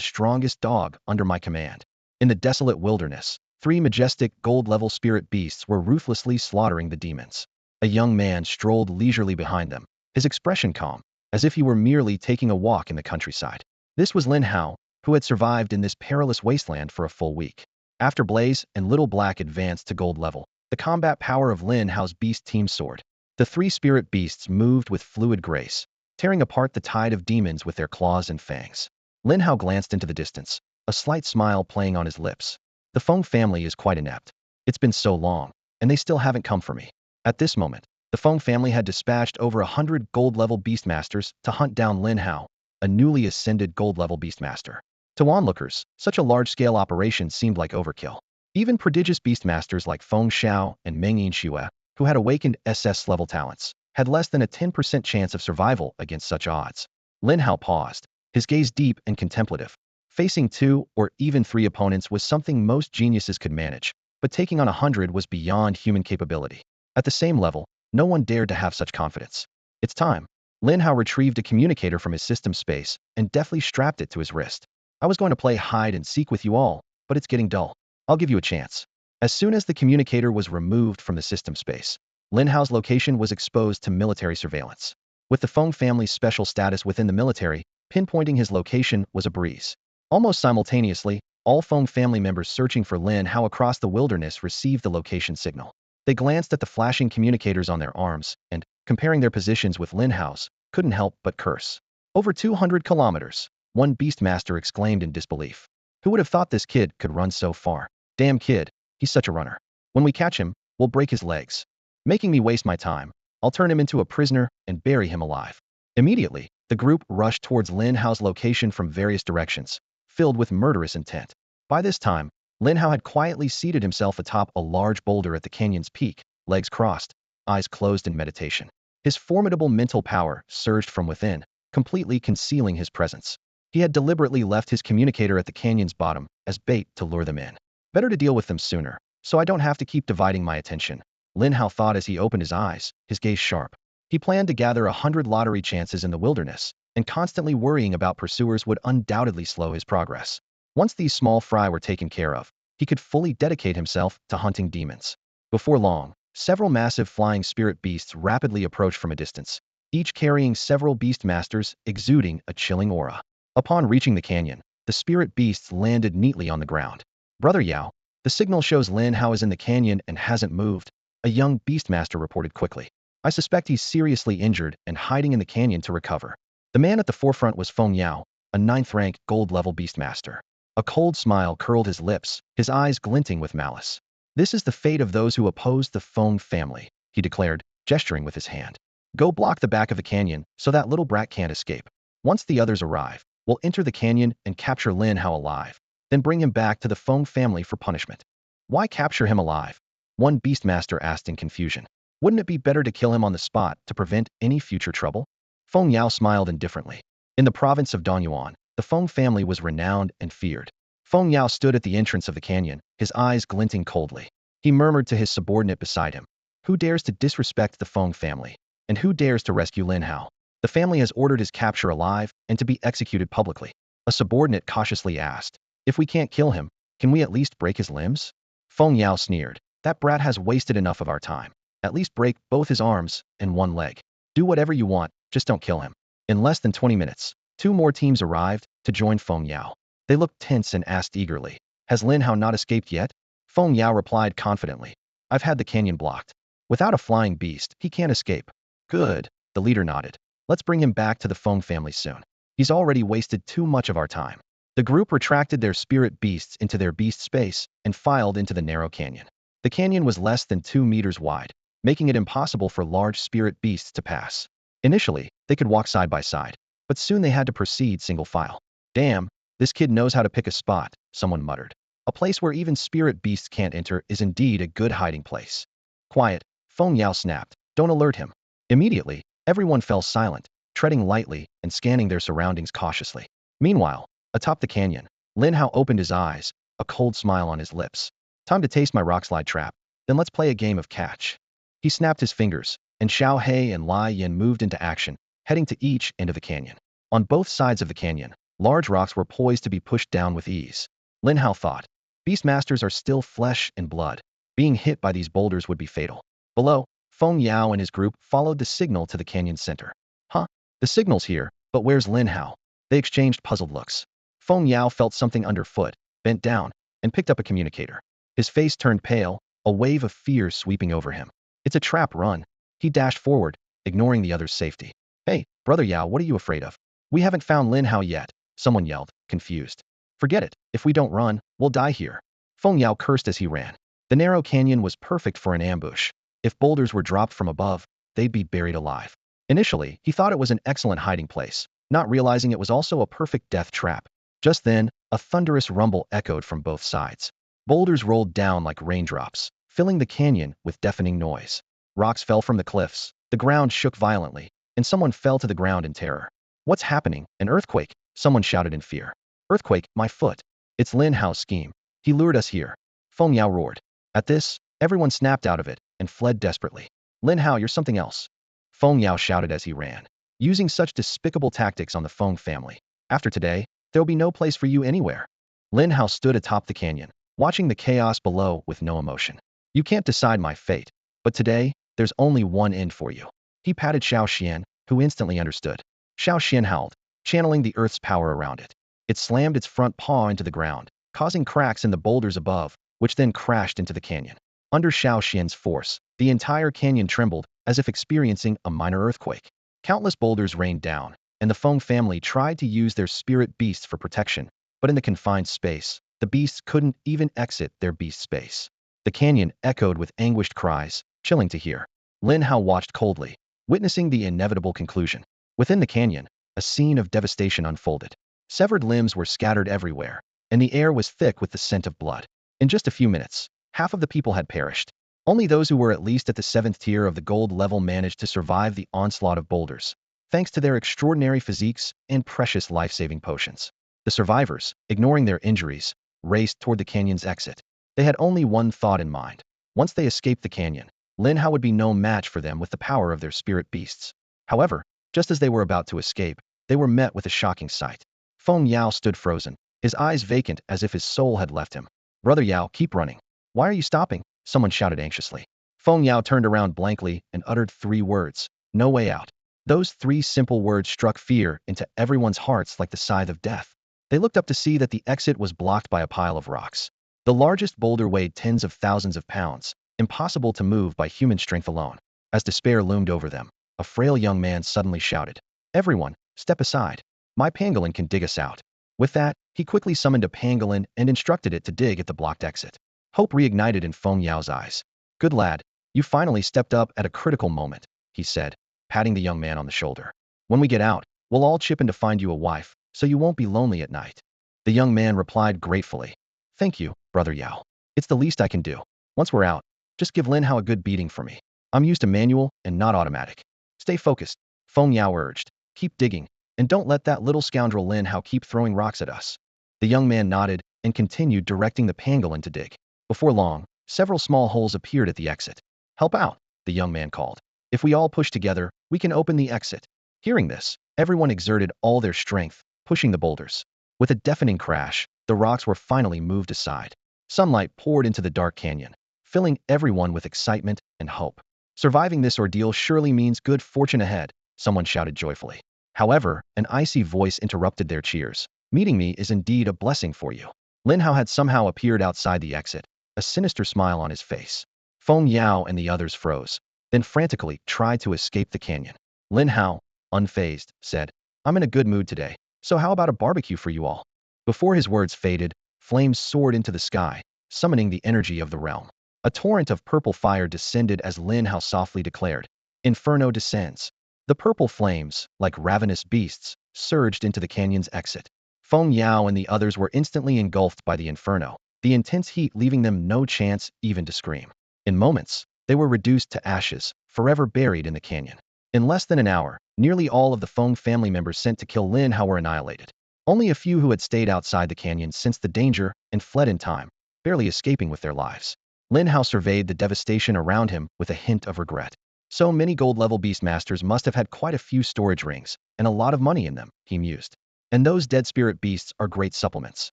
strongest dog under my command. In the desolate wilderness, 3 majestic gold-level spirit beasts were ruthlessly slaughtering the demons. A young man strolled leisurely behind them, his expression calm, as if he were merely taking a walk in the countryside. This was Lin Hao, who had survived in this perilous wasteland for a full week. After Blaze and Little Black advanced to gold level, the combat power of Lin Hao's Beast Team soared. The 3 spirit beasts moved with fluid grace, tearing apart the tide of demons with their claws and fangs. Lin Hao glanced into the distance, a slight smile playing on his lips. The Feng family is quite inept. It's been so long, and they still haven't come for me. At this moment, the Feng family had dispatched over 100 gold-level beastmasters to hunt down Lin Hao, a newly ascended gold-level beastmaster. To onlookers, such a large-scale operation seemed like overkill. Even prodigious beastmasters like Feng Xiao and Meng Yinxue, who had awakened SS-level talents, had less than a 10% chance of survival against such odds. Lin Hao paused, his gaze deep and contemplative. Facing 2 or even 3 opponents was something most geniuses could manage, but taking on 100 was beyond human capability. At the same level, no one dared to have such confidence. It's time. Lin Hao retrieved a communicator from his system space and deftly strapped it to his wrist. I was going to play hide and seek with you all, but it's getting dull. I'll give you a chance. As soon as the communicator was removed from the system space, Lin Hao's location was exposed to military surveillance. With the Feng family's special status within the military, pinpointing his location was a breeze. Almost simultaneously, all Feng family members searching for Lin Hao across the wilderness received the location signal. They glanced at the flashing communicators on their arms and, comparing their positions with Lin Hao's, couldn't help but curse. Over 200 kilometers, one beastmaster exclaimed in disbelief. Who would have thought this kid could run so far? Damn kid, he's such a runner. When we catch him, we'll break his legs. Making me waste my time, I'll turn him into a prisoner and bury him alive. Immediately, the group rushed towards Lin Hao's location from various directions, filled with murderous intent. By this time, Lin Hao had quietly seated himself atop a large boulder at the canyon's peak, legs crossed, eyes closed in meditation. His formidable mental power surged from within, completely concealing his presence. He had deliberately left his communicator at the canyon's bottom as bait to lure them in. Better to deal with them sooner, so I don't have to keep dividing my attention, Lin Hao thought as he opened his eyes, his gaze sharp. He planned to gather 100 lottery chances in the wilderness, and constantly worrying about pursuers would undoubtedly slow his progress. Once these small fry were taken care of, he could fully dedicate himself to hunting demons. Before long, several massive flying spirit beasts rapidly approached from a distance, each carrying several beastmasters exuding a chilling aura. Upon reaching the canyon, the spirit beasts landed neatly on the ground. Brother Yao, the signal shows Lin Hao is in the canyon and hasn't moved, a young beastmaster reported quickly. I suspect he's seriously injured and hiding in the canyon to recover. The man at the forefront was Feng Yao, a 9th-rank gold-level beastmaster. A cold smile curled his lips, his eyes glinting with malice. This is the fate of those who oppose the Feng family, he declared, gesturing with his hand. Go block the back of the canyon so that little brat can't escape. Once the others arrive, we'll enter the canyon and capture Lin Hao alive, then bring him back to the Feng family for punishment. Why capture him alive? One beastmaster asked in confusion. Wouldn't it be better to kill him on the spot to prevent any future trouble? Feng Yao smiled indifferently. In the province of Donyuan, the Feng family was renowned and feared. Feng Yao stood at the entrance of the canyon, his eyes glinting coldly. He murmured to his subordinate beside him. Who dares to disrespect the Feng family? And who dares to rescue Lin Hao? The family has ordered his capture alive and to be executed publicly. A subordinate cautiously asked. If we can't kill him, can we at least break his limbs? Feng Yao sneered. That brat has wasted enough of our time. At least break both his arms and one leg. Do whatever you want, just don't kill him. In less than 20 minutes, 2 more teams arrived to join Feng Yao. They looked tense and asked eagerly, has Lin Hao not escaped yet? Feng Yao replied confidently, I've had the canyon blocked. Without a flying beast, he can't escape. Good, the leader nodded. Let's bring him back to the Feng family soon. He's already wasted too much of our time. The group retracted their spirit beasts into their beast space and filed into the narrow canyon. The canyon was less than 2 meters wide, making it impossible for large spirit beasts to pass. Initially, they could walk side by side, but soon they had to proceed single file. Damn, this kid knows how to pick a spot, someone muttered. A place where even spirit beasts can't enter is indeed a good hiding place. Quiet, Feng Yao snapped. Don't alert him. Immediately, everyone fell silent, treading lightly and scanning their surroundings cautiously. Meanwhile, atop the canyon, Lin Hao opened his eyes, a cold smile on his lips. Time to taste my rockslide trap. Then let's play a game of catch. He snapped his fingers, and Xiao He and Lai Yin moved into action, heading to each end of the canyon. On both sides of the canyon, large rocks were poised to be pushed down with ease. Lin Hao thought, beastmasters are still flesh and blood. Being hit by these boulders would be fatal. Below, Feng Yao and his group followed the signal to the canyon's center. Huh? The signal's here, but where's Lin Hao? They exchanged puzzled looks. Feng Yao felt something underfoot, bent down, and picked up a communicator. His face turned pale, a wave of fear sweeping over him. It's a trap, run. He dashed forward, ignoring the other's safety. Hey, Brother Yao, what are you afraid of? We haven't found Lin Hao yet, someone yelled, confused. Forget it, if we don't run, we'll die here. Feng Yao cursed as he ran. The narrow canyon was perfect for an ambush. If boulders were dropped from above, they'd be buried alive. Initially, he thought it was an excellent hiding place, not realizing it was also a perfect death trap. Just then, a thunderous rumble echoed from both sides. Boulders rolled down like raindrops, filling the canyon with deafening noise. Rocks fell from the cliffs, the ground shook violently, and someone fell to the ground in terror. What's happening? An earthquake? Someone shouted in fear. Earthquake, my foot. It's Lin Hao's scheme. He lured us here. Feng Yao roared. At this, everyone snapped out of it and fled desperately. Lin Hao, you're something else. Feng Yao shouted as he ran, using such despicable tactics on the Feng family. After today, there'll be no place for you anywhere. Lin Hao stood atop the canyon, watching the chaos below with no emotion. You can't decide my fate, but today, there's only one end for you. He patted Xiao Xian, who instantly understood. Xiao Xian howled, channeling the earth's power around it. It slammed its front paw into the ground, causing cracks in the boulders above, which then crashed into the canyon. Under Xiao Xian's force, the entire canyon trembled, as if experiencing a minor earthquake. Countless boulders rained down, and the Feng family tried to use their spirit beasts for protection, but in the confined space, the beasts couldn't even exit their beast space. The canyon echoed with anguished cries, chilling to hear. Lin Hao watched coldly, witnessing the inevitable conclusion. Within the canyon, a scene of devastation unfolded. Severed limbs were scattered everywhere, and the air was thick with the scent of blood. In just a few minutes, half of the people had perished. Only those who were at least at the 7th tier of the gold level managed to survive the onslaught of boulders, thanks to their extraordinary physiques and precious life-saving potions. The survivors, ignoring their injuries, raced toward the canyon's exit. They had only one thought in mind. Once they escaped the canyon, Lin Hao would be no match for them with the power of their spirit beasts. However, just as they were about to escape, they were met with a shocking sight. Feng Yao stood frozen, his eyes vacant as if his soul had left him. Brother Yao, keep running. Why are you stopping? Someone shouted anxiously. Feng Yao turned around blankly and uttered 3 words. No way out. Those 3 simple words struck fear into everyone's hearts like the scythe of death. They looked up to see that the exit was blocked by a pile of rocks. The largest boulder weighed tens of thousands of pounds, impossible to move by human strength alone. As despair loomed over them, a frail young man suddenly shouted, "Everyone, step aside. My pangolin can dig us out." With that, he quickly summoned a pangolin and instructed it to dig at the blocked exit. Hope reignited in Feng Yao's eyes. "Good lad, you finally stepped up at a critical moment," he said, patting the young man on the shoulder. "When we get out, we'll all chip in to find you a wife, so you won't be lonely at night." The young man replied gratefully, "Thank you, Brother Yao. It's the least I can do. Once we're out, just give Lin Hao a good beating for me. I'm used to manual and not automatic." "Stay focused," Feng Yao urged. "Keep digging, and don't let that little scoundrel Lin Hao keep throwing rocks at us." The young man nodded and continued directing the pangolin to dig. Before long, several small holes appeared at the exit. "Help out," the young man called. "If we all push together, we can open the exit." Hearing this, everyone exerted all their strength, pushing the boulders. With a deafening crash, the rocks were finally moved aside. Sunlight poured into the dark canyon, filling everyone with excitement and hope. "Surviving this ordeal surely means good fortune ahead," someone shouted joyfully. However, an icy voice interrupted their cheers. "Meeting me is indeed a blessing for you." Lin Hao had somehow appeared outside the exit, a sinister smile on his face. Feng Yao and the others froze, then frantically tried to escape the canyon. Lin Hao, unfazed, said, "I'm in a good mood today, so how about a barbecue for you all?" Before his words faded, flames soared into the sky, summoning the energy of the realm. A torrent of purple fire descended as Lin Hao softly declared, "Inferno descends." The purple flames, like ravenous beasts, surged into the canyon's exit. Feng Yao and the others were instantly engulfed by the inferno, the intense heat leaving them no chance even to scream. In moments, they were reduced to ashes, forever buried in the canyon. In less than an hour, nearly all of the Feng family members sent to kill Lin Hao were annihilated. Only a few who had stayed outside the canyon sensed the danger and fled in time, barely escaping with their lives. Lin Hao surveyed the devastation around him with a hint of regret. So many gold-level beastmasters must have had quite a few storage rings, and a lot of money in them, he mused. And those dead spirit beasts are great supplements,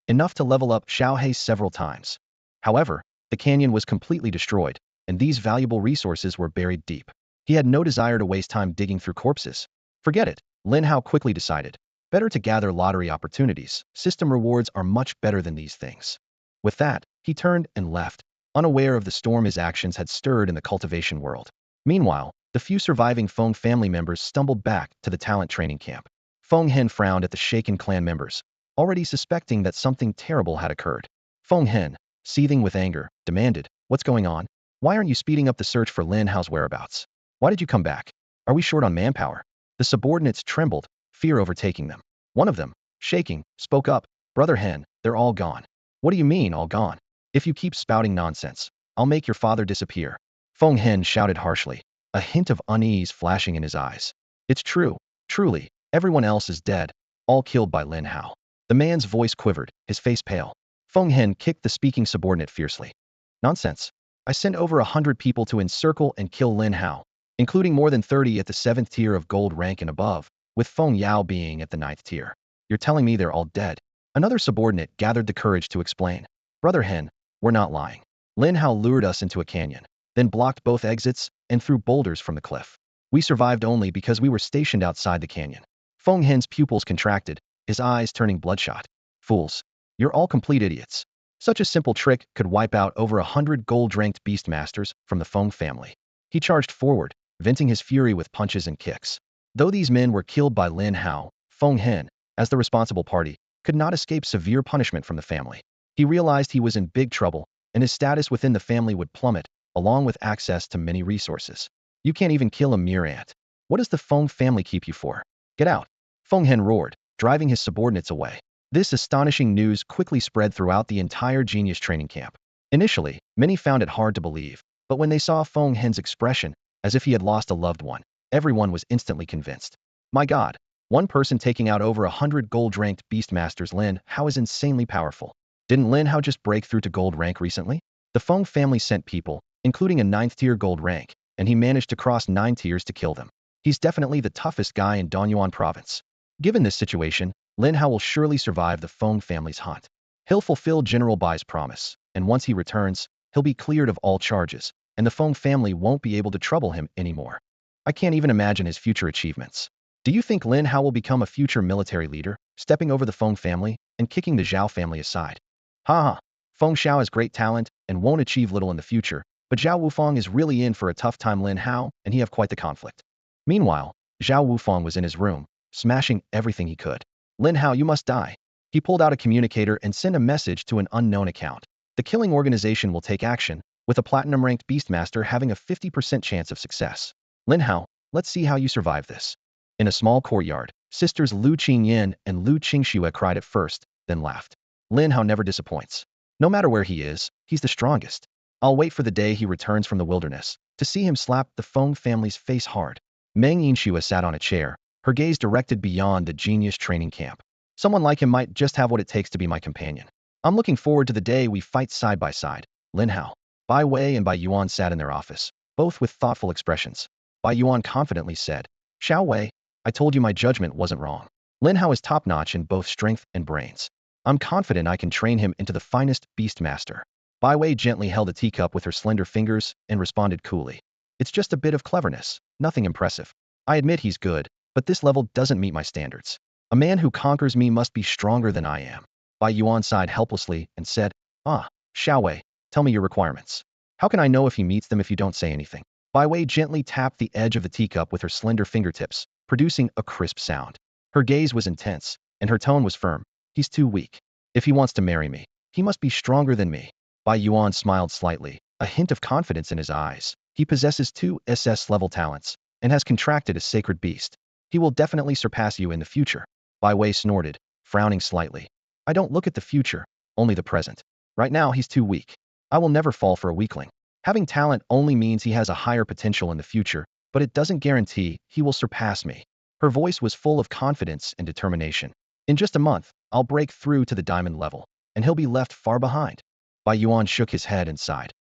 enough to level up Xiaohei several times. However, the canyon was completely destroyed, and these valuable resources were buried deep. He had no desire to waste time digging through corpses. Forget it, Lin Hao quickly decided. Better to gather lottery opportunities. System rewards are much better than these things. With that, he turned and left, unaware of the storm his actions had stirred in the cultivation world. Meanwhile, the few surviving Feng family members stumbled back to the talent training camp. Feng Hen frowned at the shaken clan members, already suspecting that something terrible had occurred. "Feng Hen, seething with anger, demanded, "What's going on? Why aren't you speeding up the search for Lin Hao's whereabouts? Why did you come back? Are we short on manpower?" The subordinates trembled, fear overtaking them. One of them, shaking, spoke up, "Brother Hen, they're all gone." "What do you mean, all gone? If you keep spouting nonsense, I'll make your father disappear." Feng Hen shouted harshly, a hint of unease flashing in his eyes. "It's true, truly, everyone else is dead, all killed by Lin Hao." The man's voice quivered, his face pale. Feng Hen kicked the speaking subordinate fiercely. "Nonsense. I sent over 100 people to encircle and kill Lin Hao, including more than 30 at the 7th tier of gold rank and above, with Feng Yao being at the 9th tier. You're telling me they're all dead?" Another subordinate gathered the courage to explain. "Brother Hen, we're not lying. Lin Hao lured us into a canyon, then blocked both exits and threw boulders from the cliff. We survived only because we were stationed outside the canyon." Feng Hen's pupils contracted, his eyes turning bloodshot. "Fools. You're all complete idiots. Such a simple trick could wipe out over 100 gold-ranked beastmasters from the Feng family." He charged forward, venting his fury with punches and kicks. Though these men were killed by Lin Hao, Feng Hen, as the responsible party, could not escape severe punishment from the family. He realized he was in big trouble, and his status within the family would plummet, along with access to many resources. "You can't even kill a mere ant. What does the Feng family keep you for? Get out!" Feng Hen roared, driving his subordinates away. This astonishing news quickly spread throughout the entire genius training camp. Initially, many found it hard to believe, but when they saw Feng Hen's expression, as if he had lost a loved one, everyone was instantly convinced. "My God, one person taking out over 100 gold-ranked beastmasters. Lin Hao is insanely powerful. Didn't Lin Hao just break through to gold rank recently?" The Feng family sent people, including a 9th tier gold rank, and he managed to cross 9 tiers to kill them. He's definitely the toughest guy in Donyuan province. Given this situation, Lin Hao will surely survive the Feng family's hunt. He'll fulfill General Bai's promise, and once he returns, he'll be cleared of all charges, and the Feng family won't be able to trouble him anymore. I can't even imagine his future achievements. Do you think Lin Hao will become a future military leader, stepping over the Feng family and kicking the Zhao family aside? Ha. Feng Xiao has great talent and won't achieve little in the future, but Zhao Wufang is really in for a tough time. Lin Hao and he have quite the conflict. Meanwhile, Zhao Wufang was in his room, smashing everything he could. "Lin Hao, you must die." He pulled out a communicator and sent a message to an unknown account. "The killing organization will take action, with a platinum-ranked beastmaster having a 50% chance of success. Lin Hao, let's see how you survive this." In a small courtyard, sisters Lu Qingyin and Lu Qingxue cried at first, then laughed. "Lin Hao never disappoints. No matter where he is, he's the strongest. I'll wait for the day he returns from the wilderness, to see him slap the Feng family's face hard." Meng Yinxue sat on a chair, her gaze directed beyond the genius training camp. "Someone like him might just have what it takes to be my companion. I'm looking forward to the day we fight side by side." Lin Hao, Bai Wei and Bai Yuan sat in their office, both with thoughtful expressions. Bai Yuan confidently said, "Xiao Wei, I told you my judgment wasn't wrong. Lin Hao is top-notch in both strength and brains. I'm confident I can train him into the finest beastmaster." Bai Wei gently held a teacup with her slender fingers and responded coolly, "It's just a bit of cleverness, nothing impressive. I admit he's good, but this level doesn't meet my standards. A man who conquers me must be stronger than I am." Bai Yuan sighed helplessly and said, Xiao Wei, tell me your requirements. How can I know if he meets them if you don't say anything?" Bai Wei gently tapped the edge of the teacup with her slender fingertips, producing a crisp sound. Her gaze was intense, and her tone was firm. "He's too weak. If he wants to marry me, he must be stronger than me." Bai Yuan smiled slightly, a hint of confidence in his eyes. "He possesses 2 SS-level talents, and has contracted a sacred beast. He will definitely surpass you in the future." Bai Wei snorted, frowning slightly. "I don't look at the future, only the present. Right now he's too weak. I will never fall for a weakling. Having talent only means he has a higher potential in the future, but it doesn't guarantee he will surpass me." Her voice was full of confidence and determination. "In just a month, I'll break through to the diamond level, and he'll be left far behind." Bai Yuan shook his head and sighed.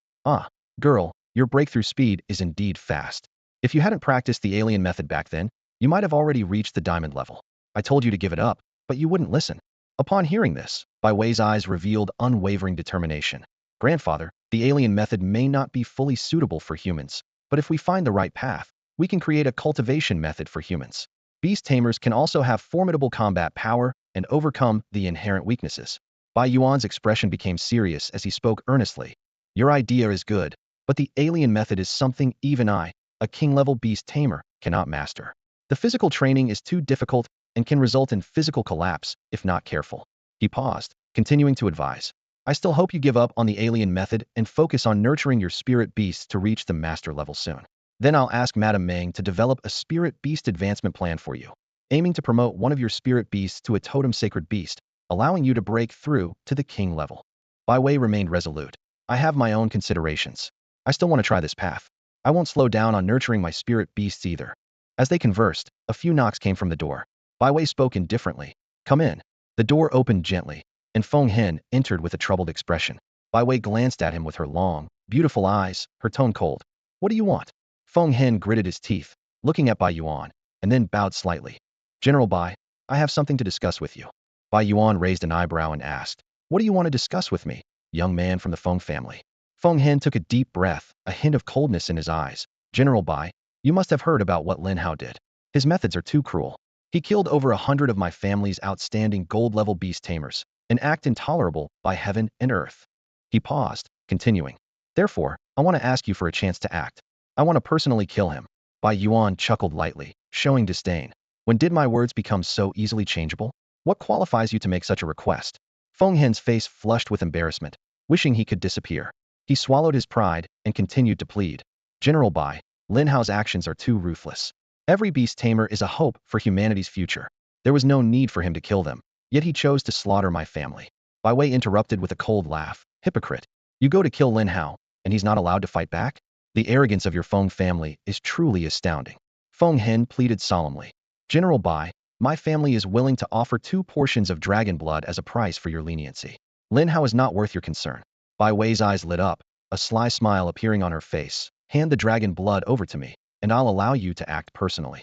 Girl, your breakthrough speed is indeed fast. If you hadn't practiced the alien method back then, you might have already reached the diamond level. I told you to give it up, but you wouldn't listen." Upon hearing this, Bai Wei's eyes revealed unwavering determination. "Grandfather, the alien method may not be fully suitable for humans, but if we find the right path, we can create a cultivation method for humans. Beast Tamers can also have formidable combat power and overcome the inherent weaknesses." Bai Yuan's expression became serious as he spoke earnestly. "Your idea is good, but the alien method is something even I, a king-level beast tamer, cannot master. The physical training is too difficult and can result in physical collapse if not careful." He paused, continuing to advise. I still hope you give up on the alien method and focus on nurturing your spirit beasts to reach the master level soon. Then I'll ask Madame Meng to develop a spirit beast advancement plan for you, aiming to promote one of your spirit beasts to a totem sacred beast, allowing you to break through to the king level. Bai Wei remained resolute. I have my own considerations. I still want to try this path. I won't slow down on nurturing my spirit beasts either. As they conversed, a few knocks came from the door. Bai Wei spoke indifferently. Come in. The door opened gently, and Feng Hen entered with a troubled expression. Bai Wei glanced at him with her long, beautiful eyes, her tone cold. What do you want? Feng Hen gritted his teeth, looking at Bai Yuan, and then bowed slightly. General Bai, I have something to discuss with you. Bai Yuan raised an eyebrow and asked, what do you want to discuss with me, young man from the Feng family? Feng Hen took a deep breath, a hint of coldness in his eyes. General Bai, you must have heard about what Lin Hao did. His methods are too cruel. He killed over 100 of my family's outstanding gold-level beast tamers, an act intolerable by heaven and earth. He paused, continuing. Therefore, I want to ask you for a chance to act. I want to personally kill him. Bai Yuan chuckled lightly, showing disdain. When did my words become so easily changeable? What qualifies you to make such a request? Feng Hen's face flushed with embarrassment, wishing he could disappear. He swallowed his pride and continued to plead. General Bai, Lin Hao's actions are too ruthless. Every beast tamer is a hope for humanity's future. There was no need for him to kill them, yet he chose to slaughter my family. Bai Wei interrupted with a cold laugh. Hypocrite. You go to kill Lin Hao, and he's not allowed to fight back? The arrogance of your Feng family is truly astounding. Feng Hen pleaded solemnly. General Bai, my family is willing to offer 2 portions of dragon blood as a price for your leniency. Lin Hao is not worth your concern. Bai Wei's eyes lit up, a sly smile appearing on her face. Hand the dragon blood over to me, and I'll allow you to act personally.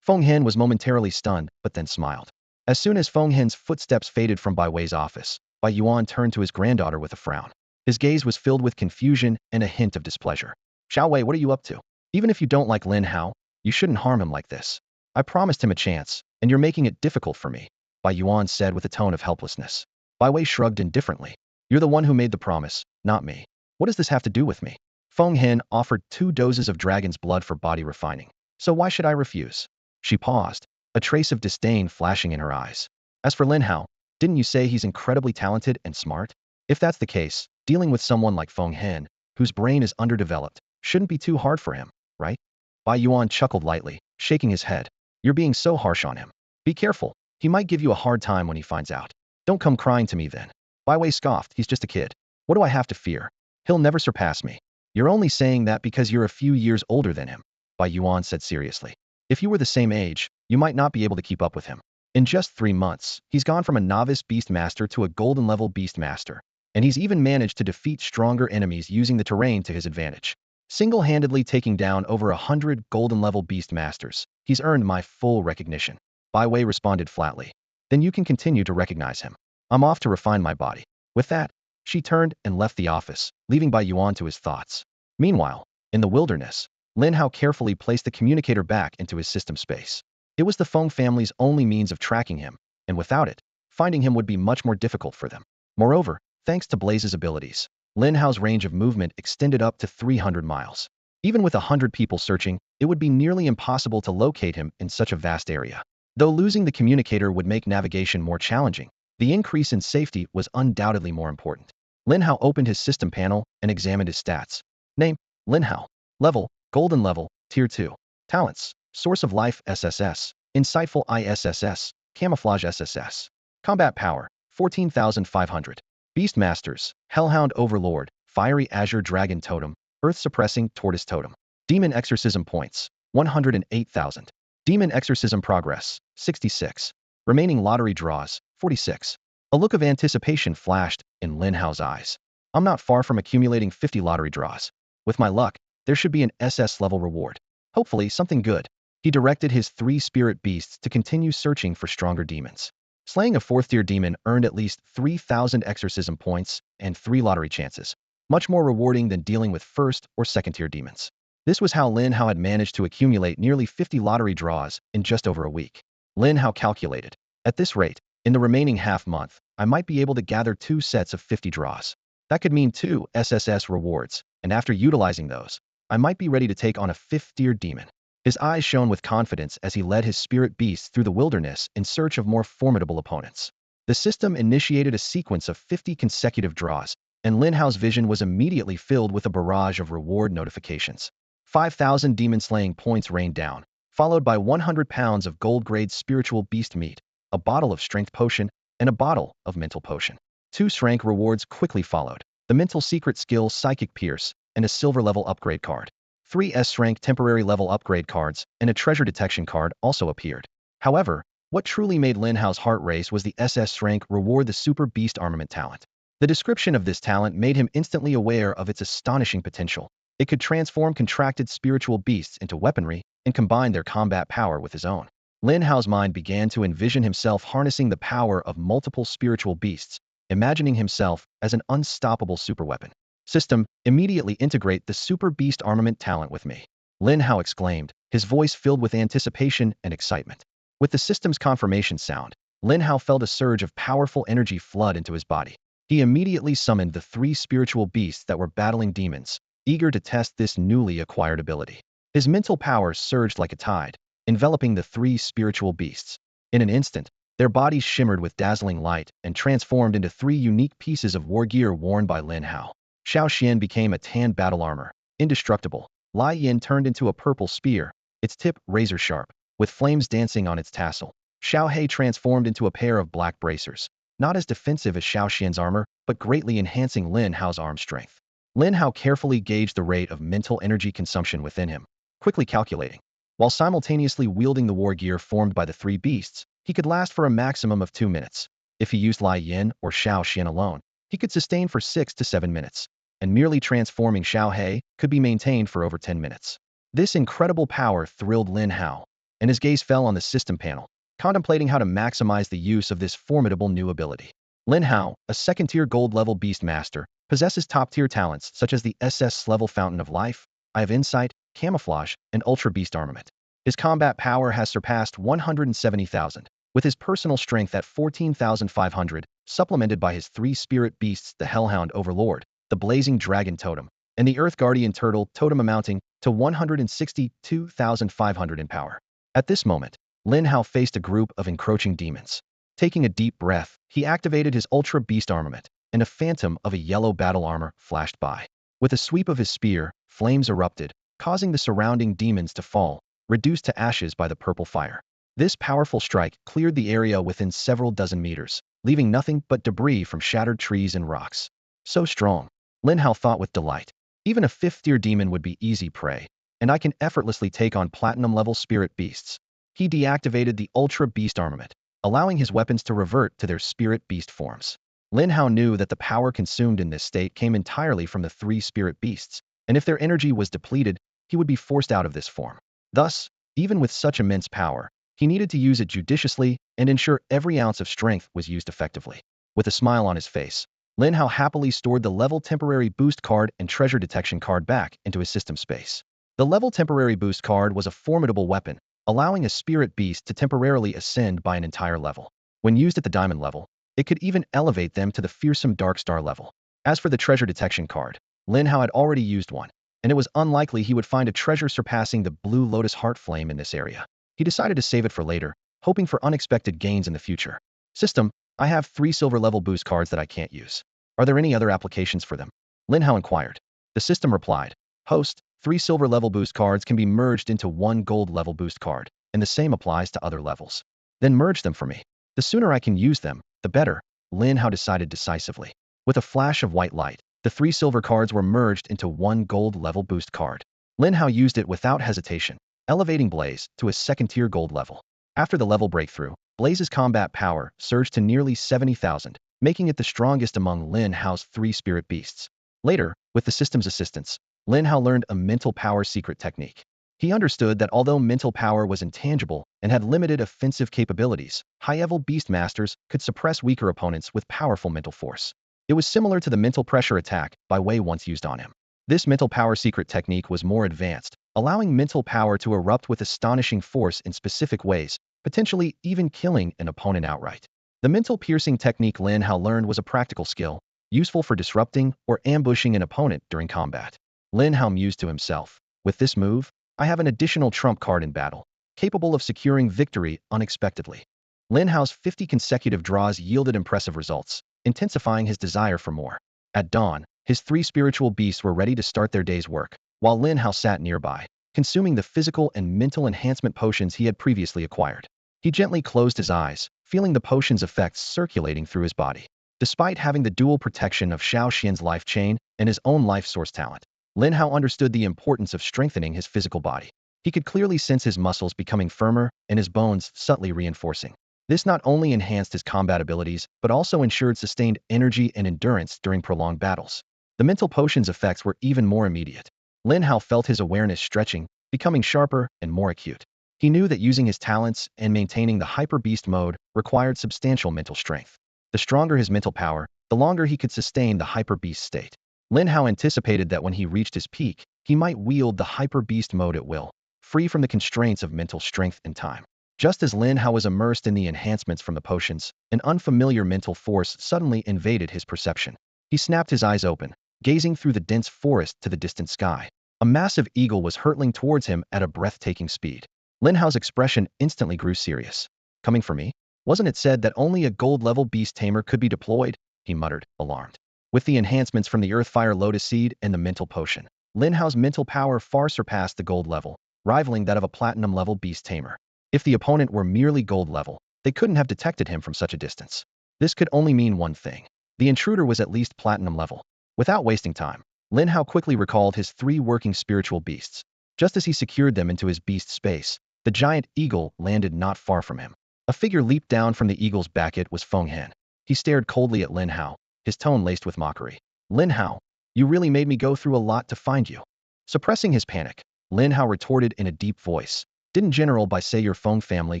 Feng Hen was momentarily stunned, but then smiled. As soon as Feng Hen's footsteps faded from Bai Wei's office, Bai Yuan turned to his granddaughter with a frown. His gaze was filled with confusion and a hint of displeasure. Xiao Wei, what are you up to? Even if you don't like Lin Hao, you shouldn't harm him like this. I promised him a chance, and you're making it difficult for me, Bai Yuan said with a tone of helplessness. Bai Wei shrugged indifferently. You're the one who made the promise, not me. What does this have to do with me? Feng Hen offered 2 doses of dragon's blood for body refining. So why should I refuse? She paused, a trace of disdain flashing in her eyes. As for Lin Hao, didn't you say he's incredibly talented and smart? If that's the case, dealing with someone like Feng Hen, whose brain is underdeveloped, shouldn't be too hard for him, right? Bai Yuan chuckled lightly, shaking his head. You're being so harsh on him. Be careful. He might give you a hard time when he finds out. Don't come crying to me then. Bai Wei scoffed. He's just a kid. What do I have to fear? He'll never surpass me. You're only saying that because you're a few years older than him, Bai Yuan said seriously. If you were the same age, you might not be able to keep up with him. In just 3 months, he's gone from a novice beast master to a golden level beast master, and he's even managed to defeat stronger enemies using the terrain to his advantage. Single-handedly taking down over 100 golden level beast masters, he's earned my full recognition. Bai Wei responded flatly. Then you can continue to recognize him. I'm off to refine my body. With that, she turned and left the office, leaving Bai Yuan to his thoughts. Meanwhile, in the wilderness, Lin Hao carefully placed the communicator back into his system space. It was the Feng family's only means of tracking him, and without it, finding him would be much more difficult for them. Moreover, thanks to Blaze's abilities, Lin Hao's range of movement extended up to 300 miles. Even with 100 people searching, it would be nearly impossible to locate him in such a vast area. Though losing the communicator would make navigation more challenging, the increase in safety was undoubtedly more important. Lin Hao opened his system panel and examined his stats. Name, Lin Hao. Level, Golden Level, Tier 2. Talents, Source of Life SSS, Insightful ISSS, Camouflage SSS. Combat Power, 14,500. Beast Masters, Hellhound Overlord, Fiery Azure Dragon Totem, Earth Suppressing Tortoise Totem. Demon Exorcism Points, 108,000. Demon Exorcism Progress, 66. Remaining lottery draws, 46. A look of anticipation flashed in Lin Hao's eyes. I'm not far from accumulating 50 lottery draws. With my luck, there should be an SS level reward. Hopefully something good. He directed his 3 spirit beasts to continue searching for stronger demons. Slaying a 4th-tier demon earned at least 3,000 exorcism points and 3 lottery chances, much more rewarding than dealing with 1st or 2nd-tier demons. This was how Lin Hao had managed to accumulate nearly 50 lottery draws in just over a week. Lin Hao calculated. At this rate, in the remaining half-month, I might be able to gather 2 sets of 50 draws. That could mean 2 SSS rewards, and after utilizing those, I might be ready to take on a 5th-tier demon. His eyes shone with confidence as he led his spirit beasts through the wilderness in search of more formidable opponents. The system initiated a sequence of 50 consecutive draws, and Lin Hao's vision was immediately filled with a barrage of reward notifications. 5,000 demon-slaying points rained down, followed by 100 pounds of gold-grade spiritual beast meat, a bottle of strength potion, and a bottle of mental potion. 2 rank rewards quickly followed: the mental secret skill Psychic Pierce, and a silver level upgrade card. 3 S-rank temporary level upgrade cards, and a treasure detection card also appeared. However, what truly made Lin Hao's heart race was the SS rank reward, the Super Beast Armament talent. The description of this talent made him instantly aware of its astonishing potential. It could transform contracted spiritual beasts into weaponry and combine their combat power with his own. Lin Hao's mind began to envision himself harnessing the power of multiple spiritual beasts, imagining himself as an unstoppable superweapon. System, immediately integrate the Super Beast Armament talent with me, Lin Hao exclaimed, his voice filled with anticipation and excitement. With the system's confirmation sound, Lin Hao felt a surge of powerful energy flood into his body. He immediately summoned the 3 spiritual beasts that were battling demons, eager to test this newly acquired ability. His mental power surged like a tide, enveloping the 3 spiritual beasts. In an instant, their bodies shimmered with dazzling light and transformed into 3 unique pieces of war gear worn by Lin Hao. Xiao Xian became a tan battle armor, indestructible. Lai Yin turned into a purple spear, its tip razor-sharp, with flames dancing on its tassel. Xiao Hei transformed into a pair of black bracers, not as defensive as Xiao Xian's armor, but greatly enhancing Lin Hao's arm strength. Lin Hao carefully gauged the rate of mental energy consumption within him, quickly calculating. While simultaneously wielding the war gear formed by the 3 beasts, he could last for a maximum of 2 minutes. If he used Lai Yin or Xiao Xian alone, he could sustain for 6 to 7 minutes, and merely transforming Xiao Hei could be maintained for over 10 minutes. This incredible power thrilled Lin Hao, and his gaze fell on the system panel, contemplating how to maximize the use of this formidable new ability. Lin Hao, a second-tier gold-level beast master, possesses top-tier talents such as the SS-level Fountain of Life, Eye of Insight, Camouflage, and Ultra Beast Armament. His combat power has surpassed 170,000, with his personal strength at 14,500, supplemented by his 3 spirit beasts, the Hellhound Overlord, the Blazing Dragon Totem, and the Earth Guardian Turtle Totem, amounting to 162,500 in power. At this moment, Lin Hao faced a group of encroaching demons. Taking a deep breath, he activated his Ultra Beast Armament, and a phantom of a yellow battle armor flashed by. With a sweep of his spear, flames erupted, causing the surrounding demons to fall, reduced to ashes by the purple fire. This powerful strike cleared the area within several dozen meters, leaving nothing but debris from shattered trees and rocks. So strong, Lin Hao thought with delight. Even a 5th-tier demon would be easy prey, and I can effortlessly take on platinum-level spirit beasts. He deactivated the Ultra Beast Armament, allowing his weapons to revert to their spirit beast forms. Lin Hao knew that the power consumed in this state came entirely from the 3 spirit beasts, and if their energy was depleted, he would be forced out of this form. Thus, even with such immense power, he needed to use it judiciously and ensure every ounce of strength was used effectively. With a smile on his face, Lin Hao happily stored the level temporary boost card and treasure detection card back into his system space. The level temporary boost card was a formidable weapon, allowing a spirit beast to temporarily ascend by an entire level. When used at the diamond level, it could even elevate them to the fearsome dark star level. As for the treasure detection card, Lin Hao had already used one, and it was unlikely he would find a treasure surpassing the blue lotus heart flame in this area. He decided to save it for later, hoping for unexpected gains in the future. System, I have 3 silver level boost cards that I can't use. Are there any other applications for them? Lin Hao inquired. The system replied, Host, 3 silver level boost cards can be merged into 1 gold level boost card, and the same applies to other levels. Then merge them for me. The sooner I can use them, the better, Lin Hao decided decisively. With a flash of white light, the 3 silver cards were merged into 1 gold level boost card. Lin Hao used it without hesitation, elevating Blaze to a 2nd-tier gold level. After the level breakthrough, Blaze's combat power surged to nearly 70,000, making it the strongest among Lin Hao's 3 spirit beasts. Later, with the system's assistance, Lin Hao learned a mental power secret technique. He understood that although mental power was intangible and had limited offensive capabilities, high-level beast masters could suppress weaker opponents with powerful mental force. It was similar to the mental pressure attack by Wei once used on him. This mental power secret technique was more advanced, allowing mental power to erupt with astonishing force in specific ways, potentially even killing an opponent outright. The mental piercing technique Lin Hao learned was a practical skill, useful for disrupting or ambushing an opponent during combat. Lin Hao mused to himself, with this move, I have an additional trump card in battle, capable of securing victory unexpectedly. Lin Hao's 50 consecutive draws yielded impressive results, intensifying his desire for more. At dawn, his 3 spiritual beasts were ready to start their day's work, while Lin Hao sat nearby, consuming the physical and mental enhancement potions he had previously acquired. He gently closed his eyes, feeling the potion's effects circulating through his body. Despite having the dual protection of Xiao Xian's life chain and his own life source talent, Lin Hao understood the importance of strengthening his physical body. He could clearly sense his muscles becoming firmer and his bones subtly reinforcing. This not only enhanced his combat abilities, but also ensured sustained energy and endurance during prolonged battles. The mental potion's effects were even more immediate. Lin Hao felt his awareness stretching, becoming sharper and more acute. He knew that using his talents and maintaining the Hyper Beast mode required substantial mental strength. The stronger his mental power, the longer he could sustain the Hyper Beast state. Lin Hao anticipated that when he reached his peak, he might wield the Hyper Beast mode at will, free from the constraints of mental strength and time. Just as Lin Hao was immersed in the enhancements from the potions, an unfamiliar mental force suddenly invaded his perception. He snapped his eyes open, gazing through the dense forest to the distant sky. A massive eagle was hurtling towards him at a breathtaking speed. Lin Hao's expression instantly grew serious. Coming for me? Wasn't it said that only a gold-level beast tamer could be deployed? He muttered, alarmed. With the enhancements from the Earth Fire Lotus Seed and the mental potion, Lin Hao's mental power far surpassed the gold level, rivaling that of a platinum-level beast tamer. If the opponent were merely gold level, they couldn't have detected him from such a distance. This could only mean one thing. The intruder was at least platinum level. Without wasting time, Lin Hao quickly recalled his 3 working spiritual beasts. Just as he secured them into his beast space, the giant eagle landed not far from him. A figure leaped down from the eagle's back. It was Feng Hen. He stared coldly at Lin Hao, his tone laced with mockery. Lin Hao, you really made me go through a lot to find you. Suppressing his panic, Lin Hao retorted in a deep voice. Didn't General Bai say your Feng family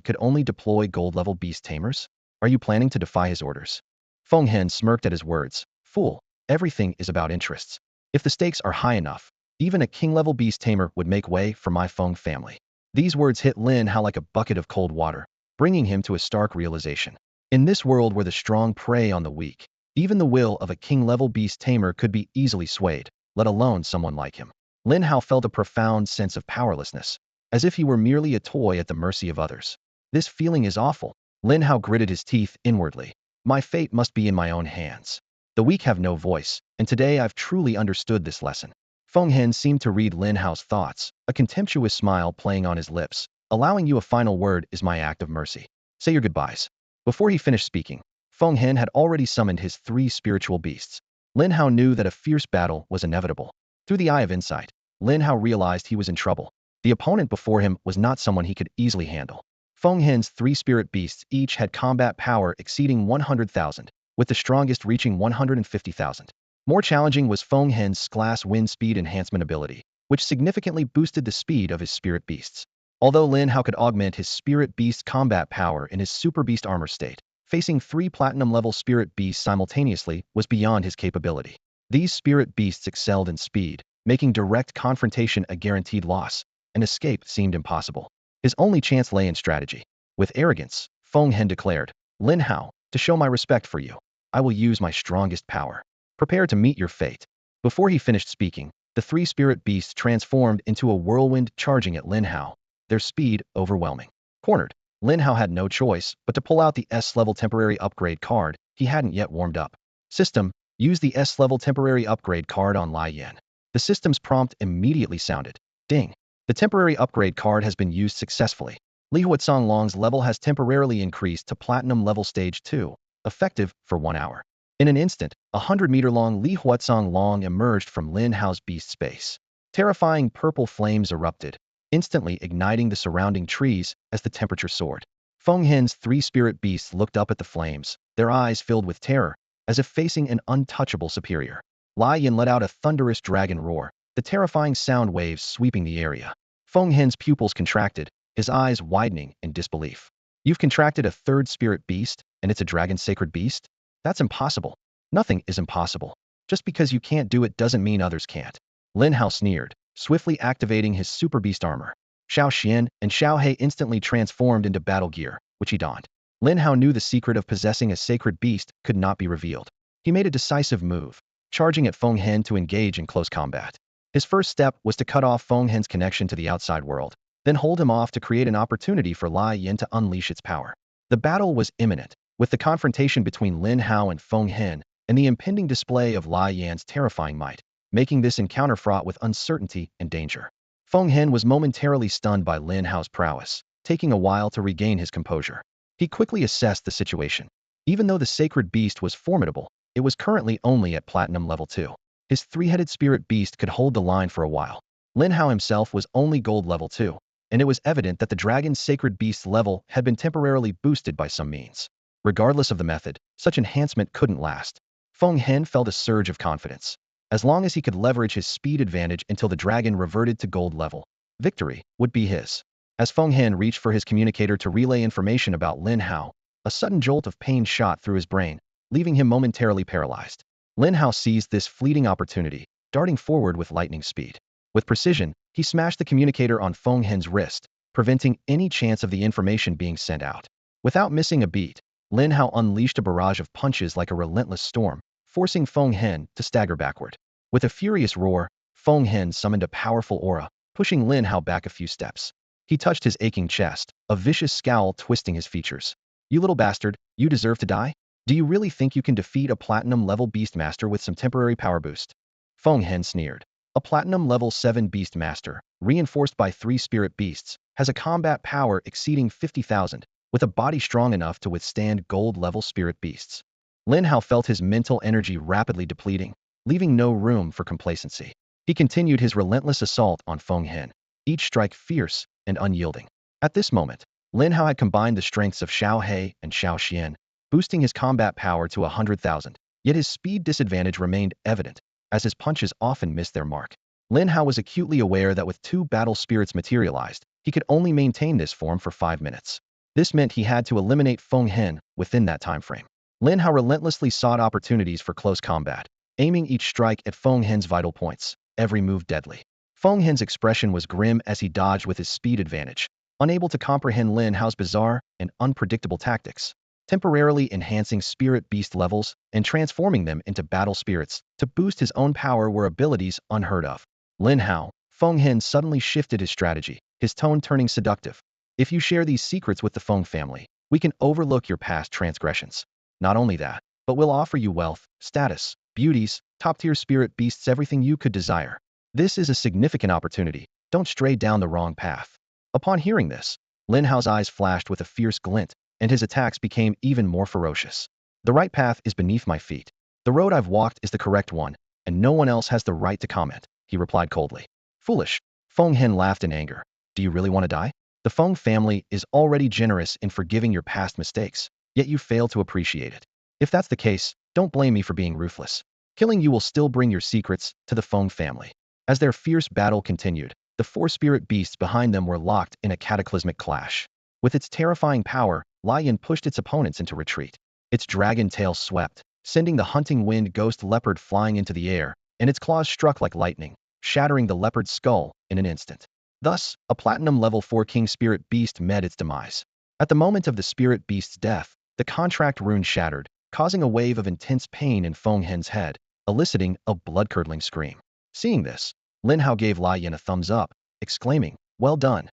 could only deploy gold-level beast tamers? Are you planning to defy his orders? Feng Hen smirked at his words. Fool, everything is about interests. If the stakes are high enough, even a king-level beast tamer would make way for my Feng family. These words hit Lin Hao like a bucket of cold water, bringing him to a stark realization. In this world where the strong prey on the weak, even the will of a king-level beast tamer could be easily swayed, let alone someone like him. Lin Hao felt a profound sense of powerlessness, as if he were merely a toy at the mercy of others. This feeling is awful. Lin Hao gritted his teeth inwardly. My fate must be in my own hands. The weak have no voice, and today I've truly understood this lesson. Feng Hen seemed to read Lin Hao's thoughts, a contemptuous smile playing on his lips. Allowing you a final word is my act of mercy. Say your goodbyes. Before he finished speaking, Feng Hen had already summoned his 3 spiritual beasts. Lin Hao knew that a fierce battle was inevitable. Through the eye of insight, Lin Hao realized he was in trouble. The opponent before him was not someone he could easily handle. Feng Hen's 3 spirit beasts each had combat power exceeding 100,000, with the strongest reaching 150,000. More challenging was Feng Hen's glass wind speed enhancement ability, which significantly boosted the speed of his spirit beasts. Although Lin Hao could augment his spirit beast combat power in his super beast armor state, facing 3 platinum-level spirit beasts simultaneously was beyond his capability. These spirit beasts excelled in speed, making direct confrontation a guaranteed loss, and escape seemed impossible. His only chance lay in strategy. With arrogance, Feng Hen declared, Lin Hao, to show my respect for you, I will use my strongest power. Prepare to meet your fate. Before he finished speaking, the 3 spirit beasts transformed into a whirlwind charging at Lin Hao, their speed overwhelming. Cornered, Lin Hao had no choice but to pull out the S-level temporary upgrade card he hadn't yet warmed up. System, use the S-level temporary upgrade card on Lai Yan. The system's prompt immediately sounded. Ding. The temporary upgrade card has been used successfully. Li Huatsong Long's level has temporarily increased to Platinum level Stage 2, effective for 1 hour. In an instant, a 100-meter-long Li Huatsong Long emerged from Lin Hao's beast space. Terrifying purple flames erupted, instantly igniting the surrounding trees as the temperature soared. Feng Hen's 3 spirit beasts looked up at the flames, their eyes filled with terror, as if facing an untouchable superior. Lai Yan let out a thunderous dragon roar, the terrifying sound waves sweeping the area. Feng Hen's pupils contracted, his eyes widening in disbelief. You've contracted a 3rd spirit beast, and it's a dragon sacred beast? That's impossible. Nothing is impossible. Just because you can't do it doesn't mean others can't. Lin Hao sneered, swiftly activating his super beast armor. Xiao Xian and Xiao He instantly transformed into battle gear, which he donned. Lin Hao knew the secret of possessing a sacred beast could not be revealed. He made a decisive move, charging at Feng Hen to engage in close combat. His first step was to cut off Feng Hen's connection to the outside world, then hold him off to create an opportunity for Lai Yan to unleash its power. The battle was imminent, with the confrontation between Lin Hao and Feng Hen, and the impending display of Lai Yan's terrifying might, making this encounter fraught with uncertainty and danger. Feng Hen was momentarily stunned by Lin Hao's prowess, taking a while to regain his composure. He quickly assessed the situation. Even though the sacred beast was formidable, it was currently only at platinum level 2. His three-headed spirit beast could hold the line for a while. Lin Hao himself was only gold level 2, and it was evident that the dragon's sacred beast's level had been temporarily boosted by some means. Regardless of the method, such enhancement couldn't last. Feng Hen felt a surge of confidence. As long as he could leverage his speed advantage until the dragon reverted to gold level, victory would be his. As Feng Hen reached for his communicator to relay information about Lin Hao, a sudden jolt of pain shot through his brain, leaving him momentarily paralyzed. Lin Hao seized this fleeting opportunity, darting forward with lightning speed. With precision, he smashed the communicator on Feng Hen's wrist, preventing any chance of the information being sent out. Without missing a beat, Lin Hao unleashed a barrage of punches like a relentless storm, forcing Feng Hen to stagger backward. With a furious roar, Feng Hen summoned a powerful aura, pushing Lin Hao back a few steps. He touched his aching chest, a vicious scowl twisting his features. "You little bastard, you deserve to die? Do you really think you can defeat a platinum-level beastmaster with some temporary power boost?" Feng Hen sneered. A platinum level 7 beastmaster, reinforced by 3 spirit beasts, has a combat power exceeding 50,000, with a body strong enough to withstand gold-level spirit beasts. Lin Hao felt his mental energy rapidly depleting, leaving no room for complacency. He continued his relentless assault on Feng Hen, each strike fierce and unyielding. At this moment, Lin Hao had combined the strengths of Xiao He and Xiao Xian, boosting his combat power to 100,000, yet his speed disadvantage remained evident, as his punches often missed their mark. Lin Hao was acutely aware that with 2 battle spirits materialized, he could only maintain this form for 5 minutes. This meant he had to eliminate Feng Hen within that time frame. Lin Hao relentlessly sought opportunities for close combat, aiming each strike at Feng Hen's vital points, every move deadly. Feng Hen's expression was grim as he dodged with his speed advantage, unable to comprehend Lin Hao's bizarre and unpredictable tactics, temporarily enhancing spirit beast levels and transforming them into battle spirits to boost his own power were abilities unheard of. Lin Hao, Feng Hen suddenly shifted his strategy, his tone turning seductive. "If you share these secrets with the Feng family, we can overlook your past transgressions. Not only that, but we'll offer you wealth, status, beauties, top-tier spirit beasts, everything you could desire. This is a significant opportunity. Don't stray down the wrong path." Upon hearing this, Lin Hao's eyes flashed with a fierce glint, and his attacks became even more ferocious. "The right path is beneath my feet. The road I've walked is the correct one, and no one else has the right to comment," he replied coldly. "Foolish." Feng Hen laughed in anger. "Do you really want to die? The Feng family is already generous in forgiving your past mistakes, yet you fail to appreciate it. If that's the case, don't blame me for being ruthless. Killing you will still bring your secrets to the Feng family." As their fierce battle continued, the 4 spirit beasts behind them were locked in a cataclysmic clash. With its terrifying power, Lai Yan pushed its opponents into retreat. Its dragon tail swept, sending the hunting wind ghost leopard flying into the air, and its claws struck like lightning, shattering the leopard's skull in an instant. Thus, a platinum level 4 king spirit beast met its demise. At the moment of the spirit beast's death, the contract rune shattered, causing a wave of intense pain in Feng Hen's head, eliciting a blood-curdling scream. Seeing this, Lin Hao gave Lai Yan a thumbs up, exclaiming, "Well done.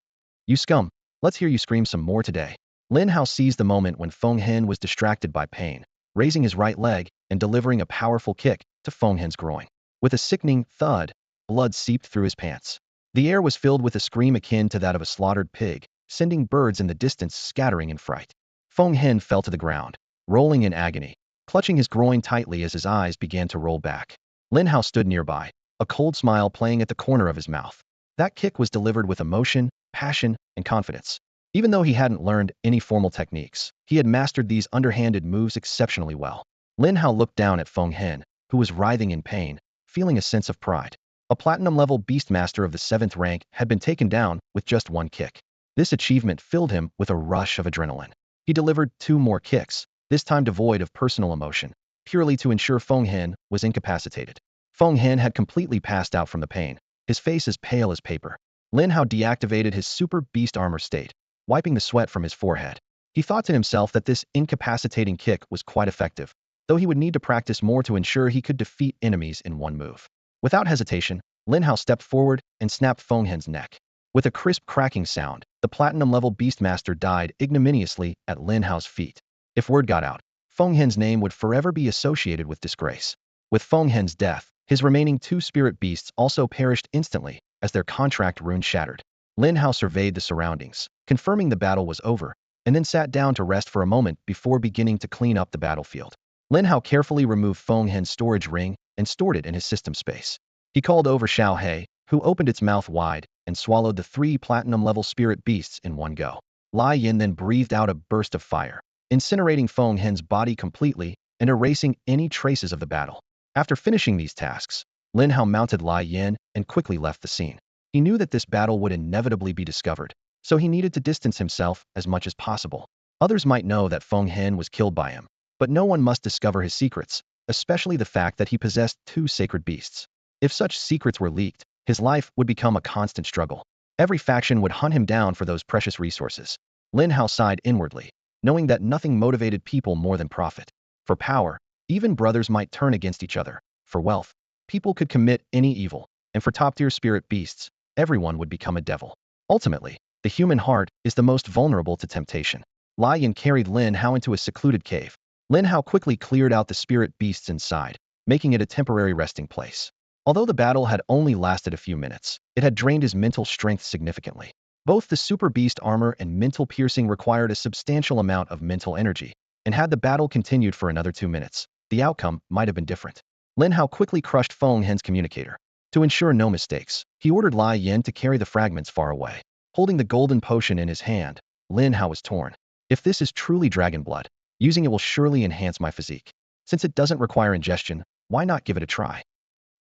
You scum. Let's hear you scream some more today." Lin Hao seized the moment when Feng Hen was distracted by pain, raising his right leg and delivering a powerful kick to Feng Hen's groin. With a sickening thud, blood seeped through his pants. The air was filled with a scream akin to that of a slaughtered pig, sending birds in the distance scattering in fright. Feng Hen fell to the ground, rolling in agony, clutching his groin tightly as his eyes began to roll back. Lin Hao stood nearby, a cold smile playing at the corner of his mouth. That kick was delivered with emotion, passion, and confidence. Even though he hadn't learned any formal techniques, he had mastered these underhanded moves exceptionally well. Lin Hao looked down at Feng Hen, who was writhing in pain, feeling a sense of pride. A platinum-level beastmaster of the 7th rank had been taken down with just 1 kick. This achievement filled him with a rush of adrenaline. He delivered 2 more kicks, this time devoid of personal emotion, purely to ensure Feng Hen was incapacitated. Feng Hen had completely passed out from the pain, his face as pale as paper. Lin Hao deactivated his super beast armor state, wiping the sweat from his forehead. He thought to himself that this incapacitating kick was quite effective, though he would need to practice more to ensure he could defeat enemies in 1 move. Without hesitation, Lin Hao stepped forward and snapped Feng Hen's neck. With a crisp cracking sound, the platinum-level Beastmaster died ignominiously at Lin Hao's feet. If word got out, Feng Hen's name would forever be associated with disgrace. With Feng Hen's death, his remaining two spirit beasts also perished instantly as their contract rune shattered. Lin Hao surveyed the surroundings, confirming the battle was over, and then sat down to rest for a moment before beginning to clean up the battlefield. Lin Hao carefully removed Feng Hen's storage ring and stored it in his system space. He called over Xiao He, who opened its mouth wide and swallowed the 3 platinum-level spirit beasts in one go. Lai Yin then breathed out a burst of fire, incinerating Feng Hen's body completely and erasing any traces of the battle. After finishing these tasks, Lin Hao mounted Lai Yin and quickly left the scene. He knew that this battle would inevitably be discovered, so he needed to distance himself as much as possible. Others might know that Feng Hen was killed by him, but no one must discover his secrets, especially the fact that he possessed 2 sacred beasts. If such secrets were leaked, his life would become a constant struggle. Every faction would hunt him down for those precious resources. Lin Hao sighed inwardly, knowing that nothing motivated people more than profit. For power, even brothers might turn against each other. For wealth, people could commit any evil. And for top-tier spirit beasts, everyone would become a devil. Ultimately, the human heart is the most vulnerable to temptation. Lai Yin carried Lin Hao into a secluded cave. Lin Hao quickly cleared out the spirit beasts inside, making it a temporary resting place. Although the battle had only lasted a few minutes, it had drained his mental strength significantly. Both the super beast armor and mental piercing required a substantial amount of mental energy, and had the battle continued for another 2 minutes, the outcome might have been different. Lin Hao quickly crushed Feng Hen's communicator. To ensure no mistakes, he ordered Lai Yin to carry the fragments far away. Holding the golden potion in his hand, Lin Hao was torn. If this is truly dragon blood, using it will surely enhance my physique. Since it doesn't require ingestion, why not give it a try?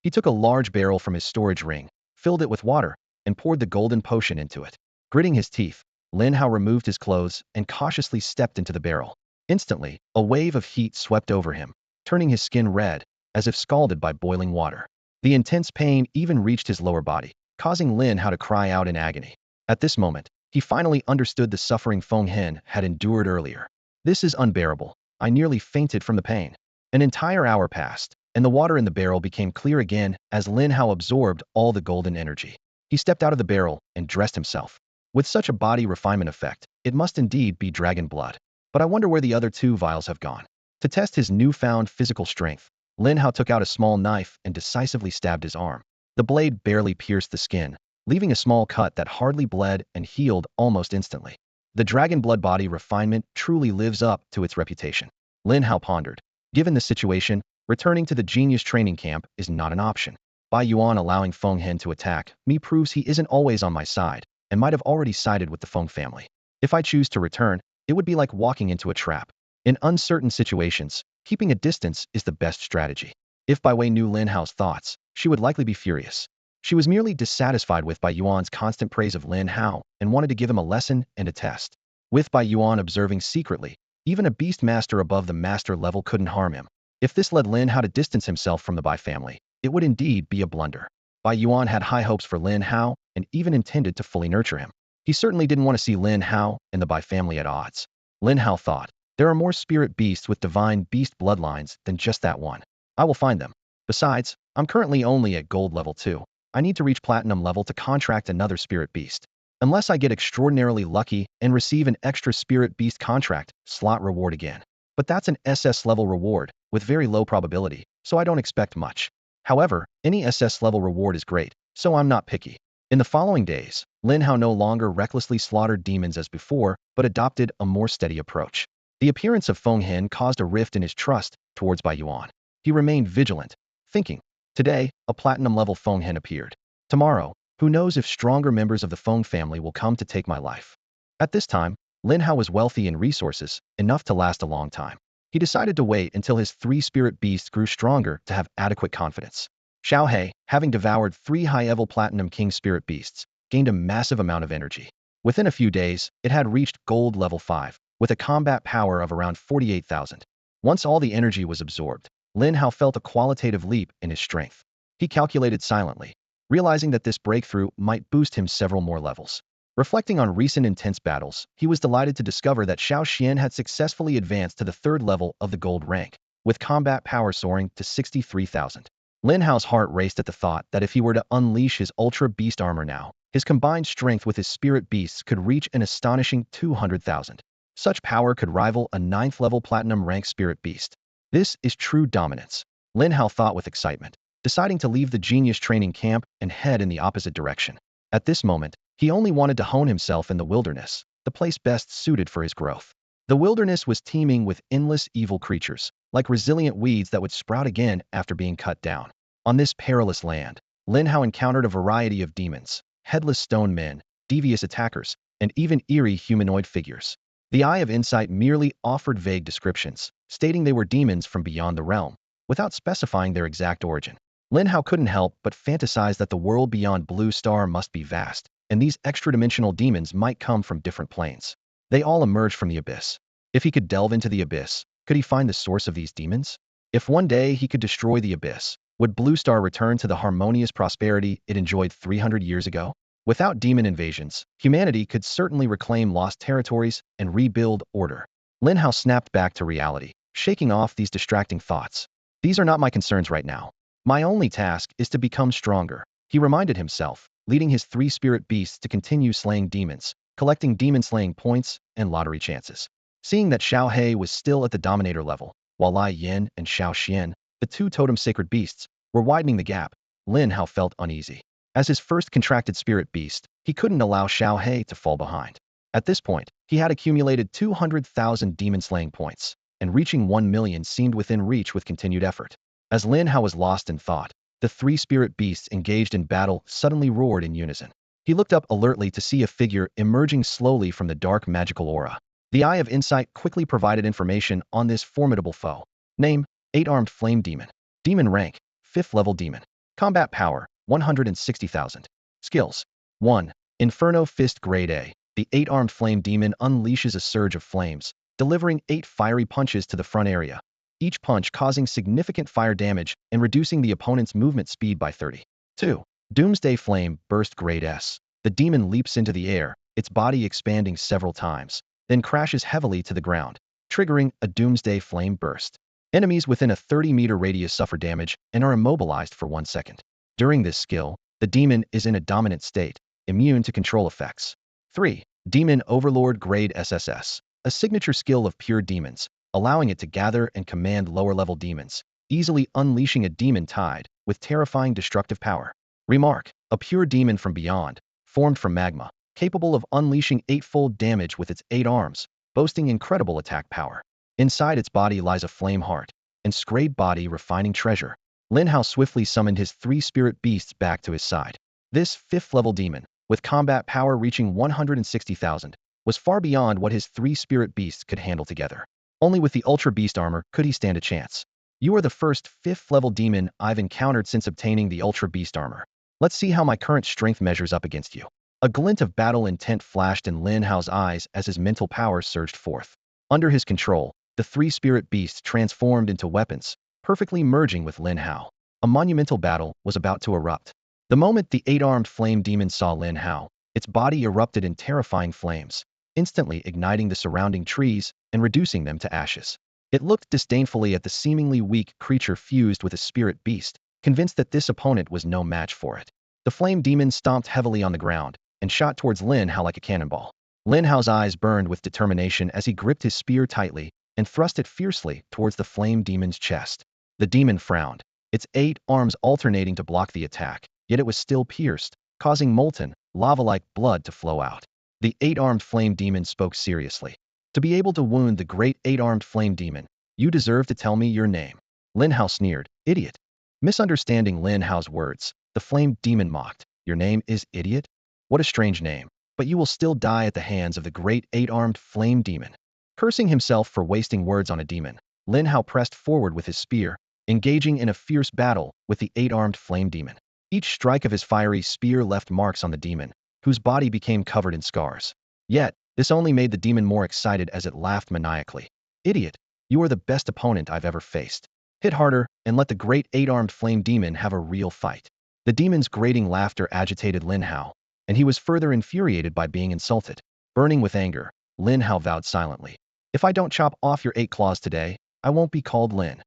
He took a large barrel from his storage ring, filled it with water, and poured the golden potion into it. Gritting his teeth, Lin Hao removed his clothes and cautiously stepped into the barrel. Instantly, a wave of heat swept over him, turning his skin red, as if scalded by boiling water. The intense pain even reached his lower body, causing Lin Hao to cry out in agony. At this moment, he finally understood the suffering Feng Hen had endured earlier. This is unbearable. I nearly fainted from the pain. An entire hour passed, and the water in the barrel became clear again as Lin Hao absorbed all the golden energy. He stepped out of the barrel and dressed himself. With such a body refinement effect, it must indeed be dragon blood. But I wonder where the other 2 vials have gone. To test his newfound physical strength, Lin Hao took out a small knife and decisively stabbed his arm. The blade barely pierced the skin, leaving a small cut that hardly bled and healed almost instantly. The dragon blood body refinement truly lives up to its reputation. Lin Hao pondered. Given the situation, returning to the genius training camp is not an option. Bai Yuan allowing Feng Hen to attack me proves he isn't always on my side, and might have already sided with the Feng family. If I choose to return, it would be like walking into a trap. In uncertain situations, keeping a distance is the best strategy. If Bai Wei knew Lin Hao's thoughts, she would likely be furious. She was merely dissatisfied with Bai Yuan's constant praise of Lin Hao and wanted to give him a lesson and a test. With Bai Yuan observing secretly, even a beast master above the master level couldn't harm him. If this led Lin Hao to distance himself from the Bai family, it would indeed be a blunder. Bai Yuan had high hopes for Lin Hao and even intended to fully nurture him. He certainly didn't want to see Lin Hao and the Bai family at odds. Lin Hao thought, there are more spirit beasts with divine beast bloodlines than just that one. I will find them. Besides, I'm currently only at gold level 2. I need to reach platinum level to contract another spirit beast. Unless I get extraordinarily lucky and receive an extra spirit beast contract slot reward again. But that's an SS level reward with very low probability, so I don't expect much. However, any SS level reward is great, so I'm not picky. In the following days, Lin Hao no longer recklessly slaughtered demons as before, but adopted a more steady approach. The appearance of Feng Hen caused a rift in his trust towards Bai Yuan. He remained vigilant, thinking, today, a platinum-level Feng Hen appeared. Tomorrow, who knows if stronger members of the Feng family will come to take my life. At this time, Lin Hao was wealthy in resources, enough to last a long time. He decided to wait until his 3 spirit beasts grew stronger to have adequate confidence. Xiao He, having devoured 3 high-level Platinum King spirit beasts, gained a massive amount of energy. Within a few days, it had reached gold level 5, with a combat power of around 48,000. Once all the energy was absorbed, Lin Hao felt a qualitative leap in his strength. He calculated silently, realizing that this breakthrough might boost him several more levels. Reflecting on recent intense battles, he was delighted to discover that Xiao Xian had successfully advanced to the 3rd level of the gold rank, with combat power soaring to 63,000. Lin Hao's heart raced at the thought that if he were to unleash his ultra beast armor now, His combined strength with his spirit beasts could reach an astonishing 200,000. Such power could rival a 9th-level platinum rank spirit beast. This is true dominance, Lin Hao thought with excitement, deciding to leave the genius training camp and head in the opposite direction. At this moment, he only wanted to hone himself in the wilderness, the place best suited for his growth. The wilderness was teeming with endless evil creatures, like resilient weeds that would sprout again after being cut down. On this perilous land, Lin Hao encountered a variety of demons, headless stone men, devious attackers, and even eerie humanoid figures. The Eye of Insight merely offered vague descriptions, stating they were demons from beyond the realm, without specifying their exact origin. Lin Hao couldn't help but fantasize that the world beyond Blue Star must be vast, and these extra-dimensional demons might come from different planes. They all emerged from the abyss. If he could delve into the abyss, could he find the source of these demons? If one day he could destroy the abyss, would Blue Star return to the harmonious prosperity it enjoyed 300 years ago? Without demon invasions, humanity could certainly reclaim lost territories and rebuild order. Lin Hao snapped back to reality, shaking off these distracting thoughts. These are not my concerns right now. My only task is to become stronger, he reminded himself, leading his 3 spirit beasts to continue slaying demons, collecting demon-slaying points and lottery chances. Seeing that Xiao He was still at the Dominator level, while Lai Yin and Xiao Xian, the 2 totem sacred beasts, were widening the gap, Lin Hao felt uneasy. As his first contracted spirit beast, he couldn't allow Xiao He to fall behind. At this point, he had accumulated 200,000 demon-slaying points, and reaching 1 million seemed within reach with continued effort. As Lin Hao was lost in thought, the 3 spirit beasts engaged in battle suddenly roared in unison. He looked up alertly to see a figure emerging slowly from the dark magical aura. The Eye of Insight quickly provided information on this formidable foe. Name: 8-armed flame demon. Demon rank: 5th level demon. Combat power: 160,000. Skills: 1. Inferno Fist Grade A. The 8-armed flame demon unleashes a surge of flames, delivering 8 fiery punches to the front area, each punch causing significant fire damage and reducing the opponent's movement speed by 30. 2. Doomsday Flame Burst Grade S. The demon leaps into the air, its body expanding several times, then crashes heavily to the ground, triggering a Doomsday Flame Burst. Enemies within a 30-meter radius suffer damage and are immobilized for 1 second. During this skill, the demon is in a dominant state, immune to control effects. 3. Demon Overlord Grade SSS. A signature skill of pure demons, allowing it to gather and command lower-level demons, easily unleashing a demon tide with terrifying destructive power. Remark: a pure demon from beyond, formed from magma, capable of unleashing 8-fold damage with its 8 arms, boasting incredible attack power. Inside its body lies a flame heart, and scraped body refining treasure. Lin Hao swiftly summoned his 3 spirit beasts back to his side. This 5th-level demon, with combat power reaching 160,000, was far beyond what his 3 spirit beasts could handle together. Only with the Ultra Beast armor could he stand a chance. You are the first 5th-level demon I've encountered since obtaining the Ultra Beast armor. Let's see how my current strength measures up against you. A glint of battle intent flashed in Lin Hao's eyes as his mental power surged forth. Under his control, the 3 spirit beasts transformed into weapons, perfectly merging with Lin Hao. A monumental battle was about to erupt. The moment the 8-armed flame demon saw Lin Hao, its body erupted in terrifying flames, instantly igniting the surrounding trees and reducing them to ashes. It looked disdainfully at the seemingly weak creature fused with a spirit beast, convinced that this opponent was no match for it. The flame demon stomped heavily on the ground and shot towards Lin Hao like a cannonball. Lin Hao's eyes burned with determination as he gripped his spear tightly and thrust it fiercely towards the flame demon's chest. The demon frowned, its 8 arms alternating to block the attack, yet it was still pierced, causing molten, lava-like blood to flow out. The 8-armed flame demon spoke seriously. To be able to wound the great 8-armed flame demon, you deserve to tell me your name. Lin Hao sneered. Idiot. Misunderstanding Lin Hao's words, the flame demon mocked. Your name is Idiot? What a strange name. But you will still die at the hands of the great 8-armed flame demon. Cursing himself for wasting words on a demon, Lin Hao pressed forward with his spear, engaging in a fierce battle with the 8-armed flame demon. Each strike of his fiery spear left marks on the demon, whose body became covered in scars. Yet, this only made the demon more excited as it laughed maniacally. Idiot, you are the best opponent I've ever faced. Hit harder, and let the great 8-armed flame demon have a real fight. The demon's grating laughter agitated Lin Hao, and he was further infuriated by being insulted. Burning with anger, Lin Hao vowed silently. If I don't chop off your 8 claws today, I won't be called Lin.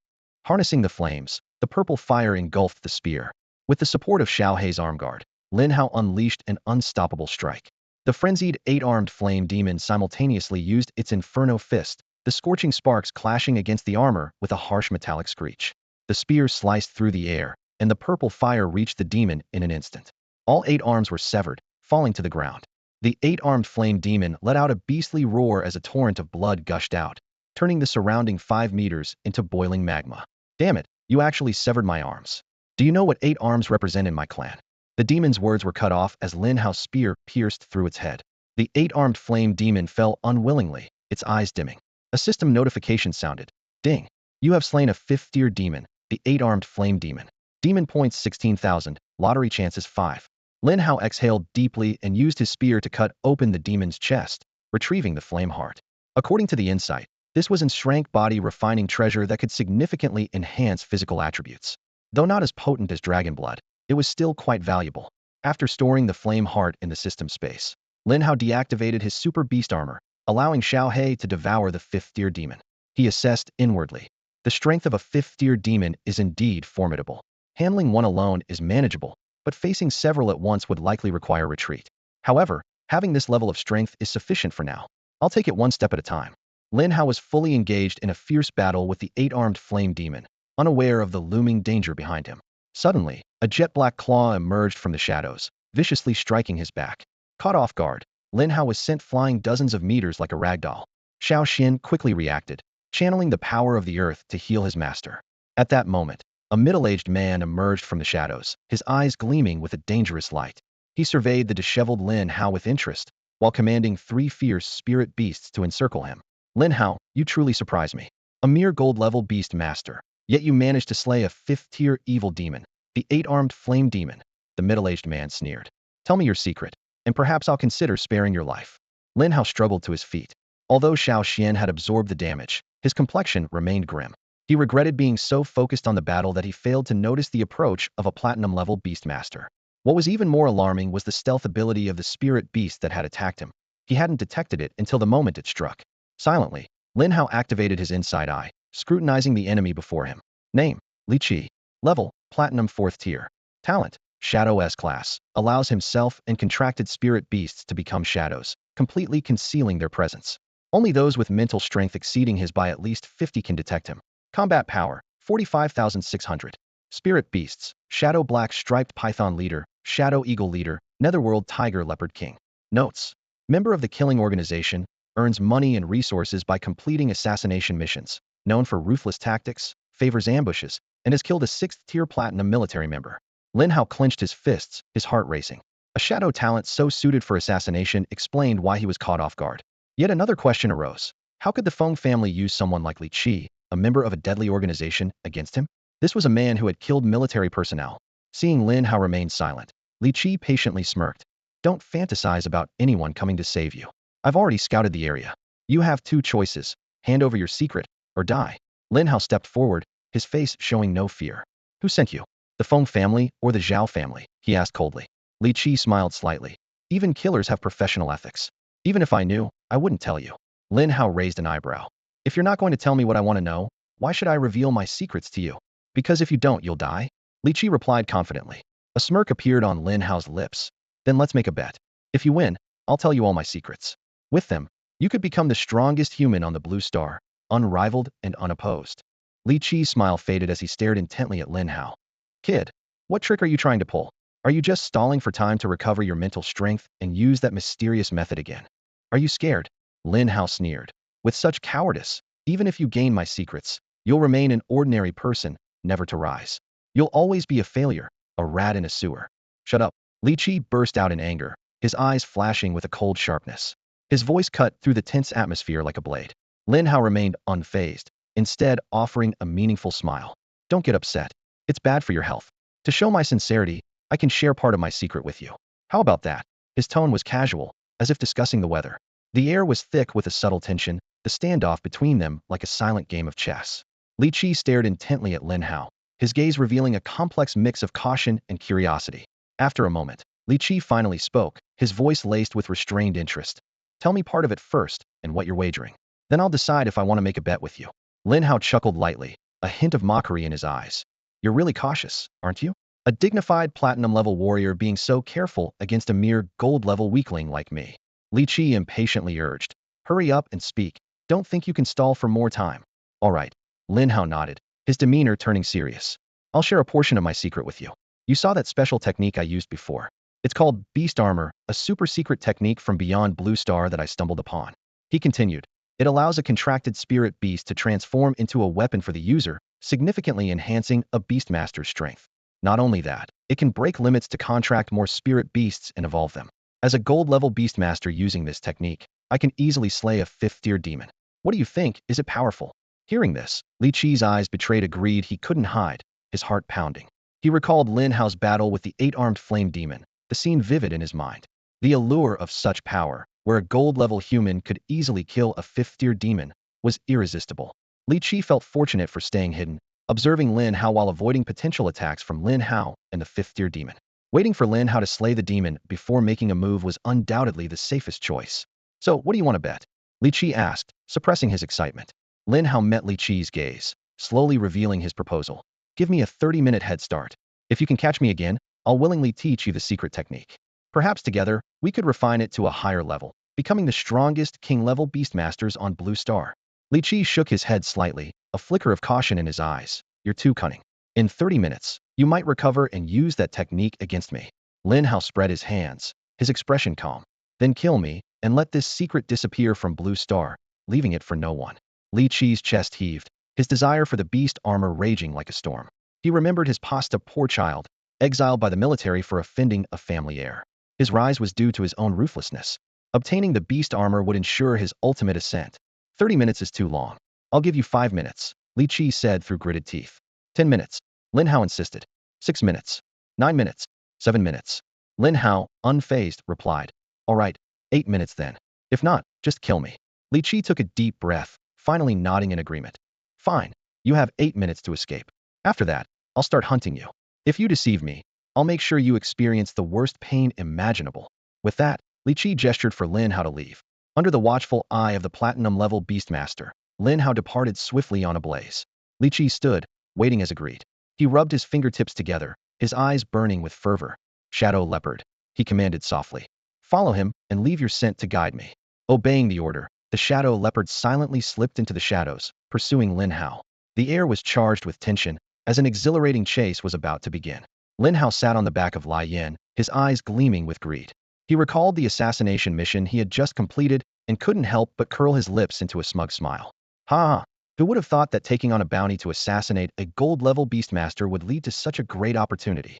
Harnessing the flames, the purple fire engulfed the spear. With the support of Xiao Hei's arm guard, Lin Hao unleashed an unstoppable strike. The frenzied eight-armed flame demon simultaneously used its inferno fist, the scorching sparks clashing against the armor with a harsh metallic screech. The spear sliced through the air, and the purple fire reached the demon in an instant. All 8 arms were severed, falling to the ground. The 8-armed flame demon let out a beastly roar as a torrent of blood gushed out, turning the surrounding 5 meters into boiling magma. Damn it, you actually severed my arms. Do you know what 8 arms represent in my clan? The demon's words were cut off as Lin Hao's spear pierced through its head. The 8-armed flame demon fell unwillingly, its eyes dimming. A system notification sounded. Ding. You have slain a 5th-tier demon, the 8-armed flame demon. Demon points 16,000, lottery chances 5. Lin Hao exhaled deeply and used his spear to cut open the demon's chest, retrieving the flame heart. According to the insight, this was enshrank body refining treasure that could significantly enhance physical attributes. Though not as potent as dragon blood, it was still quite valuable. After storing the flame heart in the system space, Lin Hao deactivated his super beast armor, allowing Xiao He to devour the 5th-tier demon. He assessed inwardly. The strength of a 5th-tier demon is indeed formidable. Handling one alone is manageable, but facing several at once would likely require retreat. However, having this level of strength is sufficient for now. I'll take it one step at a time. Lin Hao was fully engaged in a fierce battle with the 8-armed flame demon, unaware of the looming danger behind him. Suddenly, a jet-black claw emerged from the shadows, viciously striking his back. Caught off guard, Lin Hao was sent flying dozens of meters like a ragdoll. Xiao Xin quickly reacted, channeling the power of the earth to heal his master. At that moment, a middle-aged man emerged from the shadows, his eyes gleaming with a dangerous light. He surveyed the disheveled Lin Hao with interest, while commanding 3 fierce spirit beasts to encircle him. Lin Hao, you truly surprise me. A mere gold-level beast master, yet you managed to slay a 5th-tier evil demon, the 8-armed flame demon. The middle-aged man sneered. Tell me your secret, and perhaps I'll consider sparing your life. Lin Hao struggled to his feet. Although Xiao Xian had absorbed the damage, his complexion remained grim. He regretted being so focused on the battle that he failed to notice the approach of a platinum-level beastmaster. What was even more alarming was the stealth ability of the spirit beast that had attacked him. He hadn't detected it until the moment it struck. Silently, Lin Hao activated his inside eye, scrutinizing the enemy before him. Name: Li Qi. Level: Platinum 4th tier. Talent: Shadow S class. Allows himself and contracted spirit beasts to become shadows, completely concealing their presence. Only those with mental strength exceeding his by at least 50 can detect him. Combat power: 45,600. Spirit beasts: Shadow Black Striped Python Leader, Shadow Eagle Leader, Netherworld Tiger Leopard King. Notes: Member of the Killing Organization, earns money and resources by completing assassination missions, known for ruthless tactics, favors ambushes, and has killed a 6th-tier platinum military member. Lin Hao clenched his fists, his heart racing. A shadow talent so suited for assassination explained why he was caught off guard. Yet another question arose. How could the Feng family use someone like Li Qi, a member of a deadly organization, against him? This was a man who had killed military personnel. Seeing Lin Hao remain silent, Li Qi patiently smirked. Don't fantasize about anyone coming to save you. I've already scouted the area. You have 2 choices: hand over your secret, or die. Lin Hao stepped forward, his face showing no fear. Who sent you? The Feng family or the Zhao family? He asked coldly. Li Qi smiled slightly. Even killers have professional ethics. Even if I knew, I wouldn't tell you. Lin Hao raised an eyebrow. If you're not going to tell me what I want to know, why should I reveal my secrets to you? Because if you don't, you'll die? Li Qi replied confidently. A smirk appeared on Lin Hao's lips. Then let's make a bet. If you win, I'll tell you all my secrets. With them, you could become the strongest human on the Blue Star, unrivaled and unopposed. Li Qi's smile faded as he stared intently at Lin Hao. Kid, what trick are you trying to pull? Are you just stalling for time to recover your mental strength and use that mysterious method again? Are you scared? Lin Hao sneered. With such cowardice, even if you gain my secrets, you'll remain an ordinary person, never to rise. You'll always be a failure, a rat in a sewer. Shut up. Li Qi burst out in anger, his eyes flashing with a cold sharpness. His voice cut through the tense atmosphere like a blade. Lin Hao remained unfazed, instead offering a meaningful smile. Don't get upset. It's bad for your health. To show my sincerity, I can share part of my secret with you. How about that? His tone was casual, as if discussing the weather. The air was thick with a subtle tension, the standoff between them like a silent game of chess. Li Qi stared intently at Lin Hao, his gaze revealing a complex mix of caution and curiosity. After a moment, Li Qi finally spoke, his voice laced with restrained interest. Tell me part of it first, and what you're wagering. Then I'll decide if I want to make a bet with you. Lin Hao chuckled lightly, a hint of mockery in his eyes. You're really cautious, aren't you? A dignified platinum-level warrior being so careful against a mere gold-level weakling like me. Li Qi impatiently urged. Hurry up and speak. Don't think you can stall for more time. All right. Lin Hao nodded, his demeanor turning serious. I'll share a portion of my secret with you. You saw that special technique I used before. It's called Beast Armor, a super-secret technique from beyond Blue Star that I stumbled upon. He continued. It allows a contracted spirit beast to transform into a weapon for the user, significantly enhancing a beastmaster's strength. Not only that, it can break limits to contract more spirit beasts and evolve them. As a gold-level beastmaster using this technique, I can easily slay a 5th-tier demon. What do you think? Is it powerful? Hearing this, Li Qi's eyes betrayed a greed he couldn't hide, his heart pounding. He recalled Lin Hao's battle with the 8-armed flame demon, the scene vivid in his mind. The allure of such power, where a gold-level human could easily kill a 5th-tier demon, was irresistible. Li Qi felt fortunate for staying hidden, observing Lin Hao while avoiding potential attacks from Lin Hao and the 5th-tier demon. Waiting for Lin Hao to slay the demon before making a move was undoubtedly the safest choice. So, what do you want to bet? Li Qi asked, suppressing his excitement. Lin Hao met Li Qi's gaze, slowly revealing his proposal. Give me a 30-minute head start. If you can catch me again, I'll willingly teach you the secret technique. Perhaps together, we could refine it to a higher level, becoming the strongest king-level beastmasters on Blue Star. Li Qi shook his head slightly, a flicker of caution in his eyes. You're too cunning. In 30 minutes, you might recover and use that technique against me. Lin Hao spread his hands, his expression calm. Then kill me, and let this secret disappear from Blue Star, leaving it for no one. Li Qi's chest heaved, his desire for the beast armor raging like a storm. He remembered his pasta poor child, exiled by the military for offending a family heir. His rise was due to his own ruthlessness. Obtaining the beast armor would ensure his ultimate ascent. 30 minutes is too long. I'll give you 5 minutes, Li Qi said through gritted teeth. 10 minutes. Lin Hao insisted. 6 minutes. 9 minutes. 7 minutes. Lin Hao, unfazed, replied. All right, 8 minutes then. If not, just kill me. Li Qi took a deep breath, finally nodding in agreement. Fine. You have 8 minutes to escape. After that, I'll start hunting you. If you deceive me, I'll make sure you experience the worst pain imaginable. With that, Li Qi gestured for Lin Hao to leave. Under the watchful eye of the platinum-level beastmaster, Lin Hao departed swiftly on a blaze. Li Qi stood, waiting as agreed. He rubbed his fingertips together, his eyes burning with fervor. Shadow Leopard, he commanded softly. Follow him and leave your scent to guide me. Obeying the order, the Shadow Leopard silently slipped into the shadows, pursuing Lin Hao. The air was charged with tension, as an exhilarating chase was about to begin. Lin Hao sat on the back of Lai Yin, his eyes gleaming with greed. He recalled the assassination mission he had just completed and couldn't help but curl his lips into a smug smile. Ha ha! Who would have thought that taking on a bounty to assassinate a gold-level beastmaster would lead to such a great opportunity?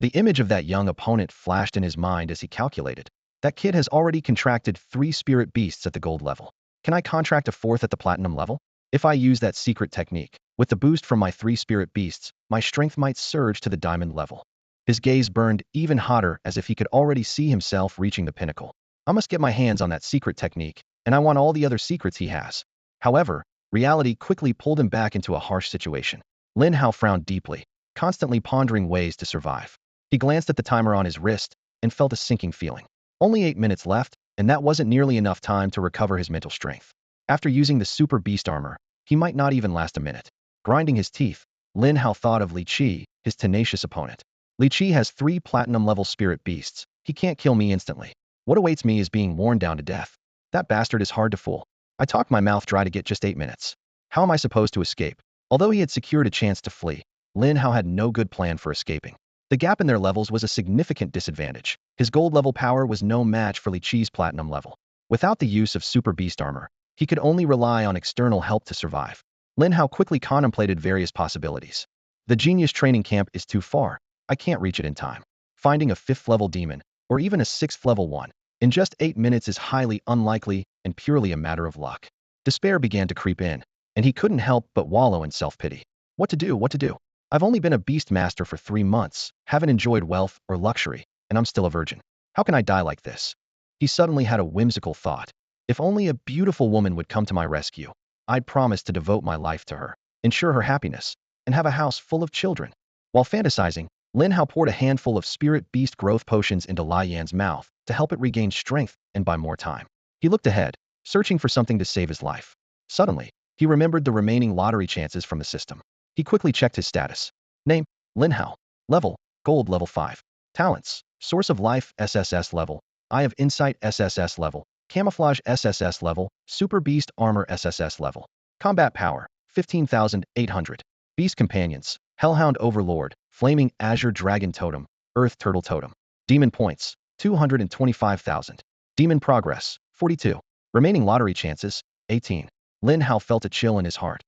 The image of that young opponent flashed in his mind as he calculated. That kid has already contracted 3 spirit beasts at the gold level. Can I contract a 4th at the platinum level? If I use that secret technique, with the boost from my 3 spirit beasts, my strength might surge to the diamond level. His gaze burned even hotter as if he could already see himself reaching the pinnacle. I must get my hands on that secret technique, and I want all the other secrets he has. However, reality quickly pulled him back into a harsh situation. Lin Hao frowned deeply, constantly pondering ways to survive. He glanced at the timer on his wrist and felt a sinking feeling. Only 8 minutes left, and that wasn't nearly enough time to recover his mental strength. After using the super beast armor, he might not even last a minute. Grinding his teeth, Lin Hao thought of Li Qi, his tenacious opponent. Li Qi has 3 platinum-level spirit beasts. He can't kill me instantly. What awaits me is being worn down to death. That bastard is hard to fool. I talked my mouth dry to get just 8 minutes. How am I supposed to escape? Although he had secured a chance to flee, Lin Hao had no good plan for escaping. The gap in their levels was a significant disadvantage. His gold-level power was no match for Li Qi's platinum level. Without the use of super beast armor, he could only rely on external help to survive. Lin Hao quickly contemplated various possibilities. The genius training camp is too far. I can't reach it in time. Finding a 5th-level demon, or even a 6th-level one, in just 8 minutes is highly unlikely and purely a matter of luck. Despair began to creep in, and he couldn't help but wallow in self-pity. What to do? What to do? I've only been a beast master for 3 months, haven't enjoyed wealth or luxury, and I'm still a virgin. How can I die like this? He suddenly had a whimsical thought. If only a beautiful woman would come to my rescue, I'd promise to devote my life to her, ensure her happiness, and have a house full of children. While fantasizing, Lin Hao poured a handful of spirit beast growth potions into Lai Yan's mouth to help it regain strength and buy more time. He looked ahead, searching for something to save his life. Suddenly, he remembered the remaining lottery chances from the system. He quickly checked his status. Name, Lin Hao. Level, Gold level 5. Talents. Source of Life SSS level. Eye of Insight SSS level. Camouflage SSS level. Super Beast Armor SSS level. Combat Power 15,800. Beast Companions. Hellhound Overlord. Flaming Azure Dragon Totem. Earth Turtle Totem. Demon Points 225,000. Demon Progress 42. Remaining lottery chances 18. Lin Hao felt a chill in his heart.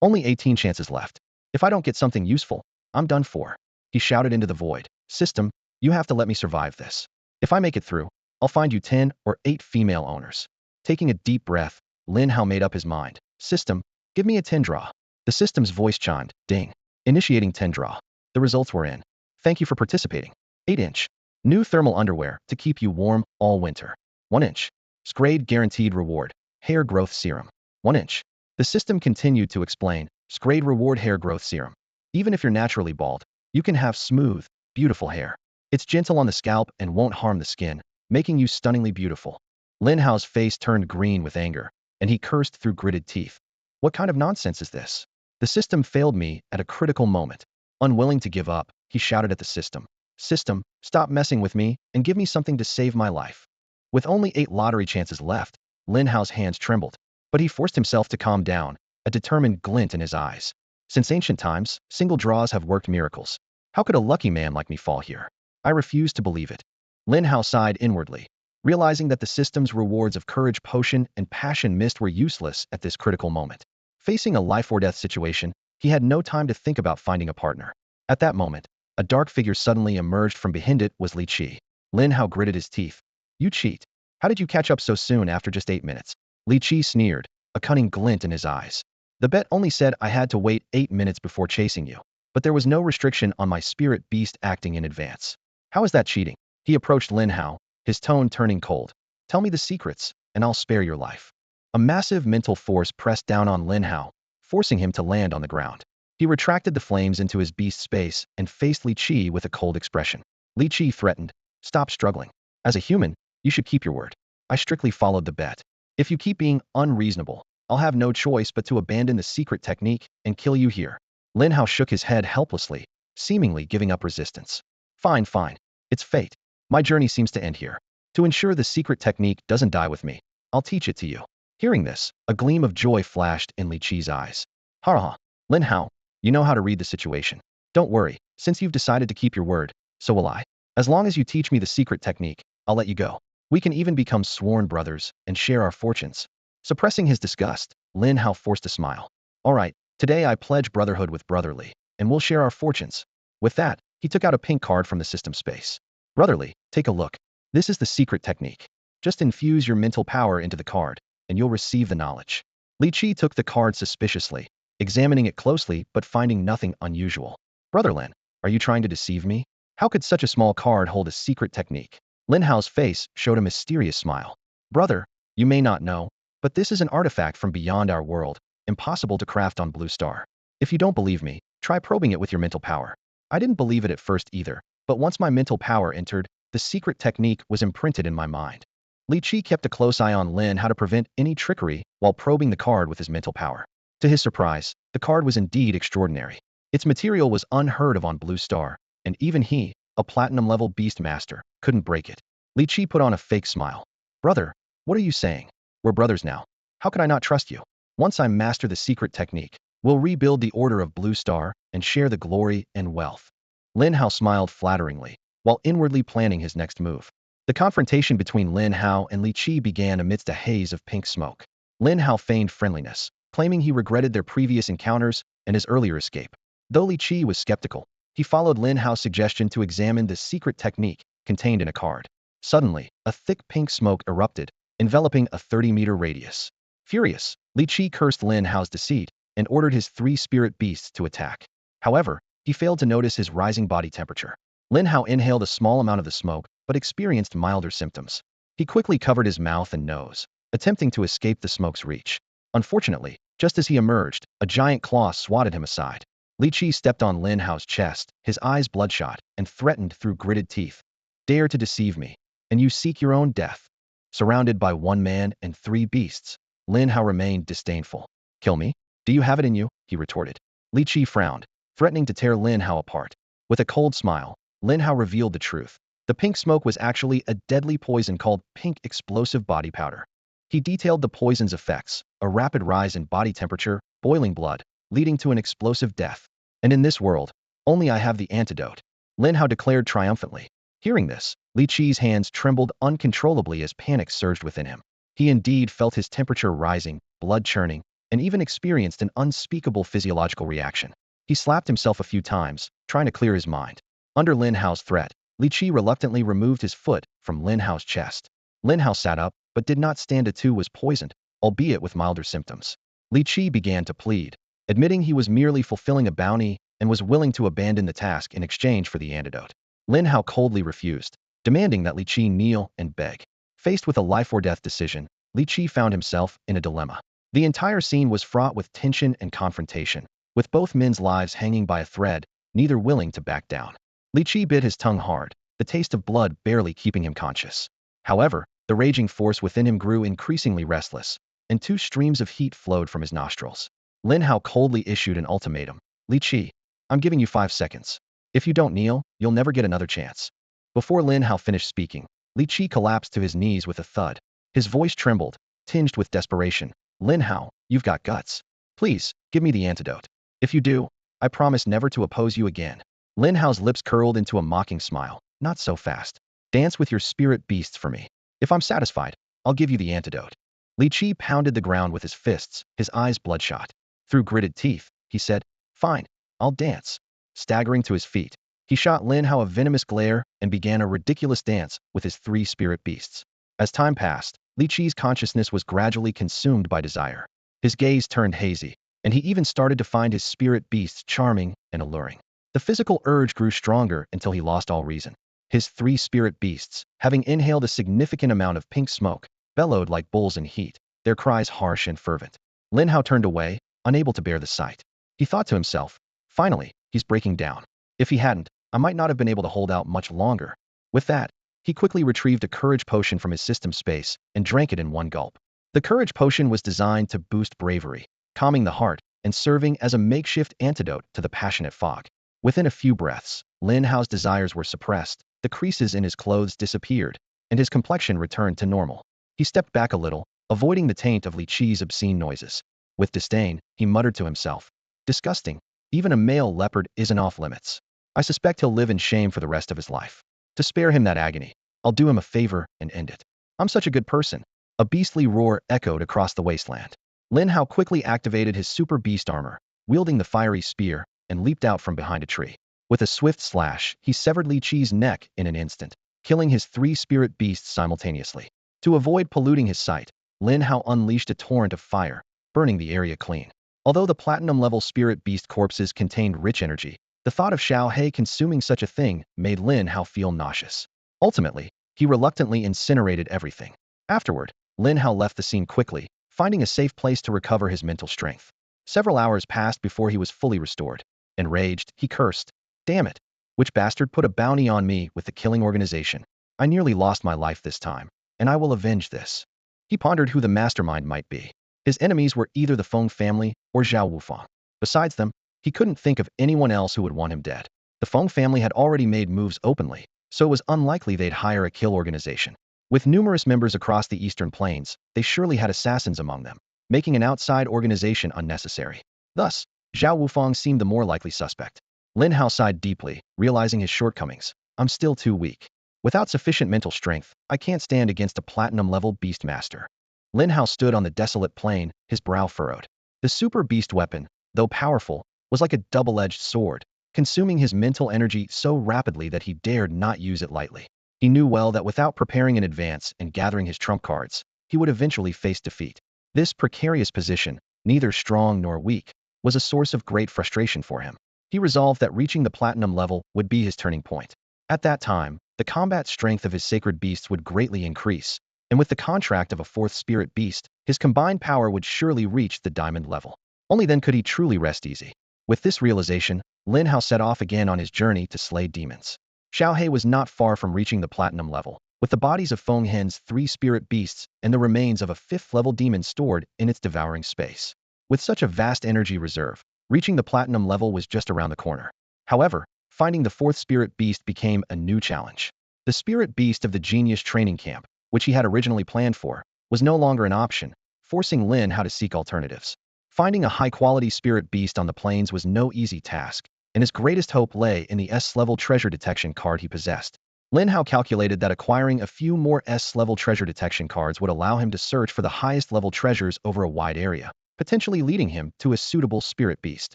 Only 18 chances left. If I don't get something useful, I'm done for. He shouted into the void. System, you have to let me survive this. If I make it through, I'll find you 10 or 8 female owners. Taking a deep breath, Lin Hao made up his mind. System, give me a 10 draw. The system's voice chimed. Ding. Initiating 10 draw. The results were in. Thank you for participating. 8-inch. New thermal underwear to keep you warm all winter. 1-inch. Scrade guaranteed reward. Hair growth serum. 1-inch. The system continued to explain. Scrade reward hair growth serum. Even if you're naturally bald, you can have smooth, beautiful hair. It's gentle on the scalp and won't harm the skin, making you stunningly beautiful. Lin Hao's face turned green with anger, and he cursed through gritted teeth. What kind of nonsense is this? The system failed me at a critical moment. Unwilling to give up, he shouted at the system. System, stop messing with me and give me something to save my life. With only 8 lottery chances left, Lin Hao's hands trembled, but he forced himself to calm down, a determined glint in his eyes. Since ancient times, single draws have worked miracles. How could a lucky man like me fall here? I refuse to believe it. Lin Hao sighed inwardly, realizing that the system's rewards of courage potion and passion mist were useless at this critical moment. Facing a life-or-death situation, he had no time to think about finding a partner. At that moment, a dark figure suddenly emerged from behind it was Li Qi. Lin Hao gritted his teeth. You cheat. How did you catch up so soon after just 8 minutes? Li Qi sneered, a cunning glint in his eyes. The bet only said I had to wait 8 minutes before chasing you, but there was no restriction on my spirit beast acting in advance. How is that cheating? He approached Lin Hao, his tone turning cold. Tell me the secrets, and I'll spare your life. A massive mental force pressed down on Lin Hao, forcing him to land on the ground. He retracted the flames into his beast space and faced Li Qi with a cold expression. Li Qi threatened, stop struggling. As a human, you should keep your word. I strictly followed the bet. If you keep being unreasonable, I'll have no choice but to abandon the secret technique and kill you here. Lin Hao shook his head helplessly, seemingly giving up resistance. Fine, fine. It's fate. My journey seems to end here. To ensure the secret technique doesn't die with me, I'll teach it to you. Hearing this, a gleam of joy flashed in Li Qi's eyes. Ha ha. Lin Hao, you know how to read the situation. Don't worry, since you've decided to keep your word, so will I. As long as you teach me the secret technique, I'll let you go. We can even become sworn brothers and share our fortunes. Suppressing his disgust, Lin Hao forced a smile. All right, today I pledge brotherhood with Brotherly, and we'll share our fortunes. With that, he took out a pink card from the system space. Brotherly, take a look. This is the secret technique. Just infuse your mental power into the card, and you'll receive the knowledge. Li Qi took the card suspiciously, examining it closely but finding nothing unusual. Brother Lin, are you trying to deceive me? How could such a small card hold a secret technique? Lin Hao's face showed a mysterious smile. Brother, you may not know, but this is an artifact from beyond our world, impossible to craft on Blue Star. If you don't believe me, try probing it with your mental power. I didn't believe it at first either, but once my mental power entered, the secret technique was imprinted in my mind. Li Qi kept a close eye on Lin Hao to prevent any trickery while probing the card with his mental power. To his surprise, the card was indeed extraordinary. Its material was unheard of on Blue Star, and even he, a platinum-level beast master, couldn't break it. Li Qi put on a fake smile. Brother, what are you saying? We're brothers now. How could I not trust you? Once I master the secret technique, we'll rebuild the Order of Blue Star and share the glory and wealth. Lin Hao smiled flatteringly, while inwardly planning his next move. The confrontation between Lin Hao and Li Qi began amidst a haze of pink smoke. Lin Hao feigned friendliness, claiming he regretted their previous encounters and his earlier escape. Though Li Qi was skeptical, he followed Lin Hao's suggestion to examine the secret technique contained in a card. Suddenly, a thick pink smoke erupted, enveloping a 30-meter radius. Furious, Li Qi cursed Lin Hao's deceit and ordered his 3 spirit beasts to attack. However, he failed to notice his rising body temperature. Lin Hao inhaled a small amount of the smoke, but experienced milder symptoms. He quickly covered his mouth and nose, attempting to escape the smoke's reach. Unfortunately, just as he emerged, a giant claw swatted him aside. Li Qi stepped on Lin Hao's chest, his eyes bloodshot, and threatened through gritted teeth. Dare to deceive me, and you seek your own death. Surrounded by 1 man and 3 beasts, Lin Hao remained disdainful. Kill me? Do you have it in you? He retorted. Li Qi frowned, threatening to tear Lin Hao apart. With a cold smile, Lin Hao revealed the truth. The pink smoke was actually a deadly poison called pink explosive body powder. He detailed the poison's effects: a rapid rise in body temperature, boiling blood, leading to an explosive death. And in this world, only I have the antidote, Lin Hao declared triumphantly. Hearing this, Li Qi's hands trembled uncontrollably as panic surged within him. He indeed felt his temperature rising, blood churning, and even experienced an unspeakable physiological reaction. He slapped himself a few times, trying to clear his mind. Under Lin Hao's threat, Li Qi reluctantly removed his foot from Lin Hao's chest. Lin Hao sat up, but did not stand. It too was poisoned, albeit with milder symptoms. Li Qi began to plead, admitting he was merely fulfilling a bounty and was willing to abandon the task in exchange for the antidote. Lin Hao coldly refused, demanding that Li Qi kneel and beg. Faced with a life-or-death decision, Li Qi found himself in a dilemma. The entire scene was fraught with tension and confrontation, with both men's lives hanging by a thread, neither willing to back down. Li Qi bit his tongue hard, the taste of blood barely keeping him conscious. However, the raging force within him grew increasingly restless, and two streams of heat flowed from his nostrils. Lin Hao coldly issued an ultimatum. Li Qi, I'm giving you 5 seconds. If you don't kneel, you'll never get another chance. Before Lin Hao finished speaking, Li Qi collapsed to his knees with a thud. His voice trembled, tinged with desperation. Lin Hao, you've got guts. Please, give me the antidote. If you do, I promise never to oppose you again. Lin Hao's lips curled into a mocking smile. Not so fast. Dance with your spirit beasts for me. If I'm satisfied, I'll give you the antidote. Li Qi pounded the ground with his fists, his eyes bloodshot. Through gritted teeth, he said, Fine, I'll dance. Staggering to his feet, he shot Lin Hao a venomous glare and began a ridiculous dance with his 3 spirit beasts. As time passed, Li Qi's consciousness was gradually consumed by desire. His gaze turned hazy, and he even started to find his spirit beasts charming and alluring. The physical urge grew stronger until he lost all reason. His 3 spirit beasts, having inhaled a significant amount of pink smoke, bellowed like bulls in heat, their cries harsh and fervent. Lin Hao turned away, unable to bear the sight. He thought to himself, finally, he's breaking down. If he hadn't, I might not have been able to hold out much longer. With that, he quickly retrieved a courage potion from his system space and drank it in one gulp. The courage potion was designed to boost bravery, calming the heart, and serving as a makeshift antidote to the passionate fog. Within a few breaths, Lin Hao's desires were suppressed, the creases in his clothes disappeared, and his complexion returned to normal. He stepped back a little, avoiding the taint of Li Qi's obscene noises. With disdain, he muttered to himself, disgusting. Even a male leopard isn't off limits. I suspect he'll live in shame for the rest of his life. To spare him that agony, I'll do him a favor and end it. I'm such a good person. A beastly roar echoed across the wasteland. Lin Hao quickly activated his super beast armor, wielding the fiery spear, and leaped out from behind a tree. With a swift slash, he severed Li Qi's neck in an instant, killing his 3 spirit beasts simultaneously. To avoid polluting his sight, Lin Hao unleashed a torrent of fire, burning the area clean. Although the platinum-level spirit beast corpses contained rich energy, the thought of Xiao He consuming such a thing made Lin Hao feel nauseous. Ultimately, he reluctantly incinerated everything. Afterward, Lin Hao left the scene quickly, finding a safe place to recover his mental strength. Several hours passed before he was fully restored. Enraged, he cursed, Damn it! Which bastard put a bounty on me with the killing organization? I nearly lost my life this time, and I will avenge this. He pondered who the mastermind might be. His enemies were either the Feng family or Zhao Wufang. Besides them, he couldn't think of anyone else who would want him dead. The Feng family had already made moves openly, so it was unlikely they'd hire a kill organization. With numerous members across the Eastern Plains, they surely had assassins among them, making an outside organization unnecessary. Thus, Zhao Wufang seemed the more likely suspect. Lin Hao sighed deeply, realizing his shortcomings. I'm still too weak. Without sufficient mental strength, I can't stand against a platinum-level beast master. Lin Hao stood on the desolate plain, his brow furrowed. The super beast weapon, though powerful, was like a double-edged sword, consuming his mental energy so rapidly that he dared not use it lightly. He knew well that without preparing in advance and gathering his trump cards, he would eventually face defeat. This precarious position, neither strong nor weak, was a source of great frustration for him. He resolved that reaching the platinum level would be his turning point. At that time, the combat strength of his sacred beasts would greatly increase, and with the contract of a 4th spirit beast, his combined power would surely reach the diamond level. Only then could he truly rest easy. With this realization, Lin Hao set off again on his journey to slay demons. Xiao He was not far from reaching the platinum level, with the bodies of Feng Hen's 3 spirit beasts and the remains of a 5th-level demon stored in its devouring space. With such a vast energy reserve, reaching the platinum level was just around the corner. However, finding the fourth spirit beast became a new challenge. The spirit beast of the genius training camp, which he had originally planned for, was no longer an option, forcing Lin Hao to seek alternatives. Finding a high-quality spirit beast on the plains was no easy task, and his greatest hope lay in the S-level treasure detection card he possessed. Lin Hao calculated that acquiring a few more S-level treasure detection cards would allow him to search for the highest-level treasures over a wide area, potentially leading him to a suitable spirit beast.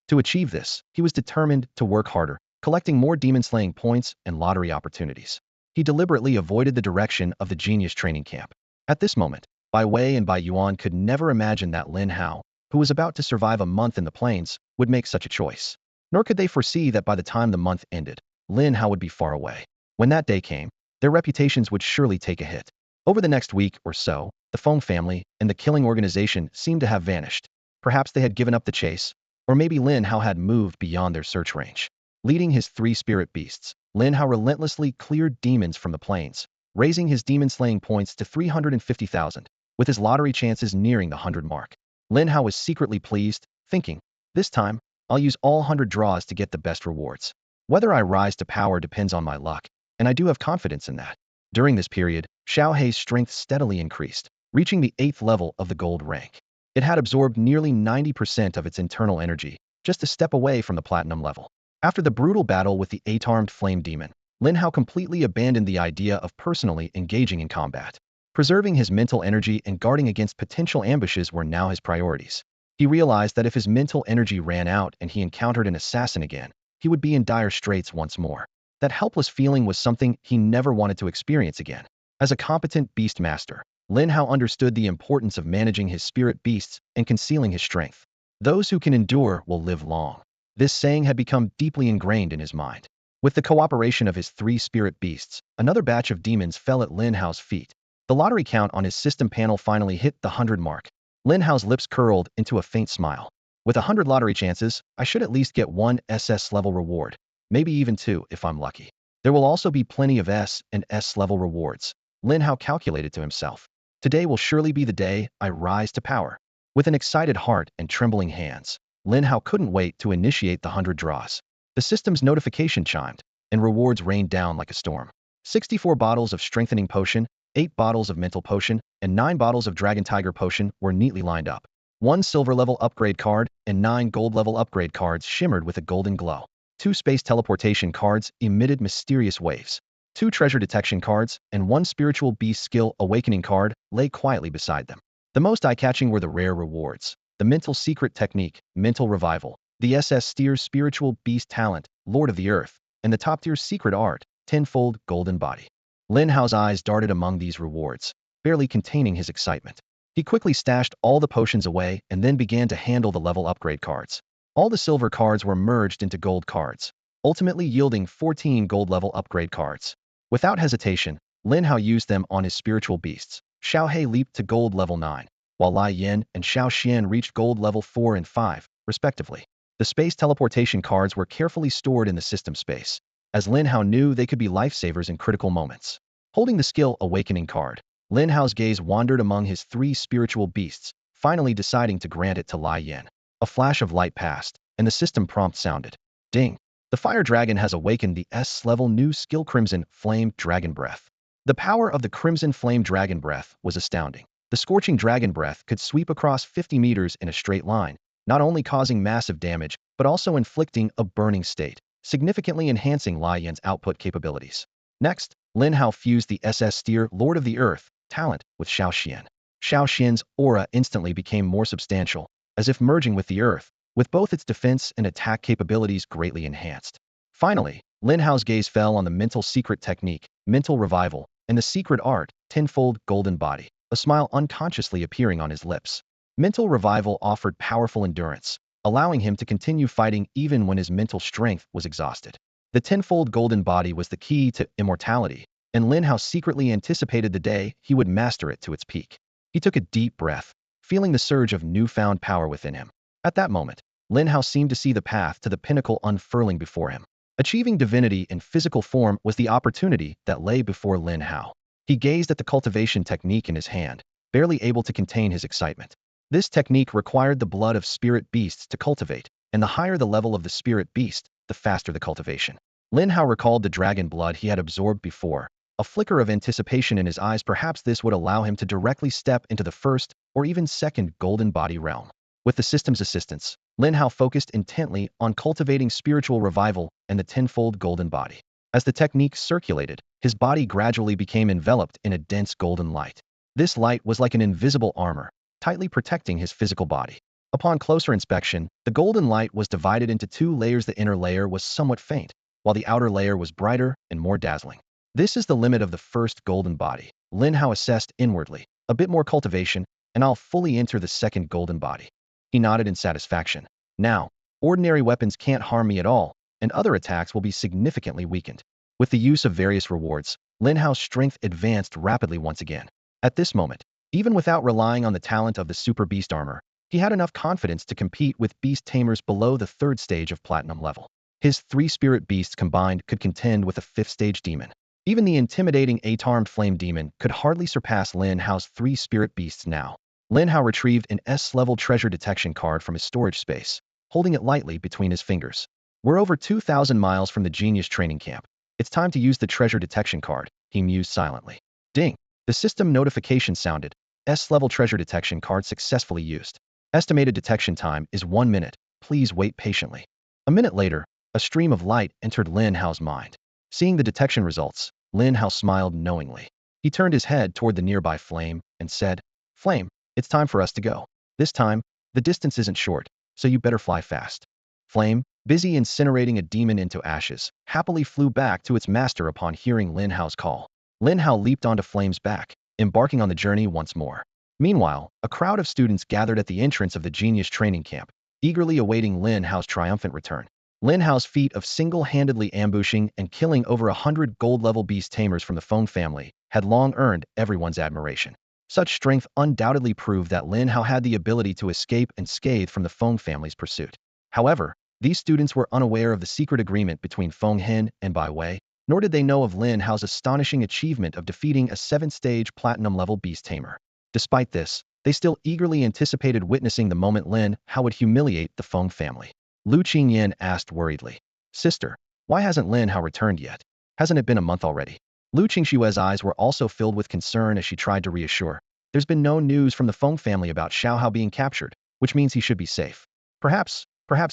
To achieve this, he was determined to work harder, collecting more demon-slaying points and lottery opportunities. He deliberately avoided the direction of the genius training camp. At this moment, Bai Wei and Bai Yuan could never imagine that Lin Hao, who was about to survive a month in the plains, would make such a choice. Nor could they foresee that by the time the month ended, Lin Hao would be far away. When that day came, their reputations would surely take a hit. Over the next week or so, the Feng family and the killing organization seemed to have vanished. Perhaps they had given up the chase, or maybe Lin Hao had moved beyond their search range. Leading his 3 spirit beasts, Lin Hao relentlessly cleared demons from the plains, raising his demon-slaying points to 350,000, with his lottery chances nearing the 100 mark. Lin Hao was secretly pleased, thinking, "This time, I'll use all 100 draws to get the best rewards. Whether I rise to power depends on my luck, and I do have confidence in that." During this period, Xiao Hei's strength steadily increased, reaching the 8th level of the gold rank. It had absorbed nearly 90% of its internal energy, just a step away from the platinum level. After the brutal battle with the 8-armed flame demon, Lin Hao completely abandoned the idea of personally engaging in combat. Preserving his mental energy and guarding against potential ambushes were now his priorities. He realized that if his mental energy ran out and he encountered an assassin again, he would be in dire straits once more. That helpless feeling was something he never wanted to experience again. As a competent beast master, Lin Hao understood the importance of managing his spirit beasts and concealing his strength. Those who can endure will live long. This saying had become deeply ingrained in his mind. With the cooperation of his 3 spirit beasts, another batch of demons fell at Lin Hao's feet. The lottery count on his system panel finally hit the 100 mark. Lin Hao's lips curled into a faint smile. With 100 lottery chances, I should at least get 1 SS-level reward, maybe even 2 if I'm lucky. There will also be plenty of S and S-level rewards, Lin Hao calculated to himself. Today will surely be the day I rise to power. With an excited heart and trembling hands, Lin Hao couldn't wait to initiate the 100 draws. The system's notification chimed, and rewards rained down like a storm. 64 bottles of strengthening potion, 8 bottles of mental potion, and 9 bottles of dragon tiger potion were neatly lined up. 1 silver level upgrade card and 9 gold level upgrade cards shimmered with a golden glow. 2 space teleportation cards emitted mysterious waves. 2 treasure detection cards and 1 spiritual beast skill awakening card lay quietly beside them. The most eye-catching were the rare rewards. The mental secret technique, mental revival, the SS Steer's spiritual beast talent, Lord of the Earth, and the top-tier secret art, tenfold golden body. Lin Hao's eyes darted among these rewards, barely containing his excitement. He quickly stashed all the potions away and then began to handle the level upgrade cards. All the silver cards were merged into gold cards, ultimately yielding 14 gold level upgrade cards. Without hesitation, Lin Hao used them on his spiritual beasts. Xiao Hei leaped to gold level 9, while Lai Yin and Xiao Xian reached gold level 4 and 5, respectively. The space teleportation cards were carefully stored in the system space, as Lin Hao knew they could be lifesavers in critical moments. Holding the skill awakening card, Lin Hao's gaze wandered among his 3 spiritual beasts, finally deciding to grant it to Lai Yin. A flash of light passed, and the system prompt sounded. Ding! The fire dragon has awakened the S-level new skill Crimson Flame Dragon Breath. The power of the Crimson Flame Dragon Breath was astounding. The scorching dragon breath could sweep across 50 meters in a straight line, not only causing massive damage, but also inflicting a burning state, significantly enhancing Lai Yin's output capabilities. Next, Lin Hao fused the SS Steer Lord of the Earth talent with Xiao Xian. Xiao Xian's aura instantly became more substantial, as if merging with the Earth, with both its defense and attack capabilities greatly enhanced. Finally, Lin Hao's gaze fell on the mental secret technique, mental revival, and the secret art, tenfold golden body, a smile unconsciously appearing on his lips. Mental revival offered powerful endurance, allowing him to continue fighting even when his mental strength was exhausted. The tenfold golden body was the key to immortality, and Lin Hao secretly anticipated the day he would master it to its peak. He took a deep breath, feeling the surge of newfound power within him. At that moment, Lin Hao seemed to see the path to the pinnacle unfurling before him. Achieving divinity in physical form was the opportunity that lay before Lin Hao. He gazed at the cultivation technique in his hand, barely able to contain his excitement. This technique required the blood of spirit beasts to cultivate, and the higher the level of the spirit beast, the faster the cultivation. Lin Hao recalled the dragon blood he had absorbed before, a flicker of anticipation in his eyes. Perhaps this would allow him to directly step into the first or even second golden body realm. With the system's assistance, Lin Hao focused intently on cultivating spiritual revival and the tenfold golden body. As the technique circulated, his body gradually became enveloped in a dense golden light. This light was like an invisible armor, tightly protecting his physical body. Upon closer inspection, the golden light was divided into two layers. The inner layer was somewhat faint, while the outer layer was brighter and more dazzling. This is the limit of the first golden body, Lin Hao assessed inwardly. A bit more cultivation, and I'll fully enter the second golden body. He nodded in satisfaction. Now, ordinary weapons can't harm me at all, and other attacks will be significantly weakened. With the use of various rewards, Lin Hao's strength advanced rapidly once again. At this moment, even without relying on the talent of the super beast armor, he had enough confidence to compete with beast tamers below the third stage of platinum level. His 3 spirit beasts combined could contend with a 5th stage demon. Even the intimidating 8-armed flame demon could hardly surpass Lin Hao's 3 spirit beasts now. Lin Hao retrieved an S-level treasure detection card from his storage space, holding it lightly between his fingers. We're over 2,000 miles from the genius training camp. It's time to use the treasure detection card, he mused silently. Ding! The system notification sounded. S-level treasure detection card successfully used. Estimated detection time is 1 minute. Please wait patiently. A minute later, a stream of light entered Lin Hao's mind. Seeing the detection results, Lin Hao smiled knowingly. He turned his head toward the nearby flame and said, "Flame, it's time for us to go. This time, the distance isn't short, so you better fly fast." Flame, busy incinerating a demon into ashes, happily flew back to its master upon hearing Lin Hao's call. Lin Hao leaped onto Flame's back, embarking on the journey once more. Meanwhile, a crowd of students gathered at the entrance of the genius training camp, eagerly awaiting Lin Hao's triumphant return. Lin Hao's feat of single-handedly ambushing and killing over 100 gold-level beast tamers from the Feng family had long earned everyone's admiration. Such strength undoubtedly proved that Lin Hao had the ability to escape unscathed from the Feng family's pursuit. However, these students were unaware of the secret agreement between Feng Hen and Bai Wei, nor did they know of Lin Hao's astonishing achievement of defeating a 7th-stage platinum-level beast tamer. Despite this, they still eagerly anticipated witnessing the moment Lin Hao would humiliate the Feng family. Lu Qingyan asked worriedly, "Sister, why hasn't Lin Hao returned yet? Hasn't it been a month already?" Lu Qingshue's eyes were also filled with concern as she tried to reassure. There's been no news from the Feng family about Xiao Hao being captured, which means he should be safe. Perhaps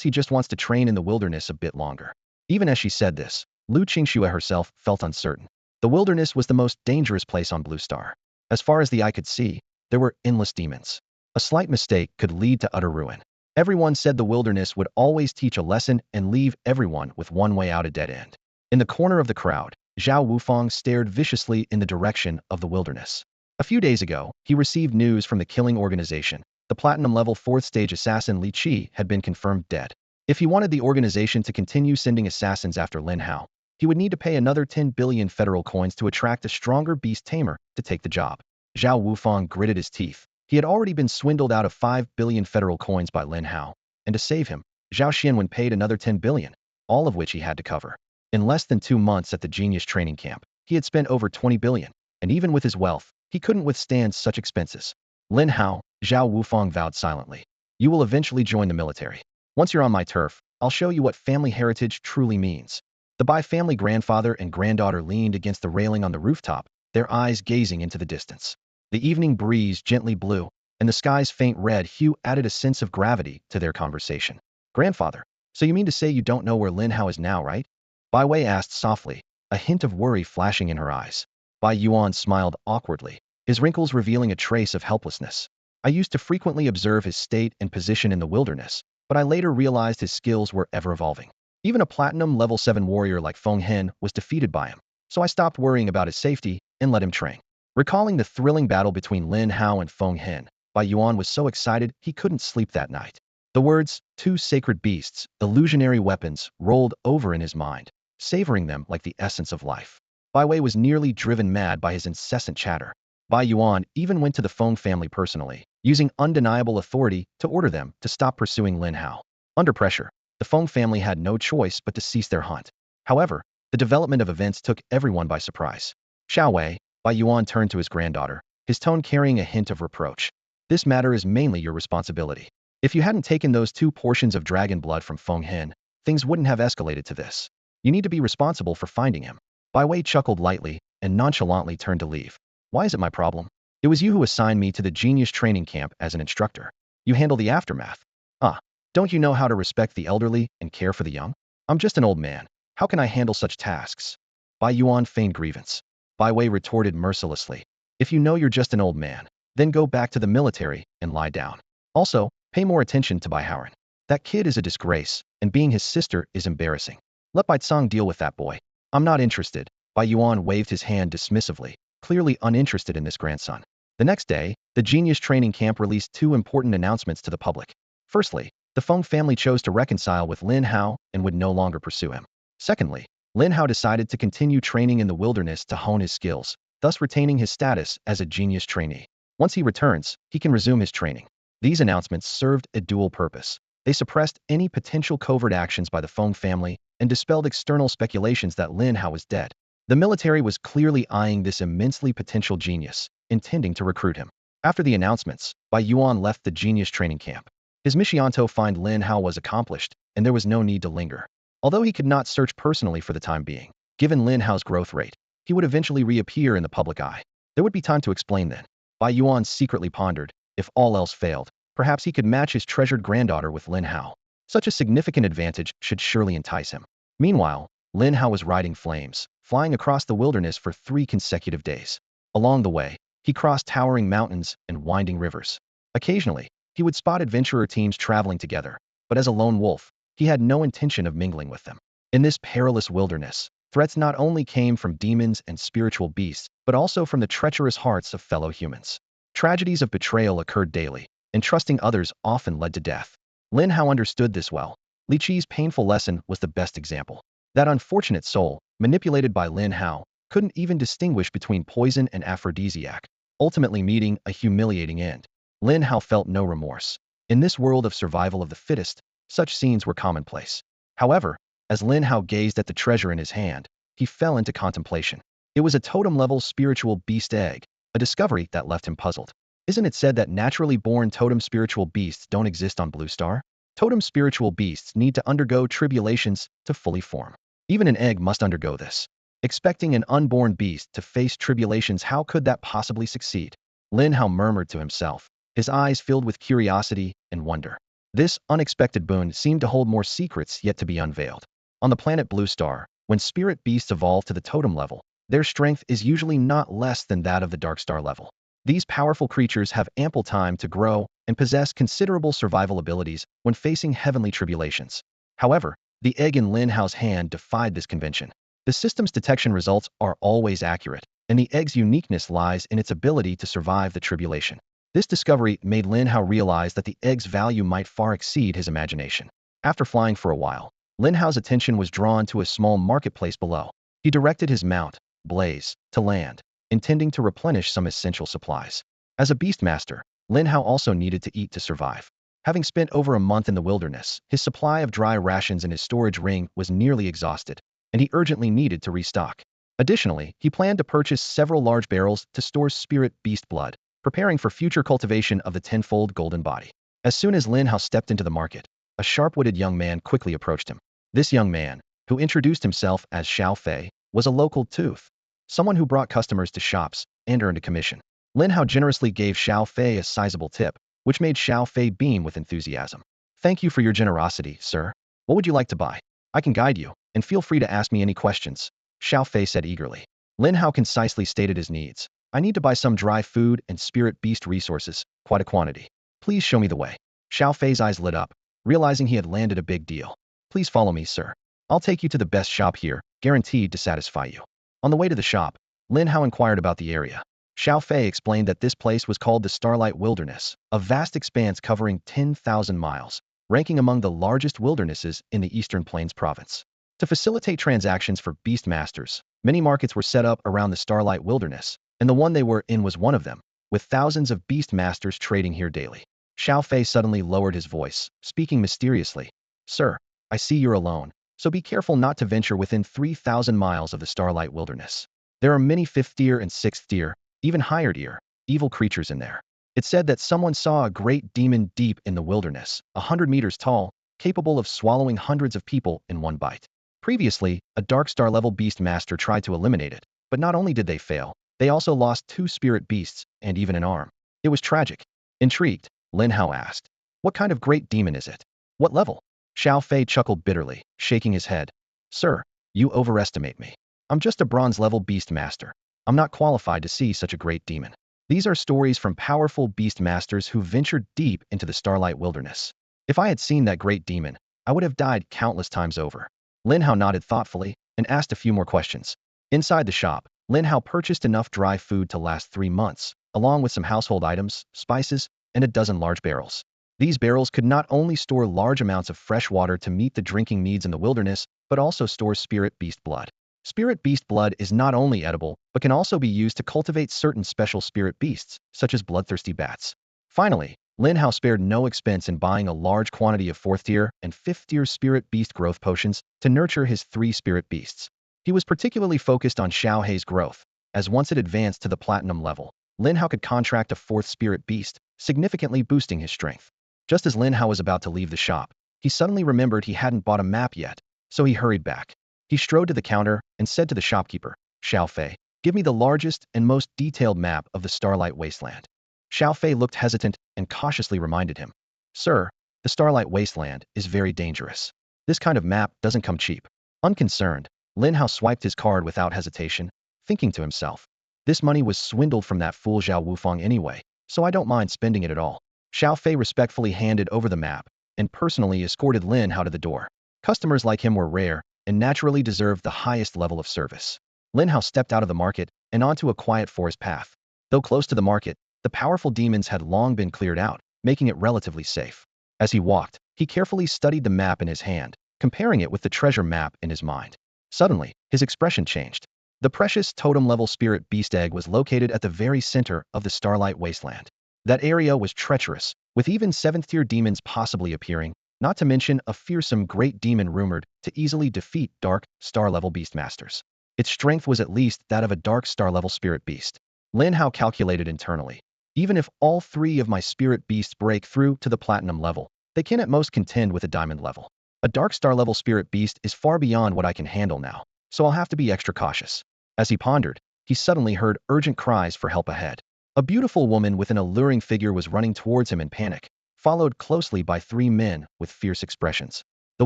he just wants to train in the wilderness a bit longer. Even as she said this, Lu Qingxue herself felt uncertain. The wilderness was the most dangerous place on Blue Star. As far as the eye could see, there were endless demons. A slight mistake could lead to utter ruin. Everyone said the wilderness would always teach a lesson and leave everyone with one way out, a dead end. In the corner of the crowd, Zhao Wufang stared viciously in the direction of the wilderness. A few days ago, he received news from the killing organization. The platinum-level 4th-stage assassin Li Qi had been confirmed dead. If he wanted the organization to continue sending assassins after Lin Hao, he would need to pay another 10 billion federal coins to attract a stronger beast tamer to take the job. Zhao Wufang gritted his teeth. He had already been swindled out of 5 billion federal coins by Lin Hao, and to save him, Zhao Xianwen paid another 10 billion, all of which he had to cover. In less than 2 months at the genius training camp, he had spent over 20 billion, and even with his wealth, he couldn't withstand such expenses. Lin Hao, Zhao Wufang vowed silently. "You will eventually join the military. Once you're on my turf, I'll show you what family heritage truly means." The Bai family grandfather and granddaughter leaned against the railing on the rooftop, their eyes gazing into the distance. The evening breeze gently blew, and the sky's faint red hue added a sense of gravity to their conversation. "Grandfather, so you mean to say you don't know where Lin Hao is now, right?" Bai Wei asked softly, a hint of worry flashing in her eyes. Bai Yuan smiled awkwardly, his wrinkles revealing a trace of helplessness. "I used to frequently observe his state and position in the wilderness, but I later realized his skills were ever-evolving. Even a platinum level 7 warrior like Feng Hen was defeated by him, so I stopped worrying about his safety and let him train." Recalling the thrilling battle between Lin Hao and Feng Hen, Bai Yuan was so excited he couldn't sleep that night. The words, "two sacred beasts, illusionary weapons," rolled over in his mind, savoring them like the essence of life. Bai Wei was nearly driven mad by his incessant chatter. Bai Yuan even went to the Feng family personally, using undeniable authority to order them to stop pursuing Lin Hao. Under pressure, the Feng family had no choice but to cease their hunt. However, the development of events took everyone by surprise. "Xiao Wei," Bai Yuan turned to his granddaughter, his tone carrying a hint of reproach. "This matter is mainly your responsibility. If you hadn't taken those 2 portions of dragon blood from Feng Hen, things wouldn't have escalated to this. You need to be responsible for finding him. Bai Wei chuckled lightly and nonchalantly turned to leave. Why is it my problem? It was you who assigned me to the genius training camp as an instructor. You handle the aftermath. Ah, don't you know how to respect the elderly and care for the young? I'm just an old man. How can I handle such tasks? Bai Yuan feigned grievance. Bai Wei retorted mercilessly. If you know you're just an old man, then go back to the military and lie down. Also, pay more attention to Bai Howren. That kid is a disgrace, and being his sister is embarrassing. Let Bai Tsang deal with that boy. I'm not interested. Bai Yuan waved his hand dismissively, clearly uninterested in this grandson. The next day, the Genius Training Camp released two important announcements to the public. Firstly, the Feng family chose to reconcile with Lin Hao and would no longer pursue him. Secondly, Lin Hao decided to continue training in the wilderness to hone his skills, thus retaining his status as a genius trainee. Once he returns, he can resume his training. These announcements served a dual purpose. They suppressed any potential covert actions by the Feng family and dispelled external speculations that Lin Hao was dead. The military was clearly eyeing this immensely potential genius, intending to recruit him. After the announcements, Bai Yuan left the genius training camp. His mission to find Lin Hao was accomplished, and there was no need to linger. Although he could not search personally for the time being, given Lin Hao's growth rate, he would eventually reappear in the public eye. There would be time to explain then. Bai Yuan secretly pondered, if all else failed, perhaps he could match his treasured granddaughter with Lin Hao. Such a significant advantage should surely entice him. Meanwhile, Lin Hao was riding flames, flying across the wilderness for 3 consecutive days. Along the way, he crossed towering mountains and winding rivers. Occasionally, he would spot adventurer teams traveling together, but as a lone wolf, he had no intention of mingling with them. In this perilous wilderness, threats not only came from demons and spiritual beasts, but also from the treacherous hearts of fellow humans. Tragedies of betrayal occurred daily, and trusting others often led to death. Lin Hao understood this well. Li Qi's painful lesson was the best example. That unfortunate soul, manipulated by Lin Hao, couldn't even distinguish between poison and aphrodisiac, ultimately meeting a humiliating end. Lin Hao felt no remorse. In this world of survival of the fittest, such scenes were commonplace. However, as Lin Hao gazed at the treasure in his hand, he fell into contemplation. It was a totem-level spiritual beast egg, a discovery that left him puzzled. Isn't it said that naturally born totem spiritual beasts don't exist on Blue Star? Totem spiritual beasts need to undergo tribulations to fully form. Even an egg must undergo this. Expecting an unborn beast to face tribulations, how could that possibly succeed? Lin Hao murmured to himself, his eyes filled with curiosity and wonder. This unexpected boon seemed to hold more secrets yet to be unveiled. On the planet Blue Star, when spirit beasts evolve to the totem level, their strength is usually not less than that of the Dark Star level. These powerful creatures have ample time to grow and possess considerable survival abilities when facing heavenly tribulations. However, the egg in Lin Hao's hand defied this convention. The system's detection results are always accurate, and the egg's uniqueness lies in its ability to survive the tribulation. This discovery made Lin Hao realize that the egg's value might far exceed his imagination. After flying for a while, Lin Hao's attention was drawn to a small marketplace below. He directed his mount, Blaze, to land, intending to replenish some essential supplies. As a beastmaster, Lin Hao also needed to eat to survive. Having spent over a month in the wilderness, his supply of dry rations in his storage ring was nearly exhausted, and he urgently needed to restock. Additionally, he planned to purchase several large barrels to store spirit beast blood, preparing for future cultivation of the tenfold golden body. As soon as Lin Hao stepped into the market, a sharp-witted young man quickly approached him. This young man, who introduced himself as Xiao Fei, was a local tooth, someone who brought customers to shops and earned a commission. Lin Hao generously gave Xiao Fei a sizable tip, which made Xiao Fei beam with enthusiasm. Thank you for your generosity, sir. What would you like to buy? I can guide you, and feel free to ask me any questions, Xiao Fei said eagerly. Lin Hao concisely stated his needs. I need to buy some dry food and spirit beast resources, quite a quantity. Please show me the way. Xiao Fei's eyes lit up, realizing he had landed a big deal. Please follow me, sir. I'll take you to the best shop here, guaranteed to satisfy you. On the way to the shop, Lin Hao inquired about the area. Xiao Fei explained that this place was called the Starlight Wilderness, a vast expanse covering 10,000 miles, ranking among the largest wildernesses in the Eastern Plains province. To facilitate transactions for beastmasters, many markets were set up around the Starlight Wilderness, and the one they were in was one of them, with thousands of beastmasters trading here daily. Xiao Fei suddenly lowered his voice, speaking mysteriously. Sir, I see you're alone, so be careful not to venture within 3,000 miles of the Starlight Wilderness. There are many 5th tier and 6th tier, even higher tier, evil creatures in there. It's said that someone saw a great demon deep in the wilderness, 100 meters tall, capable of swallowing hundreds of people in one bite. Previously, a Dark Star level beast master tried to eliminate it, but not only did they fail, they also lost 2 spirit beasts and even an arm. It was tragic. Intrigued, Lin Hao asked, "What kind of great demon is it? What level?" Xiao Fei chuckled bitterly, shaking his head. "Sir, you overestimate me. I'm just a bronze level beast master. I'm not qualified to see such a great demon." These are stories from powerful beast masters who ventured deep into the Starlight Wilderness. If I had seen that great demon, I would have died countless times over. Lin Hao nodded thoughtfully and asked a few more questions. Inside the shop, Lin Hao purchased enough dry food to last 3 months, along with some household items, spices, and a dozen large barrels. These barrels could not only store large amounts of fresh water to meet the drinking needs in the wilderness, but also store spirit beast blood. Spirit beast blood is not only edible, but can also be used to cultivate certain special spirit beasts, such as bloodthirsty bats. Finally, Lin Hao spared no expense in buying a large quantity of 4th tier and 5th tier spirit beast growth potions to nurture his 3 spirit beasts. He was particularly focused on Xiao Hei's growth, as once it advanced to the platinum level, Lin Hao could contract a 4th spirit beast, significantly boosting his strength. Just as Lin Hao was about to leave the shop, he suddenly remembered he hadn't bought a map yet, so he hurried back. He strode to the counter and said to the shopkeeper, "Xiao Fei, give me the largest and most detailed map of the Starlight Wasteland." Xiao Fei looked hesitant and cautiously reminded him, "Sir, the Starlight Wasteland is very dangerous. This kind of map doesn't come cheap." Unconcerned, Lin Hao swiped his card without hesitation, thinking to himself, "This money was swindled from that fool Zhao Wufang anyway, so I don't mind spending it at all." Xiao Fei respectfully handed over the map and personally escorted Lin Hao to the door. Customers like him were rare and naturally deserved the highest level of service. Lin Hao stepped out of the market and onto a quiet forest path. Though close to the market, the powerful demons had long been cleared out, making it relatively safe. As he walked, he carefully studied the map in his hand, comparing it with the treasure map in his mind. Suddenly, his expression changed. The precious totem-level spirit beast egg was located at the very center of the Starlight Wasteland. That area was treacherous, with even 7th-tier demons possibly appearing, not to mention a fearsome great demon rumored to easily defeat Dark Star-level beastmasters. Its strength was at least that of a Dark Star-level spirit beast. Lin Hao calculated internally. Even if all 3 of my spirit beasts break through to the platinum level, they can at most contend with a diamond level. A Dark Star-level spirit beast is far beyond what I can handle now, so I'll have to be extra cautious. As he pondered, he suddenly heard urgent cries for help ahead. A beautiful woman with an alluring figure was running towards him in panic, followed closely by 3 men with fierce expressions. The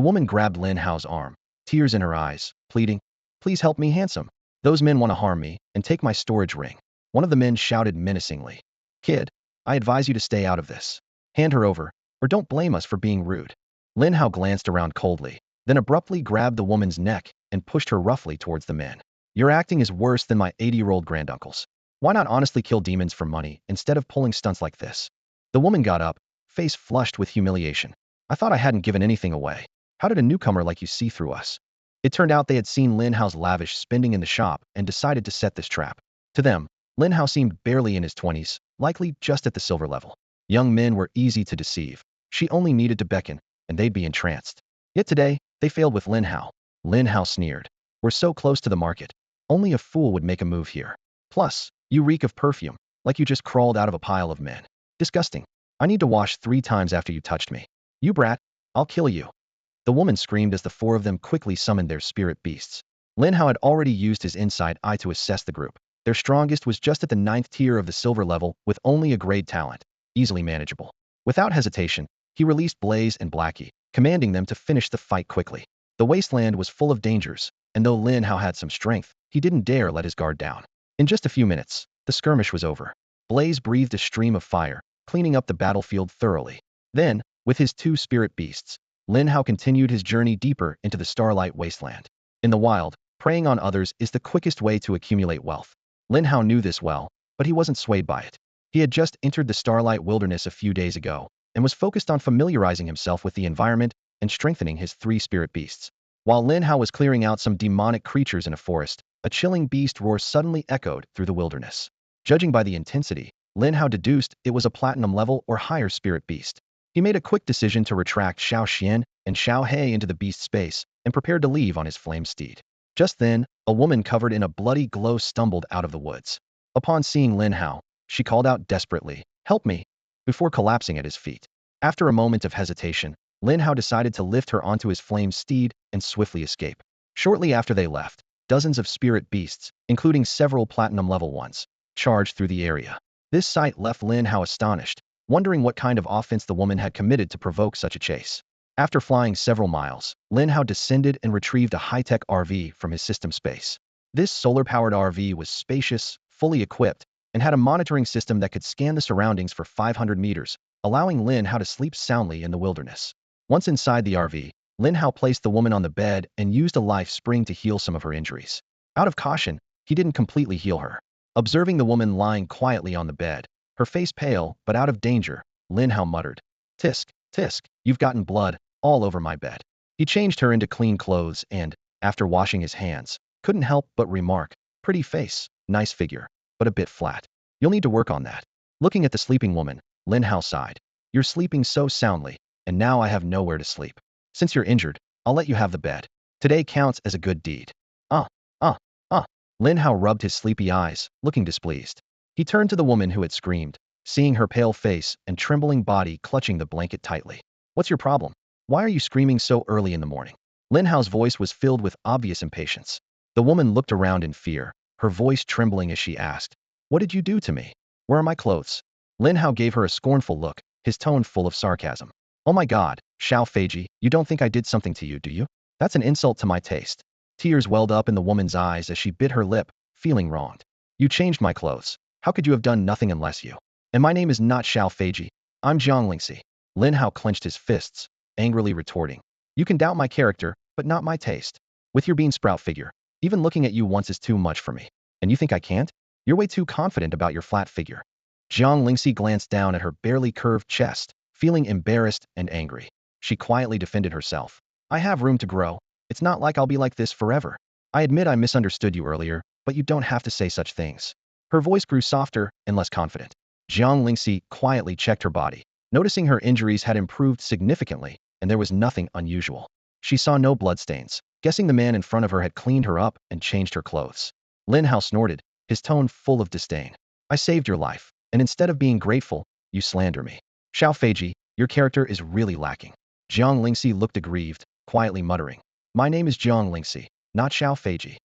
woman grabbed Lin Hao's arm, tears in her eyes, pleading, "Please help me, handsome. Those men want to harm me and take my storage ring." One of the men shouted menacingly, "Kid, I advise you to stay out of this. Hand her over, or don't blame us for being rude." Lin Hao glanced around coldly, then abruptly grabbed the woman's neck and pushed her roughly towards the men. "Your acting is worse than my 80-year-old granduncle's. Why not honestly kill demons for money instead of pulling stunts like this?" The woman got up, face flushed with humiliation. "I thought I hadn't given anything away. How did a newcomer like you see through us?" It turned out they had seen Lin Hao's lavish spending in the shop and decided to set this trap. To them, Lin Hao seemed barely in his 20s, likely just at the silver level. Young men were easy to deceive. She only needed to beckon, and they'd be entranced. Yet today, they failed with Lin Hao. Lin Hao sneered. "We're so close to the market. Only a fool would make a move here. Plus, you reek of perfume, like you just crawled out of a pile of men. Disgusting. I need to wash 3 times after you touched me. You brat, I'll kill you." The woman screamed as the 4 of them quickly summoned their spirit beasts. Lin Hao had already used his inside eye to assess the group. Their strongest was just at the 9th tier of the silver level with only a grade talent, easily manageable. Without hesitation, he released Blaze and Blackie, commanding them to finish the fight quickly. The wasteland was full of dangers, and though Lin Hao had some strength, he didn't dare let his guard down. In just a few minutes, the skirmish was over. Blaze breathed a stream of fire, cleaning up the battlefield thoroughly. Then, with his 2 spirit beasts, Lin Hao continued his journey deeper into the Starlight Wasteland. In the wild, preying on others is the quickest way to accumulate wealth. Lin Hao knew this well, but he wasn't swayed by it. He had just entered the Starlight Wilderness a few days ago, and was focused on familiarizing himself with the environment and strengthening his 3 spirit beasts. While Lin Hao was clearing out some demonic creatures in a forest, a chilling beast roar suddenly echoed through the wilderness. Judging by the intensity, Lin Hao deduced it was a platinum level or higher spirit beast. He made a quick decision to retract Xiao Xian and Xiao He into the beast space and prepared to leave on his flame steed. Just then, a woman covered in a bloody glow stumbled out of the woods. Upon seeing Lin Hao, she called out desperately, "Help me!" before collapsing at his feet. After a moment of hesitation, Lin Hao decided to lift her onto his flame steed and swiftly escape. Shortly after they left, dozens of spirit beasts, including several platinum-level ones, charged through the area. This sight left Lin Hao astonished, wondering what kind of offense the woman had committed to provoke such a chase. After flying several miles, Lin Hao descended and retrieved a high-tech RV from his system space. This solar-powered RV was spacious, fully equipped, and had a monitoring system that could scan the surroundings for 500 meters, allowing Lin Hao to sleep soundly in the wilderness. Once inside the RV, Lin Hao placed the woman on the bed and used a life spring to heal some of her injuries. Out of caution, he didn't completely heal her. Observing the woman lying quietly on the bed, her face pale but out of danger, Lin Hao muttered, "Tisk, tisk, you've gotten blood all over my bed." He changed her into clean clothes and, after washing his hands, couldn't help but remark, "Pretty face, nice figure, but a bit flat. You'll need to work on that." Looking at the sleeping woman, Lin Hao sighed. "You're sleeping so soundly, and now I have nowhere to sleep. Since you're injured, I'll let you have the bed. Today counts as a good deed." Ah, ah, ah. Lin Hao rubbed his sleepy eyes, looking displeased. He turned to the woman who had screamed, seeing her pale face and trembling body clutching the blanket tightly. "What's your problem? Why are you screaming so early in the morning?" Lin Hao's voice was filled with obvious impatience. The woman looked around in fear, her voice trembling as she asked, "What did you do to me? Where are my clothes?" Lin Hao gave her a scornful look, his tone full of sarcasm. "Oh my god, Xiao Feiji, you don't think I did something to you, do you? That's an insult to my taste." Tears welled up in the woman's eyes as she bit her lip, feeling wronged. "You changed my clothes. How could you have done nothing unless you? And my name is not Xiao Feiji. I'm Jiang Lingxi." Lin Hao clenched his fists, angrily retorting, "You can doubt my character, but not my taste. With your bean sprout figure, even looking at you once is too much for me. And you think I can't? You're way too confident about your flat figure." Jiang Lingxi glanced down at her barely curved chest, feeling embarrassed and angry. She quietly defended herself. "I have room to grow. It's not like I'll be like this forever. I admit I misunderstood you earlier, but you don't have to say such things." Her voice grew softer and less confident. Jiang Lingxi quietly checked her body, noticing her injuries had improved significantly, and there was nothing unusual. She saw no bloodstains, guessing the man in front of her had cleaned her up and changed her clothes. Lin Hao snorted, his tone full of disdain. "I saved your life, and instead of being grateful, you slander me. Xiao Feiji, your character is really lacking." Jiang Lingxi looked aggrieved, quietly muttering, "My name is Jiang Lingxi, not Xiao Feiji."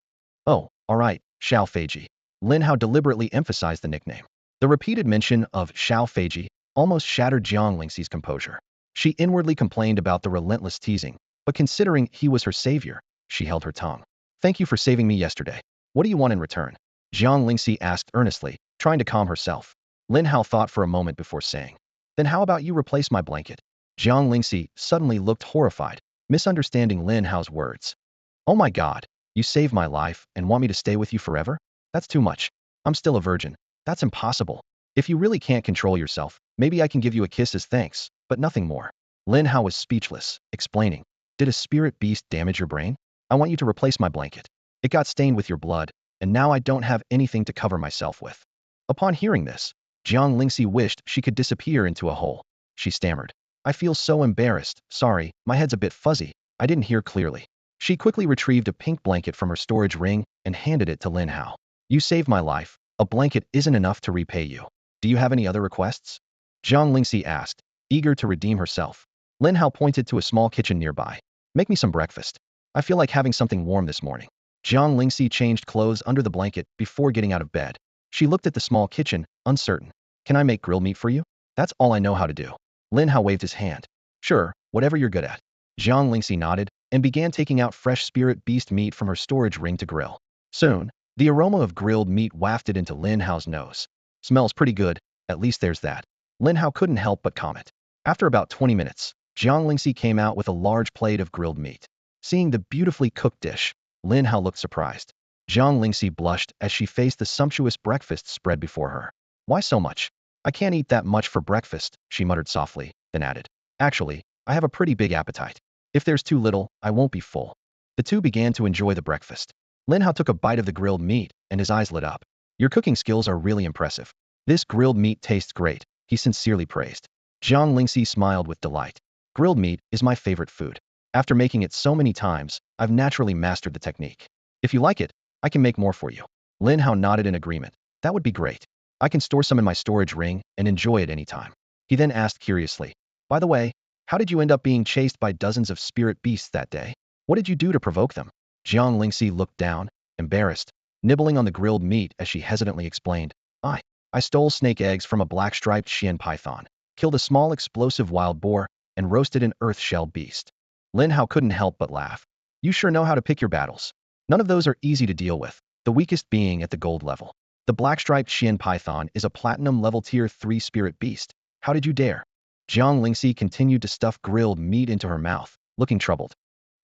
"Oh, alright, Xiao Feiji." Lin Hao deliberately emphasized the nickname. The repeated mention of Xiao Feiji almost shattered Jiang Lingxi's composure. She inwardly complained about the relentless teasing, but considering he was her savior, she held her tongue. "Thank you for saving me yesterday. What do you want in return?" Jiang Lingxi asked earnestly, trying to calm herself. Lin Hao thought for a moment before saying, "Then how about you replace my blanket?" Jiang Lingxi suddenly looked horrified, misunderstanding Lin Hao's words. "Oh my god, you saved my life and want me to stay with you forever? That's too much. I'm still a virgin. That's impossible. If you really can't control yourself, maybe I can give you a kiss as thanks, but nothing more." Lin Hao was speechless, explaining, "Did a spirit beast damage your brain? I want you to replace my blanket. It got stained with your blood, and now I don't have anything to cover myself with." Upon hearing this, Jiang Lingxi wished she could disappear into a hole. She stammered, "I feel so embarrassed, sorry, my head's a bit fuzzy, I didn't hear clearly." She quickly retrieved a pink blanket from her storage ring and handed it to Lin Hao. "You saved my life. A blanket isn't enough to repay you. Do you have any other requests?" Jiang Lingxi asked, eager to redeem herself. Lin Hao pointed to a small kitchen nearby. "Make me some breakfast. I feel like having something warm this morning." Jiang Lingxi changed clothes under the blanket before getting out of bed. She looked at the small kitchen, uncertain. "Can I make grilled meat for you? That's all I know how to do." Lin Hao waved his hand. "Sure, whatever you're good at." Jiang Lingxi nodded and began taking out fresh spirit beast meat from her storage ring to grill. Soon, the aroma of grilled meat wafted into Lin Hao's nose. "Smells pretty good, at least there's that." Lin Hao couldn't help but comment. After about 20 minutes, Jiang Lingxi came out with a large plate of grilled meat. Seeing the beautifully cooked dish, Lin Hao looked surprised. Jiang Lingxi blushed as she faced the sumptuous breakfast spread before her. "Why so much? I can't eat that much for breakfast," she muttered softly, then added, "Actually, I have a pretty big appetite. If there's too little, I won't be full." The two began to enjoy the breakfast. Lin Hao took a bite of the grilled meat, and his eyes lit up. "Your cooking skills are really impressive. This grilled meat tastes great," he sincerely praised. Jiang Lingxi smiled with delight. "Grilled meat is my favorite food. After making it so many times, I've naturally mastered the technique. If you like it, I can make more for you." Lin Hao nodded in agreement. "That would be great. I can store some in my storage ring and enjoy it anytime." He then asked curiously, "By the way, How did you end up being chased by dozens of spirit beasts that day? What did you do to provoke them? Jiang Lingxi looked down, embarrassed, nibbling on the grilled meat as she hesitantly explained. I, I stole snake eggs from a black-striped Xian python, killed a small explosive wild boar, and roasted an earth-shell beast. Lin Hao couldn't help but laugh. You sure know how to pick your battles. None of those are easy to deal with, the weakest being at the gold level. The black-striped Xian python is a platinum level tier 3 spirit beast. How did you dare? Jiang Lingxi continued to stuff grilled meat into her mouth, looking troubled.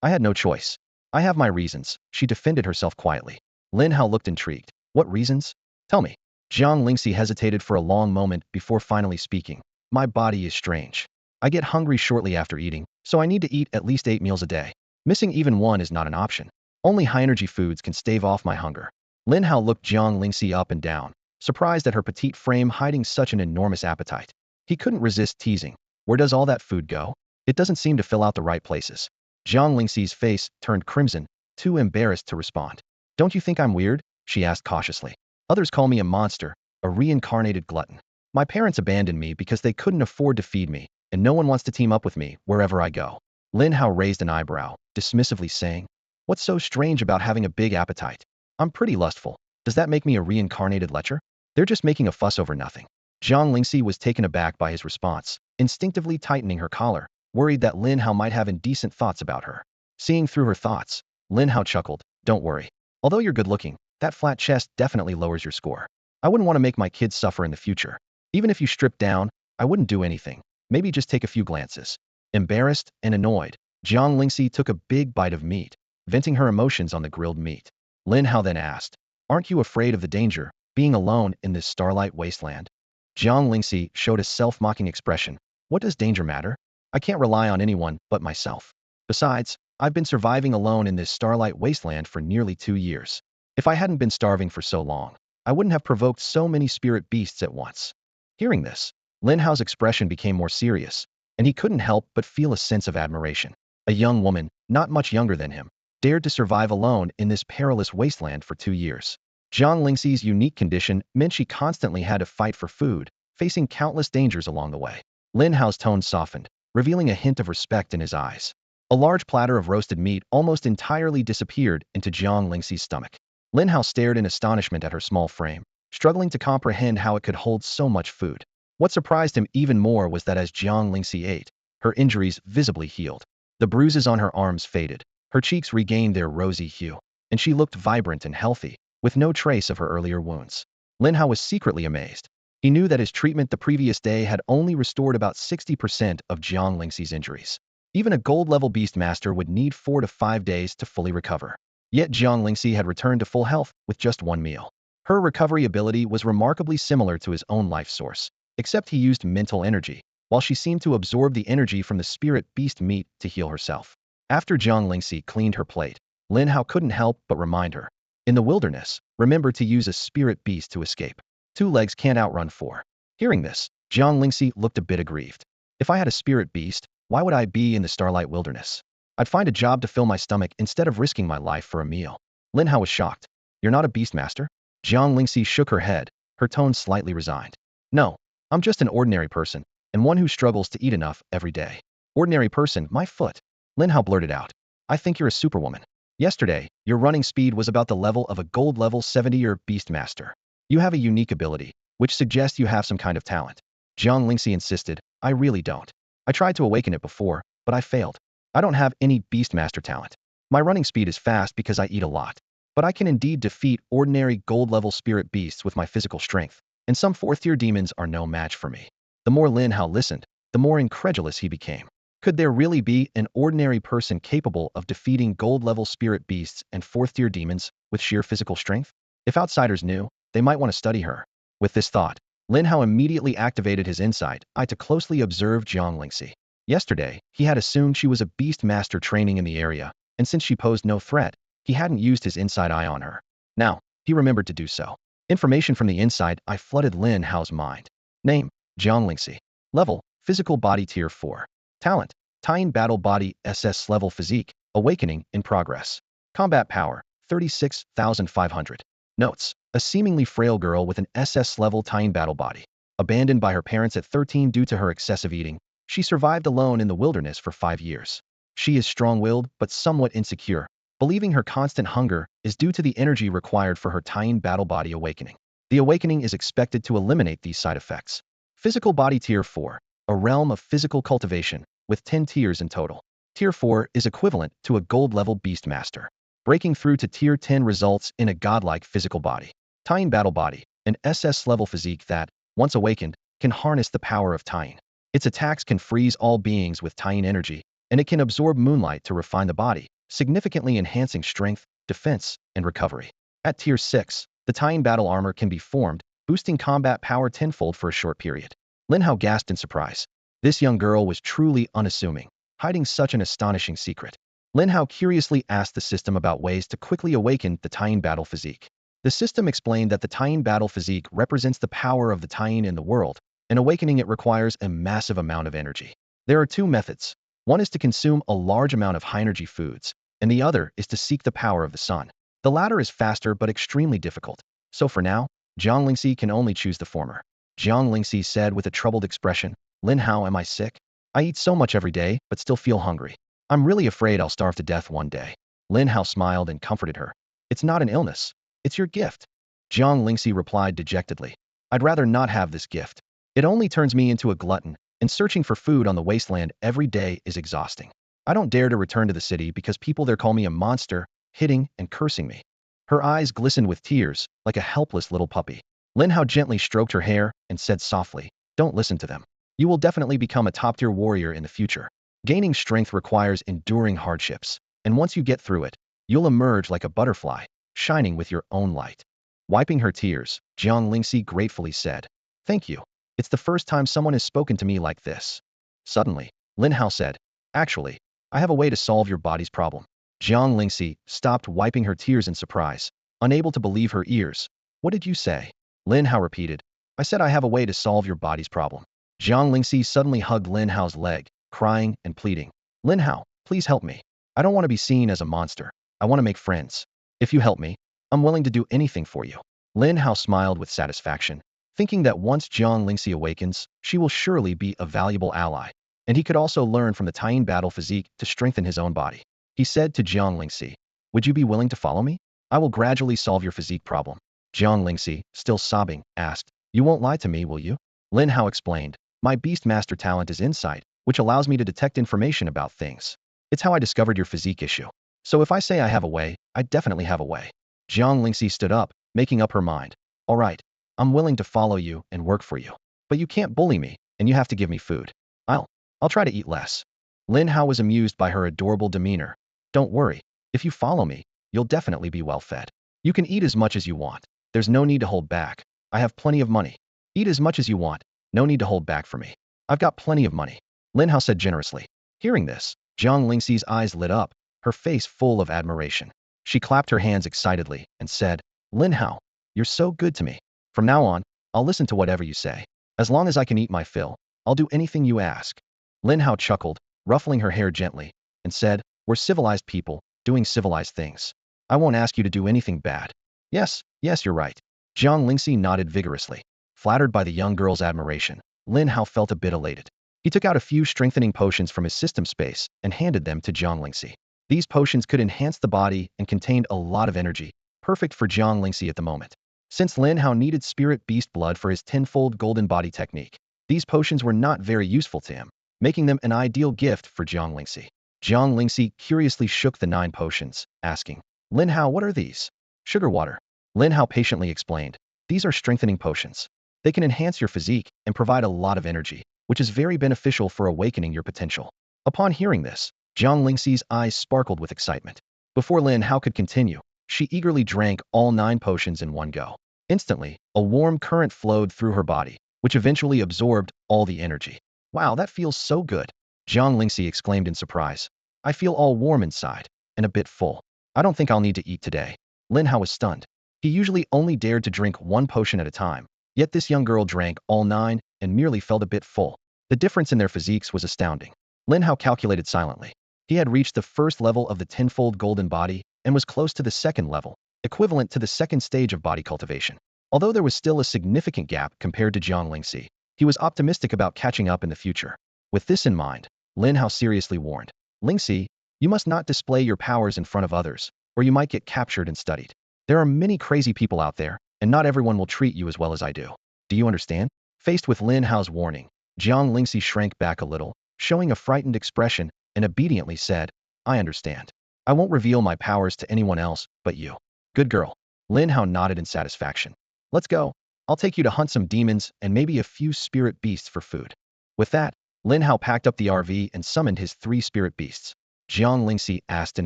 I had no choice. I have my reasons, she defended herself quietly. Lin Hao looked intrigued. What reasons? Tell me. Jiang Lingxi hesitated for a long moment before finally speaking. My body is strange. I get hungry shortly after eating, so I need to eat at least 8 meals a day. Missing even one is not an option. Only high-energy foods can stave off my hunger. Lin Hao looked Jiang Lingxi up and down, surprised at her petite frame hiding such an enormous appetite. He couldn't resist teasing. Where does all that food go? It doesn't seem to fill out the right places. Jiang Lingxi's face turned crimson, too embarrassed to respond. Don't you think I'm weird? She asked cautiously. Others call me a monster, a reincarnated glutton. My parents abandoned me because they couldn't afford to feed me, and no one wants to team up with me wherever I go. Lin Hao raised an eyebrow, dismissively saying, What's so strange about having a big appetite? I'm pretty lustful. Does that make me a reincarnated lecher? They're just making a fuss over nothing. Jiang Lingxi was taken aback by his response, instinctively tightening her collar, worried that Lin Hao might have indecent thoughts about her. Seeing through her thoughts, Lin Hao chuckled. Don't worry. Although you're good-looking, that flat chest definitely lowers your score. I wouldn't want to make my kids suffer in the future. Even if you stripped down, I wouldn't do anything. Maybe just take a few glances. Embarrassed and annoyed, Jiang Lingxi took a big bite of meat, venting her emotions on the grilled meat. Lin Hao then asked, Aren't you afraid of the danger, being alone in this starlight wasteland? Jiang Lingxi showed a self-mocking expression. What does danger matter? I can't rely on anyone but myself. Besides, I've been surviving alone in this starlight wasteland for nearly 2 years. If I hadn't been starving for so long, I wouldn't have provoked so many spirit beasts at once. Hearing this, Lin Hao's expression became more serious, and he couldn't help but feel a sense of admiration. A young woman, not much younger than him, dared to survive alone in this perilous wasteland for 2 years. Jiang Lingxi's unique condition meant she constantly had to fight for food, facing countless dangers along the way. Lin Hao's tone softened, revealing a hint of respect in his eyes. A large platter of roasted meat almost entirely disappeared into Jiang Lingxi's stomach. Lin Hao stared in astonishment at her small frame, struggling to comprehend how it could hold so much food. What surprised him even more was that as Jiang Lingxi ate, her injuries visibly healed. The bruises on her arms faded, her cheeks regained their rosy hue, and she looked vibrant and healthy, with no trace of her earlier wounds. Lin Hao was secretly amazed. He knew that his treatment the previous day had only restored about 60% of Jiang Lingxi's injuries. Even a gold-level beast master would need 4 to 5 days to fully recover. Yet Jiang Lingxi had returned to full health with just 1 meal. Her recovery ability was remarkably similar to his own life source, except he used mental energy, while she seemed to absorb the energy from the spirit beast meat to heal herself. After Jiang Lingxi cleaned her plate, Lin Hao couldn't help but remind her, in the wilderness, remember to use a spirit beast to escape. 2 legs can't outrun 4. Hearing this, Jiang Lingxi looked a bit aggrieved. If I had a spirit beast, why would I be in the starlight wilderness? I'd find a job to fill my stomach instead of risking my life for a meal. Lin Hao was shocked. You're not a beast master? Jiang Lingxi shook her head, her tone slightly resigned. No, I'm just an ordinary person, and one who struggles to eat enough every day. Ordinary person, my foot. Lin Hao blurted out. I think you're a superwoman. Yesterday, your running speed was about the level of a gold level 70-year beast master. You have a unique ability, which suggests you have some kind of talent. Jiang Lingxi insisted, I really don't. I tried to awaken it before, but I failed. I don't have any beast master talent. My running speed is fast because I eat a lot. But I can indeed defeat ordinary gold level spirit beasts with my physical strength, and some 4th-tier demons are no match for me. The more Lin Hao listened, the more incredulous he became. Could there really be an ordinary person capable of defeating gold-level spirit beasts and 4th-tier demons with sheer physical strength? If outsiders knew, they might want to study her. With this thought, Lin Hao immediately activated his insight eye to closely observe Jiang Lingxi. Yesterday, he had assumed she was a beast master training in the area, and since she posed no threat, he hadn't used his inside eye on her. Now, he remembered to do so. Information from the inside eye flooded Lin Hao's mind. Name, Jiang Lingxi. Level, physical body tier 4. Talent, Tying battle body SS level physique, awakening in progress. Combat power, 36,500. Notes, a seemingly frail girl with an SS level Tying battle body. Abandoned by her parents at 13 due to her excessive eating, She survived alone in the wilderness for 5 years. She is strong-willed but somewhat insecure, believing her constant hunger is due to the energy required for her Tian battle body awakening. The awakening is expected to eliminate these side effects. Physical body Tier 4, a realm of physical cultivation, with 10 tiers in total. Tier 4 is equivalent to a gold-level beast master. Breaking through to Tier 10 results in a godlike physical body. Tian battle body, an SS-level physique that, once awakened, can harness the power of Tian. Its attacks can freeze all beings with Tian energy, and it can absorb moonlight to refine the body, significantly enhancing strength, defense, and recovery. At Tier 6, the Tian battle armor can be formed, boosting combat power tenfold for a short period. Lin Hao gasped in surprise. This young girl was truly unassuming, hiding such an astonishing secret. Lin Hao curiously asked the system about ways to quickly awaken the Tian battle physique. The system explained that the Tian battle physique represents the power of the Tian in the world, and awakening it requires a massive amount of energy. There are 2 methods. One is to consume a large amount of high-energy foods, and the other is to seek the power of the sun. The latter is faster but extremely difficult. So for now, Jiang Lingxi can only choose the former. Jiang Lingxi said with a troubled expression, Lin Hao, am I sick? I eat so much every day, but still feel hungry. I'm really afraid I'll starve to death one day. Lin Hao smiled and comforted her. It's not an illness. It's your gift. Jiang Lingxi replied dejectedly. I'd rather not have this gift. It only turns me into a glutton, and searching for food on the wasteland every day is exhausting. I don't dare to return to the city because people there call me a monster, hitting and cursing me. Her eyes glistened with tears, like a helpless little puppy. Lin Hao gently stroked her hair and said softly, don't listen to them. You will definitely become a top-tier warrior in the future. Gaining strength requires enduring hardships, and once you get through it, you'll emerge like a butterfly, shining with your own light. Wiping her tears, Jiang Lingxi gratefully said, thank you. It's the first time someone has spoken to me like this. Suddenly, Lin Hao said, actually, I have a way to solve your body's problem. Jiang Lingxi stopped wiping her tears in surprise, unable to believe her ears. What did you say? Lin Hao repeated, I said I have a way to solve your body's problem. Jiang Lingxi suddenly hugged Lin Hao's leg, crying and pleading. Lin Hao, please help me. I don't want to be seen as a monster. I want to make friends. If you help me, I'm willing to do anything for you. Lin Hao smiled with satisfaction, thinking that once Jiang Lingxi awakens, she will surely be a valuable ally, and he could also learn from the Tian battle physique to strengthen his own body. He said to Jiang Lingxi, would you be willing to follow me? I will gradually solve your physique problem. Jiang Lingxi, still sobbing, asked, you won't lie to me, will you? Lin Hao explained, my beast master talent is insight, which allows me to detect information about things. It's how I discovered your physique issue. So if I say I have a way, I definitely have a way. Jiang Lingxi stood up, making up her mind. All right, I'm willing to follow you and work for you. But you can't bully me, and you have to give me food. I'll try to eat less. Lin Hao was amused by her adorable demeanor. Don't worry, if you follow me, you'll definitely be well fed. You can eat as much as you want. There's no need to hold back. I have plenty of money. Eat as much as you want. No need to hold back for me. I've got plenty of money. Lin Hao said generously. Hearing this, Jiang Lingxi's eyes lit up, her face full of admiration. She clapped her hands excitedly and said, Lin Hao, you're so good to me. From now on, I'll listen to whatever you say. As long as I can eat my fill, I'll do anything you ask. Lin Hao chuckled, ruffling her hair gently, and said, we're civilized people, doing civilized things. I won't ask you to do anything bad. Yes, you're right. Jiang Lingxi nodded vigorously. Flattered by the young girl's admiration, Lin Hao felt a bit elated. He took out a few strengthening potions from his system space and handed them to Jiang Lingxi. These potions could enhance the body and contained a lot of energy, perfect for Jiang Lingxi at the moment. Since Lin Hao needed spirit beast blood for his tenfold golden body technique, these potions were not very useful to him, making them an ideal gift for Jiang Lingxi. Jiang Lingxi curiously shook the 9 potions, asking, Lin Hao, what are these? Sugar water. Lin Hao patiently explained, these are strengthening potions. They can enhance your physique and provide a lot of energy, which is very beneficial for awakening your potential. Upon hearing this, Jiang Lingxi's eyes sparkled with excitement. Before Lin Hao could continue, she eagerly drank all 9 potions in one go. Instantly, a warm current flowed through her body, which eventually absorbed all the energy. Wow, that feels so good. Jiang Lingxi exclaimed in surprise. I feel all warm inside, and a bit full. I don't think I'll need to eat today. Lin Hao was stunned. He usually only dared to drink 1 potion at a time, yet this young girl drank all 9 and merely felt a bit full. The difference in their physiques was astounding. Lin Hao calculated silently. He had reached the first level of the tenfold golden body and was close to the second level, equivalent to the second stage of body cultivation. Although there was still a significant gap compared to Jiang Lingxi, he was optimistic about catching up in the future. With this in mind, Lin Hao seriously warned, Lingxi, you must not display your powers in front of others, or you might get captured and studied. There are many crazy people out there, and not everyone will treat you as well as I do. Do you understand? Faced with Lin Hao's warning, Jiang Lingxi shrank back a little, showing a frightened expression, and obediently said, I understand. I won't reveal my powers to anyone else but you. Good girl. Lin Hao nodded in satisfaction. Let's go. I'll take you to hunt some demons and maybe a few spirit beasts for food. With that, Lin Hao packed up the RV and summoned his 3 spirit beasts. Jiang Lingxi asked in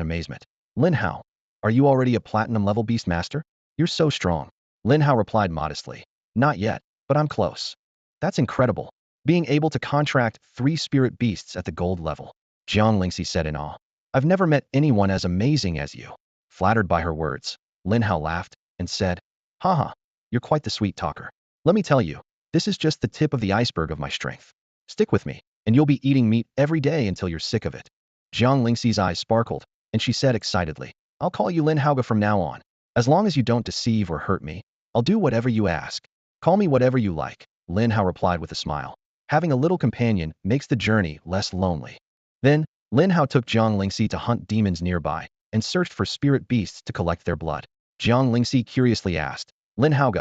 amazement, Lin Hao, are you already a platinum level beast master? You're so strong. Lin Hao replied modestly, not yet, but I'm close. That's incredible. Being able to contract 3 spirit beasts at the gold level. Jiang Lingxi said in awe. I've never met anyone as amazing as you. Flattered by her words, Lin Hao laughed and said, haha, you're quite the sweet talker. Let me tell you, this is just the tip of the iceberg of my strength. Stick with me, and you'll be eating meat every day until you're sick of it. Jiang Lingxi's eyes sparkled, and she said excitedly, I'll call you Lin Hao from now on. As long as you don't deceive or hurt me, I'll do whatever you ask. Call me whatever you like, Lin Hao replied with a smile. Having a little companion makes the journey less lonely. Then, Lin Hao took Jiang Lingxi to hunt demons nearby, and searched for spirit beasts to collect their blood. Jiang Lingxi curiously asked, Lin Hao,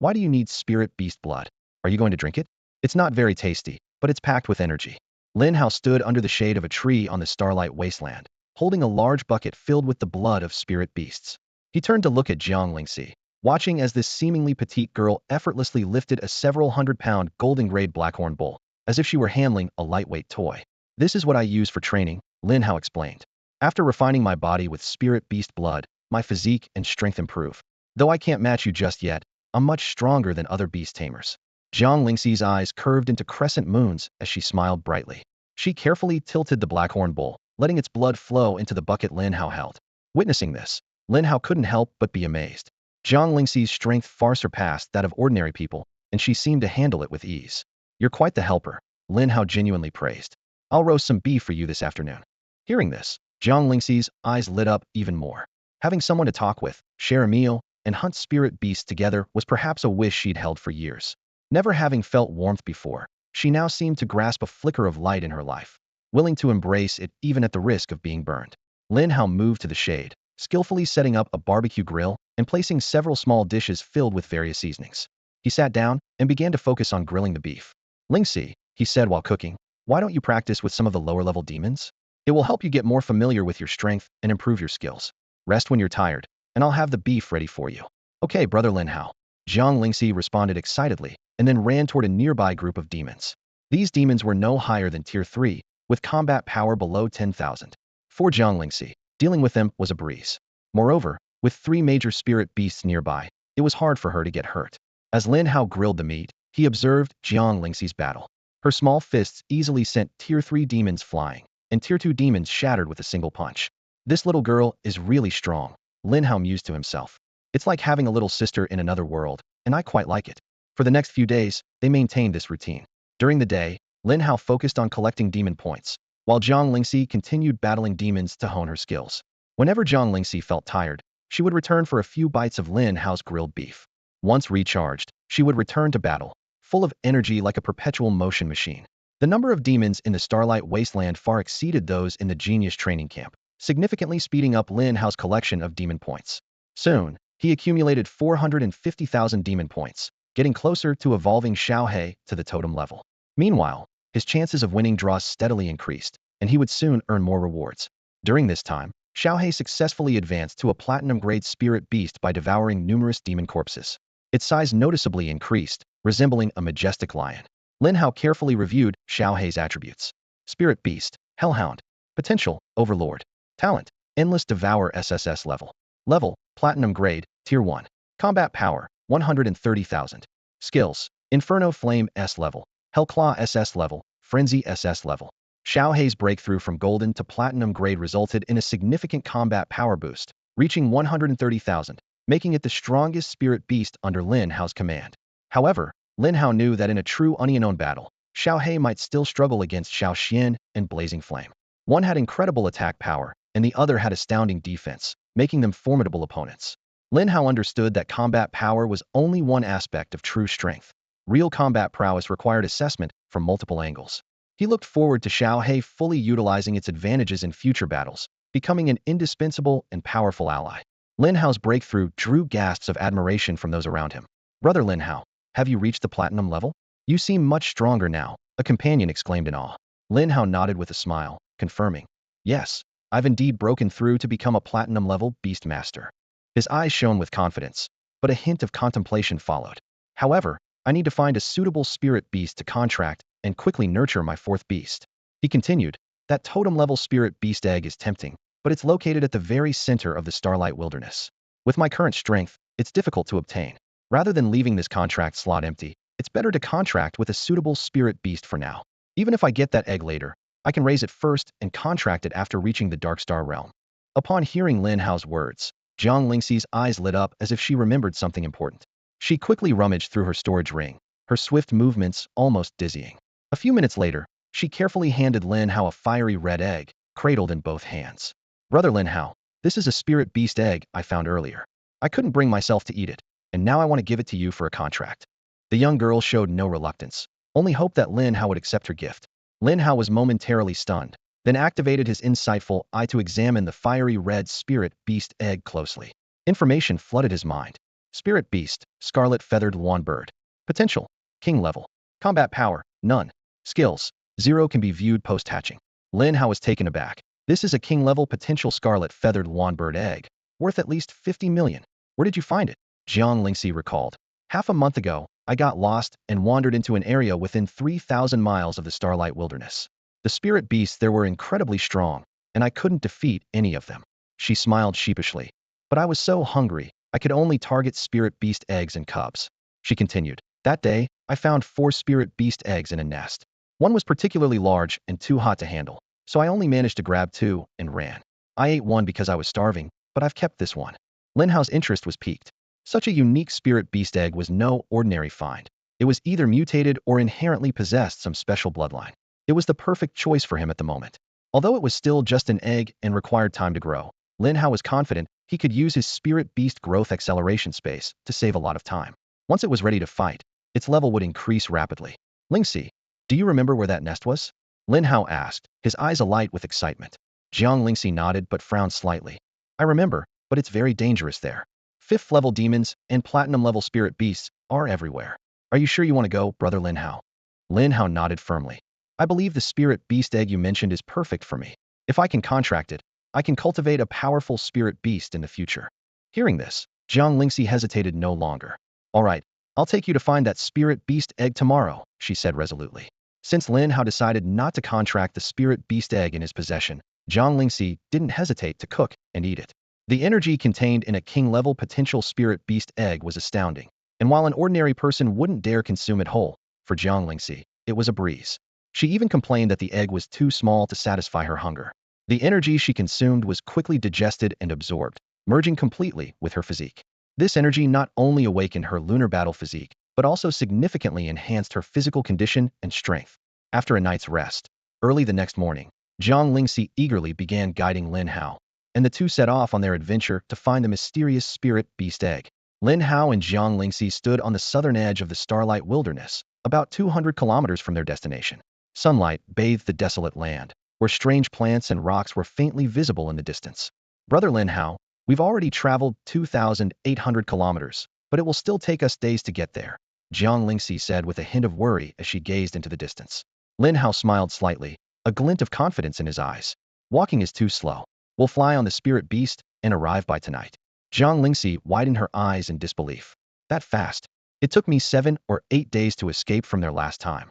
why do you need spirit beast blood? Are you going to drink it? It's not very tasty, but it's packed with energy. Lin Hao stood under the shade of a tree on the starlight wasteland, holding a large bucket filled with the blood of spirit beasts. He turned to look at Jiang Lingxi, watching as this seemingly petite girl effortlessly lifted a several hundred-pound golden-grade blackhorn bull, as if she were handling a lightweight toy. This is what I use for training, Lin Hao explained. After refining my body with spirit beast blood, my physique and strength improve. Though I can't match you just yet, I'm much stronger than other beast tamers. Jiang Lingxi's eyes curved into crescent moons as she smiled brightly. She carefully tilted the blackhorn bull, letting its blood flow into the bucket Lin Hao held. Witnessing this, Lin Hao couldn't help but be amazed. Jiang Lingxi's strength far surpassed that of ordinary people, and she seemed to handle it with ease. You're quite the helper, Lin Hao genuinely praised. I'll roast some beef for you this afternoon. Hearing this, Jiang Lingxi's eyes lit up even more. Having someone to talk with, share a meal, and hunt spirit beasts together was perhaps a wish she'd held for years. Never having felt warmth before, she now seemed to grasp a flicker of light in her life, willing to embrace it even at the risk of being burned. Lin Hao moved to the shade, skillfully setting up a barbecue grill and placing several small dishes filled with various seasonings. He sat down and began to focus on grilling the beef. Lingxi, he said while cooking, why don't you practice with some of the lower-level demons? It will help you get more familiar with your strength and improve your skills. Rest when you're tired, and I'll have the beef ready for you. Okay, brother Lin Hao. Jiang Lingxi responded excitedly, and then ran toward a nearby group of demons. These demons were no higher than Tier 3, with combat power below 10,000. For Jiang Lingxi, dealing with them was a breeze. Moreover, with 3 major spirit beasts nearby, it was hard for her to get hurt. As Lin Hao grilled the meat, he observed Jiang Lingxi's battle. Her small fists easily sent Tier 3 demons flying, and Tier 2 demons shattered with a single punch. This little girl is really strong, Lin Hao mused to himself. It's like having a little sister in another world, and I quite like it. For the next few days, they maintained this routine. During the day, Lin Hao focused on collecting demon points, while Jiang Lingxi continued battling demons to hone her skills. Whenever Jiang Lingxi felt tired, she would return for a few bites of Lin Hao's grilled beef. Once recharged, she would return to battle, full of energy like a perpetual motion machine. The number of demons in the Starlight Wasteland far exceeded those in the Genius training camp, significantly speeding up Lin Hao's collection of demon points. Soon, he accumulated 450,000 demon points, getting closer to evolving Xiaohe to the totem level. Meanwhile, his chances of winning draws steadily increased, and he would soon earn more rewards. During this time, Xiaohe successfully advanced to a platinum-grade spirit beast by devouring numerous demon corpses. Its size noticeably increased, resembling a majestic lion. Lin Hao carefully reviewed Xiaohe's attributes. Spirit Beast, Hellhound. Potential, Overlord. Talent, Endless Devour SSS level. Level, Platinum Grade, Tier 1. Combat Power, 130,000. Skills, Inferno Flame S level. Hellclaw SS level. Frenzy SS level. Xiaohe's breakthrough from Golden to Platinum Grade resulted in a significant combat power boost, reaching 130,000, making it the strongest spirit beast under Lin Hao's command. However, Lin Hao knew that in a true unknown battle, Xiaohe might still struggle against Xiao Xian and Blazing Flame. One had incredible attack power, and the other had astounding defense, making them formidable opponents. Lin Hao understood that combat power was only one aspect of true strength. Real combat prowess required assessment from multiple angles. He looked forward to Xiao He fully utilizing its advantages in future battles, becoming an indispensable and powerful ally. Lin Hao's breakthrough drew gasps of admiration from those around him. Brother Lin Hao, have you reached the platinum level? You seem much stronger now, a companion exclaimed in awe. Lin Hao nodded with a smile, confirming, yes, I've indeed broken through to become a platinum-level beast master. His eyes shone with confidence, but a hint of contemplation followed. However, I need to find a suitable spirit beast to contract and quickly nurture my fourth beast. He continued, that totem-level spirit beast egg is tempting, but it's located at the very center of the Starlight Wilderness. With my current strength, it's difficult to obtain. Rather than leaving this contract slot empty, it's better to contract with a suitable spirit beast for now. Even if I get that egg later, I can raise it first and contract it after reaching the Dark Star realm. Upon hearing Lin Hao's words, Zhang Lingxi's eyes lit up as if she remembered something important. She quickly rummaged through her storage ring, her swift movements almost dizzying. A few minutes later, she carefully handed Lin Hao a fiery red egg, cradled in both hands. Brother Lin Hao, this is a spirit beast egg I found earlier. I couldn't bring myself to eat it, and now I want to give it to you for a contract. The young girl showed no reluctance, only hoped that Lin Hao would accept her gift. Lin Hao was momentarily stunned, then activated his insightful eye to examine the fiery red spirit beast egg closely. Information flooded his mind. Spirit beast, scarlet feathered lawn bird. Potential, king level. Combat power, none. Skills, 0 can be viewed post-hatching. Lin Hao was taken aback. This is a king level potential scarlet feathered lawn bird egg, worth at least 50 million. Where did you find it? Jiang Lingxi recalled. Half a month ago, I got lost and wandered into an area within 3,000 miles of the Starlight Wilderness. The spirit beasts there were incredibly strong, and I couldn't defeat any of them. She smiled sheepishly. But I was so hungry, I could only target spirit beast eggs and cubs. She continued. That day, I found 4 spirit beast eggs in a nest. One was particularly large and too hot to handle, so I only managed to grab 2 and ran. I ate one because I was starving, but I've kept this one. Lin Hao's interest was piqued. Such a unique spirit beast egg was no ordinary find. It was either mutated or inherently possessed some special bloodline. It was the perfect choice for him at the moment. Although it was still just an egg and required time to grow, Lin Hao was confident he could use his spirit beast growth acceleration space to save a lot of time. Once it was ready to fight, its level would increase rapidly. Lingxi, do you remember where that nest was? Lin Hao asked, his eyes alight with excitement. Jiang Lingxi nodded but frowned slightly. I remember, but it's very dangerous there. 5th level demons and platinum level spirit beasts are everywhere. Are you sure you want to go, Brother Lin Hao? Lin Hao nodded firmly. I believe the spirit beast egg you mentioned is perfect for me. If I can contract it, I can cultivate a powerful spirit beast in the future. Hearing this, Jiang Lingxi hesitated no longer. All right, I'll take you to find that spirit beast egg tomorrow, she said resolutely. Since Lin Hao decided not to contract the spirit beast egg in his possession, Jiang Lingxi didn't hesitate to cook and eat it. The energy contained in a king-level potential spirit beast egg was astounding, and while an ordinary person wouldn't dare consume it whole, for Jiang Lingxi, it was a breeze. She even complained that the egg was too small to satisfy her hunger. The energy she consumed was quickly digested and absorbed, merging completely with her physique. This energy not only awakened her lunar battle physique, but also significantly enhanced her physical condition and strength. After a night's rest, early the next morning, Jiang Lingxi eagerly began guiding Lin Hao, and the two set off on their adventure to find the mysterious spirit beast egg. Lin Hao and Jiang Lingxi stood on the southern edge of the Starlight Wilderness, about 200 kilometers from their destination. Sunlight bathed the desolate land, where strange plants and rocks were faintly visible in the distance. Brother Lin Hao, we've already traveled 2,800 kilometers, but it will still take us days to get there, Jiang Lingxi said with a hint of worry as she gazed into the distance. Lin Hao smiled slightly, a glint of confidence in his eyes. Walking is too slow. We'll fly on the spirit beast and arrive by tonight. Jiang Lingxi widened her eyes in disbelief. That fast? It took me 7 or 8 days to escape from there last time.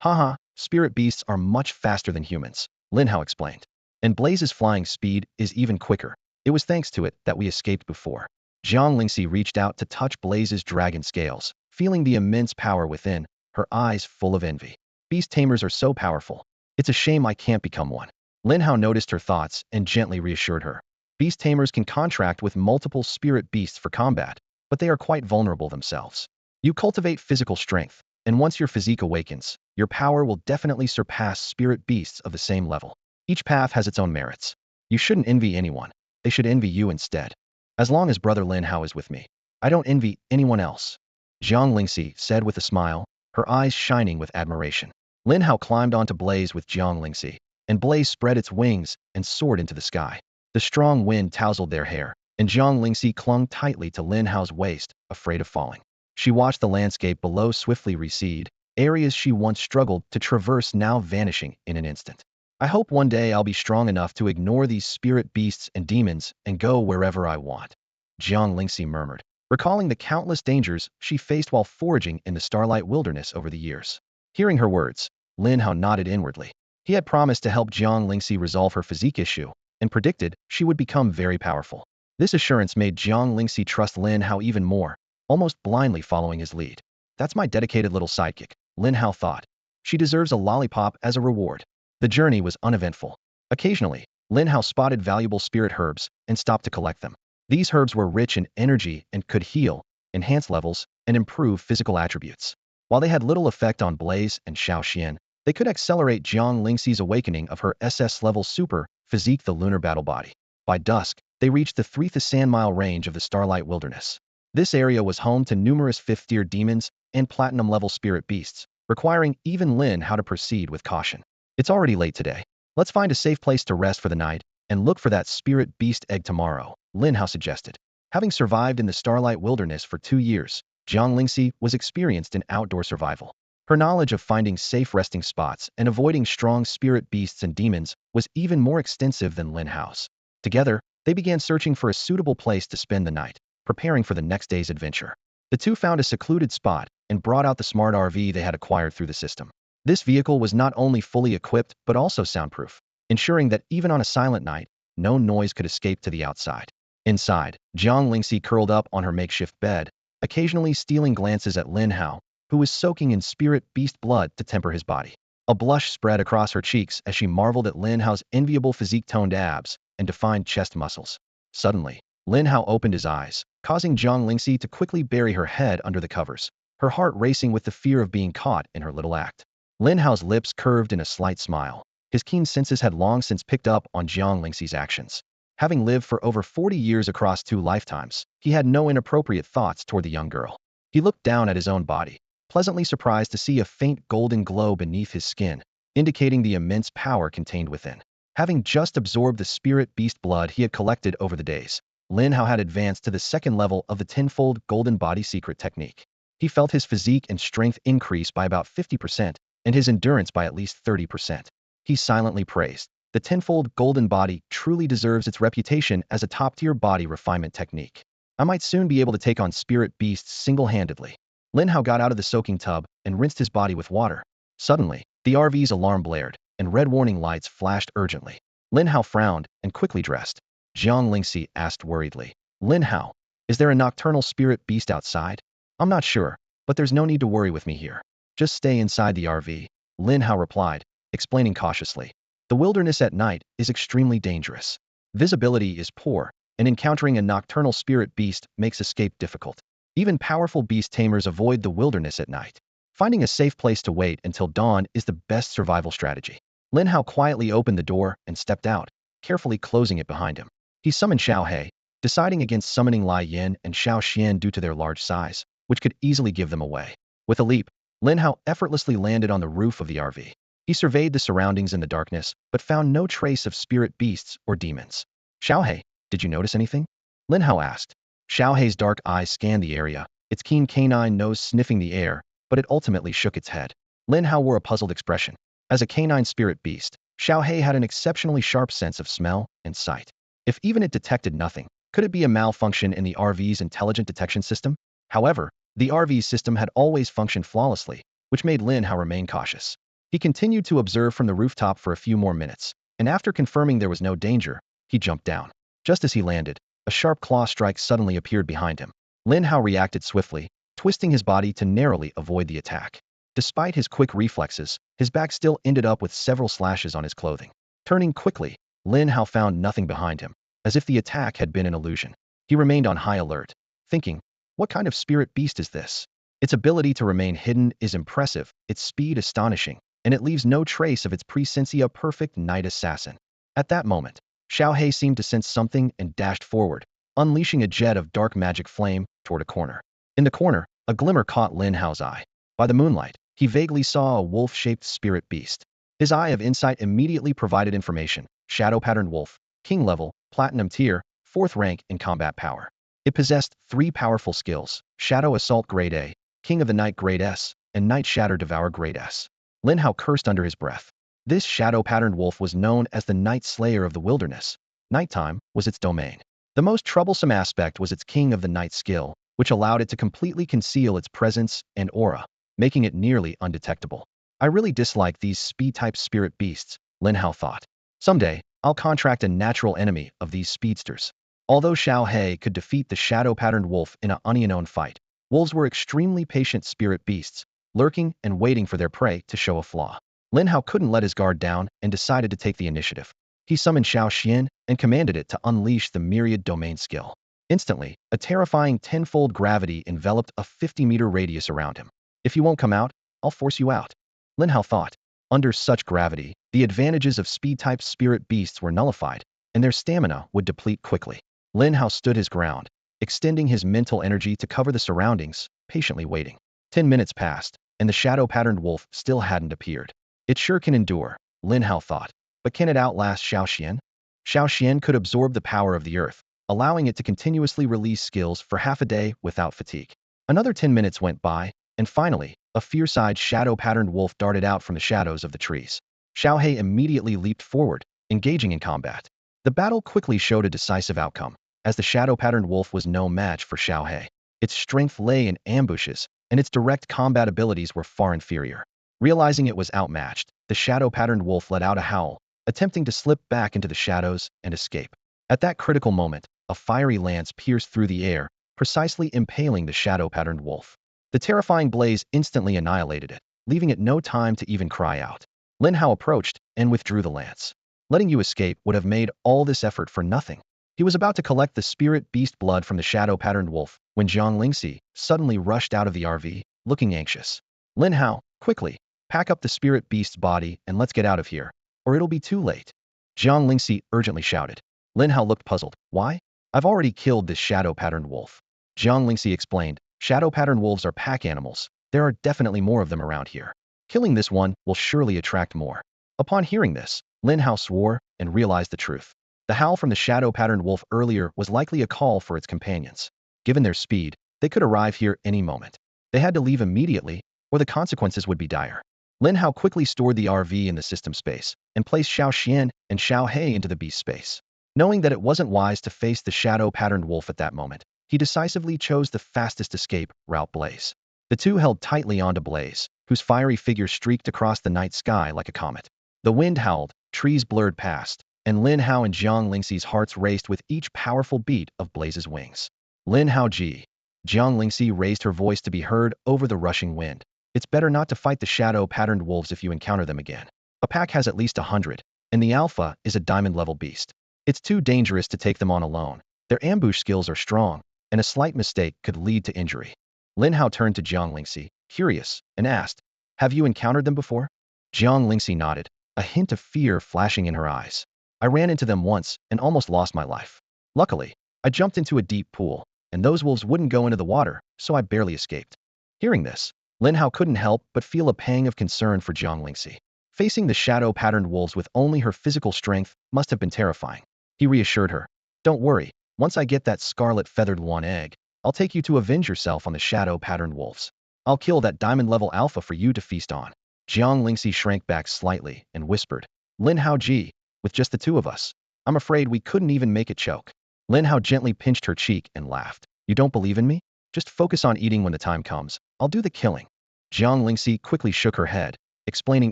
Haha, spirit beasts are much faster than humans, Lin Hao explained. And Blaze's flying speed is even quicker. It was thanks to it that we escaped before. Jiang Lingxi reached out to touch Blaze's dragon scales, feeling the immense power within, her eyes full of envy. Beast tamers are so powerful. It's a shame I can't become one. Lin Hao noticed her thoughts and gently reassured her. Beast tamers can contract with multiple spirit beasts for combat, but they are quite vulnerable themselves. You cultivate physical strength, and once your physique awakens, your power will definitely surpass spirit beasts of the same level. Each path has its own merits. You shouldn't envy anyone. They should envy you instead. As long as Brother Lin Hao is with me, I don't envy anyone else, Jiang Lingxi said with a smile, her eyes shining with admiration. Lin Hao climbed onto Blaze with Jiang Lingxi, and Blaze spread its wings and soared into the sky. The strong wind tousled their hair, and Jiang Lingxi clung tightly to Lin Hao's waist, afraid of falling. She watched the landscape below swiftly recede, areas she once struggled to traverse now vanishing in an instant. I hope one day I'll be strong enough to ignore these spirit beasts and demons and go wherever I want, Jiang Lingxi murmured, recalling the countless dangers she faced while foraging in the starlight wilderness over the years. Hearing her words, Lin Hao nodded inwardly. He had promised to help Jiang Lingxi resolve her physique issue, and predicted she would become very powerful. This assurance made Jiang Lingxi trust Lin Hao even more, almost blindly following his lead. That's my dedicated little sidekick, Lin Hao thought. She deserves a lollipop as a reward. The journey was uneventful. Occasionally, Lin Hao spotted valuable spirit herbs and stopped to collect them. These herbs were rich in energy and could heal, enhance levels, and improve physical attributes. While they had little effect on Blaze and Xiao Xian, they could accelerate Jiang Lingxi's awakening of her SS-level super physique, the lunar battle body. By dusk, they reached the 3,000 mile range of the starlight wilderness. This area was home to numerous 5th-tier demons and platinum-level spirit beasts, requiring even Lin Hao to proceed with caution. It's already late today. Let's find a safe place to rest for the night and look for that spirit beast egg tomorrow, Lin Hao suggested. Having survived in the starlight wilderness for 2 years, Jiang Lingxi was experienced in outdoor survival. Her knowledge of finding safe resting spots and avoiding strong spirit beasts and demons was even more extensive than Lin Hao's. Together, they began searching for a suitable place to spend the night, preparing for the next day's adventure. The two found a secluded spot and brought out the smart RV they had acquired through the system. This vehicle was not only fully equipped but also soundproof, ensuring that even on a silent night, no noise could escape to the outside. Inside, Jiang Lingxi curled up on her makeshift bed, occasionally stealing glances at Lin Hao, who was soaking in spirit beast blood to temper his body. A blush spread across her cheeks as she marveled at Lin Hao's enviable physique-toned abs and defined chest muscles. Suddenly, Lin Hao opened his eyes, causing Jiang Lingxi to quickly bury her head under the covers, her heart racing with the fear of being caught in her little act. Lin Hao's lips curved in a slight smile. His keen senses had long since picked up on Jiang Lingxi's actions. Having lived for over 40 years across 2 lifetimes, he had no inappropriate thoughts toward the young girl. He looked down at his own body, pleasantly surprised to see a faint golden glow beneath his skin, indicating the immense power contained within. Having just absorbed the spirit beast blood he had collected over the days, Lin Hao had advanced to the 2nd level of the tenfold golden body secret technique. He felt his physique and strength increase by about 50%, and his endurance by at least 30%. He silently praised, the tenfold golden body truly deserves its reputation as a top-tier body refinement technique. I might soon be able to take on spirit beasts single-handedly. Lin Hao got out of the soaking tub and rinsed his body with water. Suddenly, the RV's alarm blared, and red warning lights flashed urgently. Lin Hao frowned and quickly dressed. Jiang Lingxi asked worriedly, Lin Hao, is there a nocturnal spirit beast outside? I'm not sure, but there's no need to worry with me here. Just stay inside the RV, Lin Hao replied, explaining cautiously. The wilderness at night is extremely dangerous. Visibility is poor, and encountering a nocturnal spirit beast makes escape difficult. Even powerful beast tamers avoid the wilderness at night. Finding a safe place to wait until dawn is the best survival strategy. Lin Hao quietly opened the door and stepped out, carefully closing it behind him. He summoned Xiao He, deciding against summoning Lai Yin and Xiao Xian due to their large size, which could easily give them away. With a leap, Lin Hao effortlessly landed on the roof of the RV. He surveyed the surroundings in the darkness, but found no trace of spirit beasts or demons. Xiao He, did you notice anything? Lin Hao asked. Xiao He's dark eyes scanned the area, its keen canine nose sniffing the air, but it ultimately shook its head. Lin Hao wore a puzzled expression. As a canine spirit beast, Xiao He had an exceptionally sharp sense of smell and sight. If even it detected nothing, could it be a malfunction in the RV's intelligent detection system? However, the RV's system had always functioned flawlessly, which made Lin Hao remain cautious. He continued to observe from the rooftop for a few more minutes, and after confirming there was no danger, he jumped down. Just as he landed, a sharp claw strike suddenly appeared behind him. Lin Hao reacted swiftly, twisting his body to narrowly avoid the attack. Despite his quick reflexes, his back still ended up with several slashes on his clothing. Turning quickly, Lin Hao found nothing behind him, as if the attack had been an illusion. He remained on high alert, thinking, what kind of spirit beast is this? Its ability to remain hidden is impressive, its speed astonishing, and it leaves no trace of its presence, a perfect night assassin. At that moment, Xiao He seemed to sense something and dashed forward, unleashing a jet of dark magic flame toward a corner. In the corner, a glimmer caught Lin Hao's eye. By the moonlight, he vaguely saw a wolf-shaped spirit beast. His eye of insight immediately provided information. Shadow patterned wolf, king level, platinum tier, 4th rank in combat power. It possessed 3 powerful skills: Shadow Assault Grade A, King of the Night Grade S, and Night Shatter Devour Grade S. Lin Hao cursed under his breath. This shadow-patterned wolf was known as the Night Slayer of the Wilderness. Nighttime was its domain. The most troublesome aspect was its King of the Night skill, which allowed it to completely conceal its presence and aura, making it nearly undetectable. I really dislike these speed-type spirit beasts, Lin Hao thought. Someday, I'll contract a natural enemy of these speedsters. Although Xiao He could defeat the shadow-patterned wolf in an unknown fight, wolves were extremely patient spirit beasts, lurking and waiting for their prey to show a flaw. Lin Hao couldn't let his guard down and decided to take the initiative. He summoned Xiao Xian and commanded it to unleash the myriad domain skill. Instantly, a terrifying 10-fold gravity enveloped a 50-meter radius around him. If you won't come out, I'll force you out, Lin Hao thought. Under such gravity, the advantages of speed-type spirit beasts were nullified, and their stamina would deplete quickly. Lin Hao stood his ground, extending his mental energy to cover the surroundings, patiently waiting. 10 minutes passed, and the shadow-patterned wolf still hadn't appeared. It sure can endure, Lin Hao thought. But can it outlast Xiao Xian? Xiao Xian could absorb the power of the earth, allowing it to continuously release skills for half a day without fatigue. Another 10 minutes went by, and finally, a fierce-eyed shadow-patterned wolf darted out from the shadows of the trees. Xiao He immediately leaped forward, engaging in combat. The battle quickly showed a decisive outcome, as the shadow-patterned wolf was no match for Xiao He. Its strength lay in ambushes, and its direct combat abilities were far inferior. Realizing it was outmatched, the shadow-patterned wolf let out a howl, attempting to slip back into the shadows and escape. At that critical moment, a fiery lance pierced through the air, precisely impaling the shadow-patterned wolf. The terrifying blaze instantly annihilated it, leaving it no time to even cry out. Lin Hao approached and withdrew the lance. Letting you escape would have made all this effort for nothing. He was about to collect the spirit beast blood from the shadow-patterned wolf when Zhang Lingxi suddenly rushed out of the RV, looking anxious. Lin Hao, quickly, pack up the spirit beast's body and let's get out of here, or it'll be too late. Zhang Lingxi urgently shouted. Lin Hao looked puzzled. Why? I've already killed this shadow-patterned wolf. Zhang Lingxi explained. Shadow-patterned wolves are pack animals. There are definitely more of them around here. Killing this one will surely attract more. Upon hearing this, Lin Hao swore and realized the truth. The howl from the shadow-patterned wolf earlier was likely a call for its companions. Given their speed, they could arrive here any moment. They had to leave immediately, or the consequences would be dire. Lin Hao quickly stored the RV in the system space and placed Xiao Xian and Xiao He into the beast space. Knowing that it wasn't wise to face the shadow-patterned wolf at that moment, he decisively chose the fastest escape route: Blaze. The two held tightly onto Blaze, whose fiery figure streaked across the night sky like a comet. The wind howled, trees blurred past, and Lin Hao and Zhang Lingxi's hearts raced with each powerful beat of Blaze's wings. Lin Hao Ji. Zhang Lingxi raised her voice to be heard over the rushing wind. It's better not to fight the shadow-patterned wolves if you encounter them again. A pack has at least 100, and the alpha is a diamond-level beast. It's too dangerous to take them on alone. Their ambush skills are strong, and a slight mistake could lead to injury. Lin Hao turned to Zhang Lingxi, curious, and asked, have you encountered them before? Zhang Lingxi nodded, a hint of fear flashing in her eyes. I ran into them once and almost lost my life. Luckily, I jumped into a deep pool, and those wolves wouldn't go into the water, so I barely escaped. Hearing this, Lin Hao couldn't help but feel a pang of concern for Zhang Lingxi. Facing the shadow-patterned wolves with only her physical strength must have been terrifying. He reassured her. Don't worry, once I get that scarlet feathered one egg, I'll take you to avenge yourself on the shadow-patterned wolves. I'll kill that diamond-level alpha for you to feast on. Zhang Lingxi shrank back slightly and whispered, Lin Hao Ji, with just the two of us, I'm afraid we couldn't even make it choke. Lin Hao gently pinched her cheek and laughed. You don't believe in me? Just focus on eating when the time comes. I'll do the killing. Zhang Lingxi quickly shook her head, explaining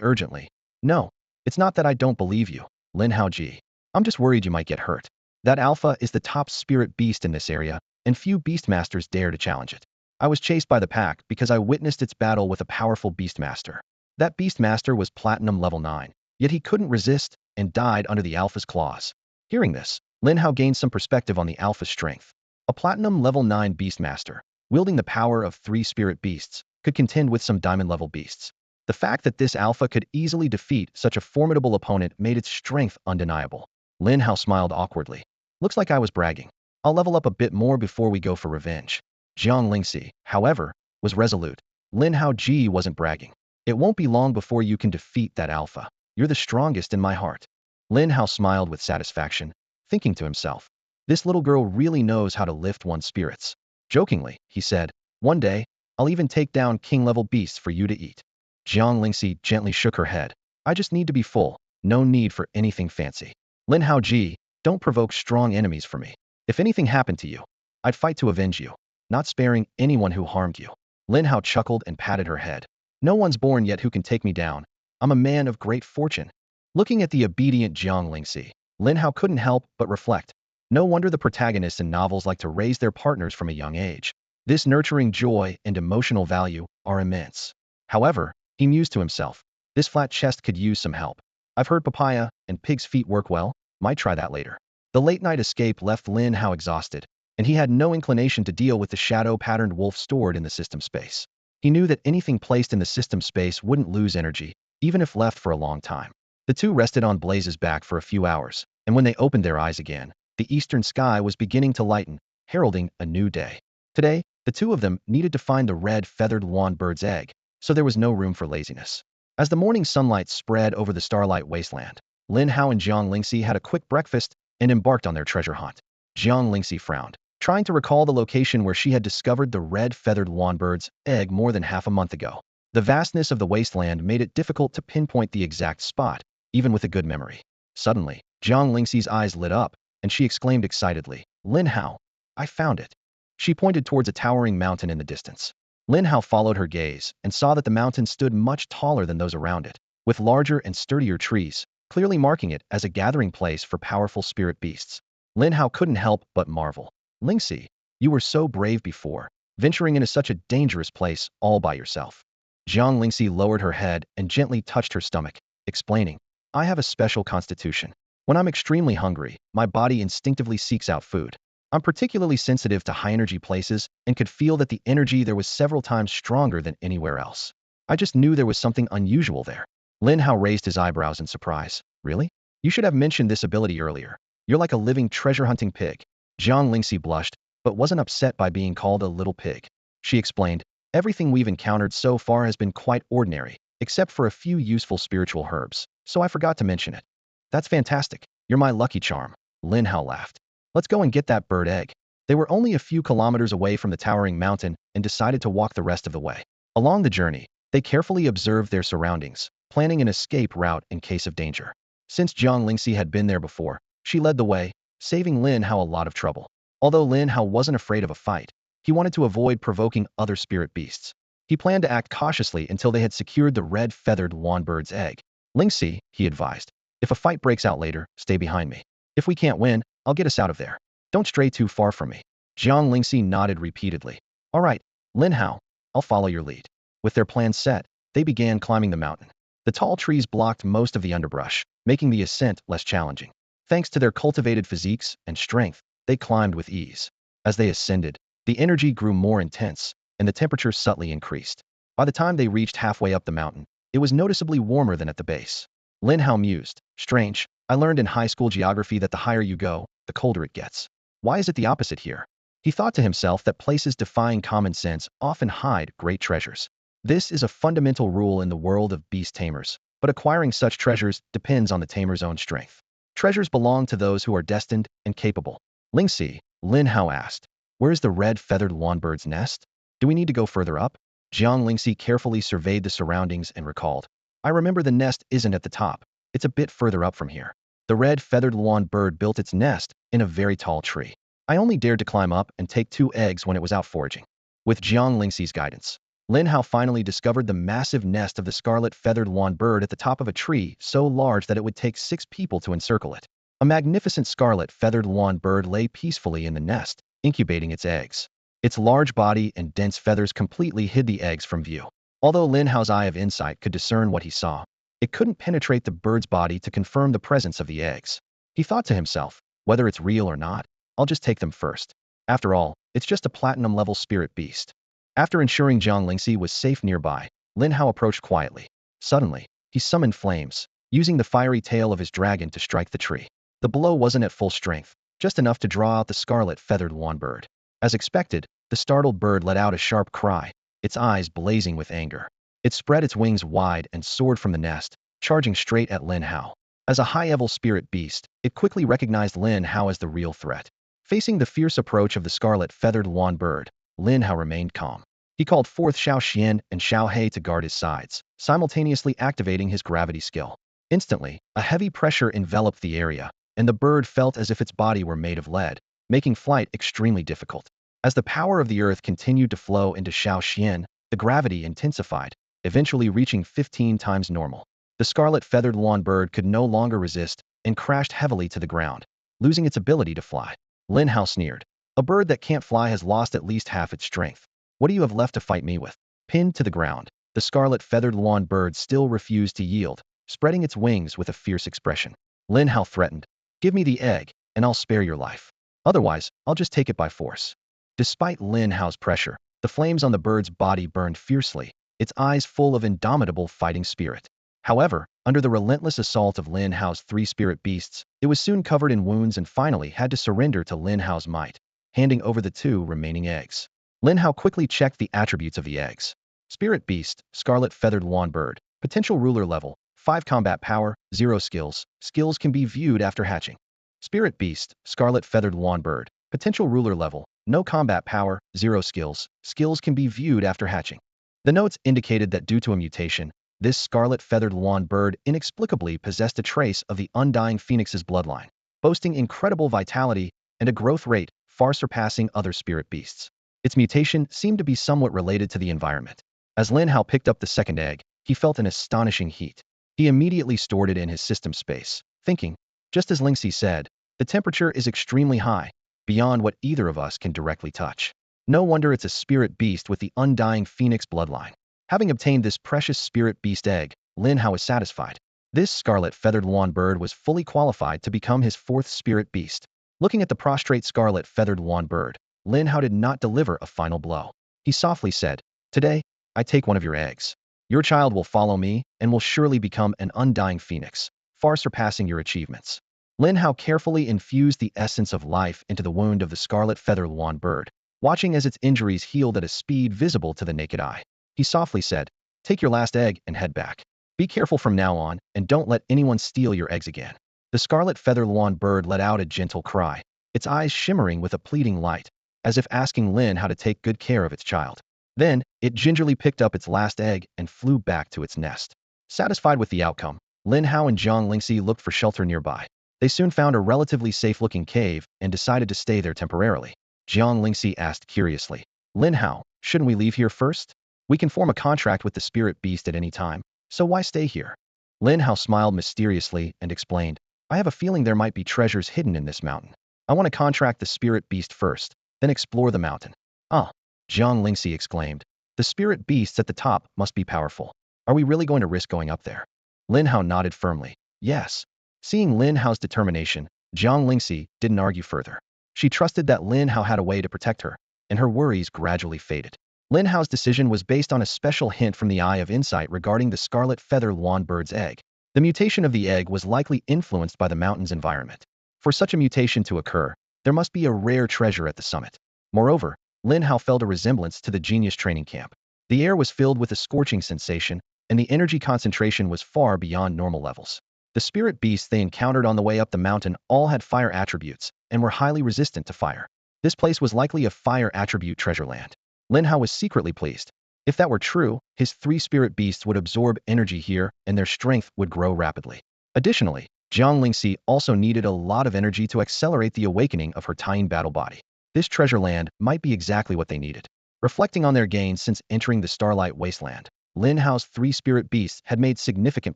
urgently. No, it's not that I don't believe you, Lin Hao Ji. I'm just worried you might get hurt. That alpha is the top spirit beast in this area, and few beastmasters dare to challenge it. I was chased by the pack because I witnessed its battle with a powerful beastmaster. That beastmaster was platinum level 9, yet he couldn't resist and died under the alpha's claws. Hearing this, Lin Hao gained some perspective on the alpha's strength. A platinum level 9 beastmaster, wielding the power of 3 spirit beasts, could contend with some diamond-level beasts. The fact that this alpha could easily defeat such a formidable opponent made its strength undeniable. Lin Hao smiled awkwardly. Looks like I was bragging. I'll level up a bit more before we go for revenge. Zhang Lingxi, however, was resolute. Lin Hao Ji wasn't bragging. It won't be long before you can defeat that alpha. You're the strongest in my heart. Lin Hao smiled with satisfaction, thinking to himself, this little girl really knows how to lift one's spirits. Jokingly, he said, one day, I'll even take down king-level beasts for you to eat. Jiang Lingxi gently shook her head. I just need to be full, no need for anything fancy. Lin Hao Ji, don't provoke strong enemies for me. If anything happened to you, I'd fight to avenge you, not sparing anyone who harmed you. Lin Hao chuckled and patted her head. No one's born yet who can take me down. I'm a man of great fortune. Looking at the obedient Jiang Lingxi, Lin Hao couldn't help but reflect. No wonder the protagonists in novels like to raise their partners from a young age. This nurturing joy and emotional value are immense. However, he mused to himself, this flat chest could use some help. I've heard papaya and pig's feet work well, might try that later. The late-night escape left Lin Hao exhausted, and he had no inclination to deal with the shadow-patterned wolf stored in the system space. He knew that anything placed in the system space wouldn't lose energy, even if left for a long time. The two rested on Blaze's back for a few hours, and when they opened their eyes again, the eastern sky was beginning to lighten, heralding a new day. Today, the two of them needed to find the red feathered lawn bird's egg, so there was no room for laziness. As the morning sunlight spread over the starlight wasteland, Lin Hao and Jiang Lingxi had a quick breakfast and embarked on their treasure hunt. Jiang Lingxi frowned, trying to recall the location where she had discovered the red feathered lawn bird's egg more than half a month ago. The vastness of the wasteland made it difficult to pinpoint the exact spot, even with a good memory. Suddenly, Jiang Lingxi's eyes lit up, and she exclaimed excitedly, Lin Hao, I found it. She pointed towards a towering mountain in the distance. Lin Hao followed her gaze and saw that the mountain stood much taller than those around it, with larger and sturdier trees, clearly marking it as a gathering place for powerful spirit beasts. Lin Hao couldn't help but marvel. Lingxi, you were so brave before, venturing into such a dangerous place all by yourself. Jiang Lingxi lowered her head and gently touched her stomach, explaining, I have a special constitution. When I'm extremely hungry, my body instinctively seeks out food. I'm particularly sensitive to high-energy places and could feel that the energy there was several times stronger than anywhere else. I just knew there was something unusual there. Lin Hao raised his eyebrows in surprise. Really? You should have mentioned this ability earlier. You're like a living treasure-hunting pig. Jiang Lingxi blushed, but wasn't upset by being called a little pig. She explained, everything we've encountered so far has been quite ordinary, except for a few useful spiritual herbs, so I forgot to mention it. That's fantastic. You're my lucky charm. Lin Hao laughed. Let's go and get that bird egg. They were only a few kilometers away from the towering mountain and decided to walk the rest of the way. Along the journey, they carefully observed their surroundings, planning an escape route in case of danger. Since Jiang Lingxi had been there before, she led the way, saving Lin Hao a lot of trouble. Although Lin Hao wasn't afraid of a fight, he wanted to avoid provoking other spirit beasts. He planned to act cautiously until they had secured the red feathered lawn bird's egg. Lingxi, he advised, if a fight breaks out later, stay behind me. If we can't win, I'll get us out of there. Don't stray too far from me. Jiang Lingxi nodded repeatedly. All right, Lin Hao, I'll follow your lead. With their plans set, they began climbing the mountain. The tall trees blocked most of the underbrush, making the ascent less challenging. Thanks to their cultivated physiques and strength, they climbed with ease. As they ascended, the energy grew more intense, and the temperature subtly increased. By the time they reached halfway up the mountain, it was noticeably warmer than at the base. Lin Hao mused, strange, I learned in high school geography that the higher you go, the colder it gets. Why is it the opposite here? He thought to himself that places defying common sense often hide great treasures. This is a fundamental rule in the world of beast tamers, but acquiring such treasures depends on the tamer's own strength. Treasures belong to those who are destined and capable. Lingxi, Lin Hao asked, where is the red feathered lawn bird's nest? Do we need to go further up? Jiang Lingxi carefully surveyed the surroundings and recalled, I remember the nest isn't at the top. It's a bit further up from here. The red feathered lawn bird built its nest in a very tall tree. I only dared to climb up and take 2 eggs when it was out foraging. With Jiang Lingxi's guidance, Lin Hao finally discovered the massive nest of the scarlet feathered lawn bird at the top of a tree so large that it would take 6 people to encircle it. A magnificent scarlet feathered lawn bird lay peacefully in the nest, incubating its eggs. Its large body and dense feathers completely hid the eggs from view. Although Lin Hao's eye of insight could discern what he saw, it couldn't penetrate the bird's body to confirm the presence of the eggs. He thought to himself, whether it's real or not, I'll just take them first. After all, it's just a platinum-level spirit beast. After ensuring Jiang Lingxi was safe nearby, Lin Hao approached quietly. Suddenly, he summoned flames, using the fiery tail of his dragon to strike the tree. The blow wasn't at full strength, just enough to draw out the scarlet feathered lawn bird. As expected, the startled bird let out a sharp cry, its eyes blazing with anger. It spread its wings wide and soared from the nest, charging straight at Lin Hao. As a high-level spirit beast, it quickly recognized Lin Hao as the real threat. Facing the fierce approach of the scarlet feathered lawn bird, Lin Hao remained calm. He called forth Xiao Xian and Xiao He to guard his sides, simultaneously activating his gravity skill. Instantly, a heavy pressure enveloped the area, and the bird felt as if its body were made of lead, making flight extremely difficult. As the power of the earth continued to flow into Xiao Xian, the gravity intensified, eventually reaching 15 times normal. The scarlet feathered lawn bird could no longer resist and crashed heavily to the ground, losing its ability to fly. Lin Hao sneered. A bird that can't fly has lost at least half its strength. What do you have left to fight me with? Pinned to the ground, the scarlet feathered lawn bird still refused to yield, spreading its wings with a fierce expression. Lin Hao threatened, "Give me the egg, and I'll spare your life. Otherwise, I'll just take it by force." Despite Lin Hao's pressure, the flames on the bird's body burned fiercely, its eyes full of indomitable fighting spirit. However, under the relentless assault of Lin Hao's 3 spirit beasts, it was soon covered in wounds and finally had to surrender to Lin Hao's might, handing over the 2 remaining eggs. Lin Hao quickly checked the attributes of the eggs. Spirit Beast, Scarlet Feathered Lawn Bird, Potential Ruler Level, 5 Combat Power, 0 Skills, Skills can be viewed after hatching. Spirit Beast, Scarlet Feathered Lawn Bird, Potential Ruler Level, no Combat Power, 0 Skills, Skills can be viewed after hatching. The notes indicated that due to a mutation, this scarlet feathered lawn bird inexplicably possessed a trace of the undying phoenix's bloodline, boasting incredible vitality and a growth rate far surpassing other spirit beasts. Its mutation seemed to be somewhat related to the environment. As Lin Hao picked up the second egg, he felt an astonishing heat. He immediately stored it in his system space, thinking, just as Lingxi said, the temperature is extremely high, beyond what either of us can directly touch. No wonder it's a spirit beast with the undying phoenix bloodline. Having obtained this precious spirit beast egg, Lin Hao was satisfied. This scarlet feathered lawn bird was fully qualified to become his 4th spirit beast. Looking at the prostrate scarlet feathered lawn bird, Lin Hao did not deliver a final blow. He softly said, "Today, I take one of your eggs. Your child will follow me and will surely become an undying phoenix, far surpassing your achievements." Lin Hao carefully infused the essence of life into the wound of the scarlet feathered lawn bird, watching as its injuries healed at a speed visible to the naked eye. He softly said, "Take your last egg and head back. Be careful from now on, and don't let anyone steal your eggs again." The scarlet feather lawn bird let out a gentle cry, its eyes shimmering with a pleading light, as if asking Lin Hao to take good care of its child. Then, it gingerly picked up its last egg and flew back to its nest. Satisfied with the outcome, Lin Hao and Jiang Lingxi looked for shelter nearby. They soon found a relatively safe-looking cave and decided to stay there temporarily. Jiang Lingxi asked curiously, "Lin Hao, shouldn't we leave here first? We can form a contract with the spirit beast at any time, so why stay here?" Lin Hao smiled mysteriously and explained, "I have a feeling there might be treasures hidden in this mountain. I want to contract the spirit beast first, then explore the mountain." "Ah," Jiang Lingxi exclaimed, "the spirit beasts at the top must be powerful. Are we really going to risk going up there?" Lin Hao nodded firmly, "Yes." Seeing Lin Hao's determination, Jiang Lingxi didn't argue further. She trusted that Lin Hao had a way to protect her, and her worries gradually faded. Lin Hao's decision was based on a special hint from the Eye of Insight regarding the scarlet feather lawn bird's egg. The mutation of the egg was likely influenced by the mountain's environment. For such a mutation to occur, there must be a rare treasure at the summit. Moreover, Lin Hao felt a resemblance to the genius training camp. The air was filled with a scorching sensation, and the energy concentration was far beyond normal levels. The spirit beasts they encountered on the way up the mountain all had fire attributes and were highly resistant to fire. This place was likely a fire attribute treasure land. Lin Hao was secretly pleased. If that were true, his 3 spirit beasts would absorb energy here and their strength would grow rapidly. Additionally, Jiang Lingxi also needed a lot of energy to accelerate the awakening of her Tying battle body. This treasure land might be exactly what they needed. Reflecting on their gains since entering the Starlight Wasteland, Lin Hao's 3 spirit beasts had made significant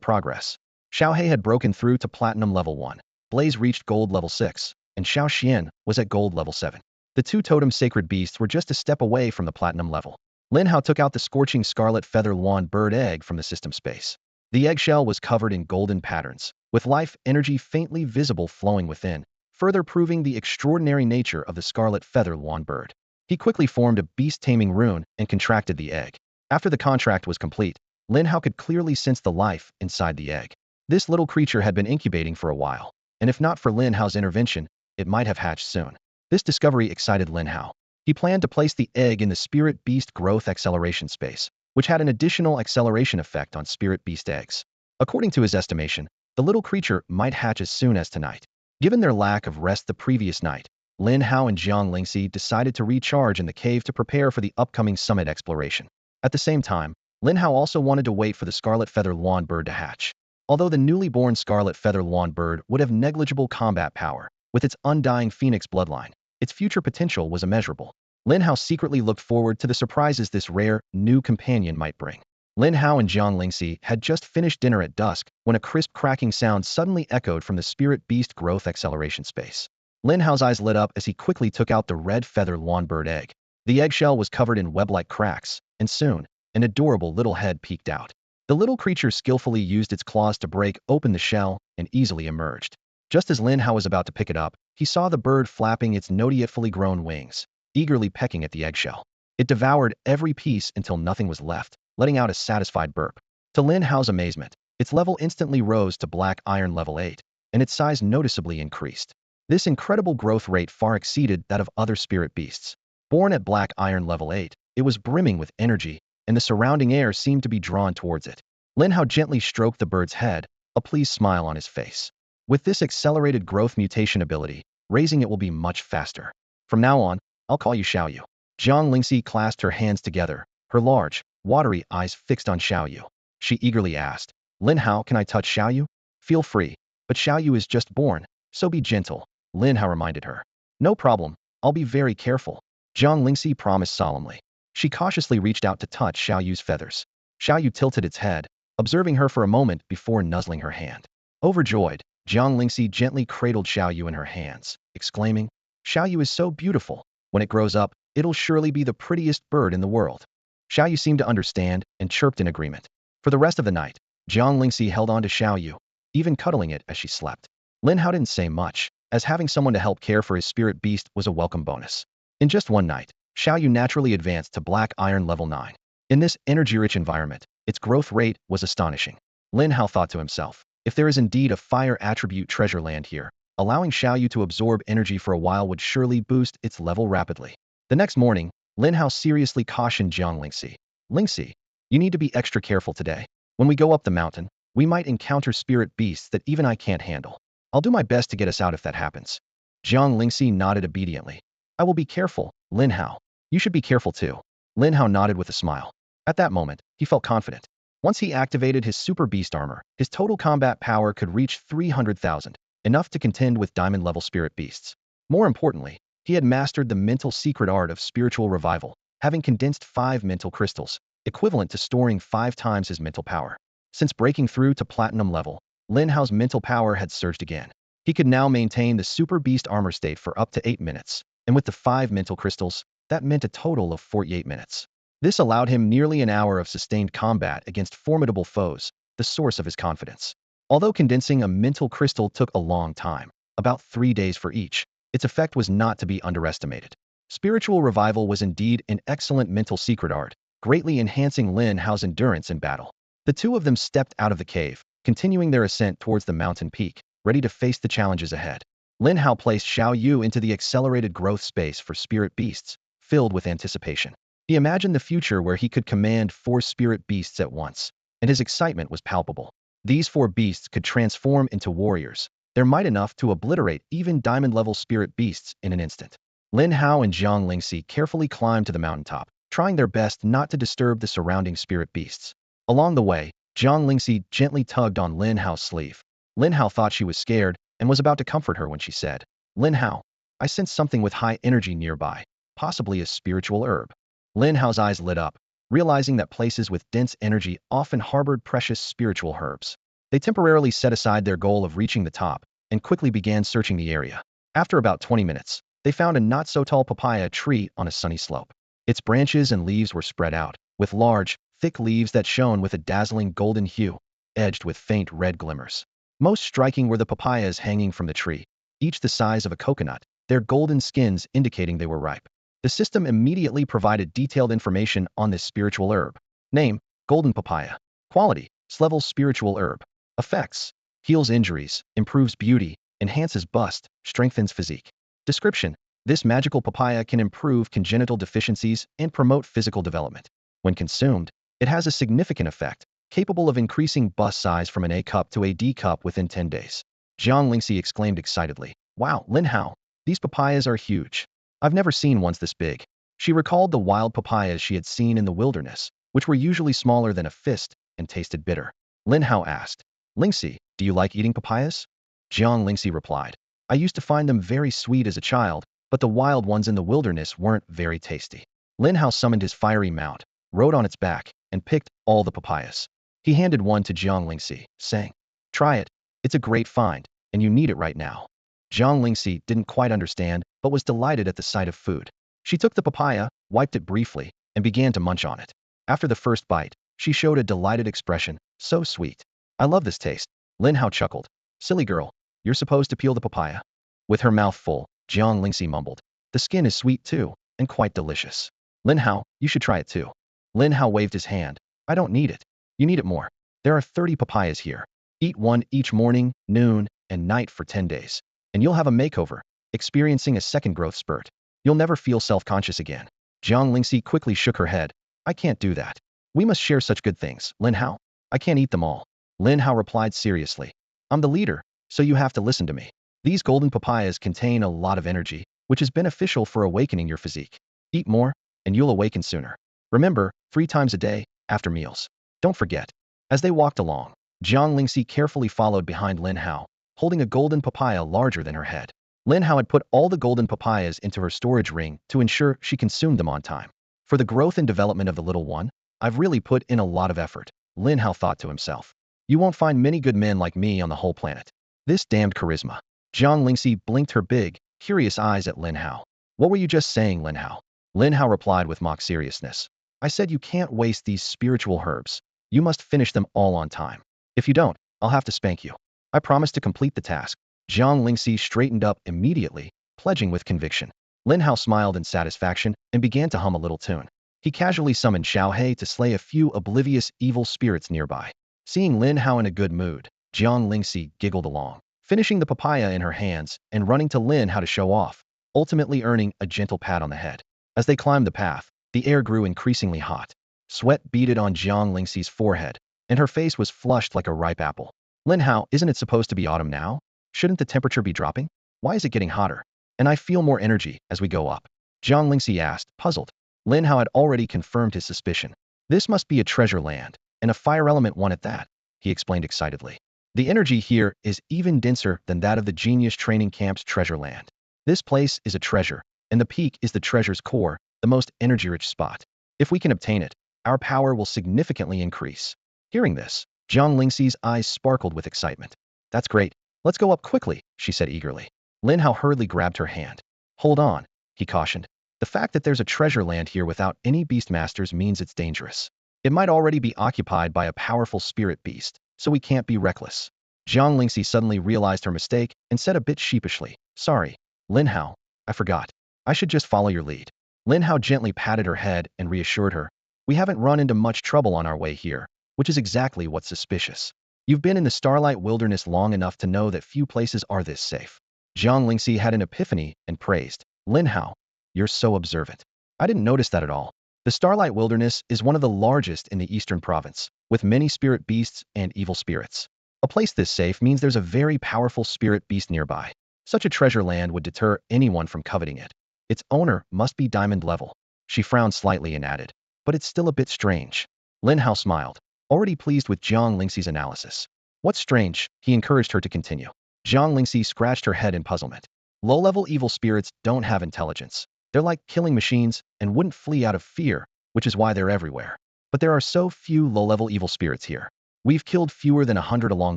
progress. Xiao He had broken through to Platinum Level 1, Blaze reached Gold Level 6, and Xiao Xian was at Gold Level 7. The 2 totem sacred beasts were just a step away from the Platinum level. Lin Hao took out the scorching scarlet feather lawn bird egg from the system space. The eggshell was covered in golden patterns, with life energy faintly visible flowing within, further proving the extraordinary nature of the scarlet feather lawn bird. He quickly formed a Beast Taming rune and contracted the egg. After the contract was complete, Lin Hao could clearly sense the life inside the egg. This little creature had been incubating for a while, and if not for Lin Hao's intervention, it might have hatched soon. This discovery excited Lin Hao. He planned to place the egg in the spirit beast growth acceleration space, which had an additional acceleration effect on spirit beast eggs. According to his estimation, the little creature might hatch as soon as tonight. Given their lack of rest the previous night, Lin Hao and Jiang Lingxi decided to recharge in the cave to prepare for the upcoming summit exploration. At the same time, Lin Hao also wanted to wait for the scarlet feather lawn bird to hatch. Although the newly born scarlet feather lawn bird would have negligible combat power, with its undying phoenix bloodline, its future potential was immeasurable. Lin Hao secretly looked forward to the surprises this rare, new companion might bring. Lin Hao and Jiang Lingxi had just finished dinner at dusk when a crisp cracking sound suddenly echoed from the spirit beast growth acceleration space. Lin Hao's eyes lit up as he quickly took out the red feather lawn bird egg. The eggshell was covered in web-like cracks, and soon, an adorable little head peeked out. The little creature skillfully used its claws to break open the shell and easily emerged. Just as Lin Hao was about to pick it up, he saw the bird flapping its not yet fully grown wings, eagerly pecking at the eggshell. It devoured every piece until nothing was left, letting out a satisfied burp. To Lin Hao's amazement, its level instantly rose to black iron level 8, and its size noticeably increased. This incredible growth rate far exceeded that of other spirit beasts. Born at black iron level 8, it was brimming with energy, and the surrounding air seemed to be drawn towards it. Lin Hao gently stroked the bird's head, a pleased smile on his face. With this accelerated growth mutation ability, raising it will be much faster. From now on, I'll call you Xiaoyu. Jiang Lingxi clasped her hands together, her large, watery eyes fixed on Xiaoyu. She eagerly asked, Lin Hao, can I touch Xiaoyu? Feel free, but Xiaoyu is just born, so be gentle, Lin Hao reminded her. No problem, I'll be very careful, Jiang Lingxi promised solemnly. She cautiously reached out to touch Xiaoyu's feathers. Xiaoyu tilted its head, observing her for a moment before nuzzling her hand. Overjoyed, Jiang Lingxi gently cradled Xiaoyu in her hands, exclaiming, Xiaoyu is so beautiful. When it grows up, it'll surely be the prettiest bird in the world. Xiaoyu seemed to understand and chirped in agreement. For the rest of the night, Jiang Lingxi held on to Xiaoyu, even cuddling it as she slept. Lin Hao didn't say much, as having someone to help care for his spirit beast was a welcome bonus. In just one night, Xiaoyu naturally advanced to black iron level 9. In this energy-rich environment, its growth rate was astonishing. Lin Hao thought to himself, if there is indeed a fire attribute treasure land here, allowing Xiaoyu to absorb energy for a while would surely boost its level rapidly. The next morning, Lin Hao seriously cautioned Jiang Lingxi. Lingxi, you need to be extra careful today. When we go up the mountain, we might encounter spirit beasts that even I can't handle. I'll do my best to get us out if that happens. Jiang Lingxi nodded obediently. I will be careful, Lin Hao. You should be careful too. Lin Hao nodded with a smile. At that moment, he felt confident. Once he activated his super beast armor, his total combat power could reach 300,000, enough to contend with diamond-level spirit beasts. More importantly, he had mastered the mental secret art of spiritual revival, having condensed 5 mental crystals, equivalent to storing 5 times his mental power. Since breaking through to platinum level, Lin Hao's mental power had surged again. He could now maintain the super beast armor state for up to 8 minutes, and with the 5 mental crystals, that meant a total of 48 minutes. This allowed him nearly an hour of sustained combat against formidable foes, the source of his confidence. Although condensing a mental crystal took a long time, about 3 days for each, its effect was not to be underestimated. Spiritual revival was indeed an excellent mental secret art, greatly enhancing Lin Hao's endurance in battle. The two of them stepped out of the cave, continuing their ascent towards the mountain peak, ready to face the challenges ahead. Lin Hao placed Xiaoyu into the accelerated growth space for spirit beasts, filled with anticipation. He imagined the future where he could command 4 spirit beasts at once, and his excitement was palpable. These 4 beasts could transform into warriors, their might enough to obliterate even diamond-level spirit beasts in an instant. Lin Hao and Jiang Lingxi carefully climbed to the mountaintop, trying their best not to disturb the surrounding spirit beasts. Along the way, Jiang Lingxi gently tugged on Lin Hao's sleeve. Lin Hao thought she was scared and was about to comfort her when she said, Lin Hao, I sense something with high energy nearby, possibly a spiritual herb. Lin Hao's eyes lit up, realizing that places with dense energy often harbored precious spiritual herbs. They temporarily set aside their goal of reaching the top and quickly began searching the area. After about 20 minutes, they found a not-so-tall papaya tree on a sunny slope. Its branches and leaves were spread out, with large, thick leaves that shone with a dazzling golden hue, edged with faint red glimmers. Most striking were the papayas hanging from the tree, each the size of a coconut, their golden skins indicating they were ripe. The system immediately provided detailed information on this spiritual herb. Name, golden papaya. Quality, S-level spiritual herb. Effects, heals injuries, improves beauty, enhances bust, strengthens physique. Description, this magical papaya can improve congenital deficiencies and promote physical development. When consumed, It has a significant effect, capable of increasing bus size from an A cup to a D cup within 10 days. Jiang Lingxi exclaimed excitedly. Wow, Lin Hao, these papayas are huge. I've never seen ones this big. She recalled the wild papayas she had seen in the wilderness, which were usually smaller than a fist and tasted bitter. Lin Hao asked, Lingxi, do you like eating papayas? Jiang Lingxi replied, I used to find them very sweet as a child, but the wild ones in the wilderness weren't very tasty. Lin Hao summoned his fiery mount, rode on its back, and picked all the papayas. He handed one to Jiang Lingxi, saying, Try it. It's a great find, and you need it right now. Jiang Lingxi didn't quite understand, but was delighted at the sight of food. She took the papaya, wiped it briefly, and began to munch on it. After the first bite, she showed a delighted expression, so sweet. I love this taste. Lin Hao chuckled. Silly girl, you're supposed to peel the papaya. With her mouth full, Jiang Lingxi mumbled. The skin is sweet too, and quite delicious. Lin Hao, you should try it too. Lin Hao waved his hand. I don't need it. You need it more. There are 30 papayas here. Eat one each morning, noon, and night for 10 days. And you'll have a makeover, experiencing a second growth spurt. You'll never feel self-conscious again. Jiang Lingxi quickly shook her head. I can't do that. We must share such good things, Lin Hao. I can't eat them all. Lin Hao replied seriously. I'm the leader, so you have to listen to me. These golden papayas contain a lot of energy, which is beneficial for awakening your physique. Eat more, and you'll awaken sooner. Remember, 3 times a day, after meals. Don't forget. As they walked along, Jiang Lingxi carefully followed behind Lin Hao, holding a golden papaya larger than her head. Lin Hao had put all the golden papayas into her storage ring to ensure she consumed them on time. For the growth and development of the little one, I've really put in a lot of effort, Lin Hao thought to himself. You won't find many good men like me on the whole planet. This damned charisma. Jiang Lingxi blinked her big, curious eyes at Lin Hao. What were you just saying, Lin Hao? Lin Hao replied with mock seriousness. I said you can't waste these spiritual herbs. You must finish them all on time. If you don't, I'll have to spank you. I promise to complete the task. Jiang Lingxi straightened up immediately, pledging with conviction. Lin Hao smiled in satisfaction and began to hum a little tune. He casually summoned Xiao He to slay a few oblivious evil spirits nearby. Seeing Lin Hao in a good mood, Jiang Lingxi giggled along, finishing the papaya in her hands and running to Lin Hao to show off, ultimately earning a gentle pat on the head. As they climbed the path, the air grew increasingly hot. Sweat beaded on Jiang Lingxi's forehead, and her face was flushed like a ripe apple. Lin Hao, isn't it supposed to be autumn now? Shouldn't the temperature be dropping? Why is it getting hotter? And I feel more energy as we go up. Jiang Lingxi asked, puzzled. Lin Hao had already confirmed his suspicion. This must be a treasure land, and a fire element one at that, he explained excitedly. The energy here is even denser than that of the Genius Training Camp's treasure land. This place is a treasure, and the peak is the treasure's core, the most energy-rich spot. If we can obtain it, our power will significantly increase. Hearing this, Jiang Lingxi's eyes sparkled with excitement. That's great. Let's go up quickly, she said eagerly. Lin Hao hurriedly grabbed her hand. Hold on, he cautioned. The fact that there's a treasure land here without any beastmasters means it's dangerous. It might already be occupied by a powerful spirit beast, so we can't be reckless. Jiang Lingxi suddenly realized her mistake and said a bit sheepishly, Sorry, Lin Hao, I forgot. I should just follow your lead. Lin Hao gently patted her head and reassured her. We haven't run into much trouble on our way here, which is exactly what's suspicious. You've been in the Starlight Wilderness long enough to know that few places are this safe. Jiang Lingxi had an epiphany and praised, Lin Hao, you're so observant. I didn't notice that at all. The Starlight Wilderness is one of the largest in the Eastern Province, with many spirit beasts and evil spirits. A place this safe means there's a very powerful spirit beast nearby. Such a treasure land would deter anyone from coveting it. Its owner must be diamond level. She frowned slightly and added, but it's still a bit strange. Lin Hao smiled, already pleased with Jiang Lingxi's analysis. What's strange? He encouraged her to continue. Jiang Lingxi scratched her head in puzzlement. Low-level evil spirits don't have intelligence. They're like killing machines and wouldn't flee out of fear, which is why they're everywhere. But there are so few low-level evil spirits here. We've killed fewer than 100 along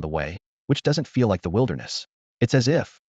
the way, which doesn't feel like the wilderness. It's as if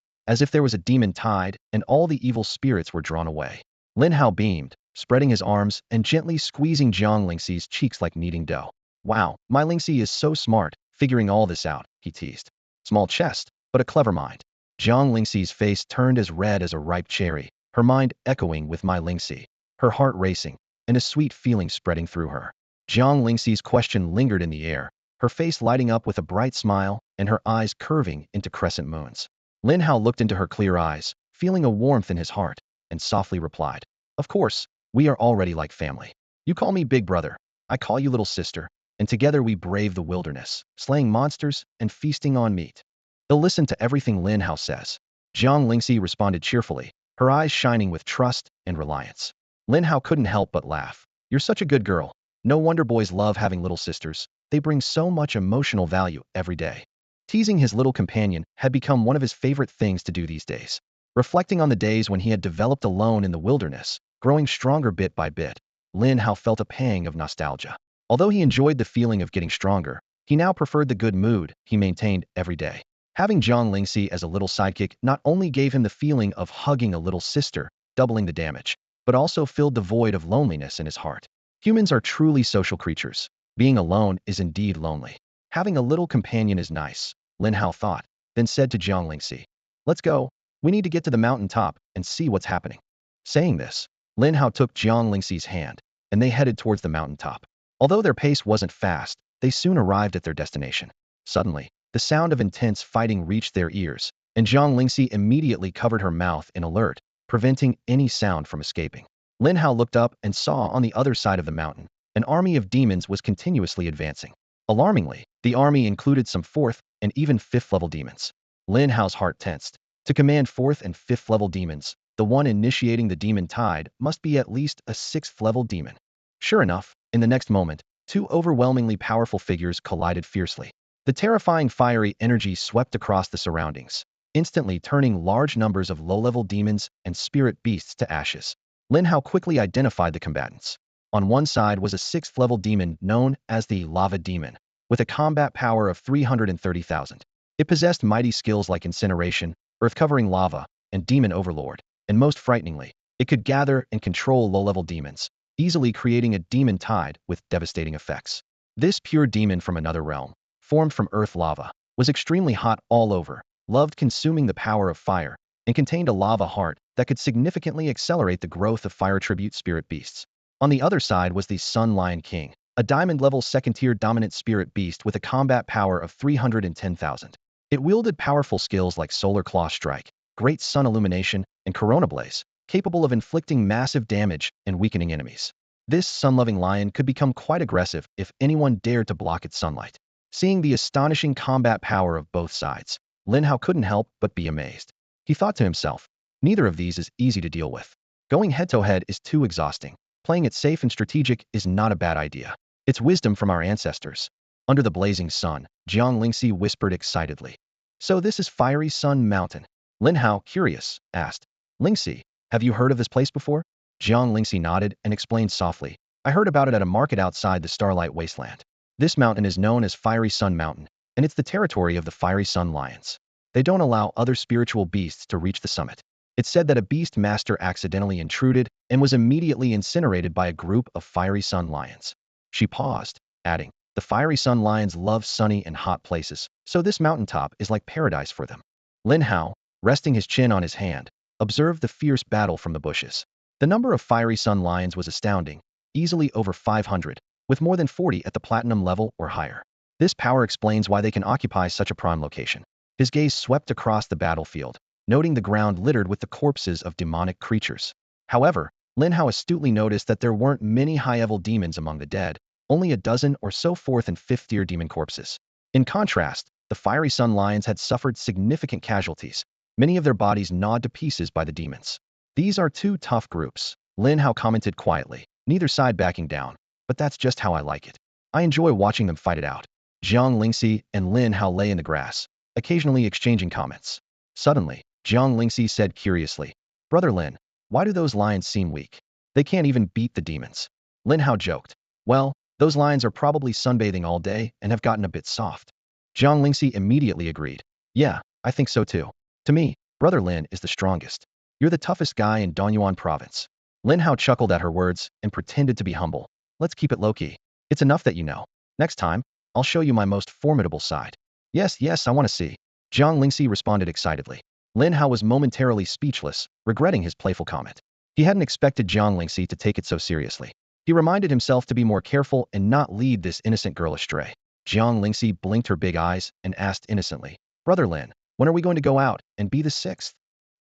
there was a demon tide and all the evil spirits were drawn away. Lin Hao beamed, spreading his arms and gently squeezing Jiang Lingxi's cheeks like kneading dough. Wow, my Lingxi is so smart, figuring all this out, he teased. Small chest, but a clever mind. Jiang Lingxi's face turned as red as a ripe cherry, her mind echoing with my Lingxi, her heart racing, and a sweet feeling spreading through her. Jiang Lingxi's question lingered in the air, her face lighting up with a bright smile and her eyes curving into crescent moons. Lin Hao looked into her clear eyes, feeling a warmth in his heart, and softly replied, Of course, we are already like family. You call me Big Brother. I call you little sister, and together we brave the wilderness, slaying monsters and feasting on meat. He'll listen to everything Lin Hao says. Jiang Lingxi responded cheerfully, her eyes shining with trust and reliance. Lin Hao couldn't help but laugh. You're such a good girl. No wonder boys love having little sisters. They bring so much emotional value every day. Teasing his little companion had become one of his favorite things to do these days. Reflecting on the days when he had developed alone in the wilderness, growing stronger bit by bit, Lin Hao felt a pang of nostalgia. Although he enjoyed the feeling of getting stronger, he now preferred the good mood he maintained every day. Having Jiang Lingxi as a little sidekick not only gave him the feeling of hugging a little sister, doubling the damage, but also filled the void of loneliness in his heart. Humans are truly social creatures. Being alone is indeed lonely. Having a little companion is nice, Lin Hao thought, then said to Jiang Lingxi, let's go. We need to get to the mountain top and see what's happening. Saying this, Lin Hao took Jiang Lingxi's hand, and they headed towards the mountain top. Although their pace wasn't fast, they soon arrived at their destination. Suddenly, the sound of intense fighting reached their ears, and Jiang Lingxi immediately covered her mouth in alert, preventing any sound from escaping. Lin Hao looked up and saw on the other side of the mountain, an army of demons was continuously advancing. Alarmingly, the army included some 4th and even 5th level demons. Lin Hao's heart tensed. To command 4th and 5th level demons, the one initiating the demon tide must be at least a 6th level demon. Sure enough, in the next moment, 2 overwhelmingly powerful figures collided fiercely. The terrifying fiery energy swept across the surroundings, instantly turning large numbers of low-level demons and spirit beasts to ashes. Lin Hao quickly identified the combatants. On one side was a 6th level demon known as the Lava Demon, with a combat power of 330,000. It possessed mighty skills like incineration, earth-covering lava, and demon overlord, and most frighteningly, it could gather and control low-level demons, easily creating a demon tide with devastating effects. This pure demon from another realm, formed from earth lava, was extremely hot all over, loved consuming the power of fire, and contained a lava heart that could significantly accelerate the growth of fire tribute spirit beasts. On the other side was the Sun Lion King, a diamond-level second-tier dominant spirit beast with a combat power of 310,000. It wielded powerful skills like Solar Claw Strike, Great Sun Illumination, and Corona Blaze, capable of inflicting massive damage and weakening enemies. This sun-loving lion could become quite aggressive if anyone dared to block its sunlight. Seeing the astonishing combat power of both sides, Lin Hao couldn't help but be amazed. He thought to himself, neither of these is easy to deal with. Going head-to-head is too exhausting. Playing it safe and strategic is not a bad idea. It's wisdom from our ancestors. Under the blazing sun, Jiang Lingxi whispered excitedly. So this is Fiery Sun Mountain? Lin Hao, curious, asked. Lingxi, have you heard of this place before? Jiang Lingxi nodded and explained softly. I heard about it at a market outside the Starlight Wasteland. This mountain is known as Fiery Sun Mountain, and it's the territory of the Fiery Sun Lions. They don't allow other spiritual beasts to reach the summit. It's said that a beast master accidentally intruded and was immediately incinerated by a group of Fiery Sun Lions. She paused, adding, the Fiery Sun Lions love sunny and hot places, so this mountaintop is like paradise for them. Lin Hao, resting his chin on his hand, observed the fierce battle from the bushes. The number of Fiery Sun Lions was astounding, easily over 500, with more than 40 at the platinum level or higher. This power explains why they can occupy such a prime location. His gaze swept across the battlefield, noting the ground littered with the corpses of demonic creatures. However, Lin Hao astutely noticed that there weren't many high-level demons among the dead, only a dozen or so 4th and 5th-tier demon corpses. In contrast, the Fiery Sun Lions had suffered significant casualties, many of their bodies gnawed to pieces by the demons. These are 2 tough groups, Lin Hao commented quietly, neither side backing down, but that's just how I like it. I enjoy watching them fight it out. Jiang Lingxi and Lin Hao lay in the grass, occasionally exchanging comments. Suddenly, Jiang Lingxi said curiously, Brother Lin, why do those lions seem weak? They can't even beat the demons. Lin Hao joked, well, those lions are probably sunbathing all day and have gotten a bit soft. Jiang Lingxi immediately agreed. Yeah, I think so too. To me, Brother Lin is the strongest. You're the toughest guy in Donyuan province. Lin Hao chuckled at her words and pretended to be humble. Let's keep it low-key. It's enough that you know. Next time, I'll show you my most formidable side. Yes, I want to see. Jiang Lingxi responded excitedly. Lin Hao was momentarily speechless, regretting his playful comment. He hadn't expected Jiang Lingxi to take it so seriously. He reminded himself to be more careful and not lead this innocent girl astray. Jiang Lingxi blinked her big eyes and asked innocently, Brother Lin, when are we going to go out and be the 6th?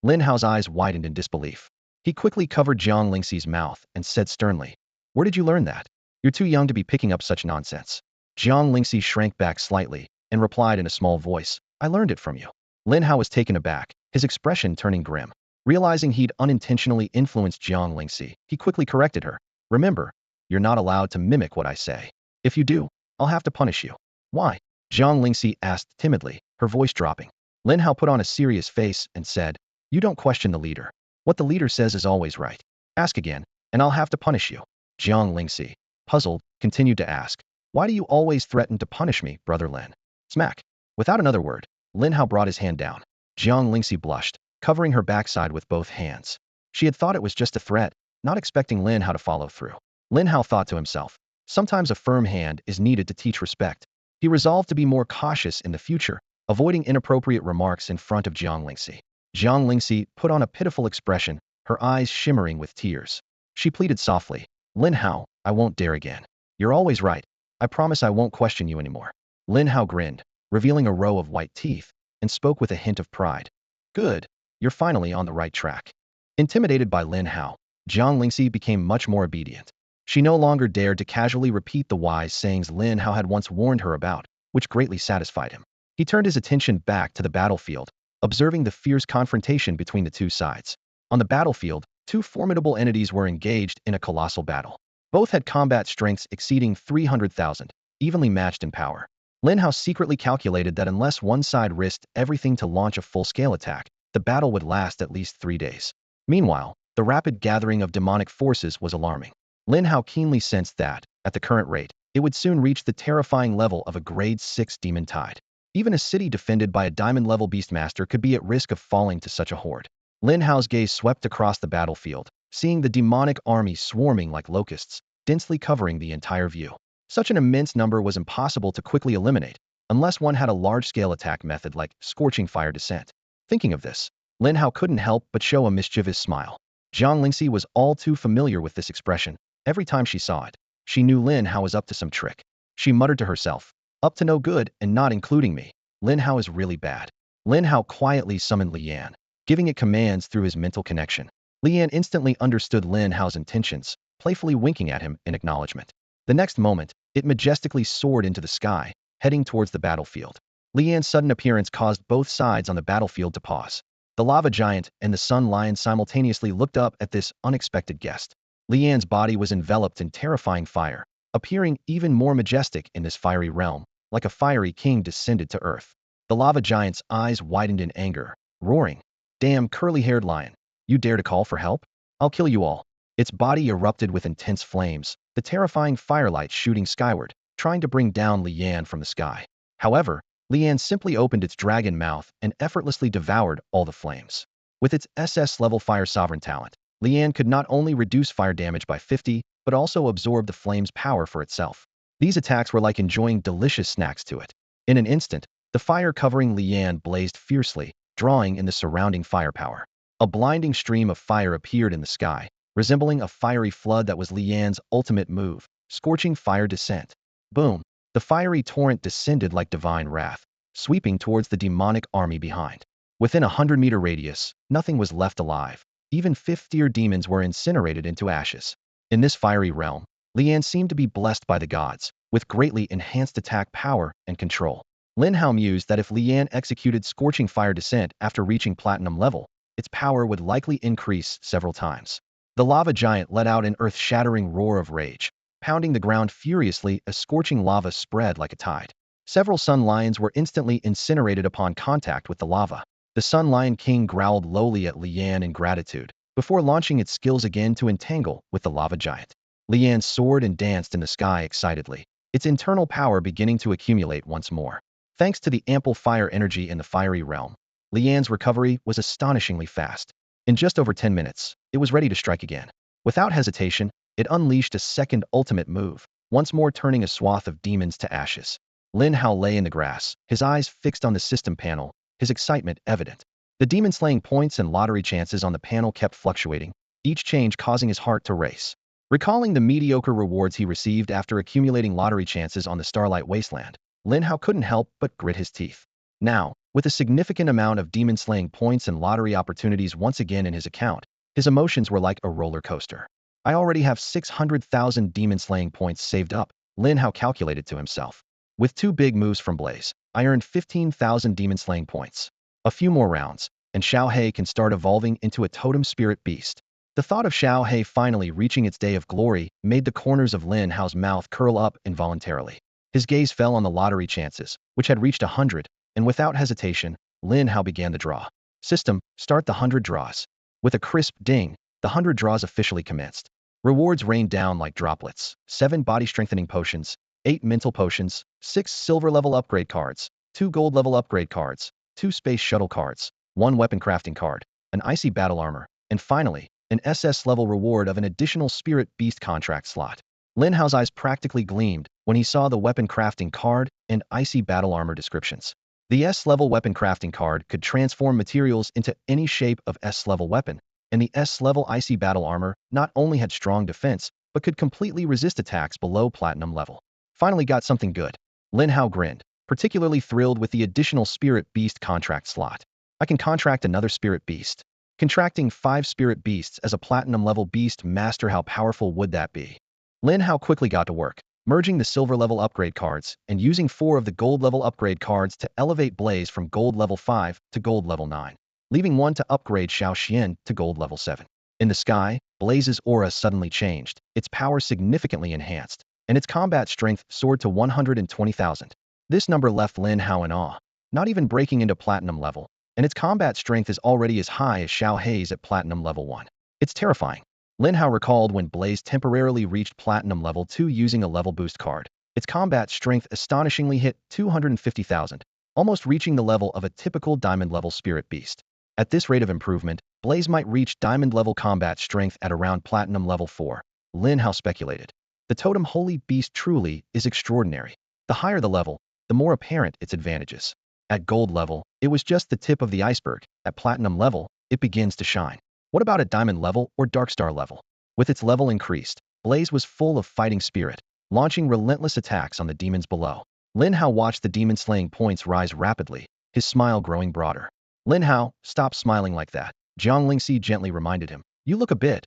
Lin Hao's eyes widened in disbelief. He quickly covered Jiang Lingxi's mouth and said sternly, Where did you learn that? You're too young to be picking up such nonsense. Jiang Lingxi shrank back slightly and replied in a small voice, I learned it from you. Lin Hao was taken aback, his expression turning grim. Realizing he'd unintentionally influenced Jiang Lingxi, he quickly corrected her. Remember, you're not allowed to mimic what I say. If you do, I'll have to punish you. Why? Jiang Lingxi asked timidly, her voice dropping. Lin Hao put on a serious face and said, you don't question the leader. What the leader says is always right. Ask again, and I'll have to punish you. Jiang Lingxi, puzzled, continued to ask, why do you always threaten to punish me, brother Lin? Smack. Without another word, Lin Hao brought his hand down. Jiang Lingxi blushed, covering her backside with both hands. She had thought it was just a threat, not expecting Lin Hao to follow through. Lin Hao thought to himself, sometimes a firm hand is needed to teach respect. He resolved to be more cautious in the future, avoiding inappropriate remarks in front of Jiang Lingxi. Jiang Lingxi put on a pitiful expression, her eyes shimmering with tears. She pleaded softly, Lin Hao, I won't dare again. You're always right. I promise I won't question you anymore. Lin Hao grinned, revealing a row of white teeth, and spoke with a hint of pride. Good. You're finally on the right track. Intimidated by Lin Hao, Jiang Lingxi became much more obedient. She no longer dared to casually repeat the wise sayings Lin Hao had once warned her about, which greatly satisfied him. He turned his attention back to the battlefield, observing the fierce confrontation between the two sides. On the battlefield, two formidable entities were engaged in a colossal battle. Both had combat strengths exceeding 300,000, evenly matched in power. Lin Hao secretly calculated that unless one side risked everything to launch a full-scale attack, the battle would last at least 3 days. Meanwhile, the rapid gathering of demonic forces was alarming. Lin Hao keenly sensed that, at the current rate, it would soon reach the terrifying level of a grade 6 demon tide. Even a city defended by a diamond-level beastmaster could be at risk of falling to such a horde. Lin Hao's gaze swept across the battlefield, seeing the demonic army swarming like locusts, densely covering the entire view. Such an immense number was impossible to quickly eliminate, unless one had a large-scale attack method like scorching fire descent. Thinking of this, Lin Hao couldn't help but show a mischievous smile. Jiang Lingxi was all too familiar with this expression. Every time she saw it, she knew Lin Hao was up to some trick. She muttered to herself, up to no good and not including me. Lin Hao is really bad. Lin Hao quietly summoned Lian, giving it commands through his mental connection. Lian instantly understood Lin Hao's intentions, playfully winking at him in acknowledgement. The next moment, it majestically soared into the sky, heading towards the battlefield. Lian's sudden appearance caused both sides on the battlefield to pause. The lava giant and the sun lion simultaneously looked up at this unexpected guest. Lian's body was enveloped in terrifying fire, appearing even more majestic in this fiery realm, like a fiery king descended to earth. The lava giant's eyes widened in anger, roaring, damn curly-haired lion, you dare to call for help? I'll kill you all. Its body erupted with intense flames, the terrifying firelight shooting skyward, trying to bring down Lian from the sky. However, Lian simply opened its dragon mouth and effortlessly devoured all the flames. With its SS-level fire sovereign talent, Lian could not only reduce fire damage by 50, but also absorb the flame's power for itself. These attacks were like enjoying delicious snacks to it. In an instant, the fire covering Lian blazed fiercely, drawing in the surrounding firepower. A blinding stream of fire appeared in the sky, resembling a fiery flood that was Lian's ultimate move, scorching fire descent. Boom! The fiery torrent descended like divine wrath, sweeping towards the demonic army behind. Within a 100-meter radius, nothing was left alive. Even 5th-tier demons were incinerated into ashes. In this fiery realm, Lian seemed to be blessed by the gods, with greatly enhanced attack power and control. Lin Hao mused that if Lian executed Scorching Fire Descent after reaching platinum level, its power would likely increase several times. The lava giant let out an earth-shattering roar of rage, pounding the ground furiously as scorching lava spread like a tide. Several sun lions were instantly incinerated upon contact with the lava. The Sun Lion King growled lowly at Lian in gratitude, before launching its skills again to entangle with the lava giant. Lian soared and danced in the sky excitedly, its internal power beginning to accumulate once more. Thanks to the ample fire energy in the fiery realm, Lian's recovery was astonishingly fast. In just over 10 minutes, it was ready to strike again. Without hesitation, it unleashed a second ultimate move, once more turning a swath of demons to ashes. Lin Hao lay in the grass, his eyes fixed on the system panel, his excitement evident. The demon-slaying points and lottery chances on the panel kept fluctuating, each change causing his heart to race. Recalling the mediocre rewards he received after accumulating lottery chances on the Starlight Wasteland, Lin Hao couldn't help but grit his teeth. Now, with a significant amount of demon-slaying points and lottery opportunities once again in his account, his emotions were like a roller coaster. I already have 600,000 demon-slaying points saved up, Lin Hao calculated to himself. With 2 big moves from Blaze, I earned 15,000 demon-slaying points. A few more rounds, and Xiao He can start evolving into a totem spirit beast. The thought of Xiao He finally reaching its day of glory made the corners of Lin Hao's mouth curl up involuntarily. His gaze fell on the lottery chances, which had reached 100, and without hesitation, Lin Hao began the draw. System, start the 100 draws. With a crisp ding, the 100 draws officially commenced. Rewards rained down like droplets: 7 body-strengthening potions, 8 mental potions, 6 silver-level upgrade cards, 2 gold-level upgrade cards, 2 space shuttle cards, 1 weapon crafting card, an icy battle armor, and finally, an SS-level reward of an additional spirit beast contract slot. Lin Hao's eyes practically gleamed when he saw the weapon crafting card and icy battle armor descriptions. The S-level weapon crafting card could transform materials into any shape of S-level weapon, and the S-level icy battle armor not only had strong defense, but could completely resist attacks below platinum level. Finally got something good. Lin Hao grinned, particularly thrilled with the additional spirit beast contract slot. I can contract another spirit beast. Contracting 5 spirit beasts as a platinum level beast master, how powerful would that be? Lin Hao quickly got to work, merging the silver level upgrade cards and using 4 of the gold level upgrade cards to elevate Blaze from gold level 5 to gold level 9, leaving 1 to upgrade Xiao Xian to gold level 7. In the sky, Blaze's aura suddenly changed, its power significantly enhanced, and its combat strength soared to 120,000. This number left Lin Hao in awe, not even breaking into platinum level, and its combat strength is already as high as Xiao He's at platinum level 1. It's terrifying. Lin Hao recalled when Blaze temporarily reached platinum level 2 using a level boost card. Its combat strength astonishingly hit 250,000, almost reaching the level of a typical diamond level spirit beast. At this rate of improvement, Blaze might reach diamond level combat strength at around platinum level 4, Lin Hao speculated. The totem holy beast truly is extraordinary. The higher the level, the more apparent its advantages. At gold level, it was just the tip of the iceberg. At platinum level, it begins to shine. What about at diamond level or dark star level? With its level increased, Blaze was full of fighting spirit, launching relentless attacks on the demons below. Lin Hao watched the demon-slaying points rise rapidly, his smile growing broader. Lin Hao, stop smiling like that, Jiang Lingxi gently reminded him. You look a bit,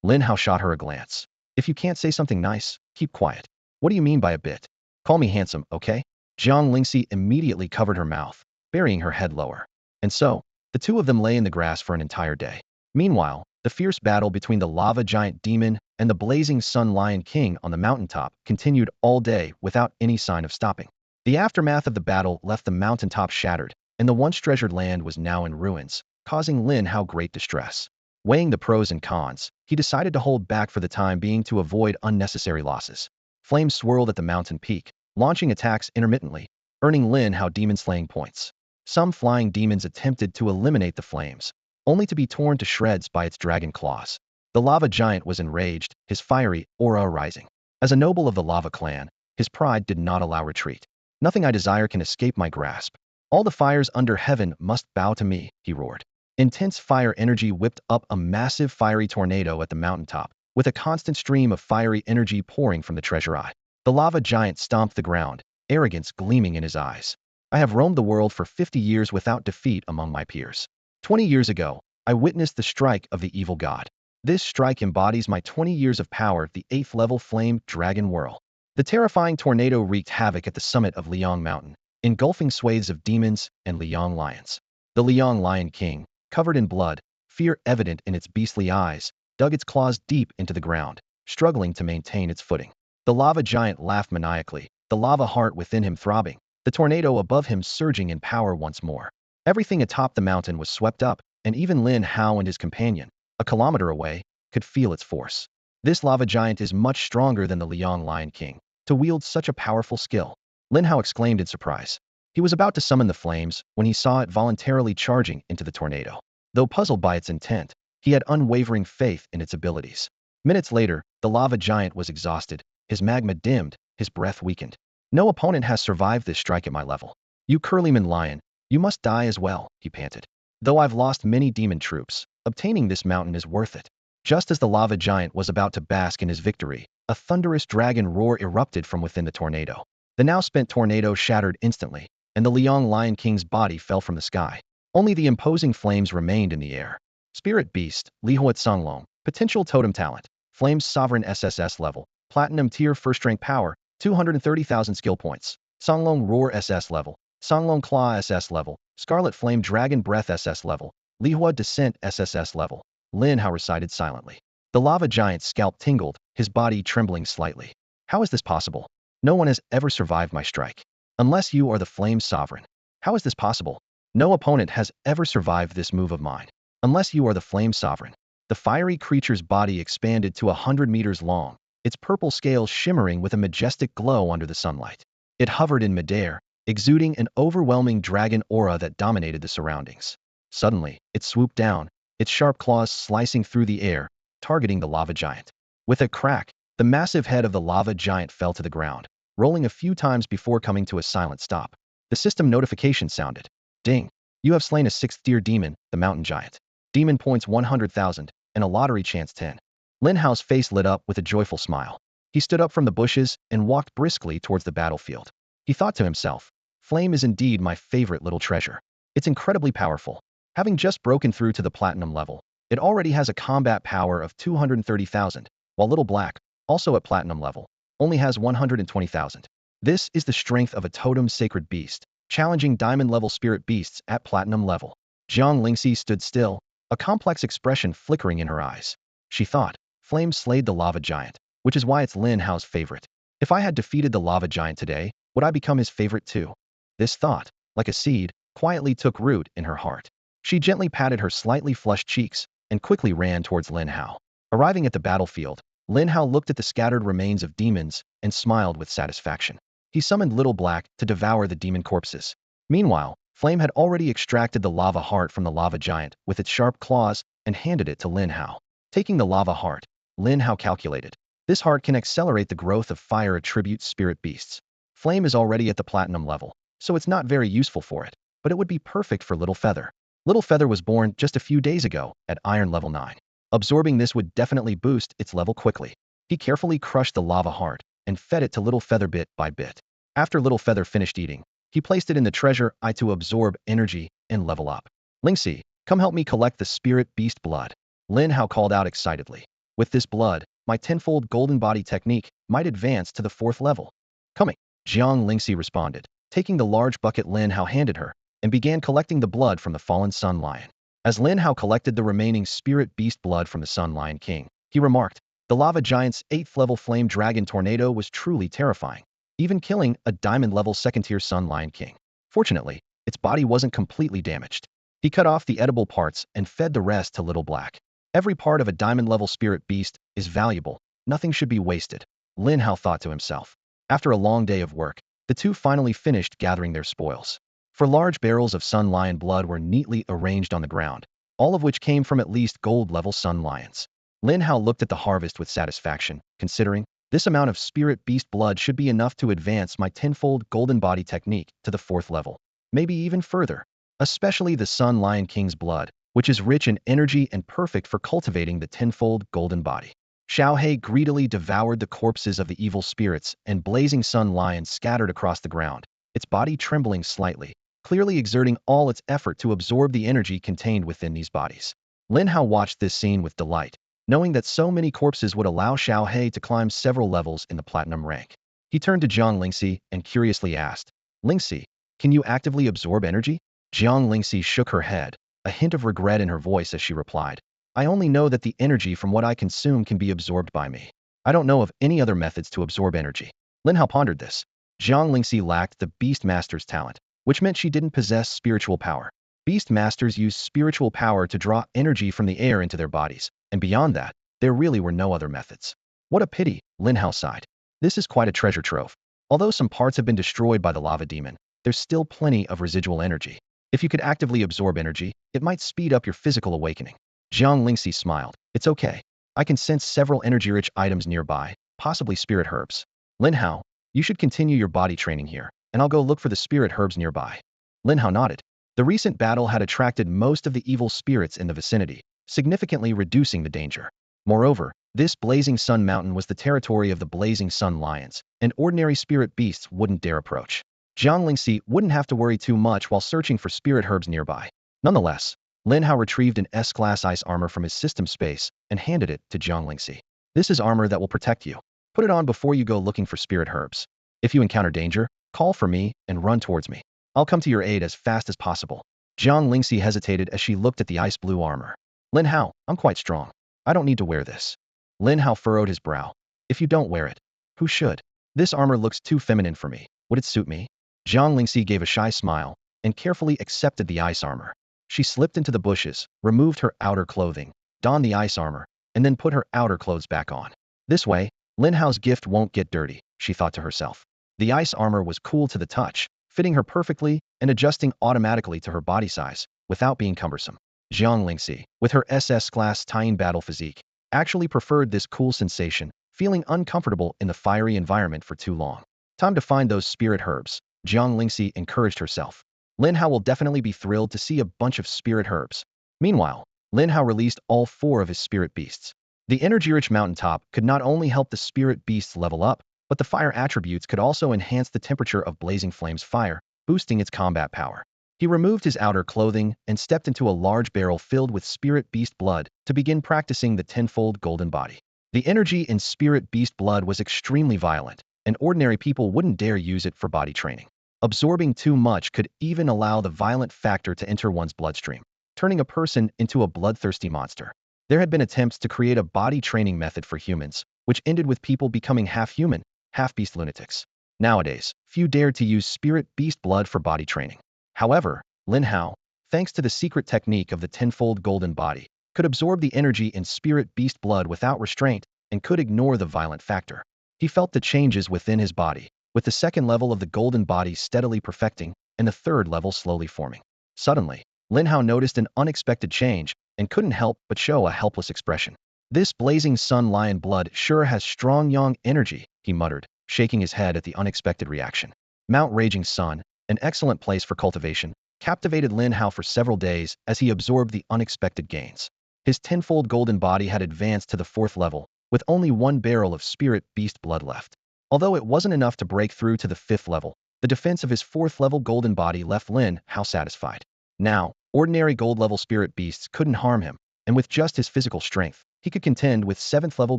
Lin Hao shot her a glance. If you can't say something nice, keep quiet. What do you mean by a bit? Call me handsome, okay? Jiang Lingxi immediately covered her mouth, burying her head lower. And so, the two of them lay in the grass for an entire day. Meanwhile, the fierce battle between the lava giant demon and the blazing sun lion king on the mountaintop continued all day without any sign of stopping. The aftermath of the battle left the mountaintop shattered, and the once treasured land was now in ruins, causing Lin Hao great distress. Weighing the pros and cons, he decided to hold back for the time being to avoid unnecessary losses. Flames swirled at the mountain peak, launching attacks intermittently, earning Lin Hao demon-slaying points. Some flying demons attempted to eliminate the flames, only to be torn to shreds by its dragon claws. The lava giant was enraged, his fiery aura rising. As a noble of the lava clan, his pride did not allow retreat. Nothing I desire can escape my grasp. All the fires under heaven must bow to me, he roared. Intense fire energy whipped up a massive fiery tornado at the mountaintop, with a constant stream of fiery energy pouring from the treasure eye. The lava giant stomped the ground, arrogance gleaming in his eyes. I have roamed the world for 50 years without defeat among my peers. 20 years ago, I witnessed the strike of the evil god. This strike embodies my 20 years of power, the 8th level flame dragon whirl. The terrifying tornado wreaked havoc at the summit of Liang Mountain, engulfing swathes of demons and Liang lions. The Liang Lion King, covered in blood, fear evident in its beastly eyes, dug its claws deep into the ground, struggling to maintain its footing. The lava giant laughed maniacally, the lava heart within him throbbing, the tornado above him surging in power once more. Everything atop the mountain was swept up, and even Lin Hao and his companion, a kilometer away, could feel its force. This lava giant is much stronger than the Liang Lion King to wield such a powerful skill, Lin Hao exclaimed in surprise. He was about to summon the flames when he saw it voluntarily charging into the tornado. Though puzzled by its intent, he had unwavering faith in its abilities. Minutes later, the lava giant was exhausted, his magma dimmed, his breath weakened. No opponent has survived this strike at my level. You Curlyman lion, you must die as well, he panted. Though I've lost many demon troops, obtaining this mountain is worth it. Just as the lava giant was about to bask in his victory, a thunderous dragon roar erupted from within the tornado. The now spent tornado shattered instantly, and the Liang Lion King's body fell from the sky. Only the imposing flames remained in the air. Spirit beast, Li Huatsonglong, Potential totem talent. Flame's Sovereign SSS level. Platinum tier first rank power. 230,000 skill points. Songlong Roar SS level. Songlong Claw SS level. Scarlet Flame Dragon Breath SS level. Lihua Descent SSS level. Lin Hao recited silently. The lava giant's scalp tingled, his body trembling slightly. How is this possible? No one has ever survived my strike. Unless you are the Flame Sovereign. How is this possible? No opponent has ever survived this move of mine. Unless you are the Flame Sovereign. The fiery creature's body expanded to 100 meters long, its purple scales shimmering with a majestic glow under the sunlight. It hovered in midair, exuding an overwhelming dragon aura that dominated the surroundings. Suddenly, it swooped down, its sharp claws slicing through the air, targeting the lava giant. With a crack, the massive head of the lava giant fell to the ground, rolling a few times before coming to a silent stop. The system notification sounded. Ding! You have slain a 6th-tier demon, the mountain giant. Demon points 100,000, and a lottery chance 10. Lin Hao's face lit up with a joyful smile. He stood up from the bushes and walked briskly towards the battlefield. He thought to himself, Flame is indeed my favorite little treasure. It's incredibly powerful. Having just broken through to the platinum level, it already has a combat power of 230,000, while Little Black, also at platinum level, only has 120,000. This is the strength of a totem sacred beast, challenging diamond-level spirit beasts at platinum level. Jiang Lingxi stood still, a complex expression flickering in her eyes. She thought, Flame slayed the lava giant, which is why it's Lin Hao's favorite. If I had defeated the lava giant today, would I become his favorite too? This thought, like a seed, quietly took root in her heart. She gently patted her slightly flushed cheeks and quickly ran towards Lin Hao. Arriving at the battlefield, Lin Hao looked at the scattered remains of demons and smiled with satisfaction. He summoned Little Black to devour the demon corpses. Meanwhile, Flame had already extracted the lava heart from the lava giant with its sharp claws and handed it to Lin Hao. Taking the lava heart, Lin Hao calculated. This heart can accelerate the growth of fire attribute spirit beasts. Flame is already at the platinum level, so it's not very useful for it, but it would be perfect for Little Feather. Little Feather was born just a few days ago at Iron level 9. Absorbing this would definitely boost its level quickly. He carefully crushed the lava heart and fed it to Little Feather bit by bit. After Little Feather finished eating, he placed it in the treasure eye to absorb energy and level up. Lingxi, come help me collect the spirit beast blood. Lin Hao called out excitedly. With this blood, my tenfold golden body technique might advance to the 4th level. Coming. Jiang Lingxi responded, taking the large bucket Lin Hao handed her, and began collecting the blood from the fallen Sun Lion. As Lin Hao collected the remaining spirit beast blood from the Sun Lion King, he remarked, the lava giant's 8th level flame dragon tornado was truly terrifying, even killing a diamond level 2nd-tier Sun Lion King. Fortunately, its body wasn't completely damaged. He cut off the edible parts and fed the rest to Little Black. Every part of a diamond level spirit beast is valuable. Nothing should be wasted, Lin Hao thought to himself. After a long day of work, the two finally finished gathering their spoils. 4 large barrels of Sun Lion blood were neatly arranged on the ground, all of which came from at least gold-level Sun Lions. Lin Hao looked at the harvest with satisfaction, considering, this amount of spirit beast blood should be enough to advance my tenfold golden body technique to the 4th level, maybe even further, especially the Sun Lion King's blood, which is rich in energy and perfect for cultivating the tenfold golden body. Xiaohe greedily devoured the corpses of the evil spirits and blazing sun lions scattered across the ground, its body trembling slightly, clearly exerting all its effort to absorb the energy contained within these bodies. Lin Hao watched this scene with delight, knowing that so many corpses would allow Xiaohe to climb several levels in the platinum rank. He turned to Jiang Lingxi and curiously asked, Lingxi, can you actively absorb energy? Jiang Lingxi shook her head, a hint of regret in her voice as she replied, I only know that the energy from what I consume can be absorbed by me. I don't know of any other methods to absorb energy. Lin Hao pondered this. Jiang Lingxi lacked the Beast Master's talent, which meant she didn't possess spiritual power. Beast Masters use spiritual power to draw energy from the air into their bodies, and beyond that, there really were no other methods. What a pity, Lin Hao sighed. This is quite a treasure trove. Although some parts have been destroyed by the lava demon, there's still plenty of residual energy. If you could actively absorb energy, it might speed up your physical awakening. Jiang Lingxi smiled. It's okay. I can sense several energy-rich items nearby, possibly spirit herbs. Lin Hao, you should continue your body training here, and I'll go look for the spirit herbs nearby. Lin Hao nodded. The recent battle had attracted most of the evil spirits in the vicinity, significantly reducing the danger. Moreover, this blazing sun mountain was the territory of the blazing sun lions, and ordinary spirit beasts wouldn't dare approach. Jiang Lingxi wouldn't have to worry too much while searching for spirit herbs nearby. Nonetheless, Lin Hao retrieved an S-class ice armor from his system space and handed it to Jiang Lingxi. This is armor that will protect you. Put it on before you go looking for spirit herbs. If you encounter danger, call for me and run towards me. I'll come to your aid as fast as possible. Jiang Lingxi hesitated as she looked at the ice blue armor. Lin Hao, I'm quite strong. I don't need to wear this. Lin Hao furrowed his brow. If you don't wear it, who should? This armor looks too feminine for me. Would it suit me? Jiang Lingxi gave a shy smile and carefully accepted the ice armor. She slipped into the bushes, removed her outer clothing, donned the ice armor, and then put her outer clothes back on. This way, Lin Hao's gift won't get dirty, she thought to herself. The ice armor was cool to the touch, fitting her perfectly and adjusting automatically to her body size, without being cumbersome. Jiang Lingxi, with her SS-class tying battle physique, actually preferred this cool sensation, feeling uncomfortable in the fiery environment for too long. Time to find those spirit herbs, Jiang Lingxi encouraged herself. Lin Hao will definitely be thrilled to see a bunch of spirit herbs. Meanwhile, Lin Hao released all 4 of his spirit beasts. The energy-rich mountaintop could not only help the spirit beasts level up, but the fire attributes could also enhance the temperature of Blazing Flame's fire, boosting its combat power. He removed his outer clothing and stepped into a large barrel filled with spirit beast blood to begin practicing the tenfold golden body. The energy in spirit beast blood was extremely violent, and ordinary people wouldn't dare use it for body training. Absorbing too much could even allow the violent factor to enter one's bloodstream, turning a person into a bloodthirsty monster. There had been attempts to create a body training method for humans, which ended with people becoming half-human, half-beast lunatics. Nowadays, few dared to use spirit beast blood for body training. However, Lin Hao, thanks to the secret technique of the tenfold golden body, could absorb the energy in spirit beast blood without restraint and could ignore the violent factor. He felt the changes within his body, with the second level of the golden body steadily perfecting and the third level slowly forming. Suddenly, Lin Hao noticed an unexpected change and couldn't help but show a helpless expression. This blazing sun lion blood sure has strong yang energy, he muttered, shaking his head at the unexpected reaction. Mount Raging Sun, an excellent place for cultivation, captivated Lin Hao for several days as he absorbed the unexpected gains. His tenfold golden body had advanced to the 4th level, with only 1 barrel of spirit beast blood left. Although it wasn't enough to break through to the 5th level, the defense of his 4th level golden body left Lin Hao satisfied. Now, ordinary gold level spirit beasts couldn't harm him, and with just his physical strength, he could contend with 7th level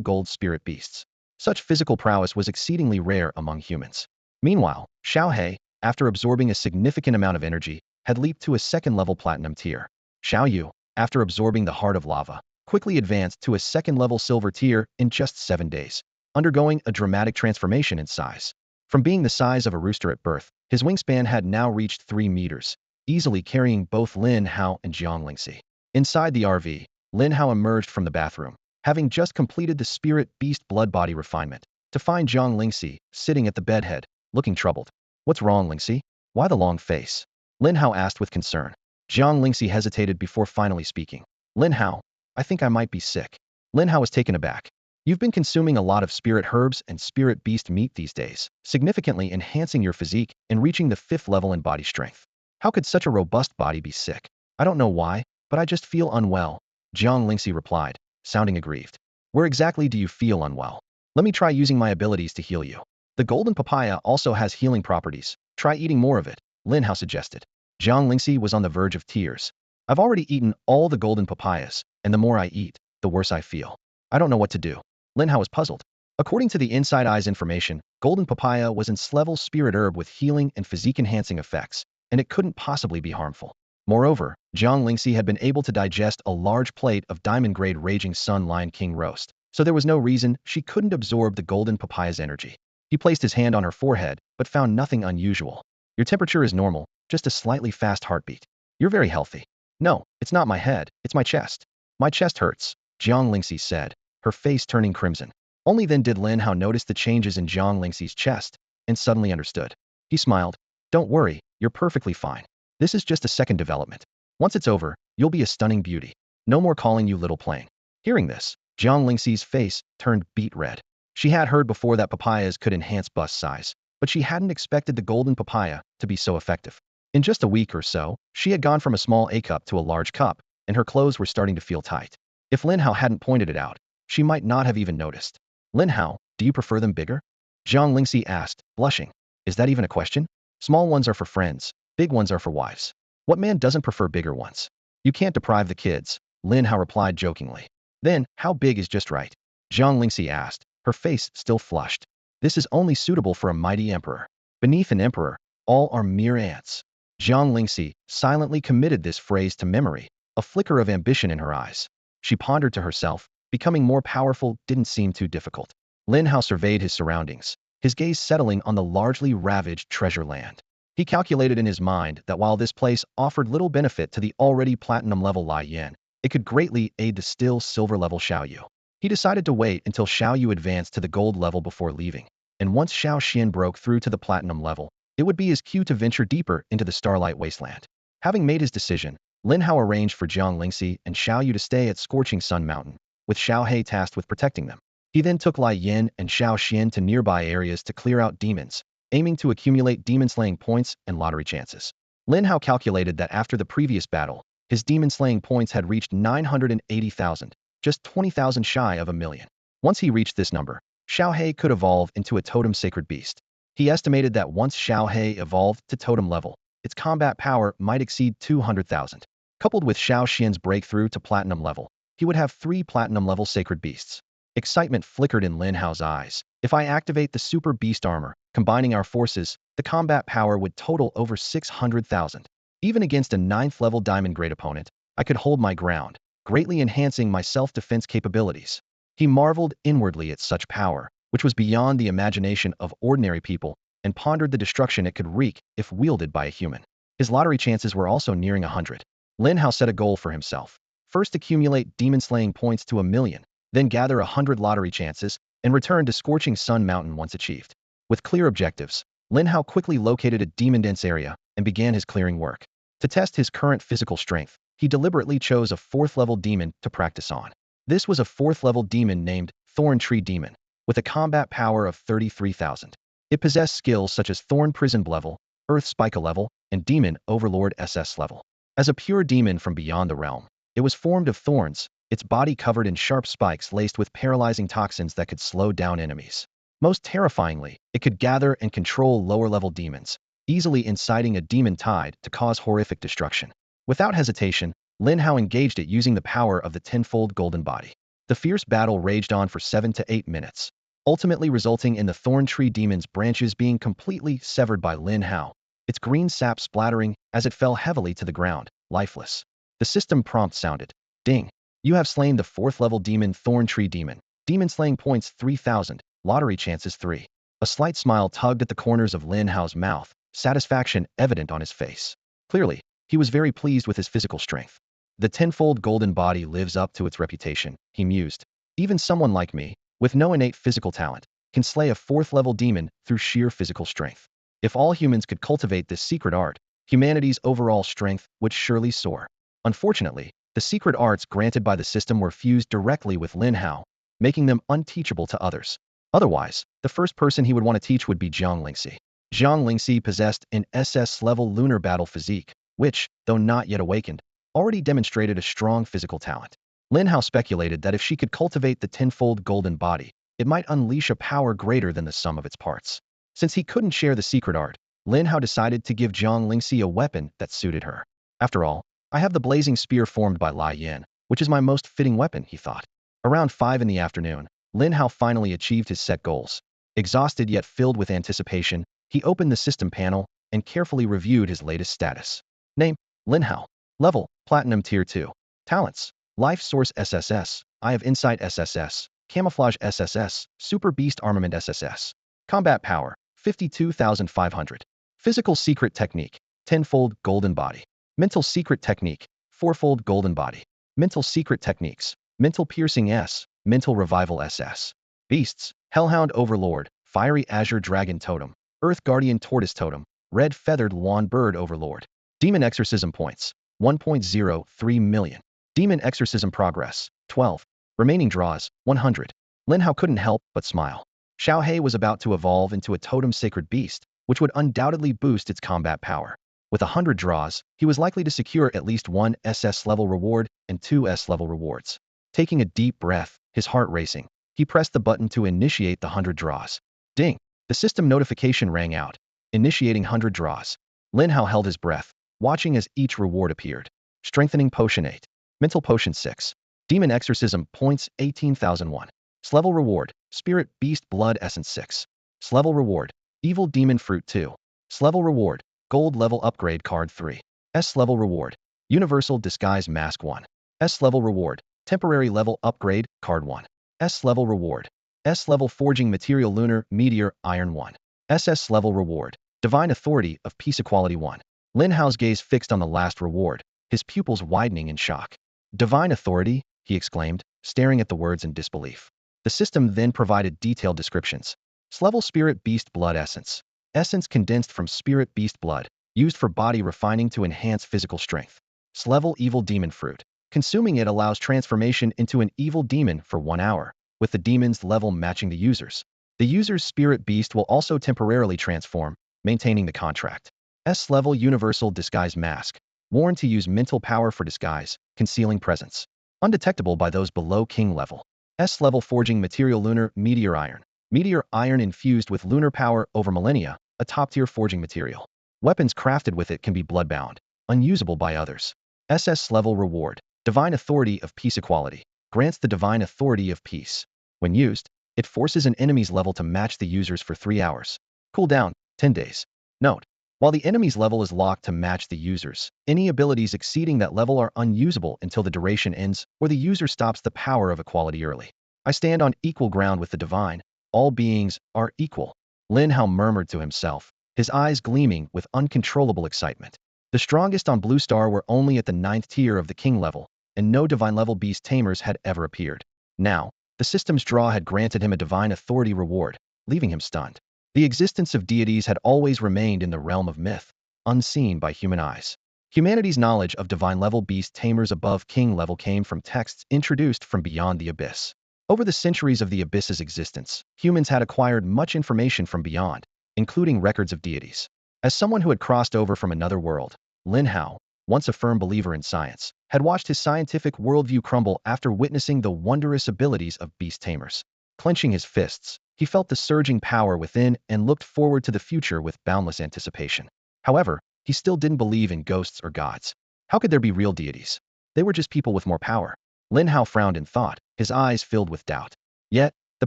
gold spirit beasts. Such physical prowess was exceedingly rare among humans. Meanwhile, Xiao He, after absorbing a significant amount of energy, had leaped to a 2nd level platinum tier. Xiao Yu, after absorbing the heart of lava, quickly advanced to a 2nd level silver tier in just 7 days, undergoing a dramatic transformation in size. From being the size of a rooster at birth, his wingspan had now reached 3 meters, easily carrying both Lin Hao and Jiang Lingxi. Inside the RV, Lin Hao emerged from the bathroom, having just completed the spirit beast blood body refinement, to find Jiang Lingxi sitting at the bedhead, looking troubled. What's wrong, Lingxi? Why the long face? Lin Hao asked with concern. Jiang Lingxi hesitated before finally speaking. Lin Hao, I think I might be sick. Lin Hao was taken aback. You've been consuming a lot of spirit herbs and spirit beast meat these days, significantly enhancing your physique and reaching the 5th level in body strength. How could such a robust body be sick? I don't know why, but I just feel unwell, Jiang Lingxi replied, sounding aggrieved. Where exactly do you feel unwell? Let me try using my abilities to heal you. The golden papaya also has healing properties. Try eating more of it, Lin Hao suggested. Jiang Lingxi was on the verge of tears. I've already eaten all the golden papayas, and the more I eat, the worse I feel. I don't know what to do. Lin Hao was puzzled. According to the Inside Eyes information, golden papaya was an S-level spirit herb with healing and physique-enhancing effects, and it couldn't possibly be harmful. Moreover, Jiang Lingxi had been able to digest a large plate of diamond-grade Raging Sun Lion King roast, so there was no reason she couldn't absorb the golden papaya's energy. He placed his hand on her forehead, but found nothing unusual. Your temperature is normal, just a slightly fast heartbeat. You're very healthy. No, it's not my head, it's my chest. My chest hurts, Jiang Lingxi said, her face turning crimson. Only then did Lin Hao notice the changes in Jiang Lingxi's chest, and suddenly understood. He smiled. Don't worry, you're perfectly fine. This is just a second development. Once it's over, you'll be a stunning beauty. No more calling you little plane. Hearing this, Jiang Lingxi's face turned beet red. She had heard before that papayas could enhance bust size, but she hadn't expected the golden papaya to be so effective. In just a week or so, she had gone from a small A cup to a large cup, and her clothes were starting to feel tight. If Lin Hao hadn't pointed it out, she might not have even noticed. Lin Hao, do you prefer them bigger? Jiang Lingxi asked, blushing. Is that even a question? Small ones are for friends, big ones are for wives. What man doesn't prefer bigger ones? You can't deprive the kids, Lin Hao replied jokingly. Then, how big is just right? Zhang Lingxi asked, her face still flushed. This is only suitable for a mighty emperor. Beneath an emperor, all are mere ants. Zhang Lingxi silently committed this phrase to memory, a flicker of ambition in her eyes. She pondered to herself, becoming more powerful didn't seem too difficult. Lin Hao surveyed his surroundings, his gaze settling on the largely ravaged treasure land. He calculated in his mind that while this place offered little benefit to the already platinum-level Lai Yan, it could greatly aid the still silver-level Xiao Yu. He decided to wait until Xiao Yu advanced to the gold level before leaving, and once Xiao Xian broke through to the platinum level, it would be his cue to venture deeper into the Starlight Wasteland. Having made his decision, Lin Hao arranged for Zhang Lingxi and Xiao Yu to stay at Scorching Sun Mountain, with Xiao He tasked with protecting them. He then took Lai Yin and Xiao Xian to nearby areas to clear out demons, aiming to accumulate demon-slaying points and lottery chances. Lin Hao calculated that after the previous battle, his demon-slaying points had reached 980,000, just 20,000 shy of a million. Once he reached this number, Xiao He could evolve into a totem sacred beast. He estimated that once Xiao He evolved to totem level, its combat power might exceed 200,000. Coupled with Xiao Xian's breakthrough to platinum level, he would have 3 platinum-level sacred beasts. Excitement flickered in Lin Hao's eyes. If I activate the super beast armor, combining our forces, the combat power would total over 600,000. Even against a 9th-level diamond-grade opponent, I could hold my ground, greatly enhancing my self-defense capabilities. He marveled inwardly at such power, which was beyond the imagination of ordinary people, and pondered the destruction it could wreak if wielded by a human. His lottery chances were also nearing 100. Lin Hao set a goal for himself. First accumulate demon-slaying points to 1,000,000, then gather 100 lottery chances, and return to Scorching Sun Mountain once achieved. With clear objectives, Lin Hao quickly located a demon-dense area and began his clearing work. To test his current physical strength, he deliberately chose a 4th-level demon to practice on. This was a 4th-level demon named Thorn Tree Demon, with a combat power of 33,000. It possessed skills such as Thorn Prison level, Earth Spica level, and Demon Overlord SS level. As a pure demon from beyond the realm, it was formed of thorns, its body covered in sharp spikes laced with paralyzing toxins that could slow down enemies. Most terrifyingly, it could gather and control lower-level demons, easily inciting a demon tide to cause horrific destruction. Without hesitation, Lin Hao engaged it using the power of the tenfold golden body. The fierce battle raged on for 7 to 8 minutes, ultimately resulting in the Thorn Tree Demon's branches being completely severed by Lin Hao, its green sap splattering as it fell heavily to the ground, lifeless. The system prompt sounded. Ding. You have slain the 4th-level demon Thorn Tree Demon. Demon slaying points 3,000, lottery chances 3. A slight smile tugged at the corners of Lin Hao's mouth, satisfaction evident on his face. Clearly, he was very pleased with his physical strength. The tenfold golden body lives up to its reputation, he mused. Even someone like me, with no innate physical talent, can slay a 4th-level demon through sheer physical strength. If all humans could cultivate this secret art, humanity's overall strength would surely soar. Unfortunately, the secret arts granted by the system were fused directly with Lin Hao, making them unteachable to others. Otherwise, the first person he would want to teach would be Zhang Lingxi. Zhang Lingxi possessed an SS-level lunar battle physique, which, though not yet awakened, already demonstrated a strong physical talent. Lin Hao speculated that if she could cultivate the tenfold golden body, it might unleash a power greater than the sum of its parts. Since he couldn't share the secret art, Lin Hao decided to give Zhang Lingxi a weapon that suited her. After all, I have the blazing spear formed by Lai Yan, which is my most fitting weapon, he thought. Around 5 in the afternoon, Lin Hao finally achieved his set goals. Exhausted yet filled with anticipation, he opened the system panel and carefully reviewed his latest status. Name, Lin Hao. Level, Platinum Tier 2. Talents, Life Source SSS, Eye of Insight SSS, Camouflage SSS, Super Beast Armament SSS. Combat Power, 52,500. Physical Secret Technique, Tenfold Golden Body. Mental Secret Technique, Fourfold Golden Body. Mental Secret Techniques, Mental Piercing S, Mental Revival SS. Beasts, Hellhound Overlord, Fiery Azure Dragon Totem, Earth Guardian Tortoise Totem, Red Feathered Lawn Bird Overlord. Demon Exorcism Points, 1.03 million. Demon Exorcism Progress, 12. Remaining draws, 100. Lin Hao couldn't help but smile. Xiao He was about to evolve into a totem sacred beast, which would undoubtedly boost its combat power. With 100 draws, he was likely to secure at least 1 SS-level reward and 2 S-level rewards. Taking a deep breath, his heart racing, he pressed the button to initiate the 100 draws. Ding! The system notification rang out, initiating 100 draws. Lin Hao held his breath, watching as each reward appeared. Strengthening Potion 8. Mental Potion 6. Demon Exorcism Points 18,001. S-level reward. Spirit Beast Blood Essence 6. S-level reward. Evil Demon Fruit 2. S-level reward. Gold level upgrade card 3. S-level reward. Universal Disguise Mask 1. S-level reward. Temporary level upgrade card 1. S-level reward. S-level Forging Material Lunar Meteor Iron 1. SS-level reward. Divine Authority of Peace Equality 1. Lin Hao's gaze fixed on the last reward, his pupils widening in shock. Divine Authority? He exclaimed, staring at the words in disbelief. The system then provided detailed descriptions. S-level Spirit Beast Blood Essence. Essence condensed from Spirit Beast Blood, used for body refining to enhance physical strength. S-level Evil Demon Fruit. Consuming it allows transformation into an evil demon for 1 hour, with the demon's level matching the user's. The user's spirit beast will also temporarily transform, maintaining the contract. S-level Universal Disguise Mask. Worn to use mental power for disguise, concealing presence. Undetectable by those below king level. S-level Forging Material Lunar Meteor Iron. Meteor Iron infused with lunar power over millennia, a top-tier forging material. Weapons crafted with it can be bloodbound, unusable by others. SS-level Reward. Divine Authority of Peace Equality. Grants the Divine Authority of Peace. When used, it forces an enemy's level to match the user's for 3 hours. Cooldown, 10 days. Note: while the enemy's level is locked to match the user's, any abilities exceeding that level are unusable until the duration ends or the user stops the power of equality early. I stand on equal ground with the divine. All beings are equal. Lin Hao murmured to himself, his eyes gleaming with uncontrollable excitement. The strongest on Blue Star were only at the 9th tier of the king level, and no divine-level beast tamers had ever appeared. Now, the system's draw had granted him a divine authority reward, leaving him stunned. The existence of deities had always remained in the realm of myth, unseen by human eyes. Humanity's knowledge of divine-level beast tamers above king level came from texts introduced from beyond the abyss. Over the centuries of the abyss's existence, humans had acquired much information from beyond, including records of deities. As someone who had crossed over from another world, Lin Hao, once a firm believer in science, had watched his scientific worldview crumble after witnessing the wondrous abilities of beast tamers. Clenching his fists, he felt the surging power within and looked forward to the future with boundless anticipation. However, he still didn't believe in ghosts or gods. How could there be real deities? They were just people with more power. Lin Hao frowned in thought, his eyes filled with doubt. Yet, the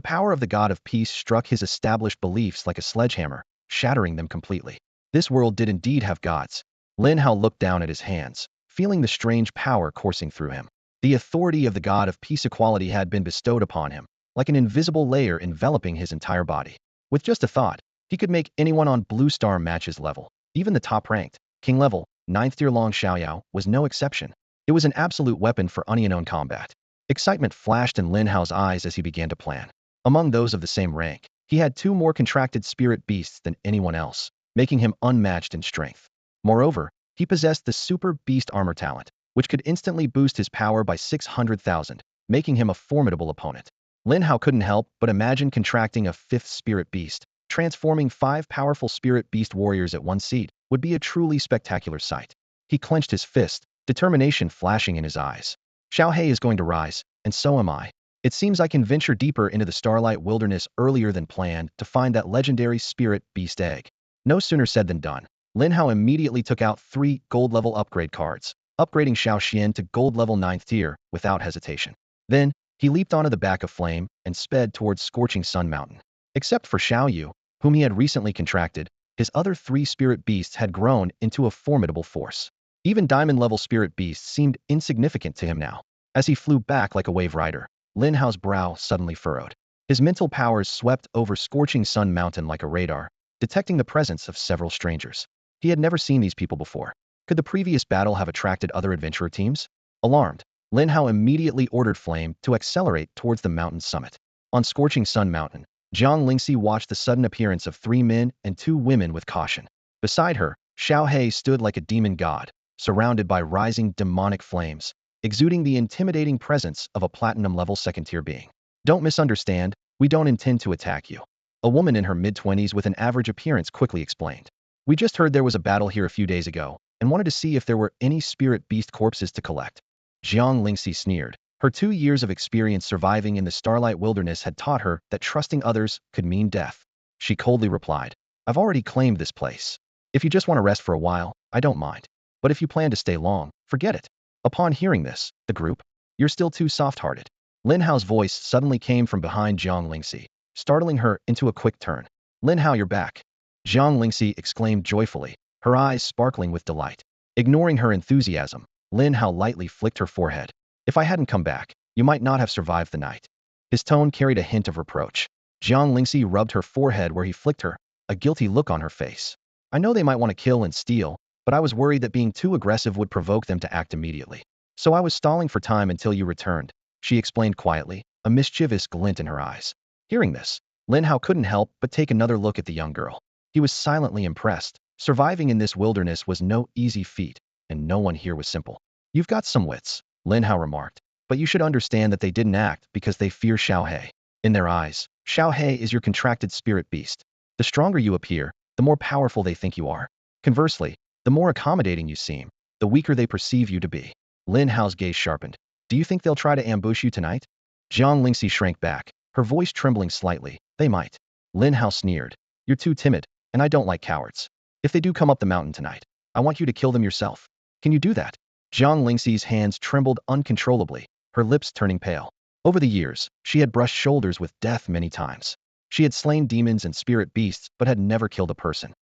power of the god of peace struck his established beliefs like a sledgehammer, shattering them completely. This world did indeed have gods. Lin Hao looked down at his hands, feeling the strange power coursing through him. The authority of the god of peace equality had been bestowed upon him, like an invisible layer enveloping his entire body. With just a thought, he could make anyone on Blue Star match his level. Even the top-ranked, king level, 9th tier Long Xiaoyao was no exception. It was an absolute weapon for unknown combat. Excitement flashed in Lin Hao's eyes as he began to plan. Among those of the same rank, he had 2 more contracted spirit beasts than anyone else, making him unmatched in strength. Moreover, he possessed the Super Beast Armor talent, which could instantly boost his power by 600,000, making him a formidable opponent. Lin Hao couldn't help but imagine contracting a 5th spirit beast. Transforming 5 powerful spirit beast warriors at one seat would be a truly spectacular sight. He clenched his fist, determination flashing in his eyes. Xiao He is going to rise, and so am I. It seems I can venture deeper into the Starlight Wilderness earlier than planned to find that legendary spirit beast egg. No sooner said than done. Lin Hao immediately took out 3 gold-level upgrade cards, upgrading Xiao Xian to gold-level 9th tier without hesitation. Then, he leaped onto the back of Flame and sped towards Scorching Sun Mountain. Except for Xiao Yu, whom he had recently contracted, his other 3 spirit beasts had grown into a formidable force. Even diamond-level spirit beasts seemed insignificant to him now. As he flew back like a wave rider, Lin Hao's brow suddenly furrowed. His mental powers swept over Scorching Sun Mountain like a radar, detecting the presence of several strangers. He had never seen these people before. Could the previous battle have attracted other adventurer teams? Alarmed, Lin Hao immediately ordered Flame to accelerate towards the mountain's summit. On Scorching Sun Mountain, Jiang Lingxi watched the sudden appearance of 3 men and 2 women with caution. Beside her, Xiao He stood like a demon god, surrounded by rising demonic flames, exuding the intimidating presence of a platinum-level 2nd-tier being. Don't misunderstand, we don't intend to attack you. A woman in her mid-20s with an average appearance quickly explained. We just heard there was a battle here a few days ago, and wanted to see if there were any spirit beast corpses to collect. Jiang Lingxi sneered. Her 2 years of experience surviving in the Starlight Wilderness had taught her that trusting others could mean death. She coldly replied, I've already claimed this place. If you just want to rest for a while, I don't mind. But if you plan to stay long, forget it. Upon hearing this, the group, "You're still too soft-hearted." Lin Hao's voice suddenly came from behind Jiang Lingxi, startling her into a quick turn. "Lin Hao, you're back!" Jiang Lingxi exclaimed joyfully, her eyes sparkling with delight. Ignoring her enthusiasm, Lin Hao lightly flicked her forehead. "If I hadn't come back, you might not have survived the night." His tone carried a hint of reproach. Jiang Lingxi rubbed her forehead where he flicked her, a guilty look on her face. "I know they might want to kill and steal, but I was worried that being too aggressive would provoke them to act immediately. So I was stalling for time until you returned," she explained quietly, a mischievous glint in her eyes. Hearing this, Lin Hao couldn't help but take another look at the young girl. He was silently impressed. Surviving in this wilderness was no easy feat, and no one here was simple. "You've got some wits," Lin Hao remarked, "but you should understand that they didn't act because they fear Xiao. In their eyes, Xiao is your contracted spirit beast. The stronger you appear, the more powerful they think you are. Conversely, the more accommodating you seem, the weaker they perceive you to be." Lin Hao's gaze sharpened. "Do you think they'll try to ambush you tonight?" Jiang Lingxi shrank back, her voice trembling slightly. "They might." Lin Hao sneered. "You're too timid, and I don't like cowards. If they do come up the mountain tonight, I want you to kill them yourself. Can you do that?" Jiang Lingxi's hands trembled uncontrollably, her lips turning pale. Over the years, she had brushed shoulders with death many times. She had slain demons and spirit beasts but had never killed a person.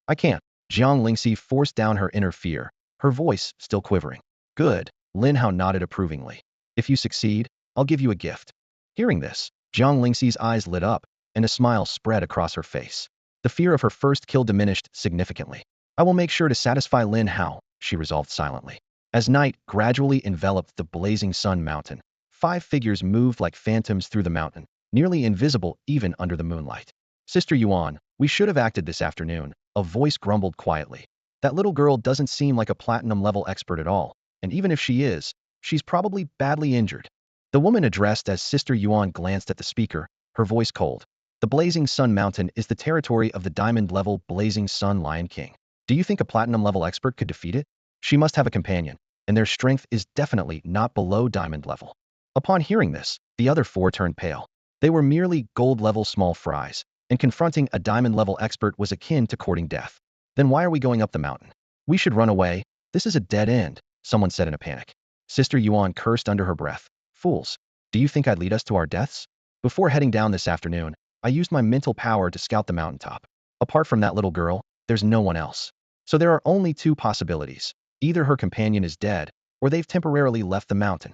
I can't." Jiang Lingxi forced down her inner fear, her voice still quivering. "Good." Lin Hao nodded approvingly. "If you succeed, I'll give you a gift." Hearing this, Jiang Lingxi's eyes lit up, and a smile spread across her face. The fear of her first kill diminished significantly. "I will make sure to satisfy Lin Hao," she resolved silently. As night gradually enveloped the blazing sun mountain, 5 figures moved like phantoms through the mountain, nearly invisible even under the moonlight. "Sister Yuan, we should have acted this afternoon," a voice grumbled quietly. "That little girl doesn't seem like a platinum-level expert at all, and even if she is, she's probably badly injured." The woman addressed as Sister Yuan glanced at the speaker, her voice cold. "The Blazing Sun Mountain is the territory of the diamond-level Blazing Sun Lion King. Do you think a platinum-level expert could defeat it? She must have a companion, and their strength is definitely not below diamond level." Upon hearing this, the other 4 turned pale. They were merely gold-level small fries, and confronting a diamond-level expert was akin to courting death. "Then why are we going up the mountain? We should run away. This is a dead end," someone said in a panic. Sister Yuan cursed under her breath. "Fools! Do you think I'd lead us to our deaths? Before heading down this afternoon, I used my mental power to scout the mountaintop. Apart from that little girl, there's no one else. So there are only 2 possibilities. Either her companion is dead, or they've temporarily left the mountain."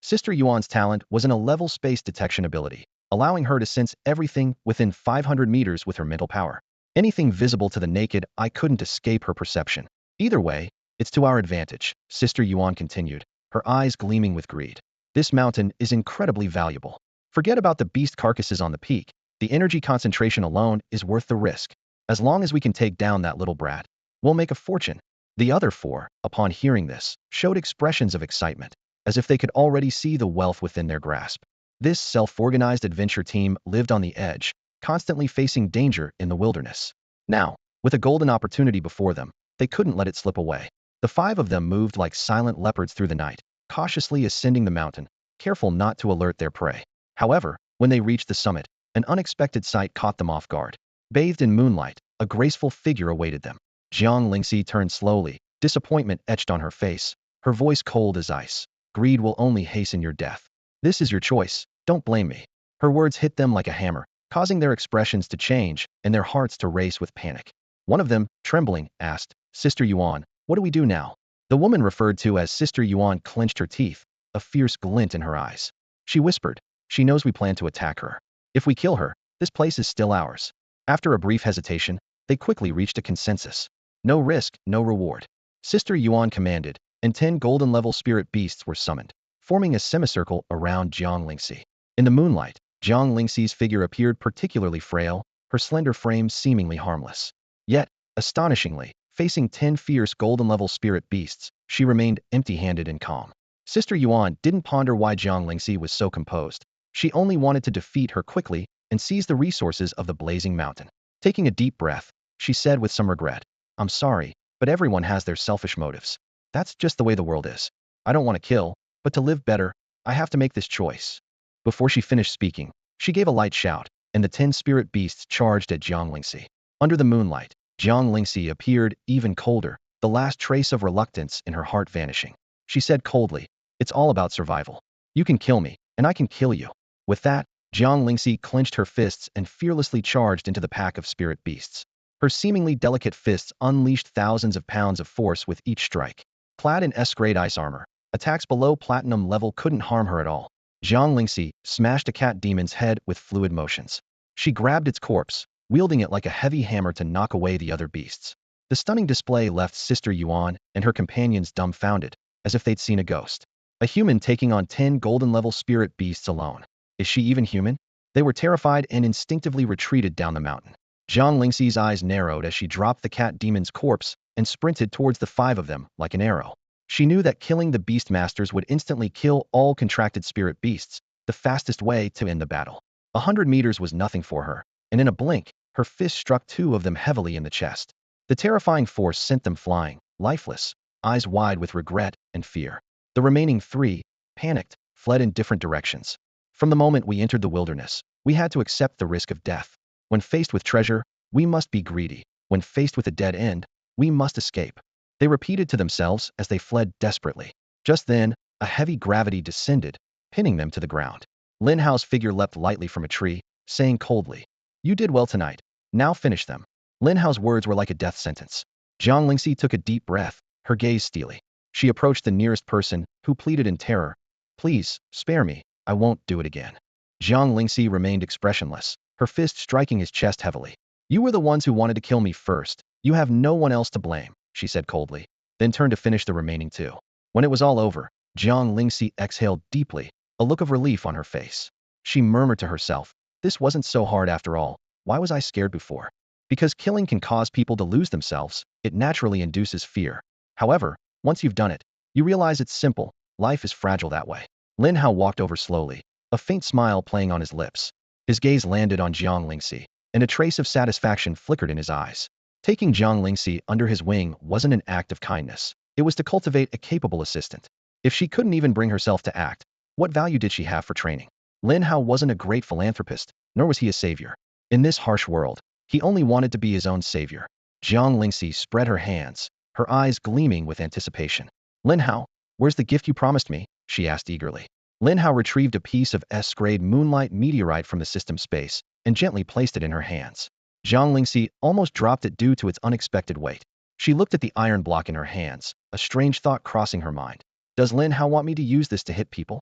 Sister Yuan's talent was an 11 space detection ability, allowing her to sense everything within 500 meters with her mental power. Anything visible to the naked eye couldn't escape her perception. "Either way, it's to our advantage," Sister Yuan continued, her eyes gleaming with greed. "This mountain is incredibly valuable. Forget about the beast carcasses on the peak. The energy concentration alone is worth the risk. As long as we can take down that little brat, we'll make a fortune." The other 4, upon hearing this, showed expressions of excitement, as if they could already see the wealth within their grasp. This self-organized adventure team lived on the edge, constantly facing danger in the wilderness. Now, with a golden opportunity before them, they couldn't let it slip away. The 5 of them moved like silent leopards through the night, cautiously ascending the mountain, careful not to alert their prey. However, when they reached the summit, an unexpected sight caught them off guard. Bathed in moonlight, a graceful figure awaited them. Jiang Lingxi turned slowly, disappointment etched on her face, her voice cold as ice. "Greed will only hasten your death. This is your choice, don't blame me." Her words hit them like a hammer, causing their expressions to change and their hearts to race with panic. One of them, trembling, asked, "Sister Yuan, what do we do now?" The woman referred to as Sister Yuan clenched her teeth, a fierce glint in her eyes. She whispered, "She knows we plan to attack her. If we kill her, this place is still ours." After a brief hesitation, they quickly reached a consensus. "No risk, no reward." Sister Yuan commanded, and 10 golden-level spirit beasts were summoned, forming a semicircle around Jiang Lingxi. In the moonlight, Jiang Lingxi's figure appeared particularly frail, her slender frame seemingly harmless. Yet, astonishingly, facing 10 fierce golden-level spirit beasts, she remained empty-handed and calm. Sister Yuan didn't ponder why Jiang Lingxi was so composed. She only wanted to defeat her quickly and seize the resources of the blazing mountain. Taking a deep breath, she said with some regret, "I'm sorry, but everyone has their selfish motives. That's just the way the world is. I don't want to kill, but to live better, I have to make this choice." Before she finished speaking, she gave a light shout, and the 10 spirit beasts charged at Jiang Lingxi. Under the moonlight, Jiang Lingxi appeared even colder, the last trace of reluctance in her heart vanishing. she said coldly. It's all about survival. You can kill me, and I can kill you. With that, Jiang Lingxi clenched her fists and fearlessly charged into the pack of spirit beasts. Her seemingly delicate fists unleashed thousands of pounds of force with each strike. Clad in S-grade ice armor, attacks below platinum level couldn't harm her at all. Jiang Lingxi smashed a cat demon's head with fluid motions. She grabbed its corpse, wielding it like a heavy hammer to knock away the other beasts. The stunning display left Sister Yuan and her companions dumbfounded, as if they'd seen a ghost. A human taking on 10 golden-level spirit beasts alone. Is she even human? They were terrified and instinctively retreated down the mountain. Jiang Lingxi's eyes narrowed as she dropped the cat demon's corpse and sprinted towards the 5 of them like an arrow. She knew that killing the beast masters would instantly kill all contracted spirit beasts, the fastest way to end the battle. 100 meters was nothing for her, and in a blink, her fist struck 2 of them heavily in the chest. The terrifying force sent them flying, lifeless, eyes wide with regret and fear. The remaining 3, panicked, fled in different directions. From the moment we entered the wilderness, we had to accept the risk of death. When faced with treasure, we must be greedy. When faced with a dead end, we must escape. They repeated to themselves as they fled desperately. Just then, a heavy gravity descended, pinning them to the ground. Lin Hao's figure leapt lightly from a tree, saying coldly, "You did well tonight. Now finish them." Lin Hao's words were like a death sentence. Jiang Lingxi took a deep breath, her gaze steely. She approached the nearest person, who pleaded in terror, "Please, spare me. I won't do it again." Jiang Lingxi remained expressionless, her fist striking his chest heavily. "You were the ones who wanted to kill me first. You have no one else to blame," she said coldly, then turned to finish the remaining 2. When it was all over, Jiang Lingxi exhaled deeply, a look of relief on her face. She murmured to herself, "This wasn't so hard after all. Why was I scared before?" Because killing can cause people to lose themselves, it naturally induces fear. However, once you've done it, you realize it's simple. Life is fragile that way. Lin Hao walked over slowly, a faint smile playing on his lips. His gaze landed on Jiang Lingxi, and a trace of satisfaction flickered in his eyes. Taking Jiang Lingxi under his wing wasn't an act of kindness. It was to cultivate a capable assistant. If she couldn't even bring herself to act, what value did she have for training? Lin Hao wasn't a great philanthropist, nor was he a savior. In this harsh world, he only wanted to be his own savior. Jiang Lingxi spread her hands, her eyes gleaming with anticipation. "Lin Hao, where's the gift you promised me?" she asked eagerly. Lin Hao retrieved a piece of S-grade moonlight meteorite from the system space and gently placed it in her hands. Jiang Lingxi almost dropped it due to its unexpected weight. She looked at the iron block in her hands, a strange thought crossing her mind. Does Lin Hao want me to use this to hit people?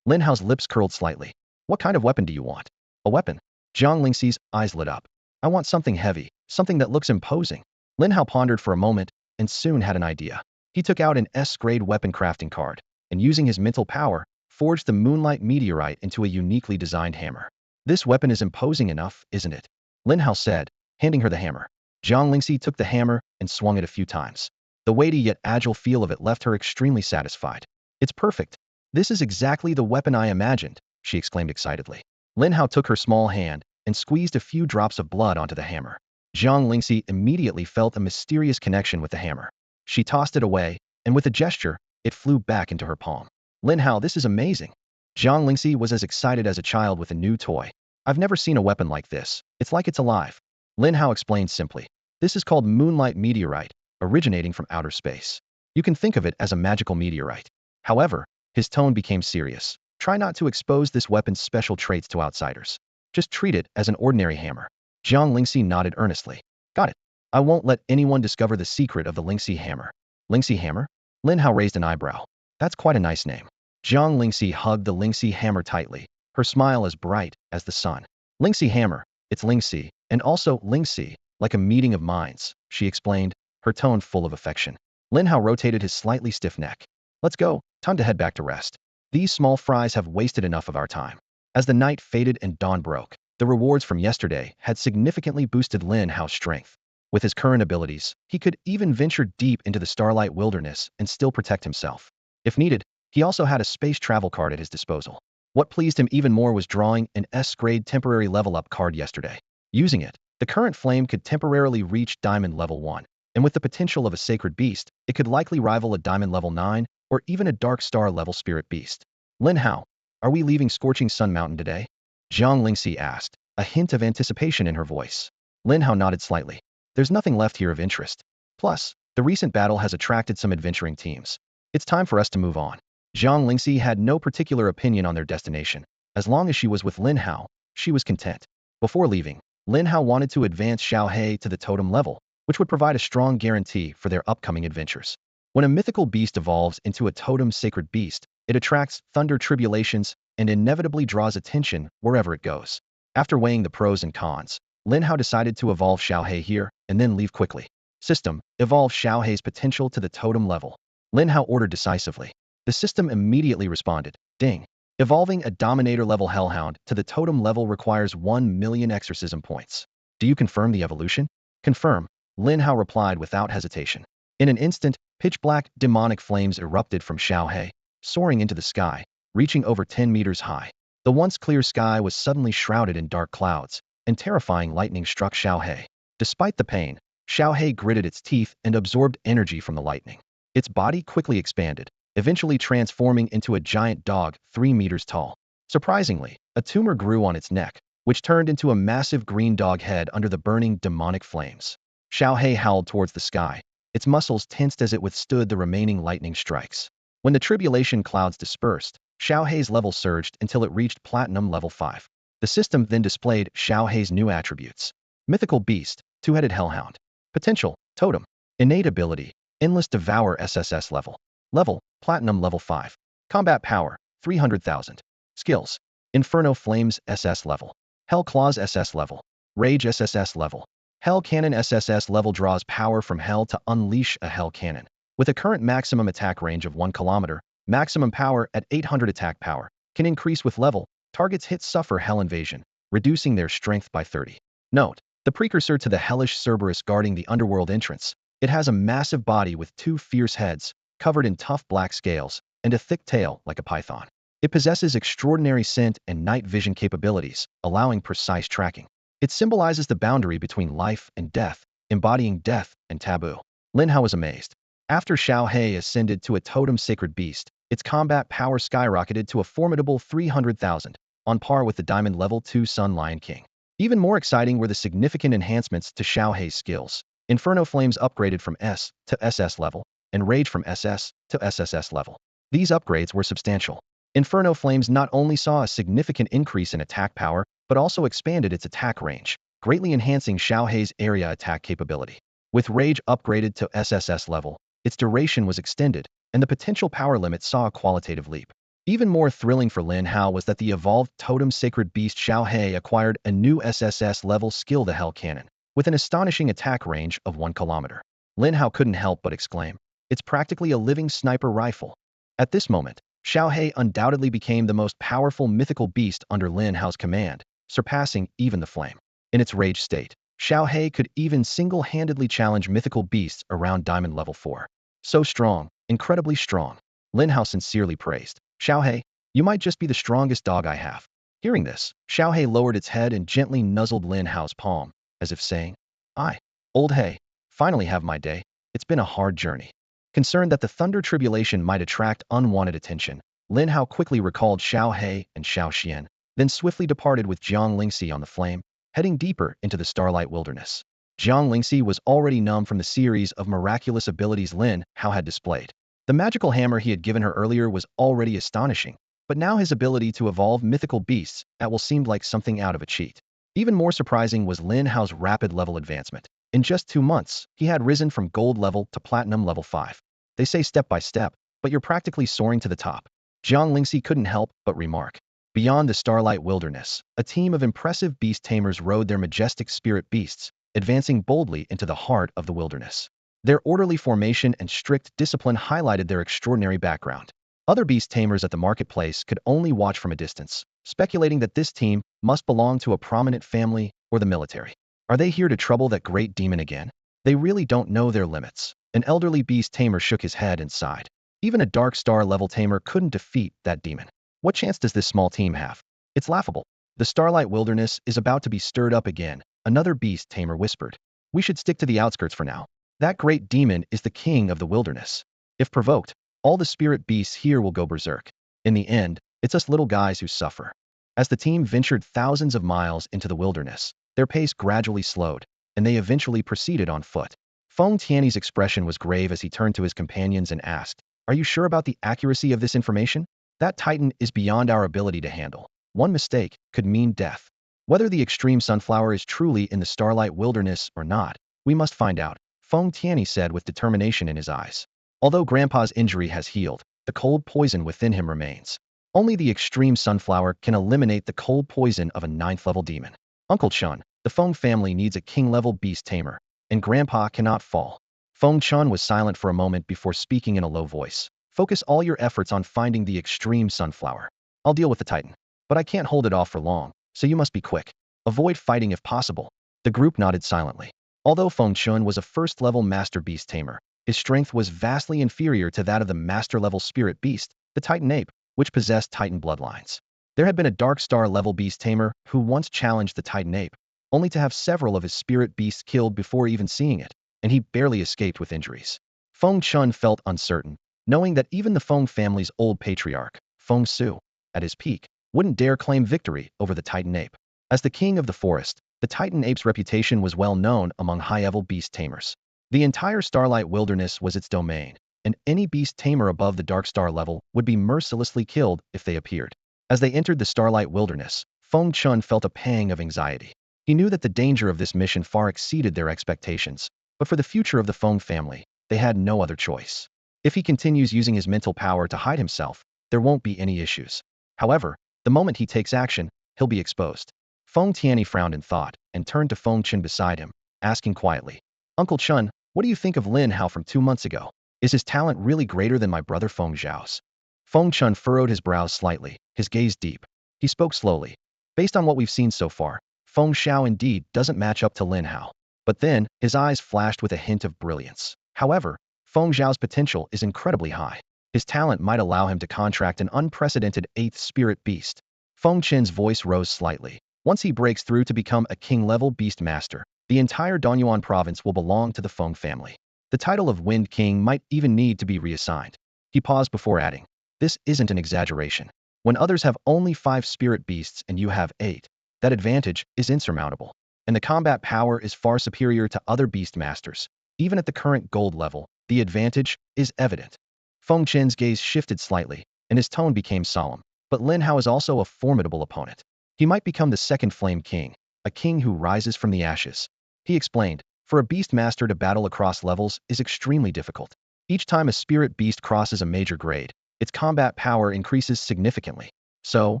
Lin Hao's lips curled slightly. "What kind of weapon do you want?" "A weapon?" Jiang Lingxi's eyes lit up. "I want something heavy, something that looks imposing." Lin Hao pondered for a moment and soon had an idea. He took out an S-grade weapon crafting card and, using his mental power, forged the moonlight meteorite into a uniquely designed hammer. "This weapon is imposing enough, isn't it?" Lin Hao said, handing her the hammer. Jiang Lingxi took the hammer and swung it a few times. The weighty yet agile feel of it left her extremely satisfied. "It's perfect. This is exactly the weapon I imagined," she exclaimed excitedly. Lin Hao took her small hand and squeezed a few drops of blood onto the hammer. Jiang Lingxi immediately felt a mysterious connection with the hammer. She tossed it away, and with a gesture, it flew back into her palm. "Lin Hao, this is amazing." Jiang Lingxi was as excited as a child with a new toy. "I've never seen a weapon like this. It's like it's alive." Lin Hao explained simply. "This is called moonlight meteorite, originating from outer space. You can think of it as a magical meteorite." However, his tone became serious. "Try not to expose this weapon's special traits to outsiders. Just treat it as an ordinary hammer." Jiang Lingxi nodded earnestly. "Got it. I won't let anyone discover the secret of the Lingxi hammer." "Lingxi hammer?" Lin Hao raised an eyebrow. "That's quite a nice name." Jiang Lingxi hugged the Lingxi hammer tightly, her smile as bright as the sun. "Lingxi hammer, it's Lingxi, and also Lingxi, like a meeting of minds," she explained, her tone full of affection. Lin Hao rotated his slightly stiff neck. "Let's go, time to head back to rest. These small fries have wasted enough of our time." As the night faded and dawn broke, the rewards from yesterday had significantly boosted Lin Hao's strength. With his current abilities, he could even venture deep into the starlight wilderness and still protect himself. If needed, he also had a space travel card at his disposal. What pleased him even more was drawing an S-grade temporary level-up card yesterday. Using it, the current flame could temporarily reach Diamond Level 1, and with the potential of a sacred beast, it could likely rival a Diamond Level 9 or even a Dark Star level spirit beast. "Lin Hao, are we leaving Scorching Sun Mountain today?" Jiang Lingxi asked, a hint of anticipation in her voice. Lin Hao nodded slightly. "There's nothing left here of interest. Plus, the recent battle has attracted some adventuring teams. It's time for us to move on. Zhang Lingxi had no particular opinion on their destination. As long as she was with Lin Hao, she was content. Before leaving, Lin Hao wanted to advance Xiao He to the totem level, which would provide a strong guarantee for their upcoming adventures. When a mythical beast evolves into a totem sacred beast, it attracts thunder tribulations and inevitably draws attention wherever it goes. After weighing the pros and cons, Lin Hao decided to evolve Xiao He here and then leave quickly. System, evolve Xiao He's potential to the totem level. Lin Hao ordered decisively. The system immediately responded, ding. Evolving a Dominator-level Hellhound to the totem level requires 1 million exorcism points. Do you confirm the evolution? Confirm, Lin Hao replied without hesitation. In an instant, pitch-black, demonic flames erupted from Xiao He, soaring into the sky, reaching over 10 meters high. The once clear sky was suddenly shrouded in dark clouds, and terrifying lightning struck Xiao He. Despite the pain, Xiao He gritted its teeth and absorbed energy from the lightning. Its body quickly expanded, eventually transforming into a giant dog 3 meters tall. Surprisingly, a tumor grew on its neck, which turned into a massive green dog head under the burning demonic flames. Xiao He howled towards the sky, its muscles tensed as it withstood the remaining lightning strikes. When the tribulation clouds dispersed, Xiao He's level surged until it reached Platinum level 5. The system then displayed Xiao He's new attributes. Mythical Beast, Two-Headed Hellhound. Potential, Totem. Innate ability, Endless Devour SSS level. Level, Platinum level 5. Combat power, 300,000. Skills, Inferno Flames SS level. Hell Claws SS level. Rage SSS level. Hell Cannon SSS level draws power from hell to unleash a Hell Cannon. With a current maximum attack range of 1 kilometer, maximum power at 800 attack power can increase with level. Targets hit suffer Hell Invasion, reducing their strength by 30. Note, the precursor to the hellish Cerberus guarding the underworld entrance. It has a massive body with 2 fierce heads, covered in tough black scales, and a thick tail like a python. It possesses extraordinary scent and night vision capabilities, allowing precise tracking. It symbolizes the boundary between life and death, embodying death and taboo. Lin Hao was amazed. After Xiao He ascended to a totem sacred beast, its combat power skyrocketed to a formidable 300,000, on par with the Diamond Level 2 Sun Lion King. Even more exciting were the significant enhancements to Xiao He's skills. Inferno Flames upgraded from S to SS level, and Rage from SS to SSS level. These upgrades were substantial. Inferno Flames not only saw a significant increase in attack power, but also expanded its attack range, greatly enhancing Xiao He's area attack capability. With Rage upgraded to SSS level, its duration was extended, and the potential power limit saw a qualitative leap. Even more thrilling for Lin Hao was that the evolved totem sacred beast Xiao He acquired a new SSS level skill, the Hell Cannon, with an astonishing attack range of 1 kilometer. Lin Hao couldn't help but exclaim, "It's practically a living sniper rifle." At this moment, Xiao He undoubtedly became the most powerful mythical beast under Lin Hao's command, surpassing even the Flame. In its rage state, Xiao He could even single-handedly challenge mythical beasts around Diamond Level 4. So strong, incredibly strong. Lin Hao sincerely praised. "Xiao He, you might just be the strongest dog I have." Hearing this, Xiao He lowered its head and gently nuzzled Lin Hao's palm, as if saying, "I, old He, finally have my day. It's been a hard journey." Concerned that the thunder tribulation might attract unwanted attention, Lin Hao quickly recalled Xiao He and Xiao Xian, then swiftly departed with Zhang Lingxi on the Flame, heading deeper into the Starlight Wilderness. Zhang Lingxi was already numb from the series of miraculous abilities Lin Hao had displayed. The magical hammer he had given her earlier was already astonishing, but now his ability to evolve mythical beasts at will seemed like something out of a cheat. Even more surprising was Lin Hao's rapid level advancement. In just 2 months, he had risen from gold level to platinum level 5. They say step by step, but you're practically soaring to the top. Zhang Lingxi couldn't help but remark. Beyond the Starlight Wilderness, a team of impressive beast tamers rode their majestic spirit beasts, advancing boldly into the heart of the wilderness. Their orderly formation and strict discipline highlighted their extraordinary background. Other beast tamers at the marketplace could only watch from a distance, speculating that this team must belong to a prominent family or the military. Are they here to trouble that great demon again? They really don't know their limits. An elderly beast tamer shook his head and sighed. Even a dark star level tamer couldn't defeat that demon. What chance does this small team have? It's laughable. The Starlight Wilderness is about to be stirred up again, another beast tamer whispered. We should stick to the outskirts for now. That great demon is the king of the wilderness. If provoked, all the spirit beasts here will go berserk. In the end, it's us little guys who suffer. As the team ventured thousands of miles into the wilderness, their pace gradually slowed, and they eventually proceeded on foot. Feng Tiany's expression was grave as he turned to his companions and asked, Are you sure about the accuracy of this information? That Titan is beyond our ability to handle. One mistake could mean death. Whether the extreme sunflower is truly in the starlight wilderness or not, we must find out, Feng Tianyi said with determination in his eyes. Although Grandpa's injury has healed, the cold poison within him remains. Only the extreme sunflower can eliminate the cold poison of a 9th-level demon. Uncle Chun, the Feng family needs a king-level beast tamer, and Grandpa cannot fall. Feng Chun was silent for a moment before speaking in a low voice. Focus all your efforts on finding the extreme sunflower. I'll deal with the Titan, but I can't hold it off for long, so you must be quick. Avoid fighting if possible. The group nodded silently. Although Feng Chun was a first-level master beast tamer, his strength was vastly inferior to that of the master-level spirit beast, the Titan ape, which possessed Titan bloodlines. There had been a Dark Star-level beast tamer who once challenged the Titan ape, only to have several of his spirit beasts killed before even seeing it, and he barely escaped with injuries. Feng Chun felt uncertain, knowing that even the Feng family's old patriarch, Feng Su, at his peak, wouldn't dare claim victory over the Titan ape. As the king of the forest, the Titan ape's reputation was well known among high-level beast tamers. The entire Starlight Wilderness was its domain, and any beast tamer above the Dark Star level would be mercilessly killed if they appeared. As they entered the Starlight Wilderness, Feng Chun felt a pang of anxiety. He knew that the danger of this mission far exceeded their expectations, but for the future of the Feng family, they had no other choice. If he continues using his mental power to hide himself, there won't be any issues. However, the moment he takes action, he'll be exposed. Feng Tianyi frowned in thought and turned to Feng Chun beside him, asking quietly, Uncle Chun, what do you think of Lin Hao from 2 months ago? Is his talent really greater than my brother Feng Zhao's? Feng Chun furrowed his brows slightly, his gaze deep. He spoke slowly. Based on what we've seen so far, Feng Zhao indeed doesn't match up to Lin Hao. But then, his eyes flashed with a hint of brilliance. However, Feng Zhao's potential is incredibly high. His talent might allow him to contract an unprecedented 8th spirit beast. Feng Chen's voice rose slightly. Once he breaks through to become a king-level beast master, the entire Donyuan province will belong to the Feng family. The title of Wind King might even need to be reassigned. He paused before adding, this isn't an exaggeration. When others have only 5 spirit beasts and you have 8, that advantage is insurmountable. And the combat power is far superior to other beast masters. Even at the current gold level, the advantage is evident. Feng Chen's gaze shifted slightly, and his tone became solemn. But Lin Hao is also a formidable opponent. He might become the second Flame King, a king who rises from the ashes. He explained, for a beast master to battle across levels is extremely difficult. Each time a spirit beast crosses a major grade, its combat power increases significantly. So,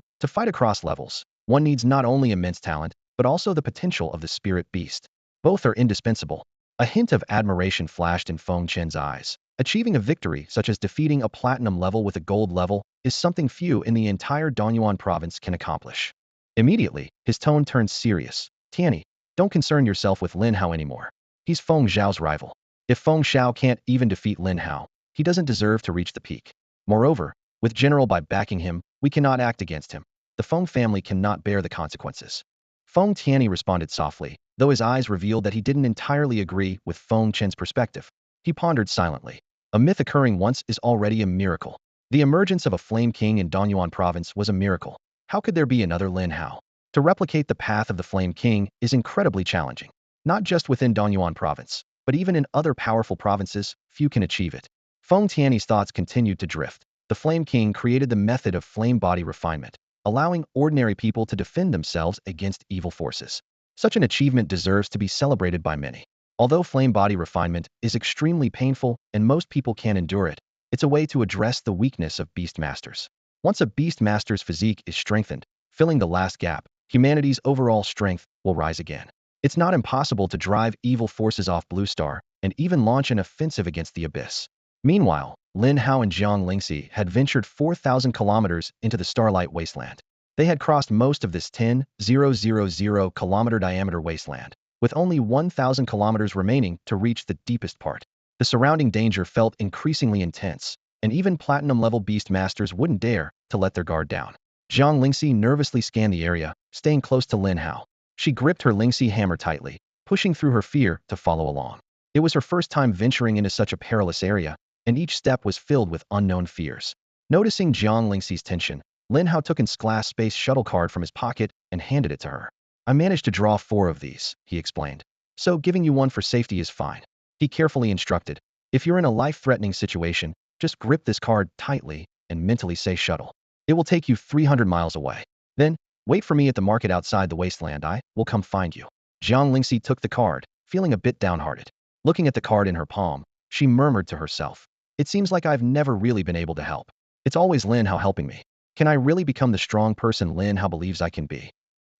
to fight across levels, one needs not only immense talent, but also the potential of the spirit beast. Both are indispensable. A hint of admiration flashed in Feng Chen's eyes. Achieving a victory such as defeating a platinum level with a gold level is something few in the entire Donyuan province can accomplish. Immediately, his tone turned serious. Tianyi, don't concern yourself with Lin Hao anymore. He's Feng Zhao's rival. If Feng Zhao can't even defeat Lin Hao, he doesn't deserve to reach the peak. Moreover, with General by backing him, we cannot act against him. The Feng family cannot bear the consequences. Feng Tianyi responded softly, though his eyes revealed that he didn't entirely agree with Feng Chen's perspective. He pondered silently. A myth occurring once is already a miracle. The emergence of a Flame King in Donyuan province was a miracle. How could there be another Lin Hao? To replicate the path of the Flame King is incredibly challenging. Not just within Donyuan province, but even in other powerful provinces, few can achieve it. Feng Tianyi's thoughts continued to drift. The Flame King created the method of flame body refinement, allowing ordinary people to defend themselves against evil forces. Such an achievement deserves to be celebrated by many. Although flame body refinement is extremely painful and most people can't endure it, it's a way to address the weakness of beast masters. Once a beast master's physique is strengthened, filling the last gap, humanity's overall strength will rise again. It's not impossible to drive evil forces off Blue Star and even launch an offensive against the Abyss. Meanwhile, Lin Hao and Jiang Lingxi had ventured 4,000 kilometers into the Starlight Wasteland. They had crossed most of this 10,000 kilometer diameter wasteland, with only 1,000 kilometers remaining to reach the deepest part. The surrounding danger felt increasingly intense, and even platinum-level beast masters wouldn't dare to let their guard down. Jiang Lingxi nervously scanned the area, staying close to Lin Hao. She gripped her Lingxi hammer tightly, pushing through her fear to follow along. It was her first time venturing into such a perilous area, and each step was filled with unknown fears. Noticing Jiang Lingxi's tension, Lin Hao took his glass space shuttle card from his pocket and handed it to her. I managed to draw 4 of these, he explained. So giving you one for safety is fine. He carefully instructed. If you're in a life-threatening situation, Just grip this card tightly and mentally say shuttle. It will take you 300 miles away. Then, wait for me at the market outside the wasteland. I will come find you. Jiang Lingxi took the card, feeling a bit downhearted. Looking at the card in her palm, she murmured to herself, "It seems like I've never really been able to help. It's always Lin Hao helping me. Can I really become the strong person Lin Hao believes I can be?"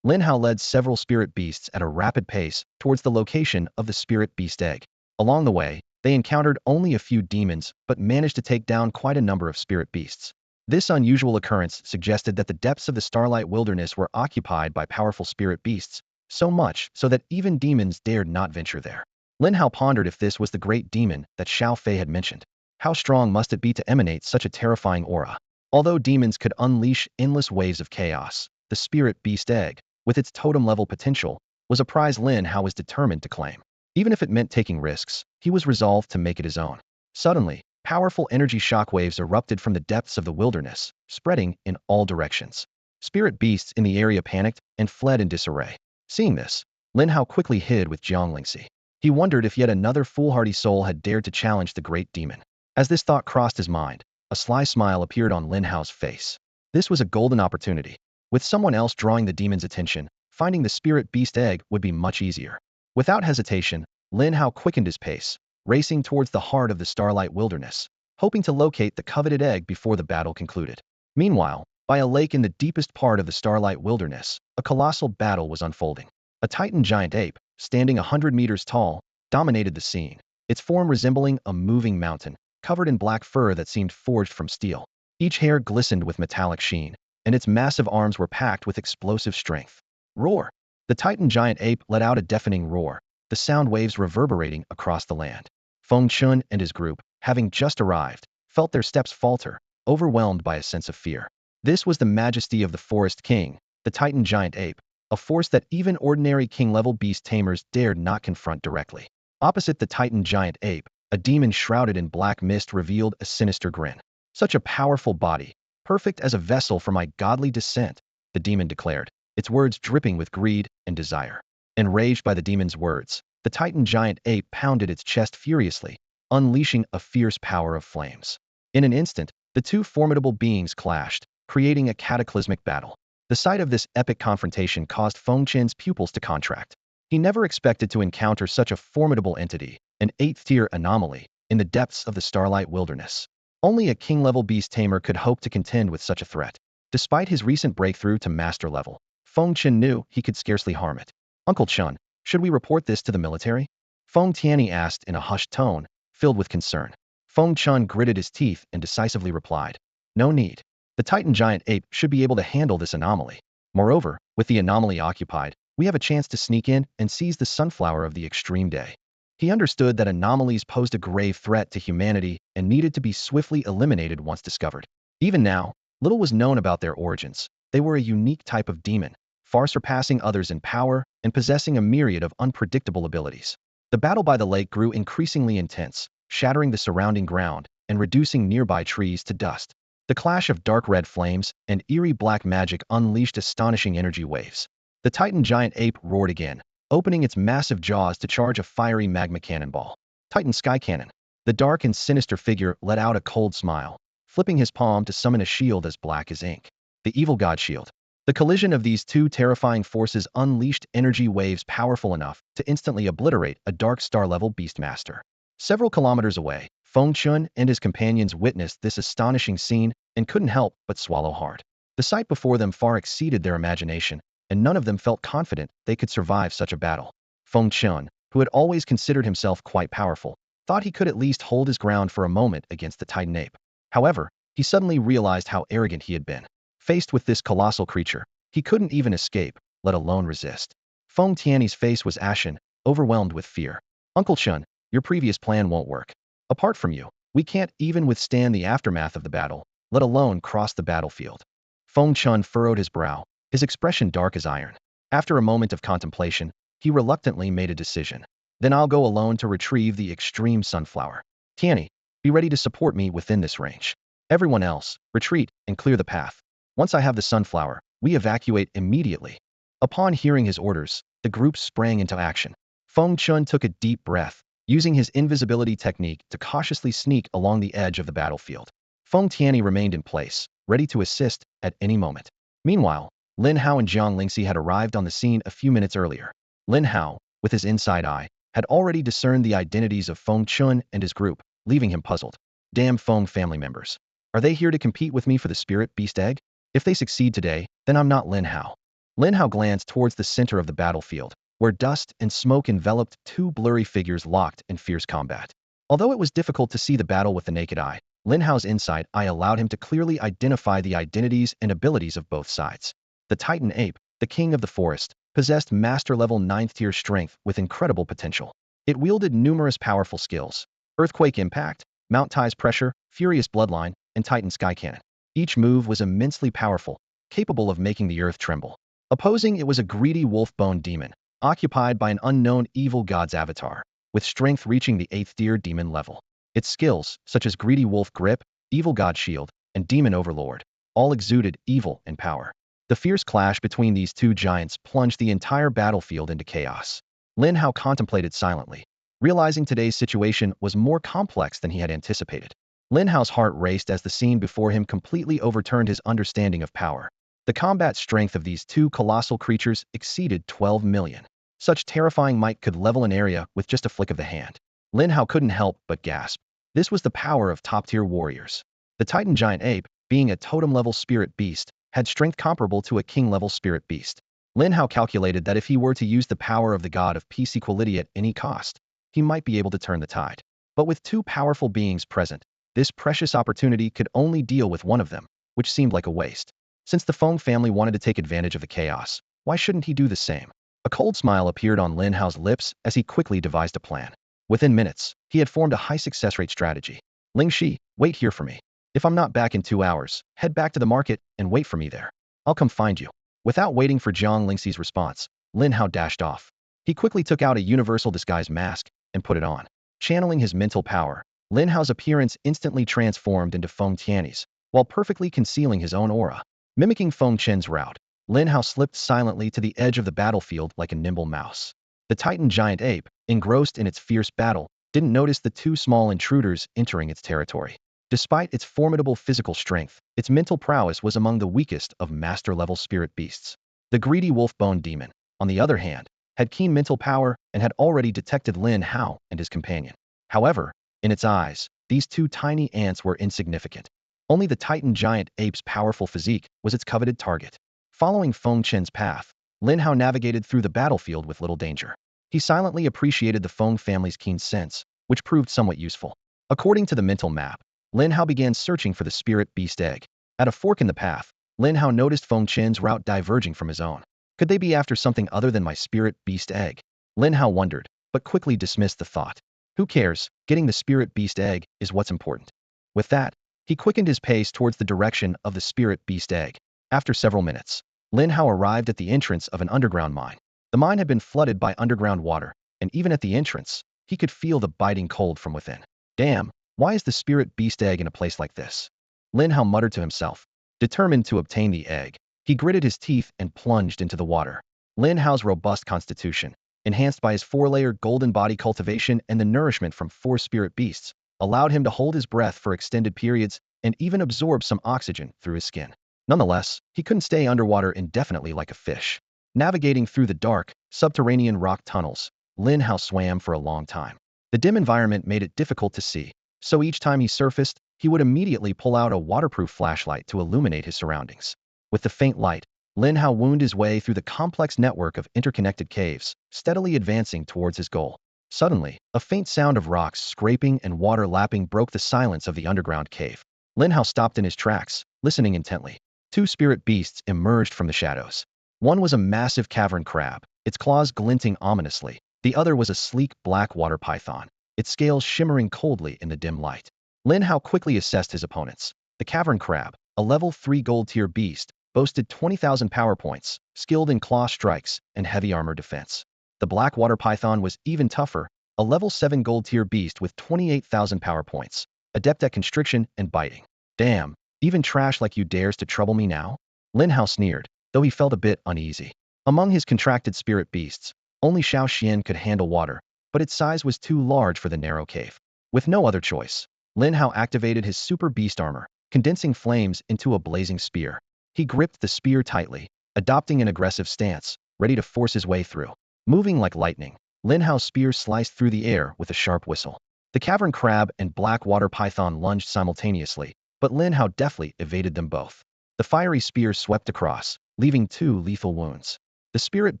Lin Hao led several spirit beasts at a rapid pace towards the location of the spirit beast egg. Along the way, they encountered only a few demons but managed to take down quite a number of spirit beasts. This unusual occurrence suggested that the depths of the Starlight Wilderness were occupied by powerful spirit beasts, so much so that even demons dared not venture there. Lin Hao pondered if this was the great demon that Xiao Fei had mentioned. How strong must it be to emanate such a terrifying aura? Although demons could unleash endless waves of chaos, the spirit beast egg, with its totem-level potential, was a prize Lin Hao was determined to claim. Even if it meant taking risks, he was resolved to make it his own. Suddenly, powerful energy shockwaves erupted from the depths of the wilderness, spreading in all directions. Spirit beasts in the area panicked and fled in disarray. Seeing this, Lin Hao quickly hid with Jiang Lingxi. He wondered if yet another foolhardy soul had dared to challenge the great demon. As this thought crossed his mind, a sly smile appeared on Lin Hao's face. This was a golden opportunity. With someone else drawing the demon's attention, finding the spirit beast egg would be much easier. Without hesitation, Lin Hao quickened his pace, racing towards the heart of the Starlight Wilderness, hoping to locate the coveted egg before the battle concluded. Meanwhile, by a lake in the deepest part of the Starlight Wilderness, a colossal battle was unfolding. A Titan giant ape, standing 100 meters tall, dominated the scene, its form resembling a moving mountain, covered in black fur that seemed forged from steel. Each hair glistened with metallic sheen, and its massive arms were packed with explosive strength. Roar! The Titan giant ape let out a deafening roar, the sound waves reverberating across the land. Feng Chun and his group, having just arrived, felt their steps falter, overwhelmed by a sense of fear. This was the majesty of the Forest King, the Titan giant ape, a force that even ordinary king-level beast tamers dared not confront directly. Opposite the Titan giant ape, a demon shrouded in black mist revealed a sinister grin. "Such a powerful body, perfect as a vessel for my godly descent," the demon declared, its words dripping with greed and desire. Enraged by the demon's words, the Titan giant ape pounded its chest furiously, unleashing a fierce power of flames. In an instant, the two formidable beings clashed, creating a cataclysmic battle. The sight of this epic confrontation caused Feng Chen's pupils to contract. He never expected to encounter such a formidable entity, an 8th-tier anomaly, in the depths of the Starlight Wilderness. Only a king-level beast tamer could hope to contend with such a threat. Despite his recent breakthrough to master level, Feng Chen knew he could scarcely harm it. "Uncle Chun, should we report this to the military?" Feng Tianyi asked in a hushed tone, filled with concern. Feng Chun gritted his teeth and decisively replied, "No need. The Titan giant ape should be able to handle this anomaly. Moreover, with the anomaly occupied, we have a chance to sneak in and seize the sunflower of the extreme day." He understood that anomalies posed a grave threat to humanity and needed to be swiftly eliminated once discovered. Even now, little was known about their origins. They were a unique type of demon, far surpassing others in power and possessing a myriad of unpredictable abilities. The battle by the lake grew increasingly intense, shattering the surrounding ground and reducing nearby trees to dust. The clash of dark red flames and eerie black magic unleashed astonishing energy waves. The Titan giant ape roared again, opening its massive jaws to charge a fiery magma cannonball. Titan Sky Cannon. The dark and sinister figure let out a cold smile, flipping his palm to summon a shield as black as ink. The Evil God Shield. The collision of these two terrifying forces unleashed energy waves powerful enough to instantly obliterate a dark star-level beastmaster. Several kilometers away, Feng Chun and his companions witnessed this astonishing scene and couldn't help but swallow hard. The sight before them far exceeded their imagination, and none of them felt confident they could survive such a battle. Feng Chun, who had always considered himself quite powerful, thought he could at least hold his ground for a moment against the Titan ape. However, he suddenly realized how arrogant he had been. Faced with this colossal creature, he couldn't even escape, let alone resist. Feng Tianyi's face was ashen, overwhelmed with fear. "Uncle Chun, your previous plan won't work. Apart from you, we can't even withstand the aftermath of the battle, let alone cross the battlefield." Feng Chun furrowed his brow, his expression dark as iron. After a moment of contemplation, he reluctantly made a decision. "Then I'll go alone to retrieve the extreme sunflower. Tianyi, be ready to support me within this range. Everyone else, retreat and clear the path. Once I have the sunflower, we evacuate immediately." Upon hearing his orders, the group sprang into action. Feng Chun took a deep breath, using his invisibility technique to cautiously sneak along the edge of the battlefield. Feng Tianyi remained in place, ready to assist at any moment. Meanwhile, Lin Hao and Jiang Lingxi had arrived on the scene a few minutes earlier. Lin Hao, with his inside eye, had already discerned the identities of Feng Chun and his group, leaving him puzzled. Damn Feng family members. Are they here to compete with me for the spirit beast egg? If they succeed today, then I'm not Lin Hao. Lin Hao glanced towards the center of the battlefield, where dust and smoke enveloped two blurry figures locked in fierce combat. Although it was difficult to see the battle with the naked eye, Lin Hao's insight eye allowed him to clearly identify the identities and abilities of both sides. The Titan ape, the king of the forest, possessed master-level 9th-tier strength with incredible potential. It wielded numerous powerful skills: Earthquake Impact, Mount Tai's Pressure, Furious Bloodline, and Titan Sky Cannon. Each move was immensely powerful, capable of making the earth tremble. Opposing it was a greedy wolf-bone demon, occupied by an unknown evil god's avatar, with strength reaching the 8th-tier demon level. Its skills, such as Greedy Wolf Grip, Evil God Shield, and Demon Overlord, all exuded evil and power. The fierce clash between these two giants plunged the entire battlefield into chaos. Lin Hao contemplated silently, realizing today's situation was more complex than he had anticipated. Lin Hao's heart raced as the scene before him completely overturned his understanding of power. The combat strength of these two colossal creatures exceeded 12 million. Such terrifying might could level an area with just a flick of the hand. Lin Hao couldn't help but gasp. This was the power of top-tier warriors. The Titan giant ape, being a totem-level spirit beast, had strength comparable to a king-level spirit beast. Lin Hao calculated that if he were to use the power of the god of peace equality at any cost, he might be able to turn the tide. But with two powerful beings present, this precious opportunity could only deal with one of them, which seemed like a waste. Since the Feng family wanted to take advantage of the chaos, why shouldn't he do the same? A cold smile appeared on Lin Hao's lips as he quickly devised a plan. Within minutes, he had formed a high success rate strategy. Ling Shi, wait here for me. If I'm not back in 2 hours, head back to the market and wait for me there. I'll come find you. Without waiting for Jiang Lingxi's response, Lin Hao dashed off. He quickly took out a universal disguise mask and put it on. Channeling his mental power, Lin Hao's appearance instantly transformed into Feng Tianyi's, while perfectly concealing his own aura. Mimicking Feng Chen's route, Lin Hao slipped silently to the edge of the battlefield like a nimble mouse. The Titan giant ape, engrossed in its fierce battle, didn't notice the two small intruders entering its territory. Despite its formidable physical strength, its mental prowess was among the weakest of master-level spirit beasts. The greedy wolf-bone demon, on the other hand, had keen mental power and had already detected Lin Hao and his companion. However, in its eyes, these two tiny ants were insignificant. Only the Titan giant ape's powerful physique was its coveted target. Following Feng Chen's path, Lin Hao navigated through the battlefield with little danger. He silently appreciated the Feng family's keen sense, which proved somewhat useful. According to the mental map, Lin Hao began searching for the spirit beast egg. At a fork in the path, Lin Hao noticed Feng Chen's route diverging from his own. Could they be after something other than my spirit beast egg? Lin Hao wondered, but quickly dismissed the thought. Who cares? Getting the spirit beast egg is what's important. With that, he quickened his pace towards the direction of the spirit beast egg. After several minutes, Lin Hao arrived at the entrance of an underground mine. The mine had been flooded by underground water, and even at the entrance, he could feel the biting cold from within. Damn, why is the spirit beast egg in a place like this? Lin Hao muttered to himself. Determined to obtain the egg, he gritted his teeth and plunged into the water. Lin Hao's robust constitution, enhanced by his 4-layer golden body cultivation and the nourishment from 4 spirit beasts, allowed him to hold his breath for extended periods and even absorb some oxygen through his skin. Nonetheless, he couldn't stay underwater indefinitely like a fish. Navigating through the dark, subterranean rock tunnels, Lin Hao swam for a long time. The dim environment made it difficult to see, so each time he surfaced, he would immediately pull out a waterproof flashlight to illuminate his surroundings. With the faint light, Lin Hao wound his way through the complex network of interconnected caves, steadily advancing towards his goal. Suddenly, a faint sound of rocks scraping and water lapping broke the silence of the underground cave. Lin Hao stopped in his tracks, listening intently. 2 spirit beasts emerged from the shadows. One was a massive cavern crab, its claws glinting ominously. The other was a sleek black water python, its scales shimmering coldly in the dim light. Lin Hao quickly assessed his opponents. The cavern crab, a level 3 gold-tier beast, boasted 20,000 power points, skilled in claw strikes and heavy armor defense. The black water python was even tougher, a level 7 gold-tier beast with 28,000 power points, adept at constriction and biting. Damn, even trash like you dares to trouble me now? Lin Hao sneered, though he felt a bit uneasy. Among his contracted spirit beasts, only Xiao Xian could handle water, but its size was too large for the narrow cave. With no other choice, Lin Hao activated his super beast armor, condensing flames into a blazing spear. He gripped the spear tightly, adopting an aggressive stance, ready to force his way through. Moving like lightning, Lin Hao's spear sliced through the air with a sharp whistle. The cavern crab and black water python lunged simultaneously, but Lin Hao deftly evaded them both. The fiery spear swept across, leaving 2 lethal wounds. The spirit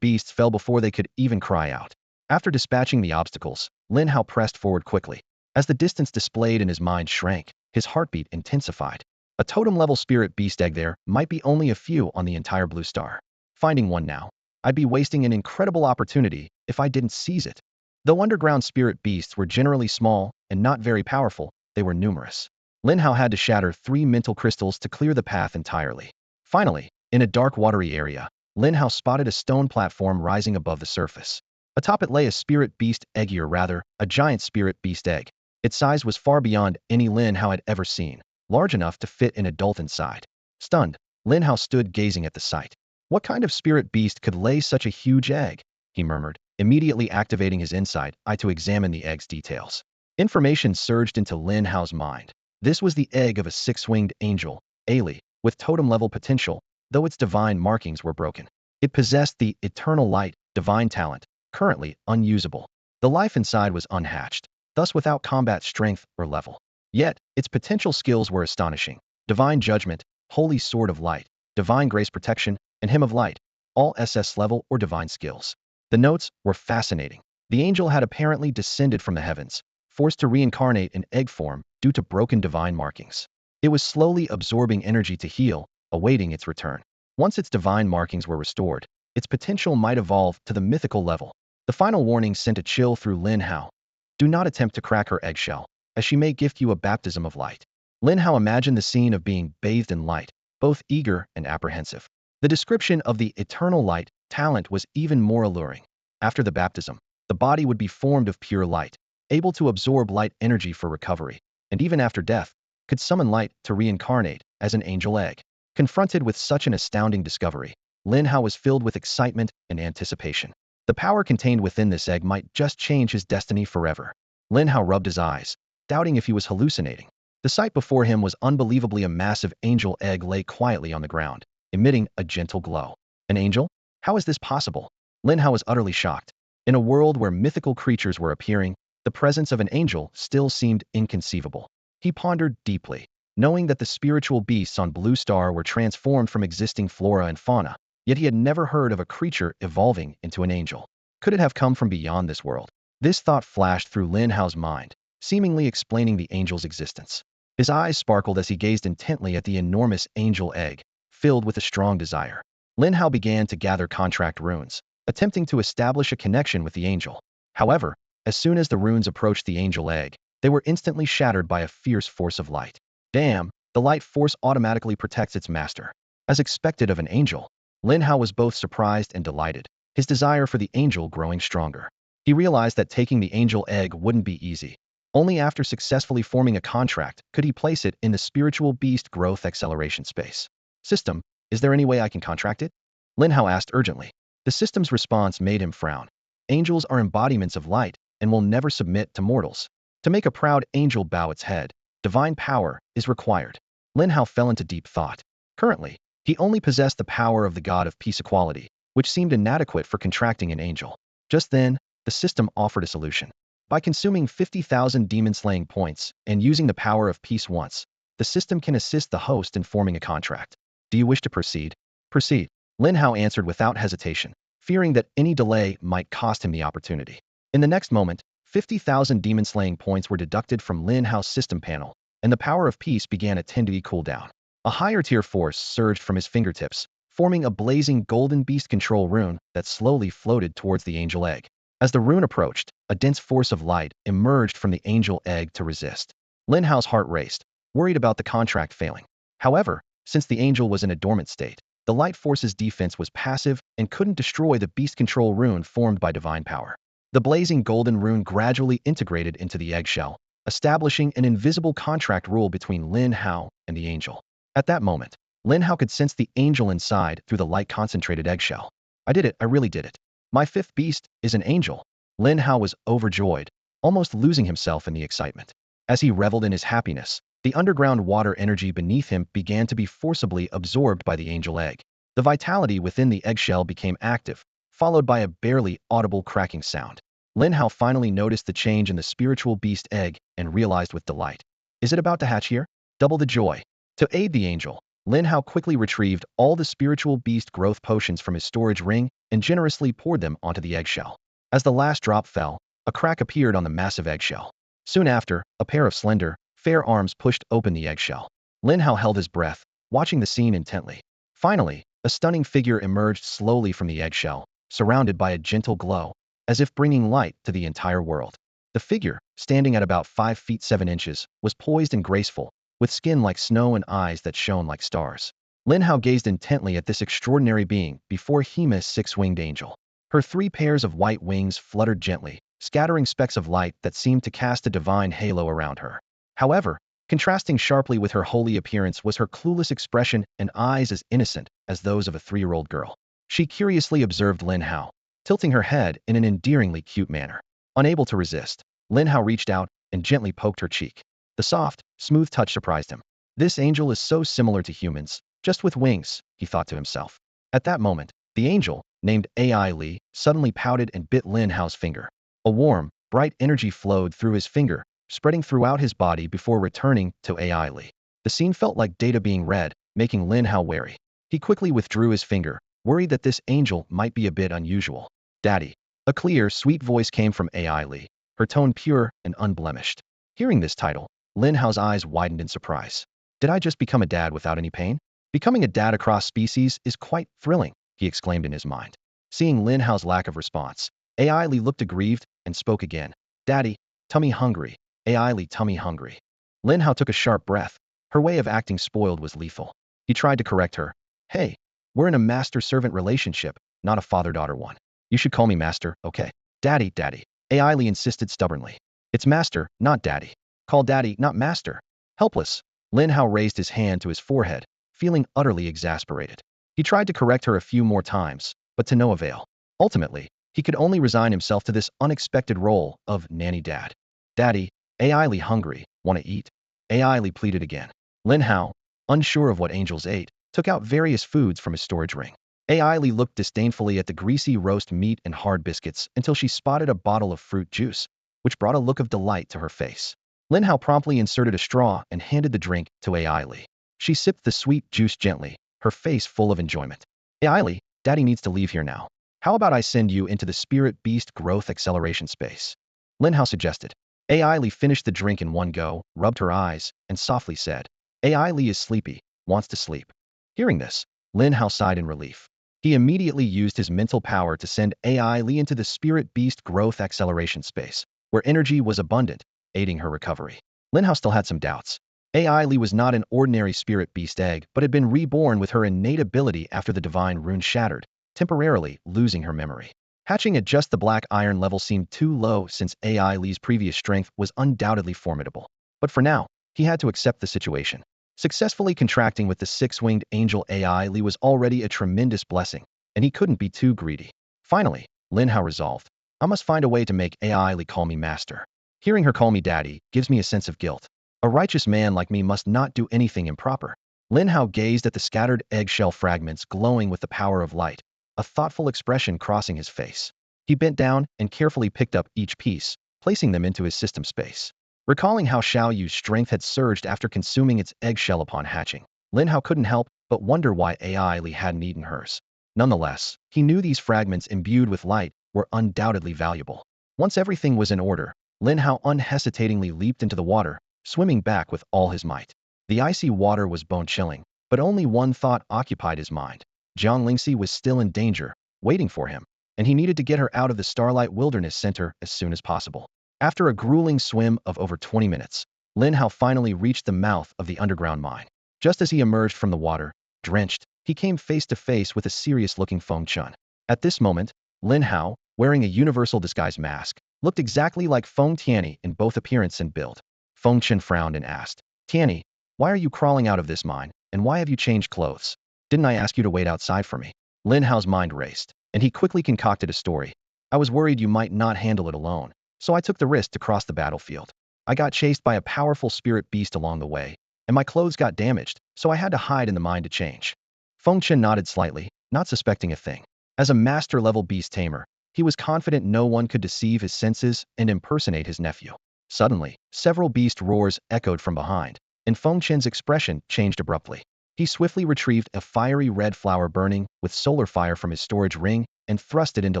beasts fell before they could even cry out. After dispatching the obstacles, Lin Hao pressed forward quickly. As the distance displayed in his mind shrank, his heartbeat intensified. A totem-level spirit beast egg there might be only a few on the entire blue star. Finding one now, I'd be wasting an incredible opportunity if I didn't seize it. Though underground spirit beasts were generally small and not very powerful, they were numerous. Lin Hao had to shatter 3 mental crystals to clear the path entirely. Finally, in a dark watery area, Lin Hao spotted a stone platform rising above the surface. Atop it lay a spirit beast egg, or rather, a giant spirit beast egg. Its size was far beyond any Lin Hao had ever seen, large enough to fit an adult inside. Stunned, Lin Hao stood gazing at the sight. What kind of spirit beast could lay such a huge egg? He murmured, immediately activating his insight eye to examine the egg's details. Information surged into Lin Hao's mind. This was the egg of a 6-winged angel, Ali, with totem-level potential, though its divine markings were broken. It possessed the eternal light, divine talent, currently unusable. The life inside was unhatched, thus without combat strength or level. Yet, its potential skills were astonishing. Divine judgment, holy sword of light, divine grace protection, and hymn of light, all SS level or divine skills. The notes were fascinating. The angel had apparently descended from the heavens, forced to reincarnate in egg form due to broken divine markings. It was slowly absorbing energy to heal, awaiting its return. Once its divine markings were restored, its potential might evolve to the mythical level. The final warning sent a chill through Lin Hao. Do not attempt to crack her eggshell, as she may gift you a baptism of light. Lin Hao imagined the scene of being bathed in light, both eager and apprehensive. The description of the eternal light talent was even more alluring. After the baptism, the body would be formed of pure light, able to absorb light energy for recovery, and even after death, could summon light to reincarnate as an angel egg. Confronted with such an astounding discovery, Lin Hao was filled with excitement and anticipation. The power contained within this egg might just change his destiny forever. Lin Hao rubbed his eyes, doubting if he was hallucinating. The sight before him was unbelievably. A massive angel egg lay quietly on the ground, emitting a gentle glow. An angel? How is this possible? Lin Hao was utterly shocked. In a world where mythical creatures were appearing, the presence of an angel still seemed inconceivable. He pondered deeply, knowing that the spiritual beasts on Blue Star were transformed from existing flora and fauna, yet he had never heard of a creature evolving into an angel. Could it have come from beyond this world? This thought flashed through Lin Hao's mind, seemingly explaining the angel's existence. His eyes sparkled as he gazed intently at the enormous angel egg, filled with a strong desire. Lin Hao began to gather contract runes, attempting to establish a connection with the angel. However, as soon as the runes approached the angel egg, they were instantly shattered by a fierce force of light. Damn, the light force automatically protects its master. As expected of an angel, Lin Hao was both surprised and delighted, his desire for the angel growing stronger. He realized that taking the angel egg wouldn't be easy. Only after successfully forming a contract could he place it in the spiritual beast growth acceleration space. System, is there any way I can contract it? Lin Hao asked urgently. The system's response made him frown. Angels are embodiments of light and will never submit to mortals. To make a proud angel bow its head, divine power is required. Lin Hao fell into deep thought. Currently, he only possessed the power of the god of peace equality, which seemed inadequate for contracting an angel. Just then, the system offered a solution. By consuming 50,000 demon-slaying points and using the power of peace once, the system can assist the host in forming a contract. Do you wish to proceed? Proceed. Lin Hao answered without hesitation, fearing that any delay might cost him the opportunity. In the next moment, 50,000 demon-slaying points were deducted from Lin Hao's system panel, and the power of peace began a 10-degree cooldown. A higher-tier force surged from his fingertips, forming a blazing golden beast control rune that slowly floated towards the angel egg. As the rune approached, a dense force of light emerged from the angel egg to resist. Lin Hao's heart raced, worried about the contract failing. However, since the angel was in a dormant state, the light force's defense was passive and couldn't destroy the beast control rune formed by divine power. The blazing golden rune gradually integrated into the eggshell, establishing an invisible contract rule between Lin Hao and the angel. At that moment, Lin Hao could sense the angel inside through the light-concentrated eggshell. I did it, I really did it. My 5th beast is an angel. Lin Hao was overjoyed, almost losing himself in the excitement. As he reveled in his happiness, the underground water energy beneath him began to be forcibly absorbed by the angel egg. The vitality within the eggshell became active, followed by a barely audible cracking sound. Lin Hao finally noticed the change in the spiritual beast egg and realized with delight. Is it about to hatch here? Double the joy. To aid the angel, Lin Hao quickly retrieved all the spiritual beast growth potions from his storage ring and generously poured them onto the eggshell. As the last drop fell, a crack appeared on the massive eggshell. Soon after, a pair of slender, fair arms pushed open the eggshell. Lin Hao held his breath, watching the scene intently. Finally, a stunning figure emerged slowly from the eggshell, surrounded by a gentle glow, as if bringing light to the entire world. The figure, standing at about 5 feet 7 inches, was poised and graceful, with skin like snow and eyes that shone like stars. Lin Hao gazed intently at this extraordinary being before Hima's six-winged angel. Her 3 pairs of white wings fluttered gently, scattering specks of light that seemed to cast a divine halo around her. However, contrasting sharply with her holy appearance was her clueless expression and eyes as innocent as those of a 3-year-old girl. She curiously observed Lin Hao, tilting her head in an endearingly cute manner. Unable to resist, Lin Hao reached out and gently poked her cheek. The soft, smooth touch surprised him. This angel is so similar to humans, just with wings, he thought to himself. At that moment, the angel, named AI Li, suddenly pouted and bit Lin Hao's finger. A warm, bright energy flowed through his finger, spreading throughout his body before returning to AI Li. The scene felt like data being read, making Lin Hao wary. He quickly withdrew his finger, worried that this angel might be a bit unusual. Daddy. A clear, sweet voice came from AI Li, her tone pure and unblemished. Hearing this title, Lin Hao's eyes widened in surprise. Did I just become a dad without any pain? Becoming a dad across species is quite thrilling, he exclaimed in his mind. Seeing Lin Hao's lack of response, AI Li looked aggrieved and spoke again. Daddy, tummy hungry. AI Li tummy hungry. Lin Hao took a sharp breath. Her way of acting spoiled was lethal. He tried to correct her. Hey, we're in a master-servant relationship, not a father-daughter one. You should call me master, okay? Daddy, daddy. AI Li insisted stubbornly. It's master, not daddy. Call daddy, not master. Helpless, Lin Hao raised his hand to his forehead, feeling utterly exasperated. He tried to correct her a few more times, but to no avail. Ultimately, he could only resign himself to this unexpected role of nanny dad. Daddy, AI Li hungry, wanna eat? AI Li pleaded again. Lin Hao, unsure of what angels ate, took out various foods from his storage ring. AI Li looked disdainfully at the greasy roast meat and hard biscuits until she spotted a bottle of fruit juice, which brought a look of delight to her face. Lin Hao promptly inserted a straw and handed the drink to AI Li. She sipped the sweet juice gently, her face full of enjoyment. AI Li, daddy needs to leave here now. How about I send you into the spirit beast growth acceleration space? Lin Hao suggested. AI Li finished the drink in one go, rubbed her eyes, and softly said, AI Li is sleepy, wants to sleep. Hearing this, Lin Hao sighed in relief. He immediately used his mental power to send AI Li into the spirit beast growth acceleration space, where energy was abundant, aiding her recovery. Lin Hao still had some doubts. AI Li was not an ordinary spirit beast egg, but had been reborn with her innate ability after the divine rune shattered, temporarily losing her memory. Hatching at just the black iron level seemed too low since AI Li's previous strength was undoubtedly formidable. But for now, he had to accept the situation. Successfully contracting with the 6-winged angel AI Li was already a tremendous blessing, and he couldn't be too greedy. Finally, Lin Hao resolved, I must find a way to make AI Li call me master. Hearing her call me daddy gives me a sense of guilt. A righteous man like me must not do anything improper. Lin Hao gazed at the scattered eggshell fragments glowing with the power of light, a thoughtful expression crossing his face. He bent down and carefully picked up each piece, placing them into his system space. Recalling how Xiao Yu's strength had surged after consuming its eggshell upon hatching, Lin Hao couldn't help but wonder why AI Li hadn't eaten hers. Nonetheless, he knew these fragments imbued with light were undoubtedly valuable. Once everything was in order, Lin Hao unhesitatingly leaped into the water, swimming back with all his might. The icy water was bone-chilling, but only one thought occupied his mind. Jiang Lingxi was still in danger, waiting for him, and he needed to get her out of the Starlight Wilderness Center as soon as possible. After a grueling swim of over 20 minutes, Lin Hao finally reached the mouth of the underground mine. Just as he emerged from the water, drenched, he came face to face with a serious-looking Feng Chun. At this moment, Lin Hao, wearing a universal disguise mask, looked exactly like Feng Tianyi in both appearance and build. Feng Chen frowned and asked, Tianyi, why are you crawling out of this mine, and why have you changed clothes? Didn't I ask you to wait outside for me? Lin Hao's mind raced, and he quickly concocted a story. I was worried you might not handle it alone, so I took the risk to cross the battlefield. I got chased by a powerful spirit beast along the way, and my clothes got damaged, so I had to hide in the mine to change. Feng Chen nodded slightly, not suspecting a thing. As a master-level beast tamer, he was confident no one could deceive his senses and impersonate his nephew. Suddenly, several beast roars echoed from behind, and Feng Chen's expression changed abruptly. He swiftly retrieved a fiery red flower burning with solar fire from his storage ring and thrust it into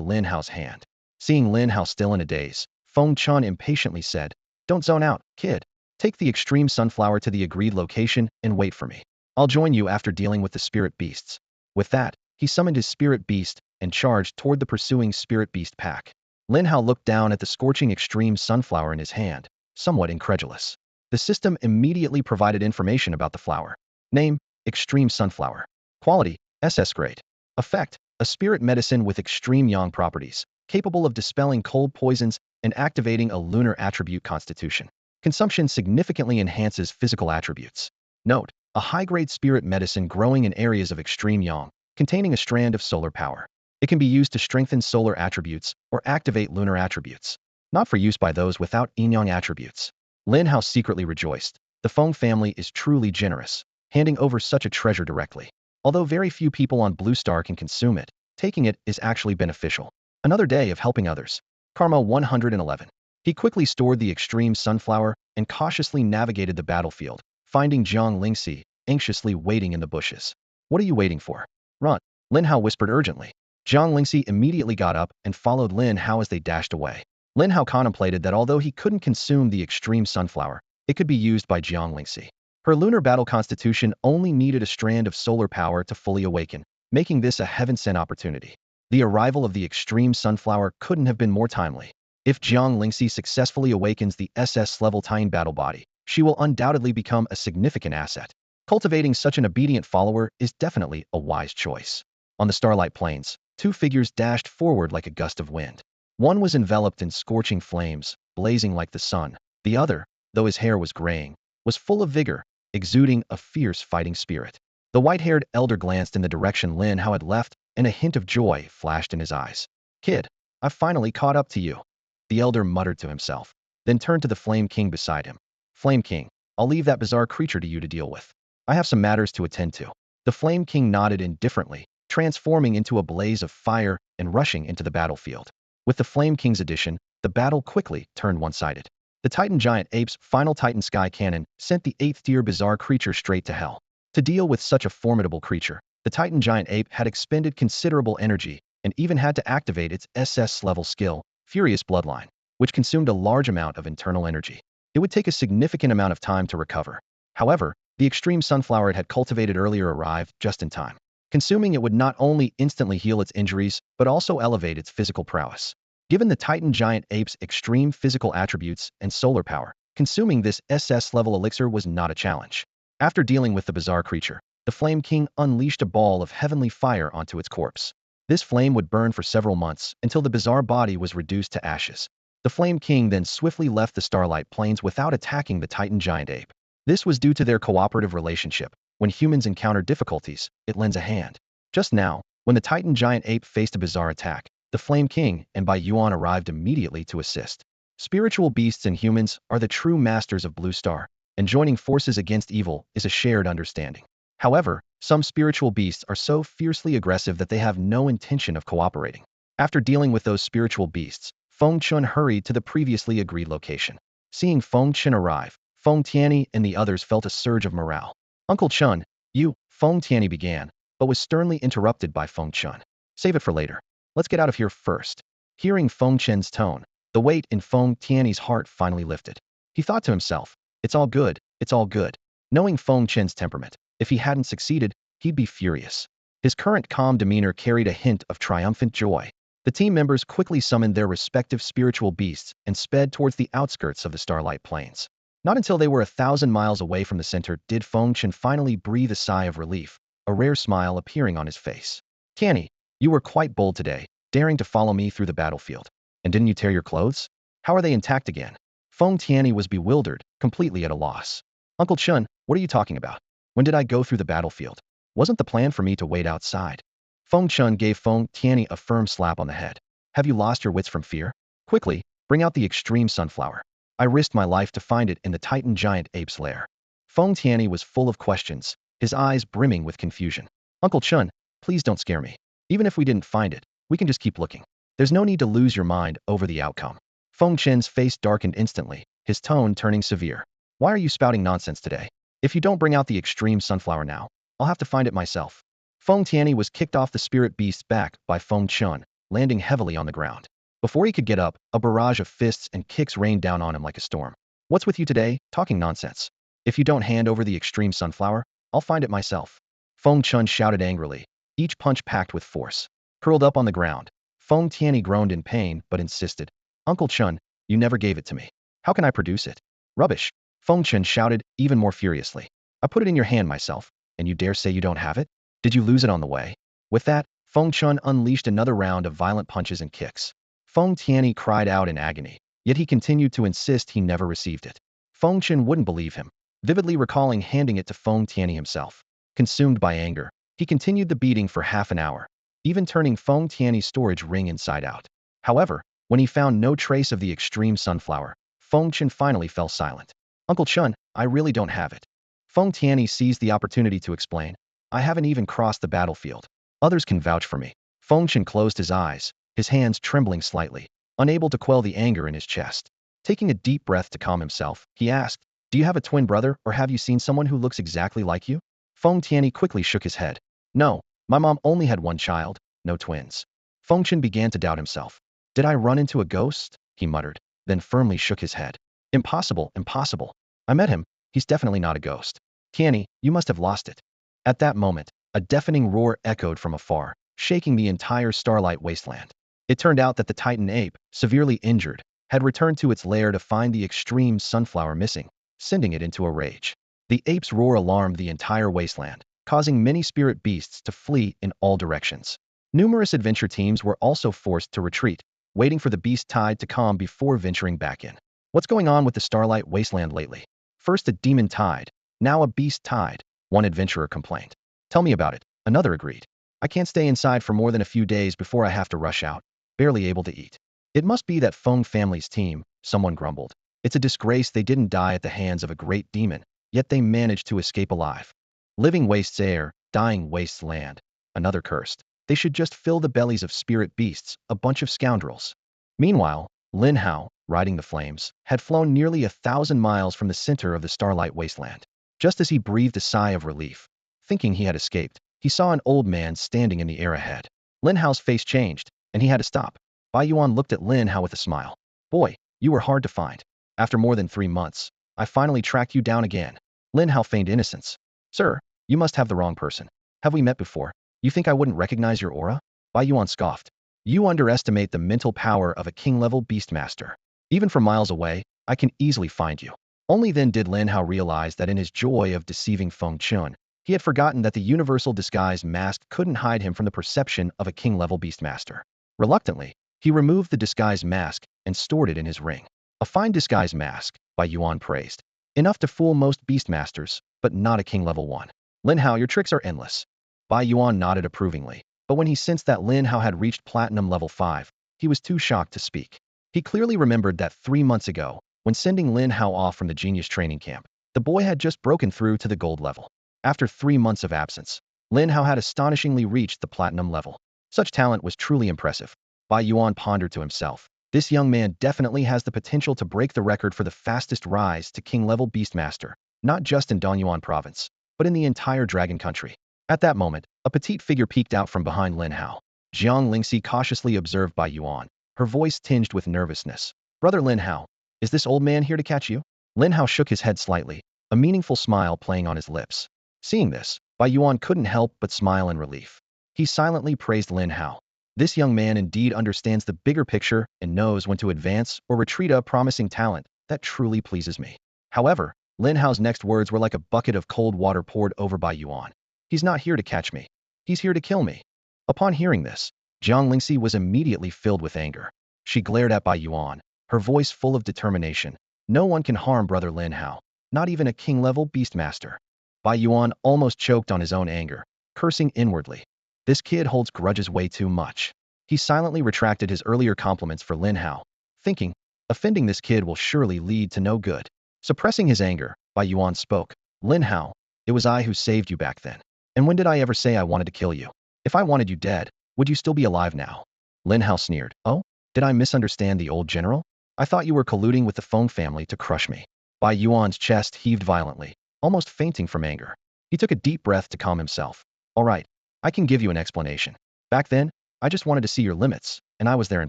Lin Hao's hand. Seeing Lin Hao still in a daze, Feng Chen impatiently said, "Don't zone out, kid. Take the extreme sunflower to the agreed location and wait for me. I'll join you after dealing with the spirit beasts." With that, he summoned his spirit beast and charged toward the pursuing spirit beast pack. Lin Hao looked down at the scorching extreme sunflower in his hand, somewhat incredulous. The system immediately provided information about the flower. Name: Extreme Sunflower. Quality: SS grade. Effect: a spirit medicine with extreme yang properties, capable of dispelling cold poisons and activating a lunar attribute constitution. Consumption significantly enhances physical attributes. Note: a high-grade spirit medicine growing in areas of extreme yang, containing a strand of solar power. It can be used to strengthen solar attributes or activate lunar attributes, not for use by those without yin-yang attributes. Lin Hao secretly rejoiced. The Feng family is truly generous, handing over such a treasure directly. Although very few people on Blue Star can consume it, taking it is actually beneficial. Another day of helping others. Karma 111. He quickly stored the extreme sunflower and cautiously navigated the battlefield, finding Jiang Lingxi anxiously waiting in the bushes. "What are you waiting for? Run," Lin Hao whispered urgently. Jiang Lingxi immediately got up and followed Lin Hao as they dashed away. Lin Hao contemplated that although he couldn't consume the extreme sunflower, it could be used by Jiang Lingxi. Her lunar battle constitution only needed a strand of solar power to fully awaken, making this a heaven-sent opportunity. The arrival of the extreme sunflower couldn't have been more timely. If Jiang Lingxi successfully awakens the SS-level Tian battle body, she will undoubtedly become a significant asset. Cultivating such an obedient follower is definitely a wise choice. On the Starlight Plains, two figures dashed forward like a gust of wind. One was enveloped in scorching flames, blazing like the sun. The other, though his hair was graying, was full of vigor, exuding a fierce fighting spirit. The white-haired elder glanced in the direction Lin Hao had left, and a hint of joy flashed in his eyes. "Kid, I've finally caught up to you," the elder muttered to himself, then turned to the Flame King beside him. "Flame King, I'll leave that bizarre creature to you to deal with. I have some matters to attend to." The Flame King nodded indifferently, transforming into a blaze of fire and rushing into the battlefield. With the Flame King's addition, the battle quickly turned one-sided. The Titan Giant Ape's final Titan Sky Cannon sent the 8th-tier bizarre creature straight to hell. To deal with such a formidable creature, the Titan Giant Ape had expended considerable energy and even had to activate its SS-level skill, Furious Bloodline, which consumed a large amount of internal energy. It would take a significant amount of time to recover. However, the extreme sunflower it had cultivated earlier arrived just in time. Consuming it would not only instantly heal its injuries, but also elevate its physical prowess. Given the Titan Giant Ape's extreme physical attributes and solar power, consuming this SS-level elixir was not a challenge. After dealing with the bizarre creature, the Flame King unleashed a ball of heavenly fire onto its corpse. This flame would burn for several months until the bizarre body was reduced to ashes. The Flame King then swiftly left the Starlight Plains without attacking the Titan Giant Ape. This was due to their cooperative relationship. When humans encounter difficulties, it lends a hand. Just now, when the Titan Giant Ape faced a bizarre attack, the Flame King and Bai Yuan arrived immediately to assist. Spiritual beasts and humans are the true masters of Blue Star, and joining forces against evil is a shared understanding. However, some spiritual beasts are so fiercely aggressive that they have no intention of cooperating. After dealing with those spiritual beasts, Feng Chun hurried to the previously agreed location. Seeing Feng Chun arrive, Feng Tianyi and the others felt a surge of morale. "Uncle Chun, you," Feng Tianyi began, but was sternly interrupted by Feng Chun. "Save it for later. Let's get out of here first." Hearing Feng Chen's tone, the weight in Feng Tianyi's heart finally lifted. He thought to himself, it's all good, it's all good. Knowing Feng Chen's temperament, if he hadn't succeeded, he'd be furious. His current calm demeanor carried a hint of triumphant joy. The team members quickly summoned their respective spiritual beasts and sped towards the outskirts of the Starlight Plains. Not until they were 1,000 miles away from the center did Feng Chen finally breathe a sigh of relief, a rare smile appearing on his face. "Tianyi, you were quite bold today, daring to follow me through the battlefield. And didn't you tear your clothes? How are they intact again?" Feng Tianyi was bewildered, completely at a loss. "Uncle Chun, what are you talking about? When did I go through the battlefield? Wasn't the plan for me to wait outside?" Feng Chun gave Feng Tianyi a firm slap on the head. Have you lost your wits from fear? Quickly, bring out the extreme sunflower. I risked my life to find it in the Titan giant ape's lair. Feng Tianyi was full of questions, his eyes brimming with confusion. Uncle Chun, please don't scare me. Even if we didn't find it, we can just keep looking. There's no need to lose your mind over the outcome. Feng Chen's face darkened instantly, his tone turning severe. Why are you spouting nonsense today? If you don't bring out the extreme sunflower now, I'll have to find it myself. Feng Tianyi was kicked off the spirit beast's back by Feng Chun, landing heavily on the ground. Before he could get up, a barrage of fists and kicks rained down on him like a storm. What's with you today, talking nonsense? If you don't hand over the extreme sunflower, I'll find it myself. Feng Chun shouted angrily, each punch packed with force. Curled up on the ground, Feng Tianyi groaned in pain but insisted. Uncle Chun, you never gave it to me. How can I produce it? Rubbish. Feng Chun shouted even more furiously. I put it in your hand myself, and you dare say you don't have it? Did you lose it on the way? With that, Feng Chun unleashed another round of violent punches and kicks. Feng Tianyi cried out in agony, yet he continued to insist he never received it. Feng Chun wouldn't believe him, vividly recalling handing it to Feng Tianyi himself. Consumed by anger, he continued the beating for half an hour, even turning Feng Tianyi's storage ring inside out. However, when he found no trace of the extreme sunflower, Feng Chun finally fell silent. Uncle Chun, I really don't have it. Feng Tianyi seized the opportunity to explain. I haven't even crossed the battlefield. Others can vouch for me. Feng Chun closed his eyes, his hands trembling slightly, unable to quell the anger in his chest. Taking a deep breath to calm himself, he asked, do you have a twin brother or have you seen someone who looks exactly like you? Feng Tianyi quickly shook his head. No, my mom only had one child, no twins. Feng Chun began to doubt himself. Did I run into a ghost? He muttered, then firmly shook his head. Impossible, impossible. I met him, he's definitely not a ghost. Tianyi, you must have lost it. At that moment, a deafening roar echoed from afar, shaking the entire starlight wasteland. It turned out that the Titan ape, severely injured, had returned to its lair to find the extreme sunflower missing, sending it into a rage. The ape's roar alarmed the entire wasteland, causing many spirit beasts to flee in all directions. Numerous adventure teams were also forced to retreat, waiting for the beast tide to calm before venturing back in. What's going on with the starlight wasteland lately? First a demon tide, now a beast tide, one adventurer complained. Tell me about it, another agreed. I can't stay inside for more than a few days before I have to rush out, barely able to eat. It must be that Feng family's team, someone grumbled. It's a disgrace they didn't die at the hands of a great demon, yet they managed to escape alive. Living wastes air, dying wastes land. Another cursed. They should just fill the bellies of spirit beasts, a bunch of scoundrels. Meanwhile, Lin Hao, riding the flames, had flown nearly 1,000 miles from the center of the starlight wasteland. Just as he breathed a sigh of relief, thinking he had escaped, he saw an old man standing in the air ahead. Lin Hao's face changed, and he had to stop. Bai Yuan looked at Lin Hao with a smile. Boy, you were hard to find. After more than 3 months, I finally tracked you down again. Lin Hao feigned innocence. Sir, you must have the wrong person. Have we met before? You think I wouldn't recognize your aura? Bai Yuan scoffed. You underestimate the mental power of a king-level beastmaster. Even from miles away, I can easily find you. Only then did Lin Hao realize that in his joy of deceiving Feng Chun, he had forgotten that the universal disguise mask couldn't hide him from the perception of a king-level beastmaster. Reluctantly, he removed the disguise mask and stored it in his ring. A fine disguise mask, Bai Yuan praised. Enough to fool most beastmasters, but not a king-level one. Lin Hao, your tricks are endless. Bai Yuan nodded approvingly, but when he sensed that Lin Hao had reached platinum level 5, he was too shocked to speak. He clearly remembered that 3 months ago, when sending Lin Hao off from the genius training camp, the boy had just broken through to the gold level. After 3 months of absence, Lin Hao had astonishingly reached the platinum level. Such talent was truly impressive. Bai Yuan pondered to himself. This young man definitely has the potential to break the record for the fastest rise to king-level beastmaster, not just in Donyuan province, but in the entire dragon country. At that moment, a petite figure peeked out from behind Lin Hao. Jiang Lingxi cautiously observed Bai Yuan, her voice tinged with nervousness. Brother Lin Hao, is this old man here to catch you? Lin Hao shook his head slightly, a meaningful smile playing on his lips. Seeing this, Bai Yuan couldn't help but smile in relief. He silently praised Lin Hao. This young man indeed understands the bigger picture and knows when to advance or retreat a promising talent that truly pleases me. However, Lin Hao's next words were like a bucket of cold water poured over Bai Yuan. He's not here to catch me. He's here to kill me. Upon hearing this, Jiang Lingxi was immediately filled with anger. She glared at Bai Yuan, her voice full of determination. No one can harm brother Lin Hao, not even a king-level beastmaster. Bai Yuan almost choked on his own anger, cursing inwardly. This kid holds grudges way too much. He silently retracted his earlier compliments for Lin Hao, thinking, offending this kid will surely lead to no good. Suppressing his anger, Bai Yuan spoke. Lin Hao, it was I who saved you back then. And when did I ever say I wanted to kill you? If I wanted you dead, would you still be alive now? Lin Hao sneered. Oh, did I misunderstand the old general? I thought you were colluding with the Feng family to crush me. Bai Yuan's chest heaved violently, almost fainting from anger. He took a deep breath to calm himself. All right, I can give you an explanation. Back then, I just wanted to see your limits, and I was there in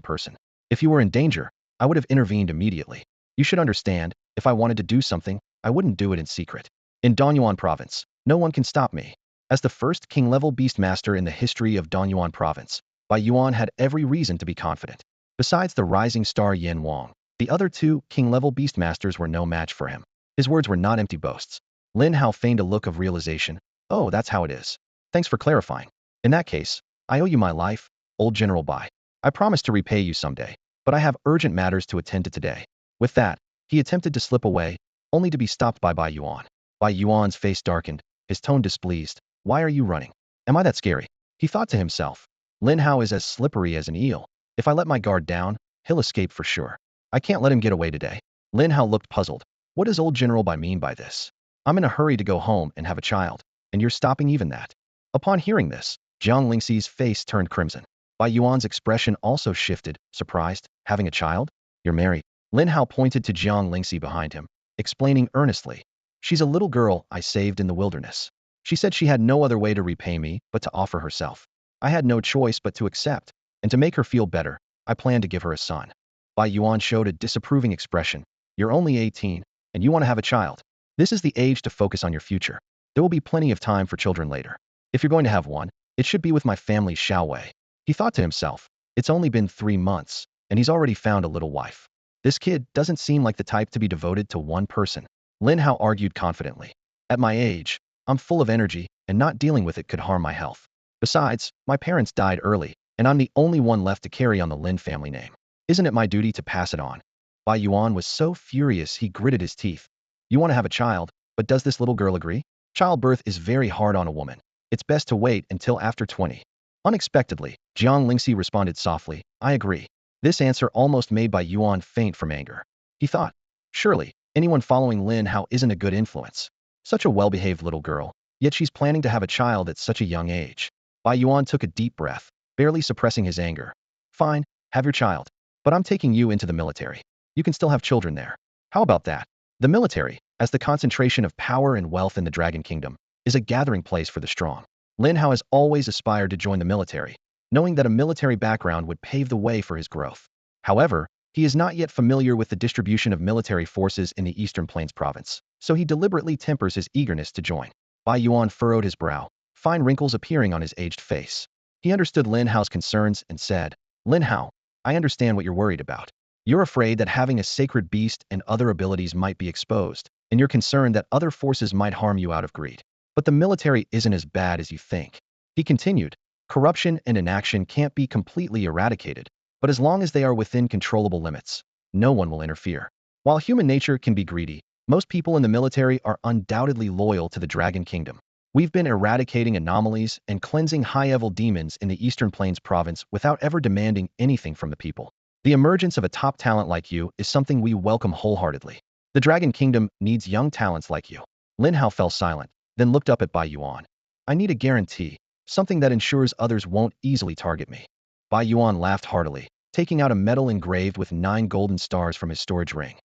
person. If you were in danger, I would have intervened immediately. You should understand, if I wanted to do something, I wouldn't do it in secret. In Danyuan province, no one can stop me. As the first king-level beastmaster in the history of Danyuan province, Bai Yuan had every reason to be confident. Besides the rising star Yen Wang, the other two king-level beastmasters were no match for him. His words were not empty boasts. Lin Hao feigned a look of realization. Oh, that's how it is. Thanks for clarifying. In that case, I owe you my life, old General Bai. I promise to repay you someday, but I have urgent matters to attend to today. With that, he attempted to slip away, only to be stopped by Bai Yuan. Bai Yuan's face darkened, his tone displeased. Why are you running? Am I that scary? He thought to himself. Lin Hao is as slippery as an eel. If I let my guard down, he'll escape for sure. I can't let him get away today. Lin Hao looked puzzled. What does old General Bai mean by this? I'm in a hurry to go home and have a child, and you're stopping even that. Upon hearing this, Jiang Lingxi's face turned crimson. Bai Yuan's expression also shifted, surprised. Having a child? You're married. Lin Hao pointed to Jiang Lingxi behind him, explaining earnestly. She's a little girl I saved in the wilderness. She said she had no other way to repay me but to offer herself. I had no choice but to accept, and to make her feel better, I planned to give her a son. Bai Yuan showed a disapproving expression. You're only 18, and you want to have a child. This is the age to focus on your future. There will be plenty of time for children later. If you're going to have one, it should be with my family Xiaowei. He thought to himself, it's only been 3 months, and he's already found a little wife. This kid doesn't seem like the type to be devoted to one person. Lin Hao argued confidently. At my age, I'm full of energy, and not dealing with it could harm my health. Besides, my parents died early, and I'm the only one left to carry on the Lin family name. Isn't it my duty to pass it on? Bai Yuan was so furious he gritted his teeth. You want to have a child, but does this little girl agree? Childbirth is very hard on a woman. It's best to wait until after 20. Unexpectedly, Jiang Lingxi responded softly, I agree. This answer almost made Bai Yuan faint from anger. He thought, surely, anyone following Lin Hao isn't a good influence. Such a well-behaved little girl, yet she's planning to have a child at such a young age. Bai Yuan took a deep breath, barely suppressing his anger. Fine, have your child. But I'm taking you into the military. You can still have children there. How about that? The military, as the concentration of power and wealth in the Dragon Kingdom, is a gathering place for the strong. Lin Hao has always aspired to join the military, knowing that a military background would pave the way for his growth. However, he is not yet familiar with the distribution of military forces in the Eastern Plains province, so he deliberately tempers his eagerness to join. Bai Yuan furrowed his brow, fine wrinkles appearing on his aged face. He understood Lin Hao's concerns and said, Lin Hao, I understand what you're worried about. You're afraid that having a sacred beast and other abilities might be exposed, and you're concerned that other forces might harm you out of greed. But the military isn't as bad as you think. He continued, corruption and inaction can't be completely eradicated, but as long as they are within controllable limits, no one will interfere. While human nature can be greedy, most people in the military are undoubtedly loyal to the Dragon Kingdom. We've been eradicating anomalies and cleansing high-level demons in the Eastern Plains province without ever demanding anything from the people. The emergence of a top talent like you is something we welcome wholeheartedly. The Dragon Kingdom needs young talents like you. Lin Hao fell silent, then looked up at Bai Yuan. I need a guarantee, something that ensures others won't easily target me. Bai Yuan laughed heartily, taking out a medal engraved with 9 golden stars from his storage ring.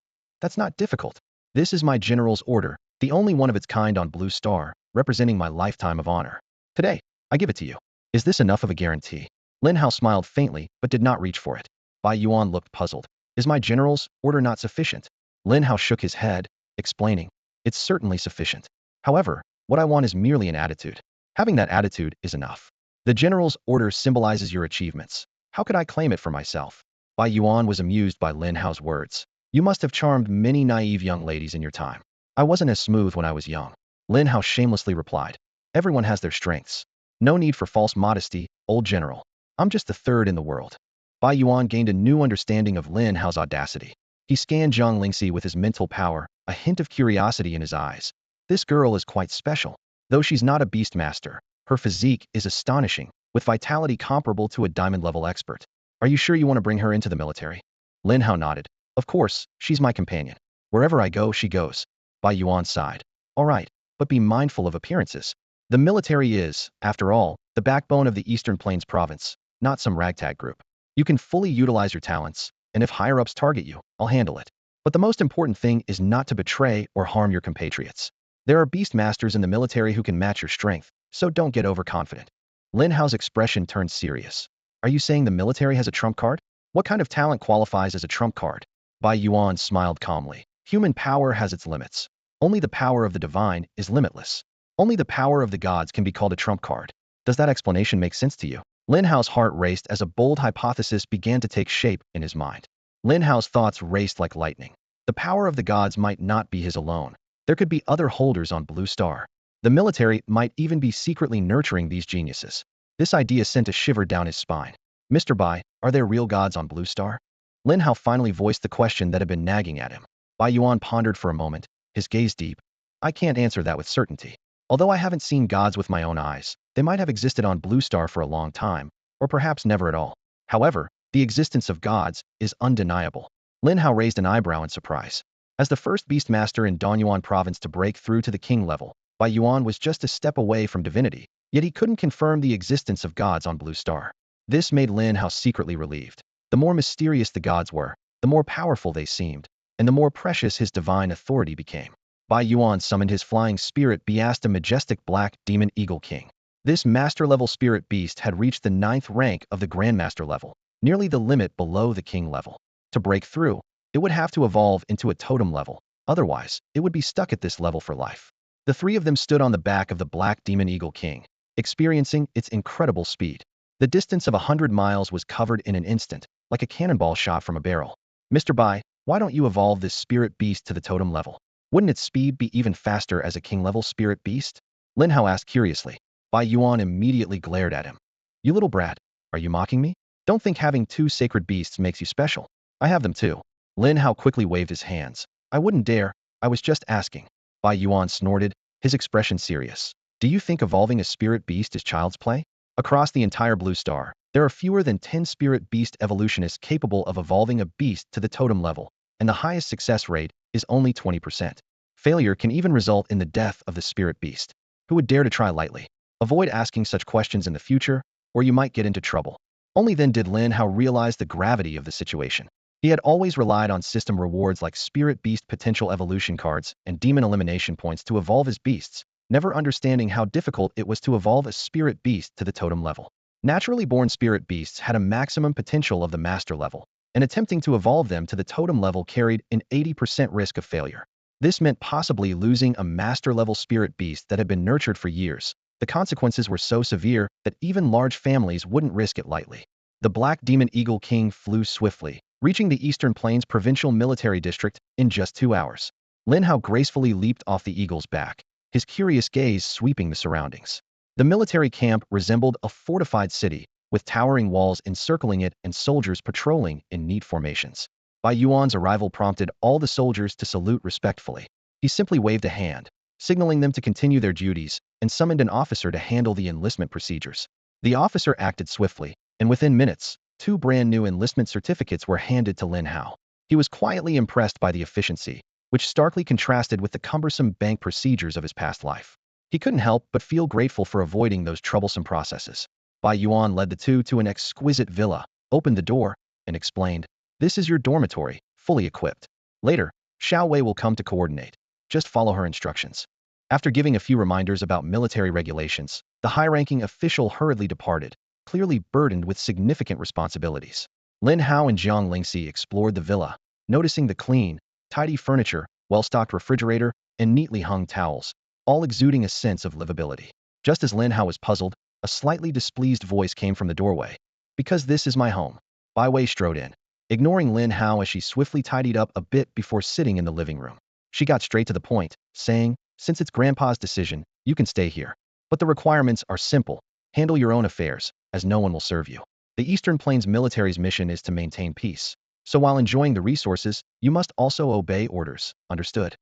That's not difficult. This is my general's order, the only one of its kind on Blue Star, representing my lifetime of honor. Today, I give it to you. Is this enough of a guarantee? Lin Hao smiled faintly, but did not reach for it. Bai Yuan looked puzzled. Is my general's order not sufficient? Lin Hao shook his head, explaining, it's certainly sufficient. However, what I want is merely an attitude. Having that attitude is enough. The general's order symbolizes your achievements. How could I claim it for myself? Bai Yuan was amused by Lin Hao's words. You must have charmed many naive young ladies in your time. I wasn't as smooth when I was young. Lin Hao shamelessly replied. Everyone has their strengths. No need for false modesty, old general. I'm just the third in the world. Bai Yuan gained a new understanding of Lin Hao's audacity. He scanned Jiang Lingxi with his mental power, a hint of curiosity in his eyes. This girl is quite special. Though she's not a beastmaster, Her physique is astonishing, with vitality comparable to a diamond-level expert. Are you sure you want to bring her into the military? Lin Hao nodded. Of course, she's my companion. Wherever I go, she goes. Bai Yuan sighed. All right, but be mindful of appearances. The military is, after all, the backbone of the Eastern Plains province, not some ragtag group. You can fully utilize your talents, and if higher-ups target you, I'll handle it. But the most important thing is not to betray or harm your compatriots. There are beast masters in the military who can match your strength, so don't get overconfident. Lin Hao's expression turned serious. Are you saying the military has a trump card? What kind of talent qualifies as a trump card? Bai Yuan smiled calmly. Human power has its limits. Only the power of the divine is limitless. Only the power of the gods can be called a trump card. Does that explanation make sense to you? Lin Hao's heart raced as a bold hypothesis began to take shape in his mind. Lin Hao's thoughts raced like lightning. The power of the gods might not be his alone. There could be other holders on Blue Star. The military might even be secretly nurturing these geniuses. This idea sent a shiver down his spine. Mr. Bai, are there real gods on Blue Star? Lin Hao finally voiced the question that had been nagging at him. Bai Yuan pondered for a moment, his gaze deep. I can't answer that with certainty. Although I haven't seen gods with my own eyes, they might have existed on Blue Star for a long time, or perhaps never at all. However, the existence of gods is undeniable. Lin Hao raised an eyebrow in surprise. As the first beastmaster in Danyuan province to break through to the king level, Bai Yuan was just a step away from divinity, yet he couldn't confirm the existence of gods on Blue Star. This made Lin Hao secretly relieved. The more mysterious the gods were, the more powerful they seemed, and the more precious his divine authority became. Bai Yuan summoned his flying spirit beast, a majestic black demon eagle king. This master-level spirit beast had reached the 9th rank of the Grandmaster level, nearly the limit below the king level. To break through, it would have to evolve into a totem level, otherwise, it would be stuck at this level for life. The three of them stood on the back of the black demon eagle king, experiencing its incredible speed. The distance of 100 miles was covered in an instant, like a cannonball shot from a barrel. Mr. Bai, why don't you evolve this spirit beast to the totem level? Wouldn't its speed be even faster as a king-level spirit beast? Lin Hao asked curiously. Bai Yuan immediately glared at him. You little brat, are you mocking me? Don't think having 2 sacred beasts makes you special. I have them too. Lin Hao quickly waved his hands. I wouldn't dare, I was just asking. Bai Yuan snorted, his expression serious. Do you think evolving a spirit beast is child's play? Across the entire Blue Star, there are fewer than 10 spirit beast evolutionists capable of evolving a beast to the totem level, and the highest success rate is only 20%. Failure can even result in the death of the spirit beast. Who would dare to try lightly? Avoid asking such questions in the future, or you might get into trouble. Only then did Lin Hao realize the gravity of the situation. He had always relied on system rewards like spirit beast potential evolution cards and demon elimination points to evolve his beasts, never understanding how difficult it was to evolve a spirit beast to the totem level. Naturally born spirit beasts had a maximum potential of the master level, and attempting to evolve them to the totem level carried an 80% risk of failure. This meant possibly losing a master-level spirit beast that had been nurtured for years. The consequences were so severe that even large families wouldn't risk it lightly. The Black Demon Eagle King flew swiftly, reaching the Eastern Plains Provincial Military District in just 2 hours. Lin Hao gracefully leaped off the eagle's back, his curious gaze sweeping the surroundings. The military camp resembled a fortified city, with towering walls encircling it and soldiers patrolling in neat formations. Bai Yuan's arrival prompted all the soldiers to salute respectfully. He simply waved a hand, signaling them to continue their duties, and summoned an officer to handle the enlistment procedures. The officer acted swiftly, and within minutes, 2 brand-new enlistment certificates were handed to Lin Hao. He was quietly impressed by the efficiency, which starkly contrasted with the cumbersome bank procedures of his past life. He couldn't help but feel grateful for avoiding those troublesome processes. Bai Yuan led the 2 to an exquisite villa, opened the door, and explained, "This is your dormitory, fully equipped. Later, Xiao Wei will come to coordinate. Just follow her instructions." After giving a few reminders about military regulations, the high-ranking official hurriedly departed, clearly burdened with significant responsibilities. Lin Hao and Jiang Lingxi explored the villa, noticing the clean, tidy furniture, well-stocked refrigerator, and neatly hung towels, all exuding a sense of livability. Just as Lin Hao was puzzled, a slightly displeased voice came from the doorway. "Because this is my home." Bai Wei strode in, ignoring Lin Hao as she swiftly tidied up a bit before sitting in the living room. She got straight to the point, saying, "Since it's Grandpa's decision, you can stay here. But the requirements are simple. Handle your own affairs, as no one will serve you. The Eastern Plains military's mission is to maintain peace. So while enjoying the resources, you must also obey orders, understood?"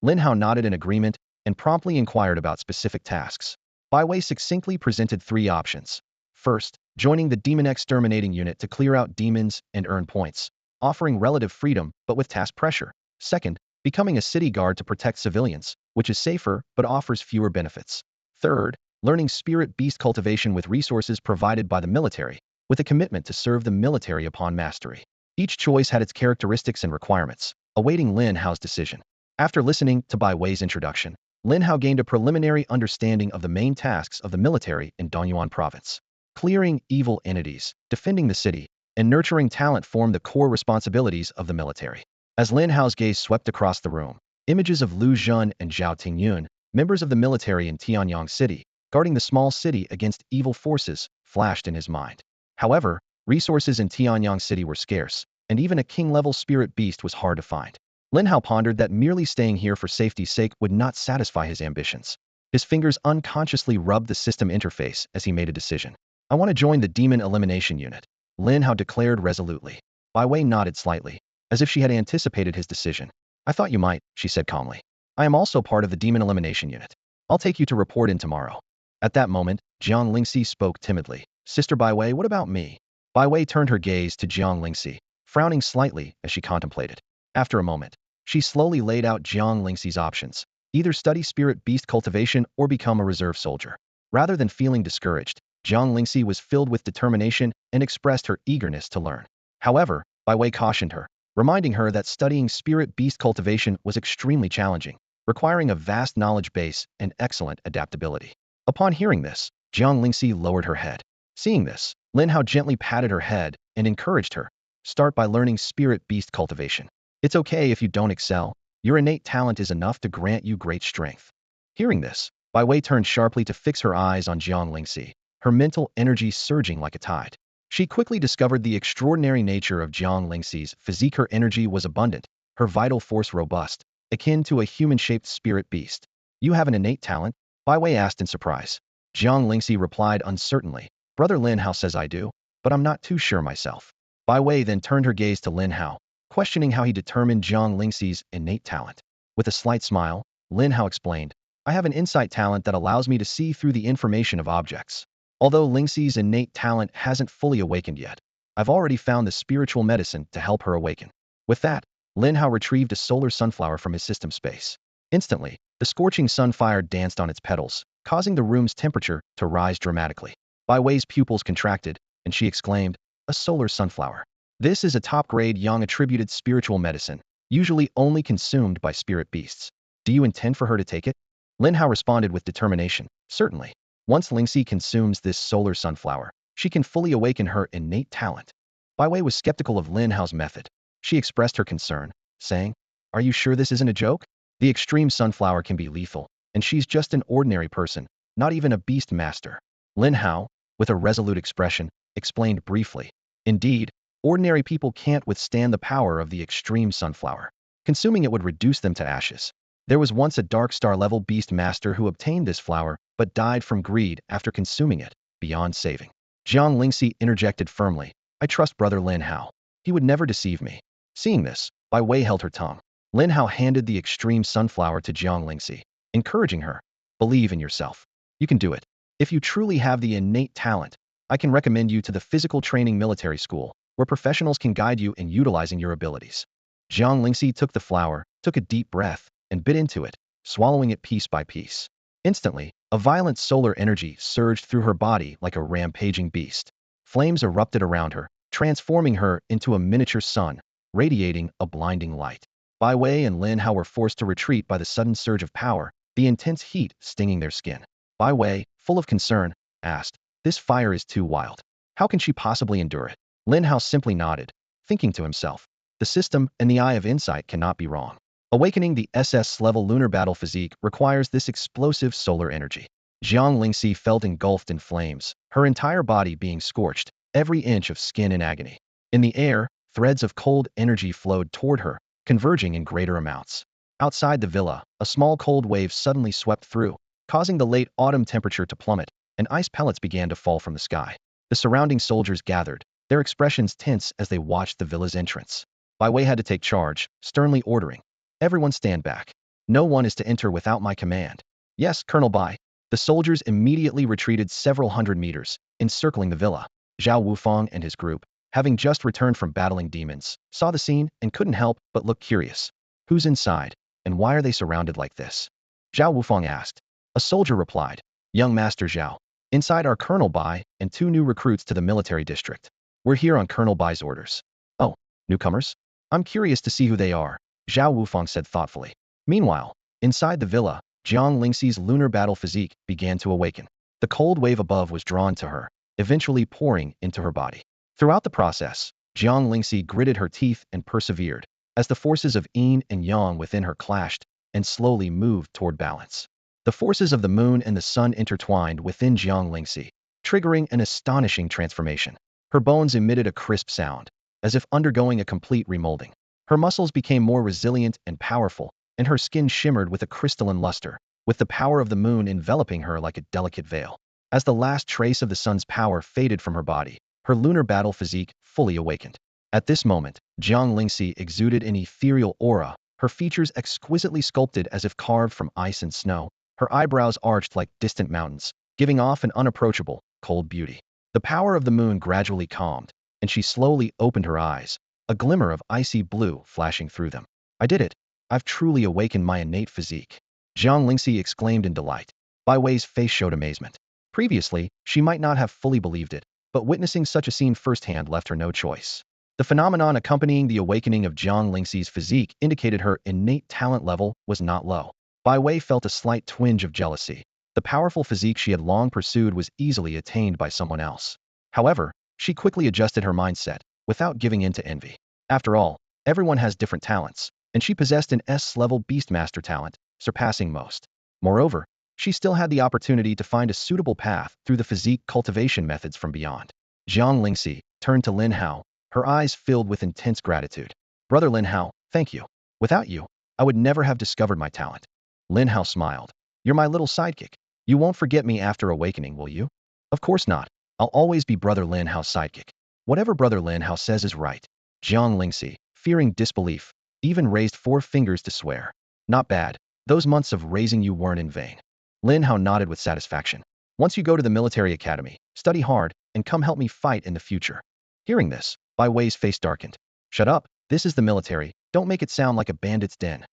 Lin Hao nodded in agreement and promptly inquired about specific tasks. Bai Wei succinctly presented three options. First, joining the demon exterminating unit to clear out demons and earn points, offering relative freedom but with task pressure. Second, becoming a city guard to protect civilians, which is safer but offers fewer benefits. Third, learning spirit beast cultivation with resources provided by the military, with a commitment to serve the military upon mastery. Each choice had its characteristics and requirements, awaiting Lin Hao's decision. After listening to Bai Wei's introduction, Lin Hao gained a preliminary understanding of the main tasks of the military in Dongyuan province. Clearing evil entities, defending the city, and nurturing talent formed the core responsibilities of the military. As Lin Hao's gaze swept across the room, images of Lu Zhen and Zhao Tingyun, members of the military in Tianyang City, guarding the small city against evil forces, flashed in his mind. However, resources in Tianyang City were scarce, and even a king-level spirit beast was hard to find. Lin Hao pondered that merely staying here for safety's sake would not satisfy his ambitions. His fingers unconsciously rubbed the system interface as he made a decision. I want to join the demon elimination unit, Lin Hao declared resolutely. Bai Wei nodded slightly, as if she had anticipated his decision. I thought you might, she said calmly. I am also part of the demon elimination unit. I'll take you to report in tomorrow. At that moment, Jiang Lingxi spoke timidly. Sister Bai Wei, what about me? Bai Wei turned her gaze to Jiang Lingxi, frowning slightly as she contemplated. After a moment, she slowly laid out Jiang Lingxi's options, either study spirit beast cultivation or become a reserve soldier. Rather than feeling discouraged, Jiang Lingxi was filled with determination and expressed her eagerness to learn. However, Bai Wei cautioned her, reminding her that studying spirit beast cultivation was extremely challenging, requiring a vast knowledge base and excellent adaptability. Upon hearing this, Jiang Lingxi lowered her head. Seeing this, Lin Hao gently patted her head and encouraged her. Start by learning spirit beast cultivation. It's okay if you don't excel. Your innate talent is enough to grant you great strength. Hearing this, Bai Wei turned sharply to fix her eyes on Jiang Lingxi, her mental energy surging like a tide. She quickly discovered the extraordinary nature of Jiang Lingxi's physique. Her energy was abundant, her vital force robust, akin to a human-shaped spirit beast. You have an innate talent? Bai Wei asked in surprise. Jiang Lingxi replied uncertainly. Brother Lin Hao says I do, but I'm not too sure myself. Bai Wei then turned her gaze to Lin Hao, questioning how he determined Jiang Lingxi's innate talent. With a slight smile, Lin Hao explained, I have an insight talent that allows me to see through the information of objects. Although Lingxi's innate talent hasn't fully awakened yet, I've already found the spiritual medicine to help her awaken. With that, Lin Hao retrieved a solar sunflower from his system space. Instantly, the scorching sunfire danced on its petals, causing the room's temperature to rise dramatically. Bai Wei's pupils contracted, and she exclaimed, a solar sunflower. This is a top-grade yang-attributed spiritual medicine, usually only consumed by spirit beasts. Do you intend for her to take it? Lin Hao responded with determination. Certainly. Once Lingxi consumes this solar sunflower, she can fully awaken her innate talent. Bai Wei was skeptical of Lin Hao's method. She expressed her concern, saying, Are you sure this isn't a joke? The extreme sunflower can be lethal, and she's just an ordinary person, not even a beast master. Lin Hao, with a resolute expression, explained briefly. Indeed, ordinary people can't withstand the power of the extreme sunflower. Consuming it would reduce them to ashes. There was once a dark star-level beast master who obtained this flower, but died from greed after consuming it, beyond saving. Jiang Lingxi interjected firmly, I trust brother Lin Hao. He would never deceive me. Seeing this, Bai Wei held her tongue. Lin Hao handed the extreme sunflower to Jiang Lingxi, encouraging her. Believe in yourself. You can do it. If you truly have the innate talent, I can recommend you to the physical training military school, where professionals can guide you in utilizing your abilities. Jiang Lingxi took the flower, took a deep breath, and bit into it, swallowing it piece by piece. Instantly, a violent solar energy surged through her body like a rampaging beast. Flames erupted around her, transforming her into a miniature sun, radiating a blinding light. Bai Wei and Lin Hao were forced to retreat by the sudden surge of power, the intense heat stinging their skin. Bai Wei, full of concern, asked, This fire is too wild. How can she possibly endure it? Lin Hao simply nodded, thinking to himself, the system and the eye of insight cannot be wrong. Awakening the SS-level lunar battle physique requires this explosive solar energy. Jiang Lingxi felt engulfed in flames, her entire body being scorched, every inch of skin in agony. In the air, threads of cold energy flowed toward her, converging in greater amounts. Outside the villa, a small cold wave suddenly swept through, causing the late autumn temperature to plummet, and ice pellets began to fall from the sky. The surrounding soldiers gathered, their expressions tense as they watched the villa's entrance. Bai Wei had to take charge, sternly ordering, Everyone stand back. No one is to enter without my command. Yes, Colonel Bai. The soldiers immediately retreated several hundred meters, encircling the villa. Zhao Wufang and his group, having just returned from battling demons, saw the scene and couldn't help but look curious. Who's inside, and why are they surrounded like this? Zhao Wufang asked. A soldier replied, Young Master Zhao, inside are Colonel Bai and 2 new recruits to the military district. We're here on Colonel Bai's orders. Oh, newcomers? I'm curious to see who they are, Zhao Wufang said thoughtfully. Meanwhile, inside the villa, Jiang Lingxi's lunar battle physique began to awaken. The cold wave above was drawn to her, eventually pouring into her body. Throughout the process, Jiang Lingxi gritted her teeth and persevered, as the forces of yin and yang within her clashed and slowly moved toward balance. The forces of the moon and the sun intertwined within Jiang Lingxi, triggering an astonishing transformation. Her bones emitted a crisp sound, as if undergoing a complete remolding. Her muscles became more resilient and powerful, and her skin shimmered with a crystalline luster, with the power of the moon enveloping her like a delicate veil. As the last trace of the sun's power faded from her body, her lunar battle physique fully awakened. At this moment, Jiang Lingxi exuded an ethereal aura, her features exquisitely sculpted as if carved from ice and snow, her eyebrows arched like distant mountains, giving off an unapproachable, cold beauty. The power of the moon gradually calmed, and she slowly opened her eyes, a glimmer of icy blue flashing through them. I did it! I've truly awakened my innate physique. Jiang Lingxi exclaimed in delight. Bai Wei's face showed amazement. Previously, she might not have fully believed it, but witnessing such a scene firsthand left her no choice. The phenomenon accompanying the awakening of Jiang Lingxi's physique indicated her innate talent level was not low. Bai Wei felt a slight twinge of jealousy. The powerful physique she had long pursued was easily attained by someone else. However, she quickly adjusted her mindset, without giving in to envy. After all, everyone has different talents, and she possessed an S-level Beastmaster talent, surpassing most. Moreover, she still had the opportunity to find a suitable path through the physique cultivation methods from beyond. Jiang Lingxi turned to Lin Hao, her eyes filled with intense gratitude. Brother Lin Hao, thank you. Without you, I would never have discovered my talent. Lin Hao smiled. You're my little sidekick. You won't forget me after awakening, will you? Of course not. I'll always be Brother Lin Hao's sidekick. Whatever Brother Lin Hao says is right. Jiang Lingxi, fearing disbelief, even raised 4 fingers to swear. Not bad. Those months of raising you weren't in vain. Lin Hao nodded with satisfaction. Once you go to the military academy, study hard, and come help me fight in the future. Hearing this, Bai Wei's face darkened. Shut up. This is the military. Don't make it sound like a bandit's den.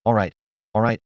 All right.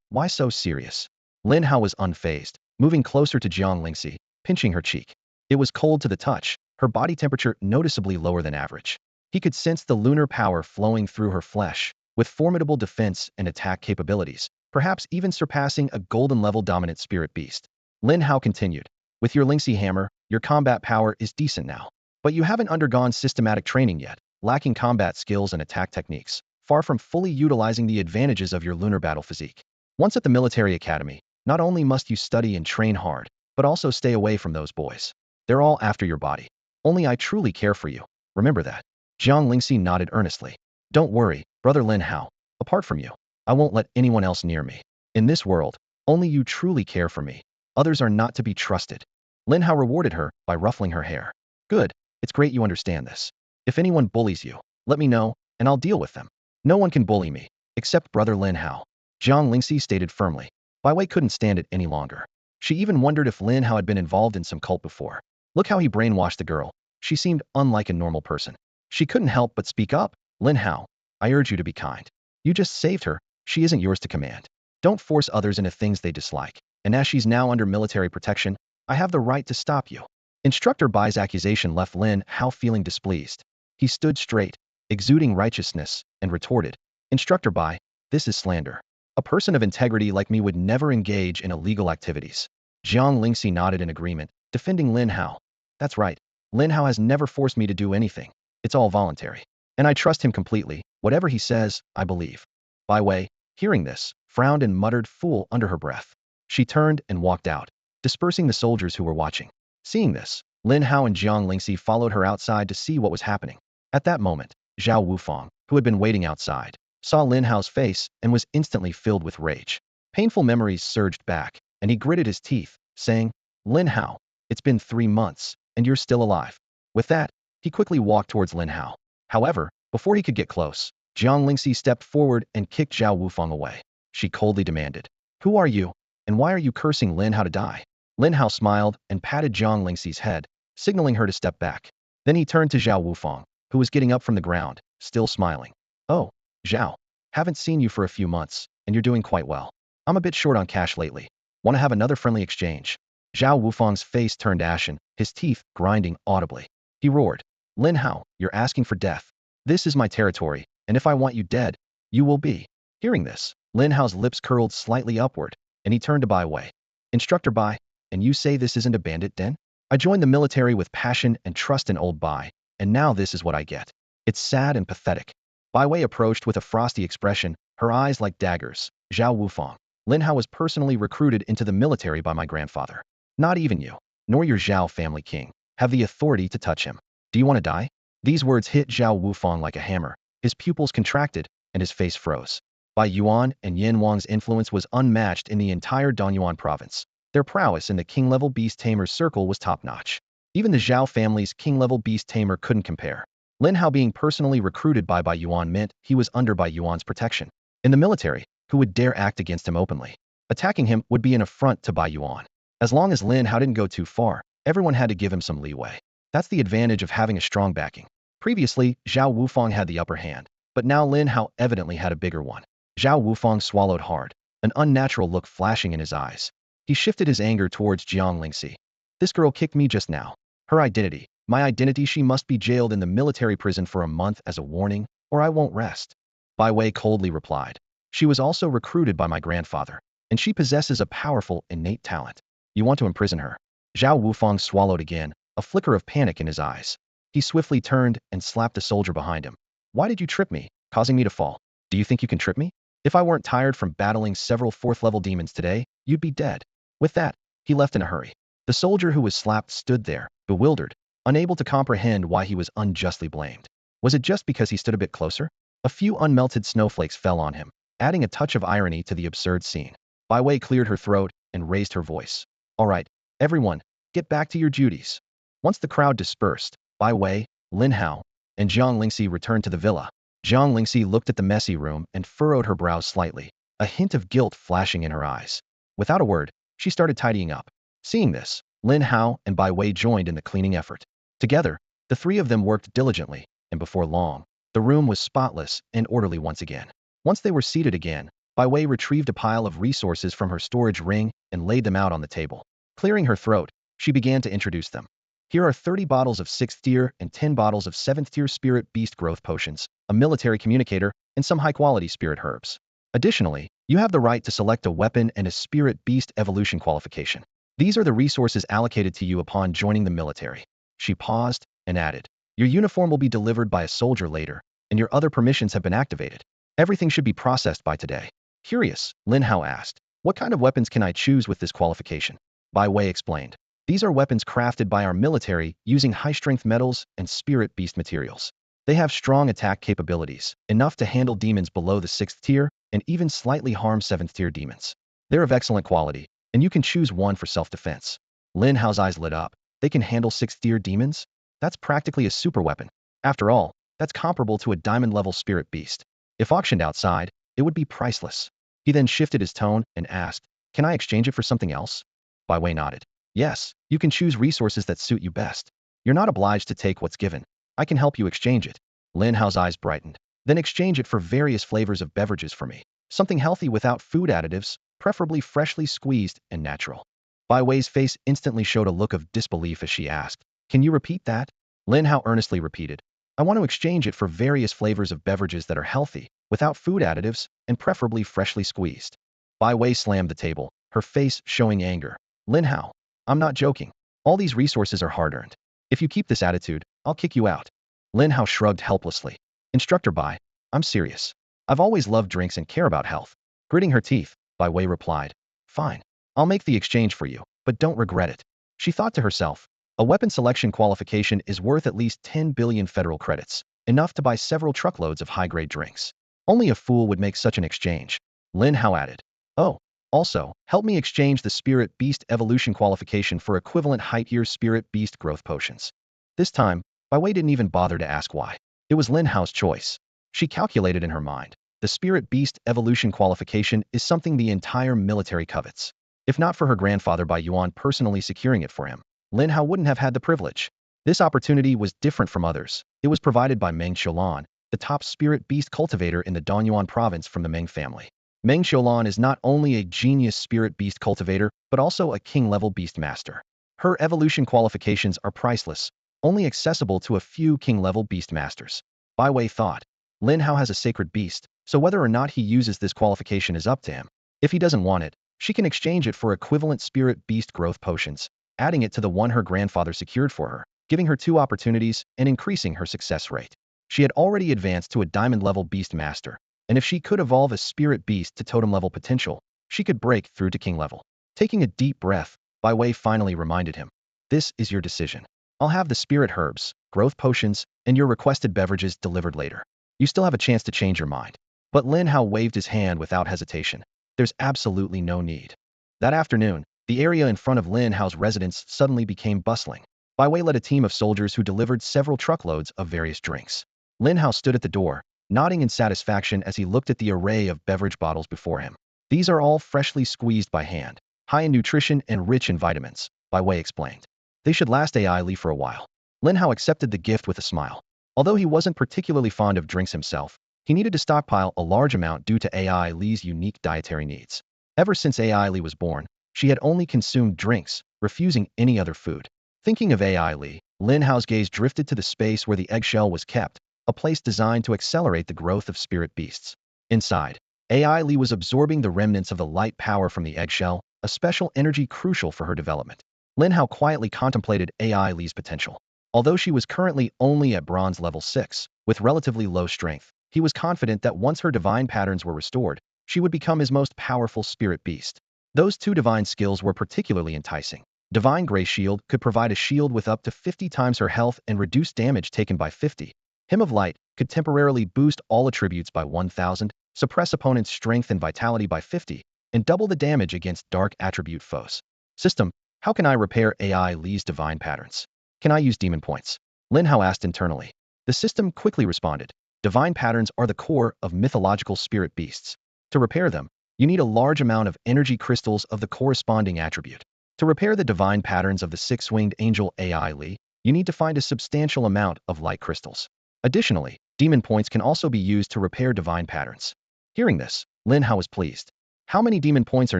Why so serious? Lin Hao was unfazed, moving closer to Jiang Lingxi, pinching her cheek. It was cold to the touch, her body temperature noticeably lower than average. He could sense the lunar power flowing through her flesh, with formidable defense and attack capabilities, perhaps even surpassing a golden-level dominant spirit beast. Lin Hao continued, with your Lingxi hammer, your combat power is decent now. But you haven't undergone systematic training yet, lacking combat skills and attack techniques, far from fully utilizing the advantages of your lunar battle physique. Once at the military academy, not only must you study and train hard, but also stay away from those boys. They're all after your body. Only I truly care for you. Remember that. Jiang Lingxi nodded earnestly. Don't worry, Brother Lin Hao. Apart from you, I won't let anyone else near me. In this world, only you truly care for me. Others are not to be trusted. Lin Hao rewarded her by ruffling her hair. Good. It's great you understand this. If anyone bullies you, let me know, and I'll deal with them. No one can bully me, except Brother Lin Hao. Jiang Lingxi stated firmly. Bai Wei couldn't stand it any longer. She even wondered if Lin Hao had been involved in some cult before. Look how he brainwashed the girl. She seemed unlike a normal person. She couldn't help but speak up. Lin Hao, I urge you to be kind. You just saved her. She isn't yours to command. Don't force others into things they dislike. And as she's now under military protection, I have the right to stop you. Instructor Bai's accusation left Lin Hao feeling displeased. He stood straight, exuding righteousness, and retorted, Instructor Bai, this is slander. A person of integrity like me would never engage in illegal activities. Jiang Lingxi nodded in agreement, defending Lin Hao. That's right. Lin Hao has never forced me to do anything. It's all voluntary. And I trust him completely. Whatever he says, I believe. Bai Wei, hearing this, frowned and muttered fool under her breath. She turned and walked out, dispersing the soldiers who were watching. Seeing this, Lin Hao and Jiang Lingxi followed her outside to see what was happening. At that moment, Zhao Wufang, who had been waiting outside, saw Lin Hao's face and was instantly filled with rage. Painful memories surged back, and he gritted his teeth, saying, Lin Hao, it's been 3 months, and you're still alive. With that, he quickly walked towards Lin Hao. However, before he could get close, Jiang Lingxi stepped forward and kicked Zhao Wufang away. She coldly demanded, Who are you, and why are you cursing Lin Hao to die? Lin Hao smiled and patted Zhang Lingxi's head, signaling her to step back. Then he turned to Zhao Wufang, who was getting up from the ground, still smiling. Oh, Zhao. Haven't seen you for a few months, and you're doing quite well. I'm a bit short on cash lately. Want to have another friendly exchange? Zhao Wufang's face turned ashen, his teeth grinding audibly. He roared. Lin Hao, you're asking for death. This is my territory, and if I want you dead, you will be. Hearing this, Lin Hao's lips curled slightly upward, and he turned to Bai Wei. Instructor Bai, and you say this isn't a bandit den? I joined the military with passion and trust in old Bai, and now this is what I get. It's sad and pathetic. Bai Wei approached with a frosty expression, her eyes like daggers. Zhao Wufang. Lin Hao was personally recruited into the military by my grandfather. Not even you, nor your Zhao family king, have the authority to touch him. Do you want to die? These words hit Zhao Wufang like a hammer. His pupils contracted, and his face froze. Bai Yuan and Yin Wang's influence was unmatched in the entire Donyuan province. Their prowess in the king-level Beast Tamer's circle was top-notch. Even the Zhao family's king-level Beast Tamer couldn't compare. Lin Hao being personally recruited by Bai Yuan meant he was under Bai Yuan's protection. In the military, who would dare act against him openly? Attacking him would be an affront to Bai Yuan. As long as Lin Hao didn't go too far, everyone had to give him some leeway. That's the advantage of having a strong backing. Previously, Zhao Wufang had the upper hand, but now Lin Hao evidently had a bigger one. Zhao Wufang swallowed hard, an unnatural look flashing in his eyes. He shifted his anger towards Jiang Lingxi. This girl kicked me just now. Her identity, my identity, she must be jailed in the military prison for a month as a warning, or I won't rest. Bai Wei coldly replied. She was also recruited by my grandfather, and she possesses a powerful, innate talent. You want to imprison her? Zhao Wufang swallowed again, a flicker of panic in his eyes. He swiftly turned and slapped the soldier behind him. Why did you trip me, causing me to fall? Do you think you can trip me? If I weren't tired from battling several fourth-level demons today, you'd be dead. With that, he left in a hurry. The soldier who was slapped stood there, bewildered, unable to comprehend why he was unjustly blamed. Was it just because he stood a bit closer? A few unmelted snowflakes fell on him, adding a touch of irony to the absurd scene. Bai Wei cleared her throat and raised her voice. All right, everyone, get back to your duties. Once the crowd dispersed, Bai Wei, Lin Hao, and Jiang Lingxi returned to the villa. Jiang Lingxi looked at the messy room and furrowed her brows slightly, a hint of guilt flashing in her eyes. Without a word, she started tidying up. Seeing this, Lin Hao and Bai Wei joined in the cleaning effort. Together, the three of them worked diligently, and before long, the room was spotless and orderly once again. Once they were seated again, Bai Wei retrieved a pile of resources from her storage ring and laid them out on the table. Clearing her throat, she began to introduce them. Here are 30 bottles of 6th tier and 10 bottles of 7th tier spirit beast growth potions, a military communicator, and some high-quality spirit herbs. Additionally, you have the right to select a weapon and a spirit beast evolution qualification. These are the resources allocated to you upon joining the military. She paused and added, your uniform will be delivered by a soldier later, and your other permissions have been activated. Everything should be processed by today. Curious, Lin Hao asked, what kind of weapons can I choose with this qualification? Bai Wei explained. These are weapons crafted by our military using high-strength metals and spirit beast materials. They have strong attack capabilities, enough to handle demons below the 6th tier, and even slightly harm 7th tier demons. They're of excellent quality, and you can choose one for self-defense. Lin Hao's eyes lit up. They can handle 6th tier demons? That's practically a super weapon. After all, that's comparable to a diamond-level spirit beast. If auctioned outside, it would be priceless. He then shifted his tone and asked, can I exchange it for something else? Bai Wei nodded. Yes, you can choose resources that suit you best. You're not obliged to take what's given. I can help you exchange it. Lin Hao's eyes brightened. Then exchange it for various flavors of beverages for me. Something healthy without food additives, preferably freshly squeezed and natural. Bai Wei's face instantly showed a look of disbelief as she asked, can you repeat that? Lin Hao earnestly repeated, I want to exchange it for various flavors of beverages that are healthy, without food additives, and preferably freshly squeezed. Bai Wei slammed the table, her face showing anger. Lin Hao, I'm not joking. All these resources are hard-earned. If you keep this attitude, I'll kick you out. Lin Hao shrugged helplessly. Instructor Bai, I'm serious. I've always loved drinks and care about health. Gritting her teeth, Bai Wei replied, fine. I'll make the exchange for you, but don't regret it. She thought to herself, a weapon selection qualification is worth at least 10 billion federal credits, enough to buy several truckloads of high-grade drinks. Only a fool would make such an exchange. Lin Hao added, oh, also, help me exchange the Spirit Beast Evolution qualification for equivalent height-year Spirit Beast growth potions. This time, Bai Wei didn't even bother to ask why. It was Lin Hao's choice. She calculated in her mind. The Spirit Beast Evolution qualification is something the entire military covets. If not for her grandfather Bai Yuan personally securing it for him, Lin Hao wouldn't have had the privilege. This opportunity was different from others. It was provided by Meng Xiulan, the top spirit beast cultivator in the Danyuan province from the Meng family. Meng Xiulan is not only a genius spirit beast cultivator, but also a king-level beast master. Her evolution qualifications are priceless, only accessible to a few king-level beast masters. Bai Wei thought, Lin Hao has a sacred beast, so whether or not he uses this qualification is up to him. If he doesn't want it, she can exchange it for equivalent spirit beast growth potions, adding it to the one her grandfather secured for her, giving her 2 opportunities and increasing her success rate. She had already advanced to a diamond-level beast master, and if she could evolve a spirit beast to totem-level potential, she could break through to king level. Taking a deep breath, Bai Wei finally reminded him, this is your decision. I'll have the spirit herbs, growth potions, and your requested beverages delivered later. You still have a chance to change your mind. But Lin Hao waved his hand without hesitation. There's absolutely no need. That afternoon, the area in front of Lin Hao's residence suddenly became bustling. Bai Wei led a team of soldiers who delivered several truckloads of various drinks. Lin Hao stood at the door, nodding in satisfaction as he looked at the array of beverage bottles before him. These are all freshly squeezed by hand, high in nutrition and rich in vitamins, Bai Wei explained. They should last AI Li for a while. Lin Hao accepted the gift with a smile. Although he wasn't particularly fond of drinks himself, he needed to stockpile a large amount due to AI Li's unique dietary needs. Ever since AI Li was born, she had only consumed drinks, refusing any other food. Thinking of AI Li, Lin Hao's gaze drifted to the space where the eggshell was kept, a place designed to accelerate the growth of spirit beasts. Inside, AI Li was absorbing the remnants of the light power from the eggshell, a special energy crucial for her development. Lin Hao quietly contemplated AI Li's potential. Although she was currently only at bronze level 6, with relatively low strength, he was confident that once her divine patterns were restored, she would become his most powerful spirit beast. Those 2 divine skills were particularly enticing. Divine Grey Shield could provide a shield with up to 50 times her health and reduce damage taken by 50. Hymn of Light could temporarily boost all attributes by 1000, suppress opponents' strength and vitality by 50, and double the damage against dark attribute foes. System, how can I repair AI Li's divine patterns? Can I use demon points? Lin Hao asked internally. The system quickly responded. Divine patterns are the core of mythological spirit beasts. To repair them, you need a large amount of energy crystals of the corresponding attribute. To repair the divine patterns of the 6-winged angel AI Li, you need to find a substantial amount of light crystals. Additionally, demon points can also be used to repair divine patterns. Hearing this, Lin Hao was pleased. How many demon points are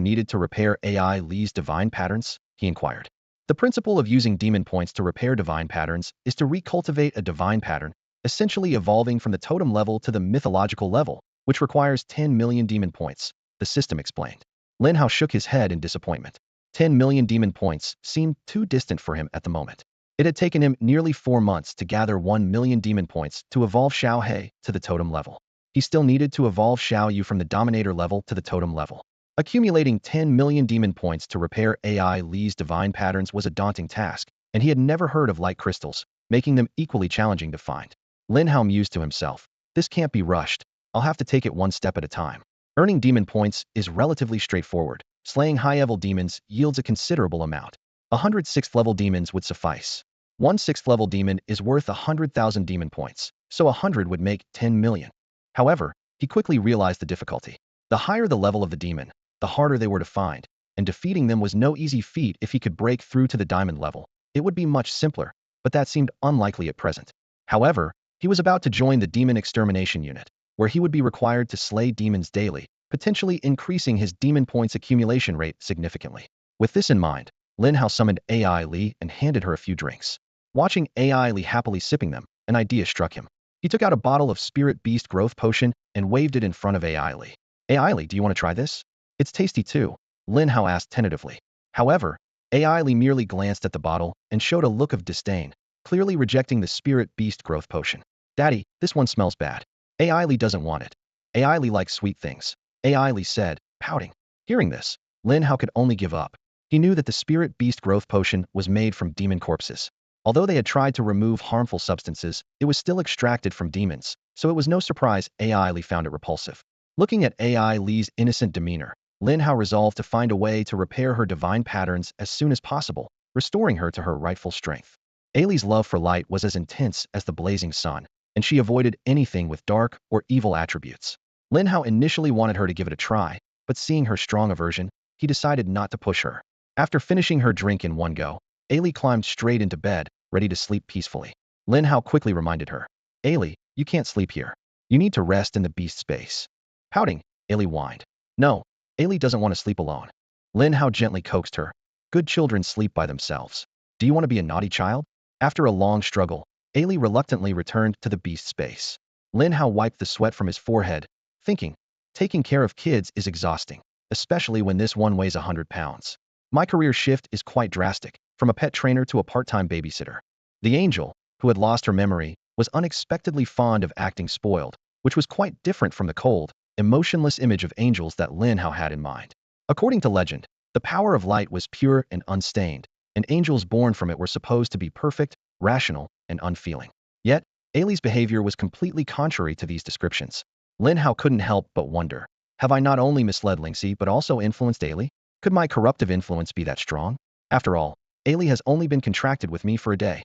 needed to repair AI Li's divine patterns? He inquired. The principle of using demon points to repair divine patterns is to recultivate a divine pattern, essentially evolving from the totem level to the mythological level, which requires 10 million demon points, the system explained. Lin Hao shook his head in disappointment. 10 million demon points seemed too distant for him at the moment. It had taken him nearly 4 months to gather 1 million demon points to evolve Xiao He to the totem level. He still needed to evolve Xiao Yu from the dominator level to the totem level. Accumulating 10 million demon points to repair AI Li's divine patterns was a daunting task, and he had never heard of light crystals, making them equally challenging to find. Lin Hao mused to himself, this can't be rushed. I'll have to take it one step at a time. Earning demon points is relatively straightforward. Slaying high-level demons yields a considerable amount. 100 6th-level demons would suffice. One 6th-level demon is worth 100,000 demon points, so 100 would make 10 million. However, he quickly realized the difficulty. The higher the level of the demon, the harder they were to find, and defeating them was no easy feat. If he could break through to the diamond level, it would be much simpler, but that seemed unlikely at present. However, he was about to join the demon extermination unit, where he would be required to slay demons daily, potentially increasing his demon points accumulation rate significantly. With this in mind, Lin Hao summoned AI Li and handed her a few drinks. Watching AI Li happily sipping them, an idea struck him. He took out a bottle of Spirit Beast Growth Potion and waved it in front of AI Li. AI Li, do you want to try this? It's tasty too, Lin Hao asked tentatively. However, AI Li merely glanced at the bottle and showed a look of disdain, clearly rejecting the Spirit Beast Growth Potion. Daddy, this one smells bad. AI Li doesn't want it. AI Li likes sweet things, AI Li said, pouting. Hearing this, Lin Hao could only give up. He knew that the Spirit Beast Growth Potion was made from demon corpses. Although they had tried to remove harmful substances, it was still extracted from demons, so it was no surprise AI Li found it repulsive. Looking at AI Li's innocent demeanor, Lin Hao resolved to find a way to repair her divine patterns as soon as possible, restoring her to her rightful strength. Li's love for light was as intense as the blazing sun, and she avoided anything with dark or evil attributes. Lin Hao initially wanted her to give it a try, but seeing her strong aversion, he decided not to push her. After finishing her drink in one go, Ailey climbed straight into bed, ready to sleep peacefully. Lin Hao quickly reminded her, Ailey, you can't sleep here. You need to rest in the beast space. Pouting, Ailey whined. No, Ailey doesn't want to sleep alone. Lin Hao gently coaxed her. Good children sleep by themselves. Do you want to be a naughty child? After a long struggle, Ailey reluctantly returned to the beast space. Lin Hao wiped the sweat from his forehead, thinking, taking care of kids is exhausting, especially when this one weighs 100 pounds. My career shift is quite drastic, from a pet trainer to a part-time babysitter. The angel, who had lost her memory, was unexpectedly fond of acting spoiled, which was quite different from the cold, emotionless image of angels that Lin Hao had in mind. According to legend, the power of light was pure and unstained, and angels born from it were supposed to be perfect, rational, and unfeeling. Yet, Ailey's behavior was completely contrary to these descriptions. Lin Hao couldn't help but wonder, have I not only misled Lingxi but also influenced Ailey? Could my corruptive influence be that strong? After all, Ailey has only been contracted with me for a day.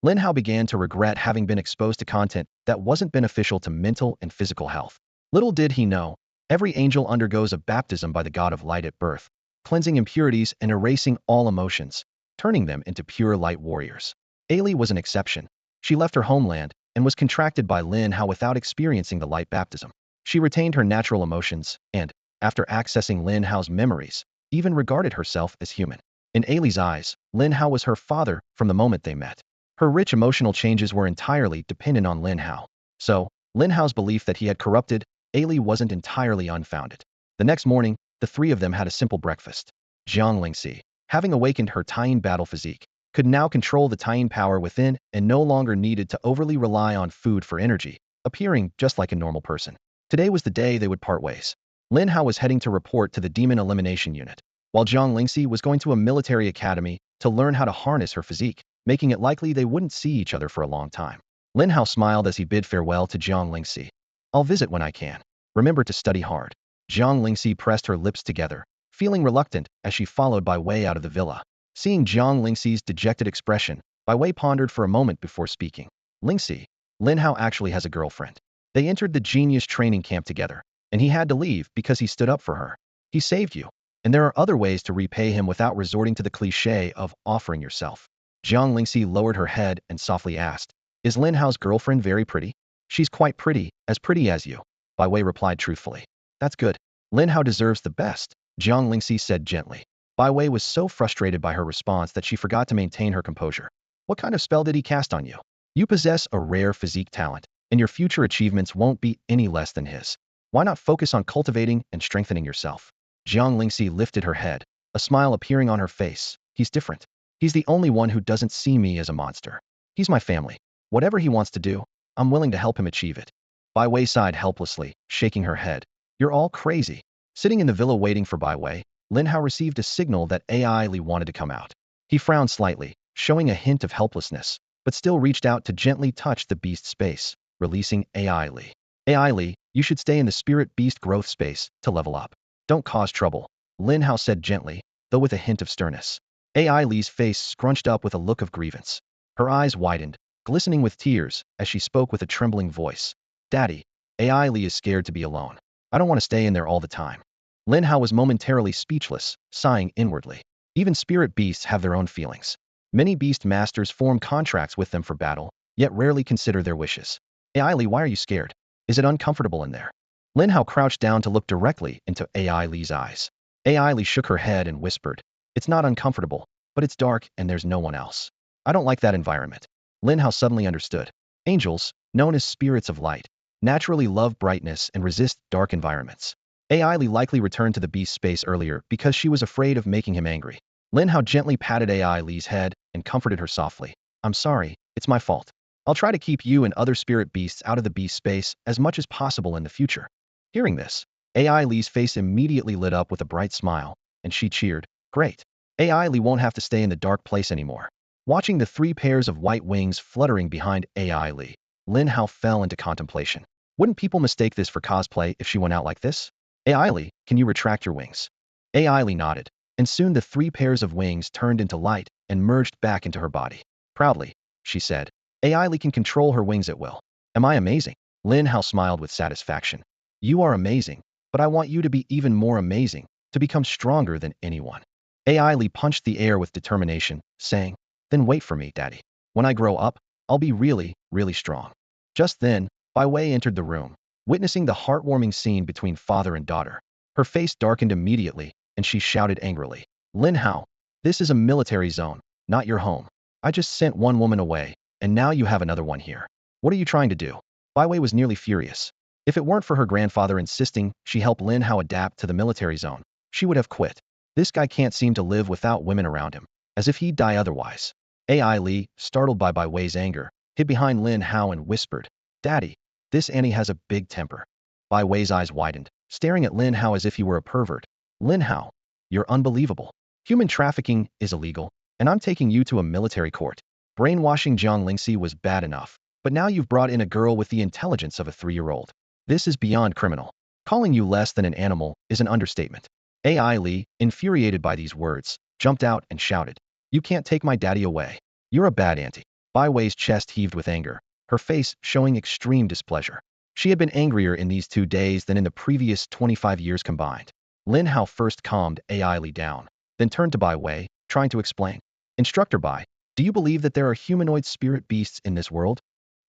Lin Hao began to regret having been exposed to content that wasn't beneficial to mental and physical health. Little did he know, every angel undergoes a baptism by the god of light at birth, cleansing impurities and erasing all emotions, turning them into pure light warriors. Ailey was an exception. She left her homeland and was contracted by Lin Hao without experiencing the light baptism. She retained her natural emotions and, after accessing Lin Hao's memories, even regarded herself as human. In Ailey's eyes, Lin Hao was her father from the moment they met. Her rich emotional changes were entirely dependent on Lin Hao. So, Lin Hao's belief that he had corrupted Ailey wasn't entirely unfounded. The next morning, the three of them had a simple breakfast. Jiang Lingxi, having awakened her Taiyin battle physique, could now control the Taiyin power within and no longer needed to overly rely on food for energy, appearing just like a normal person. Today was the day they would part ways. Lin Hao was heading to report to the Demon Elimination Unit, while Jiang Lingxi was going to a military academy to learn how to harness her physique, making it likely they wouldn't see each other for a long time. Lin Hao smiled as he bid farewell to Jiang Lingxi. I'll visit when I can. Remember to study hard. Jiang Lingxi pressed her lips together, feeling reluctant as she followed Bai Wei out of the villa. Seeing Jiang Lingxi's dejected expression, Bai Wei pondered for a moment before speaking. Lingxi, Lin Hao actually has a girlfriend. They entered the genius training camp together, and he had to leave because he stood up for her. He saved you, and there are other ways to repay him without resorting to the cliché of offering yourself. Jiang Lingxi lowered her head and softly asked, is Lin Hao's girlfriend very pretty? She's quite pretty as you, Bai Wei replied truthfully. That's good. Lin Hao deserves the best, Jiang Lingxi said gently. Bai Wei was so frustrated by her response that she forgot to maintain her composure. What kind of spell did he cast on you? You possess a rare physique talent, and your future achievements won't be any less than his. Why not focus on cultivating and strengthening yourself? Jiang Lingxi lifted her head, a smile appearing on her face. He's different. He's the only one who doesn't see me as a monster. He's my family. Whatever he wants to do, I'm willing to help him achieve it. Bai Wei sighed helplessly, shaking her head. You're all crazy. Sitting in the villa waiting for Bai Wei, Lin Hao received a signal that Ai Li wanted to come out. He frowned slightly, showing a hint of helplessness, but still reached out to gently touch the beast space, releasing Ai Li. Ai Li, you should stay in the spirit beast growth space to level up. Don't cause trouble, Lin Hao said gently, though with a hint of sternness. Ai Li's face scrunched up with a look of grievance. Her eyes widened, glistening with tears, as she spoke with a trembling voice. Daddy, Ai Li is scared to be alone. I don't want to stay in there all the time. Lin Hao was momentarily speechless, sighing inwardly. Even spirit beasts have their own feelings. Many beast masters form contracts with them for battle, yet rarely consider their wishes. Ai Li, why are you scared? Is it uncomfortable in there? Lin Hao crouched down to look directly into Ai Li's eyes. Ai Li shook her head and whispered, it's not uncomfortable, but it's dark and there's no one else. I don't like that environment. Lin Hao suddenly understood. Angels, known as spirits of light, naturally love brightness and resist dark environments. Ai Li likely returned to the beast space earlier because she was afraid of making him angry. Lin Hao gently patted Ai Li's head and comforted her softly. I'm sorry, it's my fault. I'll try to keep you and other spirit beasts out of the beast space as much as possible in the future. Hearing this, Ai Li's face immediately lit up with a bright smile, and she cheered, great. Ai Li won't have to stay in the dark place anymore. Watching the 3 pairs of white wings fluttering behind Ai Li, Lin Hao fell into contemplation. Wouldn't people mistake this for cosplay if she went out like this? Ai Li, can you retract your wings? Ai Li nodded, and soon the 3 pairs of wings turned into light and merged back into her body. Proudly, she said, Ai Li can control her wings at will. Am I amazing? Lin Hao smiled with satisfaction. You are amazing, but I want you to be even more amazing, to to become stronger than anyone. AI Lee punched the air with determination, saying, "Then wait for me, Daddy. When I grow up, I'll be really, really strong." Just then, Bai Wei entered the room, witnessing the heartwarming scene between father and daughter. Her face darkened immediately, and she shouted angrily, "Lin Hao, this is a military zone, not your home. I just sent one woman away, and now you have another one here. What are you trying to do?" Bai Wei was nearly furious. If it weren't for her grandfather insisting she help Lin Hao adapt to the military zone, she would have quit. This guy can't seem to live without women around him, as if he'd die otherwise. AI Lee, startled by Bai Wei's anger, hid behind Lin Hao and whispered, "Daddy, this Annie has a big temper." Bai Wei's eyes widened, staring at Lin Hao as if he were a pervert. "Lin Hao, you're unbelievable. Human trafficking is illegal, and I'm taking you to a military court. Brainwashing Jiang Lingxi was bad enough, but now you've brought in a girl with the intelligence of a 3-year-old. This is beyond criminal. Calling you less than an animal is an understatement." AI Lee, infuriated by these words, jumped out and shouted, "You can't take my daddy away. You're a bad auntie." Bai Wei's chest heaved with anger, her face showing extreme displeasure. She had been angrier in these 2 days than in the previous 25 years combined. Lin Hao first calmed AI Lee down, then turned to Bai Wei, trying to explain. "Instructor Bai, do you believe that there are humanoid spirit beasts in this world?"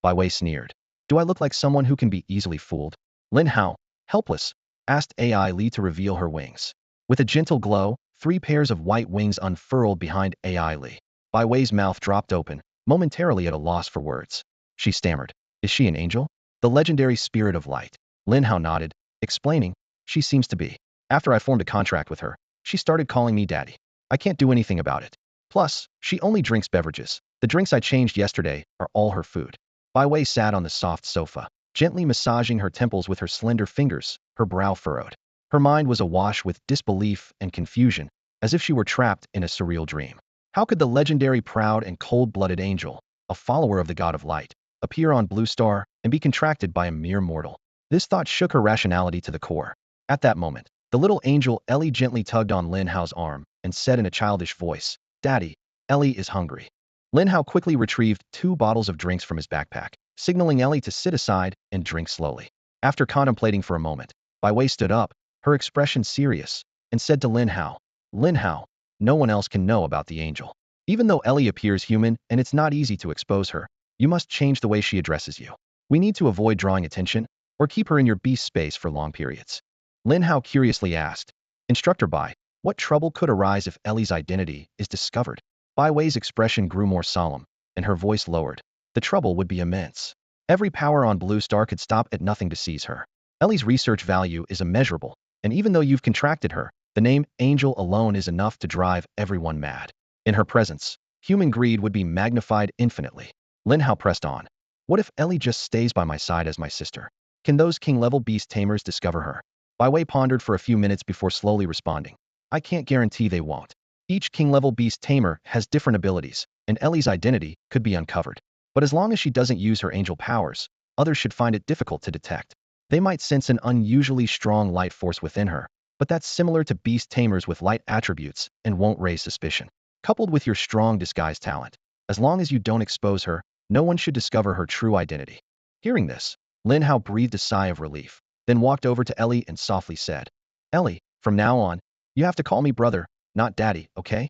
Bai Wei sneered. "Do I look like someone who can be easily fooled?" Lin Hao, helpless, asked AI Lee to reveal her wings. With a gentle glow, 3 pairs of white wings unfurled behind AI Lee. Bai Wei's mouth dropped open, momentarily at a loss for words. She stammered, "Is she an angel? The legendary spirit of light?" Lin Hao nodded, explaining, "She seems to be. After I formed a contract with her, she started calling me daddy. I can't do anything about it. Plus, she only drinks beverages. The drinks I changed yesterday are all her food." Bai Wei sat on the soft sofa, gently massaging her temples with her slender fingers, her brow furrowed. Her mind was awash with disbelief and confusion, as if she were trapped in a surreal dream. How could the legendary proud and cold-blooded angel, a follower of the god of light, appear on Blue Star and be contracted by a mere mortal? This thought shook her rationality to the core. At that moment, the little angel Ellie gently tugged on Lin Hao's arm and said in a childish voice, "Daddy, Ellie is hungry." Lin Hao quickly retrieved 2 bottles of drinks from his backpack, signaling Ellie to sit aside and drink slowly. After contemplating for a moment, Bai Wei stood up, her expression serious, and said to Lin Hao, "Lin Hao, no one else can know about the angel. Even though Ellie appears human and it's not easy to expose her, you must change the way she addresses you. We need to avoid drawing attention, or keep her in your beast space for long periods." Lin Hao curiously asked, "Instructor Bai, what trouble could arise if Ellie's identity is discovered?" Bai Wei's expression grew more solemn, and her voice lowered. "The trouble would be immense. Every power on Blue Star could stop at nothing to seize her. Ellie's research value is immeasurable, and even though you've contracted her, the name Angel alone is enough to drive everyone mad. In her presence, human greed would be magnified infinitely." Lin Hao pressed on. "What if Ellie just stays by my side as my sister? Can those king-level beast tamers discover her?" Bai Wei pondered for a few minutes before slowly responding. "I can't guarantee they won't. Each king-level beast tamer has different abilities, and Ellie's identity could be uncovered. But as long as she doesn't use her angel powers, others should find it difficult to detect. They might sense an unusually strong light force within her, but that's similar to beast tamers with light attributes and won't raise suspicion. Coupled with your strong disguise talent, as long as you don't expose her, no one should discover her true identity." Hearing this, Lin Hao breathed a sigh of relief, then walked over to Ellie and softly said, "Ellie, from now on, you have to call me brother, not daddy, okay?"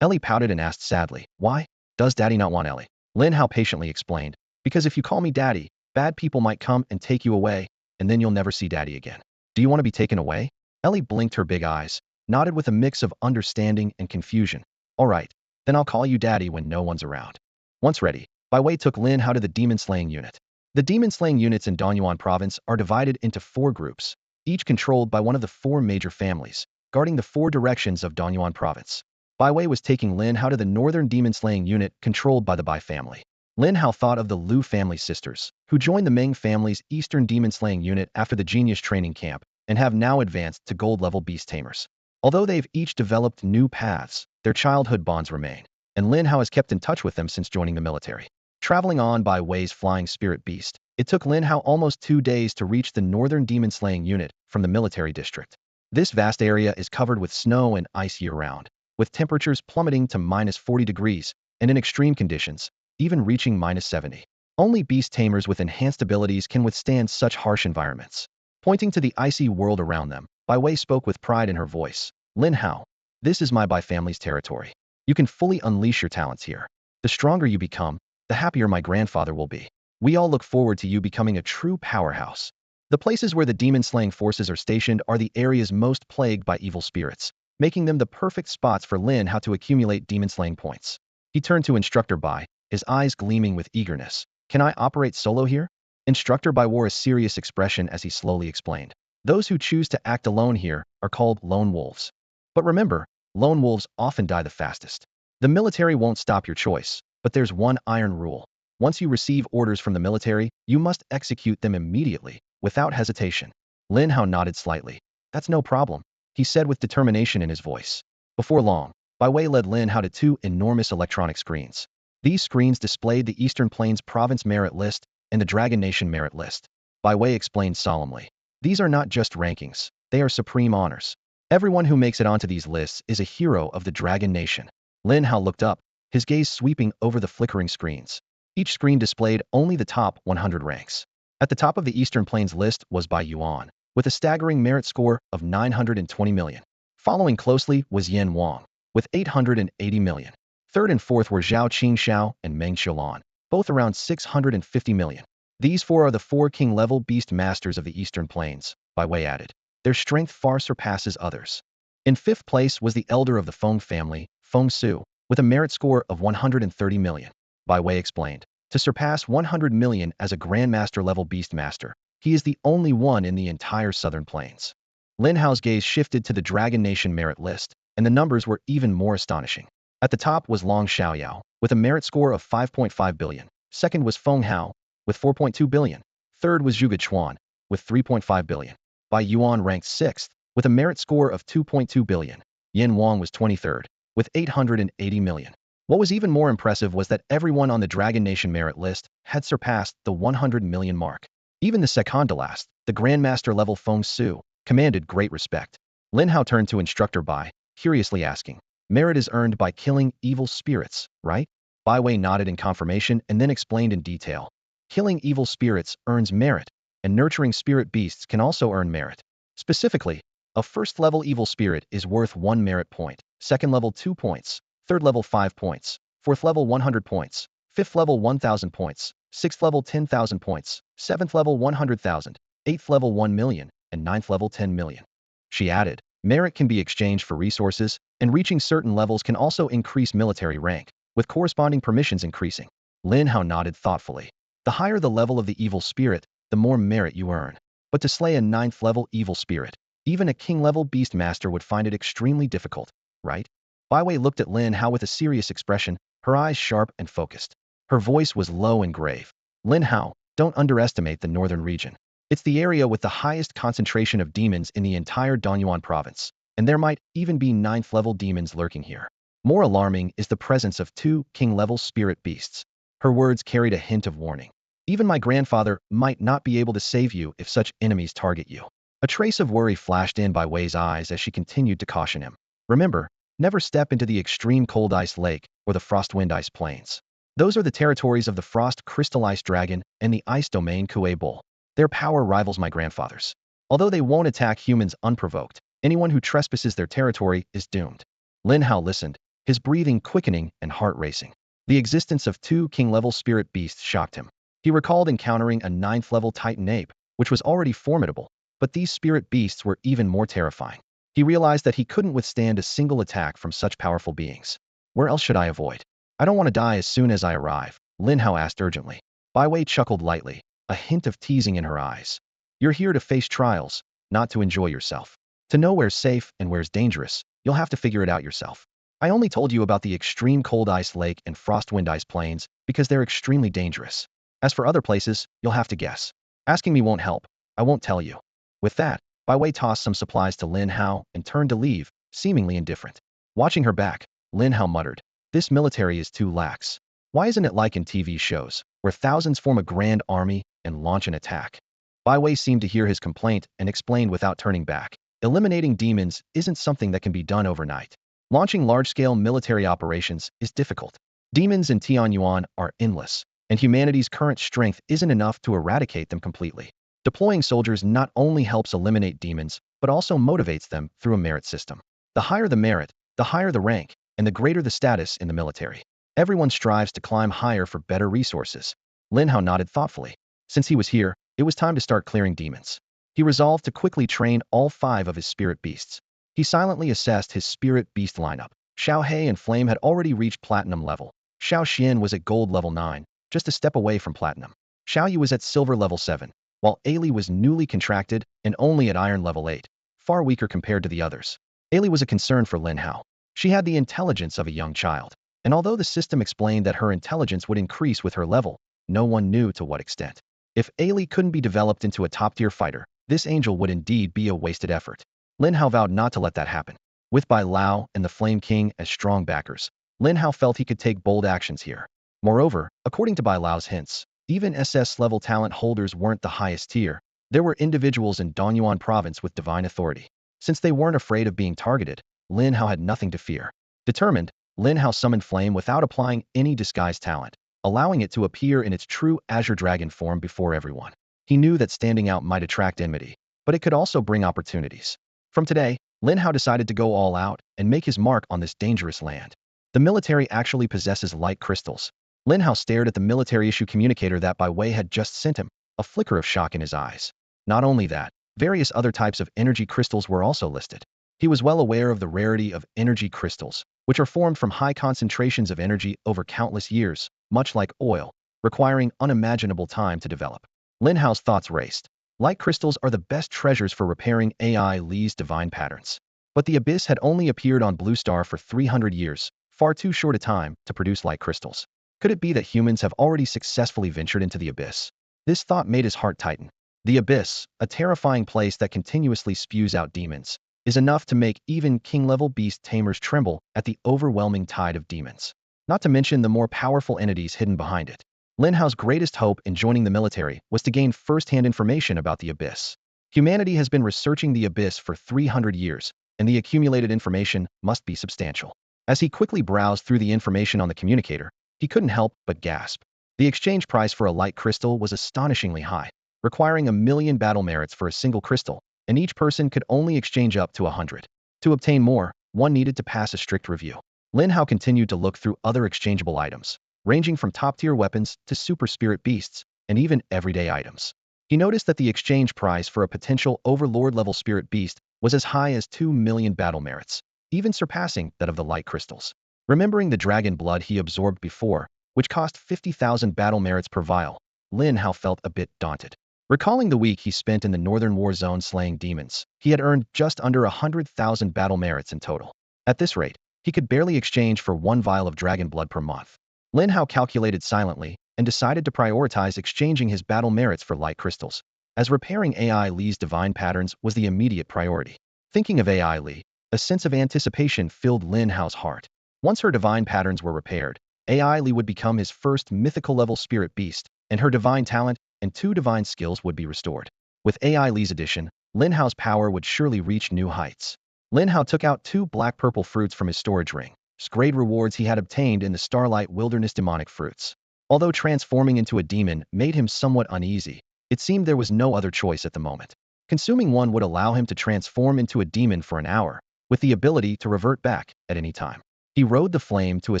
Ellie pouted and asked sadly, "Why? Does daddy not want Ellie?" Lin Hao patiently explained, "Because if you call me daddy, bad people might come and take you away, and then you'll never see daddy again." "Do you want to be taken away?" Ellie blinked her big eyes, nodded with a mix of understanding and confusion. "All right, then I'll call you daddy when no one's around." Once ready, Bai Wei took Lin Hao to the demon-slaying unit. The demon-slaying units in Danyuan province are divided into 4 groups, each controlled by one of the 4 major families, guarding the 4 directions of Danyuan province. Bai Wei was taking Lin Hao to the northern demon-slaying unit controlled by the Bai family. Lin Hao thought of the Liu family sisters, who joined the Meng family's eastern demon-slaying unit after the genius training camp, and have now advanced to gold-level beast tamers. Although they've each developed new paths, their childhood bonds remain, and Lin Hao has kept in touch with them since joining the military. Traveling on Bai Wei's flying spirit beast, it took Lin Hao almost 2 days to reach the northern demon-slaying unit from the military district. This vast area is covered with snow and ice year-round, with temperatures plummeting to -40 degrees, and in extreme conditions, even reaching -70. Only beast tamers with enhanced abilities can withstand such harsh environments. Pointing to the icy world around them, Bai Wei spoke with pride in her voice. Lin Hao, this is my Bai family's territory. You can fully unleash your talents here. The stronger you become, the happier my grandfather will be. We all look forward to you becoming a true powerhouse. The places where the demon-slaying forces are stationed are the areas most plagued by evil spirits, making them the perfect spots for Lin Hao to accumulate demon-slaying points. He turned to Instructor Bai, his eyes gleaming with eagerness. Can I operate solo here? Instructor Bai wore a serious expression as he slowly explained. Those who choose to act alone here are called lone wolves. But remember, lone wolves often die the fastest. The military won't stop your choice, but there's one iron rule. Once you receive orders from the military, you must execute them immediately, without hesitation. Lin Hao nodded slightly. That's no problem, he said with determination in his voice. Before long, Bai Wei led Lin Hao to two enormous electronic screens. These screens displayed the Eastern Plains Province Merit List and the Dragon Nation Merit List. Bai Wei explained solemnly. These are not just rankings, they are supreme honors. Everyone who makes it onto these lists is a hero of the Dragon Nation. Lin Hao looked up, his gaze sweeping over the flickering screens. Each screen displayed only the top 100 ranks. At the top of the Eastern Plains list was Bai Yuan, with a staggering merit score of 920 million. Following closely was Yan Wang, with 880 million. Third and fourth were Zhao Qingxiao and Meng Xiulan, both around 650 million. These four are the four king-level beast masters of the Eastern Plains, Bai Wei added. Their strength far surpasses others. In fifth place was the elder of the Feng family, Feng Su, with a merit score of 130 million. Bai Wei explained. To surpass 100 million as a Grandmaster-level Beastmaster, he is the only one in the entire Southern Plains. Lin Hao's gaze shifted to the Dragon Nation merit list, and the numbers were even more astonishing. At the top was Long Xiaoyao, with a merit score of 5.5 billion. Second was Feng Hao, with 4.2 billion. Third was Zhuge Chuan, with 3.5 billion. Bai Yuan ranked sixth, with a merit score of 2.2 billion. Yan Wang was 23rd, with 880 million. What was even more impressive was that everyone on the Dragon Nation merit list had surpassed the 100 million mark. Even the second to last, the Grandmaster-level Feng Su, commanded great respect. Lin Hao turned to Instructor Bai, curiously asking, merit is earned by killing evil spirits, right? Bai Wei nodded in confirmation and then explained in detail. Killing evil spirits earns merit, and nurturing spirit beasts can also earn merit. Specifically, a first-level evil spirit is worth 1 merit point, second level 2 points, third level 5 points, fourth level 100 points, fifth level 1,000 points, sixth level 10,000 points, seventh level 100,000, eighth level 1 million, and ninth level 10 million. She added, merit can be exchanged for resources, and reaching certain levels can also increase military rank, with corresponding permissions increasing. Lin Hao nodded thoughtfully. The higher the level of the evil spirit, the more merit you earn. But to slay a 9th level evil spirit, even a king-level beastmaster would find it extremely difficult, right? Bai Wei looked at Lin Hao with a serious expression, her eyes sharp and focused. Her voice was low and grave. Lin Hao, don't underestimate the northern region. It's the area with the highest concentration of demons in the entire Donyuan province, and there might even be 9th level demons lurking here. More alarming is the presence of 2 king-level spirit beasts. Her words carried a hint of warning. Even my grandfather might not be able to save you if such enemies target you. A trace of worry flashed in Bai Wei's eyes as she continued to caution him. Remember, never step into the extreme cold ice lake or the frost-wind ice plains. Those are the territories of the frost crystal ice dragon and the ice domain Kuei bull. Their power rivals my grandfather's. Although they won't attack humans unprovoked, anyone who trespasses their territory is doomed. Lin Hao listened, his breathing quickening and heart racing. The existence of 2 king-level spirit beasts shocked him. He recalled encountering a 9th level Titan ape, which was already formidable, but these spirit beasts were even more terrifying. He realized that he couldn't withstand a single attack from such powerful beings. Where else should I avoid? I don't want to die as soon as I arrive, Lin Hao asked urgently. Bai Wei chuckled lightly, a hint of teasing in her eyes. You're here to face trials, not to enjoy yourself. To know where's safe and where's dangerous, you'll have to figure it out yourself. I only told you about the extreme cold ice lake and frost-wind ice plains because they're extremely dangerous. As for other places, you'll have to guess. Asking me won't help. I won't tell you. With that, Bai Wei tossed some supplies to Lin Hao and turned to leave, seemingly indifferent. Watching her back, Lin Hao muttered, this military is too lax. Why isn't it like in TV shows, where thousands form a grand army and launch an attack? Bai Wei seemed to hear his complaint and explained without turning back. Eliminating demons isn't something that can be done overnight. Launching large-scale military operations is difficult. Demons in Tianyuan are endless, and humanity's current strength isn't enough to eradicate them completely. Deploying soldiers not only helps eliminate demons, but also motivates them through a merit system. The higher the merit, the higher the rank, and the greater the status in the military. Everyone strives to climb higher for better resources. Lin Hao nodded thoughtfully. Since he was here, it was time to start clearing demons. He resolved to quickly train all 5 of his spirit beasts. He silently assessed his spirit beast lineup. Xiao He and Flame had already reached platinum level. Xiao Xian was at gold level 9, just a step away from platinum. Xiao Yu was at silver level 7, while Ailey was newly contracted and only at iron level 8, far weaker compared to the others. Ailey was a concern for Lin Hao. She had the intelligence of a young child, and although the system explained that her intelligence would increase with her level, no one knew to what extent. If Ailey couldn't be developed into a top-tier fighter, this angel would indeed be a wasted effort. Lin Hao vowed not to let that happen. With Bai Lao and the Flame King as strong backers, Lin Hao felt he could take bold actions here. Moreover, according to Bai Lao's hints, even SS-level talent holders weren't the highest tier. There were individuals in Donyuan province with divine authority. Since they weren't afraid of being targeted, Lin Hao had nothing to fear. Determined, Lin Hao summoned Flame without applying any disguised talent, allowing it to appear in its true Azure Dragon form before everyone. He knew that standing out might attract enmity, but it could also bring opportunities. From today, Lin Hao decided to go all out and make his mark on this dangerous land. The military actually possesses light crystals. Lin Hao stared at the military-issue communicator that Bai Wei had just sent him, a flicker of shock in his eyes. Not only that, various other types of energy crystals were also listed. He was well aware of the rarity of energy crystals, which are formed from high concentrations of energy over countless years, much like oil, requiring unimaginable time to develop. Lin Hao's thoughts raced. Light crystals are the best treasures for repairing AI Li's divine patterns. But the abyss had only appeared on Blue Star for 300 years, far too short a time to produce light crystals. Could it be that humans have already successfully ventured into the abyss? This thought made his heart tighten. The abyss, a terrifying place that continuously spews out demons, is enough to make even king-level beast tamers tremble at the overwhelming tide of demons. Not to mention the more powerful entities hidden behind it. Lin Hao's greatest hope in joining the military was to gain first-hand information about the abyss. Humanity has been researching the abyss for 300 years, and the accumulated information must be substantial. As he quickly browsed through the information on the communicator, he couldn't help but gasp. The exchange price for a light crystal was astonishingly high, requiring 1,000,000 battle merits for a single crystal, and each person could only exchange up to 100. To obtain more, one needed to pass a strict review. Lin Hao continued to look through other exchangeable items, ranging from top-tier weapons to super spirit beasts, and even everyday items. He noticed that the exchange price for a potential overlord-level spirit beast was as high as 2,000,000 battle merits, even surpassing that of the light crystals. Remembering the dragon blood he absorbed before, which cost 50,000 battle merits per vial, Lin Hao felt a bit daunted. Recalling the week he spent in the northern war zone slaying demons, he had earned just under 100,000 battle merits in total. At this rate, he could barely exchange for 1 vial of dragon blood per month. Lin Hao calculated silently and decided to prioritize exchanging his battle merits for light crystals, as repairing AI Li's divine patterns was the immediate priority. Thinking of AI Li, a sense of anticipation filled Lin Hao's heart. Once her divine patterns were repaired, AI Li would become his first mythical-level spirit beast, and her divine talent and 2 divine skills would be restored. With AI Li's addition, Lin Hao's power would surely reach new heights. Lin Hao took out 2 black-purple fruits from his storage ring, great rewards he had obtained in the Starlight Wilderness demonic fruits. Although transforming into a demon made him somewhat uneasy, it seemed there was no other choice at the moment. Consuming one would allow him to transform into a demon for an hour, with the ability to revert back at any time. He rode the flame to a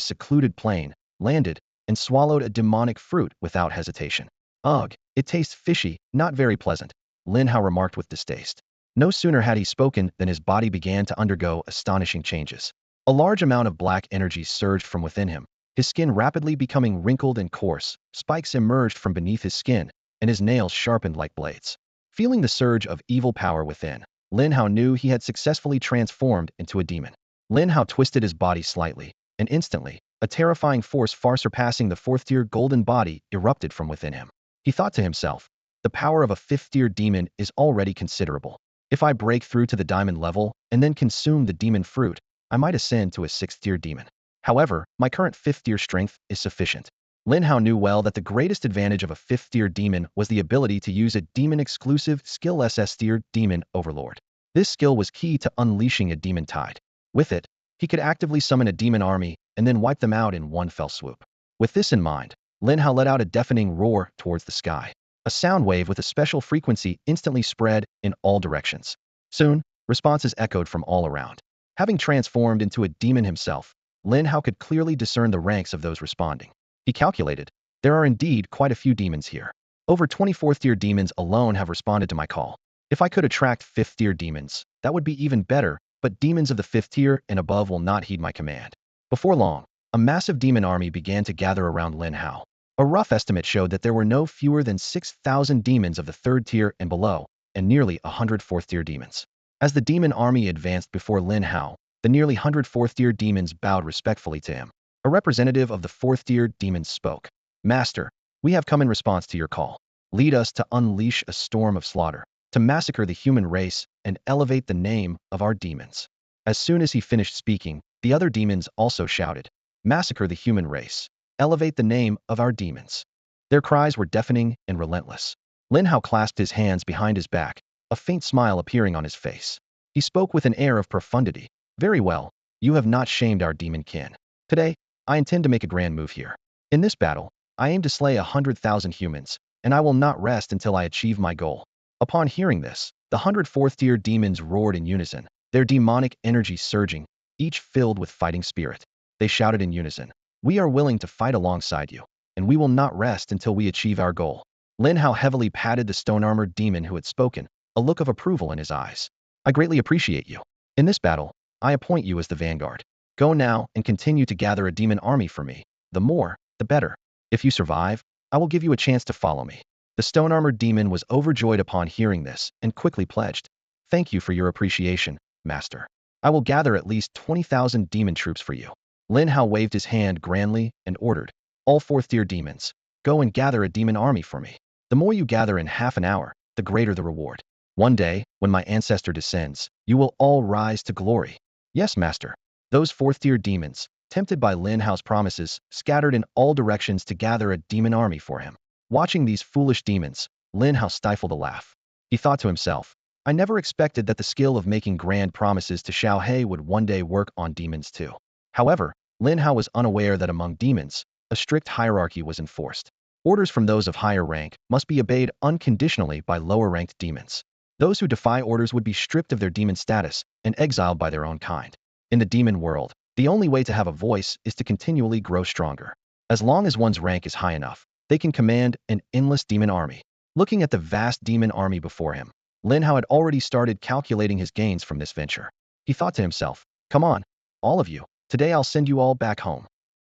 secluded plain, landed, and swallowed a demonic fruit without hesitation. Ugh, it tastes fishy, not very pleasant, Lin Hao remarked with distaste. No sooner had he spoken than his body began to undergo astonishing changes. A large amount of black energy surged from within him, his skin rapidly becoming wrinkled and coarse, spikes emerged from beneath his skin, and his nails sharpened like blades. Feeling the surge of evil power within, Lin Hao knew he had successfully transformed into a demon. Lin Hao twisted his body slightly, and instantly, a terrifying force far surpassing the 4th-tier golden body erupted from within him. He thought to himself, the power of a 5th-tier demon is already considerable. If I break through to the diamond level and then consume the demon fruit, I might ascend to a 6th-tier demon. However, my current 5th-tier strength is sufficient. Lin Hao knew well that the greatest advantage of a 5th-tier demon was the ability to use a demon-exclusive skill SS-tier Demon Overlord. This skill was key to unleashing a demon tide. With it, he could actively summon a demon army and then wipe them out in one fell swoop. With this in mind, Lin Hao let out a deafening roar towards the sky. A sound wave with a special frequency instantly spread in all directions. Soon, responses echoed from all around. Having transformed into a demon himself, Lin Hao could clearly discern the ranks of those responding. He calculated, there are indeed quite a few demons here. Over 24th tier demons alone have responded to my call. If I could attract 5th tier demons, that would be even better, but demons of the 5th tier and above will not heed my command. Before long, a massive demon army began to gather around Lin Hao. A rough estimate showed that there were no fewer than 6,000 demons of the 3rd tier and below, and nearly 100 4th tier demons. As the demon army advanced before Lin Hao, the nearly 100 4th tier demons bowed respectfully to him. A representative of the 4th tier demons spoke. Master, we have come in response to your call. Lead us to unleash a storm of slaughter, to massacre the human race and elevate the name of our demons. As soon as he finished speaking, the other demons also shouted, massacre the human race, elevate the name of our demons. Their cries were deafening and relentless. Lin Hao clasped his hands behind his back, a faint smile appearing on his face. He spoke with an air of profundity. Very well, you have not shamed our demon kin. Today, I intend to make a grand move here. In this battle, I aim to slay 100,000 humans, and I will not rest until I achieve my goal. Upon hearing this, the 104th tier demons roared in unison, their demonic energy surging, each filled with fighting spirit. They shouted in unison, we are willing to fight alongside you, and we will not rest until we achieve our goal. Lin Hao heavily patted the stone-armored demon who had spoken, a look of approval in his eyes. I greatly appreciate you. In this battle, I appoint you as the vanguard. Go now and continue to gather a demon army for me. The more, the better. If you survive, I will give you a chance to follow me. The stone-armored demon was overjoyed upon hearing this and quickly pledged. Thank you for your appreciation, Master. I will gather at least 20,000 demon troops for you. Lin Hao waved his hand grandly and ordered, all 4th tier demons, go and gather a demon army for me. The more you gather in half an hour, the greater the reward. One day, when my ancestor descends, you will all rise to glory. Yes, Master. Those 4th tier demons, tempted by Lin Hao's promises, scattered in all directions to gather a demon army for him. Watching these foolish demons, Lin Hao stifled a laugh. He thought to himself, I never expected that the skill of making grand promises to Xiao He would one day work on demons too. However, Lin Hao was unaware that among demons, a strict hierarchy was enforced. Orders from those of higher rank must be obeyed unconditionally by lower-ranked demons. Those who defy orders would be stripped of their demon status and exiled by their own kind. In the demon world, the only way to have a voice is to continually grow stronger. As long as one's rank is high enough, they can command an endless demon army. Looking at the vast demon army before him, Lin Hao had already started calculating his gains from this venture. He thought to himself, come on, all of you, today I'll send you all back home.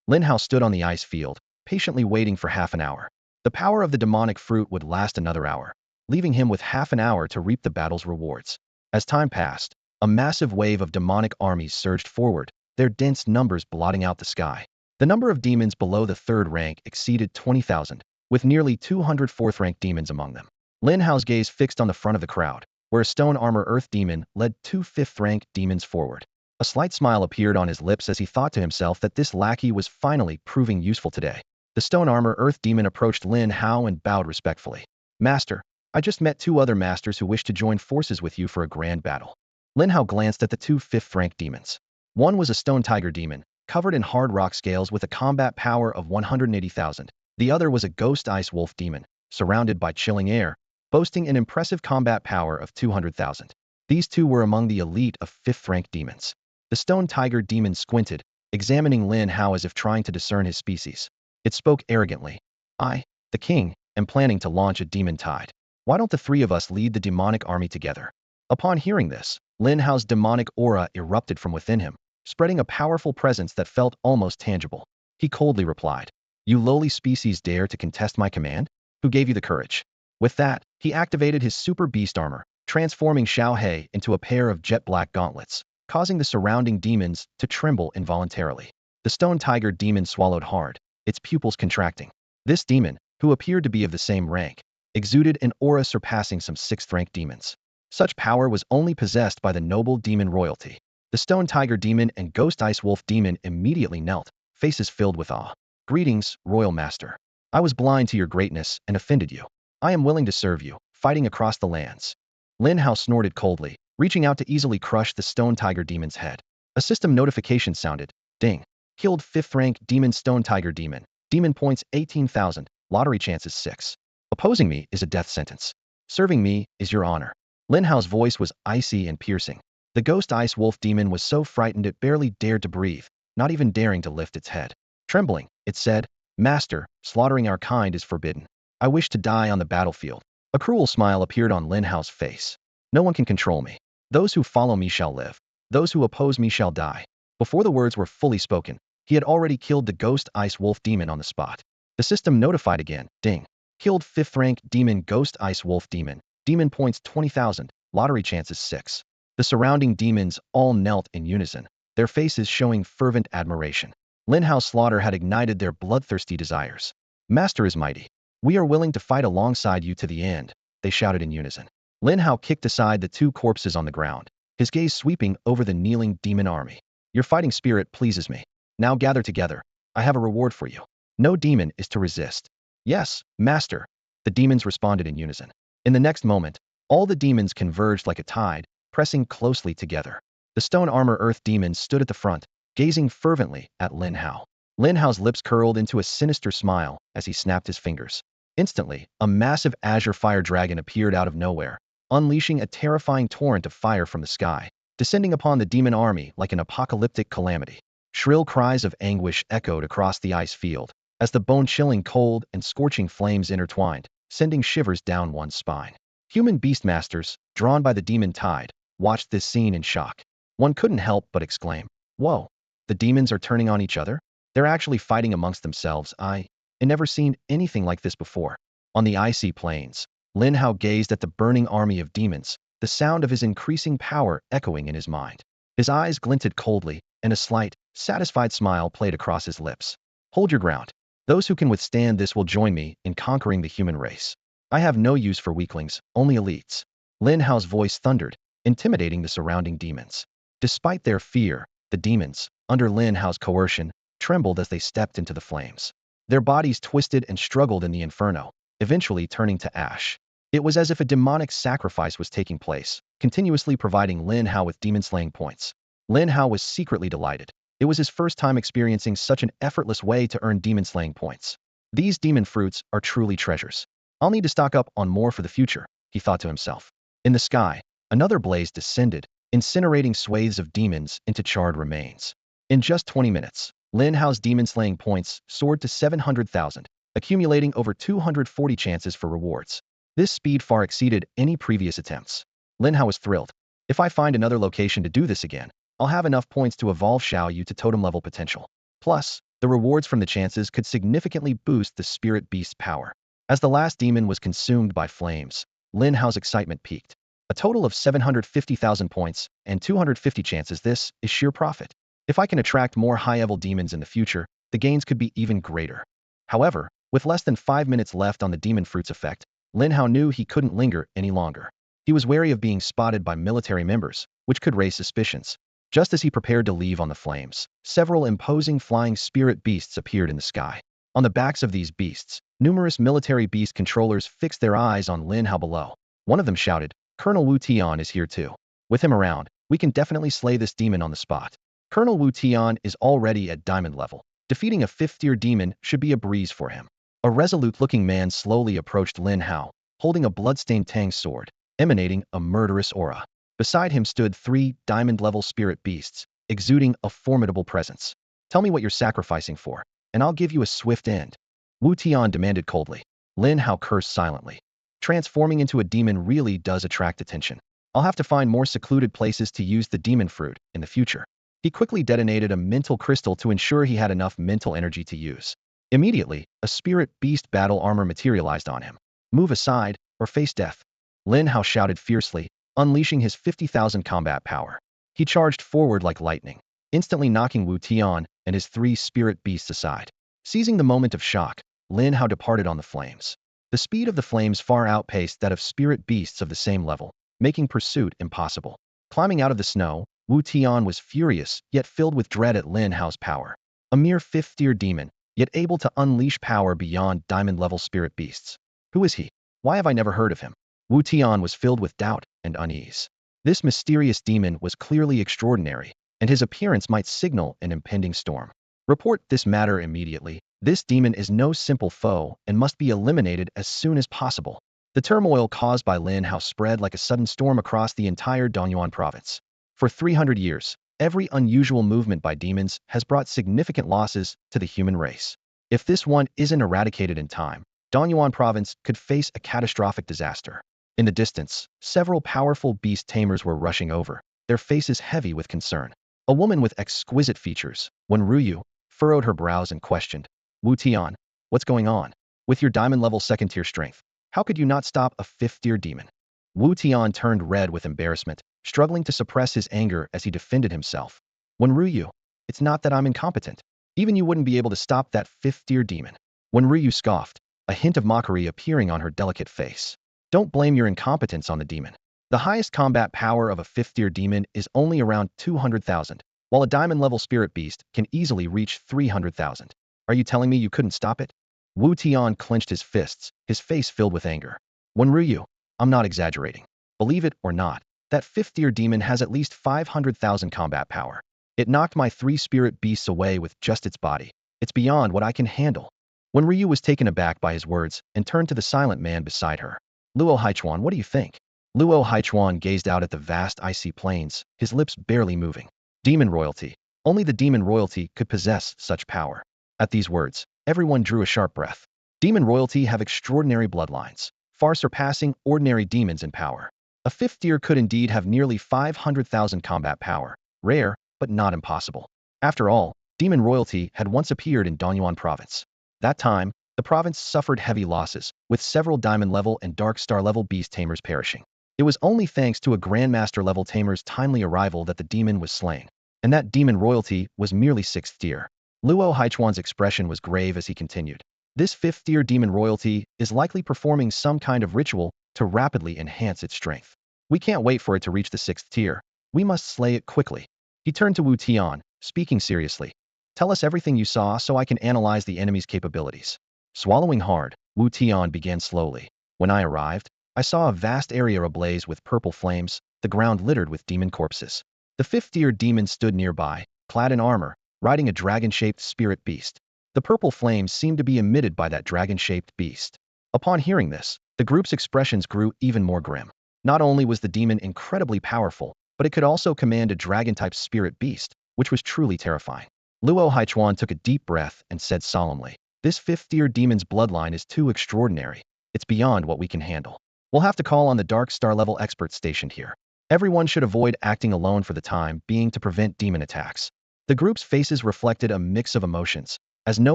Lin Hao stood on the ice field, patiently waiting for half an hour. The power of the demonic fruit would last another hour, leaving him with half an hour to reap the battle's rewards. As time passed, a massive wave of demonic armies surged forward, their dense numbers blotting out the sky. The number of demons below the 3rd rank exceeded 20,000, with nearly 200 4th-rank demons among them. Lin Hao's gaze fixed on the front of the crowd, where a stone armor earth demon led 2 5th-rank demons forward. A slight smile appeared on his lips as he thought to himself that this lackey was finally proving useful today. The stone armor earth demon approached Lin Hao and bowed respectfully. Master, I just met 2 other masters who wish to join forces with you for a grand battle. Lin Hao glanced at the 2 5th-rank demons. One was a stone tiger demon, covered in hard rock scales with a combat power of 180,000. The other was a ghost ice wolf demon, surrounded by chilling air, boasting an impressive combat power of 200,000. These 2 were among the elite of 5th-rank demons. The stone tiger demon squinted, examining Lin Hao as if trying to discern his species. It spoke arrogantly. I, the king, am planning to launch a demon tide. Why don't the 3 of us lead the demonic army together? Upon hearing this, Lin Hao's demonic aura erupted from within him, spreading a powerful presence that felt almost tangible. He coldly replied, you lowly species dare to contest my command? Who gave you the courage? With that, he activated his super beast armor, transforming Xiao He into a pair of jet-black gauntlets, causing the surrounding demons to tremble involuntarily. The stone tiger demon swallowed hard, its pupils contracting. This demon, who appeared to be of the same rank, exuded an aura surpassing some 6th-rank demons. Such power was only possessed by the noble demon royalty. The stone tiger demon and ghost ice wolf demon immediately knelt, faces filled with awe. Greetings, royal master. I was blind to your greatness and offended you. I am willing to serve you, fighting across the lands. Lin Hao snorted coldly, reaching out to easily crush the stone tiger demon's head. A system notification sounded. Ding. Killed 5th-rank demon stone tiger demon. Demon points 18,000. Lottery chances 6. Opposing me is a death sentence. Serving me is your honor. Lin Hao's voice was icy and piercing. The ghost ice wolf demon was so frightened it barely dared to breathe, not even daring to lift its head. Trembling, it said, "Master, slaughtering our kind is forbidden. I wish to die on the battlefield." A cruel smile appeared on Lin Hao's face. "No one can control me. Those who follow me shall live. Those who oppose me shall die." Before the words were fully spoken, he had already killed the ghost ice wolf demon on the spot. The system notified again. Ding. Killed 5th rank demon ghost ice wolf demon. Demon points 20,000. Lottery chances 6. The surrounding demons all knelt in unison, their faces showing fervent admiration. Lin Hao's slaughter had ignited their bloodthirsty desires. "Master is mighty. We are willing to fight alongside you to the end," they shouted in unison. Lin Hao kicked aside the 2 corpses on the ground, his gaze sweeping over the kneeling demon army. "Your fighting spirit pleases me. Now gather together. I have a reward for you. No demon is to resist." "Yes, master," the demons responded in unison. In the next moment, all the demons converged like a tide, pressing closely together. The stone armor earth demon stood at the front, gazing fervently at Lin Hao. Lin Hao's lips curled into a sinister smile as he snapped his fingers. Instantly, a massive azure fire dragon appeared out of nowhere, unleashing a terrifying torrent of fire from the sky, descending upon the demon army like an apocalyptic calamity. Shrill cries of anguish echoed across the ice field as the bone-chilling cold and scorching flames intertwined, sending shivers down one's spine. Human beastmasters, drawn by the demon tide, watched this scene in shock. One couldn't help but exclaim, "Whoa, the demons are turning on each other? They're actually fighting amongst themselves. I never seen anything like this before." On the icy plains, Lin Hao gazed at the burning army of demons, the sound of his increasing power echoing in his mind. His eyes glinted coldly, and a slight, satisfied smile played across his lips. "Hold your ground. Those who can withstand this will join me in conquering the human race. I have no use for weaklings, only elites." Lin Hao's voice thundered, intimidating the surrounding demons. Despite their fear, the demons, under Lin Hao's coercion, trembled as they stepped into the flames. Their bodies twisted and struggled in the inferno, eventually turning to ash. It was as if a demonic sacrifice was taking place, continuously providing Lin Hao with demon-slaying points. Lin Hao was secretly delighted. It was his first time experiencing such an effortless way to earn demon-slaying points. These demon fruits are truly treasures. I'll need to stock up on more for the future, he thought to himself. In the sky, another blaze descended, incinerating swathes of demons into charred remains. In just 20 minutes, Lin Hao's demon-slaying points soared to 700,000, accumulating over 240 chances for rewards. This speed far exceeded any previous attempts. Lin Hao was thrilled. "If I find another location to do this again, I'll have enough points to evolve Xiao Yu to totem-level potential. Plus, the rewards from the chances could significantly boost the spirit beast's power." As the last demon was consumed by flames, Lin Hao's excitement peaked. A total of 750,000 points and 250 chances. This is sheer profit. If I can attract more high-level demons in the future, the gains could be even greater. However, with less than 5 minutes left on the demon fruits effect, Lin Hao knew he couldn't linger any longer. He was wary of being spotted by military members, which could raise suspicions. Just as he prepared to leave on the flames, several imposing flying spirit beasts appeared in the sky. On the backs of these beasts, numerous military beast controllers fixed their eyes on Lin Hao below. One of them shouted, "Colonel Wu Tian is here too. With him around, we can definitely slay this demon on the spot." Colonel Wu Tian is already at diamond level. Defeating a 5th-tier demon should be a breeze for him. A resolute-looking man slowly approached Lin Hao, holding a blood-stained Tang sword, emanating a murderous aura. Beside him stood 3 diamond-level spirit beasts, exuding a formidable presence. "Tell me what you're sacrificing for, and I'll give you a swift end," Wu Tian demanded coldly. Lin Hao cursed silently. Transforming into a demon really does attract attention. I'll have to find more secluded places to use the demon fruit in the future. He quickly detonated a mental crystal to ensure he had enough mental energy to use. Immediately, a spirit beast battle armor materialized on him. "Move aside, or face death," Lin Hao shouted fiercely, unleashing his 50,000 combat power. He charged forward like lightning, instantly knocking Wu Tian and his 3 spirit beasts aside. Seizing the moment of shock, Lin Hao departed on the flames. The speed of the flames far outpaced that of spirit beasts of the same level, making pursuit impossible. Climbing out of the snow, Wu Tian was furious, yet filled with dread at Lin Hao's power. A mere 5th-tier demon, yet able to unleash power beyond diamond-level spirit beasts. Who is he? Why have I never heard of him? Wu Tian was filled with doubt and unease. This mysterious demon was clearly extraordinary, and his appearance might signal an impending storm. Report this matter immediately. This demon is no simple foe and must be eliminated as soon as possible. The turmoil caused by Lin Hao spread like a sudden storm across the entire Dongyuan province. For 300 years, every unusual movement by demons has brought significant losses to the human race. If this one isn't eradicated in time, Donyuan province could face a catastrophic disaster. In the distance, several powerful beast tamers were rushing over, their faces heavy with concern. A woman with exquisite features, Wen Ruyu, furrowed her brows and questioned, Wu Tian, what's going on? With your diamond-level second-tier strength, how could you not stop a fifth-tier demon? Wu Tian turned red with embarrassment, struggling to suppress his anger as he defended himself. Wen Ruyu, it's not that I'm incompetent. Even you wouldn't be able to stop that fifth-tier demon. Wen Ruyu scoffed, a hint of mockery appearing on her delicate face. Don't blame your incompetence on the demon. The highest combat power of a fifth-tier demon is only around 200,000, while a diamond-level spirit beast can easily reach 300,000. Are you telling me you couldn't stop it? Wu Tian clenched his fists, his face filled with anger. Wen Ruyu, I'm not exaggerating. Believe it or not, that fifth-tier demon has at least 500,000 combat power. It knocked my 3 spirit beasts away with just its body. It's beyond what I can handle. Wen Ruyu was taken aback by his words and turned to the silent man beside her. Luo Haichuan, what do you think? Luo Haichuan gazed out at the vast icy plains, his lips barely moving. Demon royalty. Only the demon royalty could possess such power. At these words, everyone drew a sharp breath. Demon royalty have extraordinary bloodlines, far surpassing ordinary demons in power. A fifth tier could indeed have nearly 500,000 combat power, rare, but not impossible. After all, demon royalty had once appeared in Donyuan province. That time, the province suffered heavy losses, with several diamond-level and dark star-level beast tamers perishing. It was only thanks to a grandmaster-level tamer's timely arrival that the demon was slain, and that demon royalty was merely 6th tier. Luo Haichuan's expression was grave as he continued. This 5th-tier demon royalty is likely performing some kind of ritual to rapidly enhance its strength. We can't wait for it to reach the 6th tier. We must slay it quickly. He turned to Wu Tian, speaking seriously. Tell us everything you saw so I can analyze the enemy's capabilities. Swallowing hard, Wu Tian began slowly. When I arrived, I saw a vast area ablaze with purple flames, the ground littered with demon corpses. The 5th-tier demon stood nearby, clad in armor, riding a dragon-shaped spirit beast. The purple flames seemed to be emitted by that dragon-shaped beast. Upon hearing this, the group's expressions grew even more grim. Not only was the demon incredibly powerful, but it could also command a dragon-type spirit beast, which was truly terrifying. Luo Haichuan took a deep breath and said solemnly, this 5th-tier demon's bloodline is too extraordinary. It's beyond what we can handle. We'll have to call on the Dark Star-level experts stationed here. Everyone should avoid acting alone for the time being to prevent demon attacks. The group's faces reflected a mix of emotions, as no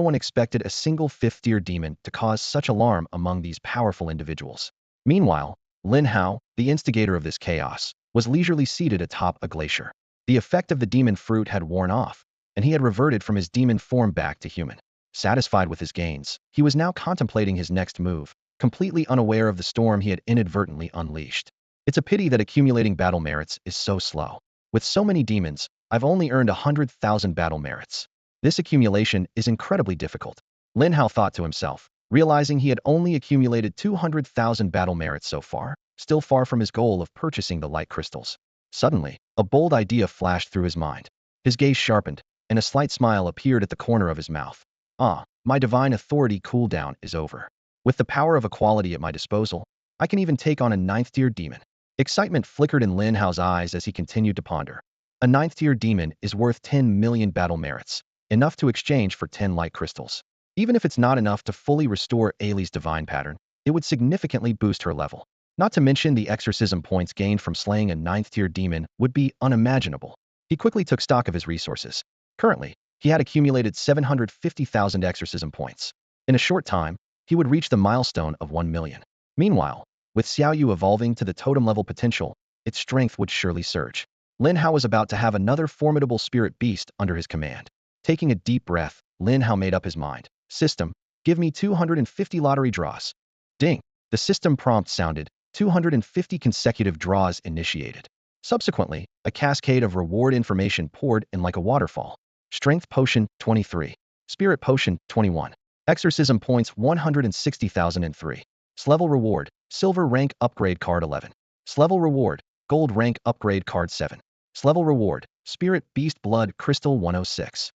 one expected a single 5th-tier demon to cause such alarm among these powerful individuals. Meanwhile, Lin Hao, the instigator of this chaos, was leisurely seated atop a glacier. The effect of the demon fruit had worn off, and he had reverted from his demon form back to human. Satisfied with his gains, he was now contemplating his next move, completely unaware of the storm he had inadvertently unleashed. It's a pity that accumulating battle merits is so slow. With so many demons, I've only earned 100,000 battle merits. This accumulation is incredibly difficult. Lin Hao thought to himself, realizing he had only accumulated 200,000 battle merits so far, still far from his goal of purchasing the light crystals. Suddenly, a bold idea flashed through his mind. His gaze sharpened, and a slight smile appeared at the corner of his mouth. Ah, my divine authority cooldown is over. With the power of equality at my disposal, I can even take on a 9th-tier demon. Excitement flickered in Lin Hao's eyes as he continued to ponder. A 9th-tier demon is worth 10 million battle merits, enough to exchange for 10 light crystals. Even if it's not enough to fully restore Ailey's divine pattern, it would significantly boost her level. Not to mention the exorcism points gained from slaying a 9th-tier demon would be unimaginable. He quickly took stock of his resources. Currently, he had accumulated 750,000 exorcism points. In a short time, he would reach the milestone of 1 million. Meanwhile, with Xiaoyu evolving to the totem-level potential, its strength would surely surge. Lin Hao was about to have another formidable spirit beast under his command. Taking a deep breath, Lin Hao made up his mind. System, give me 250 lottery draws. Ding! The system prompt sounded, 250 consecutive draws initiated. Subsequently, a cascade of reward information poured in like a waterfall. Strength Potion, 23. Spirit Potion, 21. Exorcism Points, 160,003. Level Reward, Silver Rank Upgrade Card 11. Level Reward, Gold Rank Upgrade Card 7. Level Reward, Spirit Beast Blood Crystal 106.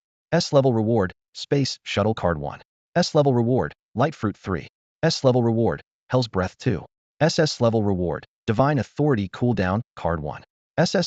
Level Reward, Space Shuttle Card 1. Level Reward, Light Fruit 3. Level Reward, Hell's Breath 2. Level Reward, Divine Authority Cooldown Card 1.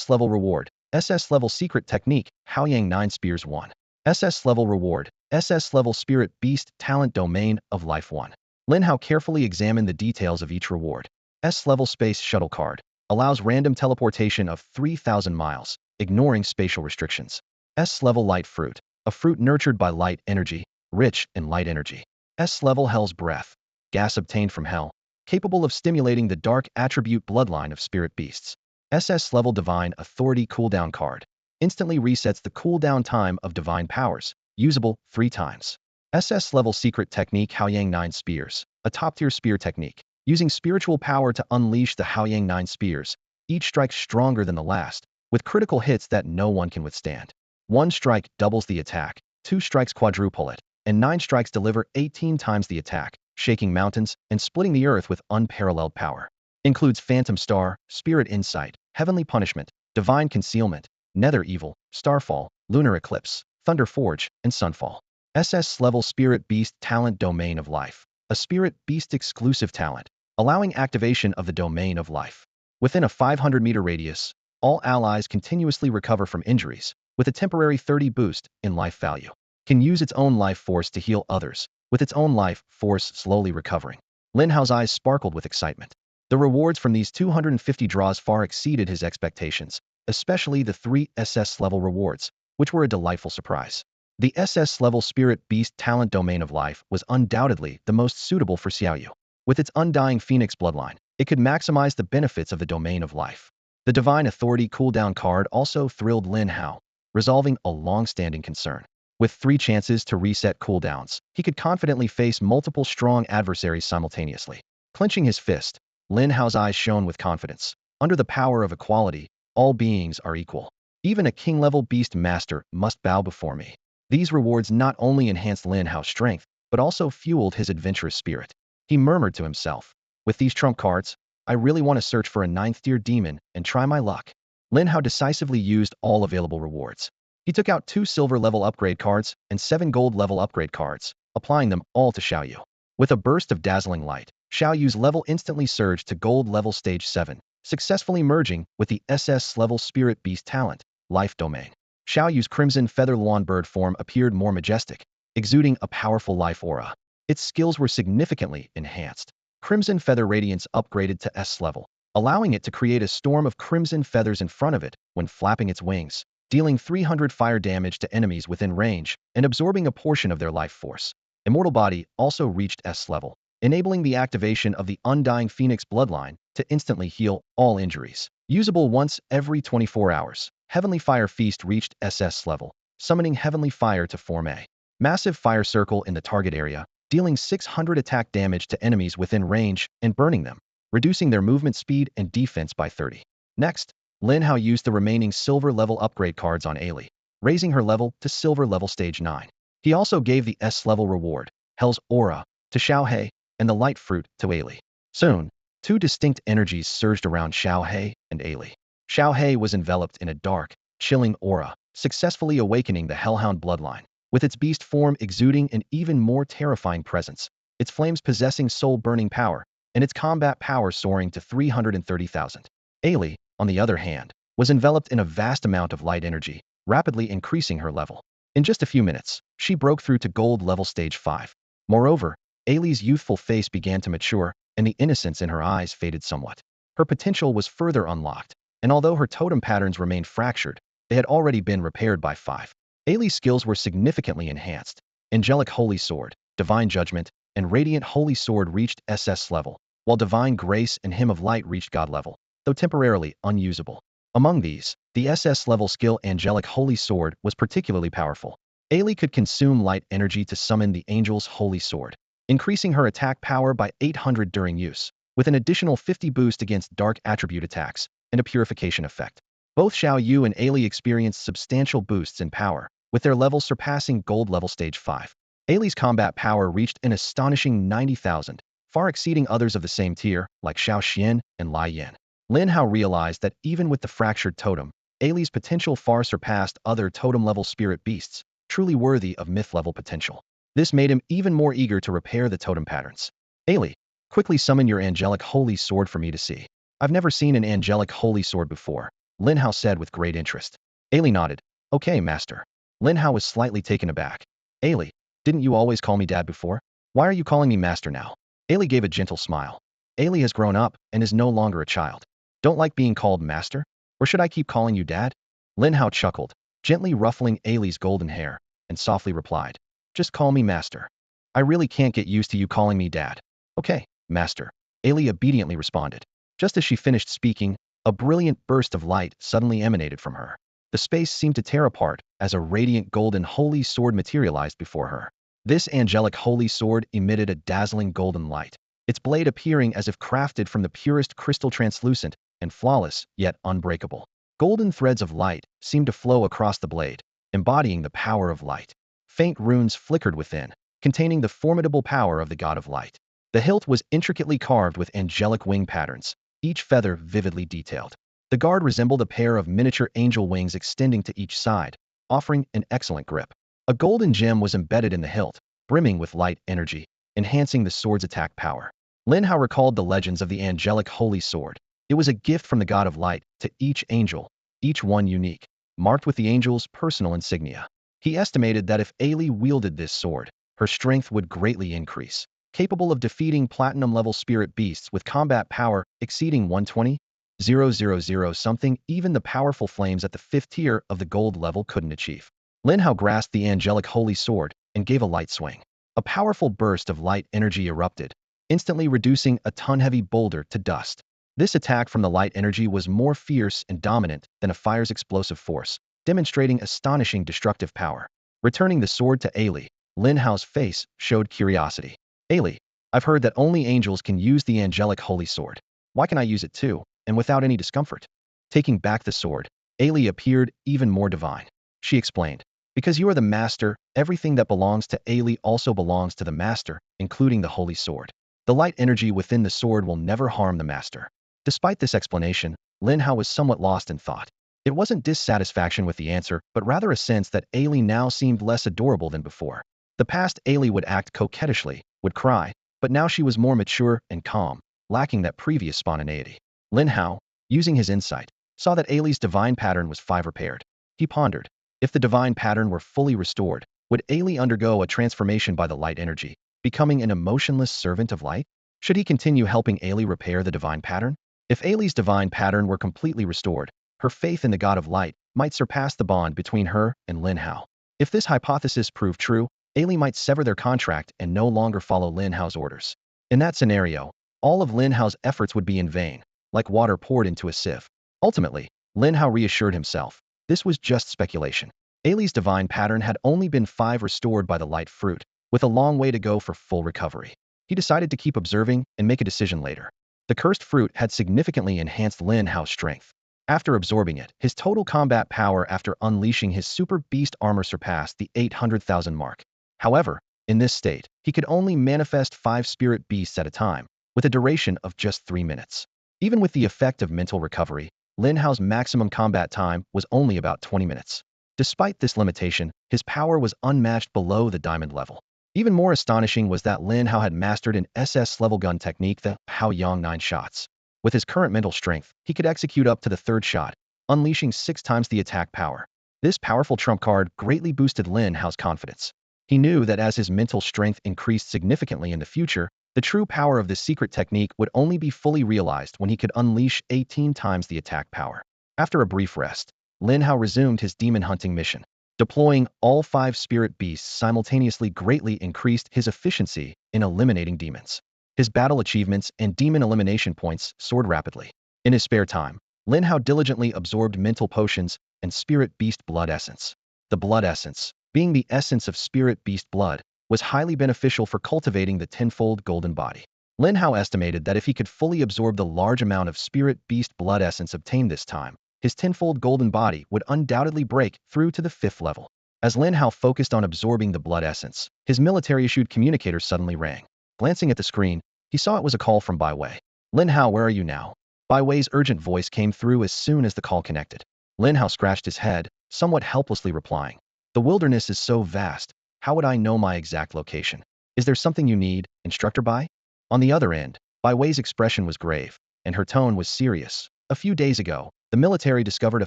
Level Reward, SS level secret technique, Haoyang 9 Spears 1. SS level reward, SS level spirit beast talent domain of life 1. Lin Hao carefully examined the details of each reward. S level space shuttle card, allows random teleportation of 3,000 miles, ignoring spatial restrictions. S level light fruit, a fruit nurtured by light energy, rich in light energy. S level hell's breath, gas obtained from hell, capable of stimulating the dark attribute bloodline of spirit beasts. SS level divine authority cooldown card, instantly resets the cooldown time of divine powers, usable 3 times. SS level secret technique Haoyang 9 Spears, a top-tier spear technique. Using spiritual power to unleash the Haoyang 9 Spears, each strike stronger than the last, with critical hits that no one can withstand. 1 strike doubles the attack, 2 strikes quadruple it, and 9 strikes deliver 18 times the attack, shaking mountains and splitting the earth with unparalleled power. Includes Phantom Star, Spirit Insight, Heavenly Punishment, Divine Concealment, Nether Evil, Starfall, Lunar Eclipse, Thunder Forge, and Sunfall. SS level Spirit Beast Talent Domain of Life, a Spirit Beast exclusive talent, allowing activation of the Domain of Life. Within a 500-meter radius, all allies continuously recover from injuries, with a temporary 30 boost in life value. Can use its own life force to heal others, with its own life force slowly recovering. Lin Hao's eyes sparkled with excitement. The rewards from these 250 draws far exceeded his expectations, especially the 3 SS level rewards, which were a delightful surprise. The SS level Spirit Beast Talent Domain of Life was undoubtedly the most suitable for Xiaoyu. With its undying Phoenix bloodline, it could maximize the benefits of the Domain of Life. The Divine Authority cooldown card also thrilled Lin Hao, resolving a long-standing concern. With 3 chances to reset cooldowns, he could confidently face multiple strong adversaries simultaneously. Clenching his fist, Lin Hao's eyes shone with confidence. Under the power of equality, all beings are equal. Even a king-level beast master must bow before me. These rewards not only enhanced Lin Hao's strength, but also fueled his adventurous spirit. He murmured to himself, with these trump cards, I really want to search for a 9th-tier demon and try my luck. Lin Hao decisively used all available rewards. He took out 2 silver-level upgrade cards and 7 gold-level upgrade cards, applying them all to Xiaoyu. With a burst of dazzling light, Xiaoyu's level instantly surged to gold-level stage 7, successfully merging with the SS-level Spirit Beast talent, Life Domain. Xiaoyu's crimson feather lawn bird form appeared more majestic, exuding a powerful life aura. Its skills were significantly enhanced. Crimson feather radiance upgraded to S level, allowing it to create a storm of crimson feathers in front of it when flapping its wings, dealing 300 fire damage to enemies within range and absorbing a portion of their life force. Immortal Body also reached S level, enabling the activation of the Undying Phoenix bloodline to instantly heal all injuries. Usable once every 24 hours. Heavenly Fire Feast reached SS level, summoning Heavenly Fire to form a massive fire circle in the target area, dealing 600 attack damage to enemies within range and burning them, reducing their movement speed and defense by 30. Next, Lin Hao used the remaining silver level upgrade cards on Ailey, raising her level to silver level stage 9. He also gave the S level reward, Hell's Aura, to Xiaohei, and the Light Fruit to Ailey. Soon, 2 distinct energies surged around Xiaohei and Ailey. Xiaohei was enveloped in a dark, chilling aura, successfully awakening the Hellhound bloodline, with its beast form exuding an even more terrifying presence, its flames possessing soul-burning power, and its combat power soaring to 330,000. Ailey, on the other hand, was enveloped in a vast amount of light energy, rapidly increasing her level. In just a few minutes, she broke through to gold level stage 5. Moreover, Ailey's youthful face began to mature, and the innocence in her eyes faded somewhat. Her potential was further unlocked, and although her totem patterns remained fractured, they had already been repaired by 5. Ailey's skills were significantly enhanced. Angelic Holy Sword, Divine Judgment, and Radiant Holy Sword reached SS level, while Divine Grace and Hymn of Light reached God level, though temporarily unusable. Among these, the SS level skill Angelic Holy Sword was particularly powerful. Ailey could consume light energy to summon the Angel's Holy Sword, increasing her attack power by 800 during use, with an additional 50 boost against dark attribute attacks and a purification effect. Both Xiaoyu and Ailey experienced substantial boosts in power, with their levels surpassing gold level stage 5. Ailey's combat power reached an astonishing 90,000, far exceeding others of the same tier, like Xiao Xian and Lai Yan. Lin Hao realized that even with the fractured totem, Ailey's potential far surpassed other totem-level spirit beasts, truly worthy of myth-level potential. This made him even more eager to repair the totem patterns. Ailey, quickly summon your angelic holy sword for me to see. I've never seen an angelic holy sword before. Lin Hao said with great interest. Ailey nodded. Okay, master. Lin Hao was slightly taken aback. Ailey, didn't you always call me dad before? Why are you calling me master now? Ailey gave a gentle smile. Ailey has grown up and is no longer a child. Don't like being called master? Or should I keep calling you dad? Lin Hao chuckled, gently ruffling Ailey's golden hair, and softly replied. Just call me master. I really can't get used to you calling me dad. Okay, master. Ailey obediently responded. Just as she finished speaking, a brilliant burst of light suddenly emanated from her. The space seemed to tear apart as a radiant golden holy sword materialized before her. This angelic holy sword emitted a dazzling golden light, its blade appearing as if crafted from the purest crystal, translucent and flawless, yet unbreakable. Golden threads of light seemed to flow across the blade, embodying the power of light. Faint runes flickered within, containing the formidable power of the god of light. The hilt was intricately carved with angelic wing patterns, each feather vividly detailed. The guard resembled a pair of miniature angel wings extending to each side, offering an excellent grip. A golden gem was embedded in the hilt, brimming with light energy, enhancing the sword's attack power. Lin Hao recalled the legends of the angelic holy sword. It was a gift from the god of light to each angel, each one unique, marked with the angel's personal insignia. He estimated that if Ailey wielded this sword, her strength would greatly increase, capable of defeating platinum-level spirit beasts with combat power exceeding 120,000 something even the powerful flames at the 5th tier of the gold level couldn't achieve. Lin Hao grasped the angelic holy sword and gave a light swing. A powerful burst of light energy erupted, instantly reducing a ton-heavy boulder to dust. This attack from the light energy was more fierce and dominant than a fire's explosive force, demonstrating astonishing destructive power. Returning the sword to Ailey, Lin Hao's face showed curiosity. Ailey, I've heard that only angels can use the angelic holy sword. Why can I use it too, and without any discomfort? Taking back the sword, Ailey appeared even more divine. She explained, because you are the master, everything that belongs to Ailey also belongs to the master, including the holy sword. The light energy within the sword will never harm the master. Despite this explanation, Lin Hao was somewhat lost in thought. It wasn't dissatisfaction with the answer, but rather a sense that Ailey now seemed less adorable than before. The past Ailey would act coquettishly, would cry, but now she was more mature and calm, lacking that previous spontaneity. Lin Hao, using his insight, saw that Ailey's divine pattern was 5 repaired. He pondered, if the divine pattern were fully restored, would Ailey undergo a transformation by the light energy, becoming an emotionless servant of light? Should he continue helping Ailey repair the divine pattern? If Ailey's divine pattern were completely restored, her faith in the god of light might surpass the bond between her and Lin Hao. If this hypothesis proved true, Ailey might sever their contract and no longer follow Lin Hao's orders. In that scenario, all of Lin Hao's efforts would be in vain, like water poured into a sieve. Ultimately, Lin Hao reassured himself, this was just speculation. Ailey's divine pattern had only been 5 restored by the light fruit, with a long way to go for full recovery. He decided to keep observing and make a decision later. The cursed fruit had significantly enhanced Lin Hao's strength. After absorbing it, his total combat power after unleashing his super beast armor surpassed the 800,000 mark. However, in this state, he could only manifest 5 spirit beasts at a time, with a duration of just 3 minutes. Even with the effect of mental recovery, Lin Hao's maximum combat time was only about 20 minutes. Despite this limitation, his power was unmatched below the diamond level. Even more astonishing was that Lin Hao had mastered an SS-level gun technique, the Hao Yang 9 shots. With his current mental strength, he could execute up to the 3rd shot, unleashing 6 times the attack power. This powerful trump card greatly boosted Lin Hao's confidence. He knew that as his mental strength increased significantly in the future, the true power of this secret technique would only be fully realized when he could unleash 18 times the attack power. After a brief rest, Lin Hao resumed his demon hunting mission. Deploying all 5 spirit beasts simultaneously greatly increased his efficiency in eliminating demons. His battle achievements and demon elimination points soared rapidly. In his spare time, Lin Hao diligently absorbed mental potions and spirit beast blood essence. The blood essence, being the essence of spirit beast blood, was highly beneficial for cultivating the tenfold golden body. Lin Hao estimated that if he could fully absorb the large amount of spirit beast blood essence obtained this time, his tenfold golden body would undoubtedly break through to the 5th level. As Lin Hao focused on absorbing the blood essence, his military-issued communicator suddenly rang. Glancing at the screen, he saw it was a call from Bai Wei. Lin Hao, where are you now? Bai Wei's urgent voice came through as soon as the call connected. Lin Hao scratched his head, somewhat helplessly replying, the wilderness is so vast, how would I know my exact location? Is there something you need, Instructor Bai? On the other end, Bai Wei's expression was grave, and her tone was serious. A few days ago, the military discovered a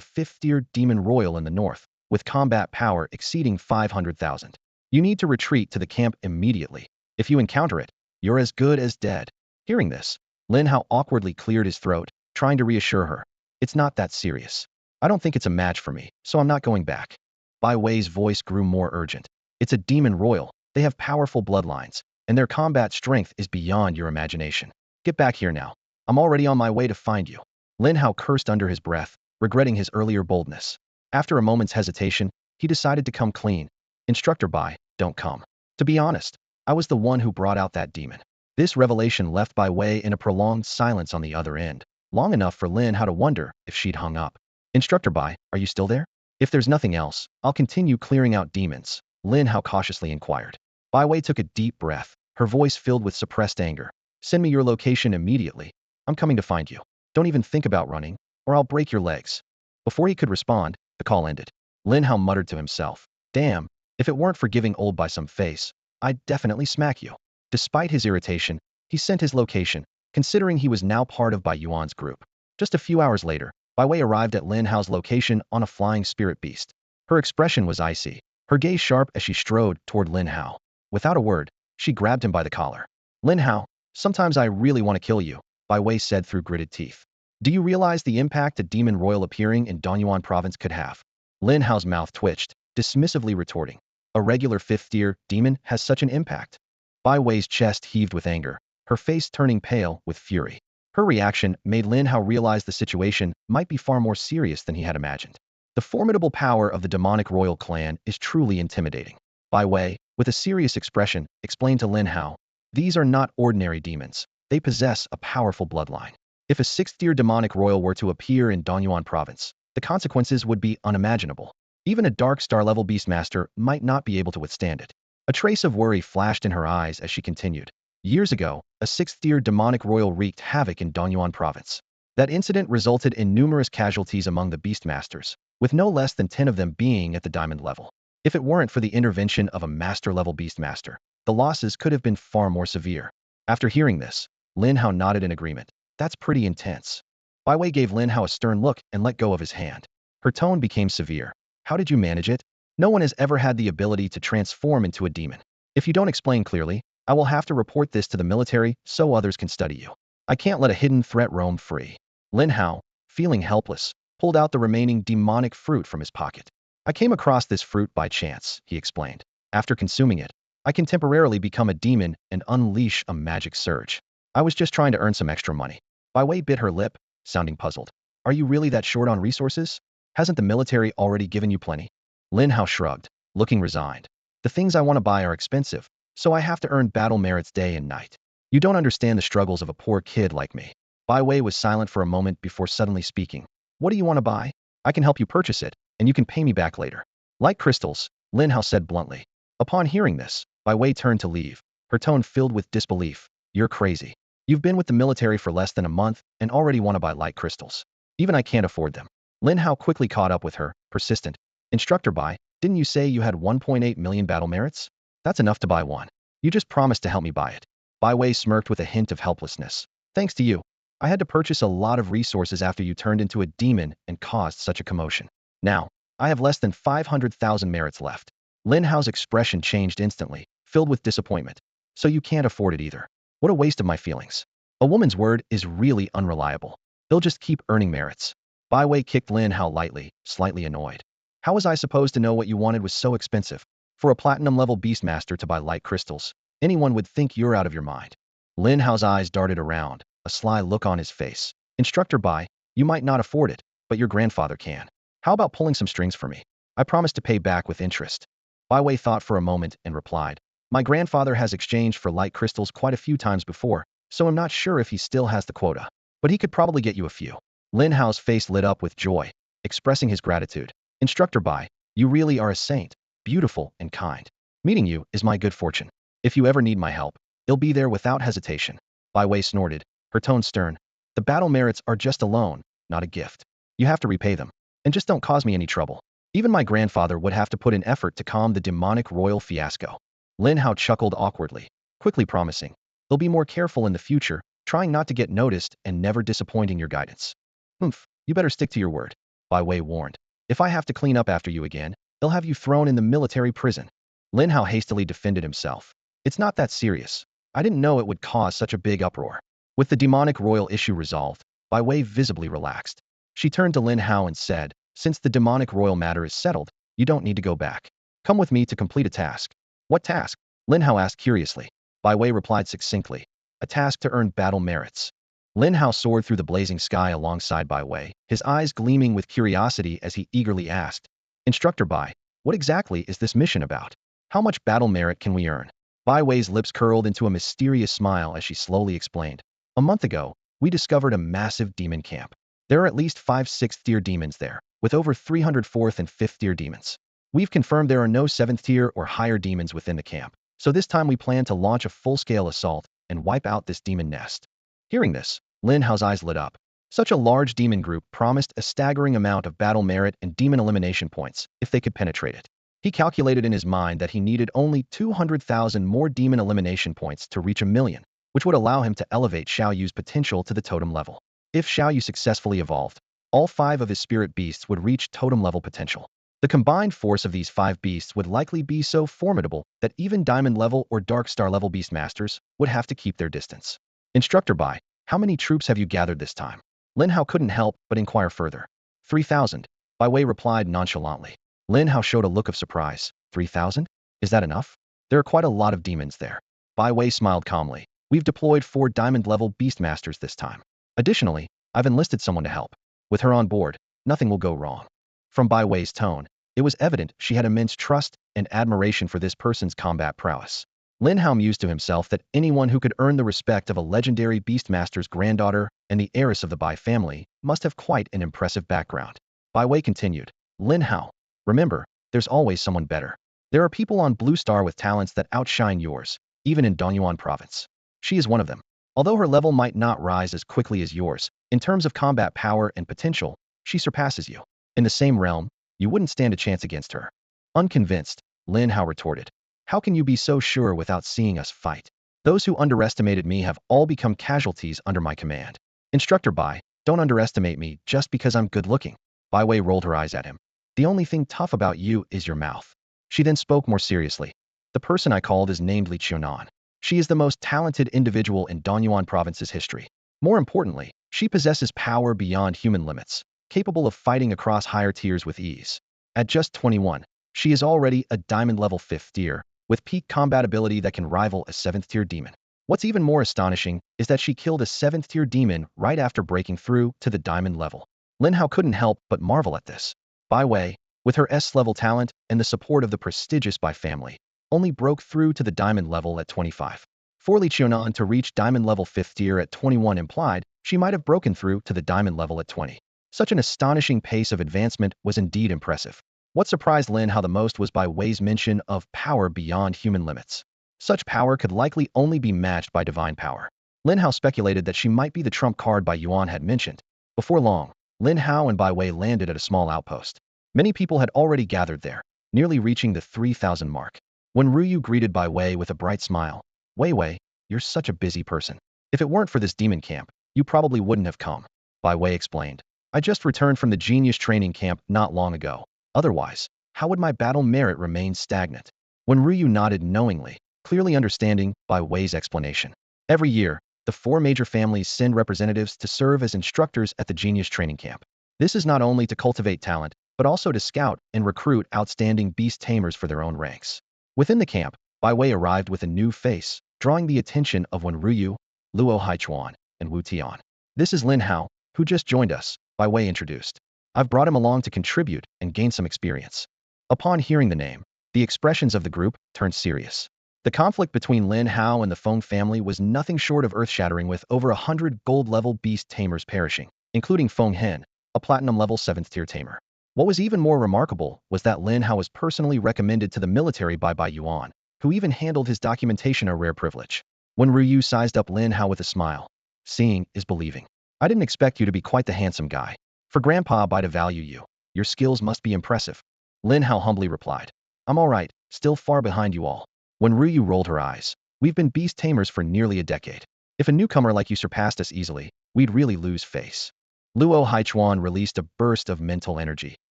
5th-tier demon royal in the north, with combat power exceeding 500,000. You need to retreat to the camp immediately. If you encounter it, you're as good as dead. Hearing this, Lin Hao awkwardly cleared his throat, trying to reassure her. It's not that serious. I don't think it's a match for me, so I'm not going back. Bai Wei's voice grew more urgent. It's a demon royal. They have powerful bloodlines, and their combat strength is beyond your imagination. Get back here now. I'm already on my way to find you. Lin Hao cursed under his breath, regretting his earlier boldness. After a moment's hesitation, he decided to come clean. Instructor Bai, don't come. To be honest, I was the one who brought out that demon. This revelation left Bai Wei in a prolonged silence on the other end, long enough for Lin Hao to wonder if she'd hung up. Instructor Bai, are you still there? If there's nothing else, I'll continue clearing out demons, Lin Hao cautiously inquired. Bai Wei took a deep breath, her voice filled with suppressed anger. Send me your location immediately. I'm coming to find you. Don't even think about running, or I'll break your legs. Before he could respond, the call ended. Lin Hao muttered to himself. Damn, if it weren't for giving old by some face, I'd definitely smack you. Despite his irritation, he sent his location, considering he was now part of Bai Yuan's group. Just a few hours later, Bai Wei arrived at Lin Hao's location on a flying spirit beast. Her expression was icy, her gaze sharp as she strode toward Lin Hao. Without a word, she grabbed him by the collar. Lin Hao, sometimes I really want to kill you, Bai Wei said through gritted teeth. Do you realize the impact a demon royal appearing in Donyuan province could have? Lin Hao's mouth twitched, dismissively retorting. A regular 5th-tier demon has such an impact. Bai Wei's chest heaved with anger, her face turning pale with fury. Her reaction made Lin Hao realize the situation might be far more serious than he had imagined. The formidable power of the demonic royal clan is truly intimidating. Bai Wei, with a serious expression, explained to Lin Hao, these are not ordinary demons. They possess a powerful bloodline. If a 6th-tier demonic royal were to appear in Donyuan province, the consequences would be unimaginable. Even a dark star-level beastmaster might not be able to withstand it. A trace of worry flashed in her eyes as she continued. Years ago, a 6th-tier demonic royal wreaked havoc in Donyuan province. That incident resulted in numerous casualties among the beastmasters, with no less than 10 of them being at the diamond level. If it weren't for the intervention of a master-level beastmaster, the losses could have been far more severe. After hearing this, Lin Hao nodded in agreement. That's pretty intense. Bai Wei gave Lin Hao a stern look and let go of his hand. Her tone became severe. How did you manage it? No one has ever had the ability to transform into a demon. If you don't explain clearly, I will have to report this to the military so others can study you. I can't let a hidden threat roam free. Lin Hao, feeling helpless, pulled out the remaining demonic fruit from his pocket. I came across this fruit by chance, he explained. After consuming it, I can temporarily become a demon and unleash a magic surge. I was just trying to earn some extra money. Bai Wei bit her lip, sounding puzzled. Are you really that short on resources? Hasn't the military already given you plenty? Lin Hao shrugged, looking resigned. The things I want to buy are expensive, so I have to earn battle merits day and night. You don't understand the struggles of a poor kid like me. Bai Wei was silent for a moment before suddenly speaking. What do you want to buy? I can help you purchase it, and you can pay me back later. Like crystals, Lin Hao said bluntly. Upon hearing this, Bai Wei turned to leave, her tone filled with disbelief. You're crazy. You've been with the military for less than a month and already want to buy light crystals. Even I can't afford them. Lin Hao quickly caught up with her, persistent. Instructor Bai, didn't you say you had 1.8 million battle merits? That's enough to buy one. You just promised to help me buy it. Bai Wei smirked with a hint of helplessness. Thanks to you, I had to purchase a lot of resources after you turned into a demon and caused such a commotion. Now, I have less than 500,000 merits left. Lin Hao's expression changed instantly, filled with disappointment. So you can't afford it either. What a waste of my feelings. A woman's word is really unreliable. They'll just keep earning merits. Bai Wei kicked Lin Hao lightly, slightly annoyed. How was I supposed to know what you wanted was so expensive? For a platinum-level beastmaster to buy light crystals, anyone would think you're out of your mind. Lin Hao's eyes darted around, a sly look on his face. Instructor Bai, you might not afford it, but your grandfather can. How about pulling some strings for me? I promise to pay back with interest. Bai Wei thought for a moment and replied. My grandfather has exchanged for light crystals quite a few times before, so I'm not sure if he still has the quota. But he could probably get you a few. Lin Hao's face lit up with joy, expressing his gratitude. Instructor Bai, you really are a saint, beautiful and kind. Meeting you is my good fortune. If you ever need my help, it'll be there without hesitation. Bai Wei snorted, her tone stern. The battle merits are just a loan, not a gift. You have to repay them. And just don't cause me any trouble. Even my grandfather would have to put in effort to calm the demonic royal fiasco. Lin Hao chuckled awkwardly, quickly promising. They'll be more careful in the future, trying not to get noticed and never disappointing your guidance. You better stick to your word, Bai Wei warned. If I have to clean up after you again, they'll have you thrown in the military prison. Lin Hao hastily defended himself. It's not that serious. I didn't know it would cause such a big uproar. With the demonic royal issue resolved, Bai Wei visibly relaxed. She turned to Lin Hao and said, since the demonic royal matter is settled, you don't need to go back. Come with me to complete a task. What task? Lin Hao asked curiously. Bai Wei replied succinctly. A task to earn battle merits. Lin Hao soared through the blazing sky alongside Bai Wei, his eyes gleaming with curiosity as he eagerly asked, Instructor Bai, what exactly is this mission about? How much battle merit can we earn? Bai Wei's lips curled into a mysterious smile as she slowly explained. A month ago, we discovered a massive demon camp. There are at least 5 6th-tier demons there, with over 300 4th and 5th-tier demons. We've confirmed there are no 7th-tier or higher demons within the camp, so this time we plan to launch a full-scale assault and wipe out this demon nest. Hearing this, Lin Hao's eyes lit up. Such a large demon group promised a staggering amount of battle merit and demon elimination points if they could penetrate it. He calculated in his mind that he needed only 200,000 more demon elimination points to reach 1,000,000, which would allow him to elevate Xiao Yu's potential to the totem level. If Xiao Yu successfully evolved, all 5 of his spirit beasts would reach totem level potential. The combined force of these 5 beasts would likely be so formidable that even diamond level or dark star level beast masters would have to keep their distance. Instructor Bai, how many troops have you gathered this time? Lin Hao couldn't help but inquire further. 3,000, Bai Wei replied nonchalantly. Lin Hao showed a look of surprise. 3,000? Is that enough? There are quite a lot of demons there. Bai Wei smiled calmly. We've deployed 4 diamond-level beastmasters this time. Additionally, I've enlisted someone to help. With her on board, nothing will go wrong. From Bai Wei's tone, it was evident she had immense trust and admiration for this person's combat prowess. Lin Hao mused to himself that anyone who could earn the respect of a legendary beastmaster's granddaughter and the heiress of the Bai family must have quite an impressive background. Bai Wei continued, Lin Hao, remember, there's always someone better. There are people on Blue Star with talents that outshine yours, even in Dongyuan province. She is one of them. Although her level might not rise as quickly as yours, in terms of combat power and potential, she surpasses you. In the same realm, you wouldn't stand a chance against her. Unconvinced, Lin Hao retorted. How can you be so sure without seeing us fight? Those who underestimated me have all become casualties under my command. Instructor Bai, don't underestimate me just because I'm good looking. Bai Wei rolled her eyes at him. The only thing tough about you is your mouth. She then spoke more seriously. The person I called is named Li Qiunan. She is the most talented individual in Dongyuan province's history. More importantly, she possesses power beyond human limits, capable of fighting across higher tiers with ease. At just 21, she is already a diamond level 5th tier, with peak combat ability that can rival a 7th tier demon. What's even more astonishing is that she killed a 7th tier demon right after breaking through to the diamond level. Lin Hao couldn't help but marvel at this. Bai Wei, with her S-level talent and the support of the prestigious Bai family, only broke through to the diamond level at 25. For Li Qiunan to reach diamond level 5th tier at 21 implied she might have broken through to the diamond level at 20. Such an astonishing pace of advancement was indeed impressive. What surprised Lin Hao the most was Bai Wei's mention of power beyond human limits. Such power could likely only be matched by divine power. Lin Hao speculated that she might be the trump card Bai Yuan had mentioned. Before long, Lin Hao and Bai Wei landed at a small outpost. Many people had already gathered there, nearly reaching the 3,000 mark. When Ruyu greeted Bai Wei with a bright smile, Wei, you're such a busy person. If it weren't for this demon camp, you probably wouldn't have come. Bai Wei explained. I just returned from the genius training camp not long ago. Otherwise, how would my battle merit remain stagnant? When Ruyu nodded knowingly, clearly understanding Bai Wei's explanation. Every year, the 4 major families send representatives to serve as instructors at the genius training camp. This is not only to cultivate talent, but also to scout and recruit outstanding beast tamers for their own ranks. Within the camp, Bai Wei arrived with a new face, drawing the attention of Wen Ruyu, Luo Haichuan, and Wu Tian. This is Lin Hao, who just joined us, Bai Wei introduced. I've brought him along to contribute and gain some experience. Upon hearing the name, the expressions of the group turned serious. The conflict between Lin Hao and the Feng family was nothing short of earth-shattering, with over 100 gold-level beast tamers perishing, including Feng Hen, a platinum-level 7th tier tamer. What was even more remarkable was that Lin Hao was personally recommended to the military by Bai Yuan, who even handled his documentation, a rare privilege. When Ryu sized up Lin Hao with a smile, seeing is believing. I didn't expect you to be quite the handsome guy. For Grandpa Bai to value you, your skills must be impressive. Lin Hao humbly replied. I'm alright, still far behind you all. When Ryu rolled her eyes, we've been beast tamers for nearly a decade. If a newcomer like you surpassed us easily, we'd really lose face. Luo Haichuan released a burst of mental energy,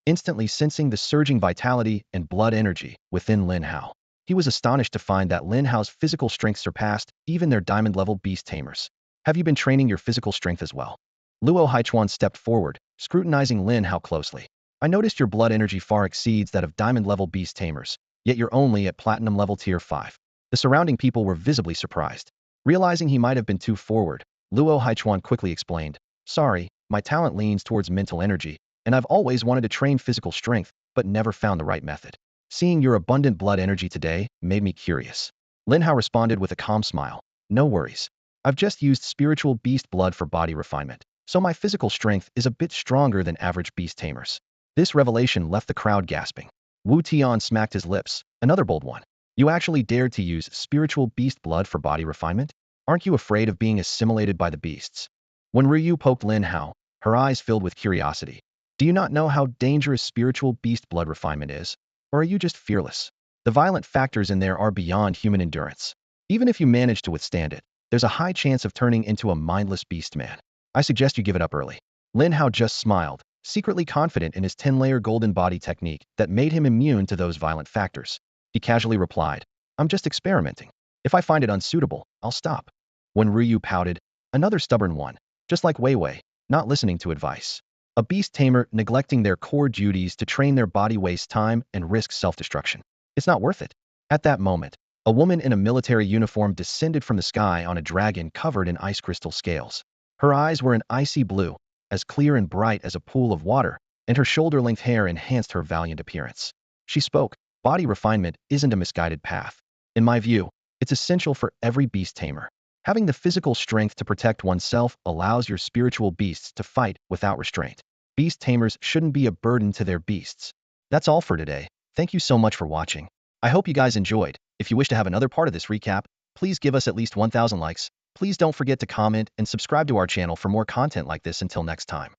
instantly sensing the surging vitality and blood energy within Lin Hao. He was astonished to find that Lin Hao's physical strength surpassed even their diamond-level beast tamers. Have you been training your physical strength as well? Luo Haichuan stepped forward, scrutinizing Lin Hao closely. I noticed your blood energy far exceeds that of diamond-level beast tamers, yet you're only at platinum-level tier 5. The surrounding people were visibly surprised. Realizing he might have been too forward, Luo Haichuan quickly explained, "Sorry, my talent leans towards mental energy, and I've always wanted to train physical strength, but never found the right method. Seeing your abundant blood energy today made me curious." Lin Hao responded with a calm smile, "No worries. I've just used spiritual beast blood for body refinement, so my physical strength is a bit stronger than average beast tamers." This revelation left the crowd gasping. Wu Tian smacked his lips, another bold one. "You actually dared to use spiritual beast blood for body refinement? Aren't you afraid of being assimilated by the beasts?" When Ryu poked Lin Hao, her eyes filled with curiosity. "Do you not know how dangerous spiritual beast blood refinement is? Or are you just fearless? The violent factors in there are beyond human endurance. Even if you manage to withstand it, there's a high chance of turning into a mindless beast man. I suggest you give it up early." Lin Hao just smiled, secretly confident in his 10-layer golden body technique that made him immune to those violent factors. He casually replied, "I'm just experimenting. If I find it unsuitable, I'll stop." When Ryu pouted, another stubborn one, just like Wei Wei, not listening to advice. A beast tamer neglecting their core duties to train their body wastes time and risks self-destruction. It's not worth it. At that moment, a woman in a military uniform descended from the sky on a dragon covered in ice crystal scales. Her eyes were an icy blue, as clear and bright as a pool of water, and her shoulder-length hair enhanced her valiant appearance. She spoke, "Body refinement isn't a misguided path. In my view, it's essential for every beast tamer. Having the physical strength to protect oneself allows your spiritual beasts to fight without restraint. Beast tamers shouldn't be a burden to their beasts." That's all for today. Thank you so much for watching. I hope you guys enjoyed. If you wish to have another part of this recap, please give us at least 1,000 likes. Please don't forget to comment and subscribe to our channel for more content like this. Until next time.